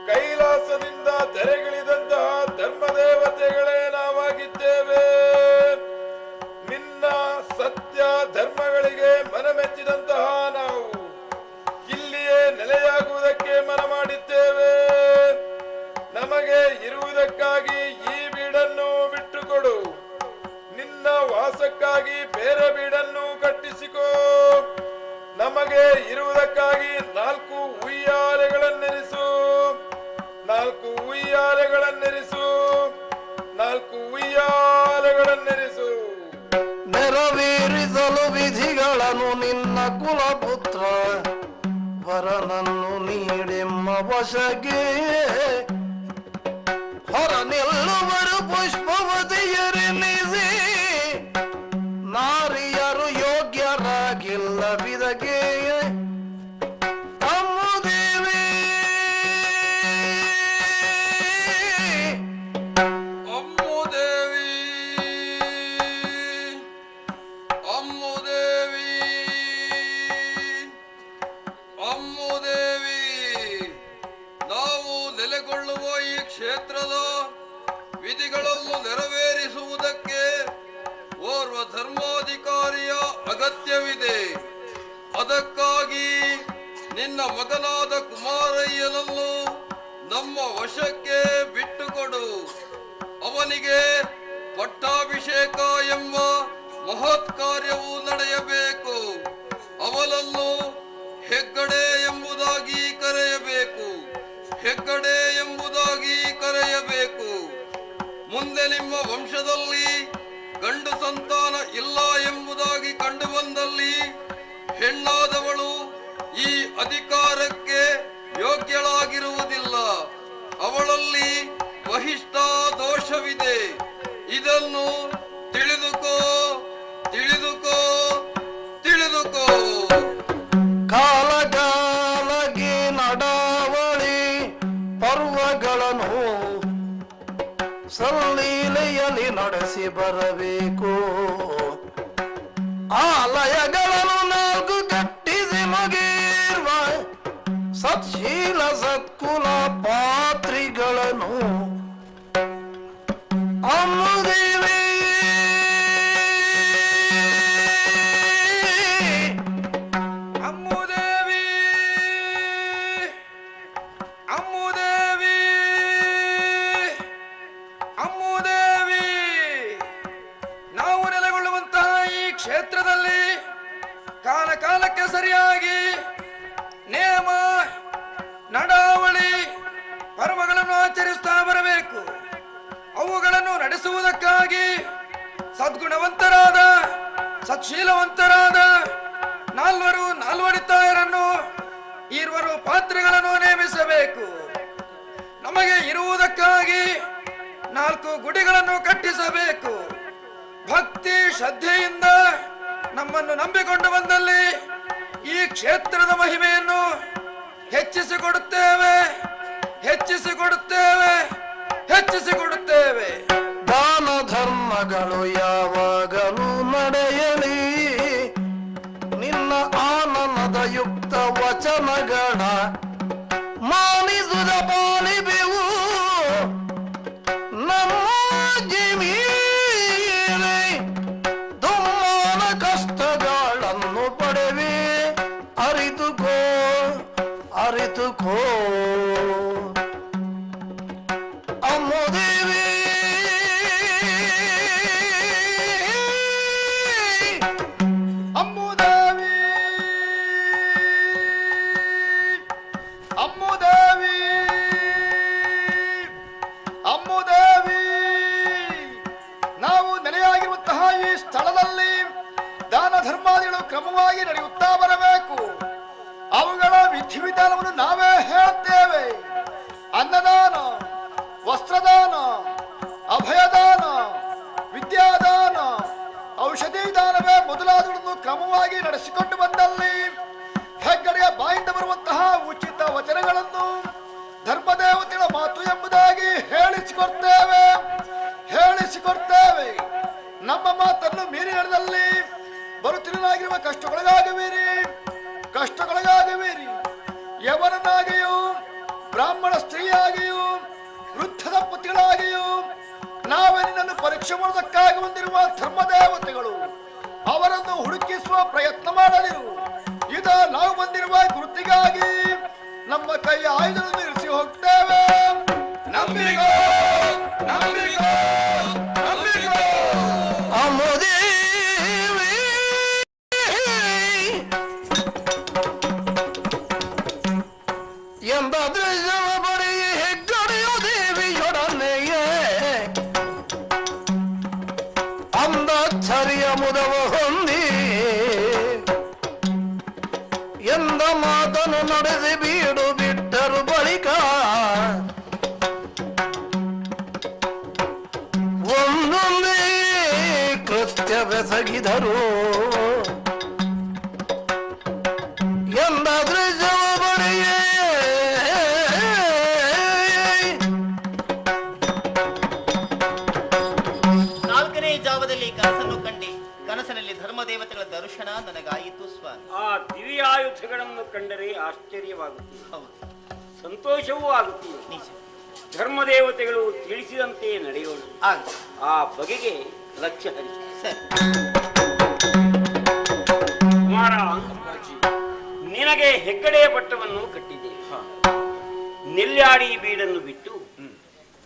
ಕೈಲಾಸದಿಂದ ತೆರೆಗಿಳಿದಂತಹ ಧರ್ಮದೇವತೆಗಳೇ ನಾವಾಗಿದ್ದೇವೆ. ನಿನ್ನ ಸತ್ಯ ಧರ್ಮಗಳಿಗೆ ಮನಮೆಚ್ಚಿದಂತಹ ನಾವು ಇಲ್ಲಿಯೇ ನೆಲೆಯಾಗುವುದಕ್ಕೆ ಮನ ಮಾಡಿದ್ದೇವೆ. ನಮಗೆ ಇರುವುದಕ್ಕಾಗಿ ಈ ಬೀಡನ್ನು ಬಿಟ್ಟುಕೊಡು. ನಿನ್ನ ವಾಸಕ್ಕಾಗಿ ಬೇರೆ ಬೀಡನ್ನು ಕಟ್ಟಿಸಿಕೋ. ನಮಗೆ ಇರುವುದಕ್ಕಾಗಿ 4 ಉಯ್ಯಾಲೆಗಳನ್ನೆರಿಸು. 4 ಉಯ್ಯಾಲೆಗಳನ್ನೆರಿಸು. 4 ಉಯ್ಯಾಲೆಗಳನ್ನೆರಿಸು. ನೆರವೇರಿಸಲು ವಿಧಿಗಳನ್ನು ನಿನ್ನ ಕುಲಪುತ್ರ ವರನನ್ನು ನೀಡೆಮ್ಮ ವಶಗೆ ಹೊರ ನಿಲ್ಲುವರು ಪುಷ್ಪವತಿಯರೆನಿಸಿ ನಾರಿಯರು ಯೋಗ್ಯರ ನಿನಗಿಲ್ಲವಿದಗೆ ಅಮ್ಮುದೇವಿ ಅಮ್ಮುದೇವಿ ಅಮ್ಮುದೇವಿ ಅಮ್ಮುದೇವಿ ನಾವು ನೆಲೆಗೊಳ್ಳುವ ಈ ಕ್ಷೇತ್ರದ ವಿಧಿಗಳನ್ನು ನೆರವೇರಿಸುವುದಕ್ಕೆ ಓರ್ವ ಧರ್ಮಾಧಿಕಾರಿಯ ಅಗತ್ಯವಿದೆ. ಅದಕ್ಕಾಗಿ ನಿನ್ನ ಮಗನಾದ ಕುಮಾರಯ್ಯನನ್ನು ನಮ್ಮ ವಶಕ್ಕೆ ಬಿಟ್ಟುಕೊಡು. ಅವನಿಗೆ ಪಟ್ಟಾಭಿಷೇಕ ಎಂಬ ಮಹತ್ ಕಾರ್ಯವು ನಡೆಯಬೇಕು. ಅವನನ್ನು ಹೆಗ್ಗಡೆ ಎಂಬುದಾಗಿ ಕರೆಯಬೇಕು. ಹೆಗ್ಗಡೆ ಎಂಬುದಾಗಿ ಕರೆಯಬೇಕು. ಮುಂದೆ ನಿಮ್ಮ ವಂಶದಲ್ಲಿ ಗಂಡು ಸಂತಾನ ಇಲ್ಲ ಎಂಬುದಾಗಿ ಕಂಡು ಬಂದಲ್ಲಿ ಹೆಣ್ಣಾದವಳು ಈ ಅಧಿಕಾರಕ್ಕೆ ಯೋಗ್ಯಳಾಗಿರುವುದಿಲ್ಲ. ಅವಳಲ್ಲಿ ವಹಿಷ್ಠ ದೋಷವಿದೆ. ಇದನ್ನು ತಿಳಿದುಕೋ ತಿಳಿದುಕೋ ತಿಳಿದುಕೋ. ಕಾಲ ಕಾಲಕ್ಕೆ ನಡಾವಳಿ ಪರ್ವಗಳನ್ನು ಸಲ್ಲೀಲೆಯಲ್ಲಿ ನಡೆಸಿ ಬರಬೇಕು. ಆಲಯಗಳನ್ನು ನಾಲ್ಕು ಕಟ್ಟಿಸಿ ಮುಗಿರುವ ಸತ್ಶೀಲ ಸತ್ಕುಲ ಪಾತ್ರಿಗಳನ್ನು ಅಮ್ಮುದೇವಿ ಅಮ್ಮುದೇವಿ ಅಮ್ಮುದೇವಿ ಅಮ್ಮುದೇವಿ ನಾವು ನೆಲೆಗೊಳ್ಳುವಂತಹ ಈ ಕ್ಷೇತ್ರದಲ್ಲಿ ಕಾಲ ಕಾಲಕ್ಕೆ ಸರಿಯಾಗಿ ನೇಮ ನಡಾವಳಿ ಪರ್ವಗಳನ್ನು ಆಚರಿಸ್ತಾ ಬರಬೇಕು. ಅವುಗಳನ್ನು ನಡೆಸುವುದಕ್ಕಾಗಿ ಸದ್ಗುಣವಂತರಾದ ಸತ್ಶೀಲವಂತರಾದ ನಾಲ್ವಡಿತಾಯರನ್ನು ಇರುವರು ಪಾತ್ರಿಗಳನ್ನು ನೇಮಿಸಬೇಕು. ನಮಗೆ ಇರುವುದಕ್ಕಾಗಿ 4 ಗುಡಿಗಳನ್ನು ಕಟ್ಟಿಸಬೇಕು. ಭಕ್ತಿ ಶ್ರದ್ಧೆಯಿಂದ ನಮ್ಮನ್ನು ನಂಬಿಕೊಂಡು ಬಂದಲ್ಲಿ ಈ ಕ್ಷೇತ್ರದ ಮಹಿಮೆಯನ್ನು ಹೆಚ್ಚಿಸಿಕೊಡುತ್ತೇವೆ ಹೆಚ್ಚಿಸಿಕೊಡುತ್ತೇವೆ ಹೆಚ್ಚಿಸಿಕೊಡುತ್ತೇವೆ. ದಾನ ಧರ್ಮಗಳು ಯಾವಾಗಲೂ ನಡೆಯಲಿ. ನಿನ್ನ ಆನಂದ ಯುಕ್ತ ವಚನಗಳ ಮಾನಿಸುದ ಪಾಲಿಬೆವು. ನಮ್ಮ ಜಮೀನೆ ದುಮ್ಮಾನ ಕಷ್ಟಗಳನ್ನು ಪಡೆವೆ. ಅರಿತುಕೋ ಅರಿತುಕೋ ಅಮ್ಮುದೇವಿ ಅಮ್ಮುದೇವಿ ಅಮ್ಮುದೇವಿ ಅಮ್ಮುದೇವಿ ನಾವು ನೆಲೆಯಾಗಿರುವಂತಹ ಈ ಸ್ಥಳದಲ್ಲಿ ದಾನ ಧರ್ಮಾದಿಗಳು ಕ್ರಮವಾಗಿ ನಡೆಯುತ್ತಾ ಬರಬೇಕು. ಅವುಗಳ ವಿಧಿವಿಧಾನವನ್ನು ನಾವೇ ಹೇಳುತ್ತೇವೆ. ಅನ್ನದಾನ, ವಸ್ತ್ರದಾನ, ಅಭಯದಾನ, ವಿದ್ಯಾದಾನ, ಔಷಧಿ ದಾನವೇ ಮೊದಲಾದಗಳನ್ನು ಕ್ರಮವಾಗಿ ನಡೆಸಿಕೊಂಡು ಬಂದಲ್ಲಿ ಹೆಗ್ಗಡೆಯ ಬಾಯಿಂದ ಬರುವಂತಹ ಉಚಿತ ವಚನಗಳನ್ನು ಧರ್ಮದೇವತೆಗಳ ಮಾತು ಎಂಬುದಾಗಿ ಹೇಳಿಸಿಕೊಡ್ತೇವೆ. ನಮ್ಮ ಮಾತನ್ನು ಮೀರಿ ನಡೆದಲ್ಲಿ ಬರುತ್ತಿರಲಾಗಿರುವ ಕಷ್ಟಗೊಳಗಾಗುವಿರಿ. ಯವನನಾಗಿಯೂ ಬ್ರಾಹ್ಮಣ ಸ್ತ್ರೀಯಾಗಿಯೂ ವೃದ್ಧ ದಂಪತಿಗಳಾಗಿಯೂ ನಾವೇ ನಿನ್ನನ್ನು ಪರೀಕ್ಷೆ ಮಾಡುವುದಕ್ಕಾಗಿ ಬಂದಿರುವ ಧರ್ಮದೇವತೆಗಳು. ಅವರನ್ನು ಹುಡುಕಿಸುವ ಪ್ರಯತ್ನ ಮಾಡಲಿರು. ಇದ ನಾವು ಬಂದಿರುವ ಗುರುತಿಗಾಗಿ ನಮ್ಮ ಕೈ ಆಯುಧಗಳನ್ನು ಇರಿಸಿ ಹೋಗ್ತೇವೆ. ನಂಬಿಗೋ ನಂಬಿಗೋ ನಂಬಿಗೋ ಅಮ್ಮುದೇವಿ ಎಂಬ ದೃಶ್ಯವ ಬರೀ ಹೆಗ್ಗಡೆಯು ದೇವಿಯೊಡನೆಯೇ ಅಂದಾಕ್ಷರಿಯ ಮುದವ ಹೊಂದಿ ಎಂದ ಮಾತನ್ನು ನಡೆಸಿ ಬೀಡು ಬಿಟ್ಟರು ಬಳಿಕ ಒಂದೊಂದೇ ಕೃತ್ಯವೆಸಗಿದರು. ಕಂಡ ದೃಶ್ಯವ ಬಡಿಯೇ ನಾಲ್ಕನೇ ಜಾವದಲ್ಲಿ ಕನಸನ್ನು ಕಂಡೆ. ಕನಸಿನಲ್ಲಿ ಧರ್ಮ ದೇವತೆಗಳ ದರ್ಶನ ನನಗಾಯಿತು ಸ್ವಾಮಿ. ಆ ದಿವ್ಯಾಯುಧಗಳನ್ನು ಕಂಡರೆ ಆಶ್ಚರ್ಯವಾಗುತ್ತದೆ, ಸಂತೋಷವೂ ಆಗುತ್ತದೆ. ನಿಜ. ಧರ್ಮದೇವತೆಗಳು ತಿಳಿಸಿದಂತೆ ನಡೆಯೋಣ. ಆ ಬಗೆಗೆ ಲಕ್ಷ್ಯ ಹರಿಸಿ. ಸರಿ ಕುಮಾರ, ನಿನಗೆ ಹೆಗ್ಗಡೆಯ ಪಟ್ಟವನ್ನು ಕಟ್ಟಿದೆ. ನೆಲ್ಯಾಡಿ ಬೀಡನ್ನು ಬಿಟ್ಟು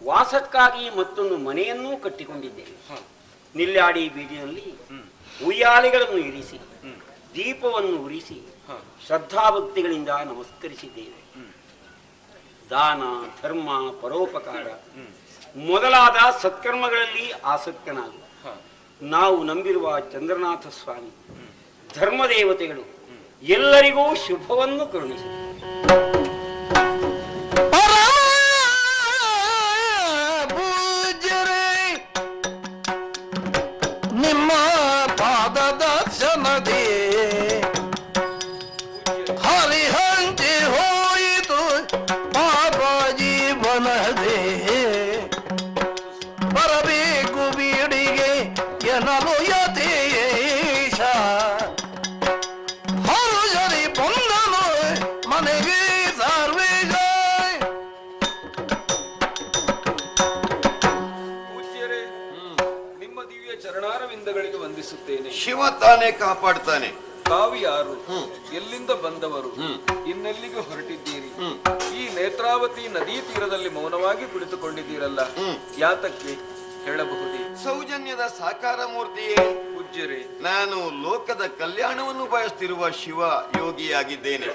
ವಾಸಕ್ಕಾಗಿ ಮತ್ತೊಂದು ಮನೆಯನ್ನೂ ಕಟ್ಟಿಕೊಂಡಿದ್ದೇನೆ. ನೆಲ್ಯಾಡಿ ಬೀಡಿನಲ್ಲಿ ಉಯ್ಯಾಲೆಗಳನ್ನು ಇರಿಸಿ ದೀಪವನ್ನು ಉರಿಸಿ ಶ್ರದ್ಧಾಭಕ್ತಿಗಳಿಂದ ನಮಸ್ಕರಿಸಿದ್ದೇವೆ. ದಾನ, ಧರ್ಮ, ಪರೋಪಕಾರ ಮೊದಲಾದ ಸತ್ಕರ್ಮಗಳಲ್ಲಿ ಆಸಕ್ತನಾಗು. ನಾವು ನಂಬಿರುವ ಚಂದ್ರನಾಥ ಸ್ವಾಮಿ ಧರ್ಮದೇವತೆಗಳು ಎಲ್ಲರಿಗೂ ಶುಭವನ್ನು ಕರುಣಿಸಿ. ನಿಮ್ಮ ಪಾದ ದರ್ಶನದೇ ಹರಿಹಂಚಿ ಹೋಯಿತು ಪಾಪ ಜೀವನದೇ. ಬರಬೇಕು ಬೀಡಿಗೆ ಎನ್ನಲು ಯತೀಶ ಹರುಜರಿ ಬಂದನು ಮನೆಗೆ ಸರ್ವೇಶ. ಪೂಜ್ಯರೇ, ನಿಮ್ಮ ದಿವ್ಯ ಚರಣಾರವಿಂದಗಳಿಗೆ ವಂದಿಸುತ್ತೇನೆ. ಶಿವ ತಾನೇ ಕಾಪಾಡ್ತಾನೆ. ತಾವು ಯಾರು? ಎಲ್ಲಿಂದ ಬಂದವರು? ಇನ್ನೆಲ್ಲಿಗೆ ಹೊರಟಿದ್ದೀರಿ? ಈ ನೇತ್ರಾವತಿ ನದಿ ತೀರದಲ್ಲಿ ಮೌನವಾಗಿ ಕುಳಿತುಕೊಂಡಿದ್ದೀರಲ್ಲ, ಯಾತಕ್ಕೆ ಹೇಳಬಹುದೇ? ಸೌಜನ್ಯದ ಸಾಕಾರ ಮೂರ್ತಿಯೇ. ಪೂಜ್ಯರೇ, ನಾನು ಲೋಕದ ಕಲ್ಯಾಣವನ್ನು ಬಯಸ್ತಿರುವ ಶಿವ ಯೋಗಿಯಾಗಿದ್ದೇನೆ.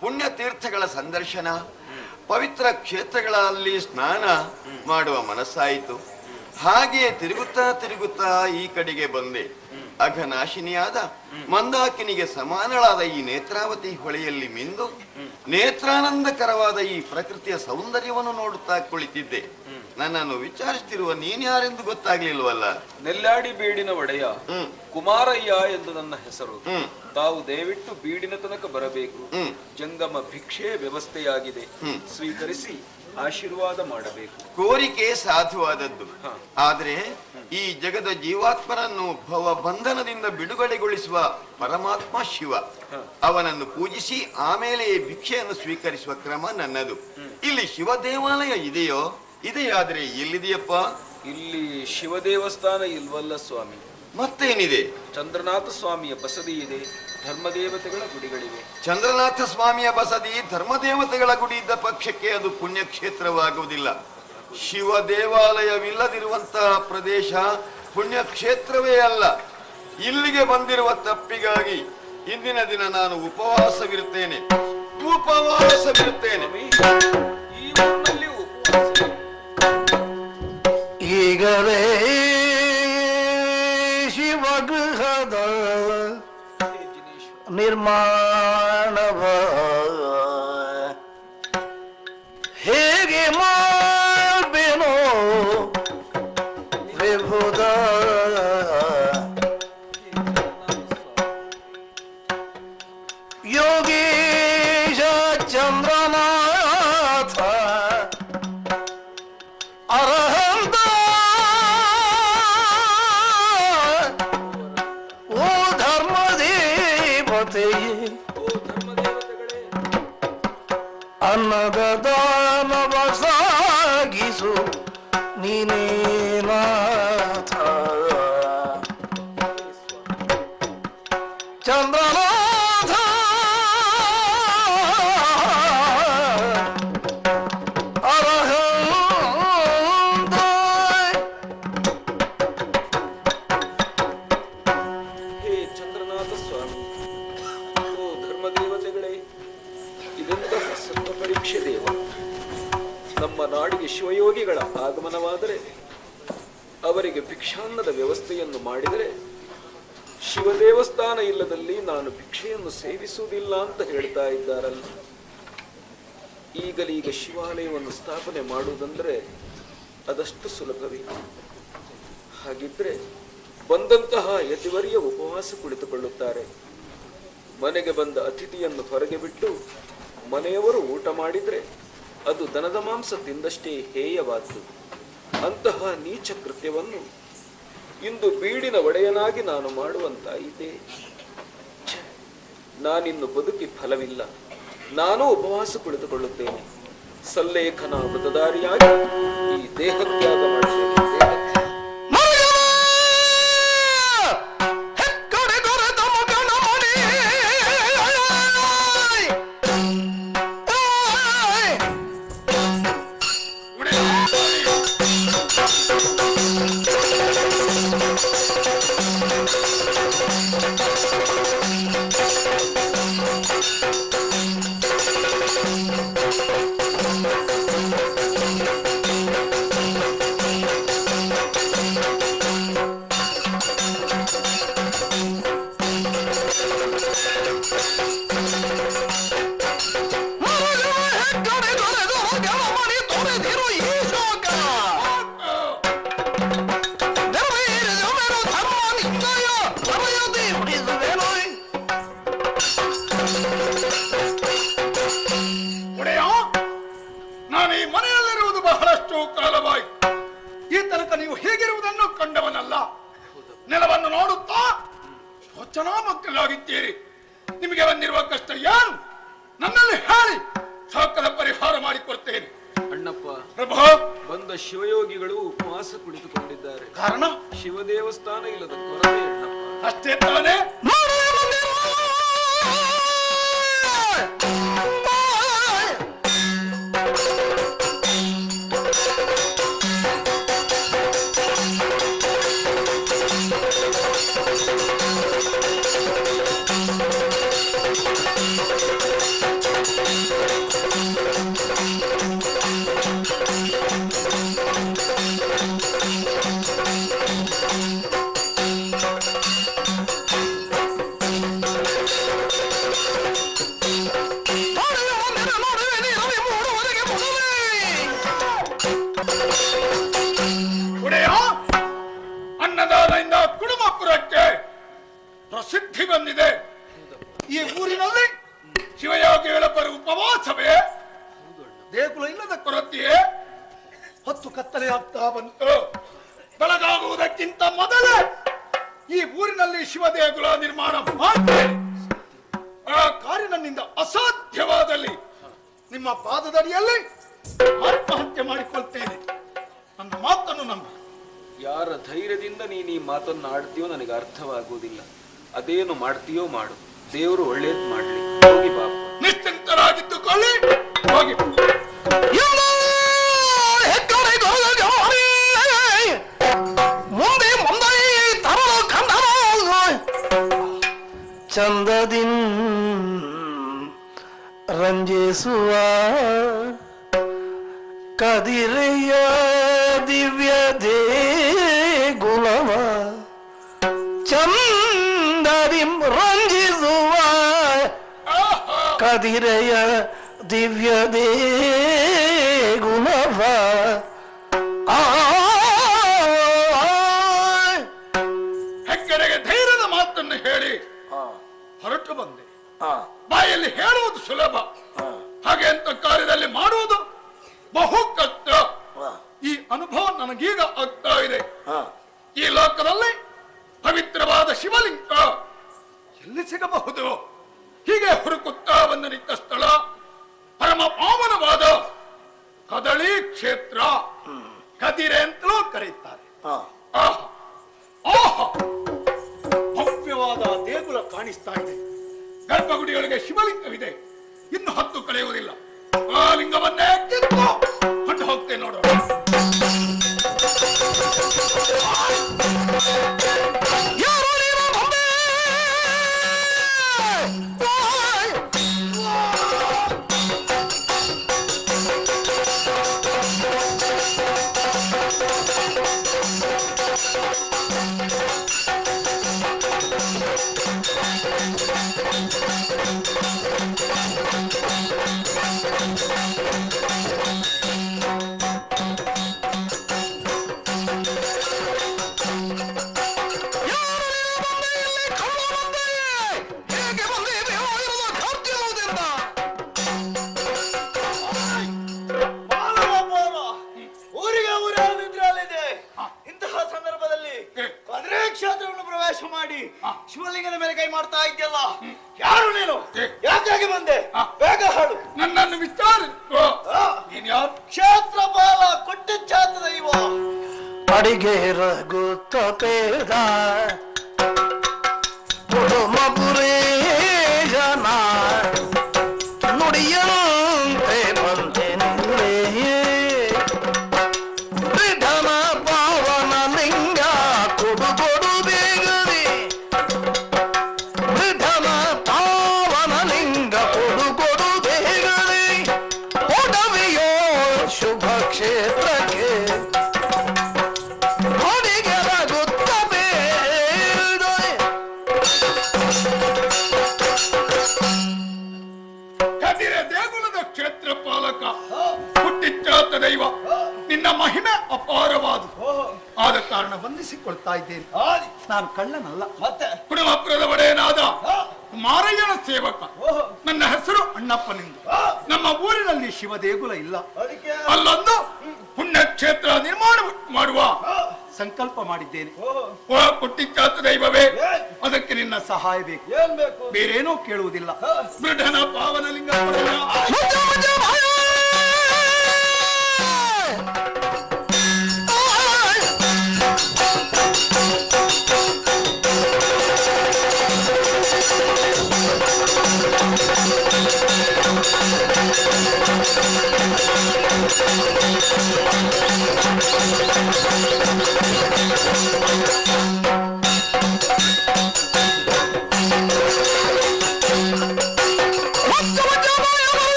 ಪುಣ್ಯ ತೀರ್ಥಗಳ ಸಂದರ್ಶನ, ಪವಿತ್ರ ಕ್ಷೇತ್ರಗಳಲ್ಲಿ ಸ್ನಾನ ಮಾಡುವ ಮನಸ್ಸಾಯಿತು. ಹಾಗೆಯೇ ತಿರುಗುತ್ತಾ ಈ ಕಡೆಗೆ ಬಂದೆ. ಅಘನಾಶಿನಿಯಾದ ಮಂದಾಕಿನಿಗೆ ಸಮಾನಳಾದ ಈ ನೇತ್ರಾವತಿ ಹೊಳೆಯಲ್ಲಿ ಮಿಂದು ನೇತ್ರಾನಂದಕರವಾದ ಈ ಪ್ರಕೃತಿಯ ಸೌಂದರ್ಯವನ್ನು ನೋಡುತ್ತಾ ಕುಳಿತಿದ್ದೆ. ನನ್ನನ್ನು ವಿಚಾರಿಸ್ತಿರುವ ನೀನ್ಯಾರೆಂದು ಗೊತ್ತಾಗ್ಲಿಲ್ವಲ್ಲ? ನೆಲ್ಲಾಡಿ ಬೀಡಿನ ಒಡೆಯ ಕುಮಾರಯ್ಯ ಎಂದು ನನ್ನ ಹೆಸರು. ತಾವು ದಯವಿಟ್ಟು ಬೀಡಿನ ತನಕ ಬರಬೇಕು. ಜಂಗಮ ಭಿಕ್ಷೆ ವ್ಯವಸ್ಥೆಯಾಗಿದೆ, ಸ್ವೀಕರಿಸಿ ಆಶೀರ್ವಾದ ಮಾಡಬೇಕು. ಕೋರಿಕೆ ಸಾಧುವಾದದ್ದು. ಆದ್ರೆ ಈ ಜಗದ ಜೀವಾತ್ಮರನ್ನು ಭವ ಬಂಧನದಿಂದ ಬಿಡುಗಡೆಗೊಳಿಸುವ ಪರಮಾತ್ಮ ಶಿವ, ಅವನನ್ನು ಪೂಜಿಸಿ ಆಮೇಲೆ ಭಿಕ್ಷೆಯನ್ನು ಸ್ವೀಕರಿಸುವ ಕ್ರಮ ನನ್ನದು. ಇಲ್ಲಿ ಶಿವ ದೇವಾಲಯ ಇದೆಯೋ? ಇದೆಯಾದ್ರೆ ಎಲ್ಲಿದೆಯಪ್ಪ? ಇಲ್ಲಿ ಶಿವ ದೇವಸ್ಥಾನ ಇಲ್ವಲ್ಲ ಸ್ವಾಮಿ. ಮತ್ತೇನಿದೆ? ಚಂದ್ರನಾಥ ಸ್ವಾಮಿಯ ಬಸದಿ ಇದೆ, ಧರ್ಮದೇವತೆಗಳ ಗುಡಿಗಳಿವೆ. ಚಂದ್ರನಾಥ ಸ್ವಾಮಿಯ ಬಸದಿ, ಧರ್ಮದೇವತೆಗಳ ಗುಡಿ ಇದ್ದ ಪಕ್ಷಕ್ಕೆ ಅದು ಪುಣ್ಯಕ್ಷೇತ್ರವಾಗುವುದಿಲ್ಲ. ಶಿವ ದೇವಾಲಯವಿಲ್ಲದಿರುವಂತಹ ಪ್ರದೇಶ ಪುಣ್ಯಕ್ಷೇತ್ರವೇ ಅಲ್ಲ. ಇಲ್ಲಿಗೆ ಬಂದಿರುವ ತಪ್ಪಿಗಾಗಿ ಇಂದಿನ ದಿನ ನಾನು ಉಪವಾಸವಿರುತ್ತೇನೆ. ಈಗಲೇ ಶಿವಗೃಹದ ನಿರ್ಮಾಣವ ಹೇಗೆ ಮಾಡಬೇನೋ ವಿಭುದ ಯೋಗೀಶ ಚಂದ್ರನಾಥ ಅರ್ಹಂತ ಓ ಧರ್ಮದೇವತೆಯೇ ಅನ್ನದ ದಾನವ ಸಾಗಿಸು ನೀನೇ ನಾಥ. ಚಂದ್ರನಾಥ ಅರ್ಹಂತ ಹೇ ಚಂದ್ರನಾಥ ಸ್ವಾಮಿ, ಓ ಧರ್ಮದೇವತೆಗಳೇ, ಇದೆಂತಹ ಸರ್ವ ಪರೀಕ್ಷೆ ದೇವ. ನಮ್ಮ ನಾಡಿಗೆ ಶಿವಯೋಗಿಗಳ ಆಗಮನವಾದರೆ ಅವರಿಗೆ ಭಿಕ್ಷಾನ್ನದ ವ್ಯವಸ್ಥೆಯನ್ನು ಮಾಡಿದರೆ ಶಿವ ದೇವಸ್ಥಾನ ಇಲ್ಲದಲ್ಲಿ ನಾನು ಭಿಕ್ಷೆಯನ್ನು ಸೇವಿಸುವುದಿಲ್ಲ ಅಂತ ಹೇಳ್ತಾ ಇದ್ದಾರಲ್ಲ. ಈಗಲೀಗ ಶಿವಾಲಯವನ್ನು ಸ್ಥಾಪನೆ ಮಾಡುವುದಂದ್ರೆ ಅದಷ್ಟು ಸುಲಭವೇ? ಹಾಗಿದ್ರೆ ಬಂದಂತಹ ಯತಿವರಿಯ ಉಪವಾಸ ಕುಳಿತುಕೊಳ್ಳುತ್ತಾರೆ. ಮನೆಗೆ ಬಂದ ಅತಿಥಿಯನ್ನು ಹೊರಗೆ ಬಿಟ್ಟು ಮನೆಯವರು ಊಟ ಮಾಡಿದ್ರೆ ಅದು ದನದ ಮಾಂಸ ತಿಂದಷ್ಟೇ ಹೇಯವಾದ್ದು. ಅಂತಹ ನೀಚ ಕೃತ್ಯವನ್ನು ಇಂದು ಬೀಡಿನ ಒಡೆಯನಾಗಿ ನಾನು ಮಾಡುವಂತಾಯಿತೆ. ನಾನಿನ್ನು ಬದುಕಿ ಫಲವಿಲ್ಲ. ನಾನು ಉಪವಾಸ ಕುಳಿತುಕೊಳ್ಳುತ್ತೇನೆ. ಸಲ್ಲೇಖನ ಮೃತದಾರಿಯಾಗಿ ಈ ದೇಹತ್ಯಾಗ ಮಾಡುತ್ತೇನೆ. ನಾನು ಈ ಮನೆಯಲ್ಲಿರುವುದು ಬಹಳಷ್ಟು ಕಾಲವಾಯಿತು. ಈ ತನಕ ನೀವು ಹೇಗಿರುವುದನ್ನು ಕಂಡವನಲ್ಲ. ನೆಲವನ್ನು ನೋಡುತ್ತಾ ಶೋಚನಾಮಗ್ನರಾಗಿದ್ದೀರಿ. ನಿಮಗೆ ಬಂದಿರುವ ಕಷ್ಟ ಏನು ನನ್ನಲ್ಲಿ ಹೇಳಿ, ಸಾಕದ ಪರಿಹಾರ ಮಾಡಿಕೊಡ್ತೇನೆ. ಅಣ್ಣಪ್ಪ, ಪ್ರಭು, ಬಂದ ಶಿವಯೋಗಿಗಳು ಉಪವಾಸ ಕುಳಿತುಕೊಂಡಿದ್ದಾರೆ. ಕಾರಣ ಶಿವ ದೇವಸ್ಥಾನ ಇಲ್ಲದ ಕೊರತೆ ಅಣ್ಣಪ್ಪ. ಅಷ್ಟೇ ತಾನೇ? ಅನ್ನದಾನದಿಂದ ಕುಡುಮಪುರಕ್ಕೆ ಪ್ರಸಿದ್ಧಿ ಬಂದಿದೆ. ಈ ಊರಿನಲ್ಲಿ ಶಿವಯೋಗಿಗಳ ಪರ ಉಪವಾಸವೇ, ದೇಗುಲ ಇಲ್ಲದ ಕೊರತೆಯೇ ಹೊತ್ತು ಕತ್ತಲೆ ಆಗ್ತಾ ಬಂತು. ಬೆಳಗಾಗುವುದಕ್ಕಿಂತ ಮೊದಲೇ ಈ ಊರಿನಲ್ಲಿ ಶಿವ ದೇಗುಲ ನಿರ್ಮಾಣ ಮಾಡ್ತೇನೆ. ಆ ಕಾರ್ಯ ನನ್ನಿಂದ ಅಸಾಧ್ಯವಾದಲ್ಲಿ ನಿಮ್ಮ ಪಾದದಡಿಯಲ್ಲಿ ಆತ್ಮಹತ್ಯೆ ಮಾಡಿಕೊಳ್ತೇನೆ. ನನ್ನ ಮಾತನ್ನು ನಂಬಿ. ಯಾರ ಧೈರ್ಯದಿಂದ ನೀನು ಈ ಮಾತನ್ನು ಆಡ್ತೀಯೋ ನನಗೆ ಅರ್ಥವಾಗುವುದಿಲ್ಲ. ಅದೇನು ಮಾಡ್ತೀಯೋ ಮಾಡು, ದೇವರು ಒಳ್ಳೇದು ಮಾಡ್ಲಿ. ಹೋಗಿ ಬಾಪ, ನಿಶ್ಚಿಂತರಾಗಿದ್ದುಕೊಳ್ಳಿ. ಹೋಗಿ. ಮುಂದೆ ಮುಂದೆ ತರಲು ಕಂಡ ಚಂದದಿನ್ ರಂಜಿಸುವ ಕದಿರೆಯ ದಿವ್ಯ ದೇಗುಲವ ಚಂದದಿಂ ರಂಜಿಸುವ ಕದಿರೆಯ ದಿವ್ಯ ದೇಗುಲವ ಹೆಗ್ಗಡೆಗೆ ಧೈರ್ಯದ ಮಾತನ್ನು ಹೇಳಿ ಹೊರಟು ಬಂದೆ. ಬಾಯಲ್ಲಿ ಹೇಳುವುದು ಸುಲಭ, ಹಾಗೆ ಅಂತ ಕಾರ್ಯದಲ್ಲಿ ಮಾಡುವುದು ಬಹು ಕಷ್ಟ. ಈ ಅನುಭವ ನನಗೀಗ ಆಗ್ತಾ ಇದೆ. ಈ ಲೋಕದಲ್ಲಿ ಪವಿತ್ರವಾದ ಶಿವಲಿಂಗ ಎಲ್ಲಿ ಸಿಗಬಹುದು? ಹೀಗೆ ಹುಡುಕುತ್ತಾ ಬಂದು ನಿಂತ ಸ್ಥಳ ಪರಮ ಪಾವನವಾದ ಕದಳಿ ಕ್ಷೇತ್ರ, ಕದಿರೆ ಅಂತಲೂ ಕರೆಯುತ್ತಾರೆ. ಭವ್ಯವಾದ ದೇಗುಲ ಕಾಣಿಸ್ತಾ ಇದೆ. ಗರ್ಭಗುಡಿಯೊಳಗೆ ಶಿವಲಿಂಗವಿದೆ. ಇನ್ನು ಹತ್ತು ಕಳೆಯುವುದಿಲ್ಲ. ಆ ಲಿಂಗವನ್ನೇ ಕಿತ್ತು ಹೊಟ್ಟು ಹೋಗ್ತೇನೆ ನೋಡು. ಹೇಗೆ ಬಂದೆ ಹೊಡಿಗೆ ರಗುತ್ತ ಪೇದ ಪುಡುಮಪುರೇ ಜನ ನುಡಿಯಂತೆ ಬಂದೆ ನಿಲ್ಲೇ ವಿಧನ ಪಾವನ ಲಿಂಗ ಕೊಡು ಕೊಡು ಬೇಗನೆ ವಿಧನ ಪಾವನ ಲಿಂಗ ಕೊಡು ಕೊಡು ಬೇಗನೆ ಒಡವೆಯೋ ಶುಭ ಕ್ಷೇತ್ರಕ್ಕೆ ಕ್ಷೇತ್ರ ಪಾಲಕ ಹುಟ್ಟಿಚ್ಚಾತ ದೈವ ನಿನ್ನ ಮಹಿಮೆ ಅಪಾರವಾದ ಆದ ಕಾರಣ ವಂದಿಸಿಕೊಳ್ತಾ ಇದ್ದೇನೆ. ನಾನು ಕಳ್ಳನಲ್ಲ, ಮತ್ತೆ ಕುಡುಮಪುರದ ಒಡೆಯನಾದ ಮಾರಯ್ಯನ ಸೇವಕ. ನನ್ನ ಹೆಸರು ಅಣ್ಣಪ್ಪನಿಂದ. ನಮ್ಮ ಊರಿನಲ್ಲಿ ಶಿವ ದೇಗುಲ ಇಲ್ಲ, ಅಲ್ಲೊಂದು ಪುಣ್ಯಕ್ಷೇತ್ರ ನಿರ್ಮಾಣ ಮಾಡುವ ಸಂಕಲ್ಪ ಮಾಡಿದ್ದೇನೆ. ಹುಟ್ಟಿಚ್ಚಾತ ದೈವವೇ, ಅದಕ್ಕೆ ನಿನ್ನ ಸಹಾಯ ಬೇಕು. ಬೇರೇನೋ ಕೇಳುವುದಿಲ್ಲ. ದೃಢನ ಪಾವನಲಿಂಗ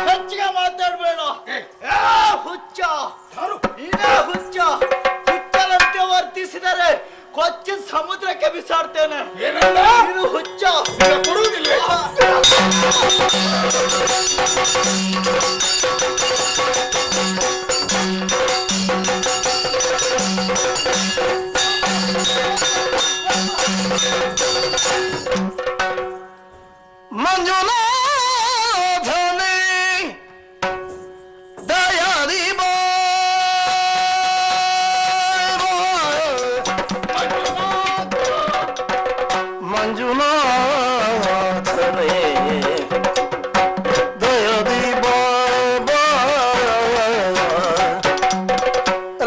ಹೆಚ್ಚಿಗೆ ಮಾತಾಡ್ಬೇಡ. ಹುಚ್ಚ ಹುಚ್ಚ ಹುಚ್ಚರಂತೆ ವರ್ತಿಸಿದರೆ ಕೊಚ್ಚಿ ಸಮುದ್ರಕ್ಕೆ ಬಿಸಾಡ್ತೇನೆ. ನೀನು ಹುಚ್ಚ ಕೊಡುವುದಿಲ್ಲ. ಮಂಜುನಾಥನೇ ದಯಾದಿ ಮಂಜುನಾಥನೇ ದಯಾದಿ ಬಾಬಾ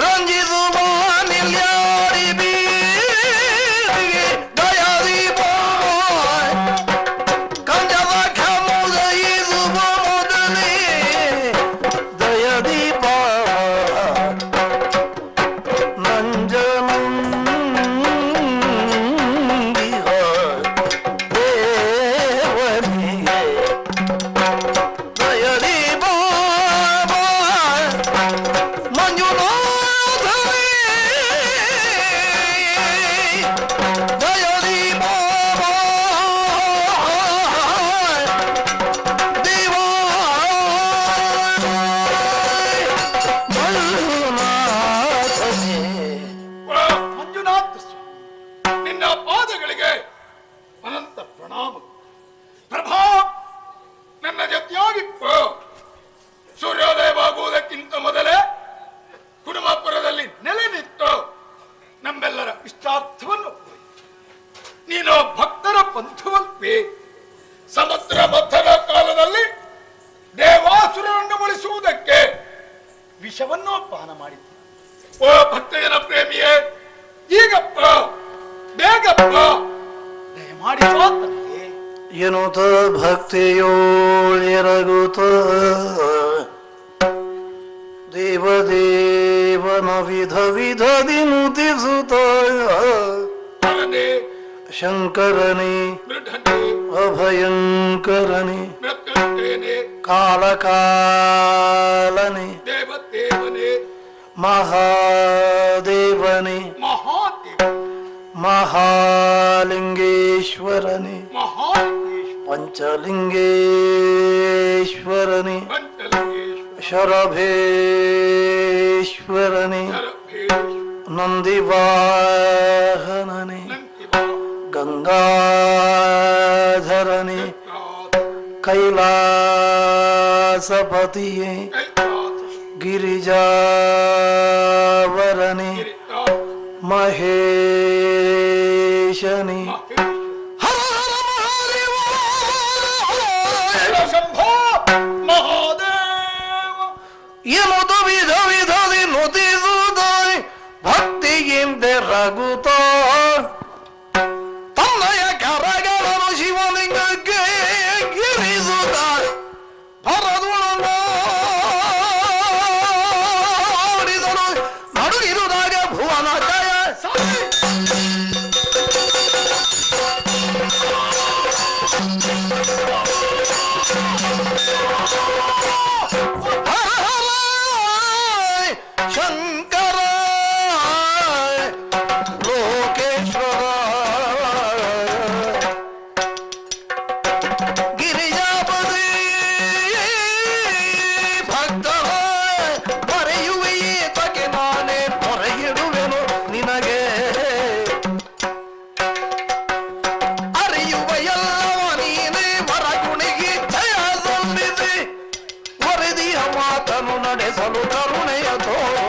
ರಂಜಿದು ಬಾನಿಲ್ಯಾಡಿ ಬೀದಿಗೆ ದಯಾದಿ ಬಾಬಾ ಕಂಜವ ಖಮುದ ಇದು ಮೊದಲೇ ದಯದಿ ಬಾಬಾ ನಂಜನಂದಿಹ ದೇವನಿಗೆ ದಯದಿ ಬಾಬಾ ಮಂಜುನಾಥನೇ ದಯದಿ ಬಾಬಾ ದೇವಾ ಮಂಜುನಾಥ ಸ್ವಾಮಿ, ನಿನ್ನ ಪಾದಗಳಿಗೆ ಅನಂತ ಪ್ರಣಾಮ. ಪ್ರಭಾ, ನನ್ನ ಜೊತೆಯಾಗಿ ಸೂರ್ಯೋದಯವಾಗುವುದಕ್ಕಿಂತ ಮೊದಲೇ ಕುಡುಮಪುರದಲ್ಲಿ ನೆಲೆ ನಿಂತು ನಮ್ಮೆಲ್ಲರ ಇಷ್ಟಾರ್ಥವನ್ನು ನೀನು ಭಕ್ತರ ಪಂಥವಲ್ಪಿ ಸಮುದ್ರ ಮಥನ ಕಾಲದಲ್ಲಿ ದೇವಾಸುರರನ್ನು ಉಳಿಸುವುದಕ್ಕೆ ವಿಷವನ್ನು ಪಾನ ಮಾಡಿತು. ಓ ಭಕ್ತಜನ ಪ್ರೇಮಿಯೇ, ಈಗಪ್ಪ ಬೇಗಪ್ಪ ದಯಮಾಡಿ ಸ್ವಾತಂತ್ರ್ಯ ಎನ್ನುತ್ತ ಭಕ್ತಿಯೋಳಿರಗುತ್ತ ದೇವದೇವನ ವಿಧ ವಿಧದಿ ನುತಿಸುತ್ತ ಶಂಕರನೇ ಅಭಯಂಕರನೇ ಕಾಲಕಾಲನೆ ಮಹಾದೇವನೇ ಮಹಾಲಿಂಗೇಶ್ವರನೇ ಪಂಚಲಿಂಗೇಶ್ವರನೇ ಶರಭೇಶ್ವರನೇ ನಂದಿವಾಹನನೇ ಗಂಗಾಧರನೇ ಕೈಲಾಸಪತಿಯೇ ಗಿರಿಜಾವರನೇ ಮಹೇಶನೇ ಹರ ಹರ ಮಹಾದೇವ ನಗುತ್ತ ತನ್ನಯ ಕರಗಳನ್ನು ಶಿವಲಿಂಗಕ್ಕೆ ಗಿರಿಸುತ್ತ ಭರದುಡಿದನು ನಡುಗಿರುದಾಗ ಭುವನ ಜಯ ಶಂಕರ ಲೋಕೇಶ್ವರ ಗಿರಿಜಾಪತಿ ಭಕ್ತರ ಬರೆಯುವೆಯೇ ತಗೆ ನಾನೇ ಹೊರಗಿಡುವೆನು ನಿನಗೆ ಅರಿಯುವ ಎಲ್ಲವ ನೀನೇ ಮರಗುಣಿಗೆ ಜಯ ಸಲ್ಲಿಸಿ ವರದಿಯ ಮಾತನು ನಡೆಸಲು ಕರುಣೆಯ ತೋರು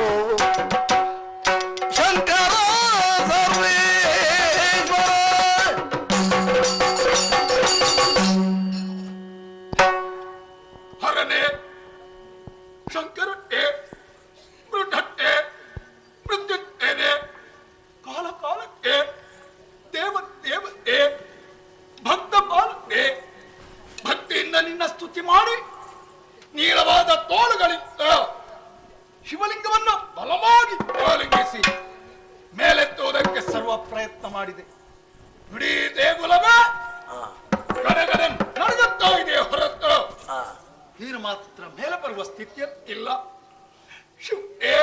ಶಂಕರ ಸರ್ವೇಶ್ವರ ಹರನೇ ಶಂಕರಟ್ಟೆ ಮೃಢಟ್ಟೆ ಮೃತ್ಯುಂಜಯನೇ ಕಾಲ ಕಾಲಕ್ಕೆ ದೇವ ದೇವತೆ ಭಕ್ತ ಪಾಲನೆ ಭಕ್ತಿಯಿಂದ ನಿನ್ನ ಸ್ತುತಿ ಮಾಡಿ ನೀಳವಾದ ತೋಳುಗಳಿಂದ ಶಿವಲಿಂಗವನ್ನು ಬಲವಾಗಿ ಆಲಿಂಗಿಸಿ ಮೇಲೆತ್ತುವುದಕ್ಕೆ ಸರ್ವ ಪ್ರಯತ್ನ ಮಾಡಿದೆ. ಇಡೀ ದೇಗುಲವೇ ಗಡಗಡ ನಡೆಯುತ್ತಾ ಇದೆ ಹೊರತು ನೀನು ಮಾತ್ರ ಮೇಲೆ ಬರುವ ಸ್ಥಿತಿ ಇಲ್ಲ. ಶಿವೇ,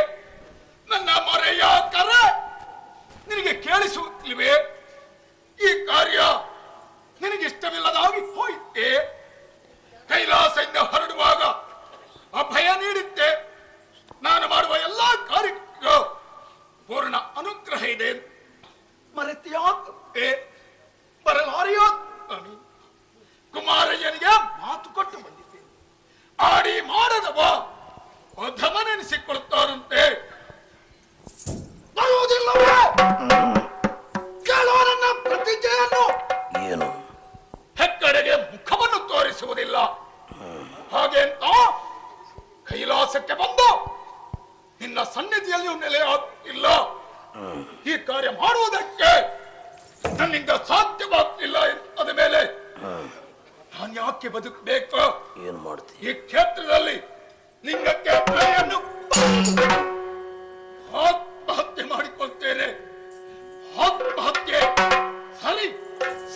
ನನ್ನ ಮೊರೆಯ ಕರೆ ನಿನಗೆ ಕೇಳಿಸುತ್ತಿಲ್ವೇ? ಈ ಕಾರ್ಯ ನಿನಗಿಷ್ಟವಿಲ್ಲದಾಗಿ ಹೋಯಿತೆ. ಕೈಲಾಸದಿಂದ ಹೊರಡುವಾಗ ಅಭಯ ನೀಡಿದ್ದೆ. ನಾನು ಮಾಡುವ ಎಲ್ಲಾ ಕಾರ್ಯಕ್ಕೂ ಪೂರ್ಣ ಅನುಗ್ರಹ ಇದೆ. ಮರೆತಿಯಾಗುತ್ತೆ ಬರಲಾರಿಯಾಗ್ತಾನೆ. ಕುಮಾರಯ್ಯನಿಗೆ ಮಾತು ಕೊಟ್ಟು ಬಂದಿದ್ದೆ. ಆಡಿ ಮಾಡದವ ಅಧಮನೆನಿಸಿಕೊಳ್ಳುತ್ತಾರಂತೆ. ಬರುವುದಿಲ್ಲವೇ? ಕೇಳುವ ನನ್ನ ಪ್ರತಿಜ್ಞೆಯನ್ನು. ಏನು? ಹೆಕ್ಕಡೆಗೆ ಮುಖವನ್ನು ತೋರಿಸುವುದಿಲ್ಲ. ಹಾಗೆ ಅಂತ ಕೈಲಾಸಕ್ಕೆ ಬಂದು ನಿನ್ನ ಸನ್ನಿಧಿಯಲ್ಲಿಯೂ ನೆಲೆಯಾಗುತ್ತಿಲ್ಲ. ಈ ಕಾರ್ಯ ಮಾಡುವುದಕ್ಕೆ ನನ್ನಿಂದ ಸಾಧ್ಯವಾಗಲಿಲ್ಲ. ಅದ ಮೇಲೆ ನಾನು ಯಾಕೆ ಬದುಕಬೇಕು? ಏನು ಮಾಡ್ತೀನಿ? ಈ ಕ್ಷೇತ್ರದಲ್ಲಿ ಲಿಂಗಕ್ಕೆ ಬೆಲೆಯನ್ನು ಆತ್ಮಹತ್ಯೆ ಮಾಡಿಕೊಳ್ತೇನೆ. ಆತ್ಮಹತ್ಯೆ ಸರಿ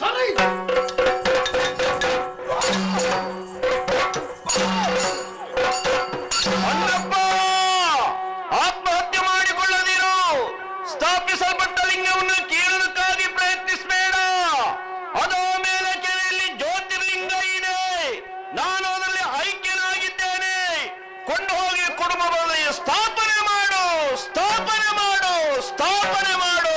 ಸರಿ. ಅಣ್ಣಪ್ಪ, ಆತ್ಮಹತ್ಯೆ ಮಾಡಿಕೊಳ್ಳದಿರು. ಸ್ಥಾಪಿಸಲ್ಪಟ್ಟ ಲಿಂಗವನ್ನು ಕೀಳೋದಕ್ಕಾಗಿ ಪ್ರಯತ್ನಿಸಬೇಡ. ಅದರ ಮೇಲೆ ಕೆರೆಯಲ್ಲಿ ಜ್ಯೋತಿರ್ಲಿಂಗ ಇದೆ. ನಾನು ಅದರಲ್ಲಿ ಐಕ್ಯನಾಗಿದ್ದೇನೆ. ಕೊಂಡು ಹೋಗಿ ಕುಟುಂಬದಲ್ಲಿ ಸ್ಥಾಪನೆ ಮಾಡು, ಸ್ಥಾಪನೆ ಮಾಡು, ಸ್ಥಾಪನೆ ಮಾಡು.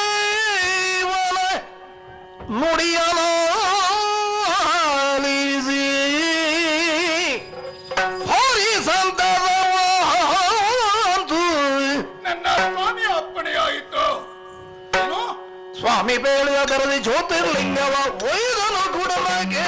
ದೇವದೇವನ ನುಡಿಯಲು ನನ್ನ ಸ್ವಾಮಿ ಅಪ್ಪಣೆಯಾಯಿತು. ಸ್ವಾಮಿ ಬೇಳೆಯ ದರದಿ ಜ್ಯೋತಿರ್ಲಿಂಗವ ಒಯ್ದನು ಗುಡಮಗೆ.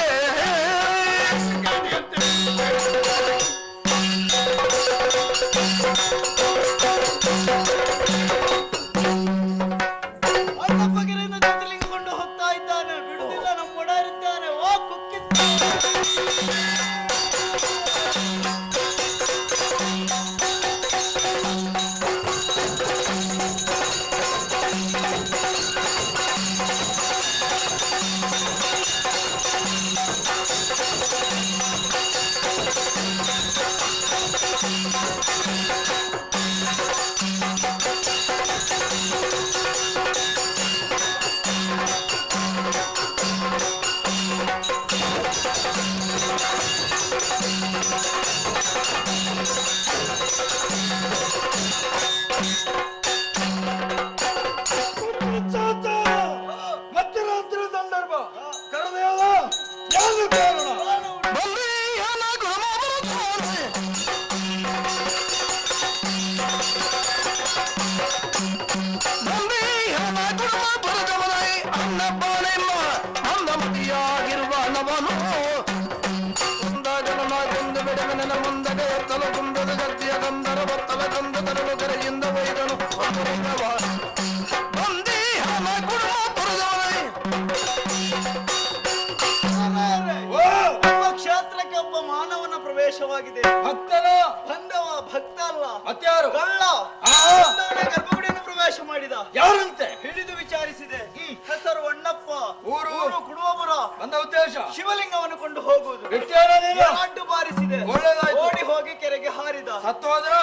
ಜ್ಯೋತಿರ್ಲಿಂಗ ಕೊಂಡು ಹೋಗ್ತಾ ಇದ್ದಾನೆ. ಬಿಡುದಿಲ್ಲ, ನಮ್ಮ ಒಡ ಇರುತ್ತಾನೆ. ಓ ಕುಕ್ಕಿತ್ತ ಮಧ್ಯರಾತ್ರಿ ಸಂದರ್ಭ ಕರೆದೆಯಲ್ಲ. ಯಾವುದು ಕಾರಣ? ಅನ್ನಪನೆಮ್ಮ ಮಂದಮತಿಯಾಗಿರುವ ನವನು ಜಗನ ಮುಂದಗೆ ಎತ್ತಲು ಕುಂದದ ಗದ್ದಿಯ ಗಂಧರ ಬತ್ತಲ ಕಂದ ತರಲು ಕೆರೆಯಿಂದ ಒಯ್ದನು ಬಂದಿ ಹಮ ಕುಡುಮ ಪುರದವೈ ಕ್ಷೇತ್ರಕ್ಕೆ ಒಬ್ಬ ಮಾನವನ ಪ್ರವೇಶವಾಗಿದೆ. ಭಕ್ತನ ಬಂದವ ಭಕ್ತ ಅಲ್ಲ, ಮತ್ಯಾರು? ಕಳ್ಳ. ಗರ್ಭಗುಡಿಯನ್ನು ಪ್ರವೇಶ ಮಾಡಿದ. ಯಾರಂತೆ? ಹಿಡಿದು ವಿಚಾರಿಸಿದೆ. ಹೆಸರು ಅಣ್ಣಪ್ಪ, ಊರು ಕುಡುವಪುರ. ಬಂದ ಉದ್ದೇಶ ಶಿವಲಿಂಗವನ್ನು ಕೊಂಡು ಹೋಗುವುದು. ಅಡ್ಡು ಬಾರಿಸಿದೆ. ಓಡಿ ಹೋಗಿ ಕೆರೆಗೆ ಹಾರಿದ. ಸತ್ತೋದ್ರ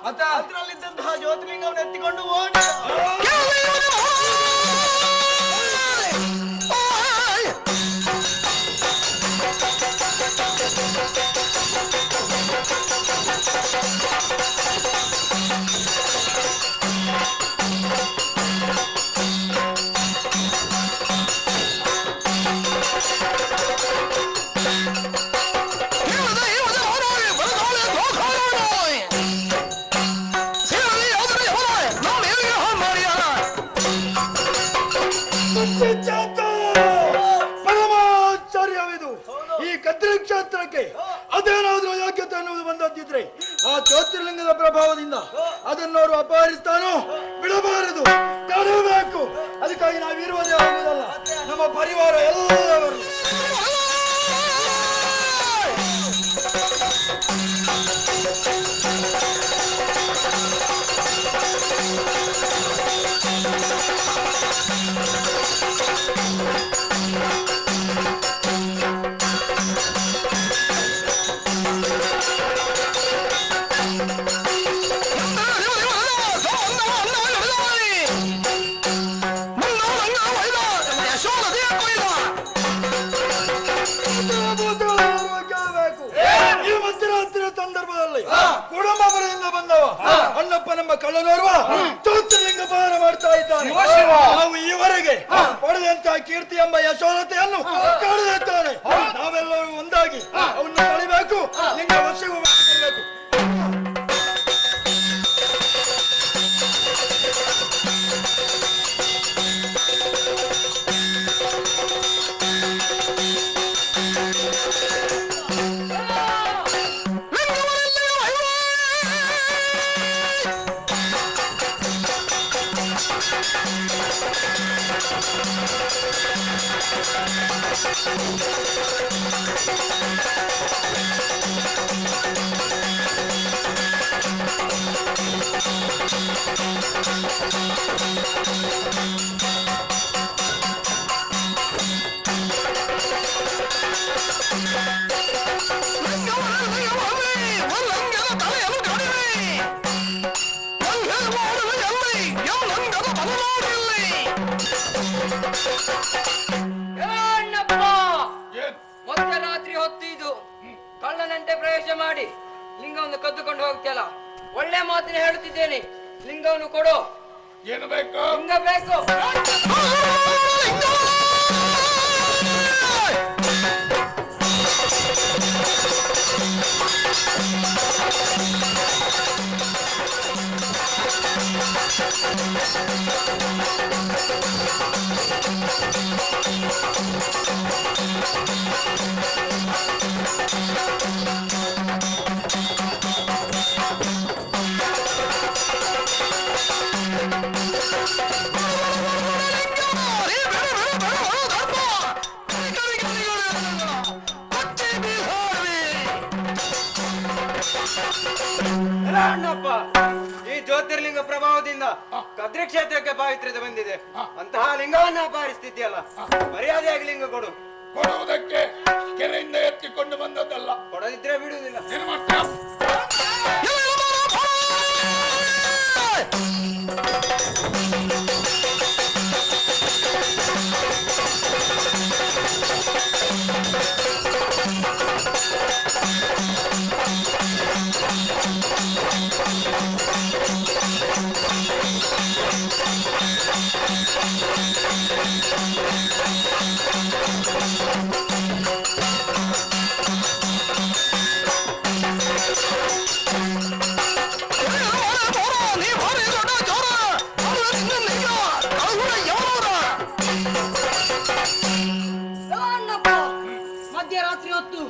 ಅದರಲ್ಲಿದ್ದಂತಹ ಜ್ಯೋತಿಲಿಂಗವನ್ನು ಎತ್ತಿಕೊಂಡು ಓಡಿ ಪರಮಾಚಾರ್ಯವಿದು. ಈ ಕದ್ರಿ ಕ್ಷೇತ್ರಕ್ಕೆ ಅದೇನಾದ್ರೂ ಯೋಗ್ಯತೆ ಅನ್ನುವುದು ಬಂದದ್ದಿದ್ರೆ ಆ ಜ್ಯೋತಿರ್ಲಿಂಗದ ಪ್ರಭಾವದಿಂದ ಅದನ್ನವರು ಅಪಹರಿಸ್ತಾನೋ ಬಿಡಬಾರದು, ತಡಬೇಕು. ಅದಕ್ಕಾಗಿ ನಾವಿರುವುದೇ ಆಗುವುದಲ್ಲ, ನಮ್ಮ ಪರಿವಾರ ಎಲ್ಲವರು ಈ ಮಧ್ಯರಾತ್ರಿಯ ಸಂದರ್ಭದಲ್ಲಿ ಕುಡುಂಬಪುರದಿಂದ ಬಂದವ ಅಣ್ಣಪ್ಪ ನಮ್ಮ ಕಳ್ಳನೋರ್ವ ಜ್ಯೋತಿರ್ಲಿಂಗ ಪಾರ ಮಾಡ್ತಾ ಇದ್ದಾನೆ. ನಾವು ಈವರೆಗೆ ಪಡೆದಂತಹ ಕೀರ್ತಿ ಎಂಬ ಯಶೋಲತೆಯನ್ನು ಕಳೆದಿದ್ದಾನೆ. ನಾವೆಲ್ಲರೂ ಒಂದಾಗಿ ಅವನ್ನ ಕಳಿಬೇಕು, ಲಿಂಗ ವರ್ಷಗೂ ಮಾಡಬೇಕು. ಮಧ್ಯರಾತ್ರಿ ಹೊತ್ತು ಇದು ಕಳ್ಳನಂತೆ ಪ್ರವೇಶ ಮಾಡಿ ಲಿಂಗವನ್ನು ಕದ್ದುಕೊಂಡು ಹೋಗ್ತಿಯಲ್ಲ, ಒಳ್ಳೆ ಮಾತಿನ ಹೇಳುತ್ತಿದ್ದೇನೆ. ಲಿಂಗವನ್ನು ಕೊಡು. ಏನು ಬೇಕು? ಲಿಂಗ ಬೇಕು. ಅಣ್ಣಪ್ಪ, ಈ ಜ್ಯೋತಿರ್ಲಿಂಗ ಪ್ರಭಾವದಿಂದ ಕದ್ರಿ ಕ್ಷೇತ್ರಕ್ಕೆ ಪಾವಿತ್ರ್ಯತೆ ಬಂದಿದೆ. ಅಂತಹ ಲಿಂಗವನ್ನ ಅಪಹರಿಸ್ತಿದ್ಯಲ್ಲ, ಮರ್ಯಾದೆಯಾಗಿ ಲಿಂಗ ಕೊಡು. ಕೊಡುವುದಕ್ಕೆ ಕೆರೆಯಿಂದ ಎತ್ತಿಕೊಂಡು ಬಂದದ್ದಲ್ಲ, ಕೊಡದಿದ್ರೆ ಬಿಡುವುದಿಲ್ಲ. ಮಧ್ಯರಾತ್ರಿ ಹೊತ್ತು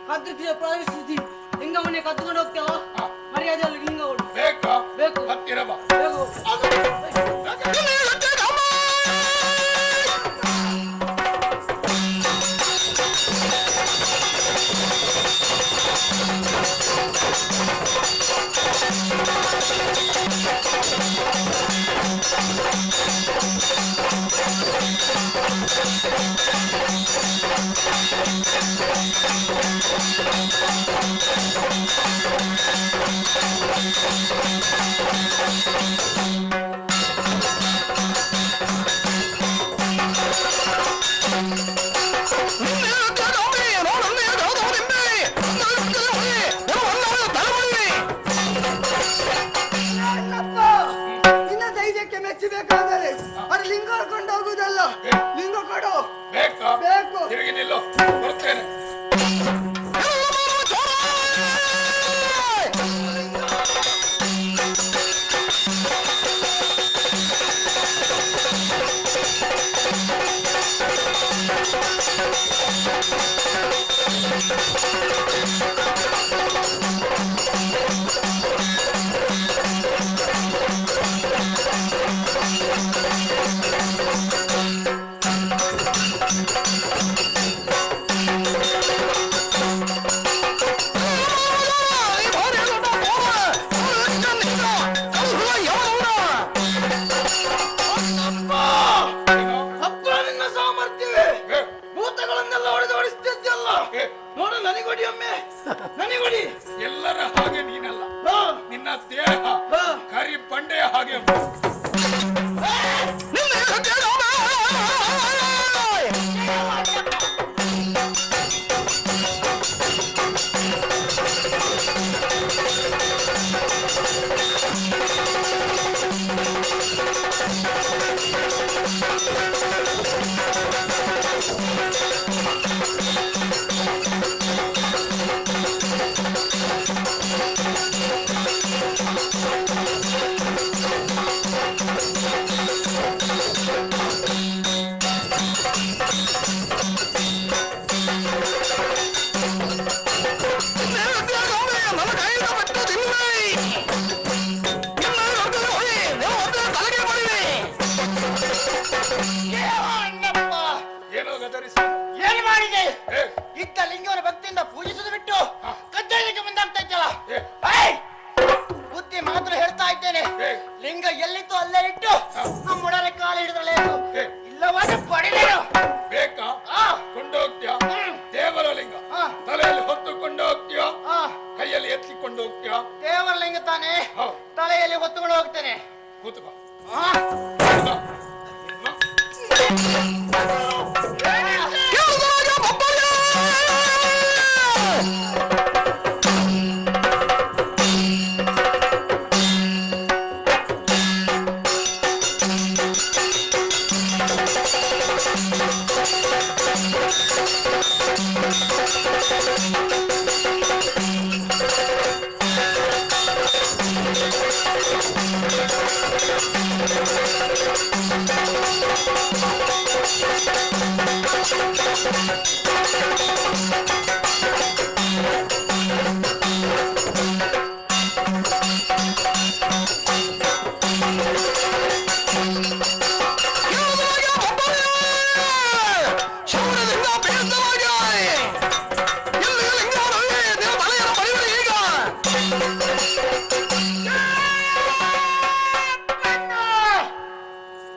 ಕದ್ರಿ ಪ್ರವೇಶಿಸಿ ಕದ್ದುಕೊಂಡು ಹೋಗ್ತೇವ ಮರ್ಯಾದೆಯಲ್ಲಿ ಲಿಂಗ ಉಂಟು ಬೇಕಾ ಬೇಕು ಹತ್ತಿರ ಬಾ ಬೇಕು ನಿನ್ನ ಧೈರ್ಯಕ್ಕೆ ಮೆಚ್ಚಬೇಕಾದರೆ ಅದು ಲಿಂಗ ಕೊಂಡು ಹೋಗುದಲ್ಲ ಲಿಂಗ ಕೊಡು ಬೇಕಾ ಬೇಕು ತಿರುಗಿ ನಿಲ್ಲೋ ಬರ್ತೇನೆ ಅಪ್ಪ ನಿನ್ನ ಸಾಮರ್ಥ್ಯವೇ ಭೂತಗಳನ್ನೆಲ್ಲ ಹೊಡೆದೋಡಿಸ್ತಿದ್ದಲ್ಲ ನೋಡು ನನಗೊಡಿ ಒಮ್ಮೆ ನನಗೊಡಿ ಎಲ್ಲರ ಹಾಗೆ ನೀನಲ್ಲ ನಿನ್ನ ದೇಹ ಕರಿ ಬಂಡೆಯ ಹಾಗೆ ಏನೋ ಗದರಿಸಿ ಏನು ಮಾಡಿದೆ ಇತ್ತ ಲಿಂಗವನ್ನು ಭಕ್ತಿಯಿಂದ ಪೂಜಿಸುದು ಬಿಟ್ಟು ಕದ್ದಾಯಕ್ಕೆ ಮುಂದಾಗ್ತಾ ಇದ್ದಲ್ಲ ಬುದ್ಧಿ ಮಾತ್ರ ಹೇಳ್ತಾ ಇದ್ದೇನೆ ಲಿಂಗ ಎಲ್ಲಿತ್ತು ಅಲ್ಲೇ ಇಟ್ಟು ನಮ್ಮೊಡನೆ ಕಾಲು ಹಿಡಿದಲೇ ಇಲ್ಲವಾದ್ರೆ ಪಡಿಲೇನು ಬೇಕಾ ಕೊಂಡೋಗ್ತೀಯಾ ದೇವರ ಲಿಂಗ ತಲೆಯಲ್ಲಿ ಹೊತ್ತುಕೊಂಡು ಹೋಗ್ತೀಯಾ ಕೈಯಲ್ಲಿ ಎತ್ತಿಕೊಂಡು ಹೋಗ್ತೀಯಾ ದೇವರ ಲಿಂಗ ತಾನೇ ತಲೆಯಲ್ಲಿ ಹೊತ್ತುಕೊಂಡು ಹೋಗ್ತೇನೆ ಕೂತ್ಕೋ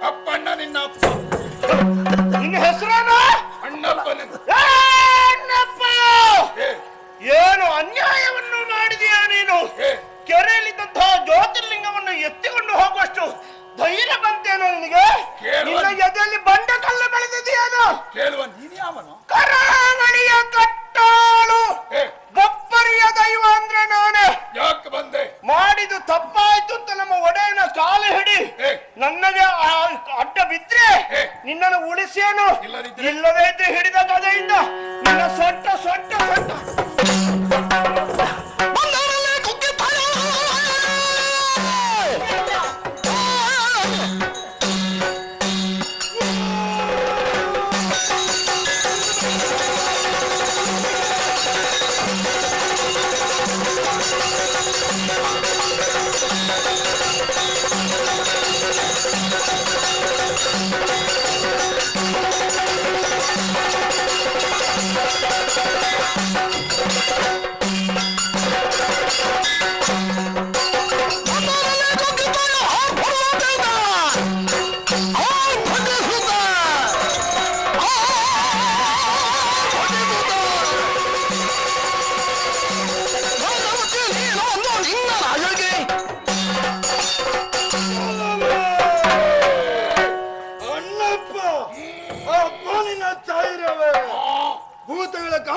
ಅಪ್ಪಣ್ಣ ನಿನ್ನ ನಿನ್ನ ಹೆಸರೇನು ಅಣ್ಣಪ್ಪನ ಏನು ಅನ್ಯಾಯವನ್ನು ಮಾಡಿದೀಯಾ ನೀನು ಕೆರೆಯಲ್ಲಿದ್ದಂತಹ ಜ್ಯೋತಿರ್ಲಿಂಗವನ್ನು ಎತ್ತಿಕೊಂಡು ಹೋಗುವಷ್ಟು ಧೈರ್ಯ ಬಂತೇನೋ ನಿನಗೆ ನಿನ್ನ ಎದೆಯಲ್ಲಿ ಬಂಡ ಕಲ್ಲು ಬೆಳೆದಿದೆಯೇನೋ ಕೇಳುವ ನೀನು ಯಾವನು ಕರಾವಳಿಯ ಕಟ್ಟಾಳು ಗೊಪ್ಪರಿಯ ದೈವ ಅಂದ್ರೆ ನಾನೇ ಯಾಕೆ ಬಂದೆ ಮಾಡಿದು ತಪ್ಪಾಯ್ತು ಅಂತ ನಮ್ಮ ಒಡೆಯನ ಕಾಲು ಹಿಡಿ ನನಗೆ ಅಡ್ಡ ಬಿದ್ರೆ ನಿನ್ನನ್ನು ಉಳಿಸೇನು ಇಲ್ಲದೇ ಇದ್ರೆ ಹಿಡಿದ ಗದೆಯಿಂದ ನಿನ್ನ ಸೊಟ್ಟ ಸೊಟ್ಟ ಸೊಟ್ಟ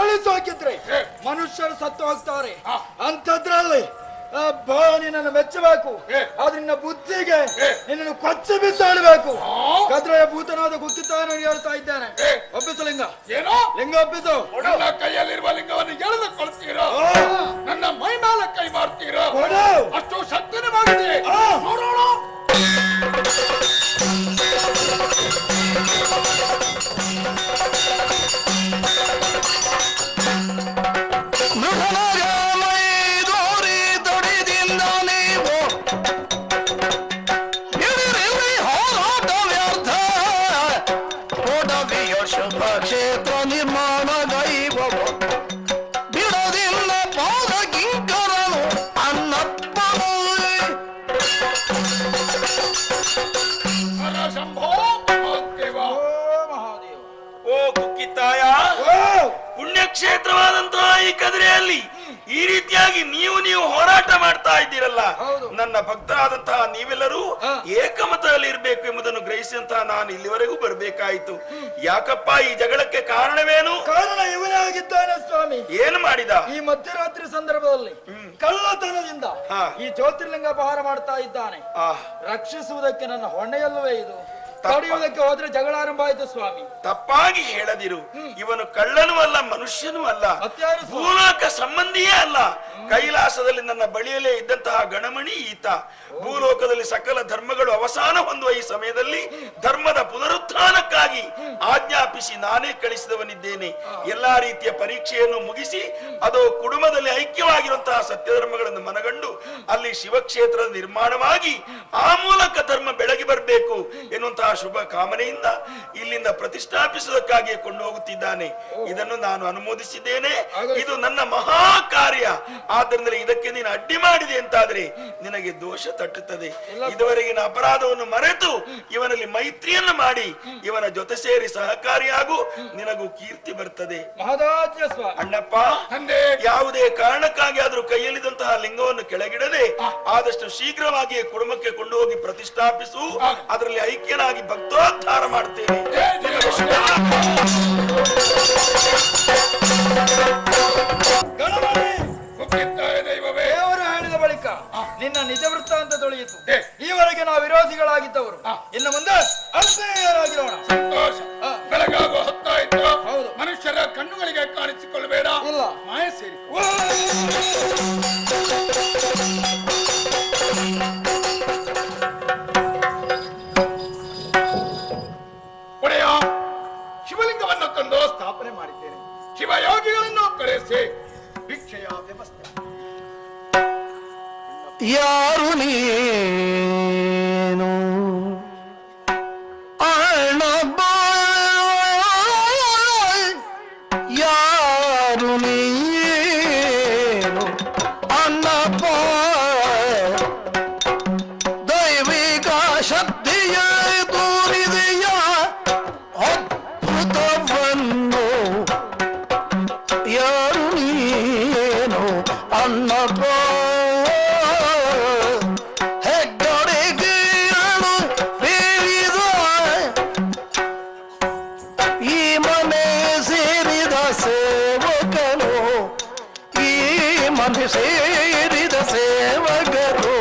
ಪೊಲೀಸ್ ಹಾಕಿದ್ರೆ ಮನುಷ್ಯರು ಸತ್ತು ಹೋಗ್ತಾರೆ. ಅಂಥದ್ರಲ್ಲಿ ಬಾ ನಿನ್ನನ್ನು ಮೆಚ್ಚಬೇಕು. ಆದ್ರೆ ನಿನ್ನ ಬುದ್ಧಿಗೆ ನಿನ್ನನ್ನು ಕೊಚ್ಚಿ ಬಿಸಾಡಬೇಕು. ಕದ್ರೆಯ ಭೂತನಾದ ಕುಕ್ಕಿತಾನ ಹೇಳ್ತಾ ಇದ್ದಾನೆ. ಒಪ್ಪಿಸು ಲಿಂಗ. ಏನೋ ಲಿಂಗ ಒಪ್ಪಿಸು. ನನ್ನ ಕೈಯಲ್ಲಿರುವ ಲಿಂಗವನ್ನು ಎಳೆದುಕೊಳ್ತೀರಾ? ನನ್ನ ಮೈ ಮೇಲೆ ಕೈ ಮಾಡ್ತೀರಾ? ಅಷ್ಟು ಶಕ್ತಿನೇ ಮಾಡಿದೆ. ನೋಡೋಣ. ಕ್ಷೇತ್ರ ನಿರ್ಮಾಣ ಗೈವವ ಬಿಡದಿಲ್ಲ ಪಾದ ಕಿಂಕರನು ಅನ್ನಪ್ಪನು. ಶಂಭೋ ಮಹಾದೇವ. ಓ ಕುಕ್ಕಿತ್ತಾಯ, ಪುಣ್ಯಕ್ಷೇತ್ರವಾದಂತಹ ಈ ಕದಿರೆಯಲ್ಲಿ ಈ ರೀತಿಯಾಗಿ ನೀವು ಹೋರಾಟ ಮಾಡ್ತಾ ಇದ್ದೀರಲ್ಲ, ನನ್ನ ಭಕ್ತರಾದಂತಹ ನೀವೆಲ್ಲರೂ ಏಕಮತದಲ್ಲಿ ಇರಬೇಕು ಎಂಬುದನ್ನು ಗ್ರಹಿಸಿದಂತಹ ನಾನು ಇಲ್ಲಿವರೆಗೂ ಬರಬೇಕಾಯಿತು. ಯಾಕಪ್ಪ ಈ ಜಗಳಕ್ಕೆ ಕಾರಣವೇನು? ಕಾರಣ ಇವನೇ ಆಗಿದ್ದಾನೆ ಸ್ವಾಮಿ. ಏನು ಮಾಡಿದ? ಈ ಮಧ್ಯರಾತ್ರಿ ಸಂದರ್ಭದಲ್ಲಿ ಕಳ್ಳತನದಿಂದ ಈ ಜ್ಯೋತಿರ್ಲಿಂಗ ಅಪಹಾರ ಮಾಡ್ತಾ ಇದ್ದಾನೆ. ರಕ್ಷಿಸುವುದಕ್ಕೆ ನನ್ನ ಹೊಣೆಯಲ್ಲವೇ ಇದು. ತಡೆಯುವುದಕ್ಕೆ ಹೋದ್ರೆ ಜಗಳ ಆರಂಭ ಆಯ್ತು ಸ್ವಾಮಿ. ತಪ್ಪಾಗಿ ಹೇಳದಿರು. ಇವನು ಕಳ್ಳನೂ ಅಲ್ಲ, ಮನುಷ್ಯನೂ ಅಲ್ಲ, ಭೂಲೋಕ ಸಂಬಂಧಿಯೇ ಅಲ್ಲ. ಕೈಲಾಸದಲ್ಲಿ ನನ್ನ ಬಳಿಯಲ್ಲೇ ಇದ್ದಂತಹ ಗಣಮಣಿ ಈತ. ಭೂಲೋಕದಲ್ಲಿ ಸಕಲ ಧರ್ಮಗಳು ಅವಸಾನ ಹೊಂದುವ ಈ ಸಮಯದಲ್ಲಿ ಧರ್ಮದ ಪುನರುತ್ಥಾನಕ್ಕಾಗಿ ಆಜ್ಞಾಪಿಸಿ ನಾನೇ ಕಳಿಸಿದವನಿದ್ದೇನೆ. ಎಲ್ಲಾ ರೀತಿಯ ಪರೀಕ್ಷೆಯನ್ನು ಮುಗಿಸಿ ಅದು ಕುಟುಂಬದಲ್ಲಿ ಐಕ್ಯವಾಗಿರುವಂತಹ ಸತ್ಯ ಧರ್ಮಗಳನ್ನು ಮನಗಂಡು ಅಲ್ಲಿ ಶಿವಕ್ಷೇತ್ರದ ನಿರ್ಮಾಣವಾಗಿ ಆ ಮೂಲಕ ಧರ್ಮ ಬೆಳಗಿ ಬರಬೇಕು ಎನ್ನುವಂತಹ ಶುಭ ಕಾಮನೆಯಿಂದ ಇಲ್ಲಿಂದ ಪ್ರತಿಷ್ಠಾಪಿಸುವುದಕ್ಕಾಗಿ ಕೊಂಡು ಹೋಗುತ್ತಿದ್ದಾನೆ. ಇದನ್ನು ನಾನು ಅನುಮೋದಿಸಿದ್ದೇನೆ. ಇದು ನನ್ನ ಮಹಾ ಕಾರ್ಯ. ಆದ್ದರಿಂದ ಇದಕ್ಕೆ ನೀನು ಅಡ್ಡಿ ಮಾಡಿದೆ ಅಂತಾದ್ರೆ ನಿನಗೆ ದೋಷ ತಟ್ಟುತ್ತದೆ. ಇದುವರೆಗಿನ ಅಪರಾಧವನ್ನು ಮರೆತು ಇವನಲ್ಲಿ ಮೈತ್ರಿಯನ್ನು ಮಾಡಿ ಇವನ ಜೊತೆ ಸೇರಿ ಸಹಕಾರಿಯಾಗು, ನಿನಗೂ ಕೀರ್ತಿ ಬರ್ತದೆ. ಅಣ್ಣಪ್ಪ, ಯಾವುದೇ ಕಾರಣಕ್ಕಾಗಿ ಆದ್ರೂ ಕೈಯಲ್ಲಿದ್ದಂತಹ ಲಿಂಗವನ್ನು ಕೆಳಗಿಡದೆ ಆದಷ್ಟು ಶೀಘ್ರವಾಗಿ ಕುಟುಂಬಕ್ಕೆ ಕೊಂಡು ಹೋಗಿ ಪ್ರತಿಷ್ಠಾಪಿಸು. ಅದರಲ್ಲಿ ಐಕ್ಯನಾಗಿ ಭಕ್ತೋದ್ಧಾರ ಮಾಡ್ತೇನೆ. ದೇವರು ಹೇಳಿದ ಬಳಿಕ ನಿನ್ನ ನಿಜ ವೃತ್ತಾಂತ ತೊಳೆಯಿತು. ಈವರೆಗೆ ನಾವು ವಿರೋಧಿಗಳಾಗಿದ್ದವರು ಇನ್ನು ಮುಂದೆ ಅರ್ಥೇಯರಾಗಿರೋಣ. ಸಂತೋಷ. ಬೆಳಗಾಗುವ ಹೊತ್ತಾಯ್ತು. ಮನುಷ್ಯರ ಕಣ್ಣುಗಳಿಗೆ ಕಾಣಿಸಿಕೊಳ್ಳಬೇಡ. ಇಲ್ಲ ಮಾಯ ಸೇರಿ ಒಡೆಯ, ಶಿವಲಿಂಗವನ್ನು ತಂದು ಸ್ಥಾಪನೆ ಮಾಡಿದ್ದೇನೆ. ಶಿವಯೋಗಿಗಳನ್ನು ಕರೆಸಿ ಭಿಕ್ಷೆಯ ವ್ಯವಸ್ಥೆ. ಯಾರು ನೀನು ಅಣ್ಣಬ್ಬ, ಯಾರು ನೀನು ಅಣ್ಣಬ್ಬ, ದೈವಿಕ ಶಕ್ತಿಯ ತೋರಿದೆಯ ಅದ್ಭುತವನ್ನು. ಯಾರು ನೀನು ಅಣ್ಣಬ್ಬ, ಸೇರಿದ ಸೇವಕರು.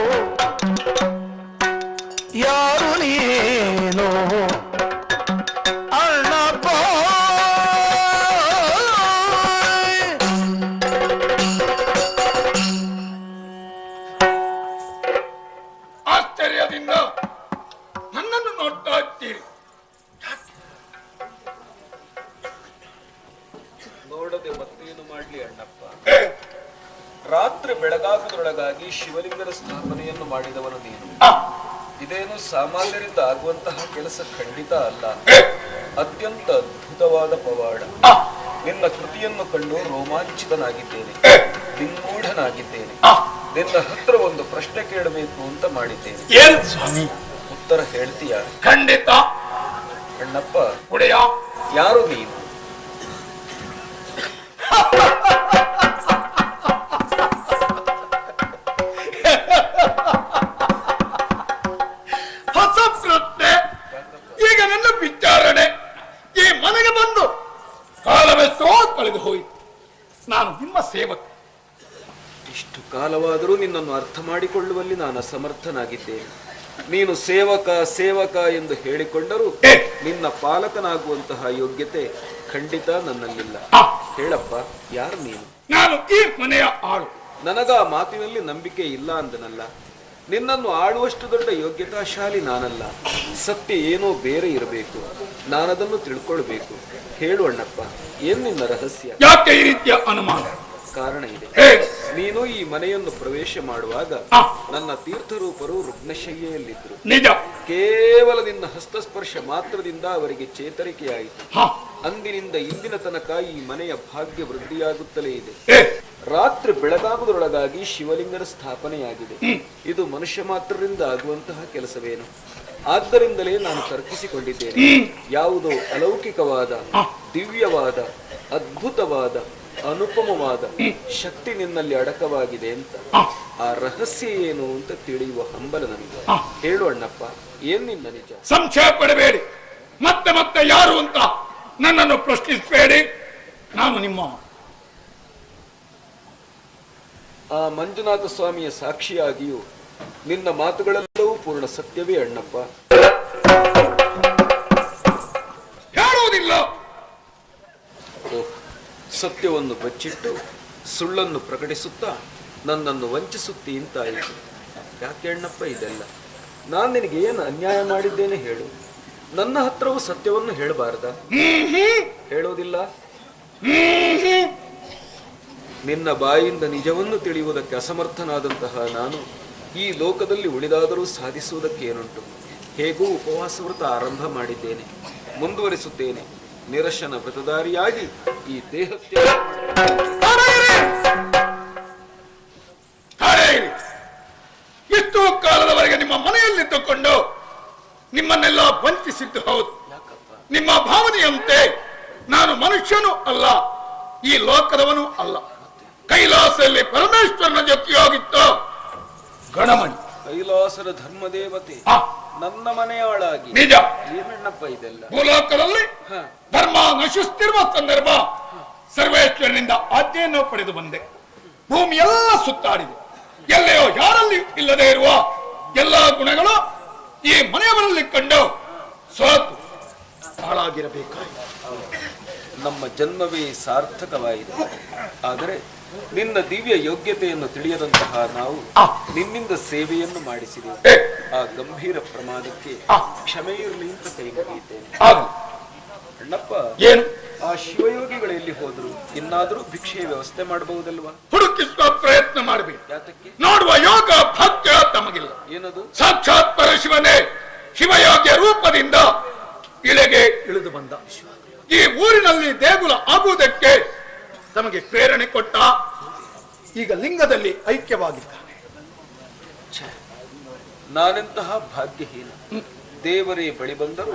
ಯಾರು ನೀನು ಅಣ್ಣಪ್ಪ, ಆಶ್ಚರ್ಯದಿಂದ ನನ್ನನ್ನು ನೋಡ್ತಾ ಇದ್ದೀರಿ. ನೋಡದೆ ಮತ್ತೇನು ಮಾಡ್ಲಿ ಅಣ್ಣಪ್ಪ? ರಾತ್ರಿ ಬೆಳಗಾಗುವುದರೊಳಗಾಗಿ ಶಿವಲಿಂಗದ ಸ್ಥಾಪನೆಯನ್ನು ಮಾಡಿದವನು ನೀನು. ಇದೇನು ಸಾಮಾನ್ಯರಿಂದ ಆಗುವಂತಹ ಕೆಲಸ ಖಂಡಿತ ಅಲ್ಲ. ಅತ್ಯಂತ ಅದ್ಭುತವಾದ ಪವಾಡ. ನಿನ್ನ ಕೃತಿಯನ್ನು ಕಂಡು ರೋಮಾಂಚಿತನಾಗಿದ್ದೇನೆ, ವಿಮೂಢನಾಗಿದ್ದೇನೆ. ನಿನ್ನ ಹತ್ರ ಒಂದು ಪ್ರಶ್ನೆ ಕೇಳಬೇಕು ಅಂತ ಮಾಡಿದ್ದೇನೆ. ಏನು ಸ್ವಾಮಿ? ಉತ್ತರ ಹೇಳ್ತೀಯ? ಖಂಡಿತ. ಅಣ್ಣಪ್ಪ, ಒಡೆಯ, ಯಾರು ನೀನು? ಹೊಸ ಪ್ರಶ್ನೆ. ಈಗ ನನ್ನ ವಿಚಾರಣೆ ಈ ಮನೆಗೆ ಬಂದು ಕಾಲವೆಷ್ಟೋ ಕಳೆದು ಹೋಯಿತು. ಇಷ್ಟು ಕಾಲವಾದರೂ ನಿನ್ನನ್ನು ಅರ್ಥ ಮಾಡಿಕೊಳ್ಳುವಲ್ಲಿ ನಾನು ಅಸಮರ್ಥನಾಗಿದ್ದೇನೆ. ನೀನು ಸೇವಕ ಸೇವಕ ಎಂದು ಹೇಳಿಕೊಂಡರೂ ನಿನ್ನ ಪಾಲಕನಾಗುವಂತಹ ಯೋಗ್ಯತೆ ಖಂಡಿತ ನನ್ನಲ್ಲಿಲ್ಲ. ಹೇಳಪ್ಪ, ಯಾರು ನೀನು? ನಾನು ಈ ಮನೆಯ ಆಳು. ನನಗ ಆ ಮಾತಿನಲ್ಲಿ ನಂಬಿಕೆ ಇಲ್ಲ ಅಂದನಲ್ಲ. ನಿನ್ನನ್ನು ಆಳುವಷ್ಟು ದೊಡ್ಡ ಯೋಗ್ಯತಾಶಾಲಿ ನಾನಲ್ಲ. ಸತ್ಯ ಏನೋ ಬೇರೆ ಇರಬೇಕು, ನಾನದನ್ನು ತಿಳ್ಕೊಳ್ಬೇಕು. ಹೇಳು ಅಣ್ಣಪ್ಪ, ಏನ್ ನಿನ್ನ ರಹಸ್ಯ? ಯಾಕೆ ಈ ರೀತಿಯ ಅನುಮಾನ? ಕಾರಣ ಇದೆ. ನೀನು ಈ ಮನೆಯನ್ನು ಪ್ರವೇಶ ಮಾಡುವಾಗ ನನ್ನ ತೀರ್ಥರೂಪರು ರುಗ್ನಶಯ್ಯೆಯಲ್ಲಿದ್ದರು. ನಿಜ. ಕೇವಲ ನಿನ್ನ ಹಸ್ತಸ್ಪರ್ಶ ಮಾತ್ರದಿಂದ ಅವರಿಗೆ ಚೇತರಿಕೆಯಾಯಿತು. ಅಂದಿನಿಂದ ಇಂದಿನ ತನಕ ಈ ಮನೆಯ ಭಾಗ್ಯ ವೃದ್ಧಿಯಾಗುತ್ತಲೇ ಇದೆ. ರಾತ್ರಿ ಬೆಳಗಾಗುವುದರೊಳಗಾಗಿ ಶಿವಲಿಂಗನ ಸ್ಥಾಪನೆಯಾಗಿದೆ. ಇದು ಮನುಷ್ಯ ಮಾತ್ರರಿಂದ ಆಗುವಂತಹ ಕೆಲಸವೇನು? ಆದ್ದರಿಂದಲೇ ನಾನು ತರ್ಕಿಸಿಕೊಂಡಿದ್ದೇನೆ, ಯಾವುದೋ ಅಲೌಕಿಕವಾದ, ದಿವ್ಯವಾದ, ಅದ್ಭುತವಾದ, ಅನುಪಮವಾದ ಶಕ್ತಿ ನಿನ್ನಲ್ಲಿ ಅಡಕವಾಗಿದೆ ಅಂತ. ಆ ರಹಸ್ಯ ಏನು ಅಂತ ತಿಳಿಯುವ ಹಂಬಲ ನನಗೆ. ಹೇಳು ಅಣ್ಣಪ್ಪ, ಏನ್ ನಿನ್ನ ನಿಜ? ಸಂಶಯ ಪಡಬೇಡಿ. ಮತ್ತೆ ಮತ್ತೆ ಯಾರು ಅಂತ ನನ್ನನ್ನು ಪ್ರಶ್ನಿಸಬೇಡಿ. ನಾನು ನಿಮ್ಮ ಆ ಮಂಜುನಾಥ ಸ್ವಾಮಿಯ ಸಾಕ್ಷಿಯಾಗಿಯೂ ನಿನ್ನ ಮಾತುಗಳೆಲ್ಲವೂ ಪೂರ್ಣ ಸತ್ಯವೇ ಅಣ್ಣಪ್ಪ. ಹೇಳುವುದಿಲ್ಲ. ಸತ್ಯವನ್ನು ಬಚ್ಚಿಟ್ಟು ಸುಳ್ಳನ್ನು ಪ್ರಕಟಿಸುತ್ತಾ ನನ್ನನ್ನು ವಂಚಿಸುತ್ತಿ ಇಂತಾಯಿತು. ಯಾಕೆ ಅಣ್ಣಪ್ಪ ಇದೆಲ್ಲ? ನಾನು ನಿನಗೆ ಏನು ಅನ್ಯಾಯ ಮಾಡಿದ್ದೇನೆ ಹೇಳು? ನನ್ನ ಹತ್ರವೂ ಸತ್ಯವನ್ನು ಹೇಳಬಾರ್ದ? ಹೇಳೋದಿಲ್ಲ? ನಿನ್ನ ಬಾಯಿಂದ ನಿಜವನ್ನು ತಿಳಿಯುವುದಕ್ಕೆ ಅಸಮರ್ಥನಾದಂತಹ ನಾನು ಈ ಲೋಕದಲ್ಲಿ ಉಳಿದಾದರೂ ಸಾಧಿಸುವುದಕ್ಕೆ ಏನುಂಟು? ಹೇಗೂ ಉಪವಾಸ ವ್ರತ ಆರಂಭ ಮಾಡಿದ್ದೇನೆ, ಮುಂದುವರಿಸುತ್ತೇನೆ. ನಿರಶನ ವ್ರತಧಾರಿಯಾಗಿ ಈ ದೇಹತ್ಯಾಗ ಇಷ್ಟು ಕಾಲದವರೆಗೆ ನಿಮ್ಮ ಮನೆಯಲ್ಲಿದ್ದುಕೊಂಡು ನಿಮ್ಮನ್ನೆಲ್ಲ ವಂಚಿಸಿದ್ದು ಹೌದು. ನಿಮ್ಮ ಭಾವನೆಯಂತೆ ನಾನು ಮನುಷ್ಯನೂ ಅಲ್ಲ, ಈ ಲೋಕದವನೂ ಅಲ್ಲ. ಕೈಲಾಸದಲ್ಲಿ ಪರಮೇಶ್ವರನ ಜೊತೆಯಾಗಿತ್ತು ಗಣಮಣಿ. ಕೈಲಾಸದ ಧರ್ಮದೇವತೆ ನನ್ನ ಮನೆಯೊಳಾಗಿ. ನಿಜ. ಏನಣ್ಣಪ್ಪ ಇದೆಲ್ಲ? ಭೂಲೋಕದಲ್ಲಿ ಧರ್ಮ ನಶಿಸುತ್ತಿರುವ ಸಂದರ್ಭ ಸರ್ವೇಶ್ವರನಿಂದ ಆಜ್ಞೆಯನ್ನು ಪಡೆದು ಬಂದೆ. ಭೂಮಿಯೆಲ್ಲ ಸುತ್ತಾಡಿದೆ. ಎಲ್ಲೆಯೋ ಯಾರಲ್ಲಿ ಇಲ್ಲದೆ ಇರುವ ಎಲ್ಲಾ ಗುಣಗಳು ಈ ಮನೆಯವರಲ್ಲಿ ಕಂಡು ಸೋತು ಹಾಳಾಗಿರಬೇಕಾಯಿತು. ನಮ್ಮ ಜನ್ಮವೇ ಸಾರ್ಥಕವಾಯಿತು. ಆದರೆ ನಿನ್ನ ದಿವ್ಯ ಯೋಗ್ಯತೆಯನ್ನು ತಿಳಿಯದಂತಹ ನಾವು ನಿನ್ನಿಂದ ಸೇವೆಯನ್ನು ಮಾಡಿಸಿದೆವು. ಆ ಗಂಭೀರ ಪ್ರಮಾದಕ್ಕೆ ಕ್ಷಮೆ ಇರಲಿ ಅಂತ ಕೈ ಮುಗಿಯುತ್ತೇನೆ. ಅಣ್ಣಪ್ಪ, ಏನು ಆ ಶಿವಯೋಗಿಗಳು ಎಲ್ಲಿ ಹೋದ್ರು? ಇನ್ನಾದ್ರೂ ಭಿಕ್ಷೆಯ ವ್ಯವಸ್ಥೆ ಮಾಡಬಹುದಲ್ವಾ? ಹುಡುಕಿಸುವ ಪ್ರಯತ್ನ ಮಾಡಬೇಕು. ಯಾತಕ್ಕೆ? ನೋಡುವ ಯೋಗ ಭಾಗ್ಯ ತಮಗಿಲ್ಲ. ಏನದು? ಸಾಕ್ಷಾತ್ ಪರಶಿವನೇ ಶಿವಯೋಗ್ಯ ರೂಪದಿಂದ ಇಳೆಗೆ ಇಳಿದು ಬಂದ. ಈ ಊರಿನಲ್ಲಿ ದೇಗುಲ ಆಗುವುದಕ್ಕೆ ತಮಗೆ ಪ್ರೇರಣೆ ಕೊಟ್ಟ. ಈಗ ಲಿಂಗದಲ್ಲಿ ಐಕ್ಯವಾಗಿದ್ದಾನೆ. ನಾನೆಂತಹ ಭಾಗ್ಯಹೀನ. ದೇವರೇ ಬಳಿ ಬಂದರೂ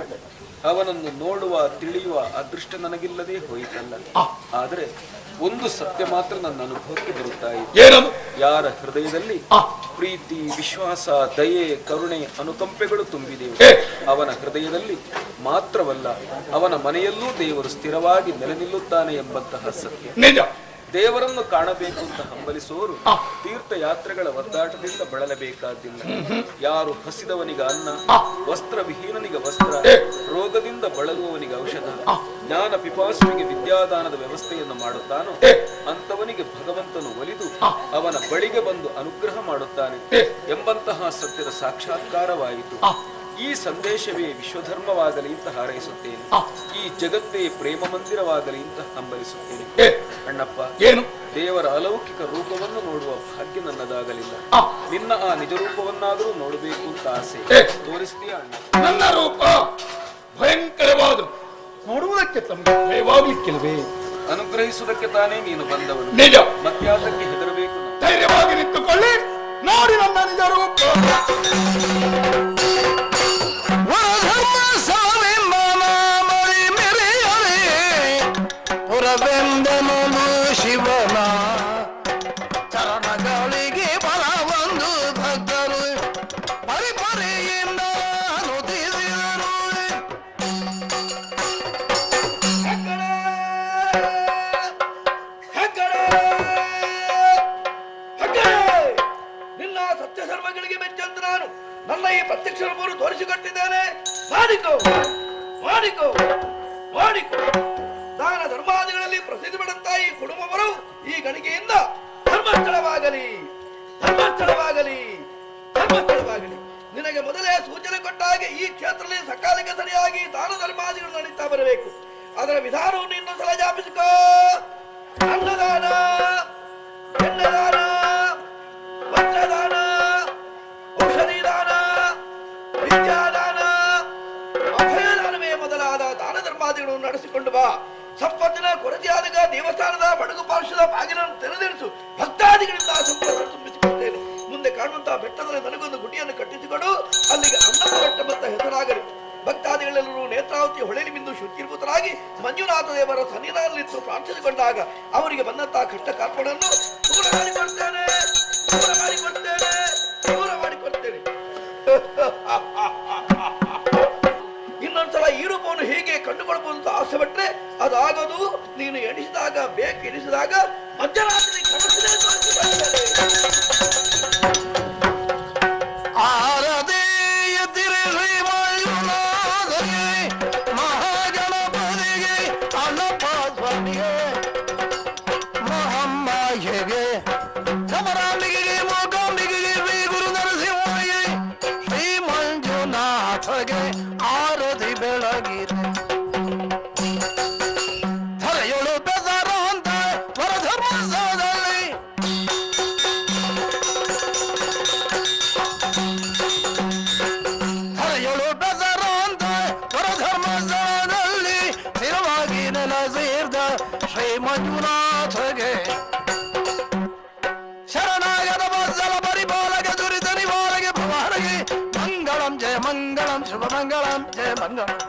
ಅವನನ್ನು ನೋಡುವ ತಿಳಿಯುವ ಅದೃಷ್ಟ ನನಗಿಲ್ಲದೆ ಹೋಯಿತಲ್ಲ. ಆದರೆ ಒಂದು ಸತ್ಯ ಮಾತ್ರ ನನ್ನ ಅನುಭವಕ್ಕೆ ಬರುತ್ತಾ ಇದೆ. ಯಾರ ಹೃದಯದಲ್ಲಿ ಪ್ರೀತಿ, ವಿಶ್ವಾಸ, ದಯೆ, ಕರುಣೆ, ಅನುಕಂಪೆಗಳು ತುಂಬಿದೆವು, ಅವನ ಹೃದಯದಲ್ಲಿ ಮಾತ್ರವಲ್ಲ ಅವನ ಮನೆಯಲ್ಲೂ ದೇವರು ಸ್ಥಿರವಾಗಿ ನೆಲೆ ನಿಲ್ಲುತ್ತಾನೆ ಎಂಬಂತಹ ಸತ್ಯ ನಿಜ. ದೇವರನ್ನು ಕಾಣಬೇಕು ಅಂತ ಹಂಬಲಿಸುವವರು ತೀರ್ಥಯಾತ್ರೆಗಳ ಒದ್ದಾಟದಿಂದ ಬಳಲಬೇಕಾದಿಲ್ಲ. ಯಾರು ಹಸಿದವನಿಗೆ ಅನ್ನ, ವಸ್ತ್ರವಿಹೀನನಿಗೆ ವಸ್ತ್ರ, ರೋಗದಿಂದ ಬಳಲುವವನಿಗೆ ಔಷಧ, ಜ್ಞಾನ ಪಿಪಾಸುವಿಗೆ ವಿದ್ಯಾದಾನದ ವ್ಯವಸ್ಥೆಯನ್ನು ಮಾಡುತ್ತಾನೋ ಅಂತವನಿಗೆ ಭಗವಂತನು ಒಲಿದು ಅವನ ಬಳಿಗೆ ಬಂದು ಅನುಗ್ರಹ ಮಾಡುತ್ತಾನೆ ಎಂಬಂತಹ ಸತ್ಯದ ಸಾಕ್ಷಾತ್ಕಾರವಾಯಿತು. ಈ ಸಂದೇಶವೇ ವಿಶ್ವಧರ್ಮವಾಗಲಿ ಅಂತ ಹಾರೈಸುತ್ತೇನೆ. ಈ ಜಗತ್ತೇ ಪ್ರೇಮ ಮಂದಿರವಾಗಲಿ ಅಂತ ಹಂಬಲಿಸುತ್ತೇನೆ. ಅಣ್ಣಪ್ಪ, ಏನು? ದೇವರ ಅಲೌಕಿಕ ರೂಪವನ್ನು ನೋಡುವ ಭಾಗ್ಯ ನನ್ನದಾಗಲಿಲ್ಲ. ನಿನ್ನ ಆ ನಿಜ ರೂಪವನ್ನಾದರೂ ನೋಡಬೇಕು ಅಂತ ಆಸೆ. ತೋರಿಸ್ತೀಯ ಅಣ್ಣ? ನನ್ನ ರೂಪ ಭಯಂಕರವಾದ, ನೋಡುವುದಕ್ಕೆ ತಮಗೆ ಭಯವಾಗಲಿಕ್ಕಿಲ್ವೇ? ಅನುಗ್ರಹಿಸುವುದಕ್ಕೆ ತಾನೇ ನೀನು ಬಂದವನು. ನಿಜ. ಮತ್ಯಾತಕ್ಕೆ ಹೆದರಬೇಕು? ಧೈರ್ಯವಾಗಿ ನಿಂತುಕೊಳ್ಳಿ, ನೋಡಿ ನನ್ನ ನಿಜ ರೂಪ. ಶಿವನ ಚರಣಗಳಿಗೆ ಬಲ ಬಂದು ಭಕ್ತರು ಪರಿಪರಿಯಿಂದ ನುಡಿದರು. ಹೆಗ್ಗಡೆ ಸತ್ಯ ಧರ್ಮಗಳಿಗೆ ಮೆಚ್ಚಂತ ನಾನು ನನ್ನ ಈ ಪ್ರತ್ಯಕ್ಷ ರೂಪವನ್ನು ತೋರಿಸಿಕೊಟ್ಟಿದ್ದೇನೆ. ಮಾಡಿಕೋ ಮಾಡಿಕೋ ಮಾಡಿಕೋ. ದಾನ ಧರ್ಮಾದಿಗಳಲ್ಲಿ ಪ್ರಸಿದ್ಧಿ ಪಡೆದಂತಹ ಈ ಕುಟುಂಬವರು ಈ ಗಳಿಗೆಯಿಂದ ಧರ್ಮಸ್ಥಳವಾಗಲಿ ಧರ್ಮಸ್ಥಳವಾಗಲಿ ಧರ್ಮಸ್ಥಳವಾಗಲಿ. ನಿನಗೆ ಮೊದಲೇ ಸೂಚನೆ ಕೊಟ್ಟ ಹಾಗೆ ಈ ಕ್ಷೇತ್ರದಲ್ಲಿ ಸಕಾಲಕ್ಕೆ ಸರಿಯಾಗಿ ದಾನ ಧರ್ಮಾದಿಗಳು ನಡೀತಾ ಬರಬೇಕು. ಅದರ ವಿಧಾನವನ್ನು ಇನ್ನೊಂದು ಸಲ ಜಾಪಿಸಿಕೋ. ಅನ್ನದಾನ, ಹೆಣ್ಣದಾನ, ವಸ್ತ್ರದಾನ, ಔಷಧಿ ದಾನ, ವಿದ್ಯಾದಾನ, ಅಭಯದಾನವೇ ಮೊದಲಾದ ದಾನ ಧರ್ಮಾದಿಗಳನ್ನು ನಡೆಸಿಕೊಂಡು ಬಾ. ಸಂಪತ್ತಿನ ಕೊರತೆಯಾದಾಗ ದೇವಸ್ಥಾನದ ಬಡಗು ಪಾರ್ಶ್ವದ ಬಾಗಿಲನ್ನು ತೆರೆದಿರಿಸು. ಭಕ್ತಾದಿಗಳಿಂದ ಸಂಪತ್ತನ್ನು ತುಂಬಿಸಿಕೊಳ್ತೇನೆ. ಮುಂದೆ ಕಾಣುವಂತಹ ಬೆಟ್ಟದಲ್ಲಿ ನನಗೊಂದು ಗುಡಿಯನ್ನು ಕಟ್ಟಿಸಿಕೊಡು. ಅಲ್ಲಿಗೆ ಅನ್ನಪ್ಪ ಬೆಟ್ಟವಂತ ಹೆಸರಾಗಲಿ. ಭಕ್ತಾದಿಗಳೆಲ್ಲರೂ ನೇತ್ರಾವತಿ ಹೊಳೆಲಿ ಮಿಂದು ಶುಚಿರ್ಭೂತರಾಗಿ ಮಂಜುನಾಥ ದೇವರ ಸನ್ನಿಧಾನದಲ್ಲಿದ್ದು ಪ್ರಾರ್ಥಿಸಿಕೊಂಡಾಗ ಅವರಿಗೆ ಬಂದಂತಹ ಕಷ್ಟ ಕಾರ್ಪಣೆಯನ್ನು ದೂರ ಮಾಡಿಕೊಡ್ತೇನೆ, ದೂರ ಮಾಡಿಕೊಡ್ತೇನೆ, ದೂರ ಮಾಡಿಕೊಡ್ತೇನೆ. ಇನ್ನೊಂದ್ಸಲ ಈ ರೂಪವನ್ನು ಹೀಗೆ ಕಂಡುಕೊಳ್ಬಹುದು ಅಂತ ಆಸೆ ಪಟ್ರೆ ಅದಾಗದು. ನೀನು ಎಣಿಸಿದಾಗ ಎಣಿಸಿದಾಗ ಮಧ್ಯರಾತ್ರಿ ಕನಸಿನ ಮಹಾಗಣಪತಿಗೆ ಅಣ್ಣಪ್ಪ ಸ್ವಾಮಿಗೆ ಮಹಮ್ಮಾಯಿಗೆ ಸಮರಾಂಬಿಗೆ ಮೂಕಾಂಬಿಗೆ ಶ್ರೀ ಗುರು ನರಸಿಂಹನಿಗೆ ಶ್ರೀ ಮಂಜುನಾಥಗೆ ಆರತಿ ಬೆಳಗಿರೆ ಧರೆಯೊಳು ಬೆದರ ಅಂತ ವರಧರ್ಮದಲ್ಲಿ ಧರೆಯೊಳು ಬೆದರ ಅಂತ ವರಧರ್ಮದಲ್ಲಿ ಸ್ಥಿರವಾಗಿ ನೆಲೆಸಿದ ಶ್ರೀ ಮಂಜುನಾಥಗೆ ಶರಣಾಗತ ಬದ್ದಲ ಪರಿಪಾಲಕ ದುರಿತ ನಿವಾರಗೆ ಭವಾರಗೆ ಮಂಗಳಂ ಜಯ ಮಂಗಳಂ ಶುಭ ಮಂಗಳಂ ಜಯ ಮಂಗಳಂ.